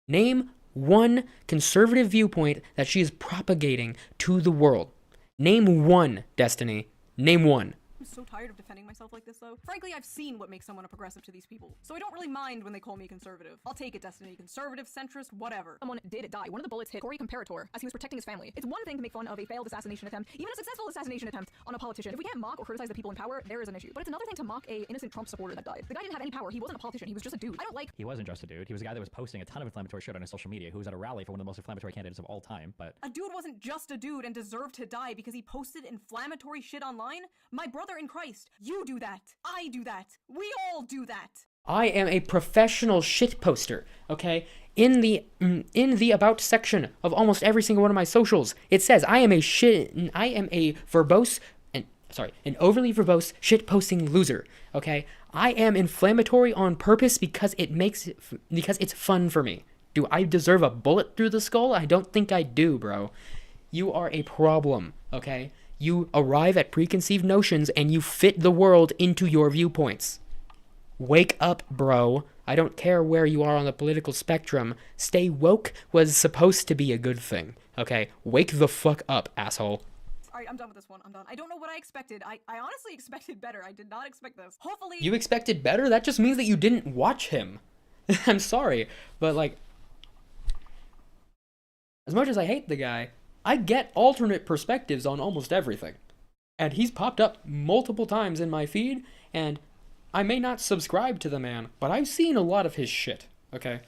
Name one conservative viewpoint that she is propagating to the world. Name one, Destiny. Name one. I'm so tired of defending myself like this, though. Frankly, I've seen what makes someone a progressive to these people, so I don't really mind when they call me conservative. I'll take it, Destiny. Conservative, centrist, whatever. Someone did die. One of the bullets hit Corey Comparator as he was protecting his family. It's one thing to make fun of a failed assassination attempt, even a successful assassination attempt on a politician. If we can't mock or criticize the people in power, there is an issue. But it's another thing to mock a innocent Trump supporter that died. The guy didn't have any power. He wasn't a politician. He was just a dude. I don't like... He wasn't just a dude. He was a guy that was posting a ton of inflammatory shit on his social media, who was at a rally for one of the most inflammatory candidates of all time, but... A dude wasn't just a dude and deserved to die because he posted inflammatory shit online? My brother in Christ, you do that. I do that. We all do that. I am a professional shit poster, okay? In the about section of almost every single one of my socials, it says I am an overly verbose shit posting loser, okay? I am inflammatory on purpose because it's fun for me. Do I deserve a bullet through the skull? I don't think I do, bro. You are a problem, okay? You arrive at preconceived notions and you fit the world into your viewpoints. Wake up, bro. I don't care where you are on the political spectrum. Stay woke was supposed to be a good thing, okay? Wake the fuck up, asshole. Alright, I'm done with this one. I'm done. I don't know what I expected. I honestly expected better. I did not expect this. Hopefully... You expected better? That just means that you didn't watch him. I'm sorry, but like... As much as I hate the guy, I get alternate perspectives on almost everything. And he's popped up multiple times in my feed, and I may not subscribe to the man, but I've seen a lot of his shit, okay?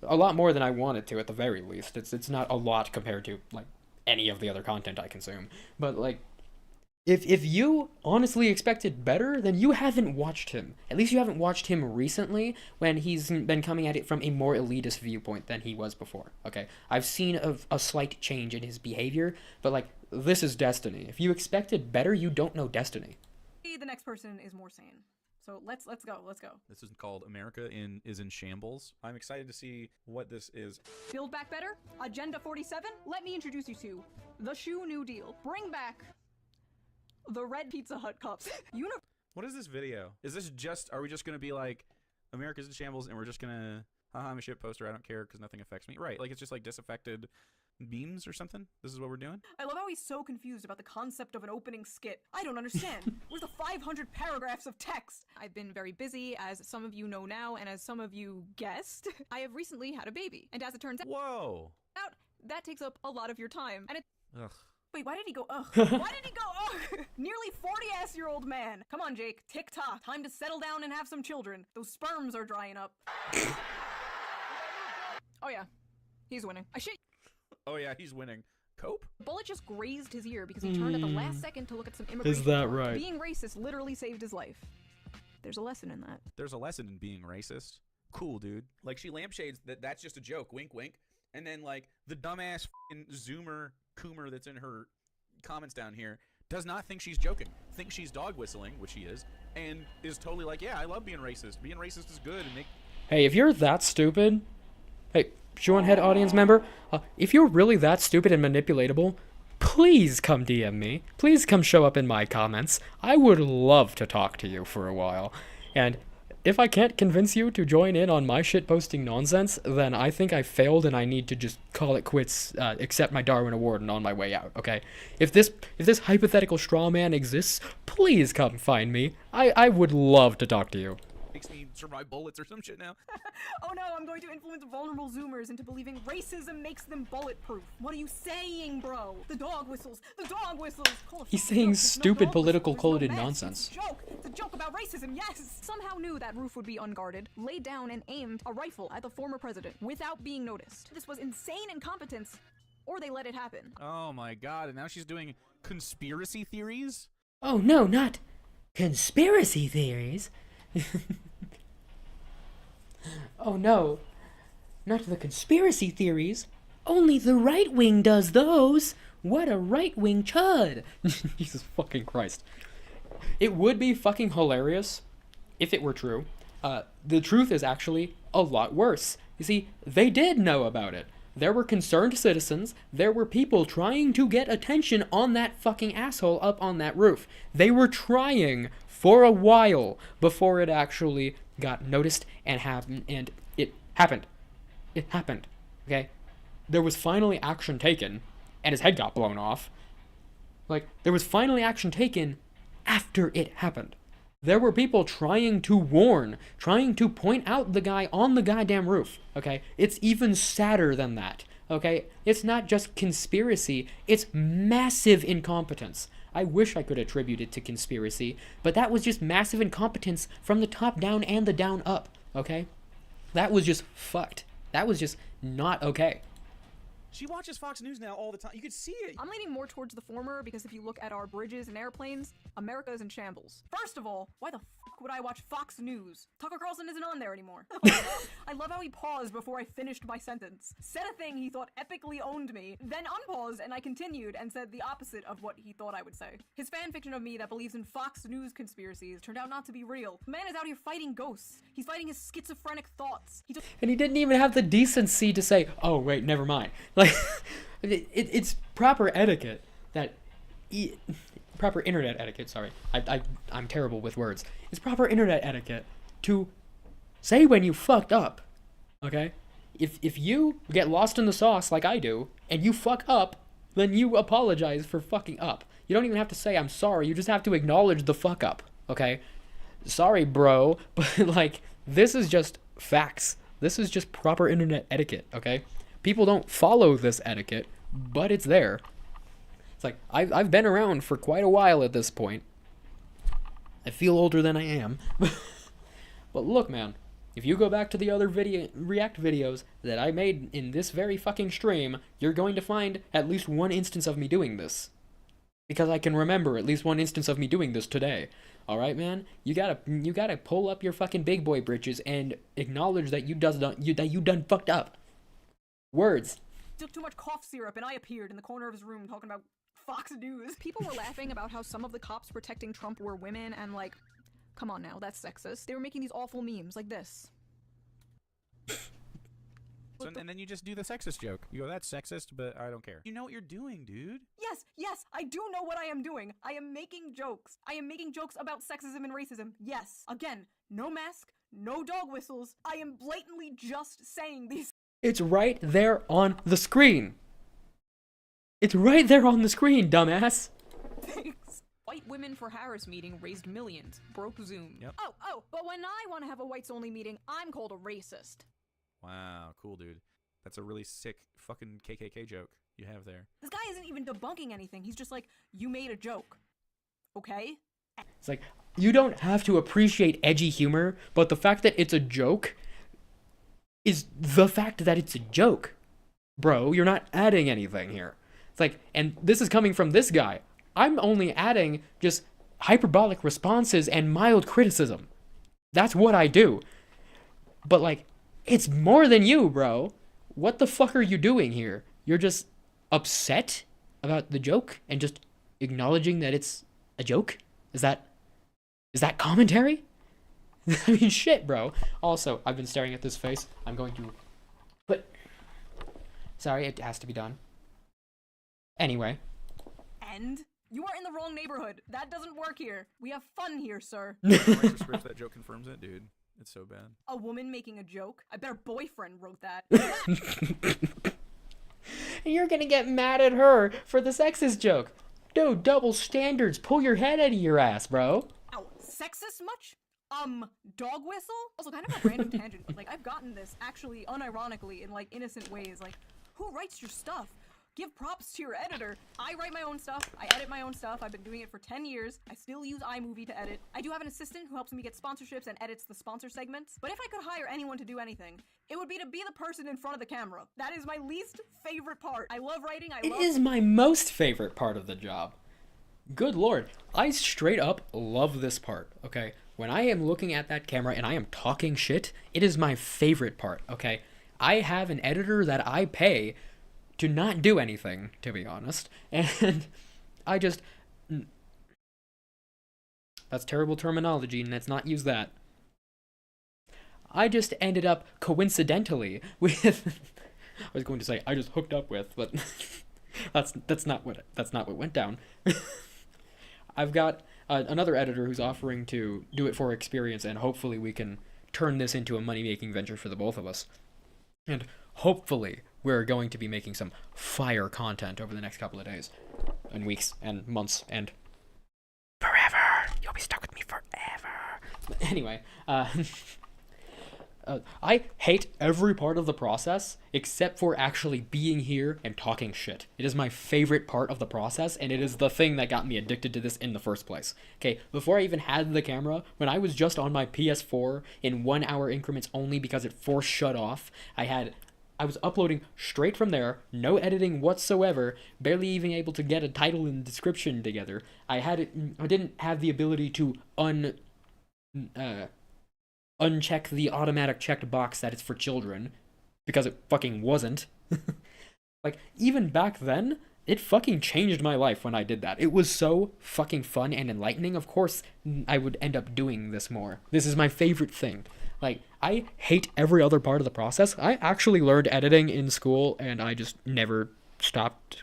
A lot more than I wanted to, at the very least. It's not a lot compared to, like, any of the other content I consume. But, like, if you honestly expected better, then you haven't watched him. At least you haven't watched him recently, when he's been coming at it from a more elitist viewpoint than he was before, okay? I've seen a slight change in his behavior, but, like, this is Destiny. If you expected better, you don't know Destiny. The next person is more sane. So let's go. This is called America is in Shambles. I'm excited to see what this is. Build Back Better? Agenda 47? Let me introduce you to the Shoe New Deal. Bring back the red Pizza Hut cups. What is this video? Is this just, are we just gonna be like, America's in shambles and we're just gonna, haha, I'm a shit poster, I don't care because nothing affects me? Right, like it's just like disaffected memes or something? This is what we're doing? I love how he's so confused about the concept of an opening skit. I don't understand. Where's the 500 paragraphs of text? I've been very busy, as some of you know now, and as some of you guessed. I have recently had a baby, and as it turns out, that takes up a lot of your time, and it- Ugh. Wait, why did he go ugh? Why did he go ugh? Nearly 40-ass-year-old man. Come on, Jake. Tick-tock. Time to settle down and have some children. Those sperms are drying up. Oh yeah, he's winning. I shit. Oh yeah, he's winning. Cope? Bullet just grazed his ear because he turned at the last second to look at some immigration. Is that talk. right? Being racist literally saved his life. There's a lesson in that. There's a lesson in being racist. Cool, dude. Like, she lampshades that's just a joke, wink wink. And then, like, the dumbass f***ing Zoomer Coomer that's in her comments down here does not think she's joking. Thinks she's dog whistling, which she is, and is totally like, yeah, I love being racist. Being racist is good. And Hey, if you're that stupid... Hey, Shoeonhead audience member, if you're really that stupid and manipulatable, please come DM me. Please come show up in my comments. I would love to talk to you for a while. And if I can't convince you to join in on my shitposting nonsense, then I think I failed and I need to just call it quits, accept my Darwin Award and on my way out, okay? If this hypothetical straw man exists, please come find me. I would love to talk to you. Makes me survive bullets or some shit now. Oh no, I'm going to influence vulnerable Zoomers into believing racism makes them bulletproof. What are you saying, bro? The dog whistles. The dog whistles. He's saying stupid political coded nonsense. It's a joke. It's a joke about racism, yes! Somehow knew that roof would be unguarded, laid down and aimed a rifle at the former president without being noticed. This was insane incompetence, or they let it happen. Oh my god, and now she's doing conspiracy theories? Oh no, not conspiracy theories. Oh no, not the conspiracy theories. Only the right wing does those. What a right wing chud. Jesus fucking Christ. It would be fucking hilarious if it were true. The truth is actually a lot worse. You see, they did know about it. There were concerned citizens. There were people trying to get attention on that fucking asshole up on that roof. They were trying for a while before it actually got noticed and happened, and it happened. It happened, okay? There was finally action taken, and his head got blown off. Like, there was finally action taken after it happened. There were people trying to warn, trying to point out the guy on the goddamn roof, okay? It's even sadder than that, okay? It's not just conspiracy, it's massive incompetence. I wish I could attribute it to conspiracy, but that was just massive incompetence from the top down and the down up, okay? That was just fucked. That was just not okay. She watches Fox News now all the time. You could see it. I'm leaning more towards the former because if you look at our bridges and airplanes, America is in shambles. First of all, why the fuck would I watch Fox News? Tucker Carlson isn't on there anymore. I love how he paused before I finished my sentence. Said a thing he thought epically owned me, then unpaused and I continued and said the opposite of what he thought I would say. His fanfiction of me that believes in Fox News conspiracies turned out not to be real. The man is out here fighting ghosts. He's fighting his schizophrenic thoughts. And he didn't even have the decency to say, oh, wait, never mind. Like, it's proper etiquette that... proper internet etiquette, sorry. I'm terrible with words. It's proper internet etiquette to say when you fucked up, okay? If you get lost in the sauce like I do, and you fuck up, then you apologize for fucking up. You don't even have to say I'm sorry, you just have to acknowledge the fuck up, okay? Sorry, bro, but like, this is just facts. This is just proper internet etiquette, okay? People don't follow this etiquette, but it's there. It's like, I've been around for quite a while at this point. I feel older than I am. But look, man, if you go back to the other React videos that I made in this very fucking stream, you're going to find at least one instance of me doing this. Because I can remember at least one instance of me doing this today. Alright, man? You gotta pull up your fucking big boy britches and acknowledge that you done fucked up. Words. Took too much cough syrup and I appeared in the corner of his room talking about Fox News. People were laughing about how some of the cops protecting Trump were women and like, come on now, that's sexist. They were making these awful memes like this. So, and then you just do the sexist joke. You go, that's sexist, but I don't care. You know what you're doing, dude. Yes, I do know what I am doing. I am making jokes. I am making jokes about sexism and racism. Yes. Again, no mask, no dog whistles. I am blatantly just saying these. It's right there on the screen. It's right there on the screen, dumbass. Thanks. White Women for Harris meeting raised millions, broke Zoom. Yep. Oh, but when I want to have a whites-only meeting, I'm called a racist. Wow, cool, dude. That's a really sick fucking KKK joke you have there. This guy isn't even debunking anything. He's just like, you made a joke. Okay? It's like, you don't have to appreciate edgy humor, but the fact that it's a joke is the fact that it's a joke. Bro, you're not adding anything here. It's like, and this is coming from this guy. I'm only adding just hyperbolic responses and mild criticism. That's what I do. But like, it's more than you, bro. What the fuck are you doing here? You're just upset about the joke and just acknowledging that it's a joke? Is that commentary? I mean, shit, bro. Also, I've been staring at this face. I'm going to... But... Sorry, it has to be done. Anyway. And? You are in the wrong neighborhood. That doesn't work here. We have fun here, sir. That joke confirms it, dude. It's so bad. A woman making a joke? I bet her boyfriend wrote that. And you're gonna get mad at her for the sexist joke. Dude, double standards. Pull your head out of your ass, bro. Ow, sexist much? Dog whistle? Also, kind of a random tangent, but like, I've gotten this actually unironically in like innocent ways. Like, who writes your stuff? Give props to your editor. I write my own stuff. I edit my own stuff. I've been doing it for 10 years. I still use iMovie to edit. I do have an assistant who helps me get sponsorships and edits the sponsor segments. But if I could hire anyone to do anything, it would be to be the person in front of the camera. That is my least favorite part. I love writing. It is my most favorite part of the job. Good lord. I straight up love this part, okay? When I am looking at that camera and I am talking shit, it is my favorite part, okay? I have an editor that I pay to not do anything, to be honest, and I just... That's terrible terminology, and let's not use that. I just ended up coincidentally with... I was going to say I just hooked up with, but that's not what went down. I've got another editor who's offering to do it for experience, and hopefully we can turn this into a money-making venture for the both of us. And hopefully we're going to be making some fire content over the next couple of days and weeks and months and forever. You'll be stuck with me forever. Anyway, I hate every part of the process except for actually being here and talking shit. It is my favorite part of the process, and it is the thing that got me addicted to this in the first place. Okay, before I even had the camera, when I was just on my PS4 in 1 hour increments only because it force shut off, I was uploading straight from there, no editing whatsoever, barely even able to get a title and description together. I didn't have the ability to uncheck the automatic checked box that it's for children, because it fucking wasn't. Like, even back then, it fucking changed my life when I did that. It was so fucking fun and enlightening. Of course, I would end up doing this more. This is my favorite thing. Like, I hate every other part of the process. I actually learned editing in school, and I just never stopped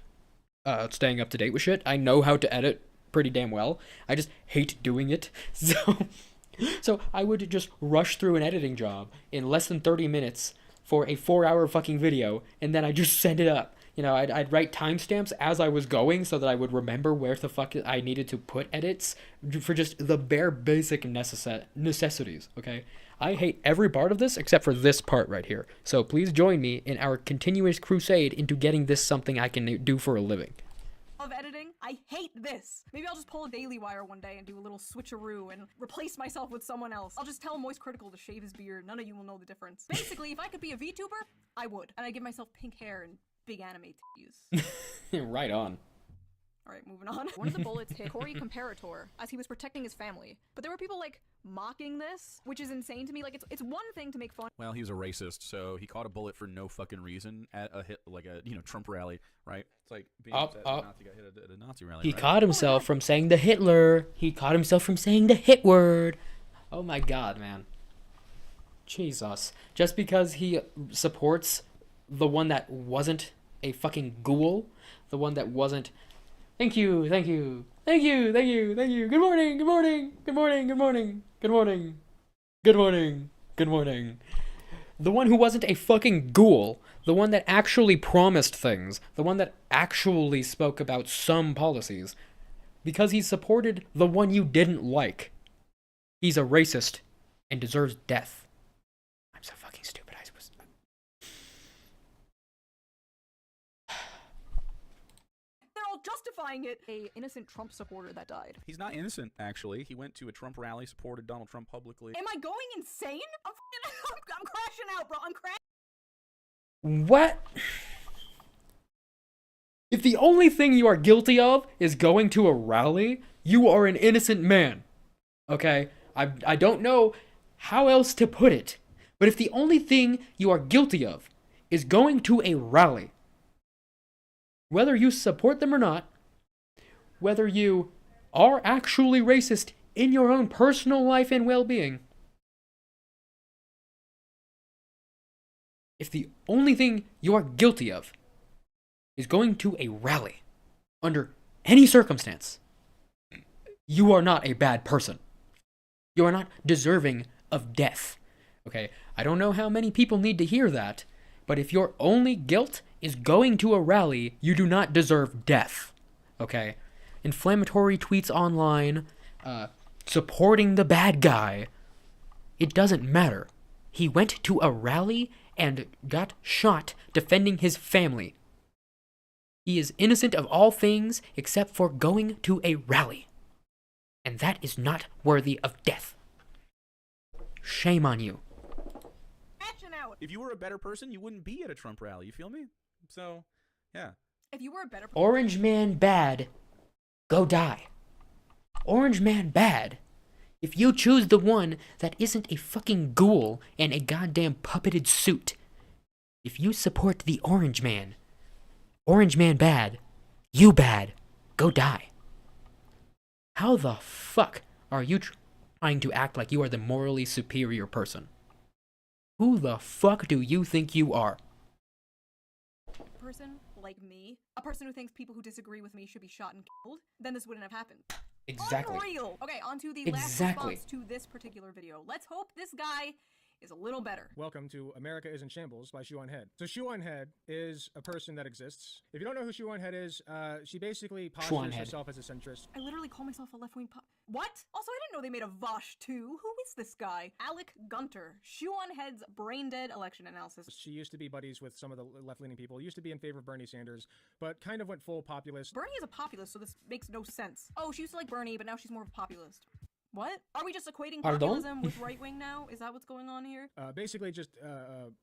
staying up to date with shit. I know how to edit pretty damn well. I just hate doing it. So I would just rush through an editing job in less than 30 minutes for a 4-hour fucking video, and then I just send it up. You know, I'd write timestamps as I was going so that I would remember where the fuck I needed to put edits for just the bare basic necessities, okay? I hate every part of this except for this part right here. So please join me in our continuous crusade into getting this something I can do for a living. Of editing, I hate this. Maybe I'll just pull a Daily Wire one day and do a little switcheroo and replace myself with someone else. I'll just tell Moist Critical to shave his beard. None of you will know the difference. Basically, if I could be a VTuber, I would. And I'd give myself pink hair and big anime titties. Right on. Alright, moving on. One of the bullets hit Cory Comparator as he was protecting his family. But there were people, like, mocking this, which is insane to me. Like, it's one thing to make fun. Well, he was a racist, so he caught a bullet for no fucking reason at a Trump rally, right? It's like being upset that a Nazi got hit at a Nazi rally. He right? caught himself from saying the Hitler. He caught himself from saying the hit word. Oh my god, man. Jesus. Just because he supports the one that wasn't a fucking ghoul, the one that wasn't... Thank you, thank you, thank you, thank you, thank you. Good morning, good morning, good morning, good morning, good morning, good morning, good morning. The one who wasn't a fucking ghoul, the one that actually promised things, the one that actually spoke about some policies, because he supported the one you didn't like. He's a racist and deserves death. I'm so fucking stupid. Justifying it, a innocent Trump supporter that died. He's not innocent, actually. He went to a Trump rally, supported Donald Trump publicly. Am I going insane? I'm crashing out, bro. I'm crashing. What? If the only thing you are guilty of is going to a rally, you are an innocent man. Okay? I don't know how else to put it. But if the only thing you are guilty of is going to a rally, whether you support them or not, whether you are actually racist in your own personal life and well-being, if the only thing you are guilty of is going to a rally under any circumstance, you are not a bad person. You are not deserving of death. Okay, I don't know how many people need to hear that, but if your only guilt is going to a rally, you do not deserve death. Okay? Inflammatory tweets online, supporting the bad guy, it doesn't matter. He went to a rally and got shot defending his family. He is innocent of all things except for going to a rally. And that is not worthy of death. Shame on you. If you were a better person, you wouldn't be at a Trump rally. You feel me? So, yeah. If you were a better person, Orange man bad, go die. Orange man bad. If you choose the one that isn't a fucking ghoul and a goddamn puppeted suit, if you support the orange man bad, you bad, go die. How the fuck are you trying to act like you are the morally superior person? Who the fuck do you think you are? person like me, a person who thinks people who disagree with me should be shot and killed, then this wouldn't have happened. Exactly. Unreal. Okay, on to the last response to this particular video. Let's hope this guy is a little better. Welcome to America is in Shambles by Shuan Head. So Shuan Head is a person that exists. If you don't know who Shuan Head is, she basically postures herself as a centrist. I literally call myself a left-wing What? Also, I didn't know they made a Vosh too. Who is this guy? Alec Gunter, Shuan Head's brain-dead election analysis. She used to be buddies with some of the left-leaning people. Used to be in favor of Bernie Sanders, but kind of went full populist. Bernie is a populist, so this makes no sense. Oh, she used to like Bernie, but now she's more of a populist. What? Are we just equating populism with right wing now? Is that what's going on here? Basically just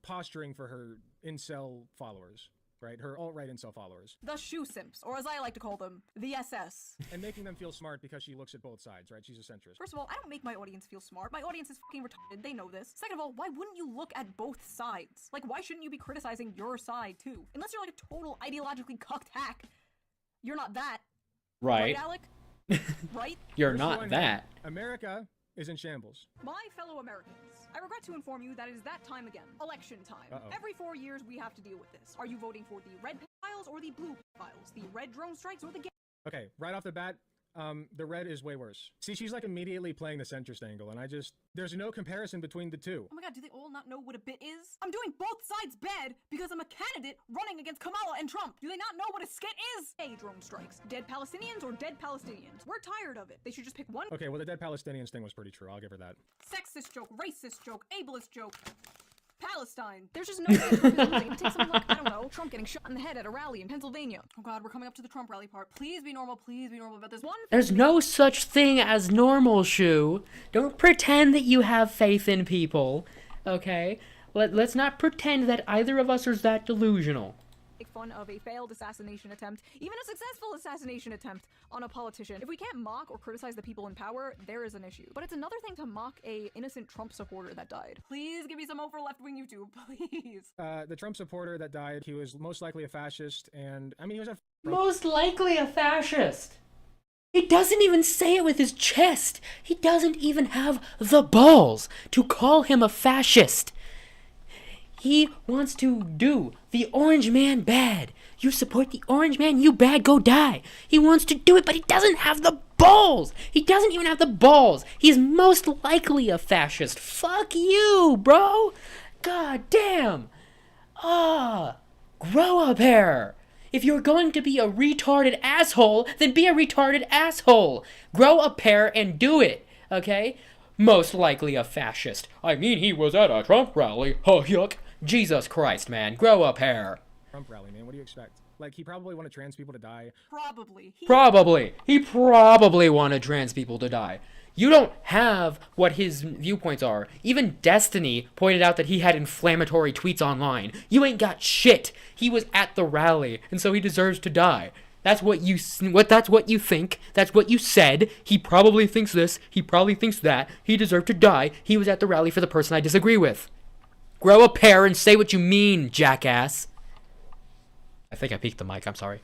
posturing for her incel followers, right? Her alt-right incel followers. The shoe simps, or as I like to call them, the SS. And making them feel smart because she looks at both sides, right? She's a centrist. First of all, I don't make my audience feel smart. My audience is fucking retarded. They know this. Second of all, why wouldn't you look at both sides? Like, why shouldn't you be criticizing your side too? Unless you're like a total ideologically cucked hack. You're not that. Right. Right, Alec? Right? You're not that. America is in shambles. My fellow Americans, I regret to inform you that it is that time again. Election time. Every 4 years we have to deal with this. Are you voting for the red files or the blue files? The red drone strikes or the Okay, right off the bat, the red is way worse. See, she's like immediately playing the centrist angle, and there's no comparison between the two. Oh my god, do they all not know what a bit is? I'm doing both sides bad because I'm a candidate running against Kamala and Trump. Do they not know what a skit is? Hey, drone strikes. Dead Palestinians or dead Palestinians? We're tired of it. They should just pick one. Okay, well, the dead Palestinians thing was pretty true. I'll give her that. Sexist joke, racist joke, ableist joke. Palestine. There's just no way Trump is losing. Take something like, I don't know, Trump getting shot in the head at a rally in Pennsylvania. Oh god, we're coming up to the Trump rally part. Please be normal about this one. There's no such thing as normal, Shu. Don't pretend that you have faith in people, okay? Let's not pretend that either of us is that delusional. Make fun of a failed assassination attempt, even a successful assassination attempt on a politician. If we can't mock or criticize the people in power, there is an issue. But it's another thing to mock a innocent Trump supporter that died. Please give me some over left-wing YouTube, please. The Trump supporter that died, he was most likely a fascist, and I mean, he was a Most likely a fascist. He doesn't even say it with his chest. He doesn't even have the balls to call him a fascist. He wants to do the orange man bad. You support the orange man, you bad, go die. He wants to do it, but he doesn't have the balls. He doesn't even have the balls. He's most likely a fascist. Fuck you, bro. God damn. Grow a pair. If you're going to be a retarded asshole, then be a retarded asshole. Grow a pair and do it, okay? Most likely a fascist. I mean, he was at a Trump rally. Oh, yuck. Jesus Christ, man. Grow up hair. Trump rally, man. What do you expect? Like, he probably wanted trans people to die. Probably. He probably wanted trans people to die. You don't have what his viewpoints are. Even Destiny pointed out that he had inflammatory tweets online. You ain't got shit. He was at the rally, and so he deserves to die. That's what you think. That's what you said. He probably thinks this. He probably thinks that. He deserved to die. He was at the rally for the person I disagree with. Grow a pair and say what you mean, jackass. I think I peeked the mic. I'm sorry.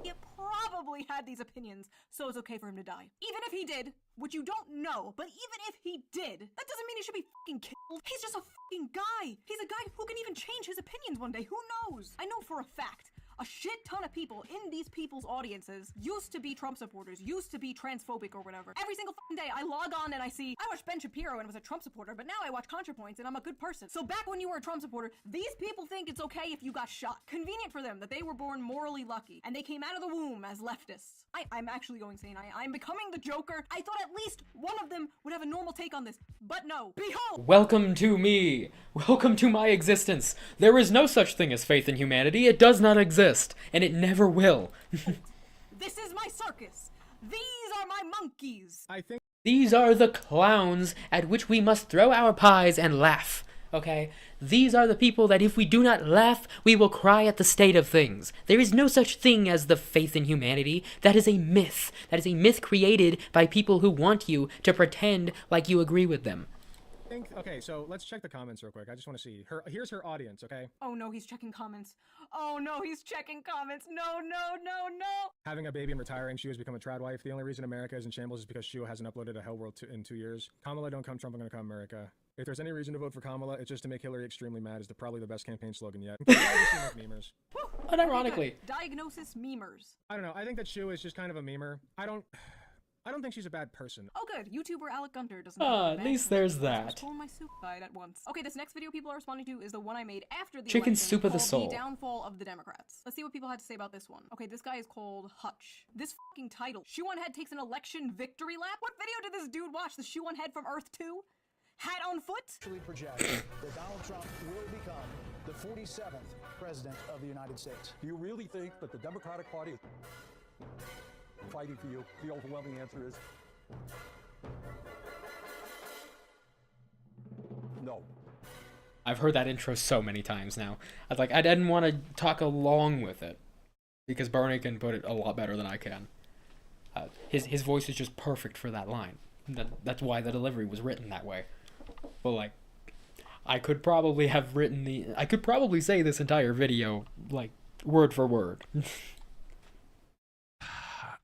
He probably had these opinions, so it's okay for him to die. Even if he did, which you don't know, but even if he did, that doesn't mean he should be fucking killed. He's just a fucking guy. He's a guy who can even change his opinions one day. Who knows? I know for a fact a shit ton of people in these people's audiences used to be Trump supporters, used to be transphobic or whatever. Every single fucking day I log on and I see, I watched Ben Shapiro and was a Trump supporter, but now I watch ContraPoints and I'm a good person. So back when you were a Trump supporter, these people think it's okay if you got shot. Convenient for them that they were born morally lucky and they came out of the womb as leftists. I'm actually going insane. I'm becoming the Joker. I thought at least one of them would have a normal take on this, but no. Behold! Welcome to me. Welcome to my existence. There is no such thing as faith in humanity. It does not exist, and it never will. This is my circus. These are my monkeys. I think these are the clowns at which we must throw our pies and laugh. Okay? These are the people that if we do not laugh, we will cry at the state of things. There is no such thing as the faith in humanity. That is a myth. That is a myth created by people who want you to pretend like you agree with them. Okay, so let's check the comments real quick. I just want to see her. Here's her audience, okay? Oh no, he's checking comments. Oh no, he's checking comments. No, no, no, no. Having a baby and retiring, she has become a trad wife. The only reason America is in shambles is because Shua hasn't uploaded a Hell World in 2 years. Kamala, don't come Trump, I'm gonna come America. If there's any reason to vote for Kamala, it's just to make Hillary extremely mad. Is probably the best campaign slogan yet. Memers. Unironically. Diagnosis memers. I don't know. I think that Shua is just kind of a memer. I don't think she's a bad person. Oh good, YouTuber Alec Gunter doesn't at least there's that. Pulling my soup side at once. Okay, this next video people are responding to is the one I made after the Chicken election Soup of the called Soul. The Downfall of the Democrats. Let's see what people had to say about this one. Okay, this guy is called Hutch. This fucking title. Shoe on Head takes an election victory lap? What video did this dude watch? The Shoe on Head from Earth 2? Hat on foot? Project that Donald Trump will become the 47th president of the United States. Do you really think that the Democratic Party is fighting for you? The overwhelming answer is no. I've heard that intro so many times now. I didn't want to talk along with it because Bernie can put it a lot better than I can. His voice is just perfect for that line. That's why the delivery was written that way. But like, I could probably say this entire video like word for word.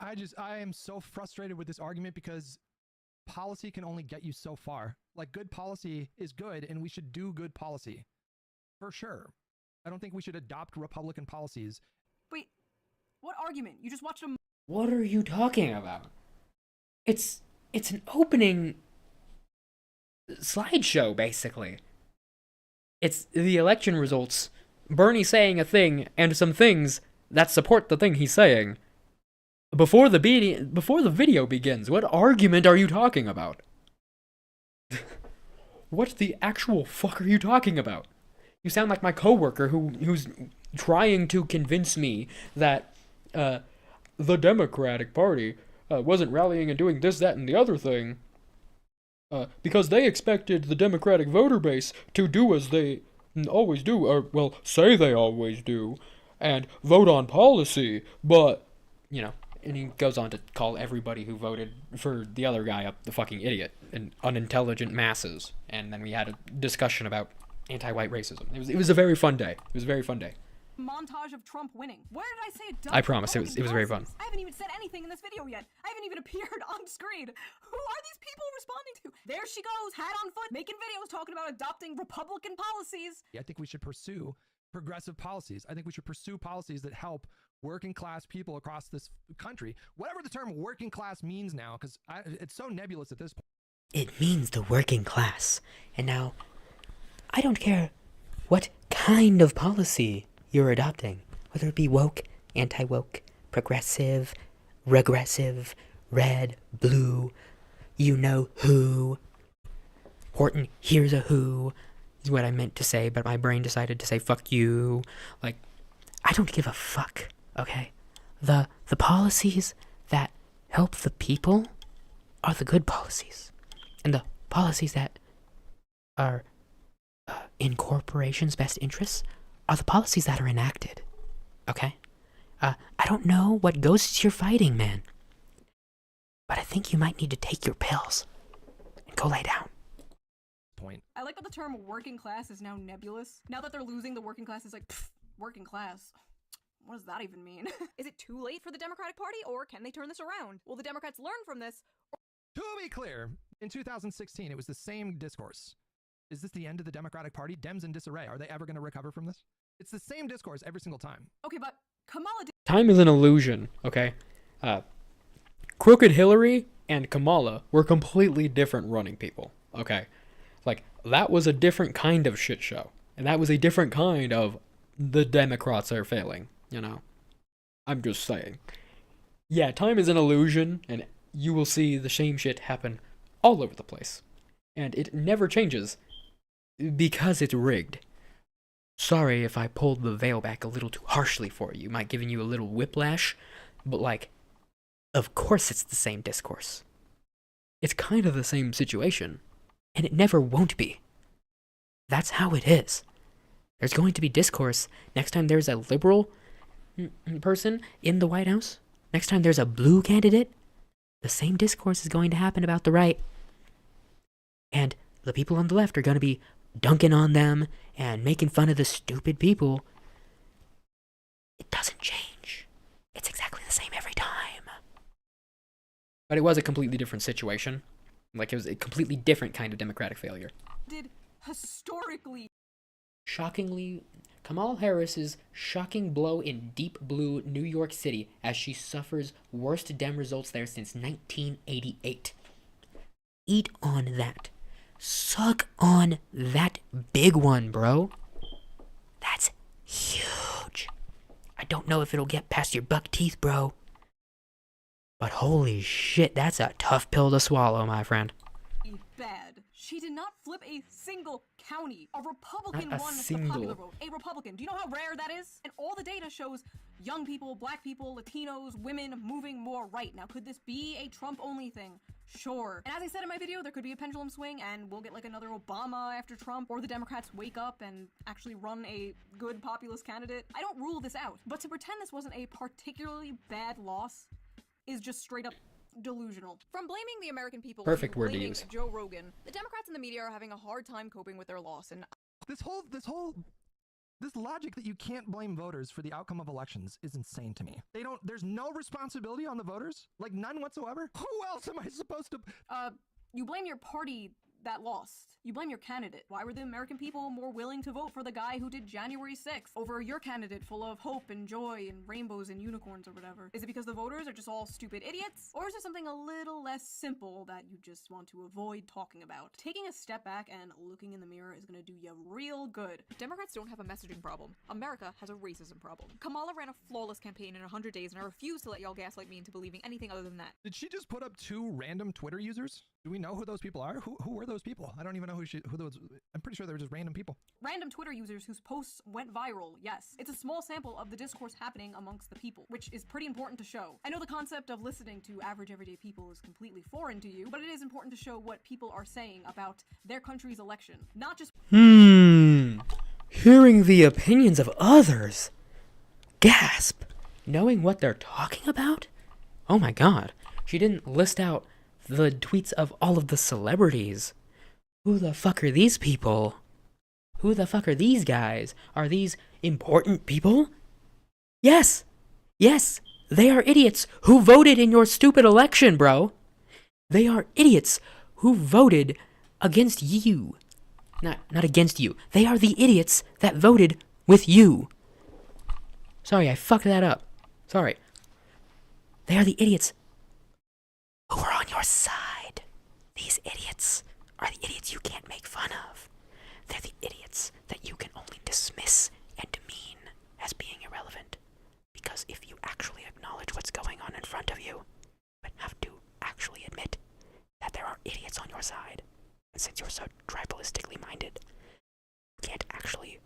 I am so frustrated with this argument because policy can only get you so far. Like, good policy is good and we should do good policy. For sure. I don't think we should adopt Republican policies. Wait, what argument? You just watched a... What are you talking about? It's an opening slideshow, basically. It's the election results, Bernie saying a thing, and some things that support the thing he's saying. Before the video begins, what argument are you talking about? What the actual fuck are you talking about? You sound like my coworker who's trying to convince me that the Democratic Party wasn't rallying and doing this, that, and the other thing because they expected the Democratic voter base to do as they always do, or, well, say they always do, and vote on policy, but, you know, and he goes on to call everybody who voted for the other guy the fucking idiot and unintelligent masses, and then we had a discussion about anti-white racism. It was a very fun day. It was a very fun day. Montage of Trump winning. Where did I say it does? I promise, it was very fun. I haven't even said anything in this video yet. I haven't even appeared on screen. Who are these people responding to? There she goes, hat on foot, making videos talking about adopting Republican policies. I think we should pursue progressive policies. I think we should pursue policies that help working class people across this country. Whatever the term working class means now, because it's so nebulous at this point. It means the working class. And now, I don't care what kind of policy you're adopting, whether it be woke, anti-woke, progressive, regressive, red, blue, you know who. Horton, here's a who, is what I meant to say, but my brain decided to say fuck you. Like, I don't give a fuck, okay? The policies that help the people are the good policies. And the policies that are in corporations' best interests are the policies that are enacted, okay? I don't know what ghosts you're fighting, man. But I think you might need to take your pills and go lay down. Point. I like that the term working class is now nebulous. Now that they're losing the working class, it's like, pfft, working class. What does that even mean? Is it too late for the Democratic Party, or can they turn this around? Will the Democrats learn from this? To be clear, in 2016, it was the same discourse. Is this the end of the Democratic Party? Dems in disarray. Are they ever going to recover from this? It's the same discourse every single time. Okay, but Kamala Time is an illusion, okay? Crooked Hillary and Kamala were completely different running people, okay? Like, that was a different kind of shit show. And that was a different kind of the Democrats are failing, you know? I'm just saying. Yeah, time is an illusion, and you will see the same shit happen all over the place. And it never changes because it's rigged. Sorry if I pulled the veil back a little too harshly for you. Might giving you a little whiplash, but like, of course it's the same discourse. It's kind of the same situation, and it never won't be. That's how it is. There's going to be discourse next time there's a liberal person in the White House. Next time there's a blue candidate, the same discourse is going to happen about the right. And the people on the left are going to be dunking on them and making fun of the stupid people. It doesn't change. It's exactly the same every time. But it was a completely different situation. Like, it was a completely different kind of democratic failure. did historically. Shockingly, Kamala Harris's shocking blow in deep blue New York City as she suffers worst Dem results there since 1988. Eat on that. Suck on that big one, bro. That's huge. I don't know if it'll get past your buck teeth, bro. But holy shit, that's a tough pill to swallow, my friend. Bad. She did not flip a single county. A Republican Not a won single. the popular vote. A Republican. Do you know how rare that is? And all the data shows young people, black people, Latinos, women moving more right. Now, could this be a Trump-only thing? Sure. And as I said in my video, there could be a pendulum swing and we'll get like another Obama after Trump, or the Democrats wake up and actually run a good populist candidate. I don't rule this out, but to pretend this wasn't a particularly bad loss is just straight up delusional. From blaming the American people Perfect to word to blaming use. Joe Rogan, the Democrats and the media are having a hard time coping with their loss, and This logic that you can't blame voters for the outcome of elections is insane to me. There's no responsibility on the voters? Like, none whatsoever? Who else am I supposed to? You blame your party that lost. You blame your candidate. Why were the American people more willing to vote for the guy who did January 6th over your candidate full of hope and joy and rainbows and unicorns or whatever? Is it because the voters are just all stupid idiots? Or is there something a little less simple that you just want to avoid talking about? Taking a step back and looking in the mirror is gonna do you real good. Democrats don't have a messaging problem. America has a racism problem. Kamala ran a flawless campaign in 100 days, and I refuse to let y'all gaslight me into believing anything other than that. Did she just put up 2 random Twitter users? Do we know who those people are? Who were those people? I don't even know who those. I'm pretty sure they were just random people. Random Twitter users whose posts went viral, yes. It's a small sample of the discourse happening amongst the people, which is pretty important to show. I know the concept of listening to average everyday people is completely foreign to you, but it is important to show what people are saying about their country's election, not just— Hearing the opinions of others. Gasp. Knowing what they're talking about? Oh my god. She didn't list out the tweets of all of the celebrities. Who the fuck are these people? Who the fuck are these guys? Are these important people? Yes! Yes! They are idiots who voted in your stupid election, bro! They are idiots who voted against you. Not against you. They are the idiots that voted with you. Sorry, I fucked that up. Sorry. They are the idiots who are on your side. These idiots are the idiots you can't make fun of. They're the idiots that you can only dismiss and demean as being irrelevant. Because if you actually acknowledge what's going on in front of you, but have to actually admit that there are idiots on your side, and since you're so tribalistically minded, you can't actually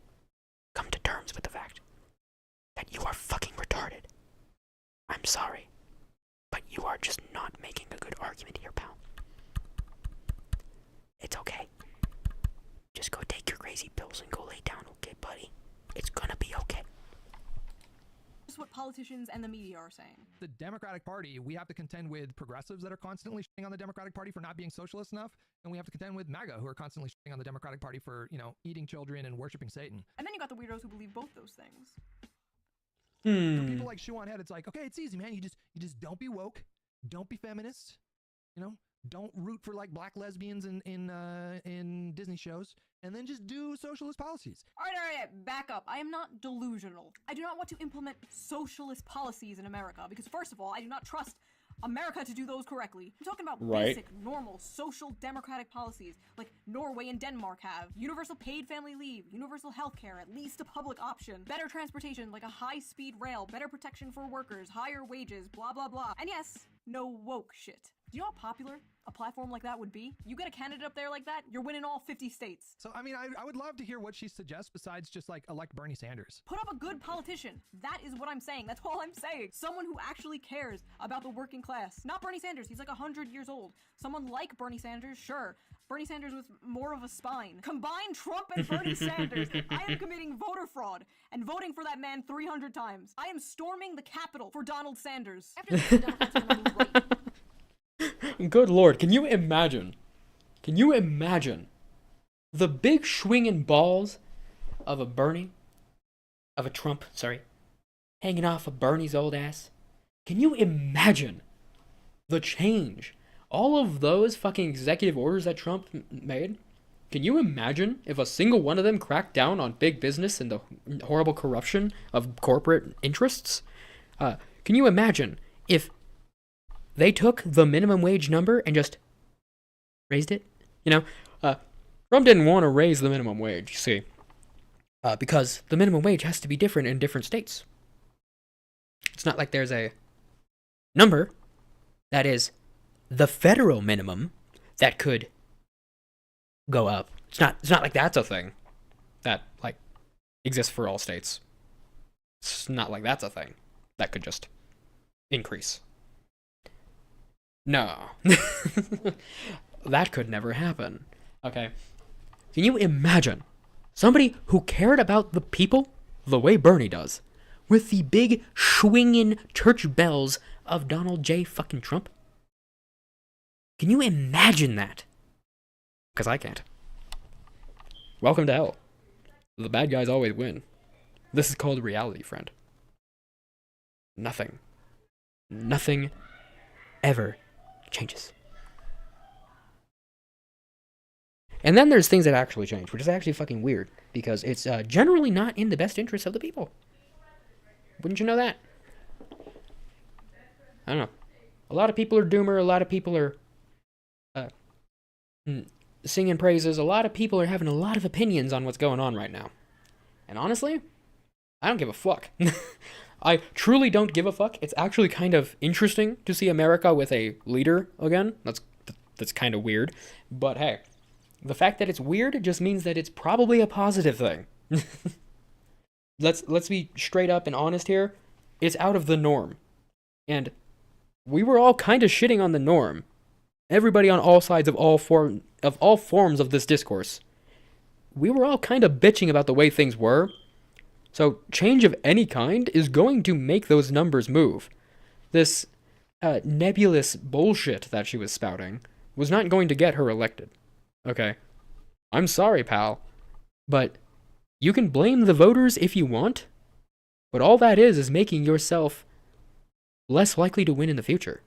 come to terms with the fact that you are fucking retarded. I'm sorry, but you are just not making a good argument here, pal. It's okay. Just go take your crazy pills and go lay down, okay, buddy? It's gonna be okay. just what politicians and the media are saying. The Democratic Party, we have to contend with progressives that are constantly shitting on the Democratic Party for not being socialist enough, and we have to contend with MAGA, who are constantly shitting on the Democratic Party for, eating children and worshiping Satan. And then you got the weirdos who believe both those things. For people like Shoe on Head, it's like, okay, it's easy, man. You just don't be woke, don't be feminist, Don't root for like black lesbians in Disney shows, and then just do socialist policies. All right, back up. I am not delusional. I do not want to implement socialist policies in America because, first of all, I do not trust America to do those correctly. I'm talking about basic, normal, social democratic policies like Norway and Denmark have. Universal paid family leave, universal health care, at least a public option, better transportation like a high-speed rail, better protection for workers, higher wages, blah, blah, blah. And yes, no woke shit. Do you know how popular a platform like that would be? You get a candidate up there like that, you're winning all 50 states. So, I mean, I would love to hear what she suggests besides just like elect Bernie Sanders. Put up a good politician. That is what I'm saying. That's all I'm saying. Someone who actually cares about the working class. Not Bernie Sanders. He's like 100 years old. Someone like Bernie Sanders, sure. Bernie Sanders with more of a spine. Combine Trump and Bernie Sanders. I am committing voter fraud and voting for that man 300 times. I am storming the Capitol for Donald Sanders. After this, the Democrats are gonna move right. Good lord, can you imagine? Can you imagine the big swinging balls of a Trump, hanging off of Bernie's old ass? Can you imagine the change? All of those fucking executive orders that Trump made? Can you imagine if a single one of them cracked down on big business and the horrible corruption of corporate interests? Can you imagine if they took the minimum wage number and just raised it? You know, Trump didn't want to raise the minimum wage, you see, because the minimum wage has to be different in different states. It's not like there's a number that is the federal minimum that could go up. It's not like that's a thing that like exists for all states. It's not like that's a thing that could just increase. No. That could never happen. Okay. Can you imagine somebody who cared about the people the way Bernie does, with the big swinging church bells of Donald J. fucking Trump? Can you imagine that? Because I can't. Welcome to hell. The bad guys always win. This is called reality, friend. Nothing ever changes. And then there's things that actually change, which is actually fucking weird, because it's generally not in the best interest of the people. Wouldn't you know that? I don't know. A lot of people are doomer, a lot of people are singing praises, a lot of people are having a lot of opinions on what's going on right now. And honestly, I don't give a fuck. I truly don't give a fuck. It's actually kind of interesting to see America with a leader again. That's kind of weird. But hey, the fact that it's weird just means that it's probably a positive thing. Let's be straight up and honest here. It's out of the norm. And we were all kind of shitting on the norm. Everybody on all sides of all forms of this discourse. We were all kind of bitching about the way things were. So change of any kind is going to make those numbers move. This nebulous bullshit that she was spouting was not going to get her elected. Okay? I'm sorry, pal. But you can blame the voters if you want. But all that is making yourself less likely to win in the future.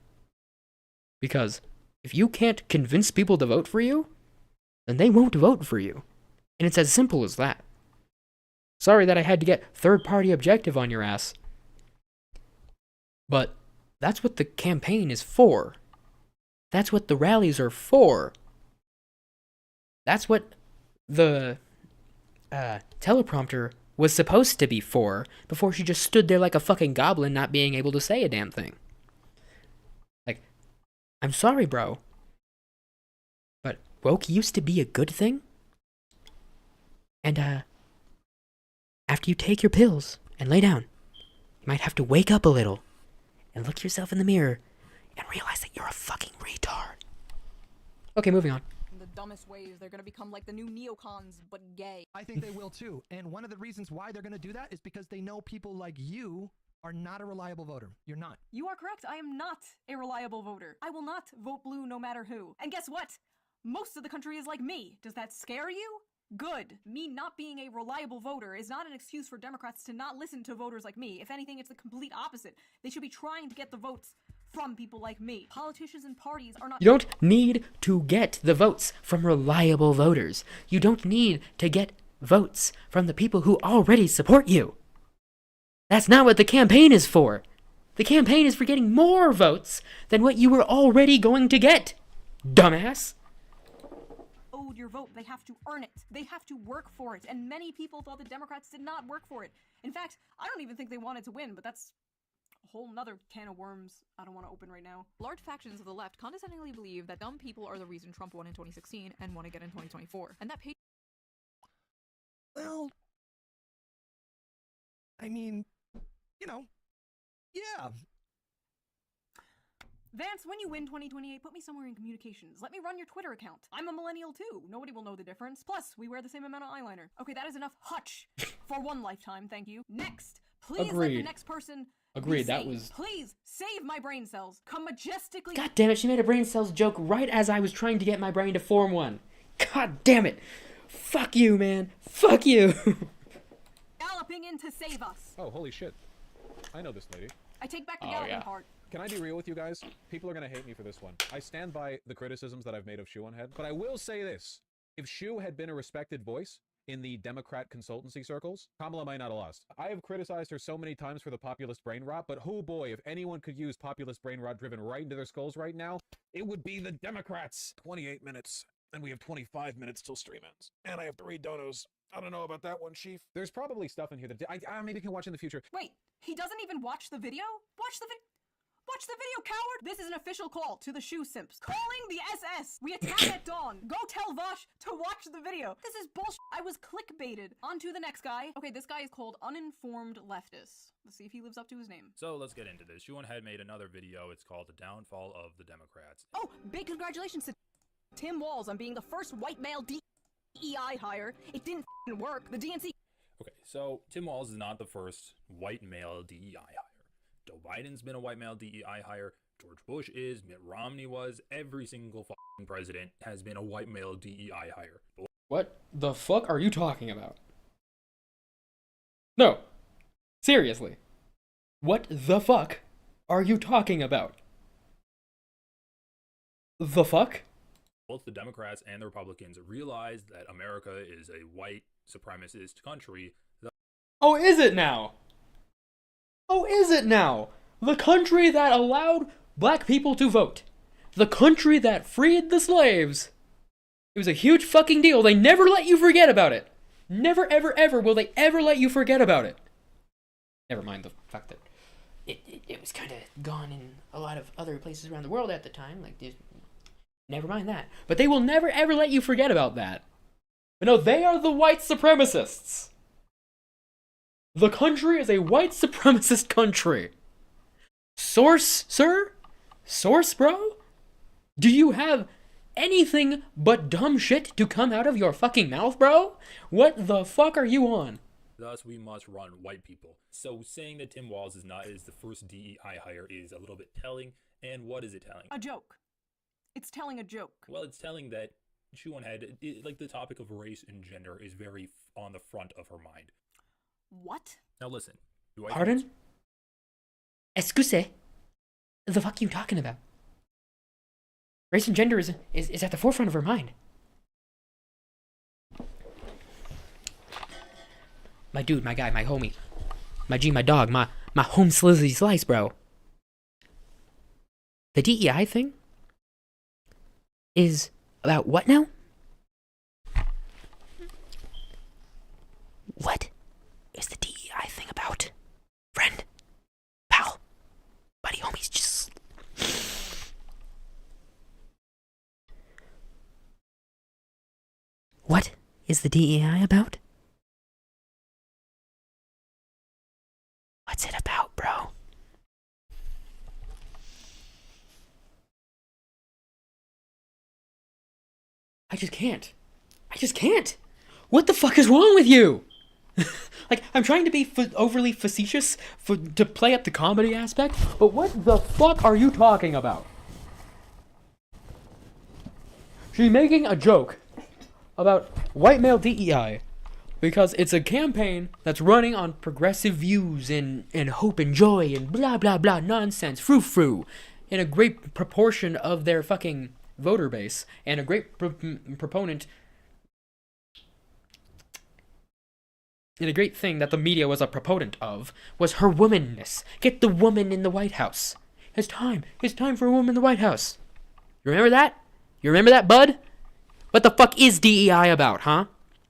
Because if you can't convince people to vote for you, then they won't vote for you. And it's as simple as that. Sorry that I had to get third-party objective on your ass. But that's what the campaign is for. That's what the rallies are for. That's what the teleprompter was supposed to be for before she just stood there like a fucking goblin not being able to say a damn thing. Like, I'm sorry, bro. But woke used to be a good thing? And, after you take your pills and lay down, you might have to wake up a little and look yourself in the mirror and realize that you're a fucking retard. Okay, moving on. In the dumbest ways, they're gonna become like the new neocons, but gay. I think they will too. And one of the reasons why they're going to do that is because they know people like you are not a reliable voter. You're not. You are correct. I am not a reliable voter. I will not vote blue no matter who. And guess what? Most of the country is like me. Does that scare you? Good. Me not being a reliable voter is not an excuse for Democrats to not listen to voters like me. If anything, it's the complete opposite. They should be trying to get the votes from people like me. Politicians and parties are not. You don't need to get the votes from reliable voters. You don't need to get votes from the people who already support you. That's not what the campaign is for. The campaign is for getting more votes than what you were already going to get, dumbass. Owed your vote. They have to earn it. They have to work for it. And many people thought the Democrats did not work for it. In fact, I don't even think they wanted to win, but that's a whole nother can of worms I don't want to open right now. Large factions of the left condescendingly believe that dumb people are the reason Trump won in 2016 and won again in 2024. And that Well, I mean, you know, yeah. Vance, when you win 2028, put me somewhere in communications. Let me run your Twitter account. I'm a millennial too. Nobody will know the difference. Plus, we wear the same amount of eyeliner. Okay, that is enough hutch for one lifetime, thank you. Next, please let the next person Agreed, that was... Please, save my brain cells. Come majestically... God damn it, she made a brain cells joke right as I was trying to get my brain to form one. God damn it. Fuck you, man. Fuck you. Galloping in to save us. Oh, holy shit. I know this lady. I take back the galloping part. Can I be real with you guys? People are gonna hate me for this one. I stand by the criticisms that I've made of Shoe on Head, but I will say this. If Shoe had been a respected voice in the Democrat consultancy circles, Kamala might not have lost. I have criticized her so many times for the populist brain rot, but oh boy, if anyone could use populist brain rot driven right into their skulls right now, it would be the Democrats. 28 minutes, and we have 25 minutes till stream ends. And I have 3 donos. I don't know about that one, Chief. There's probably stuff in here that I maybe can watch in the future. Wait, he doesn't even watch the video? Watch the video, coward! This is an official call to the Shoe Simps. Calling the SS! We attack at dawn! Go tell Vosh to watch the video! This is bullshit! I was clickbaited. On to the next guy. Okay, this guy is called Uninformed Leftist. Let's see if he lives up to his name. So let's get into this. Shoe on Head made another video. It's called The Downfall of the Democrats. Oh, big congratulations to Tim Walz on being the first white male DEI hire. It didn't f***ing work. The DNC... Okay, so Tim Walz is not the first white male DEI hire. Joe Biden's been a white male DEI hire. George Bush is. Mitt Romney was. Every single f***ing president has been a white male DEI hire. What the fuck are you talking about? No. Seriously. What the fuck are you talking about? The fuck? Both the Democrats and the Republicans realize that America is a white supremacist country. Oh, is it now? Oh, is it now? The country that allowed black people to vote. The country that freed the slaves. It was a huge fucking deal. They never let you forget about it. Never, ever, ever will they ever let you forget about it. Never mind the fact that it was kind of gone in a lot of other places around the world at the time. Like, never mind that. But they will never, ever let you forget about that. But no, they are the white supremacists. The country is a white supremacist country. Source, sir? Source, bro? Do you have anything but dumb shit to come out of your fucking mouth, bro? What the fuck are you on? Thus, we must run white people. So saying that Tim Walz is the first DEI hire is a little bit telling. And what is it telling? A joke. It's telling a joke. Well, it's telling that Shoe on Head, like the topic of race and gender, is very on the front of her mind. What? Now listen. Pardon? Excuse? The fuck are you talking about? Race and gender is at the forefront of her mind. My dude, my guy, my homie. My G, my dog, my home slizzy slice, bro. The DEI thing is about what now? What is the DEI thing about? Friend? Pal? Buddy, homies, just... What is the DEI about? What's it about, bro? I just can't. I just can't. What the fuck is wrong with you? Like, I'm trying to be overly facetious to play up the comedy aspect, but what the fuck are you talking about? She's making a joke about white male DEI because it's a campaign that's running on progressive views and hope and joy and blah blah blah nonsense, frou-frou. in a great proportion of their fucking voter base, and a great proponent, and a great thing that the media was a proponent of, was her womanness. Get the woman in the White House. It's time for a woman in the White House. You remember that? You remember that, bud? What the fuck is DEI about, huh?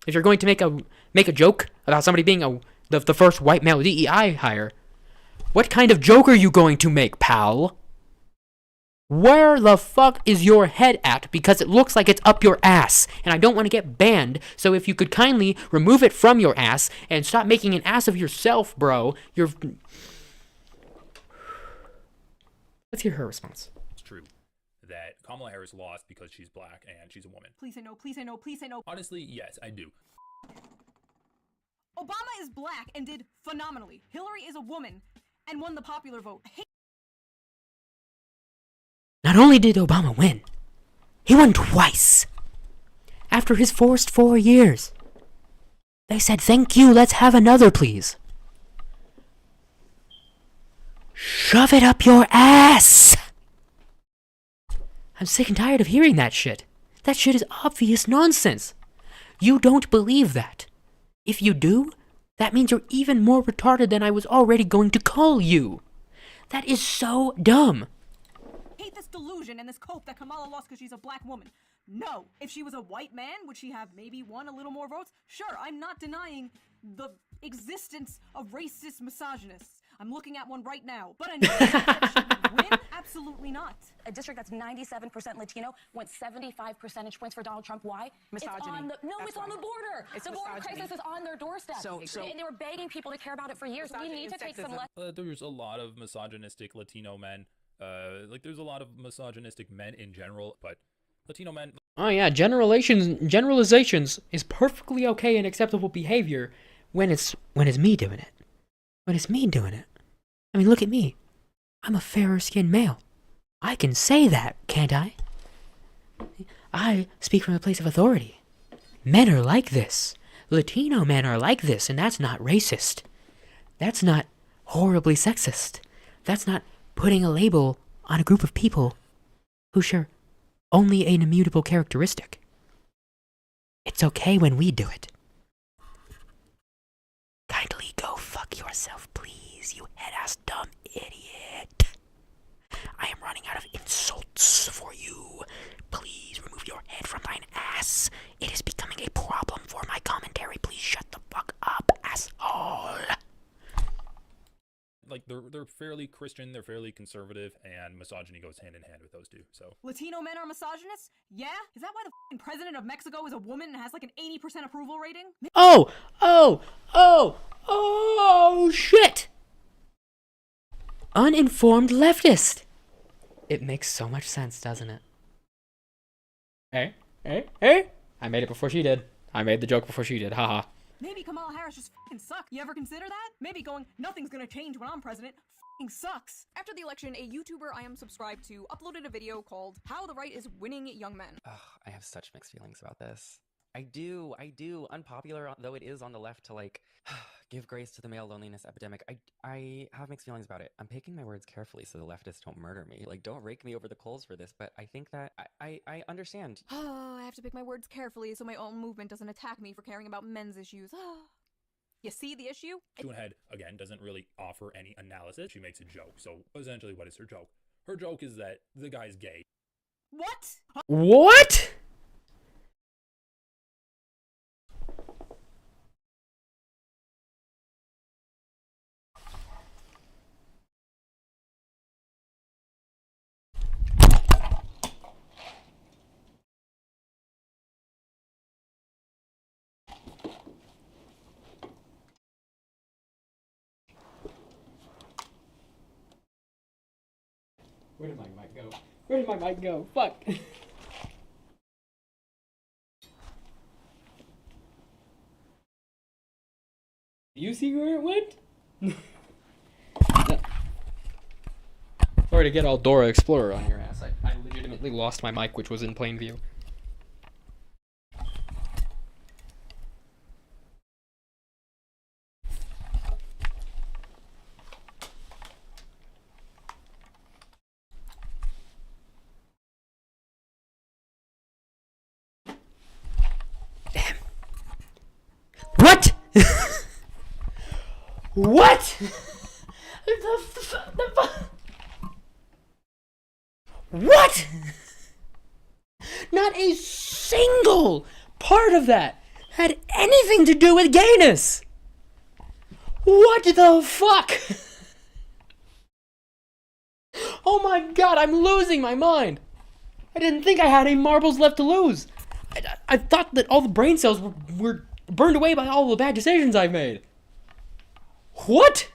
If you're going to make a joke about somebody being the first white male DEI hire, what kind of joke are you going to make, pal? Where the fuck is your head at? Because it looks like it's up your ass, and I don't want to get banned, so if you could kindly remove it from your ass and stop making an ass of yourself, bro. Let's hear her response. It's true that Kamala Harris lost because she's black and she's a woman. Please say no, please say no, please say no. Honestly, yes, I do. Obama is black and did phenomenally. Hillary is a woman and won the popular vote. Not only did Obama win, he won twice. After his forced 4 years. They said, thank you, let's have another, please. Shove it up your ass! I'm sick and tired of hearing that shit. That shit is obvious nonsense. You don't believe that. If you do, that means you're even more retarded than I was already going to call you. That is so dumb. Hate this delusion and this cope that Kamala lost because she's a black woman. No, if she was a white man, would she have maybe won a little more votes? Sure, I'm not denying the existence of racist misogynists. I'm looking at one right now. But a win? Absolutely not. A district that's 97% Latino went 75 percentage points for Donald Trump. Why? Misogyny. It's on the border. It's the border misogyny. crisis is on their doorstep. So- and they were begging people to care about it for years. We need to take some lessons. There's a lot of misogynistic Latino men. There's a lot of misogynistic men in general, but Latino men. Oh yeah, generalizations is perfectly okay and acceptable behavior when it's me doing it. When it's me doing it. I mean, look at me. I'm a fairer-skinned male. I can say that, can't I? I speak from a place of authority. Men are like this. Latino men are like this, and that's not racist. That's not horribly sexist. That's not putting a label on a group of people who share only an immutable characteristic. It's okay when we do it. Kindly go fuck yourself, please, you head-ass dumb idiot. I am running out of insults for you. Please remove your head from thine ass. It is becoming a problem for my commentary. Please shut the fuck up, asshole. Like they're fairly Christian, they're fairly conservative, and misogyny goes hand in hand with those two. So Latino men are misogynists? Yeah? Is that why the f***ing president of Mexico is a woman and has like an 80% approval rating? Oh, shit! Uninformed leftist. It makes so much sense, doesn't it? Hey. I made it before she did. I made the joke before she did, haha. Maybe Kamala Harris just f***ing sucks. You ever consider that? Maybe going, nothing's gonna change when I'm president, f***ing sucks. After the election, a YouTuber I am subscribed to uploaded a video called How the Right is Winning Young Men. I have such mixed feelings about this. I do. Unpopular though it is on the left to like give grace to the male loneliness epidemic. I have mixed feelings about it. I'm picking my words carefully so the leftists don't murder me. Like, don't rake me over the coals for this, but I think that I understand. Oh, I have to pick my words carefully so my own movement doesn't attack me for caring about men's issues. You see the issue? Head, again, doesn't really offer any analysis. She makes a joke. So essentially, what is her joke? Her joke is that the guy's gay. What? Where did my mic go? Where did my mic go? Fuck. Do you see where it went? Sorry to get all Dora Explorer on your ass. I legitimately lost my mic, which was in plain view. What? What? Not a single part of that had anything to do with gayness. What the fuck? Oh my god, I'm losing my mind. I didn't think I had any marbles left to lose. I thought that all the brain cells were burned away by all the bad decisions I've made. What?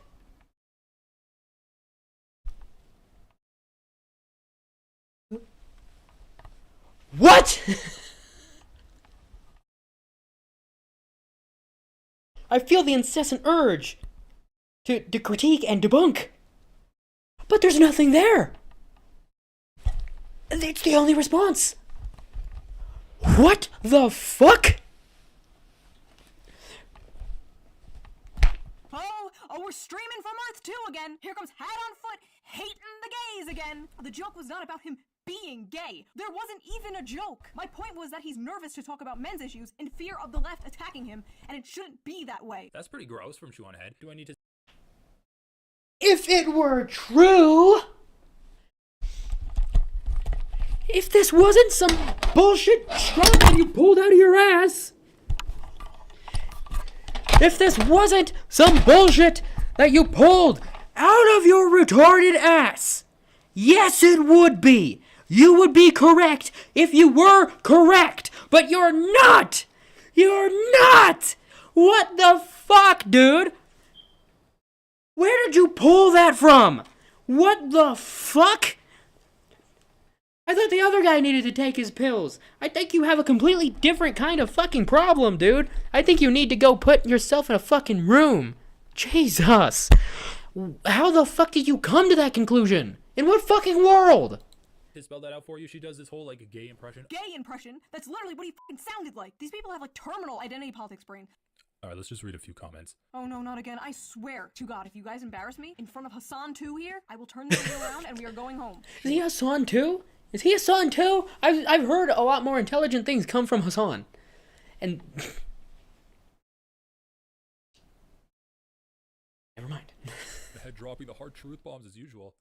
What? I feel the incessant urge to critique and debunk. But there's nothing there. It's the only response. What the fuck? Oh, we're streaming from Earth 2 again. Here comes Hat on Foot, hating the gays again. The joke was not about him being gay. There wasn't even a joke. My point was that he's nervous to talk about men's issues in fear of the left attacking him, and it shouldn't be that way. That's pretty gross from Chew on Head. Do I need to... If it were true... If this wasn't some bullshit straw that you pulled out of your ass... If this wasn't some bullshit that you pulled out of your retarded ass... Yes, it would be. You would be correct if you were correct. But you're not. You're not. What the fuck, dude? Where did you pull that from? What the fuck? I thought the other guy needed to take his pills. I think you have a completely different kind of fucking problem, dude. I think you need to go put yourself in a fucking room. Jesus. How the fuck did you come to that conclusion? In what fucking world? To spell that out for you, she does this whole like a gay impression. Gay impression? That's literally what he fucking sounded like. These people have like terminal identity politics brain. Alright, let's just read a few comments. Oh no, not again. I swear to God, if you guys embarrass me in front of Hassan 2 here, I will turn the video around and we are going home. Is he Hassan too? Is he Hassan too? I've heard a lot more intelligent things come from Hassan. And... Never mind. The head dropping the hard truth bombs as usual.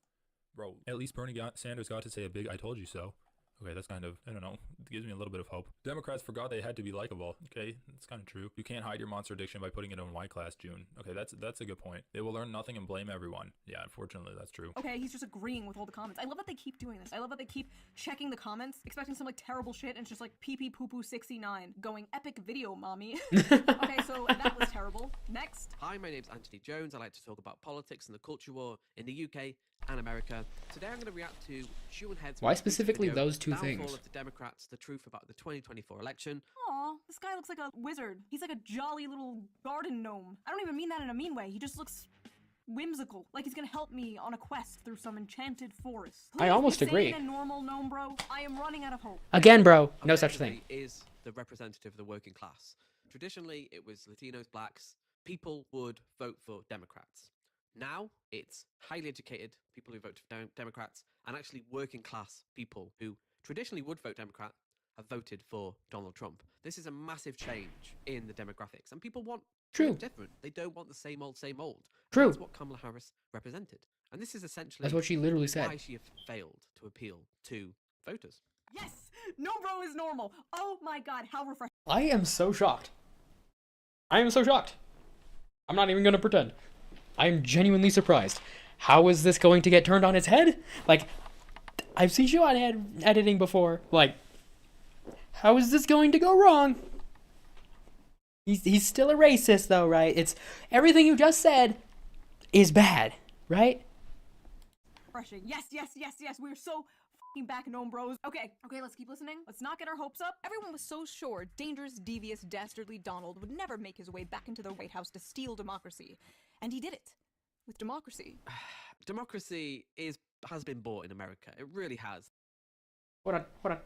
Bro, at least Bernie Sanders got to say a big I told you so. Okay, that's kind of, I don't know, it gives me a little bit of hope. Democrats forgot they had to be likable. Okay, that's kind of true. You can't hide your monster addiction by putting it in Y class, June. Okay, that's a good point. They will learn nothing and blame everyone. Yeah, unfortunately, that's true. Okay, he's just agreeing with all the comments. I love that they keep doing this. I love that they keep checking the comments, expecting some like terrible shit, and it's just like pee poo poo 69 going epic video, mommy. Okay, so that was terrible. Next. Hi, my name's Anthony Jones. I like to talk about politics and the culture war in the UK and America. Today I'm going to react to Chew and Head's Why specifically video, those two Downfall things? of the Democrats, the truth about the 2024 election. Aw, this guy looks like a wizard. He's like a jolly little garden gnome. I don't even mean that in a mean way. He just looks whimsical, like he's gonna help me on a quest through some enchanted forest. I almost Please be agree. sane and normal gnome, bro. I am running out of hope. Again, bro, no such thing. Is the representative of the working class. Traditionally, it was Latinos, blacks. People would vote for Democrats. Now, it's highly educated people who vote for Democrats and actually working class people who traditionally would vote Democrat have voted for Donald Trump. This is a massive change in the demographics, and people want True. different. They don't want the same old, same old. True. That's what Kamala Harris represented. And this is essentially That's what she literally said. why she have failed to appeal to voters. Yes! No bro is normal. Oh my god, how refreshing. I am so shocked. I am so shocked. I'm not even gonna pretend. I am genuinely surprised. How is this going to get turned on its head? Like, I've seen you on editing before. Like, how is this going to go wrong? He's still a racist though, right? It's everything you just said is bad, right? Refreshing. Yes, yes, yes, yes. We're so f***ing back, gnome bros. Okay, let's keep listening. Let's not get our hopes up. Everyone was so sure dangerous, devious, dastardly Donald would never make his way back into the White House to steal democracy. And he did it. With democracy. Democracy has been bought in America. It really has. Hold on. Hold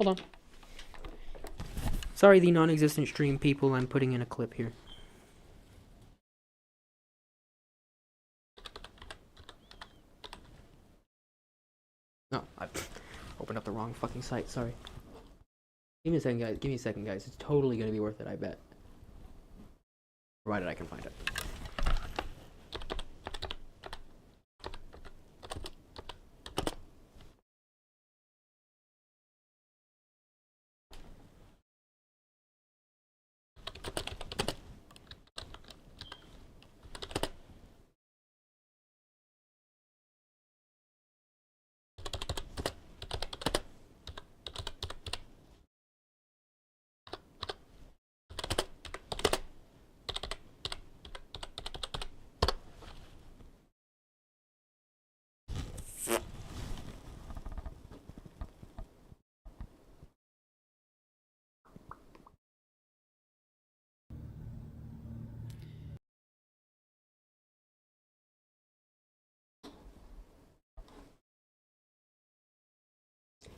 on. Sorry, the non-existent stream people, I'm putting in a clip here. No, fucking site. Sorry. Give me a second, guys. Give me a second, guys. It's totally gonna be worth it, I bet. Provided I can find it.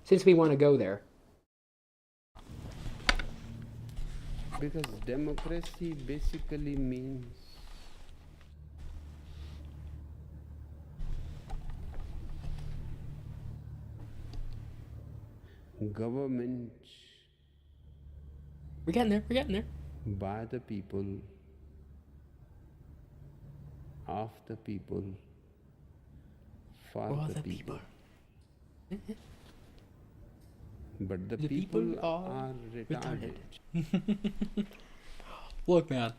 Since we want to go there. Because democracy basically means government We're getting there. We're getting there. by the people, of the people, for the people. But the people are retarded. Look, man.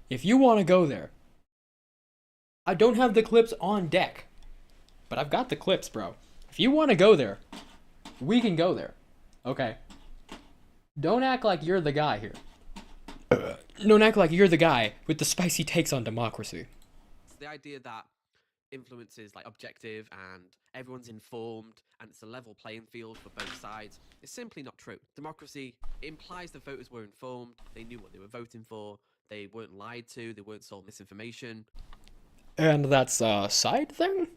If you want to go there, I don't have the clips on deck, but I've got the clips, bro. If you want to go there, we can go there. Okay? Don't act like you're the guy here. Don't act like you're the guy with the spicy takes on democracy. It's the idea that influence is like objective and everyone's informed and it's a level playing field for both sides. It's simply not true. Democracy implies the voters were informed, they knew what they were voting for, they weren't lied to, they weren't sold misinformation. And that's a side thing?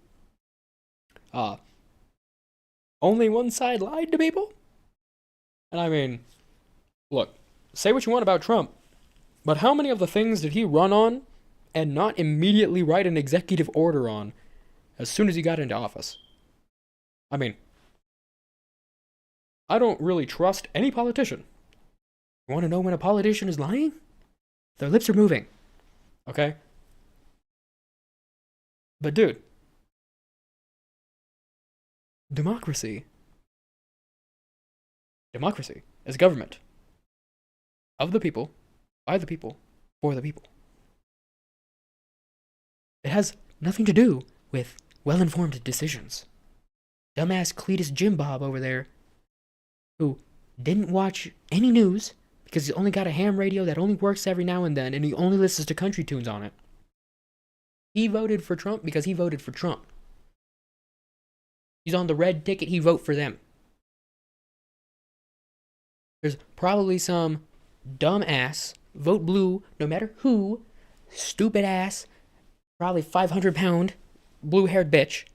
Only one side lied to people? And I mean, look, say what you want about Trump, but how many of the things did he run on and not immediately write an executive order on as soon as he got into office? I mean, I don't really trust any politician. You want to know when a politician is lying? Their lips are moving. Okay? But dude, democracy is government of the people, by the people, for the people. It has nothing to do with well-informed decisions. Dumbass Cletus Jim Bob over there, who didn't watch any news because he's only got a ham radio that only works every now and then and he only listens to country tunes on it. He voted for Trump because he voted for Trump. He's on the red ticket, he vote for them. There's probably some dumbass, vote blue, no matter who, stupid ass, probably 500-pound, blue-haired bitch,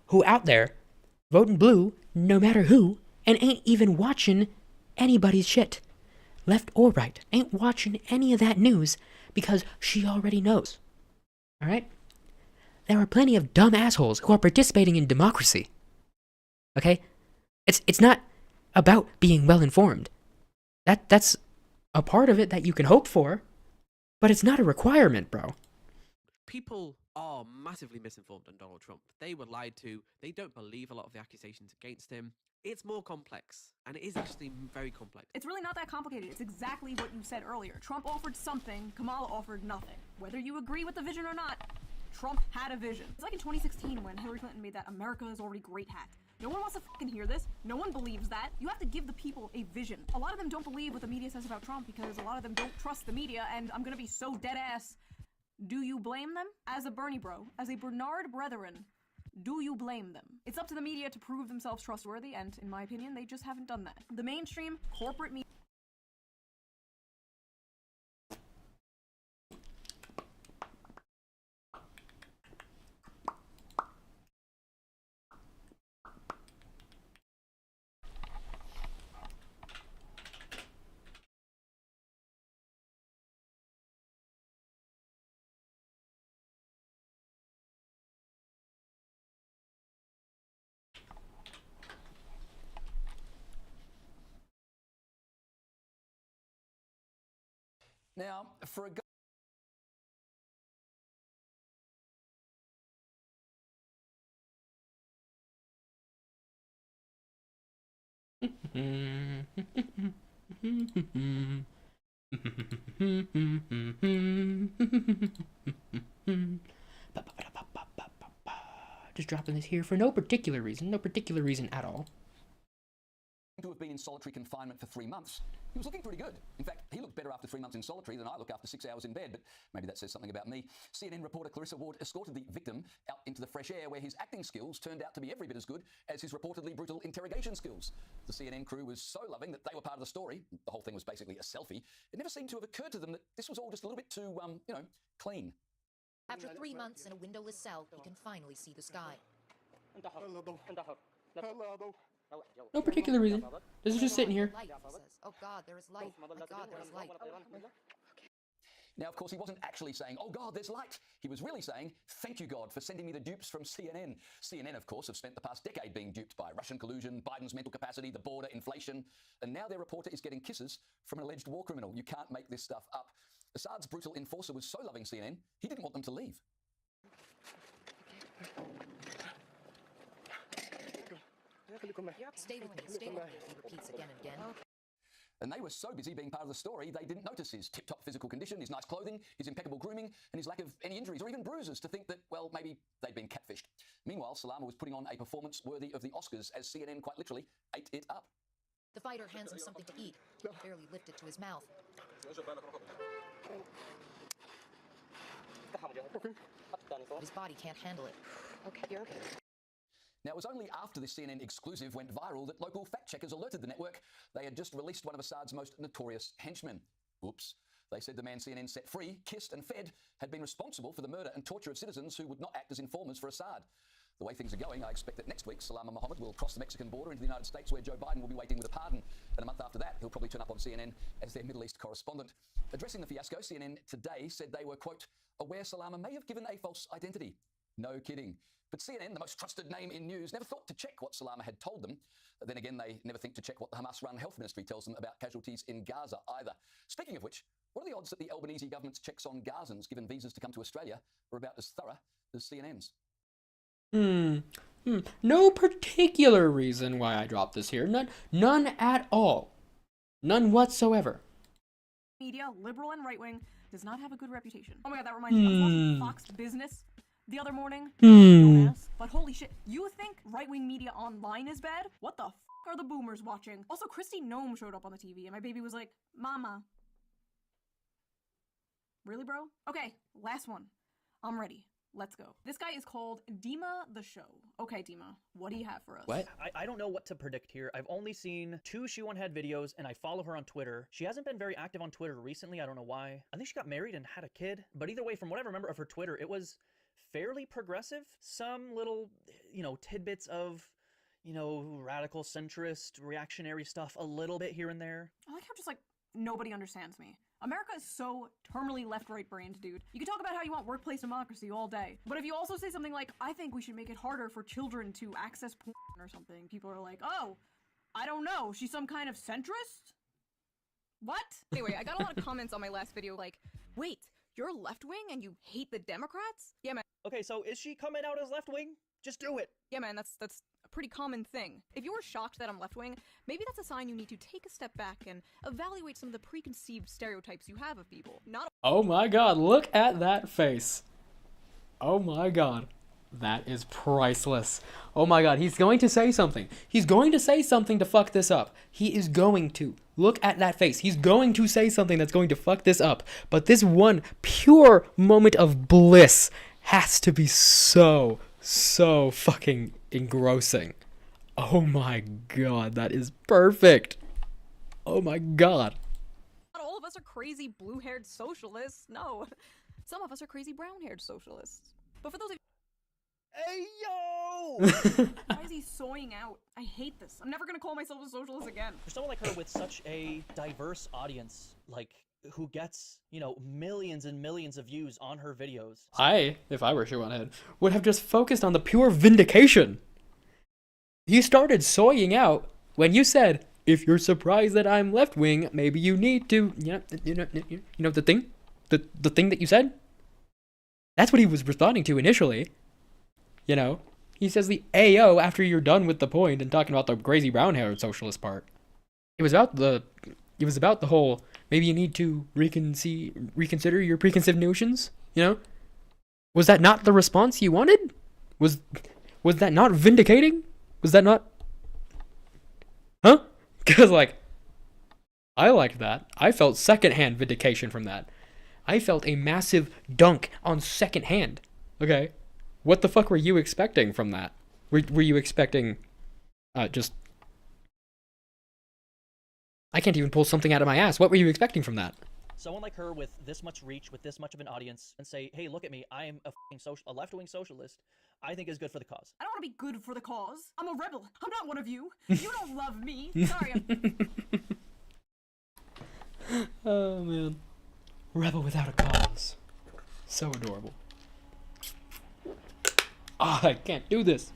who out there, voting blue, no matter who, and ain't even watching anybody's shit. Left or right, ain't watching any of that news because she already knows. Alright? There are plenty of dumb assholes who are participating in democracy. Okay? It's not about being well-informed. That's a part of it that you can hope for, but it's not a requirement, bro. People are massively misinformed on Donald Trump. They were lied to. They don't believe a lot of the accusations against him. It's more complex, and it is actually very complex. It's really not that complicated. It's exactly what you said earlier. Trump offered something, Kamala offered nothing. Whether you agree with the vision or not, Trump had a vision. It's like in 2016 when Hillary Clinton made that America is already great hat. No one wants to fucking hear this. No one believes that. You have to give the people a vision. A lot of them don't believe what the media says about Trump because a lot of them don't trust the media, and I'm gonna be so dead ass. Do you blame them? As a Bernie bro, as a Bernard Brethren, do you blame them? It's up to the media to prove themselves trustworthy, and in my opinion, they just haven't done that. The mainstream corporate media. Now, for a Just dropping this here for no particular reason at all. To have been in solitary confinement for 3 months, he was looking pretty good. In fact, he looked better after 3 months in solitary than I look after 6 hours in bed, but maybe that says something about me. CNN reporter Clarissa Ward escorted the victim out into the fresh air where his acting skills turned out to be every bit as good as his reportedly brutal interrogation skills. The CNN crew was so loving that they were part of the story. The whole thing was basically a selfie. It never seemed to have occurred to them that this was all just a little bit too, clean. After 3 months in a windowless cell, he can finally see the sky. No particular reason. This is just sitting here. Light, he says. Oh God, there is light. My God, there is light. Now, of course, he wasn't actually saying, oh God, there's light. He was really saying, thank you, God, for sending me the dupes from CNN. CNN, of course, have spent the past decade being duped by Russian collusion, Biden's mental capacity, the border, inflation, and now their reporter is getting kisses from an alleged war criminal. You can't make this stuff up. Assad's brutal enforcer was so loving CNN, he didn't want them to leave. Stay with me, stay with me, he repeats again and again. And they were so busy being part of the story, they didn't notice his tip-top physical condition, his nice clothing, his impeccable grooming, and his lack of any injuries or even bruises to think that, well, maybe they'd been catfished. Meanwhile, Salama was putting on a performance worthy of the Oscars as CNN quite literally ate it up. The fighter hands him something to eat, barely lifted to his mouth. His body can't handle it. Okay, you're okay. Now, it was only after this CNN exclusive went viral that local fact-checkers alerted the network they had just released one of Assad's most notorious henchmen. Oops. They said the man CNN set free, kissed and fed had been responsible for the murder and torture of citizens who would not act as informers for Assad. The way things are going, I expect that next week Salama Mohammed will cross the Mexican border into the United States where Joe Biden will be waiting with a pardon. And a month after that, he'll probably turn up on CNN as their Middle East correspondent. Addressing the fiasco, CNN Today said they were, quote, aware Salama may have given a false identity. No kidding. But CNN, the most trusted name in news, never thought to check what Salama had told them. Then again, they never think to check what the Hamas-run health ministry tells them about casualties in Gaza either. Speaking of which, what are the odds that the Albanese government's checks on Gazans given visas to come to Australia are about as thorough as CNN's? No particular reason why I dropped this here. None at all. None whatsoever. Media, liberal and right-wing, does not have a good reputation. Oh my God, that reminds me. I was watching Fox Business the other morning. Dumbass. But holy shit, you think right-wing media online is bad? What the f are the boomers watching? Also, Kristi Noem showed up on the TV, and my baby was like, Mama. Really, bro? Okay, last one. I'm ready. Let's go. This guy is called Dima the Show. Okay, Dima, what do you have for us? What? I don't know what to predict here. I've only seen 2 She One Head videos, and I follow her on Twitter. She hasn't been very active on Twitter recently. I don't know why. I think she got married and had a kid. But either way, from what I remember of her Twitter, it was fairly progressive. Some little, tidbits of, radical, centrist, reactionary stuff a little bit here and there. I like how just, nobody understands me. America is so terminally left-right brained, dude. You can talk about how you want workplace democracy all day, but if you also say something like, I think we should make it harder for children to access porn or something, people are like, oh, I don't know, she's some kind of centrist? What? Anyway, I got a lot of comments on my last video like, wait, you're left-wing and you hate the Democrats? Yeah, man. Okay, so is she coming out as left-wing? Just do it. Yeah, man, that's a pretty common thing. If you were shocked that I'm left-wing, maybe that's a sign you need to take a step back and evaluate some of the preconceived stereotypes you have of people. Not. Oh my God, look at that face. Oh my God. That is priceless. Oh my God, he's going to say something. He's going to say something to fuck this up. He is going to. Look at that face. He's going to say something that's going to fuck this up. But this one pure moment of bliss has to be so fucking engrossing. Oh my God, that is perfect. Oh my God. Not all of us are crazy blue-haired socialists. No. Some of us are crazy brown-haired socialists. But for those of Hey, yo! Why is he soying out? I hate this. I'm never gonna call myself a socialist again. For someone like her with such a diverse audience, who gets, millions and millions of views on her videos. I, if I were She One Head, would have just focused on the pure vindication. You started soying out when you said, if you're surprised that I'm left wing, maybe you need to, you know the thing that you said. That's what he was responding to initially. You know, he says the AO after you're done with the point and talking about the crazy brown-haired socialist part. It was about the whole, maybe you need to reconsider your preconceived notions, you know? Was that not the response you wanted? Was that not vindicating? Was that not... Huh? Because, like, I liked that. I felt secondhand vindication from that. I felt a massive dunk on secondhand. Okay? What the fuck were you expecting from that? Were you expecting, just... I can't even pull something out of my ass. What were you expecting from that? Someone like her with this much reach, with this much of an audience, and say, hey, look at me, I am a left-wing socialist, I think is good for the cause. I don't want to be good for the cause. I'm a rebel. I'm not one of you. You don't love me. Sorry. Oh, man. Rebel without a cause. So adorable. Ah, I can't do this.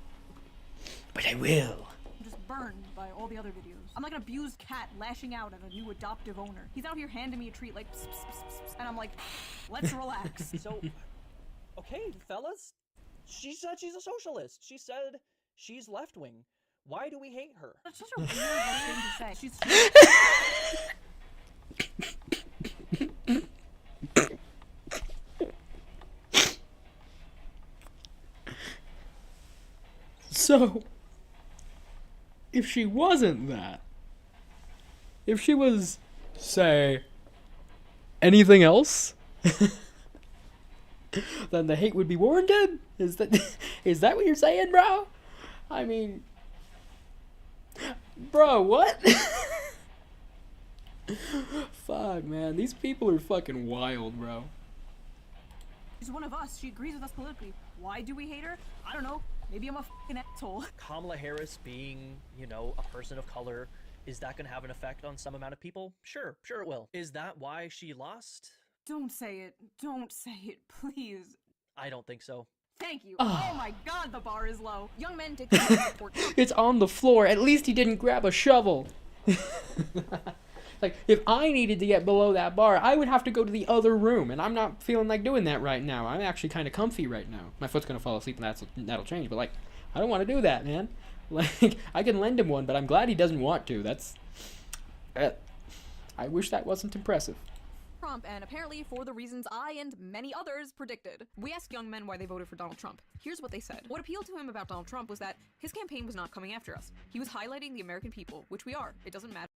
But I will. I'm just burned by all the other videos. I'm like an abused cat lashing out at a new adoptive owner. He's out here handing me a treat like, pss, pss, pss, pss, and I'm like, let's relax. So, okay, fellas, she said she's a socialist. She said she's left-wing. Why do we hate her? That's such a weird thing to say. So, if she wasn't that, if she was, say, anything else, then the hate would be warranted? Is that what you're saying, bro? I mean, bro, what? Fuck, man, these people are fucking wild, bro. She's one of us. She agrees with us politically. Why do we hate her? I don't know. Maybe I'm a fucking asshole. Kamala Harris being, you know, a person of color, is that going to have an effect on some amount of people? Sure it will. Is that why she lost? Don't say it. Don't say it, please. I don't think so. Thank you. Oh. Oh my god, the bar is low. Young men take It's on the floor. At least he didn't grab a shovel. Like, if I needed to get below that bar, I would have to go to the other room, and I'm not feeling like doing that right now. I'm actually kind of comfy right now. My foot's gonna fall asleep, and that'll change. But like, I don't want to do that, man. Like, I can lend him one, but I'm glad he doesn't want to. I wish that wasn't impressive. Trump, and apparently for the reasons I and many others predicted. We asked young men why they voted for Donald Trump. Here's what they said. What appealed to him about Donald Trump was that his campaign was not coming after us. He was highlighting the American people, which we are. It doesn't matter.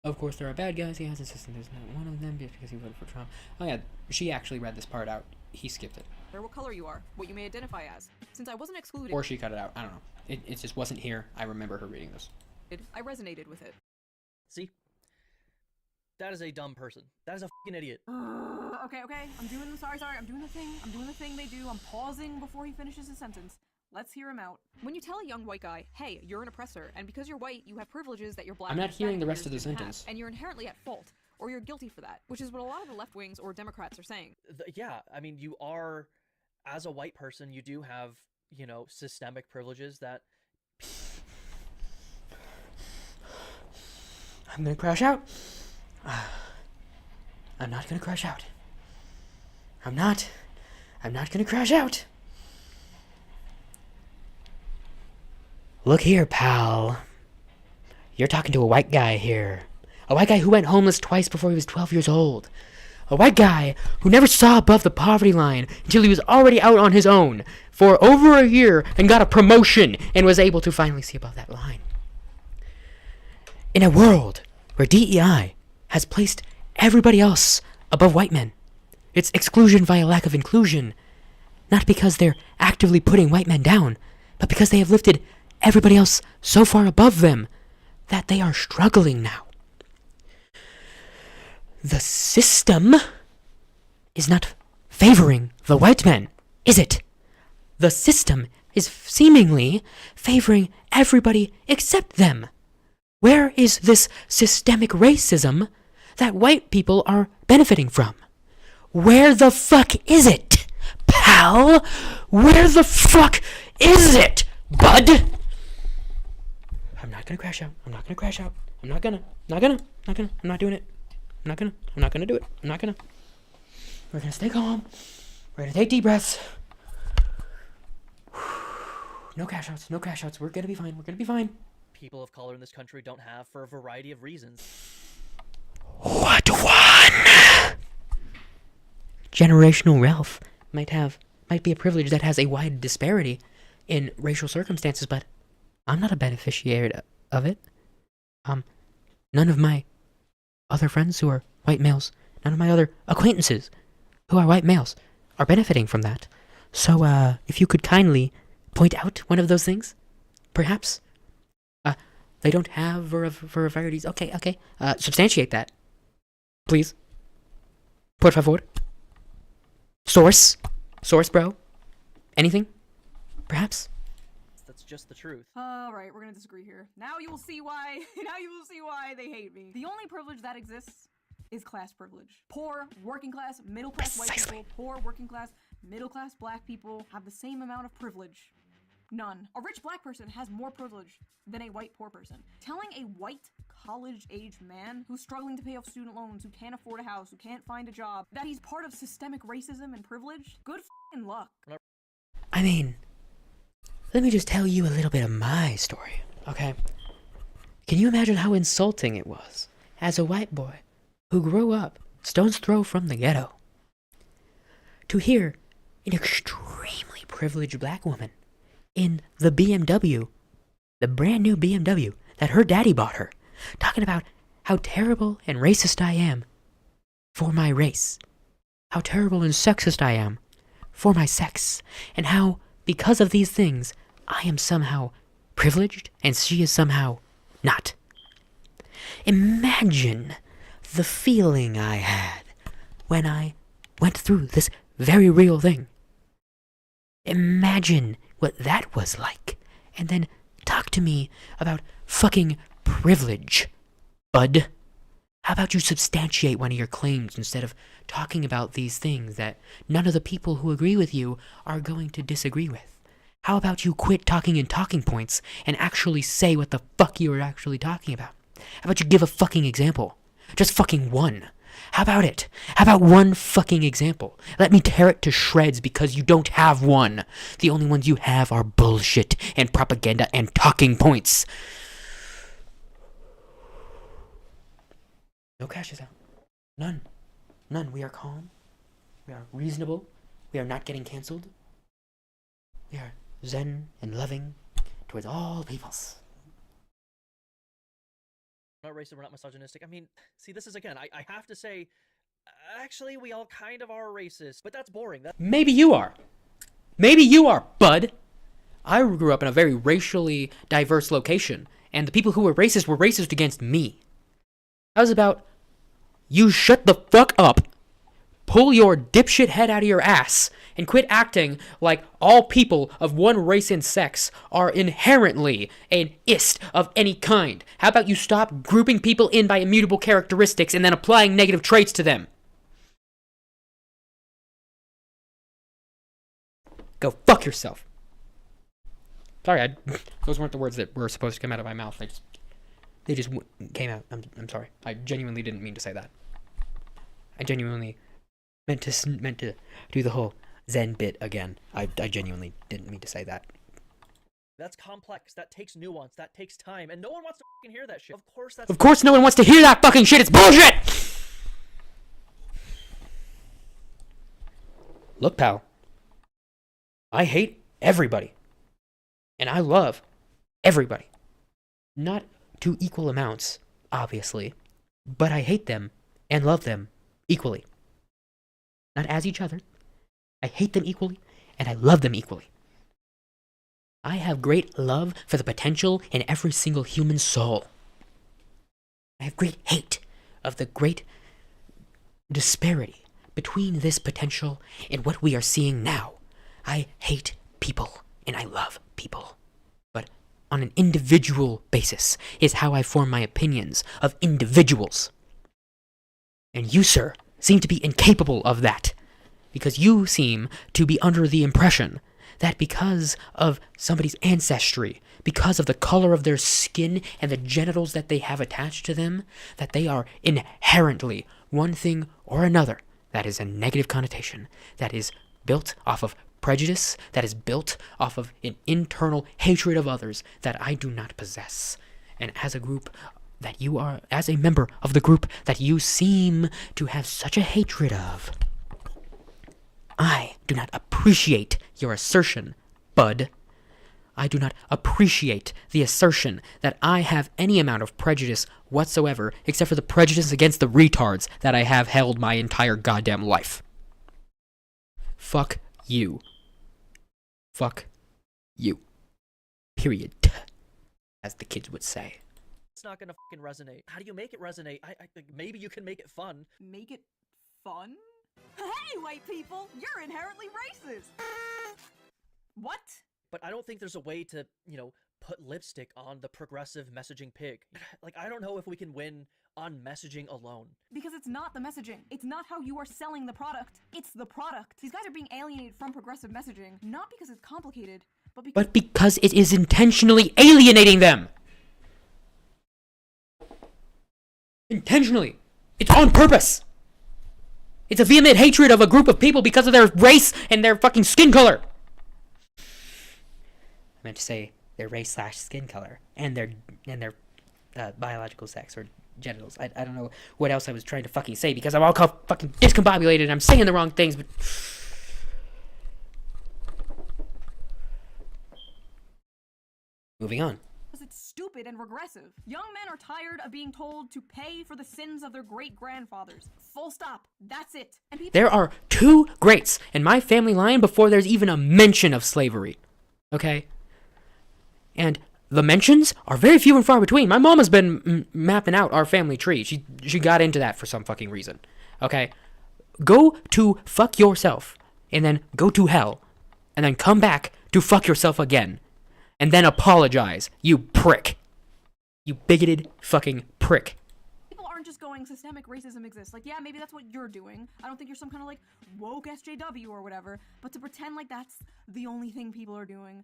Of course, there are bad guys. He has insisted there's not one of them just because he voted for Trump. Oh yeah, she actually read this part out. He skipped it. Or what color you are, what you may identify as. Since I wasn't excluded, Or she cut it out. I don't know. It just wasn't here. I remember her reading this. I resonated with it. See? That is a dumb person. That is a fucking idiot. Okay. I'm doing the thing they do. I'm pausing before he finishes his sentence. Let's hear him out. When you tell a young white guy, hey, you're an oppressor, and because you're white, you have privileges that you're black I'm not and hearing the Hispanic rest of the peers didn't sentence. have, and you're inherently at fault, or you're guilty for that, which is what a lot of the left wings or Democrats are saying. Yeah, I mean, you are, as a white person, you do have, you know, systemic privileges that... I'm gonna crash out. I'm not gonna crash out. I'm not gonna crash out. Look here, pal. You're talking to a white guy here. A white guy who went homeless twice before he was 12 years old. A white guy who never saw above the poverty line until he was already out on his own for over a year and got a promotion and was able to finally see above that line. In a world where DEI has placed everybody else above white men, it's exclusion via lack of inclusion, not because they're actively putting white men down, but because they have lifted everybody else so far above them that they are struggling now. The system is not favoring the white men, is it? The system is seemingly favoring everybody except them. Where is this systemic racism that white people are benefiting from? Where the fuck is it, pal? Where the fuck is it, bud? I'm not gonna crash out. I'm not gonna. I'm not doing it. I'm not gonna do it. We're gonna stay calm. We're gonna take deep breaths. No cash outs. We're gonna be fine. People of color in this country don't have for a variety of reasons. What one? Generational wealth might be a privilege that has a wide disparity in racial circumstances, but I'm not a beneficiary of it. None of my other friends who are white males, none of my other acquaintances who are white males are benefiting from that. So, if you could kindly point out one of those things, perhaps. They don't have varieties. Okay. Substantiate that, please. Por favor. Source, bro. Anything? Perhaps. That's just the truth. All right, we're gonna disagree here. Now you will see why. They hate me. The only privilege that exists is class privilege. Poor, working class, middle class white people, poor, working class, middle class black people have the same amount of privilege. None. A rich black person has more privilege than a white poor person. Telling a white college-age man who's struggling to pay off student loans, who can't afford a house, who can't find a job, that he's part of systemic racism and privilege? Good f***ing luck. I mean, let me just tell you a little bit of my story, okay? Can you imagine how insulting it was as a white boy who grew up stone's throw from the ghetto to hear an extremely privileged black woman in the BMW, the brand new BMW that her daddy bought her, talking about how terrible and racist I am for my race, how terrible and sexist I am for my sex, and how, because of these things, I am somehow privileged and she is somehow not. Imagine the feeling I had when I went through this very real thing. Imagine what that was like, and then talk to me about fucking privilege, bud. How about you substantiate one of your claims instead of talking about these things that none of the people who agree with you are going to disagree with? How about you quit talking in talking points and actually say what the fuck you are actually talking about? How about you give a fucking example? Just fucking one. How about it? How about one fucking example? Let me tear it to shreds because you don't have one. The only ones you have are bullshit and propaganda and talking points. No cashes out. None. We are calm. We are reasonable. We are not getting canceled. We are zen and loving towards all peoples. We're not racist, we're not misogynistic. I mean, see, this is, again, I have to say, actually, we all kind of are racist, but that's boring. Maybe you are, bud. I grew up in a very racially diverse location, and the people who were racist against me. I was about, you shut the fuck up, pull your dipshit head out of your ass, and quit acting like all people of one race and sex are inherently an ist of any kind. How about you stop grouping people in by immutable characteristics and then applying negative traits to them? Go fuck yourself. Sorry, those weren't the words that were supposed to come out of my mouth. They just came out. I'm sorry. I genuinely didn't mean to say that. I genuinely meant to do the whole Zen bit again. I genuinely didn't mean to say that. That's complex. That takes nuance. That takes time. And no one wants to fucking hear that shit. Of course no one wants to hear that fucking shit. It's bullshit! Look, pal. I hate everybody. And I love everybody. Not to equal amounts, obviously. But I hate them and love them equally. Not as each other. I hate them equally, and I love them equally. I have great love for the potential in every single human soul. I have great hate of the great disparity between this potential and what we are seeing now. I hate people, and I love people. But on an individual basis is how I form my opinions of individuals. And you, sir, seem to be incapable of that. Because you seem to be under the impression that because of somebody's ancestry, because of the color of their skin and the genitals that they have attached to them, that they are inherently one thing or another that is a negative connotation, that is built off of prejudice, that is built off of an internal hatred of others that I do not possess. And as a group that you are, as a member of the group that you seem to have such a hatred of, I do not appreciate your assertion, bud. I do not appreciate the assertion that I have any amount of prejudice whatsoever, except for the prejudice against the retards that I have held my entire goddamn life. Fuck you. Fuck you. Period. As the kids would say. It's not gonna fucking resonate. How do you make it resonate? I think maybe you can make it fun. Make it fun? Hey, white people! You're inherently racist! What? But I don't think there's a way to, you know, put lipstick on the progressive messaging pig. Like, I don't know if we can win on messaging alone. Because it's not the messaging. It's not how you are selling the product. It's the product. These guys are being alienated from progressive messaging, not because it's complicated, but because it is intentionally alienating them. Intentionally. It's on purpose. It's a vehement hatred of a group of people because of their race and their fucking skin color. I meant to say their race / skin color and their biological sex or genitals. I don't know what else I was trying to fucking say because I'm all fucking discombobulated and I'm saying the wrong things, but... Moving on. Because it's stupid and regressive. Young men are tired of being told to pay for the sins of their great-grandfathers. Full stop. That's it. And people... There are 2 greats in my family line before there's even a mention of slavery. Okay? And the mentions are very few and far between. My mom has been mapping out our family tree. She got into that for some fucking reason. Okay? Go to fuck yourself. And then go to hell. And then come back to fuck yourself again. And then apologize, you prick. You bigoted fucking prick. People aren't just going, systemic racism exists. Like, yeah, maybe that's what you're doing. I don't think you're some kind of, like, woke SJW or whatever. But to pretend like that's the only thing people are doing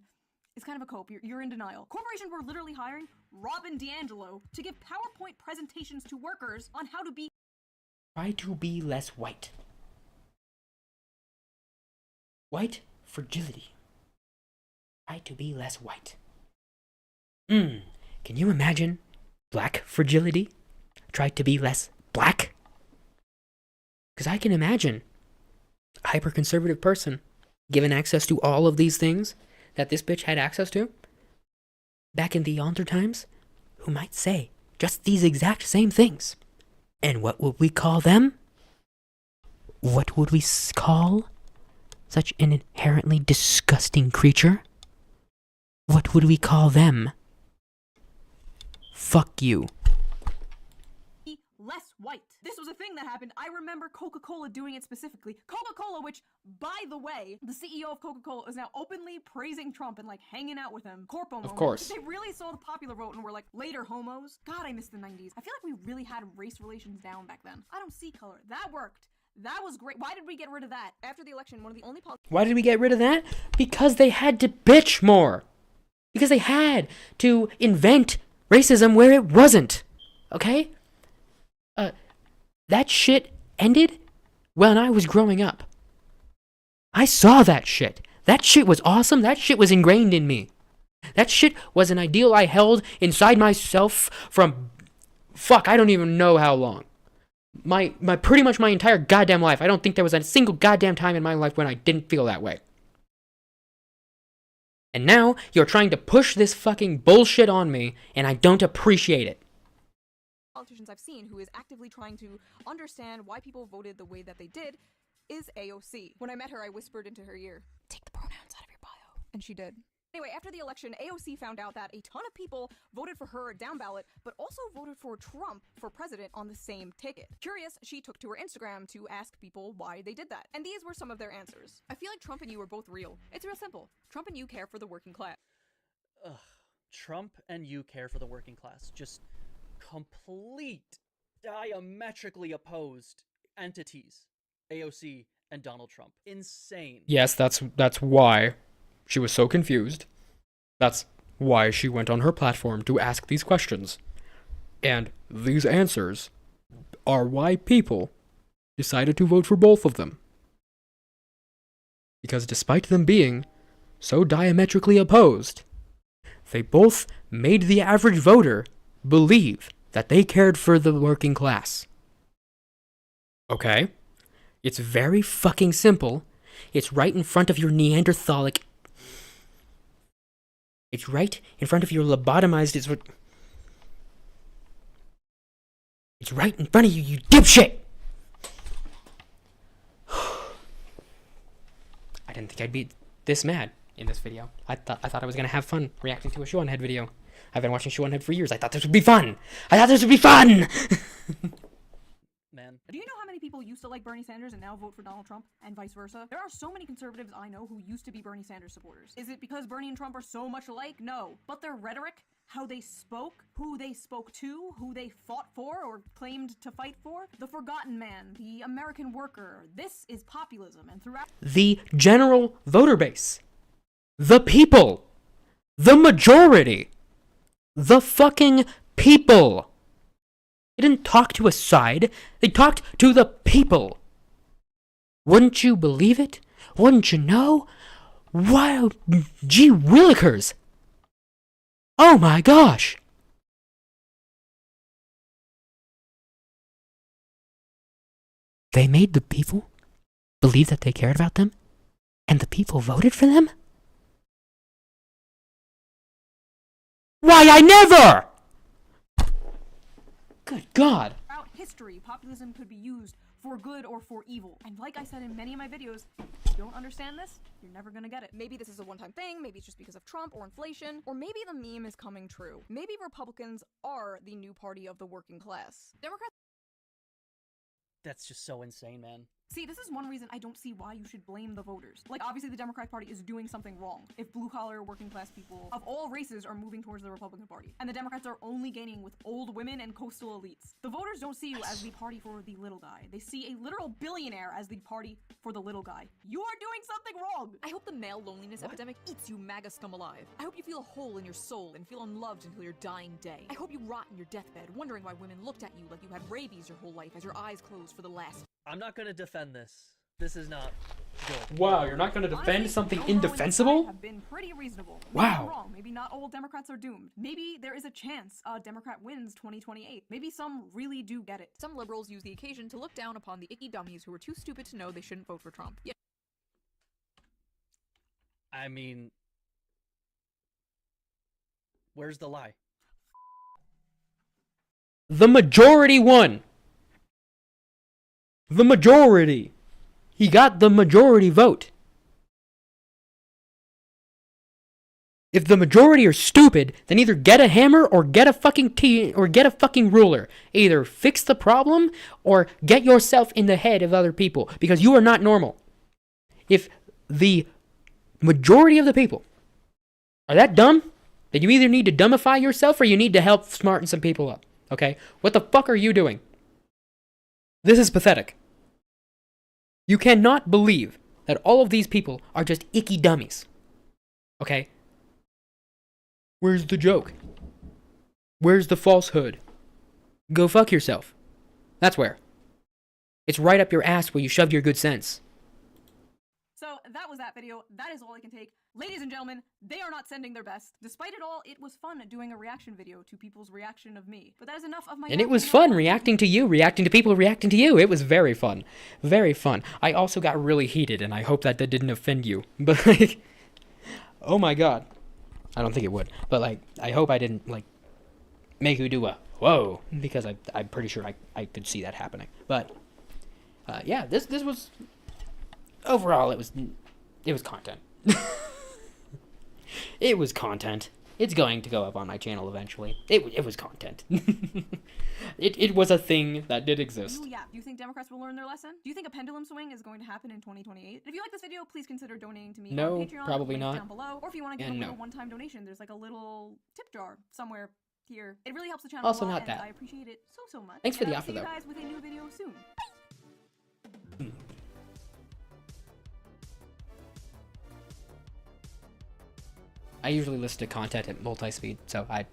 is kind of a cope. You're in denial. Corporations were literally hiring Robin DiAngelo to give PowerPoint presentations to workers on how to be... Try to be less white. White fragility. Try to be less white. Can you imagine black fragility? Try to be less black? Because I can imagine a hyper-conservative person given access to all of these things that this bitch had access to back in the yonder times, who might say just these exact same things. And what would we call them? What would we call such an inherently disgusting creature? What would we call them? Fuck you. Less white. This was a thing that happened. I remember Coca-Cola doing it specifically. Coca-Cola, which, by the way, the CEO of Coca-Cola is now openly praising Trump and, like, hanging out with him. Corpo moment. Of course. They really saw the popular vote and were like, later homos. God, I miss the 90s. I feel like we really had race relations down back then. I don't see color. That worked. That was great. Why did we get rid of that? After the election, one of the only Why did we get rid of that? Because they had to bitch more. Because they had to invent racism where it wasn't. Okay? That shit ended when I was growing up. I saw that shit. That shit was awesome. That shit was ingrained in me. That shit was an ideal I held inside myself from... Fuck, I don't even know how long. My pretty much my entire goddamn life. I don't think there was a single goddamn time in my life when I didn't feel that way. And now, you're trying to push this fucking bullshit on me, and I don't appreciate it. Politicians I've seen who is actively trying to understand why people voted the way that they did is AOC. When I met her, I whispered into her ear, "Take the pronouns out of your bio." And she did. Anyway, after the election, AOC found out that a ton of people voted for her down ballot, but also voted for Trump for president on the same ticket. Curious, she took to her Instagram to ask people why they did that. And these were some of their answers. I feel like Trump and you are both real. It's real simple. Trump and you care for the working class. Ugh. Trump and you care for the working class. Just complete, diametrically opposed entities. AOC and Donald Trump. Insane. Yes, that's why. She was so confused. That's why she went on her platform to ask these questions. And these answers are why people decided to vote for both of them. Because despite them being so diametrically opposed, they both made the average voter believe that they cared for the working class. Okay? It's very fucking simple. It's right in front of your Neanderthalic... It's right in front of your lobotomized... It's right in front of you, you dipshit! I didn't think I'd be this mad in this video. I thought I was gonna have fun reacting to a Shoe on Head video. I've been watching Shoe on Head for years. I thought this would be fun! I thought this would be fun! Man. Do you know how many people used to like Bernie Sanders and now vote for Donald Trump, and vice versa? There are so many conservatives I know who used to be Bernie Sanders supporters. Is it because Bernie and Trump are so much alike? No. But their rhetoric, how they spoke, who they spoke to, who they fought for or claimed to fight for, the forgotten man, the American worker, this is populism, and throughout— The general voter base. The people. The majority. The fucking people. They didn't talk to a side. They talked to the people. Wouldn't you believe it? Wouldn't you know? Wow, gee willikers. Oh my gosh. They made the people believe that they cared about them, and the people voted for them? Why, I never! Good God. Throughout history, populism could be used for good or for evil. And like I said in many of my videos, if you don't understand this, you're never gonna get it. Maybe this is a one-time thing, maybe it's just because of Trump or inflation, or maybe the meme is coming true. Maybe Republicans are the new party of the working class. Democrats— That's just so insane, man. See, this is one reason I don't see why you should blame the voters. Like, obviously the Democratic Party is doing something wrong if blue-collar, working-class people of all races are moving towards the Republican Party. And the Democrats are only gaining with old women and coastal elites. The voters don't see you as the party for the little guy. They see a literal billionaire as the party for the little guy. You are doing something wrong! I hope the male loneliness epidemic eats you MAGA scum alive. I hope you feel a hole in your soul and feel unloved until your dying day. I hope you rot in your deathbed wondering why women looked at you like you had rabies your whole life as your eyes closed for the last— I'm not gonna defend this. This is not good. Wow, you're not gonna defend Honestly, something the overall indefensible? have been pretty reasonable. Wow. Maybe I'm wrong. Maybe not all Democrats are doomed. Maybe there is a chance a Democrat wins 2028. Maybe some really do get it. Some liberals use the occasion to look down upon the icky dummies who were too stupid to know they shouldn't vote for Trump. Yeah. I mean, where's the lie? The majority won. The majority. He got the majority vote. If the majority are stupid, then either get a hammer or get a fucking or get a fucking ruler. Either fix the problem or get yourself in the head of other people, because you are not normal. If the majority of the people are that dumb, then you either need to dumbify yourself or you need to help smarten some people up. Okay? What the fuck are you doing? This is pathetic. You cannot believe that all of these people are just icky dummies. Okay? Where's the joke? Where's the falsehood? Go fuck yourself. That's where. It's right up your ass where you shoved your good sense. So that was that video. That is all I can take. Ladies and gentlemen, they are not sending their best. Despite it all, it was fun doing a reaction video to people's reaction of me. But that is enough of my— And it was fun reacting to you, reacting to people reacting to you. It was very fun. Very fun. I also got really heated, and I hope that didn't offend you. But, like, oh my god. I don't think it would. But, like, I hope I didn't, like, make you do a whoa. Because I'm pretty sure I could see that happening. But, yeah, this was... Overall, it was content. It was content. It's going to go up on my channel eventually. It was content. it was a thing that did exist. Yeah. Do you think Democrats will learn their lesson? Do you think a pendulum swing is going to happen in 2028? If you like this video, please consider donating to me No, on Patreon. probably Link not. Down below. Or if you want to give And a little no. one-time donation, there's like a little tip jar somewhere here. It really helps the channel Also a lot, not and that. I appreciate it so much. Thanks for And the I'll offer, see you though. guys with a new video soon. I usually listen to content at multi-speed, so I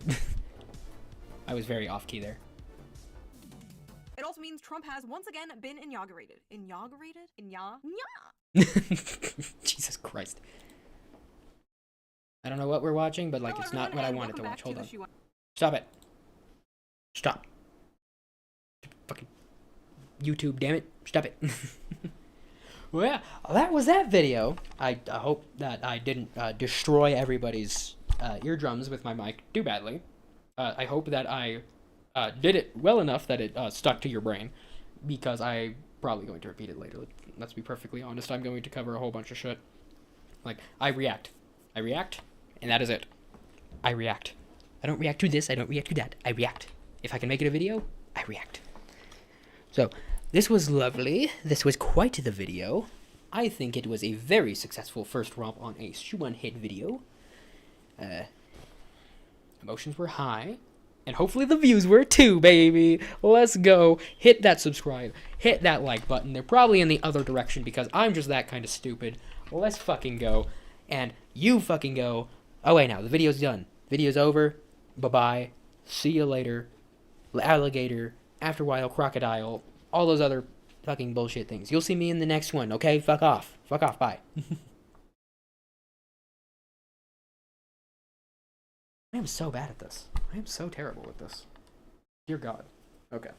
I was very off key there. It also means Trump has once again been inaugurated. Inaugurated? Jesus Christ. I don't know what we're watching, but like, Hello, it's not everyone, what I and wanted to welcome watch. back Hold to on. the Shoe Stop it. Stop. Fucking YouTube, damn it. Stop it. Well, yeah, that was that video. I hope that I didn't destroy everybody's eardrums with my mic too badly. I hope that I did it well enough that it stuck to your brain, because I'm probably going to repeat it later. Let's be perfectly honest. I'm going to cover a whole bunch of shit. Like, I react, and that is it. I react. I don't react to this, I don't react to that. I react. If I can make it a video, I react. So, this was lovely. This was quite the video. I think it was a very successful first romp on a Shoe1Head video. Emotions were high. And hopefully the views were too, baby. Let's go. Hit that subscribe. Hit that like button. They're probably in the other direction because I'm just that kind of stupid. Let's fucking go. And you fucking go. Oh, wait, now. The video's done. Video's over. Bye-bye. See you later. Alligator. After a while, crocodile. All those other fucking bullshit things. You'll see me in the next one, okay? Fuck off. Fuck off. Bye. I am so bad at this. I am so terrible at this. Dear God. Okay.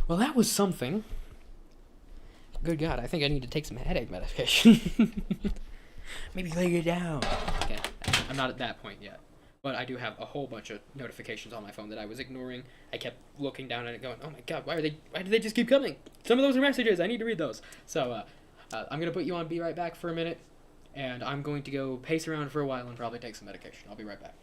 Well, that was something. Good God, I think I need to take some headache medication. Maybe lay it down. Okay, I'm not at that point yet. But I do have a whole bunch of notifications on my phone that I was ignoring. I kept looking down at it going, oh my God, why do they just keep coming? Some of those are messages. I need to read those. So, I'm going to put you on Be Right Back for a minute. And I'm going to go pace around for a while and probably take some medication. I'll be right back.